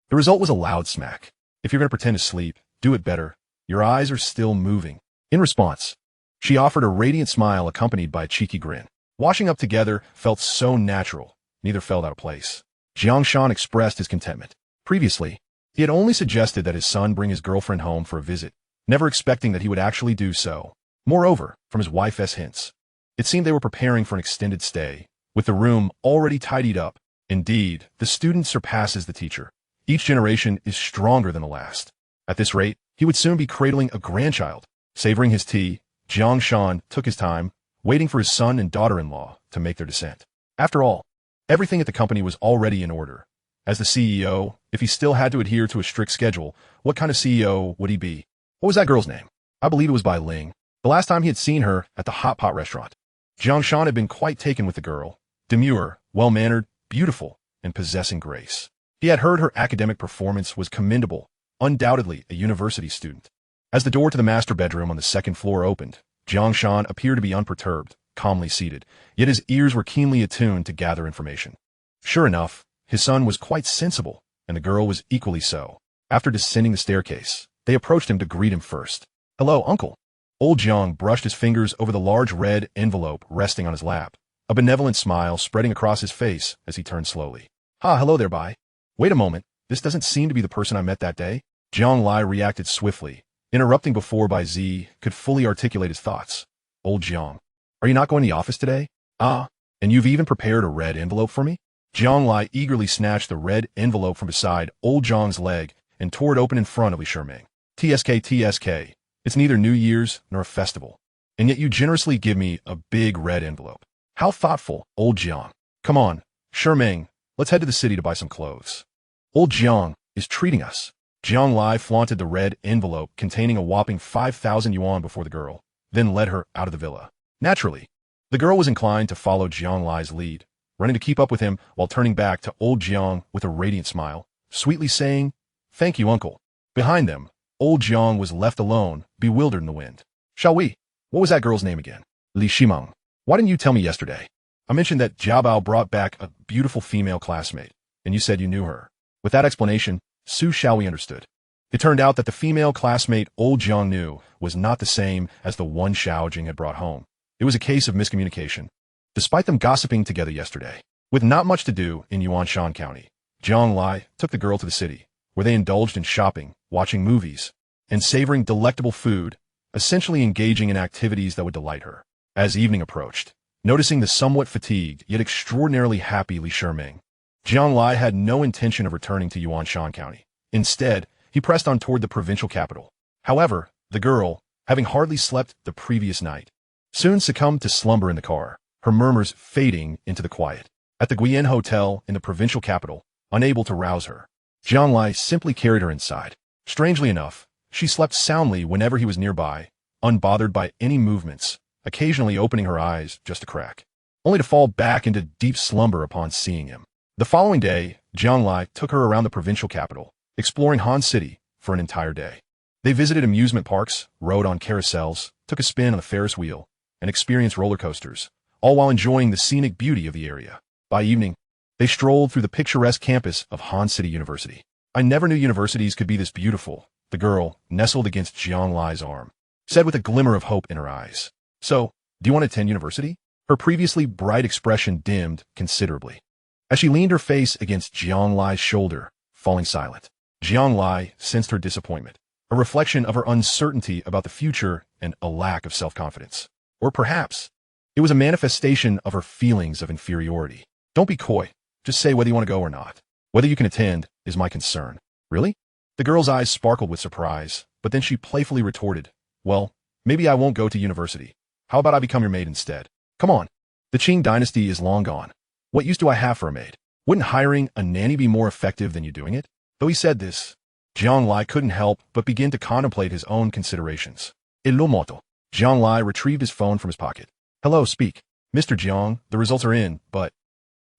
The result was a loud smack. "If you're going to pretend to sleep, do it better. Your eyes are still moving." In response, she offered a radiant smile accompanied by a cheeky grin. Washing up together felt so natural, neither felt out of place. Jiang Shan expressed his contentment. Previously, he had only suggested that his son bring his girlfriend home for a visit, never expecting that he would actually do so. Moreover, from his wife's hints, it seemed they were preparing for an extended stay, with the room already tidied up. Indeed, the student surpasses the teacher. Each generation is stronger than the last. At this rate, he would soon be cradling a grandchild. Savoring his tea, Jiang Shan took his time, waiting for his son and daughter-in-law to make their descent. After all, everything at the company was already in order, As the CEO, if he still had to adhere to a strict schedule, what kind of CEO would he be? What was that girl's name? I believe it was Bai Ling. The last time he had seen her at the hot pot restaurant. Jiang Shan had been quite taken with the girl. Demure, well-mannered, beautiful, and possessing grace. He had heard her academic performance was commendable, undoubtedly a university student. As the door to the master bedroom on the second floor opened, Jiang Shan appeared to be unperturbed, calmly seated, yet his ears were keenly attuned to gather information. Sure enough, his son was quite sensible, and the girl was equally so. After descending the staircase, they approached him to greet him first. "Hello, uncle." Old Jiang brushed his fingers over the large red envelope resting on his lap, a benevolent smile spreading across his face as he turned slowly. Hello there, Bai. Wait a moment, this doesn't seem to be the person I met that day." Jiang Lai reacted swiftly, interrupting before Bai Zi could fully articulate his thoughts. "Old Jiang, are you not going to the office today?" And you've even prepared a red envelope for me?" Jiang Lai eagerly snatched the red envelope from beside old Jiang's leg and tore it open in front of Li Shiming. TSK, it's neither New Year's nor a festival, and yet you generously give me a big red envelope. How thoughtful, old Jiang. Come on, Shiming, let's head to the city to buy some clothes. Old Jiang is treating us. Jiang Lai flaunted the red envelope containing a whopping 5,000 yuan before the girl, then led her out of the villa. Naturally, the girl was inclined to follow Jiang Lai's lead, running to keep up with him while turning back to old Jiang with a radiant smile, sweetly saying, "Thank you, uncle." Behind them, old Jiang was left alone, bewildered in the wind. "Shall we? What was that girl's name again?" "Li Shiming. Why didn't you tell me yesterday? I mentioned that Jiabao brought back a beautiful female classmate, and you said you knew her." With that explanation, Su Shaohui understood. It turned out that the female classmate old Jiang knew was not the same as the one Xiao Jing had brought home. It was a case of miscommunication. Despite them gossiping together yesterday, with not much to do in Yuanshan County, Jiang Lai took the girl to the city, where they indulged in shopping, watching movies, and savoring delectable food, essentially engaging in activities that would delight her. As evening approached, noticing the somewhat fatigued yet extraordinarily happy Li Shiming, Jiang Lai had no intention of returning to Yuanshan County. Instead, he pressed on toward the provincial capital. However, the girl, having hardly slept the previous night, soon succumbed to slumber in the car, her murmurs fading into the quiet. At the Guiyan Hotel in the provincial capital, unable to rouse her, Jiang Lai simply carried her inside. Strangely enough, she slept soundly whenever he was nearby, unbothered by any movements, occasionally opening her eyes just a crack, only to fall back into deep slumber upon seeing him. The following day, Jiang Lai took her around the provincial capital, exploring Han City for an entire day. They visited amusement parks, rode on carousels, took a spin on the Ferris wheel, and experienced roller coasters, all while enjoying the scenic beauty of the area. By evening, they strolled through the picturesque campus of Han City University. "I never knew universities could be this beautiful," the girl, nestled against Jiang Lai's arm, said with a glimmer of hope in her eyes. "So, do you want to attend university?" Her previously bright expression dimmed considerably as she leaned her face against Jiang Lai's shoulder, falling silent. Jiang Lai sensed her disappointment, a reflection of her uncertainty about the future and a lack of self-confidence. Or perhaps it was a manifestation of her feelings of inferiority. "Don't be coy. Just say whether you want to go or not. Whether you can attend is my concern." "Really?" The girl's eyes sparkled with surprise, but then she playfully retorted, "Well, maybe I won't go to university. How about I become your maid instead? Come on. The Qing dynasty is long gone. What use do I have for a maid? Wouldn't hiring a nanny be more effective than you doing it?" Though he said this, Jiang Lai couldn't help but begin to contemplate his own considerations. Ilumoto. Jiang Lai retrieved his phone from his pocket. "Hello, speak. Mr. Jiang, the results are in, but...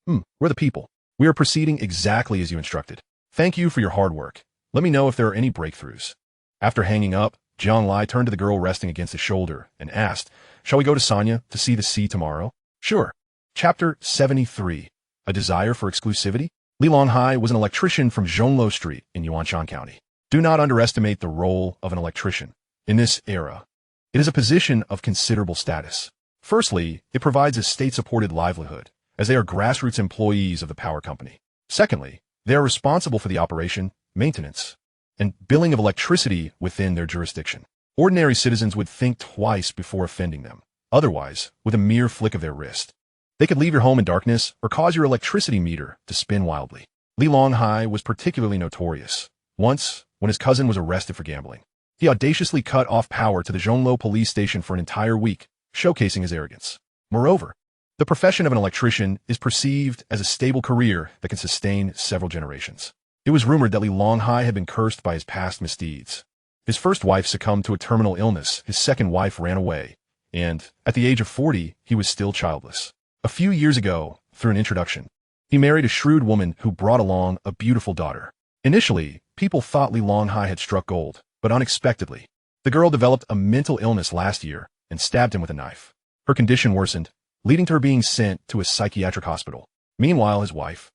we're the people. We are proceeding exactly as you instructed. Thank you for your hard work. Let me know if there are any breakthroughs." After hanging up, Jiang Lai turned to the girl resting against his shoulder and asked, "Shall we go to Sanya to see the sea tomorrow?" "Sure." Chapter 73. A Desire for Exclusivity? Li Longhai was an electrician from Zhongluo Street in Yuanshan County. Do not underestimate the role of an electrician. In this era, it is a position of considerable status. Firstly, it provides a state-supported livelihood, as they are grassroots employees of the power company. Secondly, they are responsible for the operation, maintenance, and billing of electricity within their jurisdiction. Ordinary citizens would think twice before offending them. Otherwise, with a mere flick of their wrist, they could leave your home in darkness or cause your electricity meter to spin wildly. Li Longhai was particularly notorious. Once, when his cousin was arrested for gambling, he audaciously cut off power to the Zhongluo police station for an entire week, showcasing his arrogance. Moreover, The profession of an electrician is perceived as a stable career that can sustain several generations. It was rumored that Li Longhai had been cursed by his past misdeeds. His first wife succumbed to a terminal illness, his second wife ran away, and, at the age of 40, he was still childless. A few years ago, through an introduction, he married a shrewd woman who brought along a beautiful daughter. Initially, people thought Li Longhai had struck gold, but unexpectedly, the girl developed a mental illness last year and stabbed him with a knife. Her condition worsened, leading to her being sent to a psychiatric hospital. Meanwhile, his wife,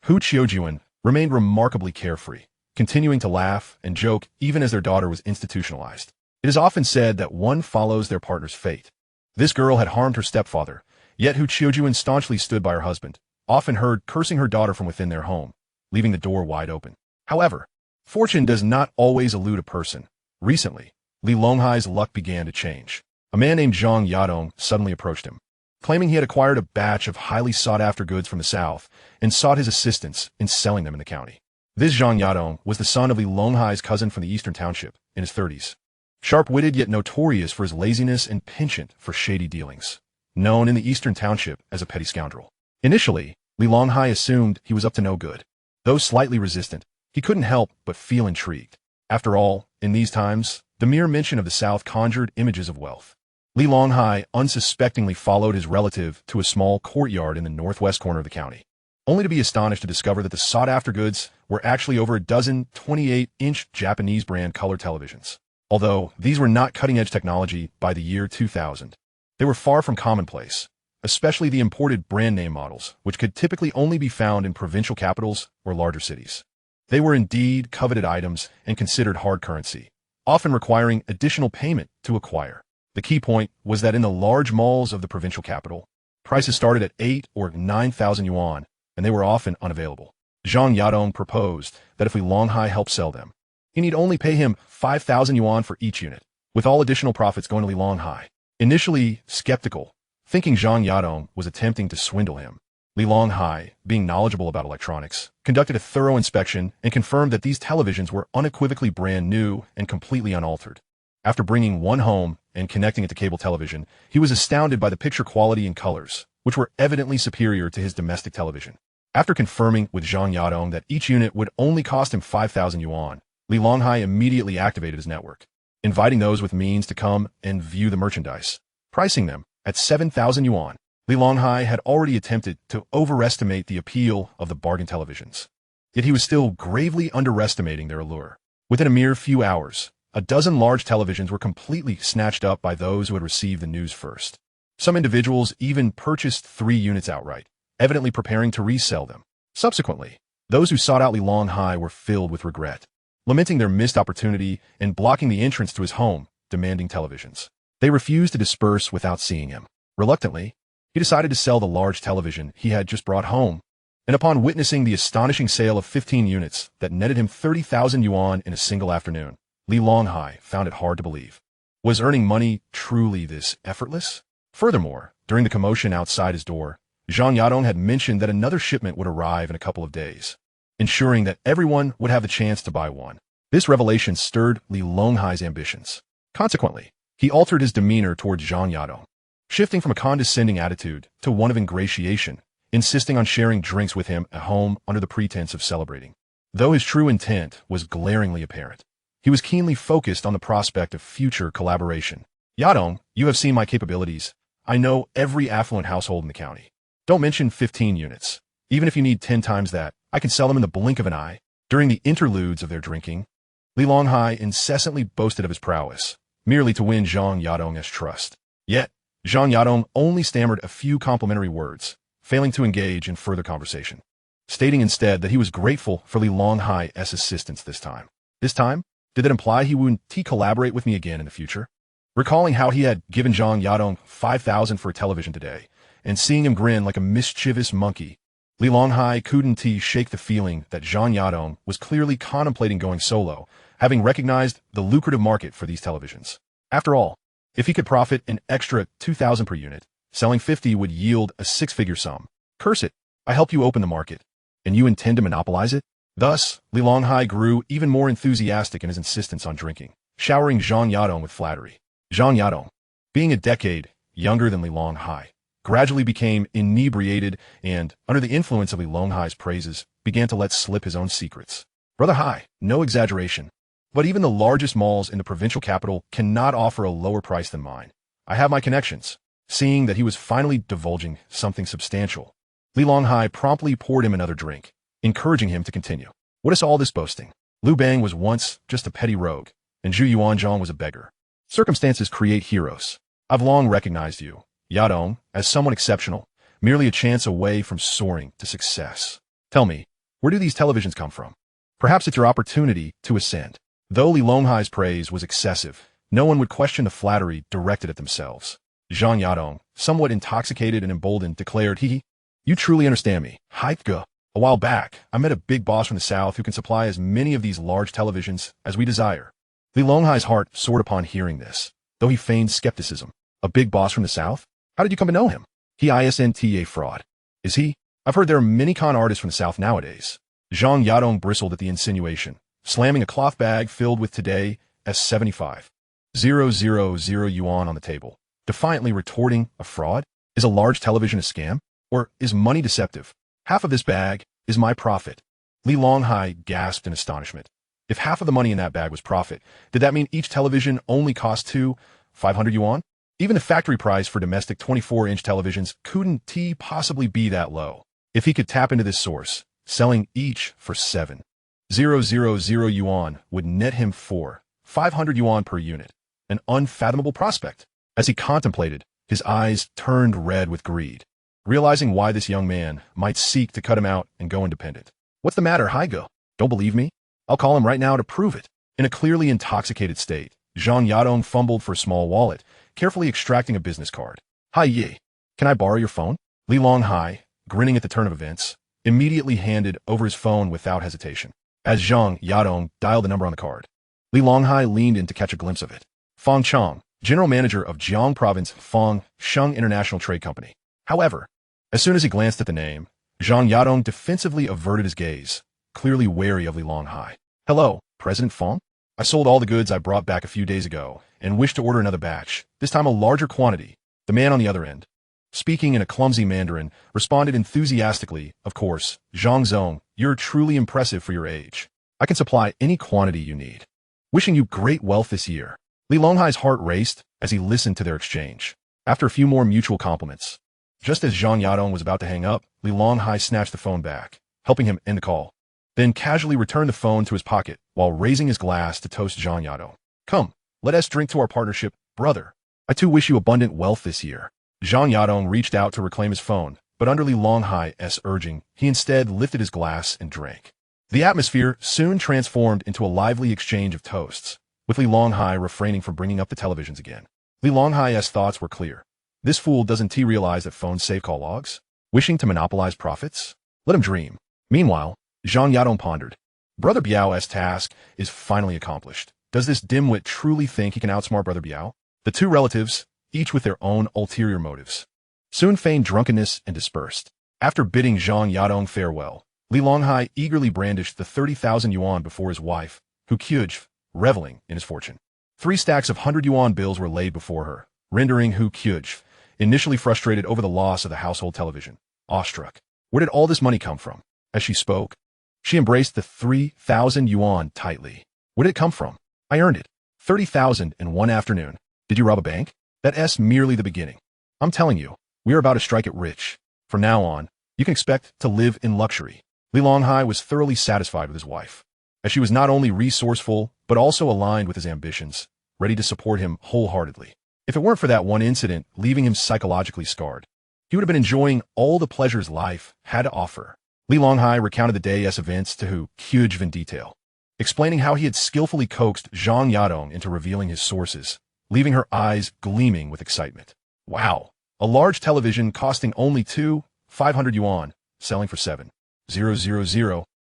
Hu Qiujuan, remained remarkably carefree, continuing to laugh and joke even as their daughter was institutionalized. It is often said that one follows their partner's fate. This girl had harmed her stepfather, yet Hu Qiujuan staunchly stood by her husband, often heard cursing her daughter from within their home, leaving the door wide open. However, fortune does not always elude a person. Recently, Li Longhai's luck began to change. A man named Zhang Yadong suddenly approached him, claiming he had acquired a batch of highly sought-after goods from the south and sought his assistance in selling them in the county. This Zhang Yadong was the son of Li Longhai's cousin from the eastern township, in his 30s. Sharp-witted yet notorious for his laziness and penchant for shady dealings, known in the eastern township as a petty scoundrel. Initially, Li Longhai assumed he was up to no good. Though slightly resistant, he couldn't help but feel intrigued. After all, in these times, the mere mention of the South conjured images of wealth. Li Longhai unsuspectingly followed his relative to a small courtyard in the northwest corner of the county, only to be astonished to discover that the sought-after goods were actually over a dozen 28-inch Japanese brand color televisions. Although these were not cutting-edge technology by the year 2000, they were far from commonplace, especially the imported brand-name models, which could typically only be found in provincial capitals or larger cities. They were indeed coveted items and considered hard currency, often requiring additional payment to acquire. The key point was that in the large malls of the provincial capital, prices started at 8 or 9,000 yuan, and they were often unavailable. Zhang Yadong proposed that if Li Longhai helped sell them, he need only pay him 5,000 yuan for each unit, with all additional profits going to Li Longhai. Initially skeptical, thinking Zhang Yadong was attempting to swindle him, Li Longhai, being knowledgeable about electronics, conducted a thorough inspection and confirmed that these televisions were unequivocally brand new and completely unaltered. After bringing one home and connecting it to cable television, he was astounded by the picture quality and colors, which were evidently superior to his domestic television. After confirming with Zhang Yadong that each unit would only cost him 5,000 yuan, Li Longhai immediately activated his network, inviting those with means to come and view the merchandise, pricing them at 7,000 yuan. Li Longhai had already attempted to overestimate the appeal of the bargain televisions, yet he was still gravely underestimating their allure. Within a mere few hours, a dozen large televisions were completely snatched up by those who had received the news first. Some individuals even purchased 3 units outright, evidently preparing to resell them. Subsequently, those who sought out Li Longhai were filled with regret, lamenting their missed opportunity and blocking the entrance to his home, demanding televisions. They refused to disperse without seeing him. Reluctantly, he decided to sell the large television he had just brought home, and upon witnessing the astonishing sale of 15 units that netted him 30,000 yuan in a single afternoon, Li Longhai found it hard to believe. Was earning money truly this effortless? Furthermore, during the commotion outside his door, Zhang Yadong had mentioned that another shipment would arrive in a couple of days, ensuring that everyone would have the chance to buy one. This revelation stirred Li Longhai's ambitions. Consequently, he altered his demeanor towards Zhang Yadong, shifting from a condescending attitude to one of ingratiation, insisting on sharing drinks with him at home under the pretense of celebrating. Though his true intent was glaringly apparent, he was keenly focused on the prospect of future collaboration. Yadong, you have seen my capabilities. I know every affluent household in the county. Don't mention 15 units. Even if you need 10 times that, I can sell them in the blink of an eye. During the interludes of their drinking, Li Longhai incessantly boasted of his prowess, merely to win Zhang Yadong's trust. Yet, Zhang Yadong only stammered a few complimentary words, failing to engage in further conversation, stating instead that he was grateful for Li Longhai's assistance this time. This time? Did that imply he wouldn't collaborate with me again in the future? Recalling how he had given Zhang Yadong 5,000 for a television today, and seeing him grin like a mischievous monkey, Li Longhai couldn't shake the feeling that Zhang Yadong was clearly contemplating going solo, having recognized the lucrative market for these televisions. After all, if he could profit an extra 2,000 per unit, selling 50 would yield a 6-figure sum. Curse it, I helped you open the market, and you intend to monopolize it? Thus, Li Longhai grew even more enthusiastic in his insistence on drinking, showering Zhang Yadong with flattery. Zhang Yadong, being a decade younger than Li Longhai, gradually became inebriated and, under the influence of Li Longhai's praises, began to let slip his own secrets. Brother Hai, no exaggeration. But even the largest malls in the provincial capital cannot offer a lower price than mine. I have my connections. Seeing that he was finally divulging something substantial, Li Longhai promptly poured him another drink, encouraging him to continue. What is all this boasting? Liu Bang was once just a petty rogue, and Zhu Yuanzhang was a beggar. Circumstances create heroes. I've long recognized you, Yadong, as someone exceptional, merely a chance away from soaring to success. Tell me, where do these televisions come from? Perhaps it's your opportunity to ascend. Though Li Longhai's praise was excessive, no one would question the flattery directed at themselves. Zhang Yadong, somewhat intoxicated and emboldened, declared, You truly understand me. Haika. A while back, I met a big boss from the south who can supply as many of these large televisions as we desire. Li Longhai's heart soared upon hearing this, though he feigned skepticism. A big boss from the south? How did you come to know him? He isn't a fraud. Is he? I've heard there are many con artists from the south nowadays. Zhang Yadong bristled at the insinuation, slamming a cloth bag filled with today S75. 000 yuan on the table, defiantly retorting, a fraud? Is a large television a scam? Or is money deceptive? Half of this bag is my profit. Li Longhai gasped in astonishment. If half of the money in that bag was profit, did that mean each television only cost 500 yuan? Even the factory price for domestic 24-inch televisions couldn't possibly be that low. If he could tap into this source, selling each for 7,000 yuan would net him 500 yuan per unit, an unfathomable prospect. As he contemplated, his eyes turned red with greed, realizing why this young man might seek to cut him out and go independent. What's the matter, Haigo? Don't believe me? I'll call him right now to prove it. In a clearly intoxicated state, Zhang Yadong fumbled for a small wallet, carefully extracting a business card. Hi ye, can I borrow your phone? Li Longhai, grinning at the turn of events, immediately handed over his phone without hesitation. As Zhang Yadong dialed the number on the card, Li Longhai leaned in to catch a glimpse of it. Fang Chang, general manager of Jiang Province Fang Sheng International Trade Company. However, as soon as he glanced at the name, Zhang Yadong defensively averted his gaze, clearly wary of Li Longhai. Hello, President Fang? I sold all the goods I brought back a few days ago and wish to order another batch, this time a larger quantity. The man on the other end, speaking in a clumsy Mandarin, responded enthusiastically, Of course, Zhang Zong, you're truly impressive for your age. I can supply any quantity you need. Wishing you great wealth this year. Li Longhai's heart raced as he listened to their exchange. After a few more mutual compliments, just as Zhang Yadong was about to hang up, Li Longhai snatched the phone back, helping him end the call, then casually returned the phone to his pocket while raising his glass to toast Zhang Yadong. Come, let us drink to our partnership, brother. I too wish you abundant wealth this year. Zhang Yadong reached out to reclaim his phone, but under Li Longhai's urging, he instead lifted his glass and drank. The atmosphere soon transformed into a lively exchange of toasts, with Li Longhai refraining from bringing up the televisions again. Li Longhai's thoughts were clear. This fool doesn't realize that phones save call logs? Wishing to monopolize profits? Let him dream. Meanwhile, Zhang Yadong pondered. Brother Biao's task is finally accomplished. Does this dimwit truly think he can outsmart Brother Biao? The two relatives, each with their own ulterior motives, soon feigned drunkenness and dispersed. After bidding Zhang Yadong farewell, Li Longhai eagerly brandished the 30,000 yuan before his wife, Hu Qiuzh, reveling in his fortune. 3 stacks of 100 yuan bills were laid before her, rendering Hu Qiuzh, initially frustrated over the loss of the household television, awestruck. Where did all this money come from? As she spoke, she embraced the 3,000 yuan tightly. Where did it come from? I earned it. 30,000 in one afternoon. Did you rob a bank? That's merely the beginning. I'm telling you, we are about to strike it rich. From now on, you can expect to live in luxury. Li Longhai was thoroughly satisfied with his wife, as she was not only resourceful, but also aligned with his ambitions, ready to support him wholeheartedly. If it weren't for that one incident leaving him psychologically scarred, he would have been enjoying all the pleasures life had to offer. Li Longhai recounted the day's events to Hu Qiuzh in detail, explaining how he had skillfully coaxed Zhang Yadong into revealing his sources, leaving her eyes gleaming with excitement. Wow, a large television costing only 500 yuan, selling for 7,000.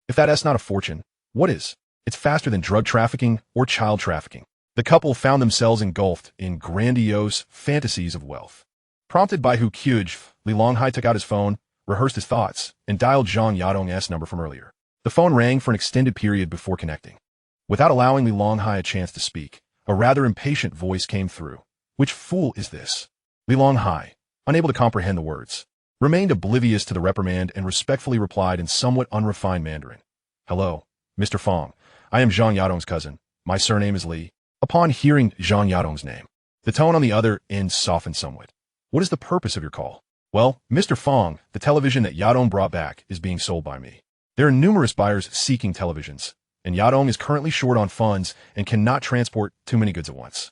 If that's not a fortune, what is? It's faster than drug trafficking or child trafficking. The couple found themselves engulfed in grandiose fantasies of wealth. Prompted by Hu Qiuzh, Li Longhai took out his phone, rehearsed his thoughts, and dialed Zhang Yadong's number from earlier. The phone rang for an extended period before connecting. Without allowing Li Longhai a chance to speak, a rather impatient voice came through. Which fool is this? Li Longhai, unable to comprehend the words, remained oblivious to the reprimand and respectfully replied in somewhat unrefined Mandarin. Hello, Mr. Fong. I am Zhang Yadong's cousin. My surname is Li. Upon hearing Zhang Yadong's name, the tone on the other end softened somewhat. What is the purpose of your call? Well, Mr. Fong, the television that Yadong brought back is being sold by me. There are numerous buyers seeking televisions, and Yadong is currently short on funds and cannot transport too many goods at once.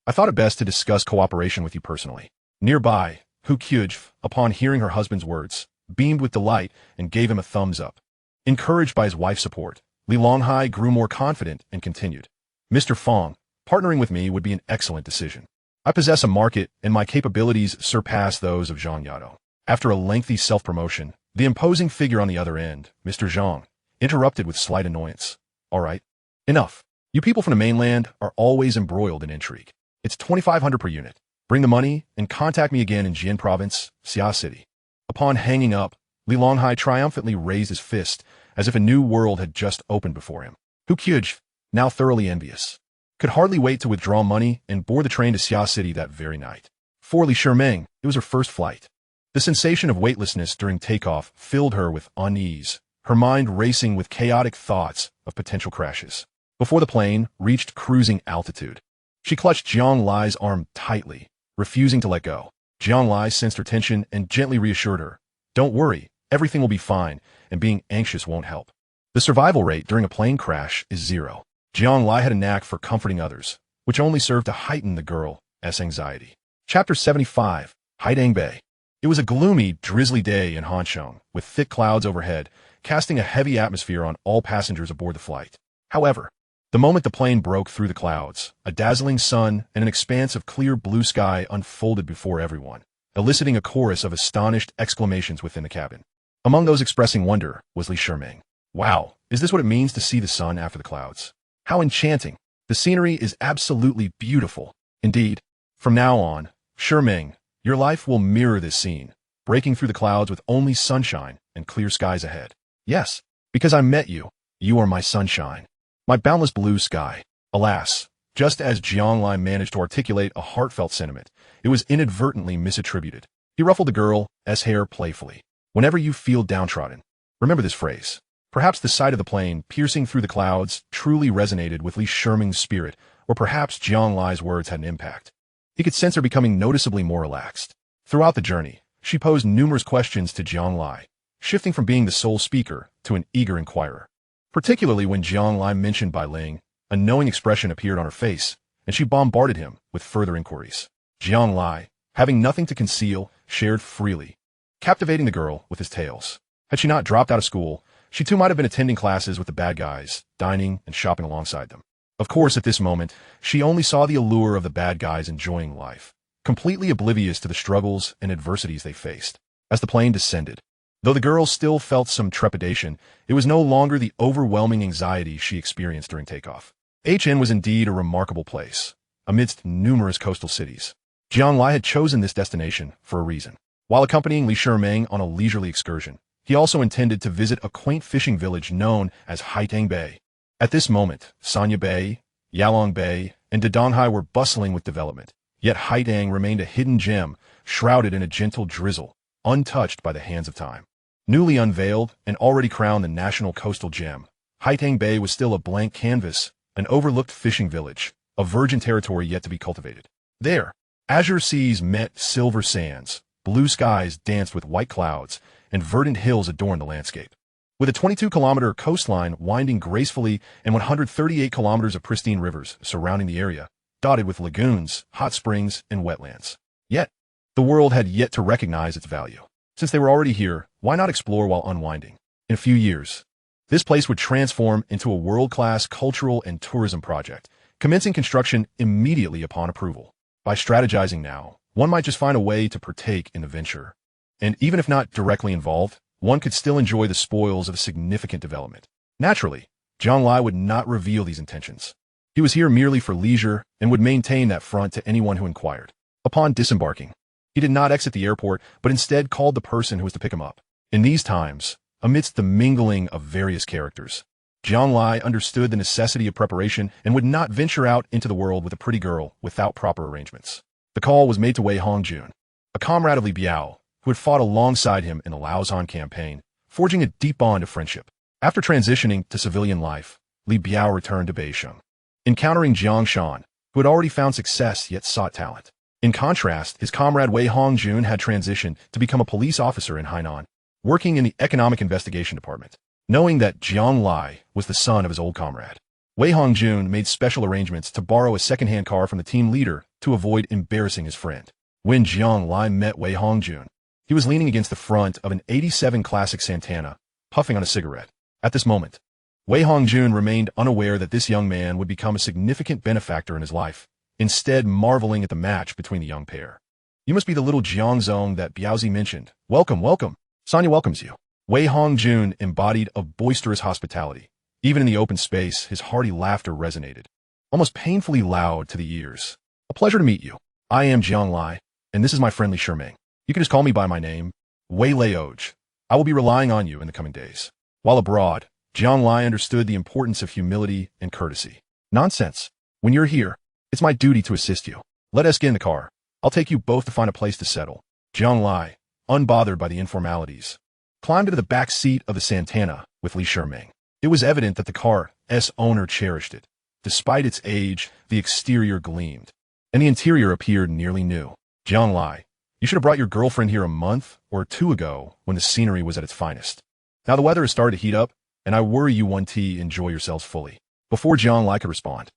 I thought it best to discuss cooperation with you personally. Nearby, Hu Kyujf, upon hearing her husband's words, beamed with delight and gave him a thumbs up. Encouraged by his wife's support, Li Longhai grew more confident and continued. Mr. Fong, partnering with me would be an excellent decision. I possess a market and my capabilities surpass those of Zhang Yadong. After a lengthy self-promotion, the imposing figure on the other end, Mr. Zhang, interrupted with slight annoyance. All right, enough. You people from the mainland are always embroiled in intrigue. It's 2,500 per unit. Bring the money and contact me again in Jian Province, Xia City. Upon hanging up, Li Longhai triumphantly raised his fist as if a new world had just opened before him. Hu Kyujf, now thoroughly envious, could hardly wait to withdraw money and board the train to Xia City that very night. For Li Shimeng, it was her first flight. The sensation of weightlessness during takeoff filled her with unease, her mind racing with chaotic thoughts of potential crashes. Before the plane reached cruising altitude, she clutched Jiang Lai's arm tightly, refusing to let go. Jiang Lai sensed her tension and gently reassured her. Don't worry, everything will be fine, and being anxious won't help. The survival rate during a plane crash is 0. Jiang Lai had a knack for comforting others, which only served to heighten the girl's anxiety. Chapter 75, Haidang Bay. It was a gloomy, drizzly day in Hansheng, with thick clouds overhead, casting a heavy atmosphere on all passengers aboard the flight. However, the moment the plane broke through the clouds, a dazzling sun and an expanse of clear blue sky unfolded before everyone, eliciting a chorus of astonished exclamations within the cabin. Among those expressing wonder was Li Shimeng. Wow, is this what it means to see the sun after the clouds? How enchanting! The scenery is absolutely beautiful. Indeed, from now on, Shimeng, your life will mirror this scene, breaking through the clouds with only sunshine and clear skies ahead. Yes, because I met you, you are my sunshine. My boundless blue sky. Alas, just as Jiang Lai managed to articulate a heartfelt sentiment, it was inadvertently misattributed. He ruffled the girl's hair playfully. Whenever you feel downtrodden, remember this phrase. Perhaps the sight of the plane piercing through the clouds truly resonated with Li Shimeng's spirit, or perhaps Jiang Lai's words had an impact. He could sense her becoming noticeably more relaxed. Throughout the journey, she posed numerous questions to Jiang Lai, shifting from being the sole speaker to an eager inquirer. Particularly when Jiang Lai mentioned Bai Ling, a knowing expression appeared on her face, and she bombarded him with further inquiries. Jiang Lai, having nothing to conceal, shared freely, captivating the girl with his tales. Had she not dropped out of school, she too might have been attending classes with the bad guys, dining and shopping alongside them. Of course, at this moment, she only saw the allure of the bad guys enjoying life, completely oblivious to the struggles and adversities they faced. As the plane descended, though the girl still felt some trepidation, it was no longer the overwhelming anxiety she experienced during takeoff. HN was indeed a remarkable place, amidst numerous coastal cities. Jiang Lai had chosen this destination for a reason. While accompanying Li Shimeng on a leisurely excursion, he also intended to visit a quaint fishing village known as Haitang Bay. At this moment, Sanya Bay, Yalong Bay, and Dadanghai were bustling with development, yet Haitang remained a hidden gem, shrouded in a gentle drizzle, untouched by the hands of time. Newly unveiled and already crowned the national coastal gem, Haitang Bay was still a blank canvas, an overlooked fishing village, a virgin territory yet to be cultivated. There, azure seas met silver sands, blue skies danced with white clouds, and verdant hills adorned the landscape. With a 22-kilometer coastline winding gracefully and 138 kilometers of pristine rivers surrounding the area, dotted with lagoons, hot springs, and wetlands. Yet, the world had yet to recognize its value. Since they were already here, why not explore while unwinding? In a few years, this place would transform into a world-class cultural and tourism project, commencing construction immediately upon approval. By strategizing now, one might just find a way to partake in the venture. And even if not directly involved, one could still enjoy the spoils of a significant development. Naturally, Jiang Lai would not reveal these intentions. He was here merely for leisure and would maintain that front to anyone who inquired. Upon disembarking, he did not exit the airport, but instead called the person who was to pick him up. In these times, amidst the mingling of various characters, Jiang Lai understood the necessity of preparation and would not venture out into the world with a pretty girl without proper arrangements. The call was made to Wei Hongjun. a comrade of Li Biao, who had fought alongside him in the Laozhan campaign, forging a deep bond of friendship. After transitioning to civilian life, Li Biao returned to Beisheng, encountering Jiang Shan, who had already found success yet sought talent. In contrast, his comrade Wei Hongjun had transitioned to become a police officer in Hainan, working in the Economic Investigation Department. Knowing that Jiang Lai was the son of his old comrade, Wei Hongjun made special arrangements to borrow a second-hand car from the team leader to avoid embarrassing his friend. When Jiang Lai met Wei Hongjun, he was leaning against the front of an '87 classic Santana, puffing on a cigarette. At this moment, Wei Hongjun remained unaware that this young man would become a significant benefactor in his life, instead marveling at the match between the young pair. "You must be the little Jiangzong that Biaozi mentioned. Welcome, welcome. Sonia welcomes you." Wei Hongjun embodied a boisterous hospitality. Even in the open space, his hearty laughter resonated, almost painfully loud to the ears. "A pleasure to meet you. I am Jiang Lai, and this is my friendly Sherming. You can just call me by my name, Wei Leoj. I will be relying on you in the coming days." While abroad, Jiang Lai understood the importance of humility and courtesy. "Nonsense. When you're here, it's my duty to assist you. Let us get in the car. I'll take you both to find a place to settle." Jiang Lai, unbothered by the informalities, climbed into the back seat of the Santana with Li Sherming. It was evident that the car's owner cherished it. Despite its age, the exterior gleamed, and the interior appeared nearly new. "Jiang Lai, you should have brought your girlfriend here a month or two ago when the scenery was at its finest. Now the weather has started to heat up, and I worry you one tea enjoy yourselves fully." Before Jiang Lai could respond,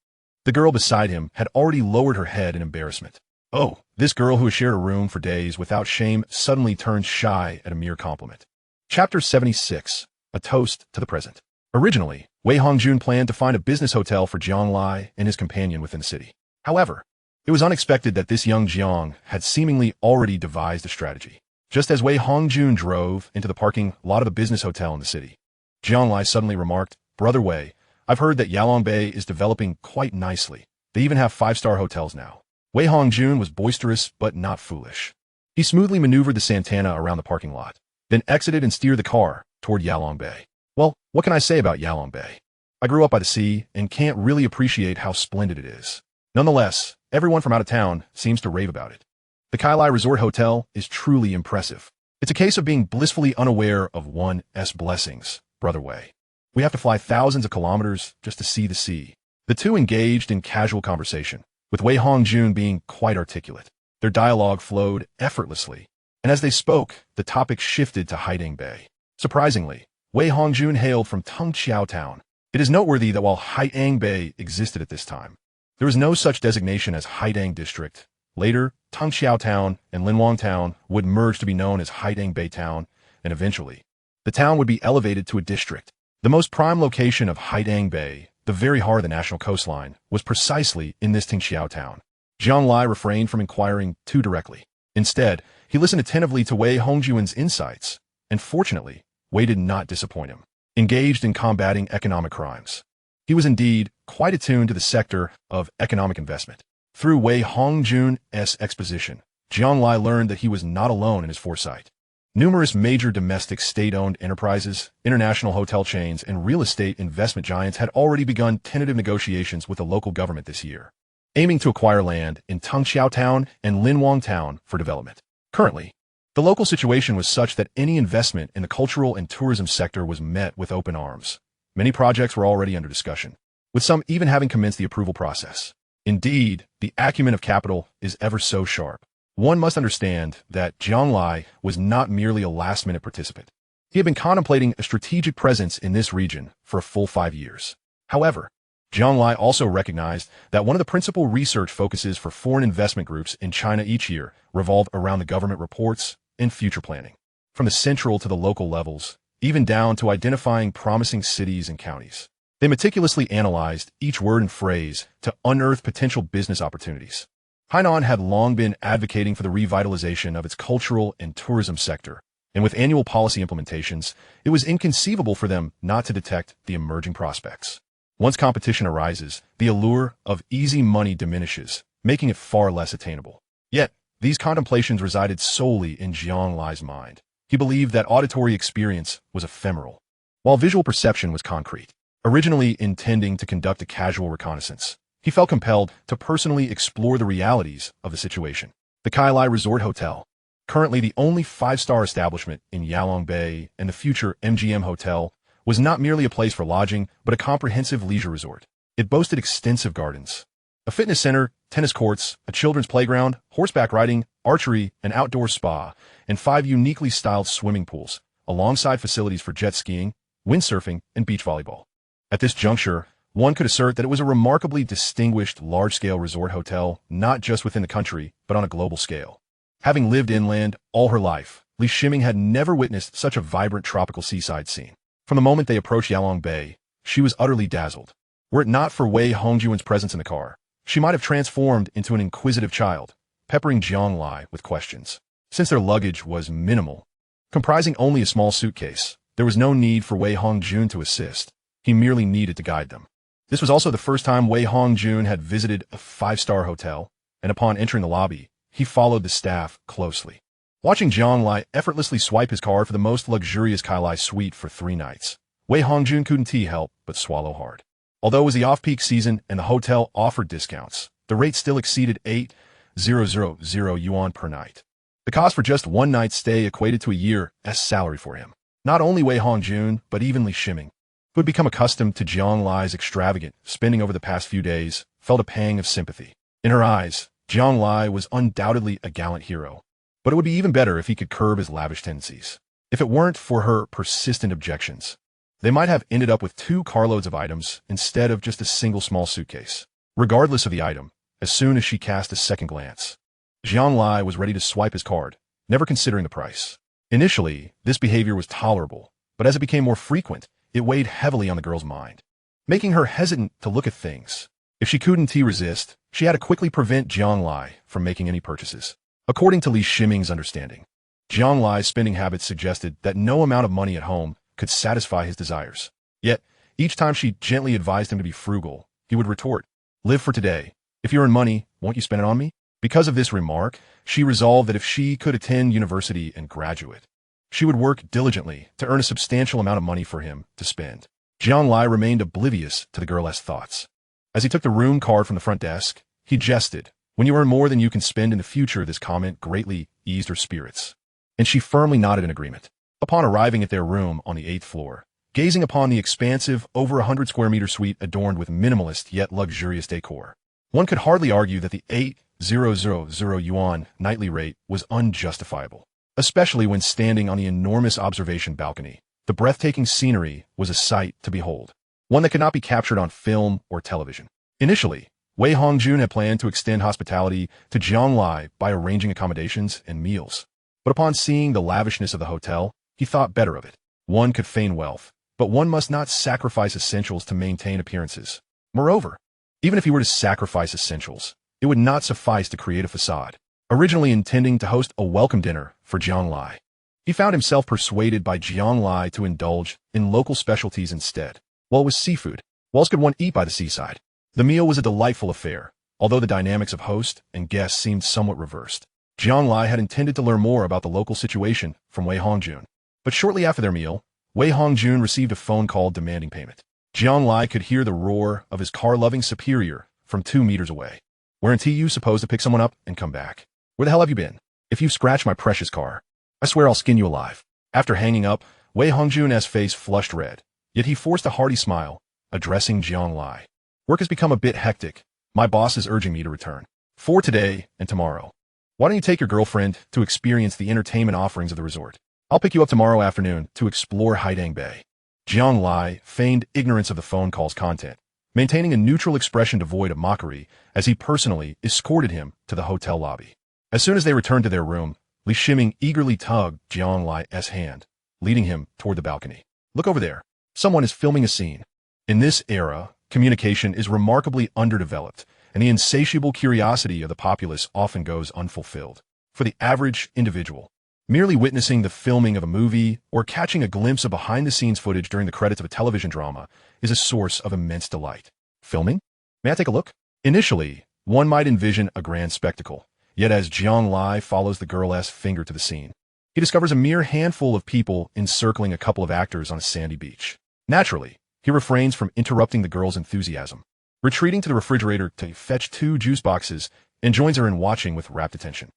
the girl beside him had already lowered her head in embarrassment. Oh, this girl who has shared a room for days without shame suddenly turned shy at a mere compliment. Chapter 76. A Toast to the Present. Originally, Wei Hongjun planned to find a business hotel for Jiang Lai and his companion within the city. However, it was unexpected that this young Jiang had seemingly already devised a strategy. Just as Wei Hongjun drove into the parking lot of the business hotel in the city, Jiang Lai suddenly remarked, "Brother Wei, I've heard that Yalong Bay is developing quite nicely. They even have 5-star hotels now." Wei Hongjun was boisterous but not foolish. He smoothly maneuvered the Santana around the parking lot, then exited and steered the car toward Yalong Bay. "Well, what can I say about Yalong Bay? I grew up by the sea and can't really appreciate how splendid it is. Nonetheless, everyone from out of town seems to rave about it. The Kai Lai Resort Hotel is truly impressive. It's a case of being blissfully unaware of one's blessings, Brother Wei. We have to fly thousands of kilometers just to see the sea." The two engaged in casual conversation, with Wei Hongjun being quite articulate. Their dialogue flowed effortlessly, and as they spoke, the topic shifted to Haidang Bay. Surprisingly, Wei Hongjun hailed from Tungqiao Town. It is noteworthy that while Haidang Bay existed at this time, there was no such designation as Haidang District. Later, Tungqiao Town and Linwang Town would merge to be known as Haidang Bay Town, and eventually, the town would be elevated to a district. The most prime location of Haidang Bay, the very heart of the national coastline, was precisely in this Tungqiao Town. Jiang Lai refrained from inquiring too directly. Instead, he listened attentively to Wei Hongjun's insights, and fortunately, Wei did not disappoint him. Engaged in combating economic crimes, he was indeed quite attuned to the sector of economic investment. Through Wei Hongjun's exposition, Jiang Lai learned that he was not alone in his foresight. Numerous major domestic state-owned enterprises, international hotel chains, and real estate investment giants had already begun tentative negotiations with the local government this year, aiming to acquire land in Tungqiao Town and Linwang Town for development. Currently, the local situation was such that any investment in the cultural and tourism sector was met with open arms. Many projects were already under discussion, with some even having commenced the approval process. Indeed, the acumen of capital is ever so sharp. One must understand that Jiang Lai was not merely a last-minute participant. He had been contemplating a strategic presence in this region for a full 5 years. However, Jiang Lai also recognized that one of the principal research focuses for foreign investment groups in China each year revolve around the government reports and future planning, from the central to the local levels, even down to identifying promising cities and counties. They meticulously analyzed each word and phrase to unearth potential business opportunities. Hainan had long been advocating for the revitalization of its cultural and tourism sector, and with annual policy implementations, it was inconceivable for them not to detect the emerging prospects. Once competition arises, the allure of easy money diminishes, making it far less attainable. Yet, these contemplations resided solely in Jiang Lai's mind. He believed that auditory experience was ephemeral, while visual perception was concrete. Originally intending to conduct a casual reconnaissance, he felt compelled to personally explore the realities of the situation. The Kai Lai Resort Hotel, currently the only five-star establishment in Yalong Bay and the future MGM Hotel, was not merely a place for lodging, but a comprehensive leisure resort. It boasted extensive gardens, a fitness center, tennis courts, a children's playground, horseback riding, archery, an outdoor spa, and 5 uniquely styled swimming pools, alongside facilities for jet skiing, windsurfing, and beach volleyball. At this juncture, one could assert that it was a remarkably distinguished large-scale resort hotel, not just within the country, but on a global scale. Having lived inland all her life, Li Shiming had never witnessed such a vibrant tropical seaside scene. From the moment they approached Yalong Bay, she was utterly dazzled. Were it not for Wei Hongjuan's presence in the car, she might have transformed into an inquisitive child, peppering Jiang Lai with questions. Since their luggage was minimal, comprising only a small suitcase, there was no need for Wei Hongjun to assist. He merely needed to guide them. This was also the first time Wei Hongjun had visited a 5-star hotel, and upon entering the lobby, he followed the staff closely. Watching Jiang Lai effortlessly swipe his card for the most luxurious Kailai suite for 3 nights, Wei Hongjun couldn't help but swallow hard. Although it was the off-peak season and the hotel offered discounts, the rate still exceeded 8,000 yuan per night. The cost for just one night's stay equated to a year's salary for him. Not only Wei Hongjun, but even Li Shiming, who had become accustomed to Jiang Lai's extravagant spending over the past few days, felt a pang of sympathy. In her eyes, Jiang Lai was undoubtedly a gallant hero, but it would be even better if he could curb his lavish tendencies. If it weren't for her persistent objections, they might have ended up with 2 carloads of items instead of just a single small suitcase. Regardless of the item, as soon as she cast a second glance, Jiang Lai was ready to swipe his card, never considering the price. Initially, this behavior was tolerable, but as it became more frequent, it weighed heavily on the girl's mind, making her hesitant to look at things. If she couldn't resist, she had to quickly prevent Jiang Lai from making any purchases. According to Li Shiming's understanding, Jiang Lai's spending habits suggested that no amount of money at home could satisfy his desires. Yet, each time she gently advised him to be frugal, he would retort, "Live for today. If you earn money, won't you spend it on me?" Because of this remark, she resolved that if she could attend university and graduate, she would work diligently to earn a substantial amount of money for him to spend. Jiang Lai remained oblivious to the girl's thoughts. As he took the room card from the front desk, he jested, "When you earn more than you can spend in the future," this comment greatly eased her spirits, and she firmly nodded in agreement. Upon arriving at their room on the 8th floor, gazing upon the expansive, over 100 square meter suite adorned with minimalist yet luxurious decor, one could hardly argue that the 8,000 yuan nightly rate was unjustifiable, especially when standing on the enormous observation balcony. The breathtaking scenery was a sight to behold, one that could not be captured on film or television. Initially, Wei Hongjun had planned to extend hospitality to Jiang Lai by arranging accommodations and meals. But upon seeing the lavishness of the hotel, he thought better of it. One could feign wealth, but one must not sacrifice essentials to maintain appearances. Moreover, even if he were to sacrifice essentials, it would not suffice to create a facade. Originally intending to host a welcome dinner for Jiang Lai, he found himself persuaded by Jiang Lai to indulge in local specialties instead. Well, it was seafood. What else could one eat by the seaside? The meal was a delightful affair, although the dynamics of host and guest seemed somewhat reversed. Jiang Lai had intended to learn more about the local situation from Wei Hongjun, but shortly after their meal, Wei Hongjun received a phone call demanding payment. Jiang Lai could hear the roar of his car-loving superior from 2 meters away. "Weren't you supposed to pick someone up and come back? Where the hell have you been? If you've scratched my precious car, I swear I'll skin you alive." After hanging up, Wei Hongjun's face flushed red, yet he forced a hearty smile, addressing Jiang Lai. "Work has become a bit hectic. My boss is urging me to return. For today and tomorrow. Why don't you take your girlfriend to experience the entertainment offerings of the resort? I'll pick you up tomorrow afternoon to explore Haidang Bay." Jiang Lai feigned ignorance of the phone call's content, maintaining a neutral expression devoid of mockery as he personally escorted him to the hotel lobby. As soon as they returned to their room, Li Shiming eagerly tugged Jiang Lai's hand, leading him toward the balcony. "Look over there. Someone is filming a scene." In this era, communication is remarkably underdeveloped, and the insatiable curiosity of the populace often goes unfulfilled. For the average individual, merely witnessing the filming of a movie or catching a glimpse of behind-the-scenes footage during the credits of a television drama is a source of immense delight. Filming? May I take a look? Initially, one might envision a grand spectacle, yet as Jiang Lai follows the girl's finger to the scene, he discovers a mere handful of people encircling a couple of actors on a sandy beach. Naturally, he refrains from interrupting the girl's enthusiasm, retreating to the refrigerator to fetch 2 juice boxes, and joins her in watching with rapt attention.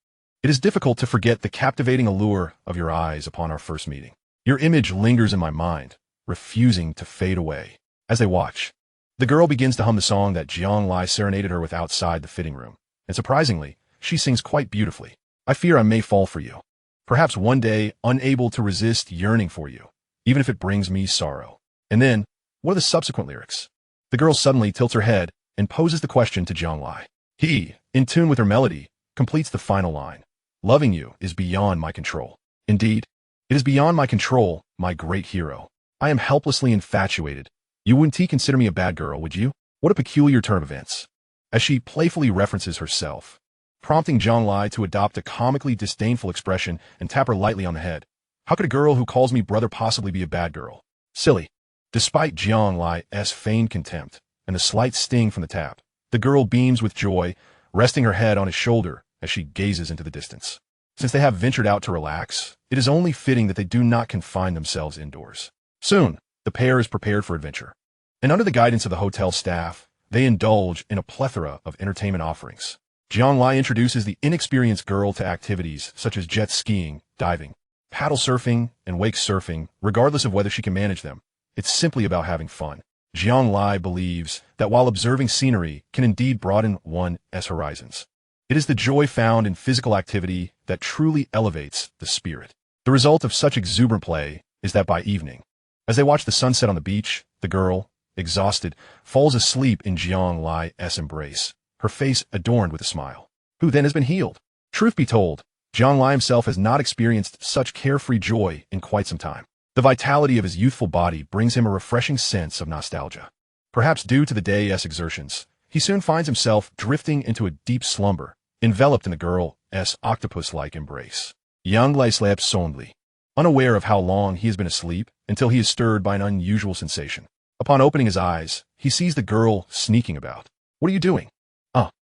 It is difficult to forget the captivating allure of your eyes upon our first meeting. Your image lingers in my mind, refusing to fade away. As they watch, the girl begins to hum the song that Jiang Lai serenaded her with outside the fitting room. And surprisingly, she sings quite beautifully. I fear I may fall for you. Perhaps one day, unable to resist yearning for you, even if it brings me sorrow. And then, what are the subsequent lyrics? The girl suddenly tilts her head and poses the question to Jiang Lai. He, in tune with her melody, completes the final line. Loving you is beyond my control. Indeed, it is beyond my control, my great hero. I am helplessly infatuated. You wouldn't consider me a bad girl, would you? What a peculiar turn of events. As she playfully references herself, prompting Jiang Lai to adopt a comically disdainful expression and tap her lightly on the head. How could a girl who calls me brother possibly be a bad girl? Silly. Despite Jiang Lai's feigned contempt and the slight sting from the tap, the girl beams with joy, resting her head on his shoulder as she gazes into the distance. Since they have ventured out to relax, it is only fitting that they do not confine themselves indoors. Soon, the pair is prepared for adventure. And under the guidance of the hotel staff, they indulge in a plethora of entertainment offerings. Jiang Lai introduces the inexperienced girl to activities such as jet skiing, diving, paddle surfing, and wake surfing, regardless of whether she can manage them. It's simply about having fun. Jiang Lai believes that while observing scenery can indeed broaden one's horizons, it is the joy found in physical activity that truly elevates the spirit. The result of such exuberant play is that by evening, as they watch the sunset on the beach, the girl, exhausted, falls asleep in Jiang Lai's embrace, her face adorned with a smile. Who then has been healed? Truth be told, Jiang Lai himself has not experienced such carefree joy in quite some time. The vitality of his youthful body brings him a refreshing sense of nostalgia. Perhaps due to the day's exertions, he soon finds himself drifting into a deep slumber, enveloped in the girl's octopus-like embrace. Jiang Lai slept soundly, unaware of how long he has been asleep until he is stirred by an unusual sensation. Upon opening his eyes, he sees the girl sneaking about. What are you doing?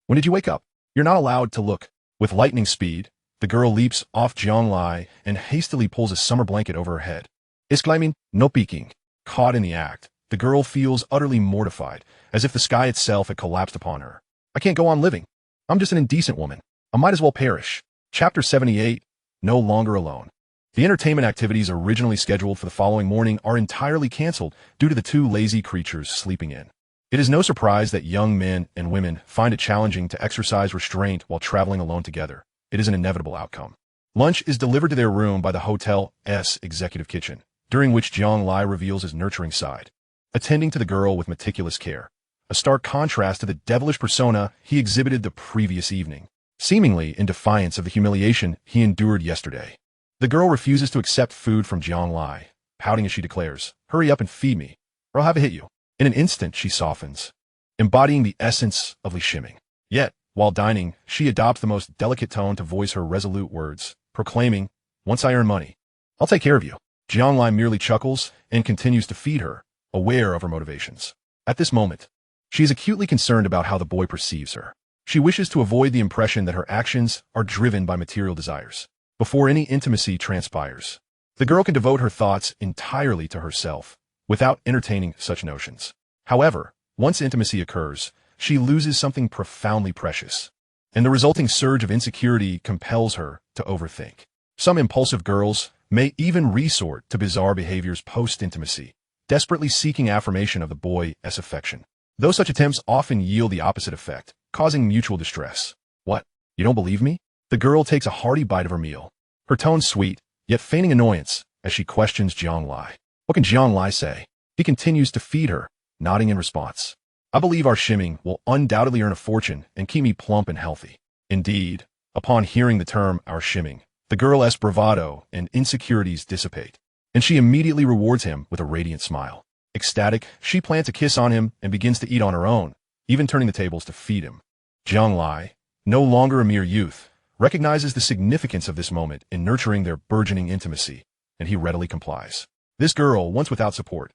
When did you wake up? You're not allowed to look. With lightning speed, the girl leaps off Jiang Lai and hastily pulls a summer blanket over her head. Exclaiming, no peeking. Caught in the act, the girl feels utterly mortified, as if the sky itself had collapsed upon her. I can't go on living. I'm just an indecent woman. I might as well perish. Chapter 78, No Longer Alone. The entertainment activities originally scheduled for the following morning are entirely canceled due to the two lazy creatures sleeping in. It is no surprise that young men and women find it challenging to exercise restraint while traveling alone together. It is an inevitable outcome. Lunch is delivered to their room by the hotel's executive kitchen, during which Jiang Lai reveals his nurturing side, attending to the girl with meticulous care, a stark contrast to the devilish persona he exhibited the previous evening, seemingly in defiance of the humiliation he endured yesterday. The girl refuses to accept food from Jiang Lai, pouting as she declares, "Hurry up and feed me, or I'll have to hit you." In an instant, she softens, embodying the essence of Li Shiming. Yet, while dining, she adopts the most delicate tone to voice her resolute words, proclaiming, "Once I earn money, I'll take care of you." Jiang Lai merely chuckles and continues to feed her, aware of her motivations. At this moment, she is acutely concerned about how the boy perceives her. She wishes to avoid the impression that her actions are driven by material desires. Before any intimacy transpires, the girl can devote her thoughts entirely to herself, without entertaining such notions. However, once intimacy occurs, she loses something profoundly precious, and the resulting surge of insecurity compels her to overthink. Some impulsive girls may even resort to bizarre behaviors post-intimacy, desperately seeking affirmation of the boy's affection. Though such attempts often yield the opposite effect, causing mutual distress. What? You don't believe me? The girl takes a hearty bite of her meal, her tone sweet, yet feigning annoyance, as she questions Jiang Lai. What can Jiang Lai say? He continues to feed her, nodding in response. I believe our shimming will undoubtedly earn a fortune and keep me plump and healthy. Indeed, upon hearing the term our shimming, the girl's bravado and insecurities dissipate, and she immediately rewards him with a radiant smile. Ecstatic, she plants a kiss on him and begins to eat on her own, even turning the tables to feed him. Jiang Lai, no longer a mere youth, recognizes the significance of this moment in nurturing their burgeoning intimacy, and he readily complies. This girl, once without support,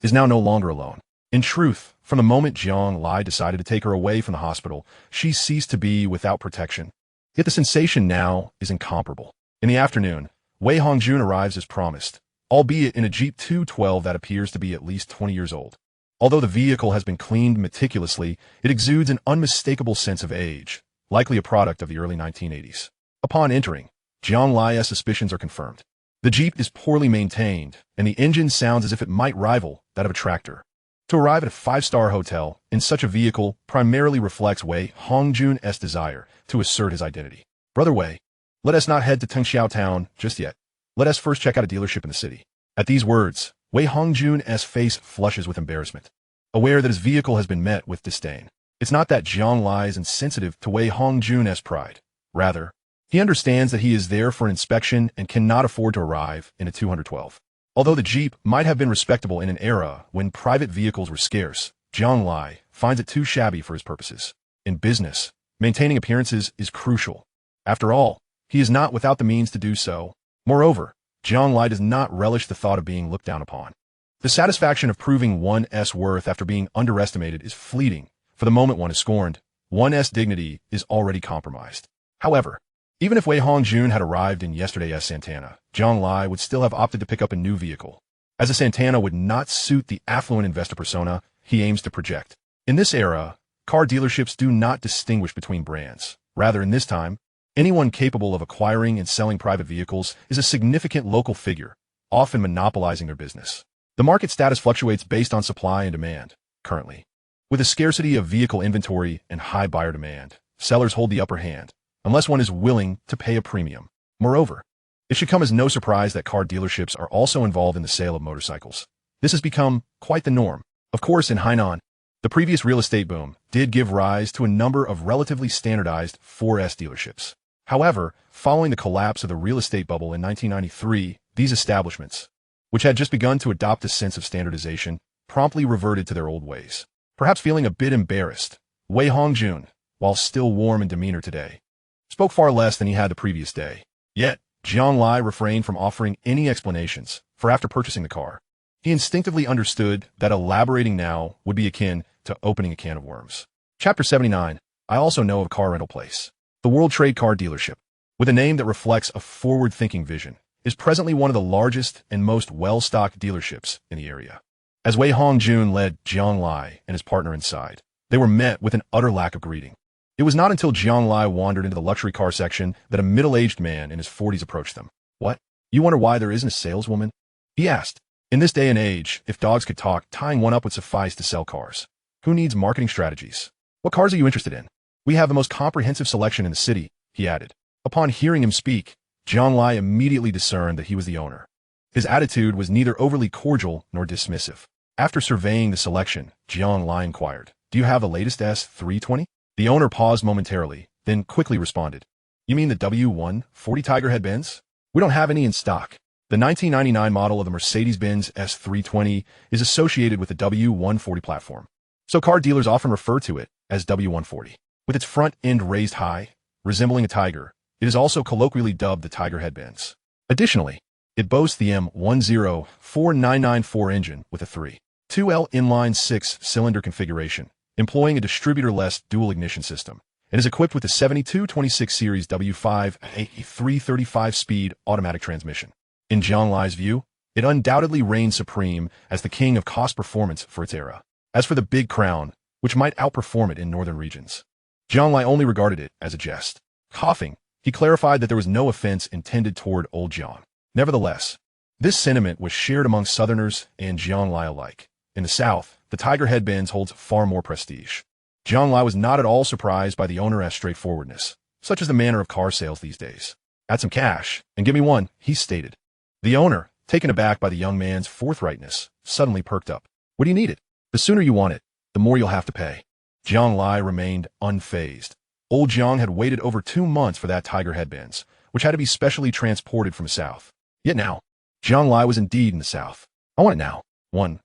is now no longer alone. In truth, from the moment Jiang Lai decided to take her away from the hospital, she ceased to be without protection. Yet the sensation now is incomparable. In the afternoon, Wei Hongjun arrives as promised, albeit in a Jeep 212 that appears to be at least 20 years old. Although the vehicle has been cleaned meticulously, it exudes an unmistakable sense of age, likely a product of the early 1980s. Upon entering, Jiang Lai's suspicions are confirmed. The Jeep is poorly maintained, and the engine sounds as if it might rival that of a tractor. To arrive at a five-star hotel in such a vehicle primarily reflects Wei Hongjun's desire to assert his identity. Brother Wei, let us not head to Tengxiao Town just yet. Let us first check out a dealership in the city. At these words, Wei Hongjun's face flushes with embarrassment, aware that his vehicle has been met with disdain. It's not that Jiang Lai is insensitive to Wei Hongjun's pride. Rather, he understands that he is there for an inspection and cannot afford to arrive in a 212. Although the Jeep might have been respectable in an era when private vehicles were scarce, Jiang Lai finds it too shabby for his purposes. In business, maintaining appearances is crucial. After all, he is not without the means to do so. Moreover, Jiang Lai does not relish the thought of being looked down upon. The satisfaction of proving one's worth after being underestimated is fleeting. For the moment one is scorned, one's dignity is already compromised. However, even if Wei Hongjun had arrived in yesterday's Santana, Jiang Lai would still have opted to pick up a new vehicle, as a Santana would not suit the affluent investor persona he aims to project. In this era, car dealerships do not distinguish between brands. Rather, in this time, anyone capable of acquiring and selling private vehicles is a significant local figure, often monopolizing their business. The market status fluctuates based on supply and demand. Currently, with a scarcity of vehicle inventory and high buyer demand, sellers hold the upper hand, unless one is willing to pay a premium. Moreover, it should come as no surprise that car dealerships are also involved in the sale of motorcycles. This has become quite the norm. Of course, in Hainan, the previous real estate boom did give rise to a number of relatively standardized 4S dealerships. However, following the collapse of the real estate bubble in 1993, these establishments, which had just begun to adopt a sense of standardization, promptly reverted to their old ways. Perhaps feeling a bit embarrassed, Wei Hongjun, while still warm in demeanor today, spoke far less than he had the previous day. Yet, Jiang Lai refrained from offering any explanations, for after purchasing the car, he instinctively understood that elaborating now would be akin to opening a can of worms. Chapter 79. I also know of a car rental place. The World Trade Car Dealership, with a name that reflects a forward-thinking vision, is presently one of the largest and most well-stocked dealerships in the area. As Wei Hongjun led Jiang Lai and his partner inside, they were met with an utter lack of greeting. It was not until Jiang Lai wandered into the luxury car section that a middle-aged man in his 40s approached them. What? You wonder why there isn't a saleswoman? He asked. In this day and age, if dogs could talk, tying one up would suffice to sell cars. Who needs marketing strategies? What cars are you interested in? We have the most comprehensive selection in the city, he added. Upon hearing him speak, Jiang Lai immediately discerned that he was the owner. His attitude was neither overly cordial nor dismissive. After surveying the selection, Jiang Lai inquired, Do you have the latest S320? The owner paused momentarily, then quickly responded. You mean the W140 Tiger-Head-Benz? We don't have any in stock. The 1999 model of the Mercedes-Benz S320 is associated with the W140 platform, so car dealers often refer to it as W140. With its front end raised high, resembling a tiger, it is also colloquially dubbed the Tiger-Head-Benz. Additionally, it boasts the M104994 engine with a 3.2L inline 6-cylinder configuration, employing a distributor-less dual-ignition system, and is equipped with the 7226 series W5 a 335-speed automatic transmission. In Jiang Lai's view, it undoubtedly reigns supreme as the king of cost performance for its era. As for the Big Crown, which might outperform it in northern regions, Jiang Lai only regarded it as a jest. Coughing, he clarified that there was no offense intended toward old Jiang. Nevertheless, this sentiment was shared among Southerners and Jiang Lai alike. In the South, the Tiger-Head-Benz holds far more prestige. Jiang Lai was not at all surprised by the owner's straightforwardness, such as the manner of car sales these days. Add some cash, and give me one, he stated. The owner, taken aback by the young man's forthrightness, suddenly perked up. What do you need it? The sooner you want it, the more you'll have to pay. Jiang Lai remained unfazed. Old Jiang had waited over 2 months for that Tiger-Head-Benz, which had to be specially transported from the South. Yet now, Jiang Lai was indeed in the South. I want it now. 1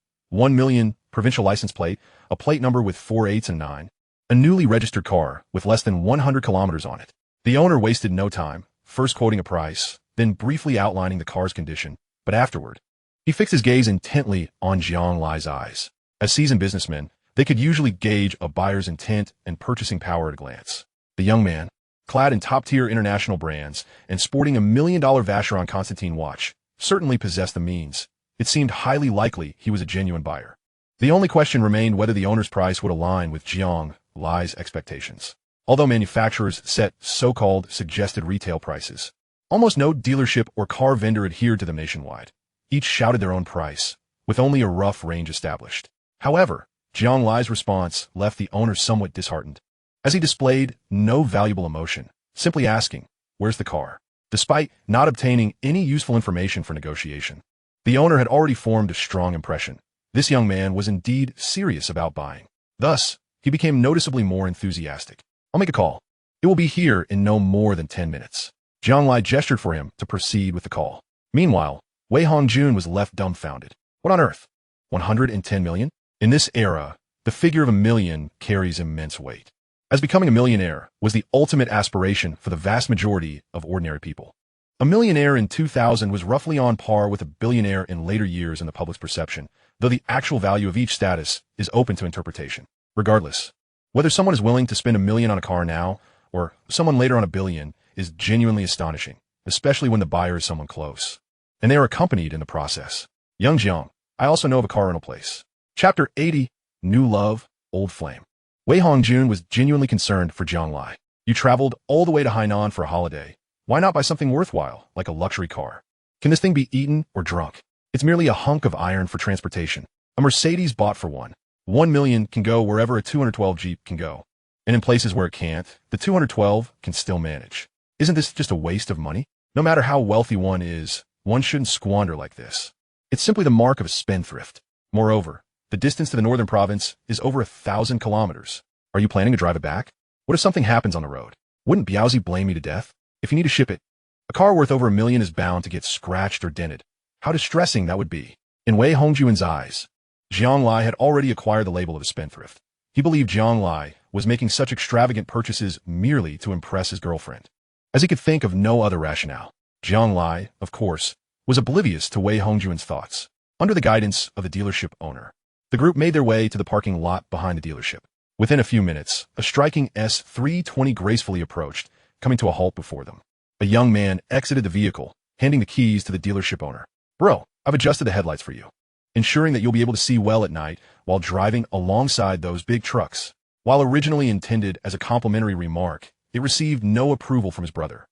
million provincial license plate, a plate number with 4 8s and 9, a newly registered car with less than 100 kilometers on it. The owner wasted no time, first quoting a price, then briefly outlining the car's condition, but afterward, he fixed his gaze intently on Jiang Lai's eyes. As seasoned businessmen, they could usually gauge a buyer's intent and purchasing power at a glance. The young man, clad in top-tier international brands and sporting a $1 million Vacheron Constantin watch, certainly possessed the means. It seemed highly likely he was a genuine buyer. The only question remained whether the owner's price would align with Jiang Lai's expectations. Although manufacturers set so-called suggested retail prices, almost no dealership or car vendor adhered to them nationwide. Each shouted their own price, with only a rough range established. However, Jiang Lai's response left the owner somewhat disheartened, as he displayed no valuable emotion, simply asking, "Where's the car?" Despite not obtaining any useful information for negotiation, the owner had already formed a strong impression. This young man was indeed serious about buying. Thus, he became noticeably more enthusiastic. "I'll make a call. It will be here in no more than 10 minutes. Jiang Lai gestured for him to proceed with the call. Meanwhile, Wei Hongjun was left dumbfounded. What on earth? 110 million? In this era, the figure of a million carries immense weight, as becoming a millionaire was the ultimate aspiration for the vast majority of ordinary people. A millionaire in 2000 was roughly on par with a billionaire in later years in the public's perception, though the actual value of each status is open to interpretation. Regardless, whether someone is willing to spend $1 million on a car now, or someone later on $1 billion, is genuinely astonishing, especially when the buyer is someone close, and they are accompanied in the process. Young Jiang, I also know of a car rental place. Chapter 80, New Love, Old Flame. Wei Hongjun was genuinely concerned for Jiang Lai. You traveled all the way to Hainan for a holiday. Why not buy something worthwhile, like a luxury car? Can this thing be eaten or drunk? It's merely a hunk of iron for transportation. A Mercedes bought for one. 1 million can go wherever a 212 Jeep can go. And in places where it can't, the 212 can still manage. Isn't this just a waste of money? No matter how wealthy one is, one shouldn't squander like this. It's simply the mark of a spendthrift. Moreover, the distance to the northern province is over 1,000 kilometers. Are you planning to drive it back? What if something happens on the road? Wouldn't Biaozi blame me to death? If you need to ship it, a car worth over $1 million is bound to get scratched or dented. How distressing that would be. In Wei Hongjun's eyes, Jiang Lai had already acquired the label of a spendthrift. He believed Jiang Lai was making such extravagant purchases merely to impress his girlfriend, as he could think of no other rationale. Jiang Lai, of course, was oblivious to Wei Hongjun's thoughts. Under the guidance of the dealership owner, the group made their way to the parking lot behind the dealership. Within a few minutes, a striking S320 gracefully approached, coming to a halt before them. A young man exited the vehicle, handing the keys to the dealership owner. "Bro, I've adjusted the headlights for you, ensuring that you'll be able to see well at night while driving alongside those big trucks." While originally intended as a complimentary remark, it received no approval from his brother,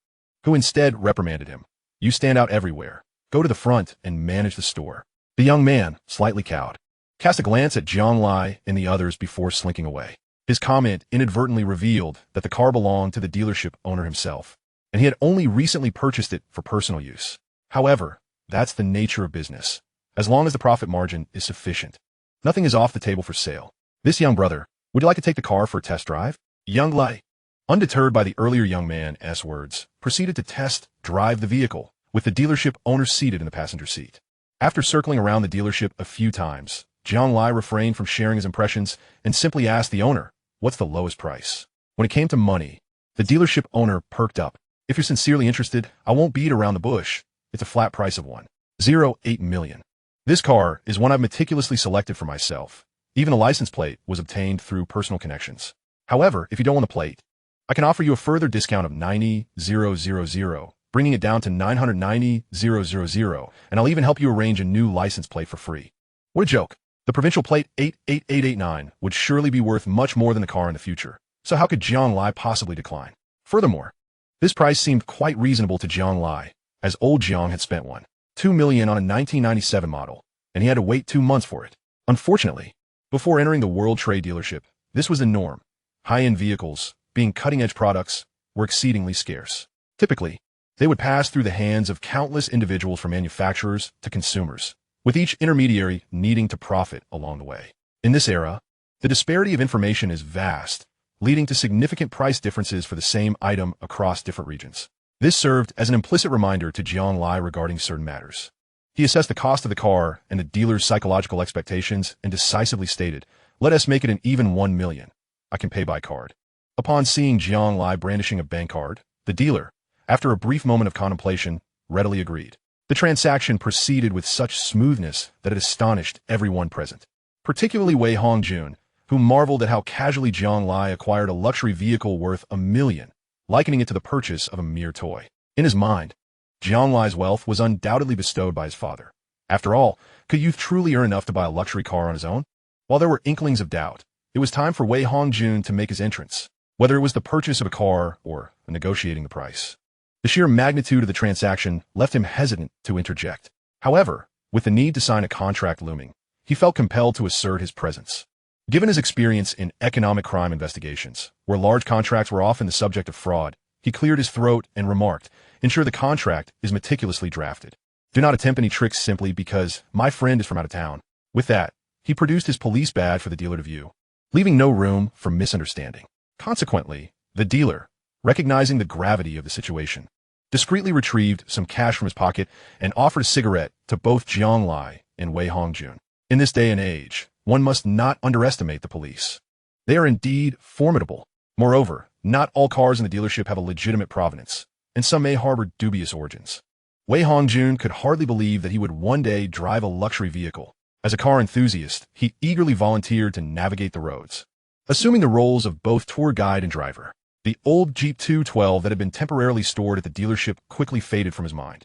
who instead reprimanded him. "You stand out everywhere. Go to the front and manage the store." The young man, slightly cowed, cast a glance at Jiang Lai and the others before slinking away. His comment inadvertently revealed that the car belonged to the dealership owner himself, and he had only recently purchased it for personal use. However, that's the nature of business. As long as the profit margin is sufficient, nothing is off the table for sale. "This young brother, would you like to take the car for a test drive?" Jiang Lai, undeterred by the earlier young man's words, proceeded to test drive the vehicle, with the dealership owner seated in the passenger seat. After circling around the dealership a few times, Jiang Lai refrained from sharing his impressions and simply asked the owner, "What's the lowest price?" When it came to money, the dealership owner perked up. "If you're sincerely interested, I won't beat around the bush. It's a flat price of 1.08 million. This car is one I've meticulously selected for myself. Even a license plate was obtained through personal connections. However, if you don't want the plate, I can offer you a further discount of 90,000, bringing it down to 990,000, and I'll even help you arrange a new license plate for free." What a joke. The provincial plate 88889 would surely be worth much more than the car in the future, so how could Jiang Lai possibly decline? Furthermore, this price seemed quite reasonable to Jiang Lai, as old Jiang had spent 1.2 million on a 1997 model, and he had to wait 2 months for it. Unfortunately, before entering the World Trade dealership, this was the norm. High-end vehicles, being cutting-edge products, were exceedingly scarce. Typically, they would pass through the hands of countless individuals from manufacturers to consumers, with each intermediary needing to profit along the way. In this era, the disparity of information is vast, leading to significant price differences for the same item across different regions. This served as an implicit reminder to Jiang Lai regarding certain matters. He assessed the cost of the car and the dealer's psychological expectations and decisively stated, "Let us make it an even 1 million. I can pay by card." Upon seeing Jiang Lai brandishing a bank card, the dealer, after a brief moment of contemplation, readily agreed. The transaction proceeded with such smoothness that it astonished everyone present, particularly Wei Hongjun, who marveled at how casually Jiang Lai acquired a luxury vehicle worth $1 million, likening it to the purchase of a mere toy. In his mind, Jiang Lai's wealth was undoubtedly bestowed by his father. After all, could youth truly earn enough to buy a luxury car on his own? While there were inklings of doubt, it was time for Wei Hongjun to make his entrance. whether it was the purchase of a car or negotiating the price. The sheer magnitude of the transaction left him hesitant to interject. However, with the need to sign a contract looming, he felt compelled to assert his presence. Given his experience in economic crime investigations, where large contracts were often the subject of fraud, he cleared his throat and remarked, "Ensure the contract is meticulously drafted. Do not attempt any tricks simply because my friend is from out of town." With that, he produced his police badge for the dealer to view, leaving no room for misunderstanding. Consequently, the dealer, recognizing the gravity of the situation, discreetly retrieved some cash from his pocket and offered a cigarette to both Jiang Lai and Wei Hongjun. In this day and age, one must not underestimate the police. They are indeed formidable. Moreover, not all cars in the dealership have a legitimate provenance, and some may harbor dubious origins. Wei Hongjun could hardly believe that he would one day drive a luxury vehicle. As a car enthusiast, he eagerly volunteered to navigate the roads, assuming the roles of both tour guide and driver. The old Jeep 212 that had been temporarily stored at the dealership quickly faded from his mind.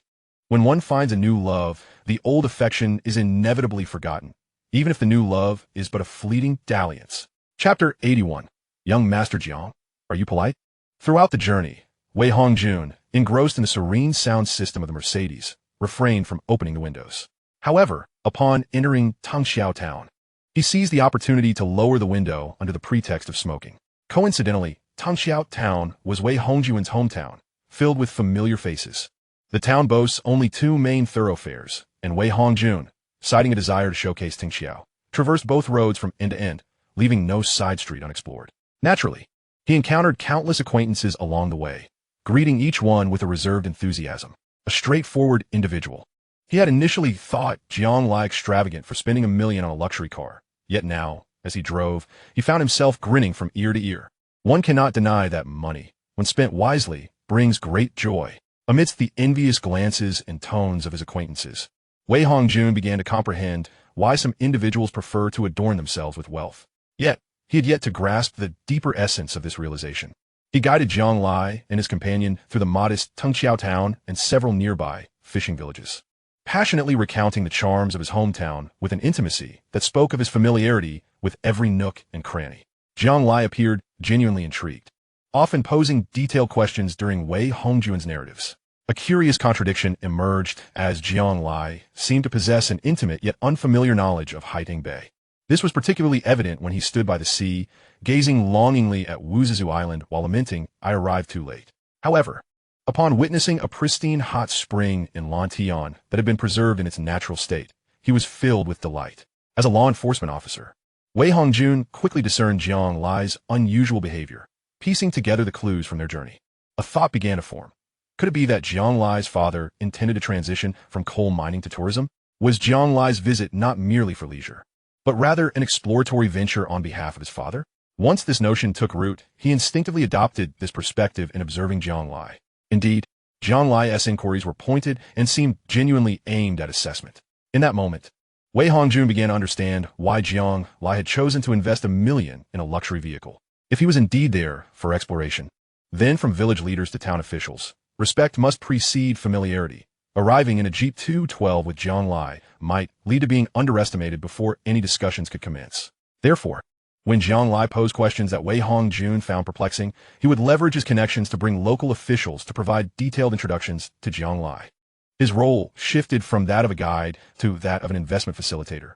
When one finds a new love, the old affection is inevitably forgotten, even if the new love is but a fleeting dalliance. Chapter 81. Young Master Jiang, are you polite? Throughout the journey, Wei Hongjun, engrossed in the serene sound system of the Mercedes, refrained from opening the windows. However, upon entering Tangxiao town, he seized the opportunity to lower the window under the pretext of smoking. Coincidentally, Tangxiao town was Wei Hongjun's hometown, filled with familiar faces. The town boasts only two main thoroughfares, and Wei Hongjun, citing a desire to showcase Tangxiao, traversed both roads from end to end, leaving no side street unexplored. Naturally, he encountered countless acquaintances along the way, greeting each one with a reserved enthusiasm. A straightforward individual. He had initially thought Jiang Lai extravagant for spending $1 million on a luxury car, yet now, as he drove, he found himself grinning from ear to ear. One cannot deny that money, when spent wisely, brings great joy. Amidst the envious glances and tones of his acquaintances, Wei Hongjun began to comprehend why some individuals prefer to adorn themselves with wealth. Yet, he had yet to grasp the deeper essence of this realization. He guided Jiang Lai and his companion through the modest Tangxiao town and several nearby fishing villages, passionately recounting the charms of his hometown with an intimacy that spoke of his familiarity with every nook and cranny. Jiang Lai appeared genuinely intrigued, often posing detailed questions during Wei Hongjun's narratives. A curious contradiction emerged as Jiang Lai seemed to possess an intimate yet unfamiliar knowledge of Haiding Bay. This was particularly evident when he stood by the sea, gazing longingly at Wuzizu Island while lamenting, "I arrived too late." However, upon witnessing a pristine hot spring in Lantian that had been preserved in its natural state, he was filled with delight. As a law enforcement officer, Wei Hongjun quickly discerned Jiang Lai's unusual behavior, piecing together the clues from their journey. A thought began to form. Could it be that Jiang Lai's father intended to transition from coal mining to tourism? Was Jiang Lai's visit not merely for leisure, but rather an exploratory venture on behalf of his father? Once this notion took root, he instinctively adopted this perspective in observing Jiang Lai. Indeed, Jiang Lai's inquiries were pointed and seemed genuinely aimed at assessment. In that moment, Wei Hongjun began to understand why Jiang Lai had chosen to invest $1 million in a luxury vehicle. If he was indeed there for exploration, then from village leaders to town officials, respect must precede familiarity. Arriving in a Jeep 212 with Jiang Lai might lead to being underestimated before any discussions could commence. Therefore, when Jiang Lai posed questions that Wei Hongjun found perplexing, he would leverage his connections to bring local officials to provide detailed introductions to Jiang Lai. His role shifted from that of a guide to that of an investment facilitator.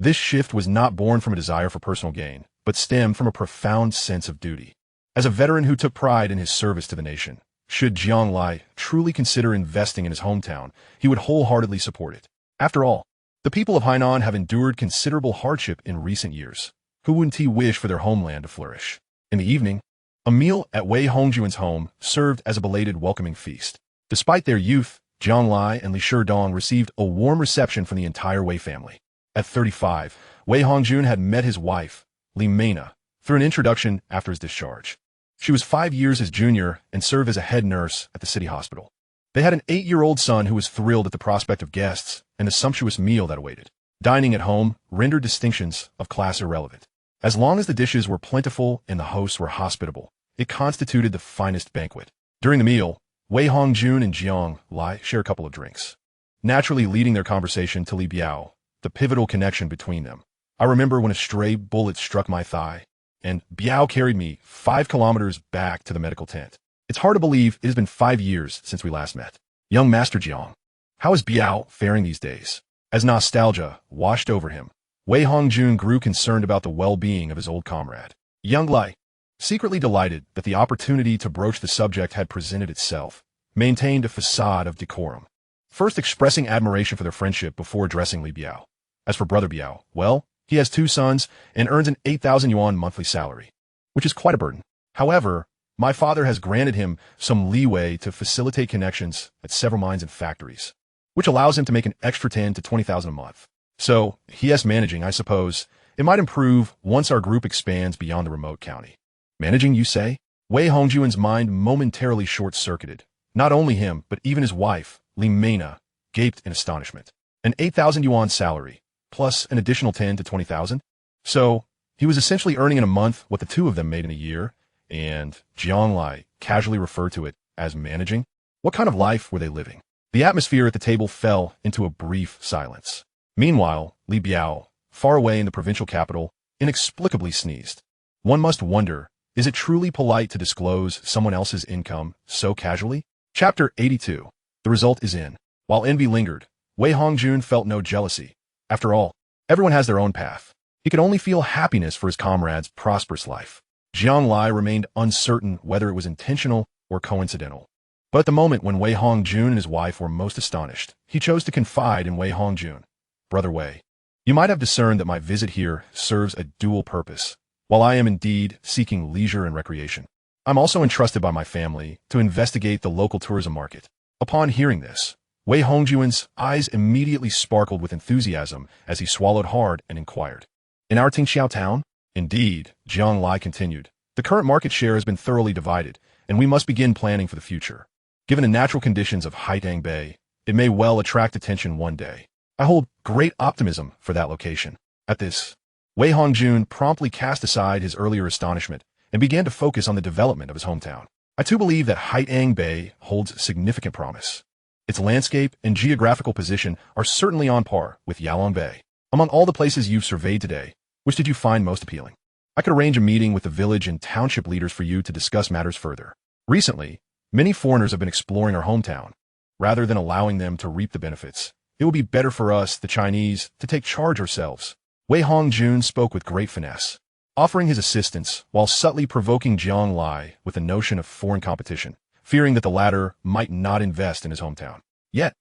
This shift was not born from a desire for personal gain, but stemmed from a profound sense of duty. As a veteran who took pride in his service to the nation, should Jiang Lai truly consider investing in his hometown, he would wholeheartedly support it. After all, the people of Hainan have endured considerable hardship in recent years. Who wouldn't he wish for their homeland to flourish? In the evening, a meal at Wei Hongjun's home served as a belated welcoming feast. Despite their youth, Jiang Lai and Li Sherdong received a warm reception from the entire Wei family. At 35, Wei Hongjun had met his wife, Li Mena, through an introduction after his discharge. She was 5 years his junior and served as a head nurse at the city hospital. They had an 8-year-old son who was thrilled at the prospect of guests and the sumptuous meal that awaited. Dining at home rendered distinctions of class irrelevant. As long as the dishes were plentiful and the hosts were hospitable, it constituted the finest banquet. During the meal, Wei Hongjun and Jiang Lai shared a couple of drinks, naturally leading their conversation to Li Biao, the pivotal connection between them. "I remember when a stray bullet struck my thigh. and Biao carried me 5 kilometers back to the medical tent. It's hard to believe it has been 5 years since we last met. Young Master Jiang, how is Biao faring these days? As nostalgia washed over him, Wei Hongjun grew concerned about the well-being of his old comrade. Jiang Lai, secretly delighted that the opportunity to broach the subject had presented itself, maintained a facade of decorum, first expressing admiration for their friendship before addressing Li Biao. As for Brother Biao, well, he has 2 sons and earns an 8,000 yuan monthly salary, which is quite a burden. However, my father has granted him some leeway to facilitate connections at several mines and factories, which allows him to make an extra 10 to 20,000 a month. So, he is managing, I suppose. It might improve once our group expands beyond the remote county. Managing, you say? Wei Hongjuan's mind momentarily short-circuited. Not only him, but even his wife, Li Mena, gaped in astonishment. An 8,000 yuan salary, plus an additional 10 to 20,000? So, he was essentially earning in a month what the 2 of them made in a year, and Jiang Lai casually referred to it as managing? What kind of life were they living? The atmosphere at the table fell into a brief silence. Meanwhile, Li Biao, far away in the provincial capital, inexplicably sneezed. One must wonder, is it truly polite to disclose someone else's income so casually? Chapter 82. The result is in. While envy lingered, Wei Hongjun felt no jealousy. After all, everyone has their own path. He could only feel happiness for his comrade's prosperous life. Jiang Lai remained uncertain whether it was intentional or coincidental. But at the moment when Wei Hongjun and his wife were most astonished, he chose to confide in Wei Hongjun. Brother Wei, you might have discerned that my visit here serves a dual purpose. While I am indeed seeking leisure and recreation, I'm also entrusted by my family to investigate the local tourism market. Upon hearing this, Wei Hongjuan's eyes immediately sparkled with enthusiasm as he swallowed hard and inquired. In our Tingxiao town? Indeed, Jiang Lai continued. The current market share has been thoroughly divided, and we must begin planning for the future. Given the natural conditions of Haitang Bay, it may well attract attention one day. I hold great optimism for that location. At this, Wei Hongjun promptly cast aside his earlier astonishment and began to focus on the development of his hometown. I too believe that Haitang Bay holds significant promise. Its landscape and geographical position are certainly on par with Yalong Bay. Among all the places you've surveyed today, which did you find most appealing? I could arrange a meeting with the village and township leaders for you to discuss matters further. Recently, many foreigners have been exploring our hometown. Rather than allowing them to reap the benefits, it would be better for us, the Chinese, to take charge ourselves. Wei Hongjun spoke with great finesse, offering his assistance while subtly provoking Jiang Lai with the notion of foreign competition, fearing that the latter might not invest in his hometown. Yet,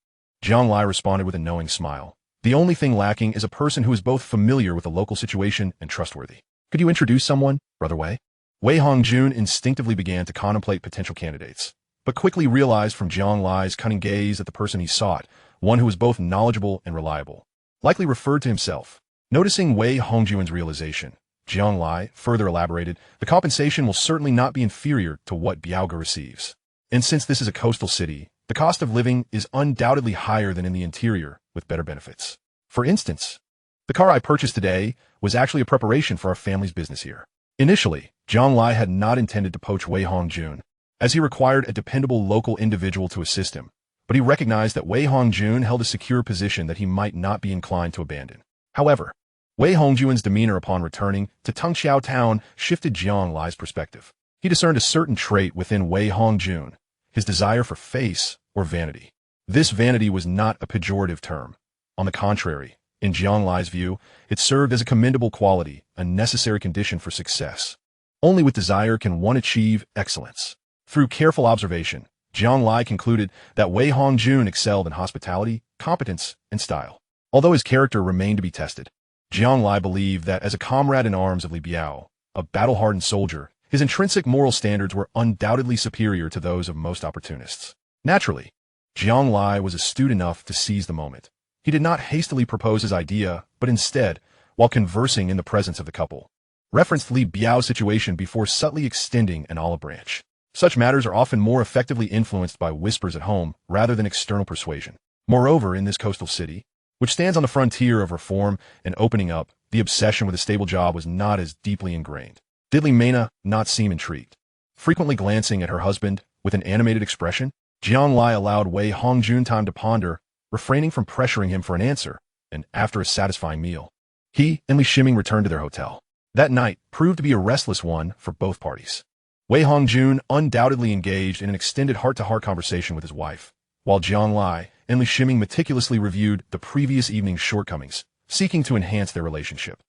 Jiang Lai responded with a knowing smile. The only thing lacking is a person who is both familiar with the local situation and trustworthy. Could you introduce someone, Brother Wei? Wei Hongjun instinctively began to contemplate potential candidates, but quickly realized from Jiang Lai's cunning gaze that the person he sought, one who was both knowledgeable and reliable, likely referred to himself. Noticing Wei Hongjuan's realization, Jiang Lai further elaborated, the compensation will certainly not be inferior to what Biaoge receives. And since this is a coastal city, the cost of living is undoubtedly higher than in the interior with better benefits. For instance, the car I purchased today was actually a preparation for our family's business here. Initially, Jiang Lai had not intended to poach Wei Hongjun, as he required a dependable local individual to assist him, but he recognized that Wei Hongjun held a secure position that he might not be inclined to abandon. However, Wei Hongjuan's demeanor upon returning to Tingxiao town shifted Jiang Lai's perspective. He discerned a certain trait within Wei Hongjun, his desire for face or vanity. This vanity was not a pejorative term. On the contrary, in Jiang Lai's view, it served as a commendable quality, a necessary condition for success. Only with desire can one achieve excellence. Through careful observation, Jiang Lai concluded that Wei Hongjun excelled in hospitality, competence, and style. Although his character remained to be tested, Jiang Lai believed that as a comrade in arms of Li Biao, a battle-hardened soldier, his intrinsic moral standards were undoubtedly superior to those of most opportunists. Naturally, Jiang Lai was astute enough to seize the moment. He did not hastily propose his idea, but instead, while conversing in the presence of the couple, referenced Li Biao's situation before subtly extending an olive branch. Such matters are often more effectively influenced by whispers at home rather than external persuasion. Moreover, in this coastal city, which stands on the frontier of reform and opening up, the obsession with a stable job was not as deeply ingrained. Did Li Mena not seem intrigued? Frequently glancing at her husband with an animated expression, Jiang Lai allowed Wei Hongjun time to ponder, refraining from pressuring him for an answer, and after a satisfying meal, he and Li Shiming returned to their hotel. That night proved to be a restless one for both parties. Wei Hongjun undoubtedly engaged in an extended heart-to-heart conversation with his wife, while Jiang Lai and Li Shiming meticulously reviewed the previous evening's shortcomings, seeking to enhance their relationship.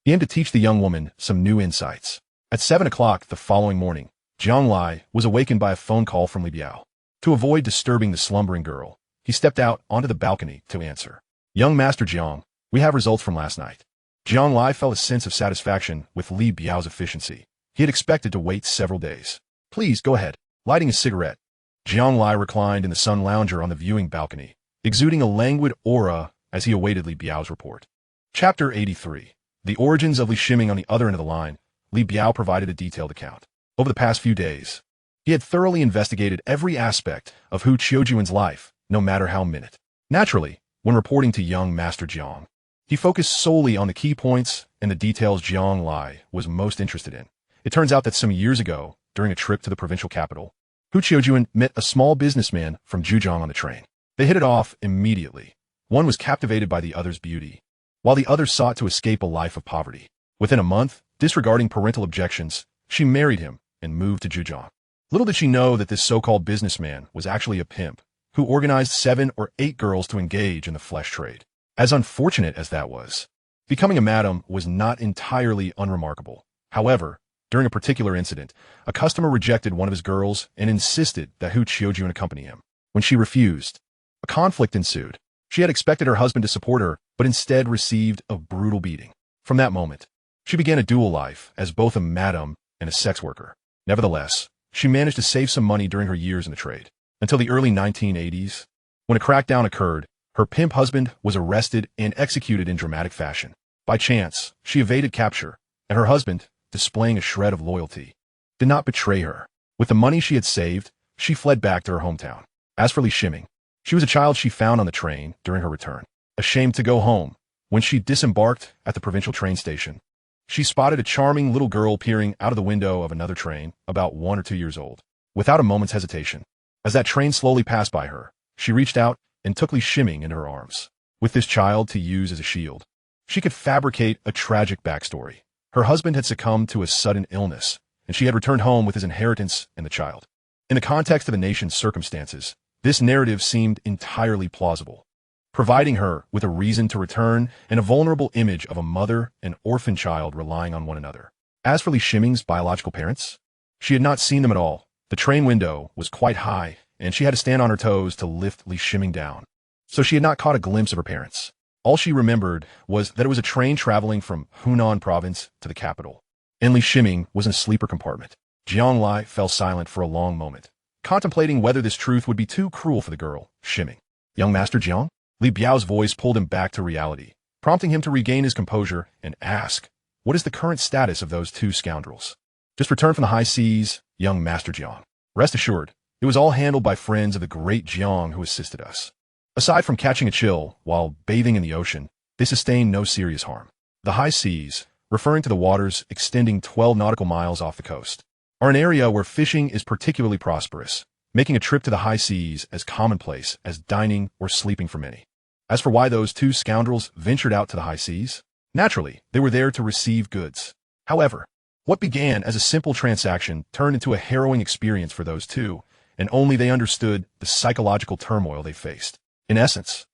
He aimed to teach the young woman some new insights. At 7 o'clock the following morning, Jiang Lai was awakened by a phone call from Li Biao. To avoid disturbing the slumbering girl, he stepped out onto the balcony to answer. "Young Master Jiang, we have results from last night." Jiang Lai felt a sense of satisfaction with Li Biao's efficiency. He had expected to wait several days. "Please, go ahead." Lighting a cigarette, Jiang Lai reclined in the sun lounger on the viewing balcony, exuding a languid aura as he awaited Li Biao's report. Chapter 83. The origins of Li Shiming. On the other end of the line, Li Biao provided a detailed account. Over the past few days, he had thoroughly investigated every aspect of Hu Qiujuan's life, no matter how minute. Naturally, when reporting to young Master Jiang, he focused solely on the key points and the details Jiang Lai was most interested in. It turns out that some years ago, during a trip to the provincial capital, Hu Qiujuan met a small businessman from Zhujiang on the train. They hit it off immediately. One was captivated by the other's beauty, while the other sought to escape a life of poverty. Within a month, disregarding parental objections, she married him and moved to Zhujiang. Little did she know that this so-called businessman was actually a pimp who organized 7 or 8 girls to engage in the flesh trade. As unfortunate as that was, becoming a madam was not entirely unremarkable. However, during a particular incident, a customer rejected one of his girls and insisted that Hu Qiujuan accompany him. When she refused, a conflict ensued. She had expected her husband to support her, but instead received a brutal beating. From that moment, she began a dual life as both a madam and a sex worker. Nevertheless, she managed to save some money during her years in the trade. Until the early 1980s, when a crackdown occurred, her pimp husband was arrested and executed in dramatic fashion. By chance, she evaded capture, and her husband, displaying a shred of loyalty, did not betray her. With the money she had saved, she fled back to her hometown. As for Li Shiming, she was a child she found on the train during her return. Ashamed to go home, when she disembarked at the provincial train station, she spotted a charming little girl peering out of the window of another train, about 1 or 2 years old. Without a moment's hesitation, as that train slowly passed by her, she reached out and took Li Shiming into her arms. With this child to use as a shield, she could fabricate a tragic backstory. Her husband had succumbed to a sudden illness, and she had returned home with his inheritance and the child. In the context of the nation's circumstances, this narrative seemed entirely plausible, providing her with a reason to return and a vulnerable image of a mother and orphan child relying on one another. As for Li Shiming's biological parents, she had not seen them at all. The train window was quite high, and she had to stand on her toes to lift Li Shiming down, so she had not caught a glimpse of her parents. All she remembered was that it was a train traveling from Hunan province to the capital, and Li Shiming was in a sleeper compartment. Jiang Lai fell silent for a long moment, contemplating whether this truth would be too cruel for the girl, Shiming. "Young Master Jiang?" Li Biao's voice pulled him back to reality, prompting him to regain his composure and ask, "What is the current status of those 2 scoundrels?" "Just returned from the high seas, young Master Jiang. Rest assured, it was all handled by friends of the great Jiang who assisted us. Aside from catching a chill while bathing in the ocean, they sustained no serious harm." The high seas, referring to the waters extending 12 nautical miles off the coast, are an area where fishing is particularly prosperous, making a trip to the high seas as commonplace as dining or sleeping for many. As for why those 2 scoundrels ventured out to the high seas, naturally, they were there to receive goods. However, what began as a simple transaction turned into a harrowing experience for those 2, and only they understood the psychological turmoil they faced. In essence,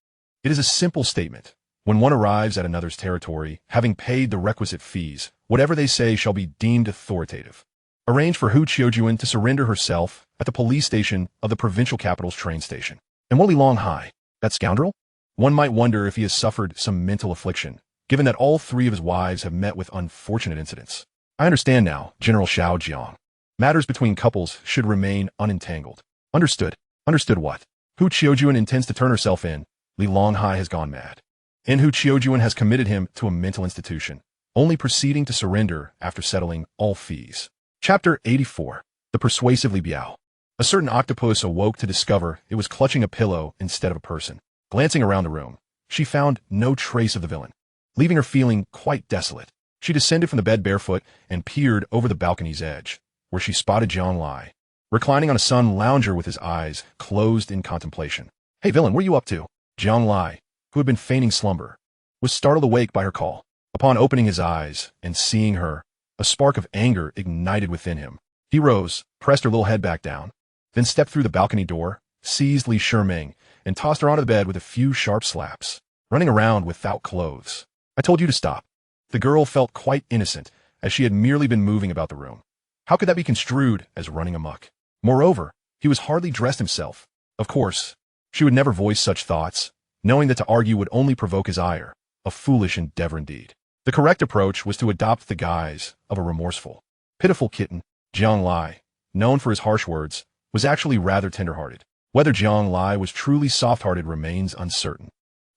it is a simple statement. When one arrives at another's territory, having paid the requisite fees, whatever they say shall be deemed authoritative. Arrange for Hu Qiujuan to surrender herself at the police station of the provincial capital's train station. And Li Longhai, that scoundrel? One might wonder if he has suffered some mental affliction, given that all 3 of his wives have met with unfortunate incidents. I understand now, General Xiao Jiang. Matters between couples should remain unentangled. Understood. Understood what? Hu Qiujuan intends to turn herself in. Li Longhai has gone mad. And Hu Qiujuan has committed him to a mental institution, only proceeding to surrender after settling all fees. Chapter 84. The Persuasive Li Biao. A certain octopus awoke to discover it was clutching a pillow instead of a person. Glancing around the room, she found no trace of the villain, leaving her feeling quite desolate. She descended from the bed barefoot and peered over the balcony's edge, where she spotted Jiang Lai, reclining on a sun lounger with his eyes closed in contemplation. "Hey villain, what are you up to?" Jiang Lai, who had been feigning slumber, was startled awake by her call. Upon opening his eyes and seeing her, a spark of anger ignited within him. He rose, pressed her little head back down, then stepped through the balcony door, seized Li Shiming, and tossed her onto the bed with a few sharp slaps, running around without clothes. I told you to stop. The girl felt quite innocent, as she had merely been moving about the room. How could that be construed as running amok? Moreover, he was hardly dressed himself. Of course, she would never voice such thoughts, knowing that to argue would only provoke his ire, a foolish endeavor indeed. The correct approach was to adopt the guise of a remorseful, pitiful kitten. Jiang Lai, known for his harsh words, was actually rather tender-hearted. Whether Jiang Lai was truly soft-hearted remains uncertain.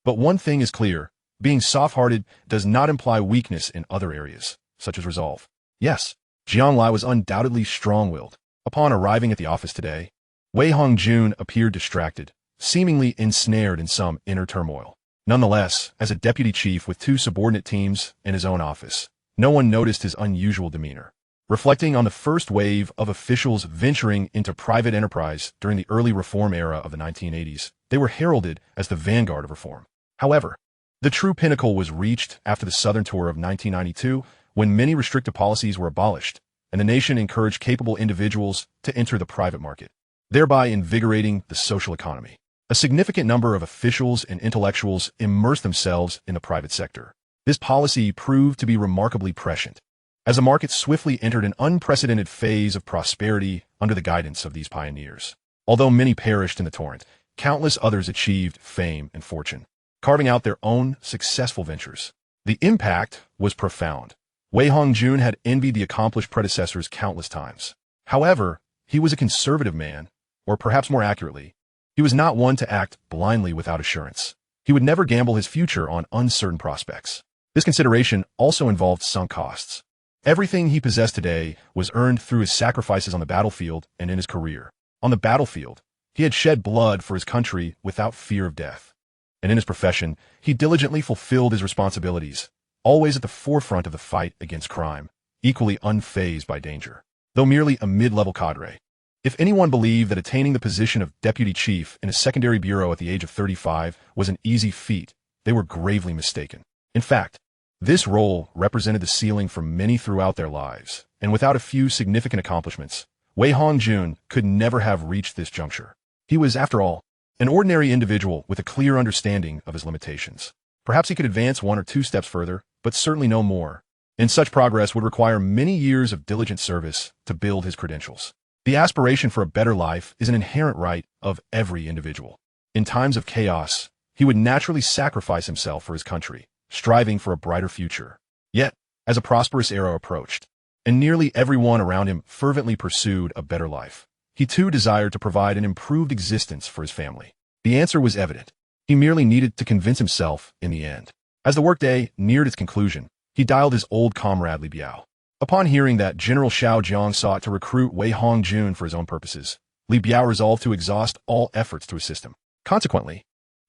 But one thing is clear, being soft-hearted does not imply weakness in other areas, such as resolve. Yes, Jiang Lai was undoubtedly strong-willed. Upon arriving at the office today, Wei Hongjun appeared distracted, seemingly ensnared in some inner turmoil. Nonetheless, as a deputy chief with 2 subordinate teams in his own office, no one noticed his unusual demeanor. Reflecting on the first wave of officials venturing into private enterprise during the early reform era of the 1980s, they were heralded as the vanguard of reform. However, the true pinnacle was reached after the Southern Tour of 1992, when many restrictive policies were abolished, and the nation encouraged capable individuals to enter the private market, thereby invigorating the social economy. A significant number of officials and intellectuals immersed themselves in the private sector. This policy proved to be remarkably prescient, as the market swiftly entered an unprecedented phase of prosperity under the guidance of these pioneers. Although many perished in the torrent, countless others achieved fame and fortune, carving out their own successful ventures. The impact was profound. Wei Hongjun had envied the accomplished predecessors countless times. However, he was a conservative man, or perhaps more accurately, he was not one to act blindly without assurance. He would never gamble his future on uncertain prospects. This consideration also involved sunk costs. Everything he possessed today was earned through his sacrifices on the battlefield and in his career. On the battlefield, he had shed blood for his country without fear of death. And in his profession, he diligently fulfilled his responsibilities, always at the forefront of the fight against crime, equally unfazed by danger. Though merely a mid-level cadre, if anyone believed that attaining the position of deputy chief in a secondary bureau at the age of 35 was an easy feat, they were gravely mistaken. In fact, this role represented the ceiling for many throughout their lives, and without a few significant accomplishments, Wei Hongjun could never have reached this juncture. He was, after all, an ordinary individual with a clear understanding of his limitations. Perhaps he could advance 1 or 2 steps further, but certainly no more. And such progress would require many years of diligent service to build his credentials. The aspiration for a better life is an inherent right of every individual. In times of chaos, he would naturally sacrifice himself for his country, striving for a brighter future. Yet, as a prosperous era approached, and nearly everyone around him fervently pursued a better life, he too desired to provide an improved existence for his family. The answer was evident. He merely needed to convince himself in the end. As the workday neared its conclusion, he dialed his old comrade Li Biao. Upon hearing that General Xiao Zhang sought to recruit Wei Hongjun for his own purposes, Li Biao resolved to exhaust all efforts to assist him. Consequently,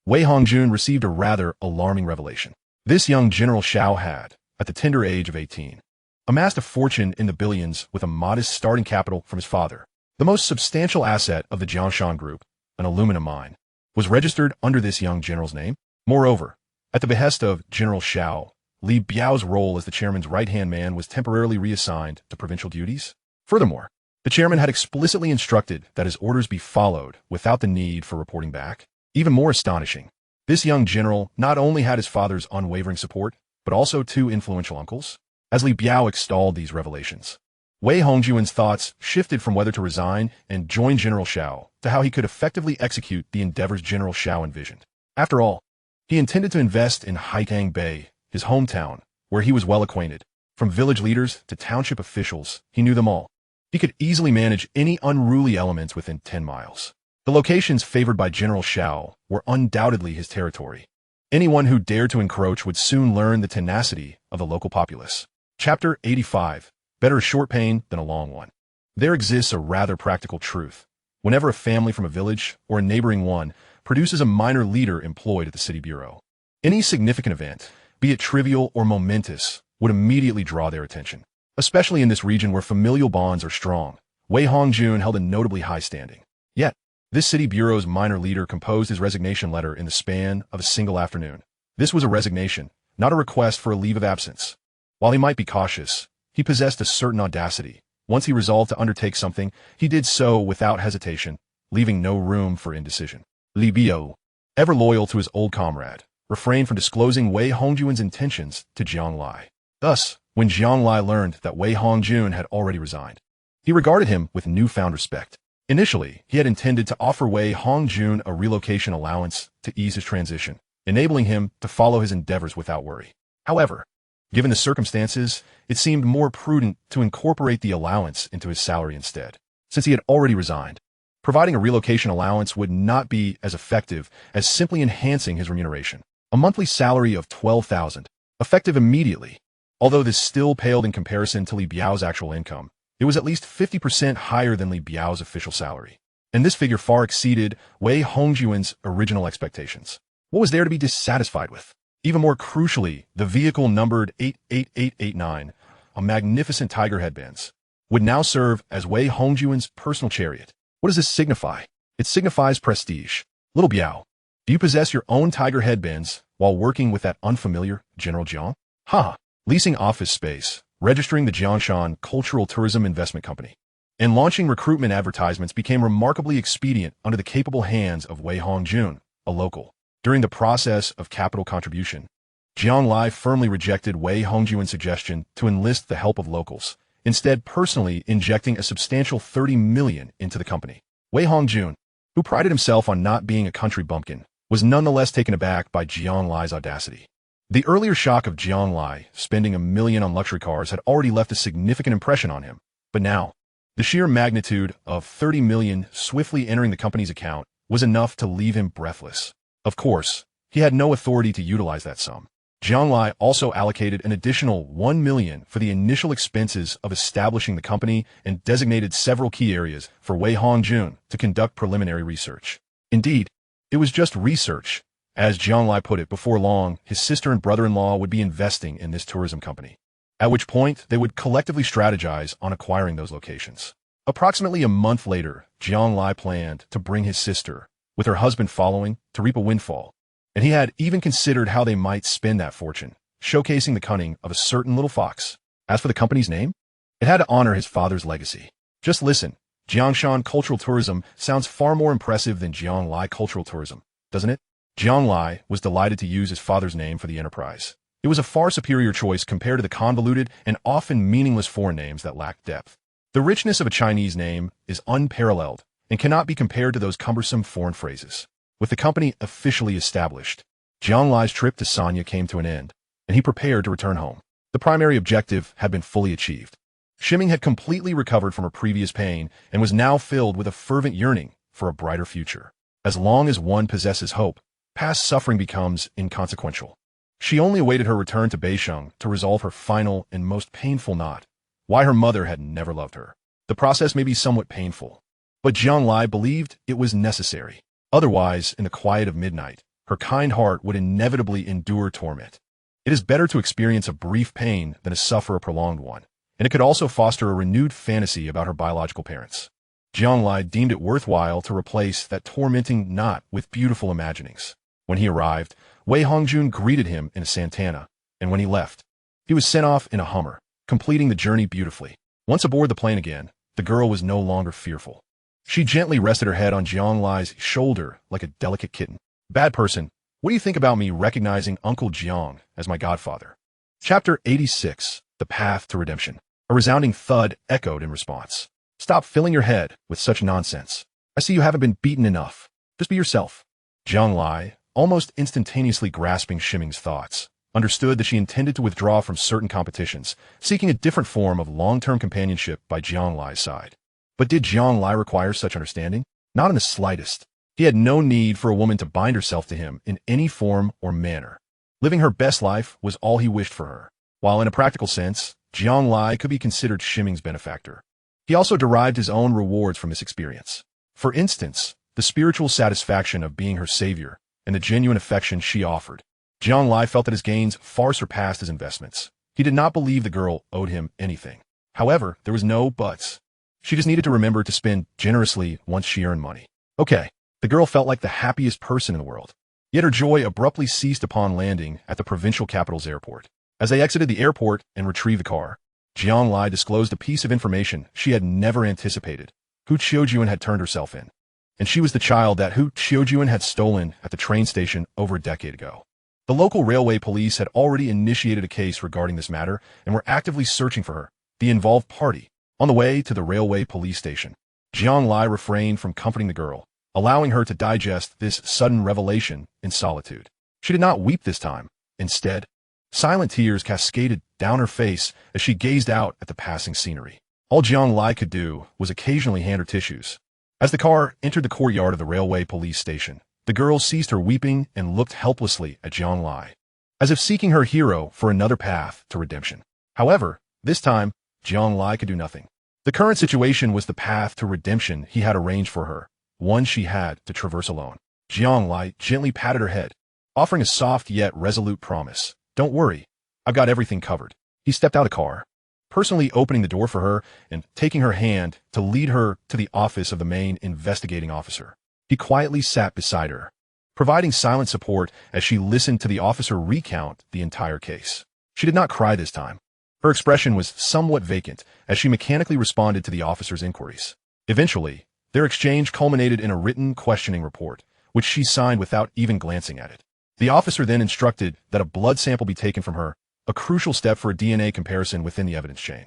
Wei Hongjun received a rather alarming revelation. This young General Xiao had, at the tender age of 18, amassed a fortune in the billions with a modest starting capital from his father. The most substantial asset of the Jiangshan Group, an aluminum mine, was registered under this young general's name. Moreover, at the behest of General Xiao, Li Biao's role as the chairman's right-hand man was temporarily reassigned to provincial duties. Furthermore, the chairman had explicitly instructed that his orders be followed without the need for reporting back. Even more astonishing, this young general not only had his father's unwavering support, but also 2 influential uncles. As Li Biao extolled these revelations, Wei Hongjun's thoughts shifted from whether to resign and join General Xiao to how he could effectively execute the endeavors General Xiao envisioned. After all, he intended to invest in Haitang Bay, his hometown, where he was well acquainted. From village leaders to township officials, he knew them all. He could easily manage any unruly elements within 10 miles. The locations favored by General Xiao were undoubtedly his territory. Anyone who dared to encroach would soon learn the tenacity of the local populace. Chapter 85. Better a short pain than a long one. There exists a rather practical truth. Whenever a family from a village or a neighboring one produces a minor leader employed at the city bureau, any significant event, be it trivial or momentous, would immediately draw their attention. Especially in this region where familial bonds are strong, Wei Hongjun held a notably high standing. Yet, this city bureau's minor leader composed his resignation letter in the span of a single afternoon. This was a resignation, not a request for a leave of absence. While he might be cautious, he possessed a certain audacity. Once he resolved to undertake something, he did so without hesitation, leaving no room for indecision. Li Biao, ever loyal to his old comrade, refrained from disclosing Wei Hongjuan's intentions to Jiang Lai. Thus, when Jiang Lai learned that Wei Hongjun had already resigned, he regarded him with newfound respect. Initially, he had intended to offer Wei Hongjun a relocation allowance to ease his transition, enabling him to follow his endeavors without worry. However, given the circumstances, it seemed more prudent to incorporate the allowance into his salary instead, since he had already resigned. Providing a relocation allowance would not be as effective as simply enhancing his remuneration. A monthly salary of 12,000, effective immediately. Although this still paled in comparison to Li Biao's actual income, it was at least 50% higher than Li Biao's official salary. And this figure far exceeded Wei Hongjuan's original expectations. What was there to be dissatisfied with? Even more crucially, the vehicle numbered 88889, a magnificent tiger headbands, would now serve as Wei Hongjuan's personal chariot. What does this signify? It signifies prestige. Little Biao, do you possess your own tiger headbands while working with that unfamiliar General Jiang? Ha! Leasing office space, registering the Jiangshan Cultural Tourism Investment Company, and launching recruitment advertisements became remarkably expedient under the capable hands of Wei Hongjun, a local. During the process of capital contribution, Jiang Lai firmly rejected Wei Hongjuan's suggestion to enlist the help of locals, instead personally injecting a substantial 30 million into the company. Wei Hongjun, who prided himself on not being a country bumpkin, was nonetheless taken aback by Jiang Lai's audacity. The earlier shock of Jiang Lai spending $1 million on luxury cars had already left a significant impression on him, but now, the sheer magnitude of 30 million swiftly entering the company's account was enough to leave him breathless. Of course, he had no authority to utilize that sum. Jiang Lai also allocated an additional 1 million for the initial expenses of establishing the company and designated several key areas for Wei Hongjun to conduct preliminary research. Indeed, it was just research. As Jiang Lai put it, before long, his sister and brother-in-law would be investing in this tourism company, at which point they would collectively strategize on acquiring those locations. Approximately a month later, Jiang Lai planned to bring his sister, with her husband following, to reap a windfall, and he had even considered how they might spend that fortune, showcasing the cunning of a certain little fox. As for the company's name, it had to honor his father's legacy. Just listen, Jiangshan Cultural Tourism sounds far more impressive than Jiang Lai Cultural Tourism, doesn't it? Jiang Lai was delighted to use his father's name for the enterprise. It was a far superior choice compared to the convoluted and often meaningless foreign names that lacked depth. The richness of a Chinese name is unparalleled and cannot be compared to those cumbersome foreign phrases. With the company officially established, Jiang Lai's trip to Sanya came to an end, and he prepared to return home. The primary objective had been fully achieved. Ximming had completely recovered from her previous pain and was now filled with a fervent yearning for a brighter future. As long as one possesses hope, past suffering becomes inconsequential. She only awaited her return to Beisheng to resolve her final and most painful knot: why her mother had never loved her. The process may be somewhat painful, but Jiang Lai believed it was necessary. Otherwise, in the quiet of midnight, her kind heart would inevitably endure torment. It is better to experience a brief pain than to suffer a prolonged one, and it could also foster a renewed fantasy about her biological parents. Jiang Lai deemed it worthwhile to replace that tormenting knot with beautiful imaginings. When he arrived, Wei Hongjun greeted him in a Santana, and when he left, he was sent off in a Hummer, completing the journey beautifully. Once aboard the plane again, the girl was no longer fearful. She gently rested her head on Jiang Lai's shoulder like a delicate kitten. Bad person, what do you think about me recognizing Uncle Jiang as my godfather? Chapter 86, The Path to Redemption. A resounding thud echoed in response. Stop filling your head with such nonsense. I see you haven't been beaten enough. Just be yourself. Jiang Lai, almost instantaneously grasping Ximming's thoughts, understood that she intended to withdraw from certain competitions, seeking a different form of long-term companionship by Jiang Lai's side. But did Jiang Lai require such understanding? Not in the slightest. He had no need for a woman to bind herself to him in any form or manner. Living her best life was all he wished for her. While in a practical sense, Jiang Lai could be considered Ximming's benefactor, he also derived his own rewards from this experience. For instance, the spiritual satisfaction of being her savior and the genuine affection she offered. Jiang Lai felt that his gains far surpassed his investments. He did not believe the girl owed him anything. However, there was no buts. She just needed to remember to spend generously once she earned money. Okay, the girl felt like the happiest person in the world. Yet her joy abruptly ceased upon landing at the provincial capital's airport. As they exited the airport and retrieved the car, Jiang Lai disclosed a piece of information she had never anticipated. Hu Qiujuan had turned herself in, and she was the child that Hu Qiujuan had stolen at the train station over a decade ago. The local railway police had already initiated a case regarding this matter and were actively searching for her, the involved party. On the way to the railway police station, Jiang Lai refrained from comforting the girl, allowing her to digest this sudden revelation in solitude. She did not weep this time. Instead, silent tears cascaded down her face as she gazed out at the passing scenery. All Jiang Lai could do was occasionally hand her tissues. As the car entered the courtyard of the railway police station, the girl ceased her weeping and looked helplessly at Jiang Lai, as if seeking her hero for another path to redemption. However, this time, Jiang Lai could do nothing. The current situation was the path to redemption he had arranged for her, one she had to traverse alone. Jiang Lai gently patted her head, offering a soft yet resolute promise. "Don't worry, I've got everything covered." He stepped out of the car, personally opening the door for her and taking her hand to lead her to the office of the main investigating officer. He quietly sat beside her, providing silent support as she listened to the officer recount the entire case. She did not cry this time. Her expression was somewhat vacant as she mechanically responded to the officer's inquiries. Eventually, their exchange culminated in a written questioning report, which she signed without even glancing at it. The officer then instructed that a blood sample be taken from her, a crucial step for a DNA comparison within the evidence chain.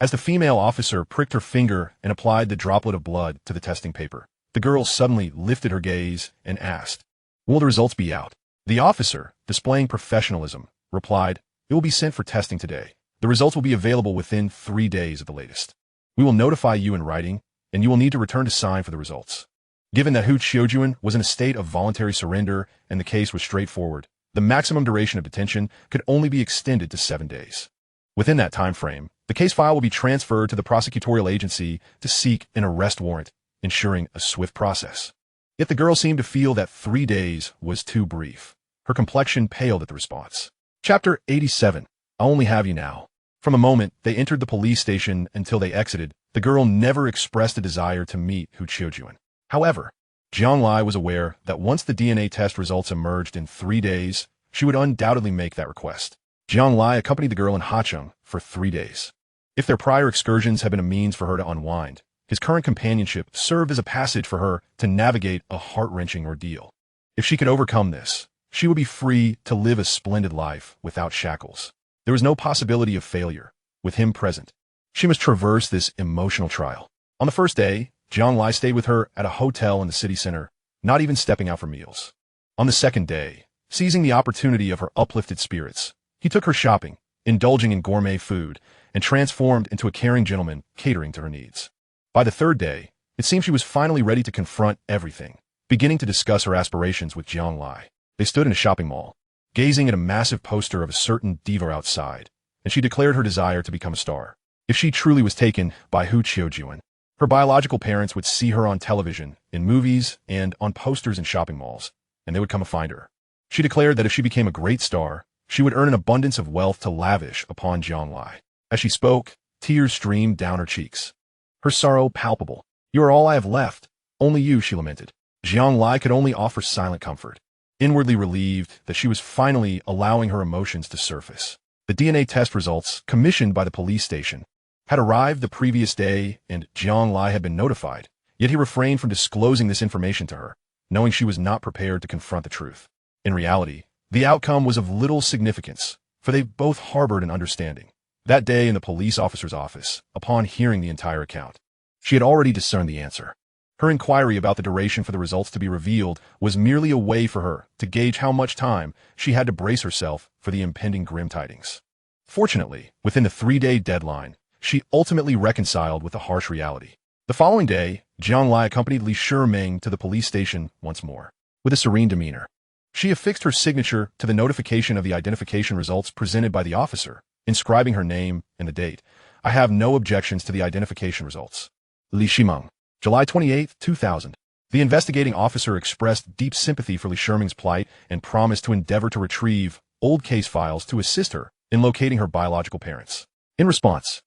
As the female officer pricked her finger and applied the droplet of blood to the testing paper, the girl suddenly lifted her gaze and asked, "Will the results be out?" The officer, displaying professionalism, replied, "It will be sent for testing today. The results will be available within 3 days at the latest. We will notify you in writing, and you will need to return to sign for the results." Given that Hu Qiujuan was in a state of voluntary surrender and the case was straightforward, the maximum duration of detention could only be extended to 7 days. Within that time frame, the case file will be transferred to the prosecutorial agency to seek an arrest warrant, ensuring a swift process. Yet the girl seemed to feel that 3 days was too brief. Her complexion paled at the response. Chapter 87. I Only Have You Now. From the moment they entered the police station until they exited, the girl never expressed a desire to meet Hu Qiujuan. However, Jiang Lai was aware that once the DNA test results emerged in 3 days, she would undoubtedly make that request. Jiang Lai accompanied the girl in Hacheng for 3 days. If their prior excursions had been a means for her to unwind, his current companionship served as a passage for her to navigate a heart-wrenching ordeal. If she could overcome this, she would be free to live a splendid life without shackles. There was no possibility of failure. With him present, she must traverse this emotional trial. On the first day, Jiang Lai stayed with her at a hotel in the city center, not even stepping out for meals. On the second day, seizing the opportunity of her uplifted spirits, he took her shopping, indulging in gourmet food, and transformed into a caring gentleman catering to her needs. By the third day, it seemed she was finally ready to confront everything, beginning to discuss her aspirations with Jiang Lai. They stood in a shopping mall, gazing at a massive poster of a certain diva outside, and she declared her desire to become a star. If she truly was taken by Hu Qiujuan, her biological parents would see her on television, in movies, and on posters in shopping malls, and they would come to find her. She declared that if she became a great star, she would earn an abundance of wealth to lavish upon Jiang Lai. As she spoke, tears streamed down her cheeks, her sorrow palpable. "You are all I have left. Only you," she lamented. Jiang Lai could only offer silent comfort, inwardly relieved that she was finally allowing her emotions to surface. The DNA test results, commissioned by the police station, had arrived the previous day, and Jiang Lai had been notified, yet he refrained from disclosing this information to her, knowing she was not prepared to confront the truth. In reality, the outcome was of little significance, for they both harbored an understanding. That day in the police officer's office, upon hearing the entire account, she had already discerned the answer. Her inquiry about the duration for the results to be revealed was merely a way for her to gauge how much time she had to brace herself for the impending grim tidings. Fortunately, within the 3-day deadline, she ultimately reconciled with the harsh reality. The following day, Jiang Lai accompanied Li Shimeng to the police station once more. With a serene demeanor, she affixed her signature to the notification of the identification results presented by the officer, inscribing her name and the date. "I have no objections to the identification results." Li Shimeng. July 28, 2000. The investigating officer expressed deep sympathy for Li Shimeng's plight and promised to endeavor to retrieve old case files to assist her in locating her biological parents. In response,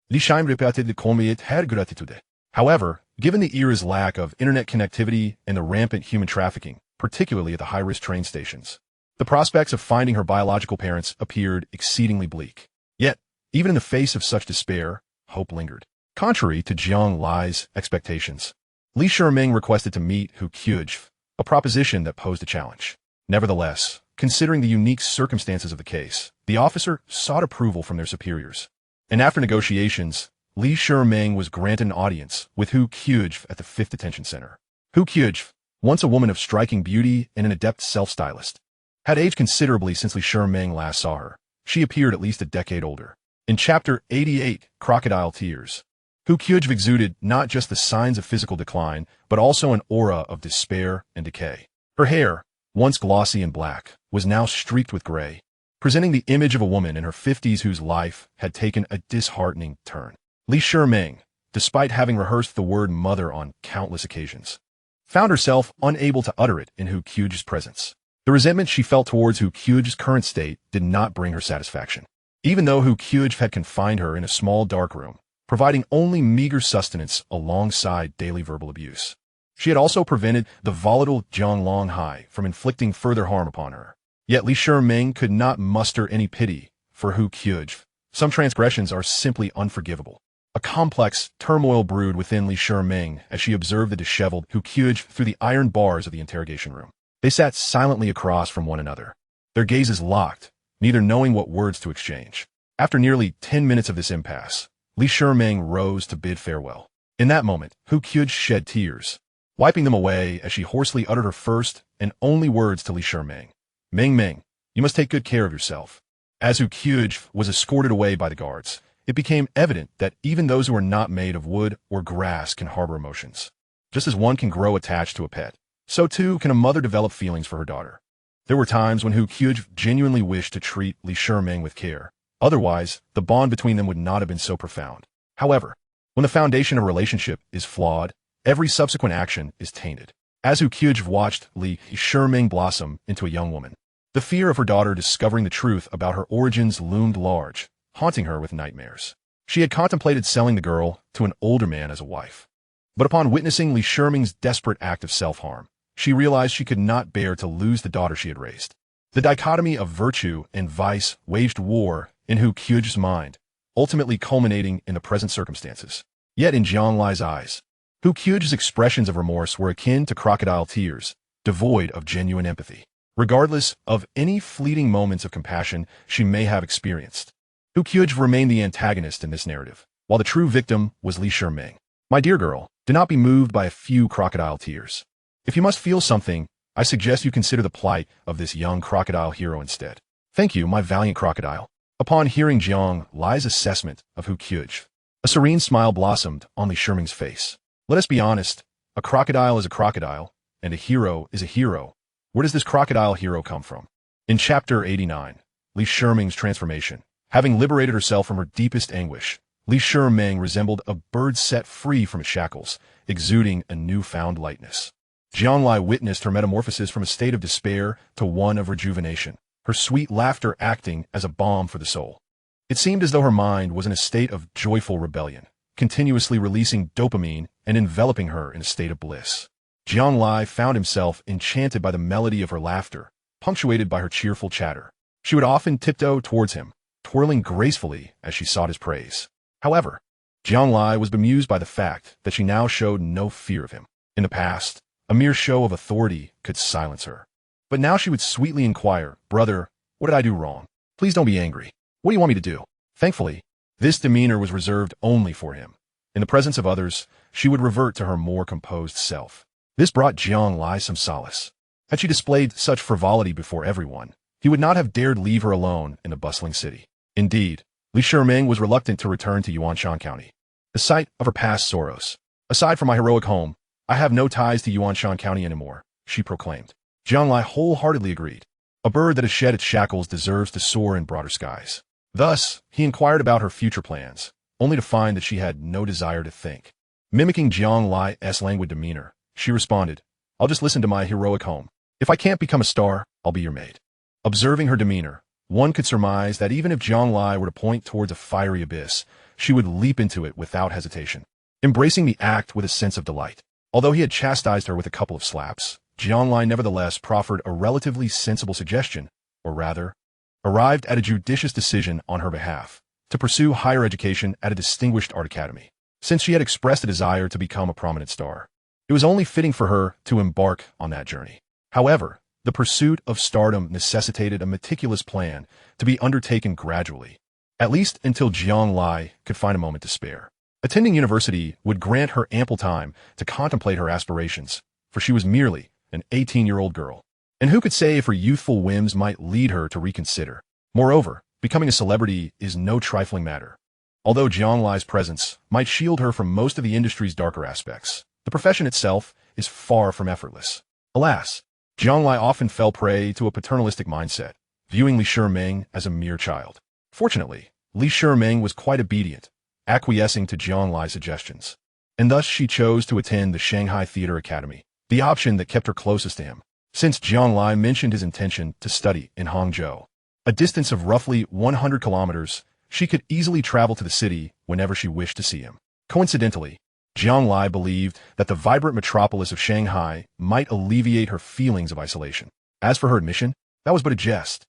Li Shimeng repeated her gratitude. However, given the era's lack of internet connectivity and the rampant human trafficking, particularly at the high-risk train stations. The prospects of finding her biological parents appeared exceedingly bleak. Yet, even in the face of such despair, hope lingered. Contrary to Jiang Lai's expectations, Li Shiming requested to meet Hu Quzhi, a proposition that posed a challenge. Nevertheless, considering the unique circumstances of the case, the officer sought approval from their superiors. And after negotiations, Li Shiming was granted an audience with Hu Quzhi at the 5th Detention Center. Hu Quzhi, once a woman of striking beauty and an adept self-stylist, had aged considerably since Li Shiming last saw her. She appeared at least a decade older. In Chapter 88, Crocodile Tears, Hu Quzhi exuded not just the signs of physical decline, but also an aura of despair and decay. Her hair, once glossy and black, was now streaked with gray, presenting the image of a woman in her 50s whose life had taken a disheartening turn. Li Shiming, despite having rehearsed the word mother on countless occasions, found herself unable to utter it in Hu Quzhi's presence. The resentment she felt towards Hu Quzhi's current state did not bring her satisfaction. Even though Hu Quzhi had confined her in a small dark room, providing only meager sustenance alongside daily verbal abuse, she had also prevented the volatile Jiang Lai from inflicting further harm upon her. Yet Li Shiming could not muster any pity for Hu Quzhi. Some transgressions are simply unforgivable. A complex turmoil brewed within Li Shiming as she observed the disheveled Hu Quzhi through the iron bars of the interrogation room. They sat silently across from one another, their gazes locked, neither knowing what words to exchange. After nearly 10 minutes of this impasse, Li Shiming rose to bid farewell. In that moment, Hu Quzhi shed tears, wiping them away as she hoarsely uttered her first and only words to Li Shiming. Ming, you must take good care of yourself. As Hu Quzhi was escorted away by the guards, it became evident that even those who are not made of wood or grass can harbor emotions. Just as one can grow attached to a pet, so too can a mother develop feelings for her daughter. There were times when Hu Quzhi genuinely wished to treat Li Shiming with care. Otherwise, the bond between them would not have been so profound. However, when the foundation of a relationship is flawed, every subsequent action is tainted. As Hu Quzhi watched Li Shiming blossom into a young woman, the fear of her daughter discovering the truth about her origins loomed large, haunting her with nightmares. She had contemplated selling the girl to an older man as a wife. But upon witnessing Li Shiming's desperate act of self-harm, she realized she could not bear to lose the daughter she had raised. The dichotomy of virtue and vice waged war in Hu Quzhi's mind, ultimately culminating in the present circumstances. Yet in Jiang Lai's eyes, Hu Quzhi's expressions of remorse were akin to crocodile tears, devoid of genuine empathy. Regardless of any fleeting moments of compassion she may have experienced, Hu Quzhi remained the antagonist in this narrative, while the true victim was Li Shiming. My dear girl, do not be moved by a few crocodile tears. If you must feel something, I suggest you consider the plight of this young crocodile hero instead. Thank you, my valiant crocodile. Upon hearing Jiang Lai's assessment of Hu Quzhi, a serene smile blossomed on Li Shiming's face. Let us be honest, a crocodile is a crocodile, and a hero is a hero. Where does this crocodile hero come from? In Chapter 89, Li Shiming's transformation. Having liberated herself from her deepest anguish, Li Shiming resembled a bird set free from its shackles, exuding a newfound lightness. Jiang Lai witnessed her metamorphosis from a state of despair to one of rejuvenation, her sweet laughter acting as a balm for the soul. It seemed as though her mind was in a state of joyful rebellion, continuously releasing dopamine and enveloping her in a state of bliss. Jiang Lai found himself enchanted by the melody of her laughter, punctuated by her cheerful chatter. She would often tiptoe towards him, twirling gracefully as she sought his praise. However, Jiang Lai was bemused by the fact that she now showed no fear of him. In the past, a mere show of authority could silence her. But now she would sweetly inquire, "Brother, what did I do wrong? Please don't be angry. What do you want me to do?" Thankfully, this demeanor was reserved only for him. In the presence of others, she would revert to her more composed self. This brought Jiang Lai some solace. Had she displayed such frivolity before everyone, he would not have dared leave her alone in the bustling city. Indeed, Li Shiming was reluctant to return to Yuanshan County, the site of her past sorrows. "Aside from my heroic home, I have no ties to Yuanshan County anymore," she proclaimed. Jiang Lai wholeheartedly agreed. A bird that has shed its shackles deserves to soar in broader skies. Thus, he inquired about her future plans, only to find that she had no desire to think. Mimicking Jiang Lai's languid demeanor, she responded, "I'll just listen to my heroic home. If I can't become a star, I'll be your maid." Observing her demeanor, one could surmise that even if Jiang Lai were to point towards a fiery abyss, she would leap into it without hesitation, embracing the act with a sense of delight. Although he had chastised her with a couple of slaps, Jiang Lai nevertheless proffered a relatively sensible suggestion, or rather, arrived at a judicious decision on her behalf, to pursue higher education at a distinguished art academy. Since she had expressed a desire to become a prominent star, it was only fitting for her to embark on that journey. However, the pursuit of stardom necessitated a meticulous plan to be undertaken gradually, at least until Jiang Lai could find a moment to spare. Attending university would grant her ample time to contemplate her aspirations, for she was merely an 18-year-old girl. And who could say if her youthful whims might lead her to reconsider? Moreover, becoming a celebrity is no trifling matter. Although Jiang Lai's presence might shield her from most of the industry's darker aspects, the profession itself is far from effortless. Alas, Jiang Lai often fell prey to a paternalistic mindset, viewing Li Shiming as a mere child. Fortunately, Li Shiming was quite obedient, acquiescing to Jiang Lai's suggestions, and thus she chose to attend the Shanghai Theater Academy, the option that kept her closest to him, since Jiang Lai mentioned his intention to study in Hangzhou. A distance of roughly 100 kilometers, she could easily travel to the city whenever she wished to see him. Coincidentally, Jiang Lai believed that the vibrant metropolis of Shanghai might alleviate her feelings of isolation. As for her admission, that was but a jest.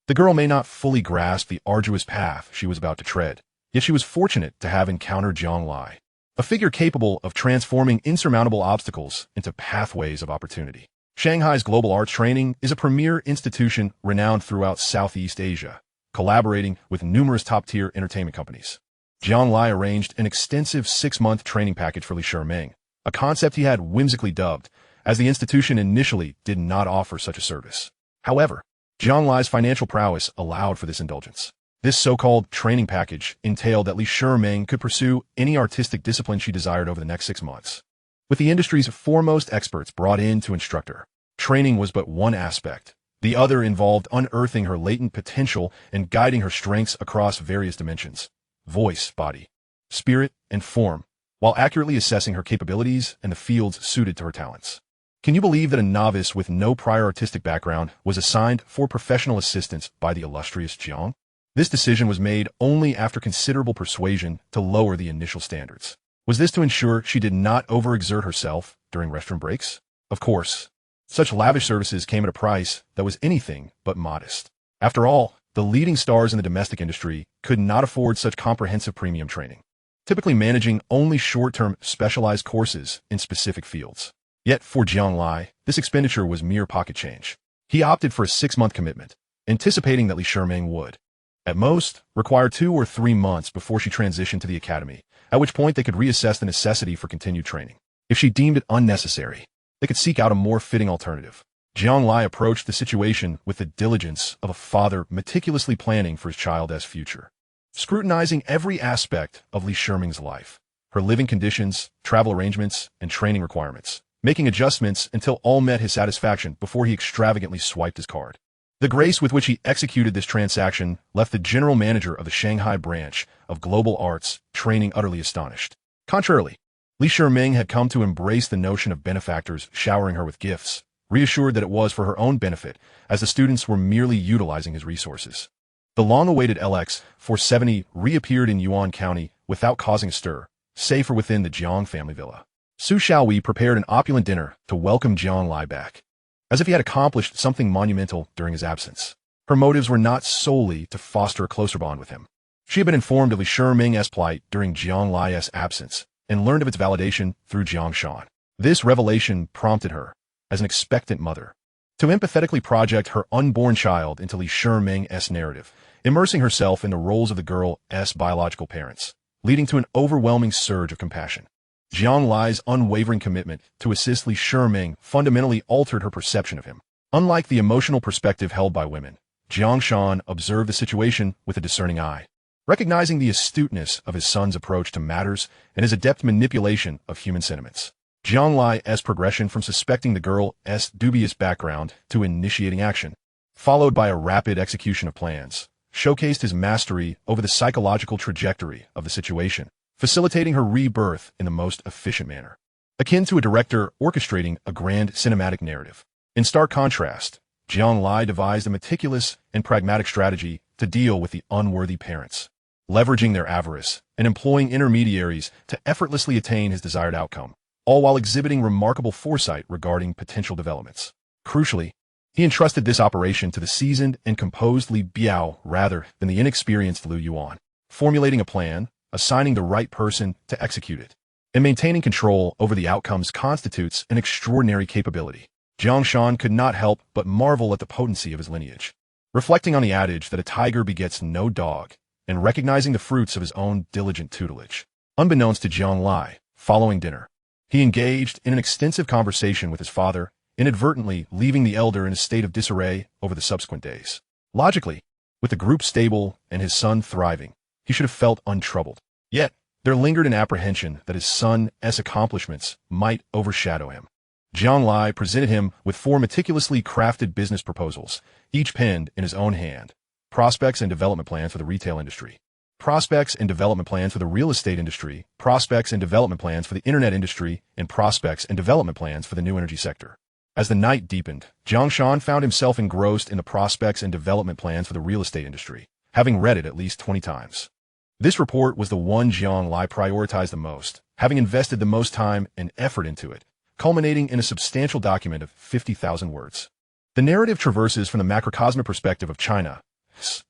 The girl may not fully grasp the arduous path she was about to tread, yet she was fortunate to have encountered Jiang Lai, a figure capable of transforming insurmountable obstacles into pathways of opportunity. Shanghai's global arts training is a premier institution renowned throughout Southeast Asia, collaborating with numerous top-tier entertainment companies. Jiang Lai arranged an extensive 6-month training package for Li Shiming, a concept he had whimsically dubbed, as the institution initially did not offer such a service. However, Jiang Lai's financial prowess allowed for this indulgence. This so-called training package entailed that Li Shiming could pursue any artistic discipline she desired over the next 6 months, with the industry's foremost experts brought in to instruct her. Training was but one aspect. The other involved unearthing her latent potential and guiding her strengths across various dimensions: voice, body, spirit, and form, while accurately assessing her capabilities and the fields suited to her talents. Can you believe that a novice with no prior artistic background was assigned for professional assistance by the illustrious Jiang? This decision was made only after considerable persuasion to lower the initial standards. Was this to ensure she did not overexert herself during restroom breaks? Of course. Such lavish services came at a price that was anything but modest. After all, the leading stars in the domestic industry could not afford such comprehensive premium training, typically managing only short-term specialized courses in specific fields. Yet for Jiang Lai, this expenditure was mere pocket change. He opted for a 6-month commitment, anticipating that Li Shiming would, at most, require 2 or 3 months before she transitioned to the academy, at which point they could reassess the necessity for continued training. If she deemed it unnecessary, they could seek out a more fitting alternative. Jiang Lai approached the situation with the diligence of a father meticulously planning for his child's future, scrutinizing every aspect of Li Shiming's life, her living conditions, travel arrangements, and training requirements, making adjustments until all met his satisfaction before he extravagantly swiped his card. The grace with which he executed this transaction left the general manager of the Shanghai branch of Global Arts Training utterly astonished. Contrarily, Li Shiming had come to embrace the notion of benefactors showering her with gifts, reassured that it was for her own benefit, as the students were merely utilizing his resources. The long-awaited LX-470 reappeared in Yuan County without causing a stir, save for within the Jiang family villa. Su Xiaowei prepared an opulent dinner to welcome Jiang Lai back, as if he had accomplished something monumental during his absence. Her motives were not solely to foster a closer bond with him. She had been informed of Li Shiming's plight during Jiang Lai's absence, and learned of its validation through Jiang Shan. This revelation prompted her, as an expectant mother, to empathetically project her unborn child into Li Shiming's narrative, immersing herself in the roles of the girl's biological parents, leading to an overwhelming surge of compassion. Jiang Lai's unwavering commitment to assist Li Shiming fundamentally altered her perception of him. Unlike the emotional perspective held by women, Jiang Shan observed the situation with a discerning eye, recognizing the astuteness of his son's approach to matters and his adept manipulation of human sentiments. Jiang Lai's progression from suspecting the girl's dubious background to initiating action, followed by a rapid execution of plans, showcased his mastery over the psychological trajectory of the situation, facilitating her rebirth in the most efficient manner, akin to a director orchestrating a grand cinematic narrative. In stark contrast, Jiang Lai devised a meticulous and pragmatic strategy to deal with the unworthy parents, leveraging their avarice and employing intermediaries to effortlessly attain his desired outcome. all while exhibiting remarkable foresight regarding potential developments. Crucially, he entrusted this operation to the seasoned and composed Li Biao rather than the inexperienced Lu Yuan, formulating a plan, assigning the right person to execute it, and maintaining control over the outcomes constitutes an extraordinary capability. Jiang Shan could not help but marvel at the potency of his lineage. Reflecting on the adage that a tiger begets no dog, and recognizing the fruits of his own diligent tutelage. Unbeknownst to Jiang Lai, following dinner, he engaged in an extensive conversation with his father, inadvertently leaving the elder in a state of disarray over the subsequent days. Logically, with the group stable and his son thriving, he should have felt untroubled. Yet, there lingered an apprehension that his son's accomplishments might overshadow him. Jiang Lai presented him with 4 meticulously crafted business proposals, each penned in his own hand. Prospects and development plans for the retail industry. Prospects and development plans for the real estate industry. Prospects and development plans for the internet industry. And prospects and development plans for the new energy sector. As the night deepened, Jiang Shan found himself engrossed in the prospects and development plans for the real estate industry, having read it at least 20 times. This report was the one Jiang Lai prioritized the most, having invested the most time and effort into it, culminating in a substantial document of 50,000 words. The narrative traverses from the macrocosmic perspective of China's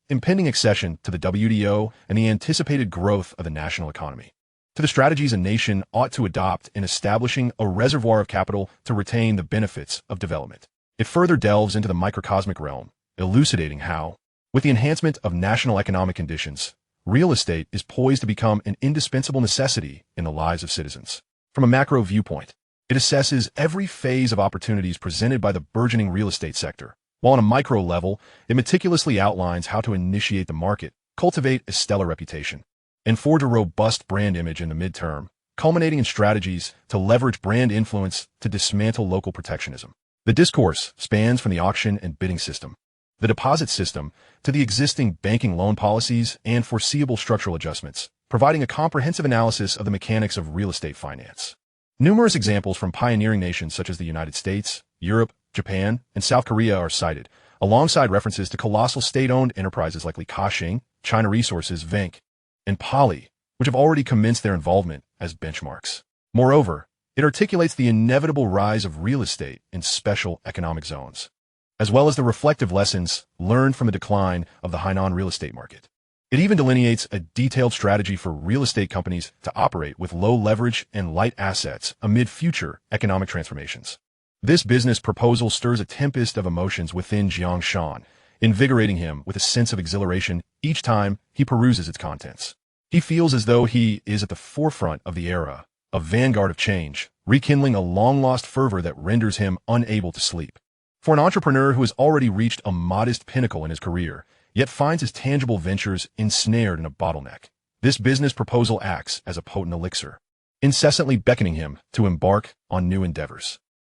impending accession to the WTO and the anticipated growth of the national economy, to the strategies a nation ought to adopt in establishing a reservoir of capital to retain the benefits of development. It further delves into the microcosmic realm, elucidating how, with the enhancement of national economic conditions, real estate is poised to become an indispensable necessity in the lives of citizens. From a macro viewpoint, it assesses every phase of opportunities presented by the burgeoning real estate sector, while on a micro level, it meticulously outlines how to initiate the market, cultivate a stellar reputation, and forge a robust brand image in the midterm, culminating in strategies to leverage brand influence to dismantle local protectionism. The discourse spans from the auction and bidding system, the deposit system, to the existing banking loan policies and foreseeable structural adjustments, providing a comprehensive analysis of the mechanics of real estate finance. Numerous examples from pioneering nations such as the United States, Europe, Japan, and South Korea are cited, alongside references to colossal state-owned enterprises like Li Ka-shing, China Resources, Venk, and Poly, which have already commenced their involvement as benchmarks. Moreover, it articulates the inevitable rise of real estate in special economic zones, as well as the reflective lessons learned from the decline of the Hainan real estate market. It even delineates a detailed strategy for real estate companies to operate with low leverage and light assets amid future economic transformations. This business proposal stirs a tempest of emotions within Jiang Shan, invigorating him with a sense of exhilaration each time he peruses its contents. He feels as though he is at the forefront of the era, a vanguard of change, rekindling a long-lost fervor that renders him unable to sleep. For an entrepreneur who has already reached a modest pinnacle in his career, yet finds his tangible ventures ensnared in a bottleneck, this business proposal acts as a potent elixir, incessantly beckoning him to embark on new endeavors.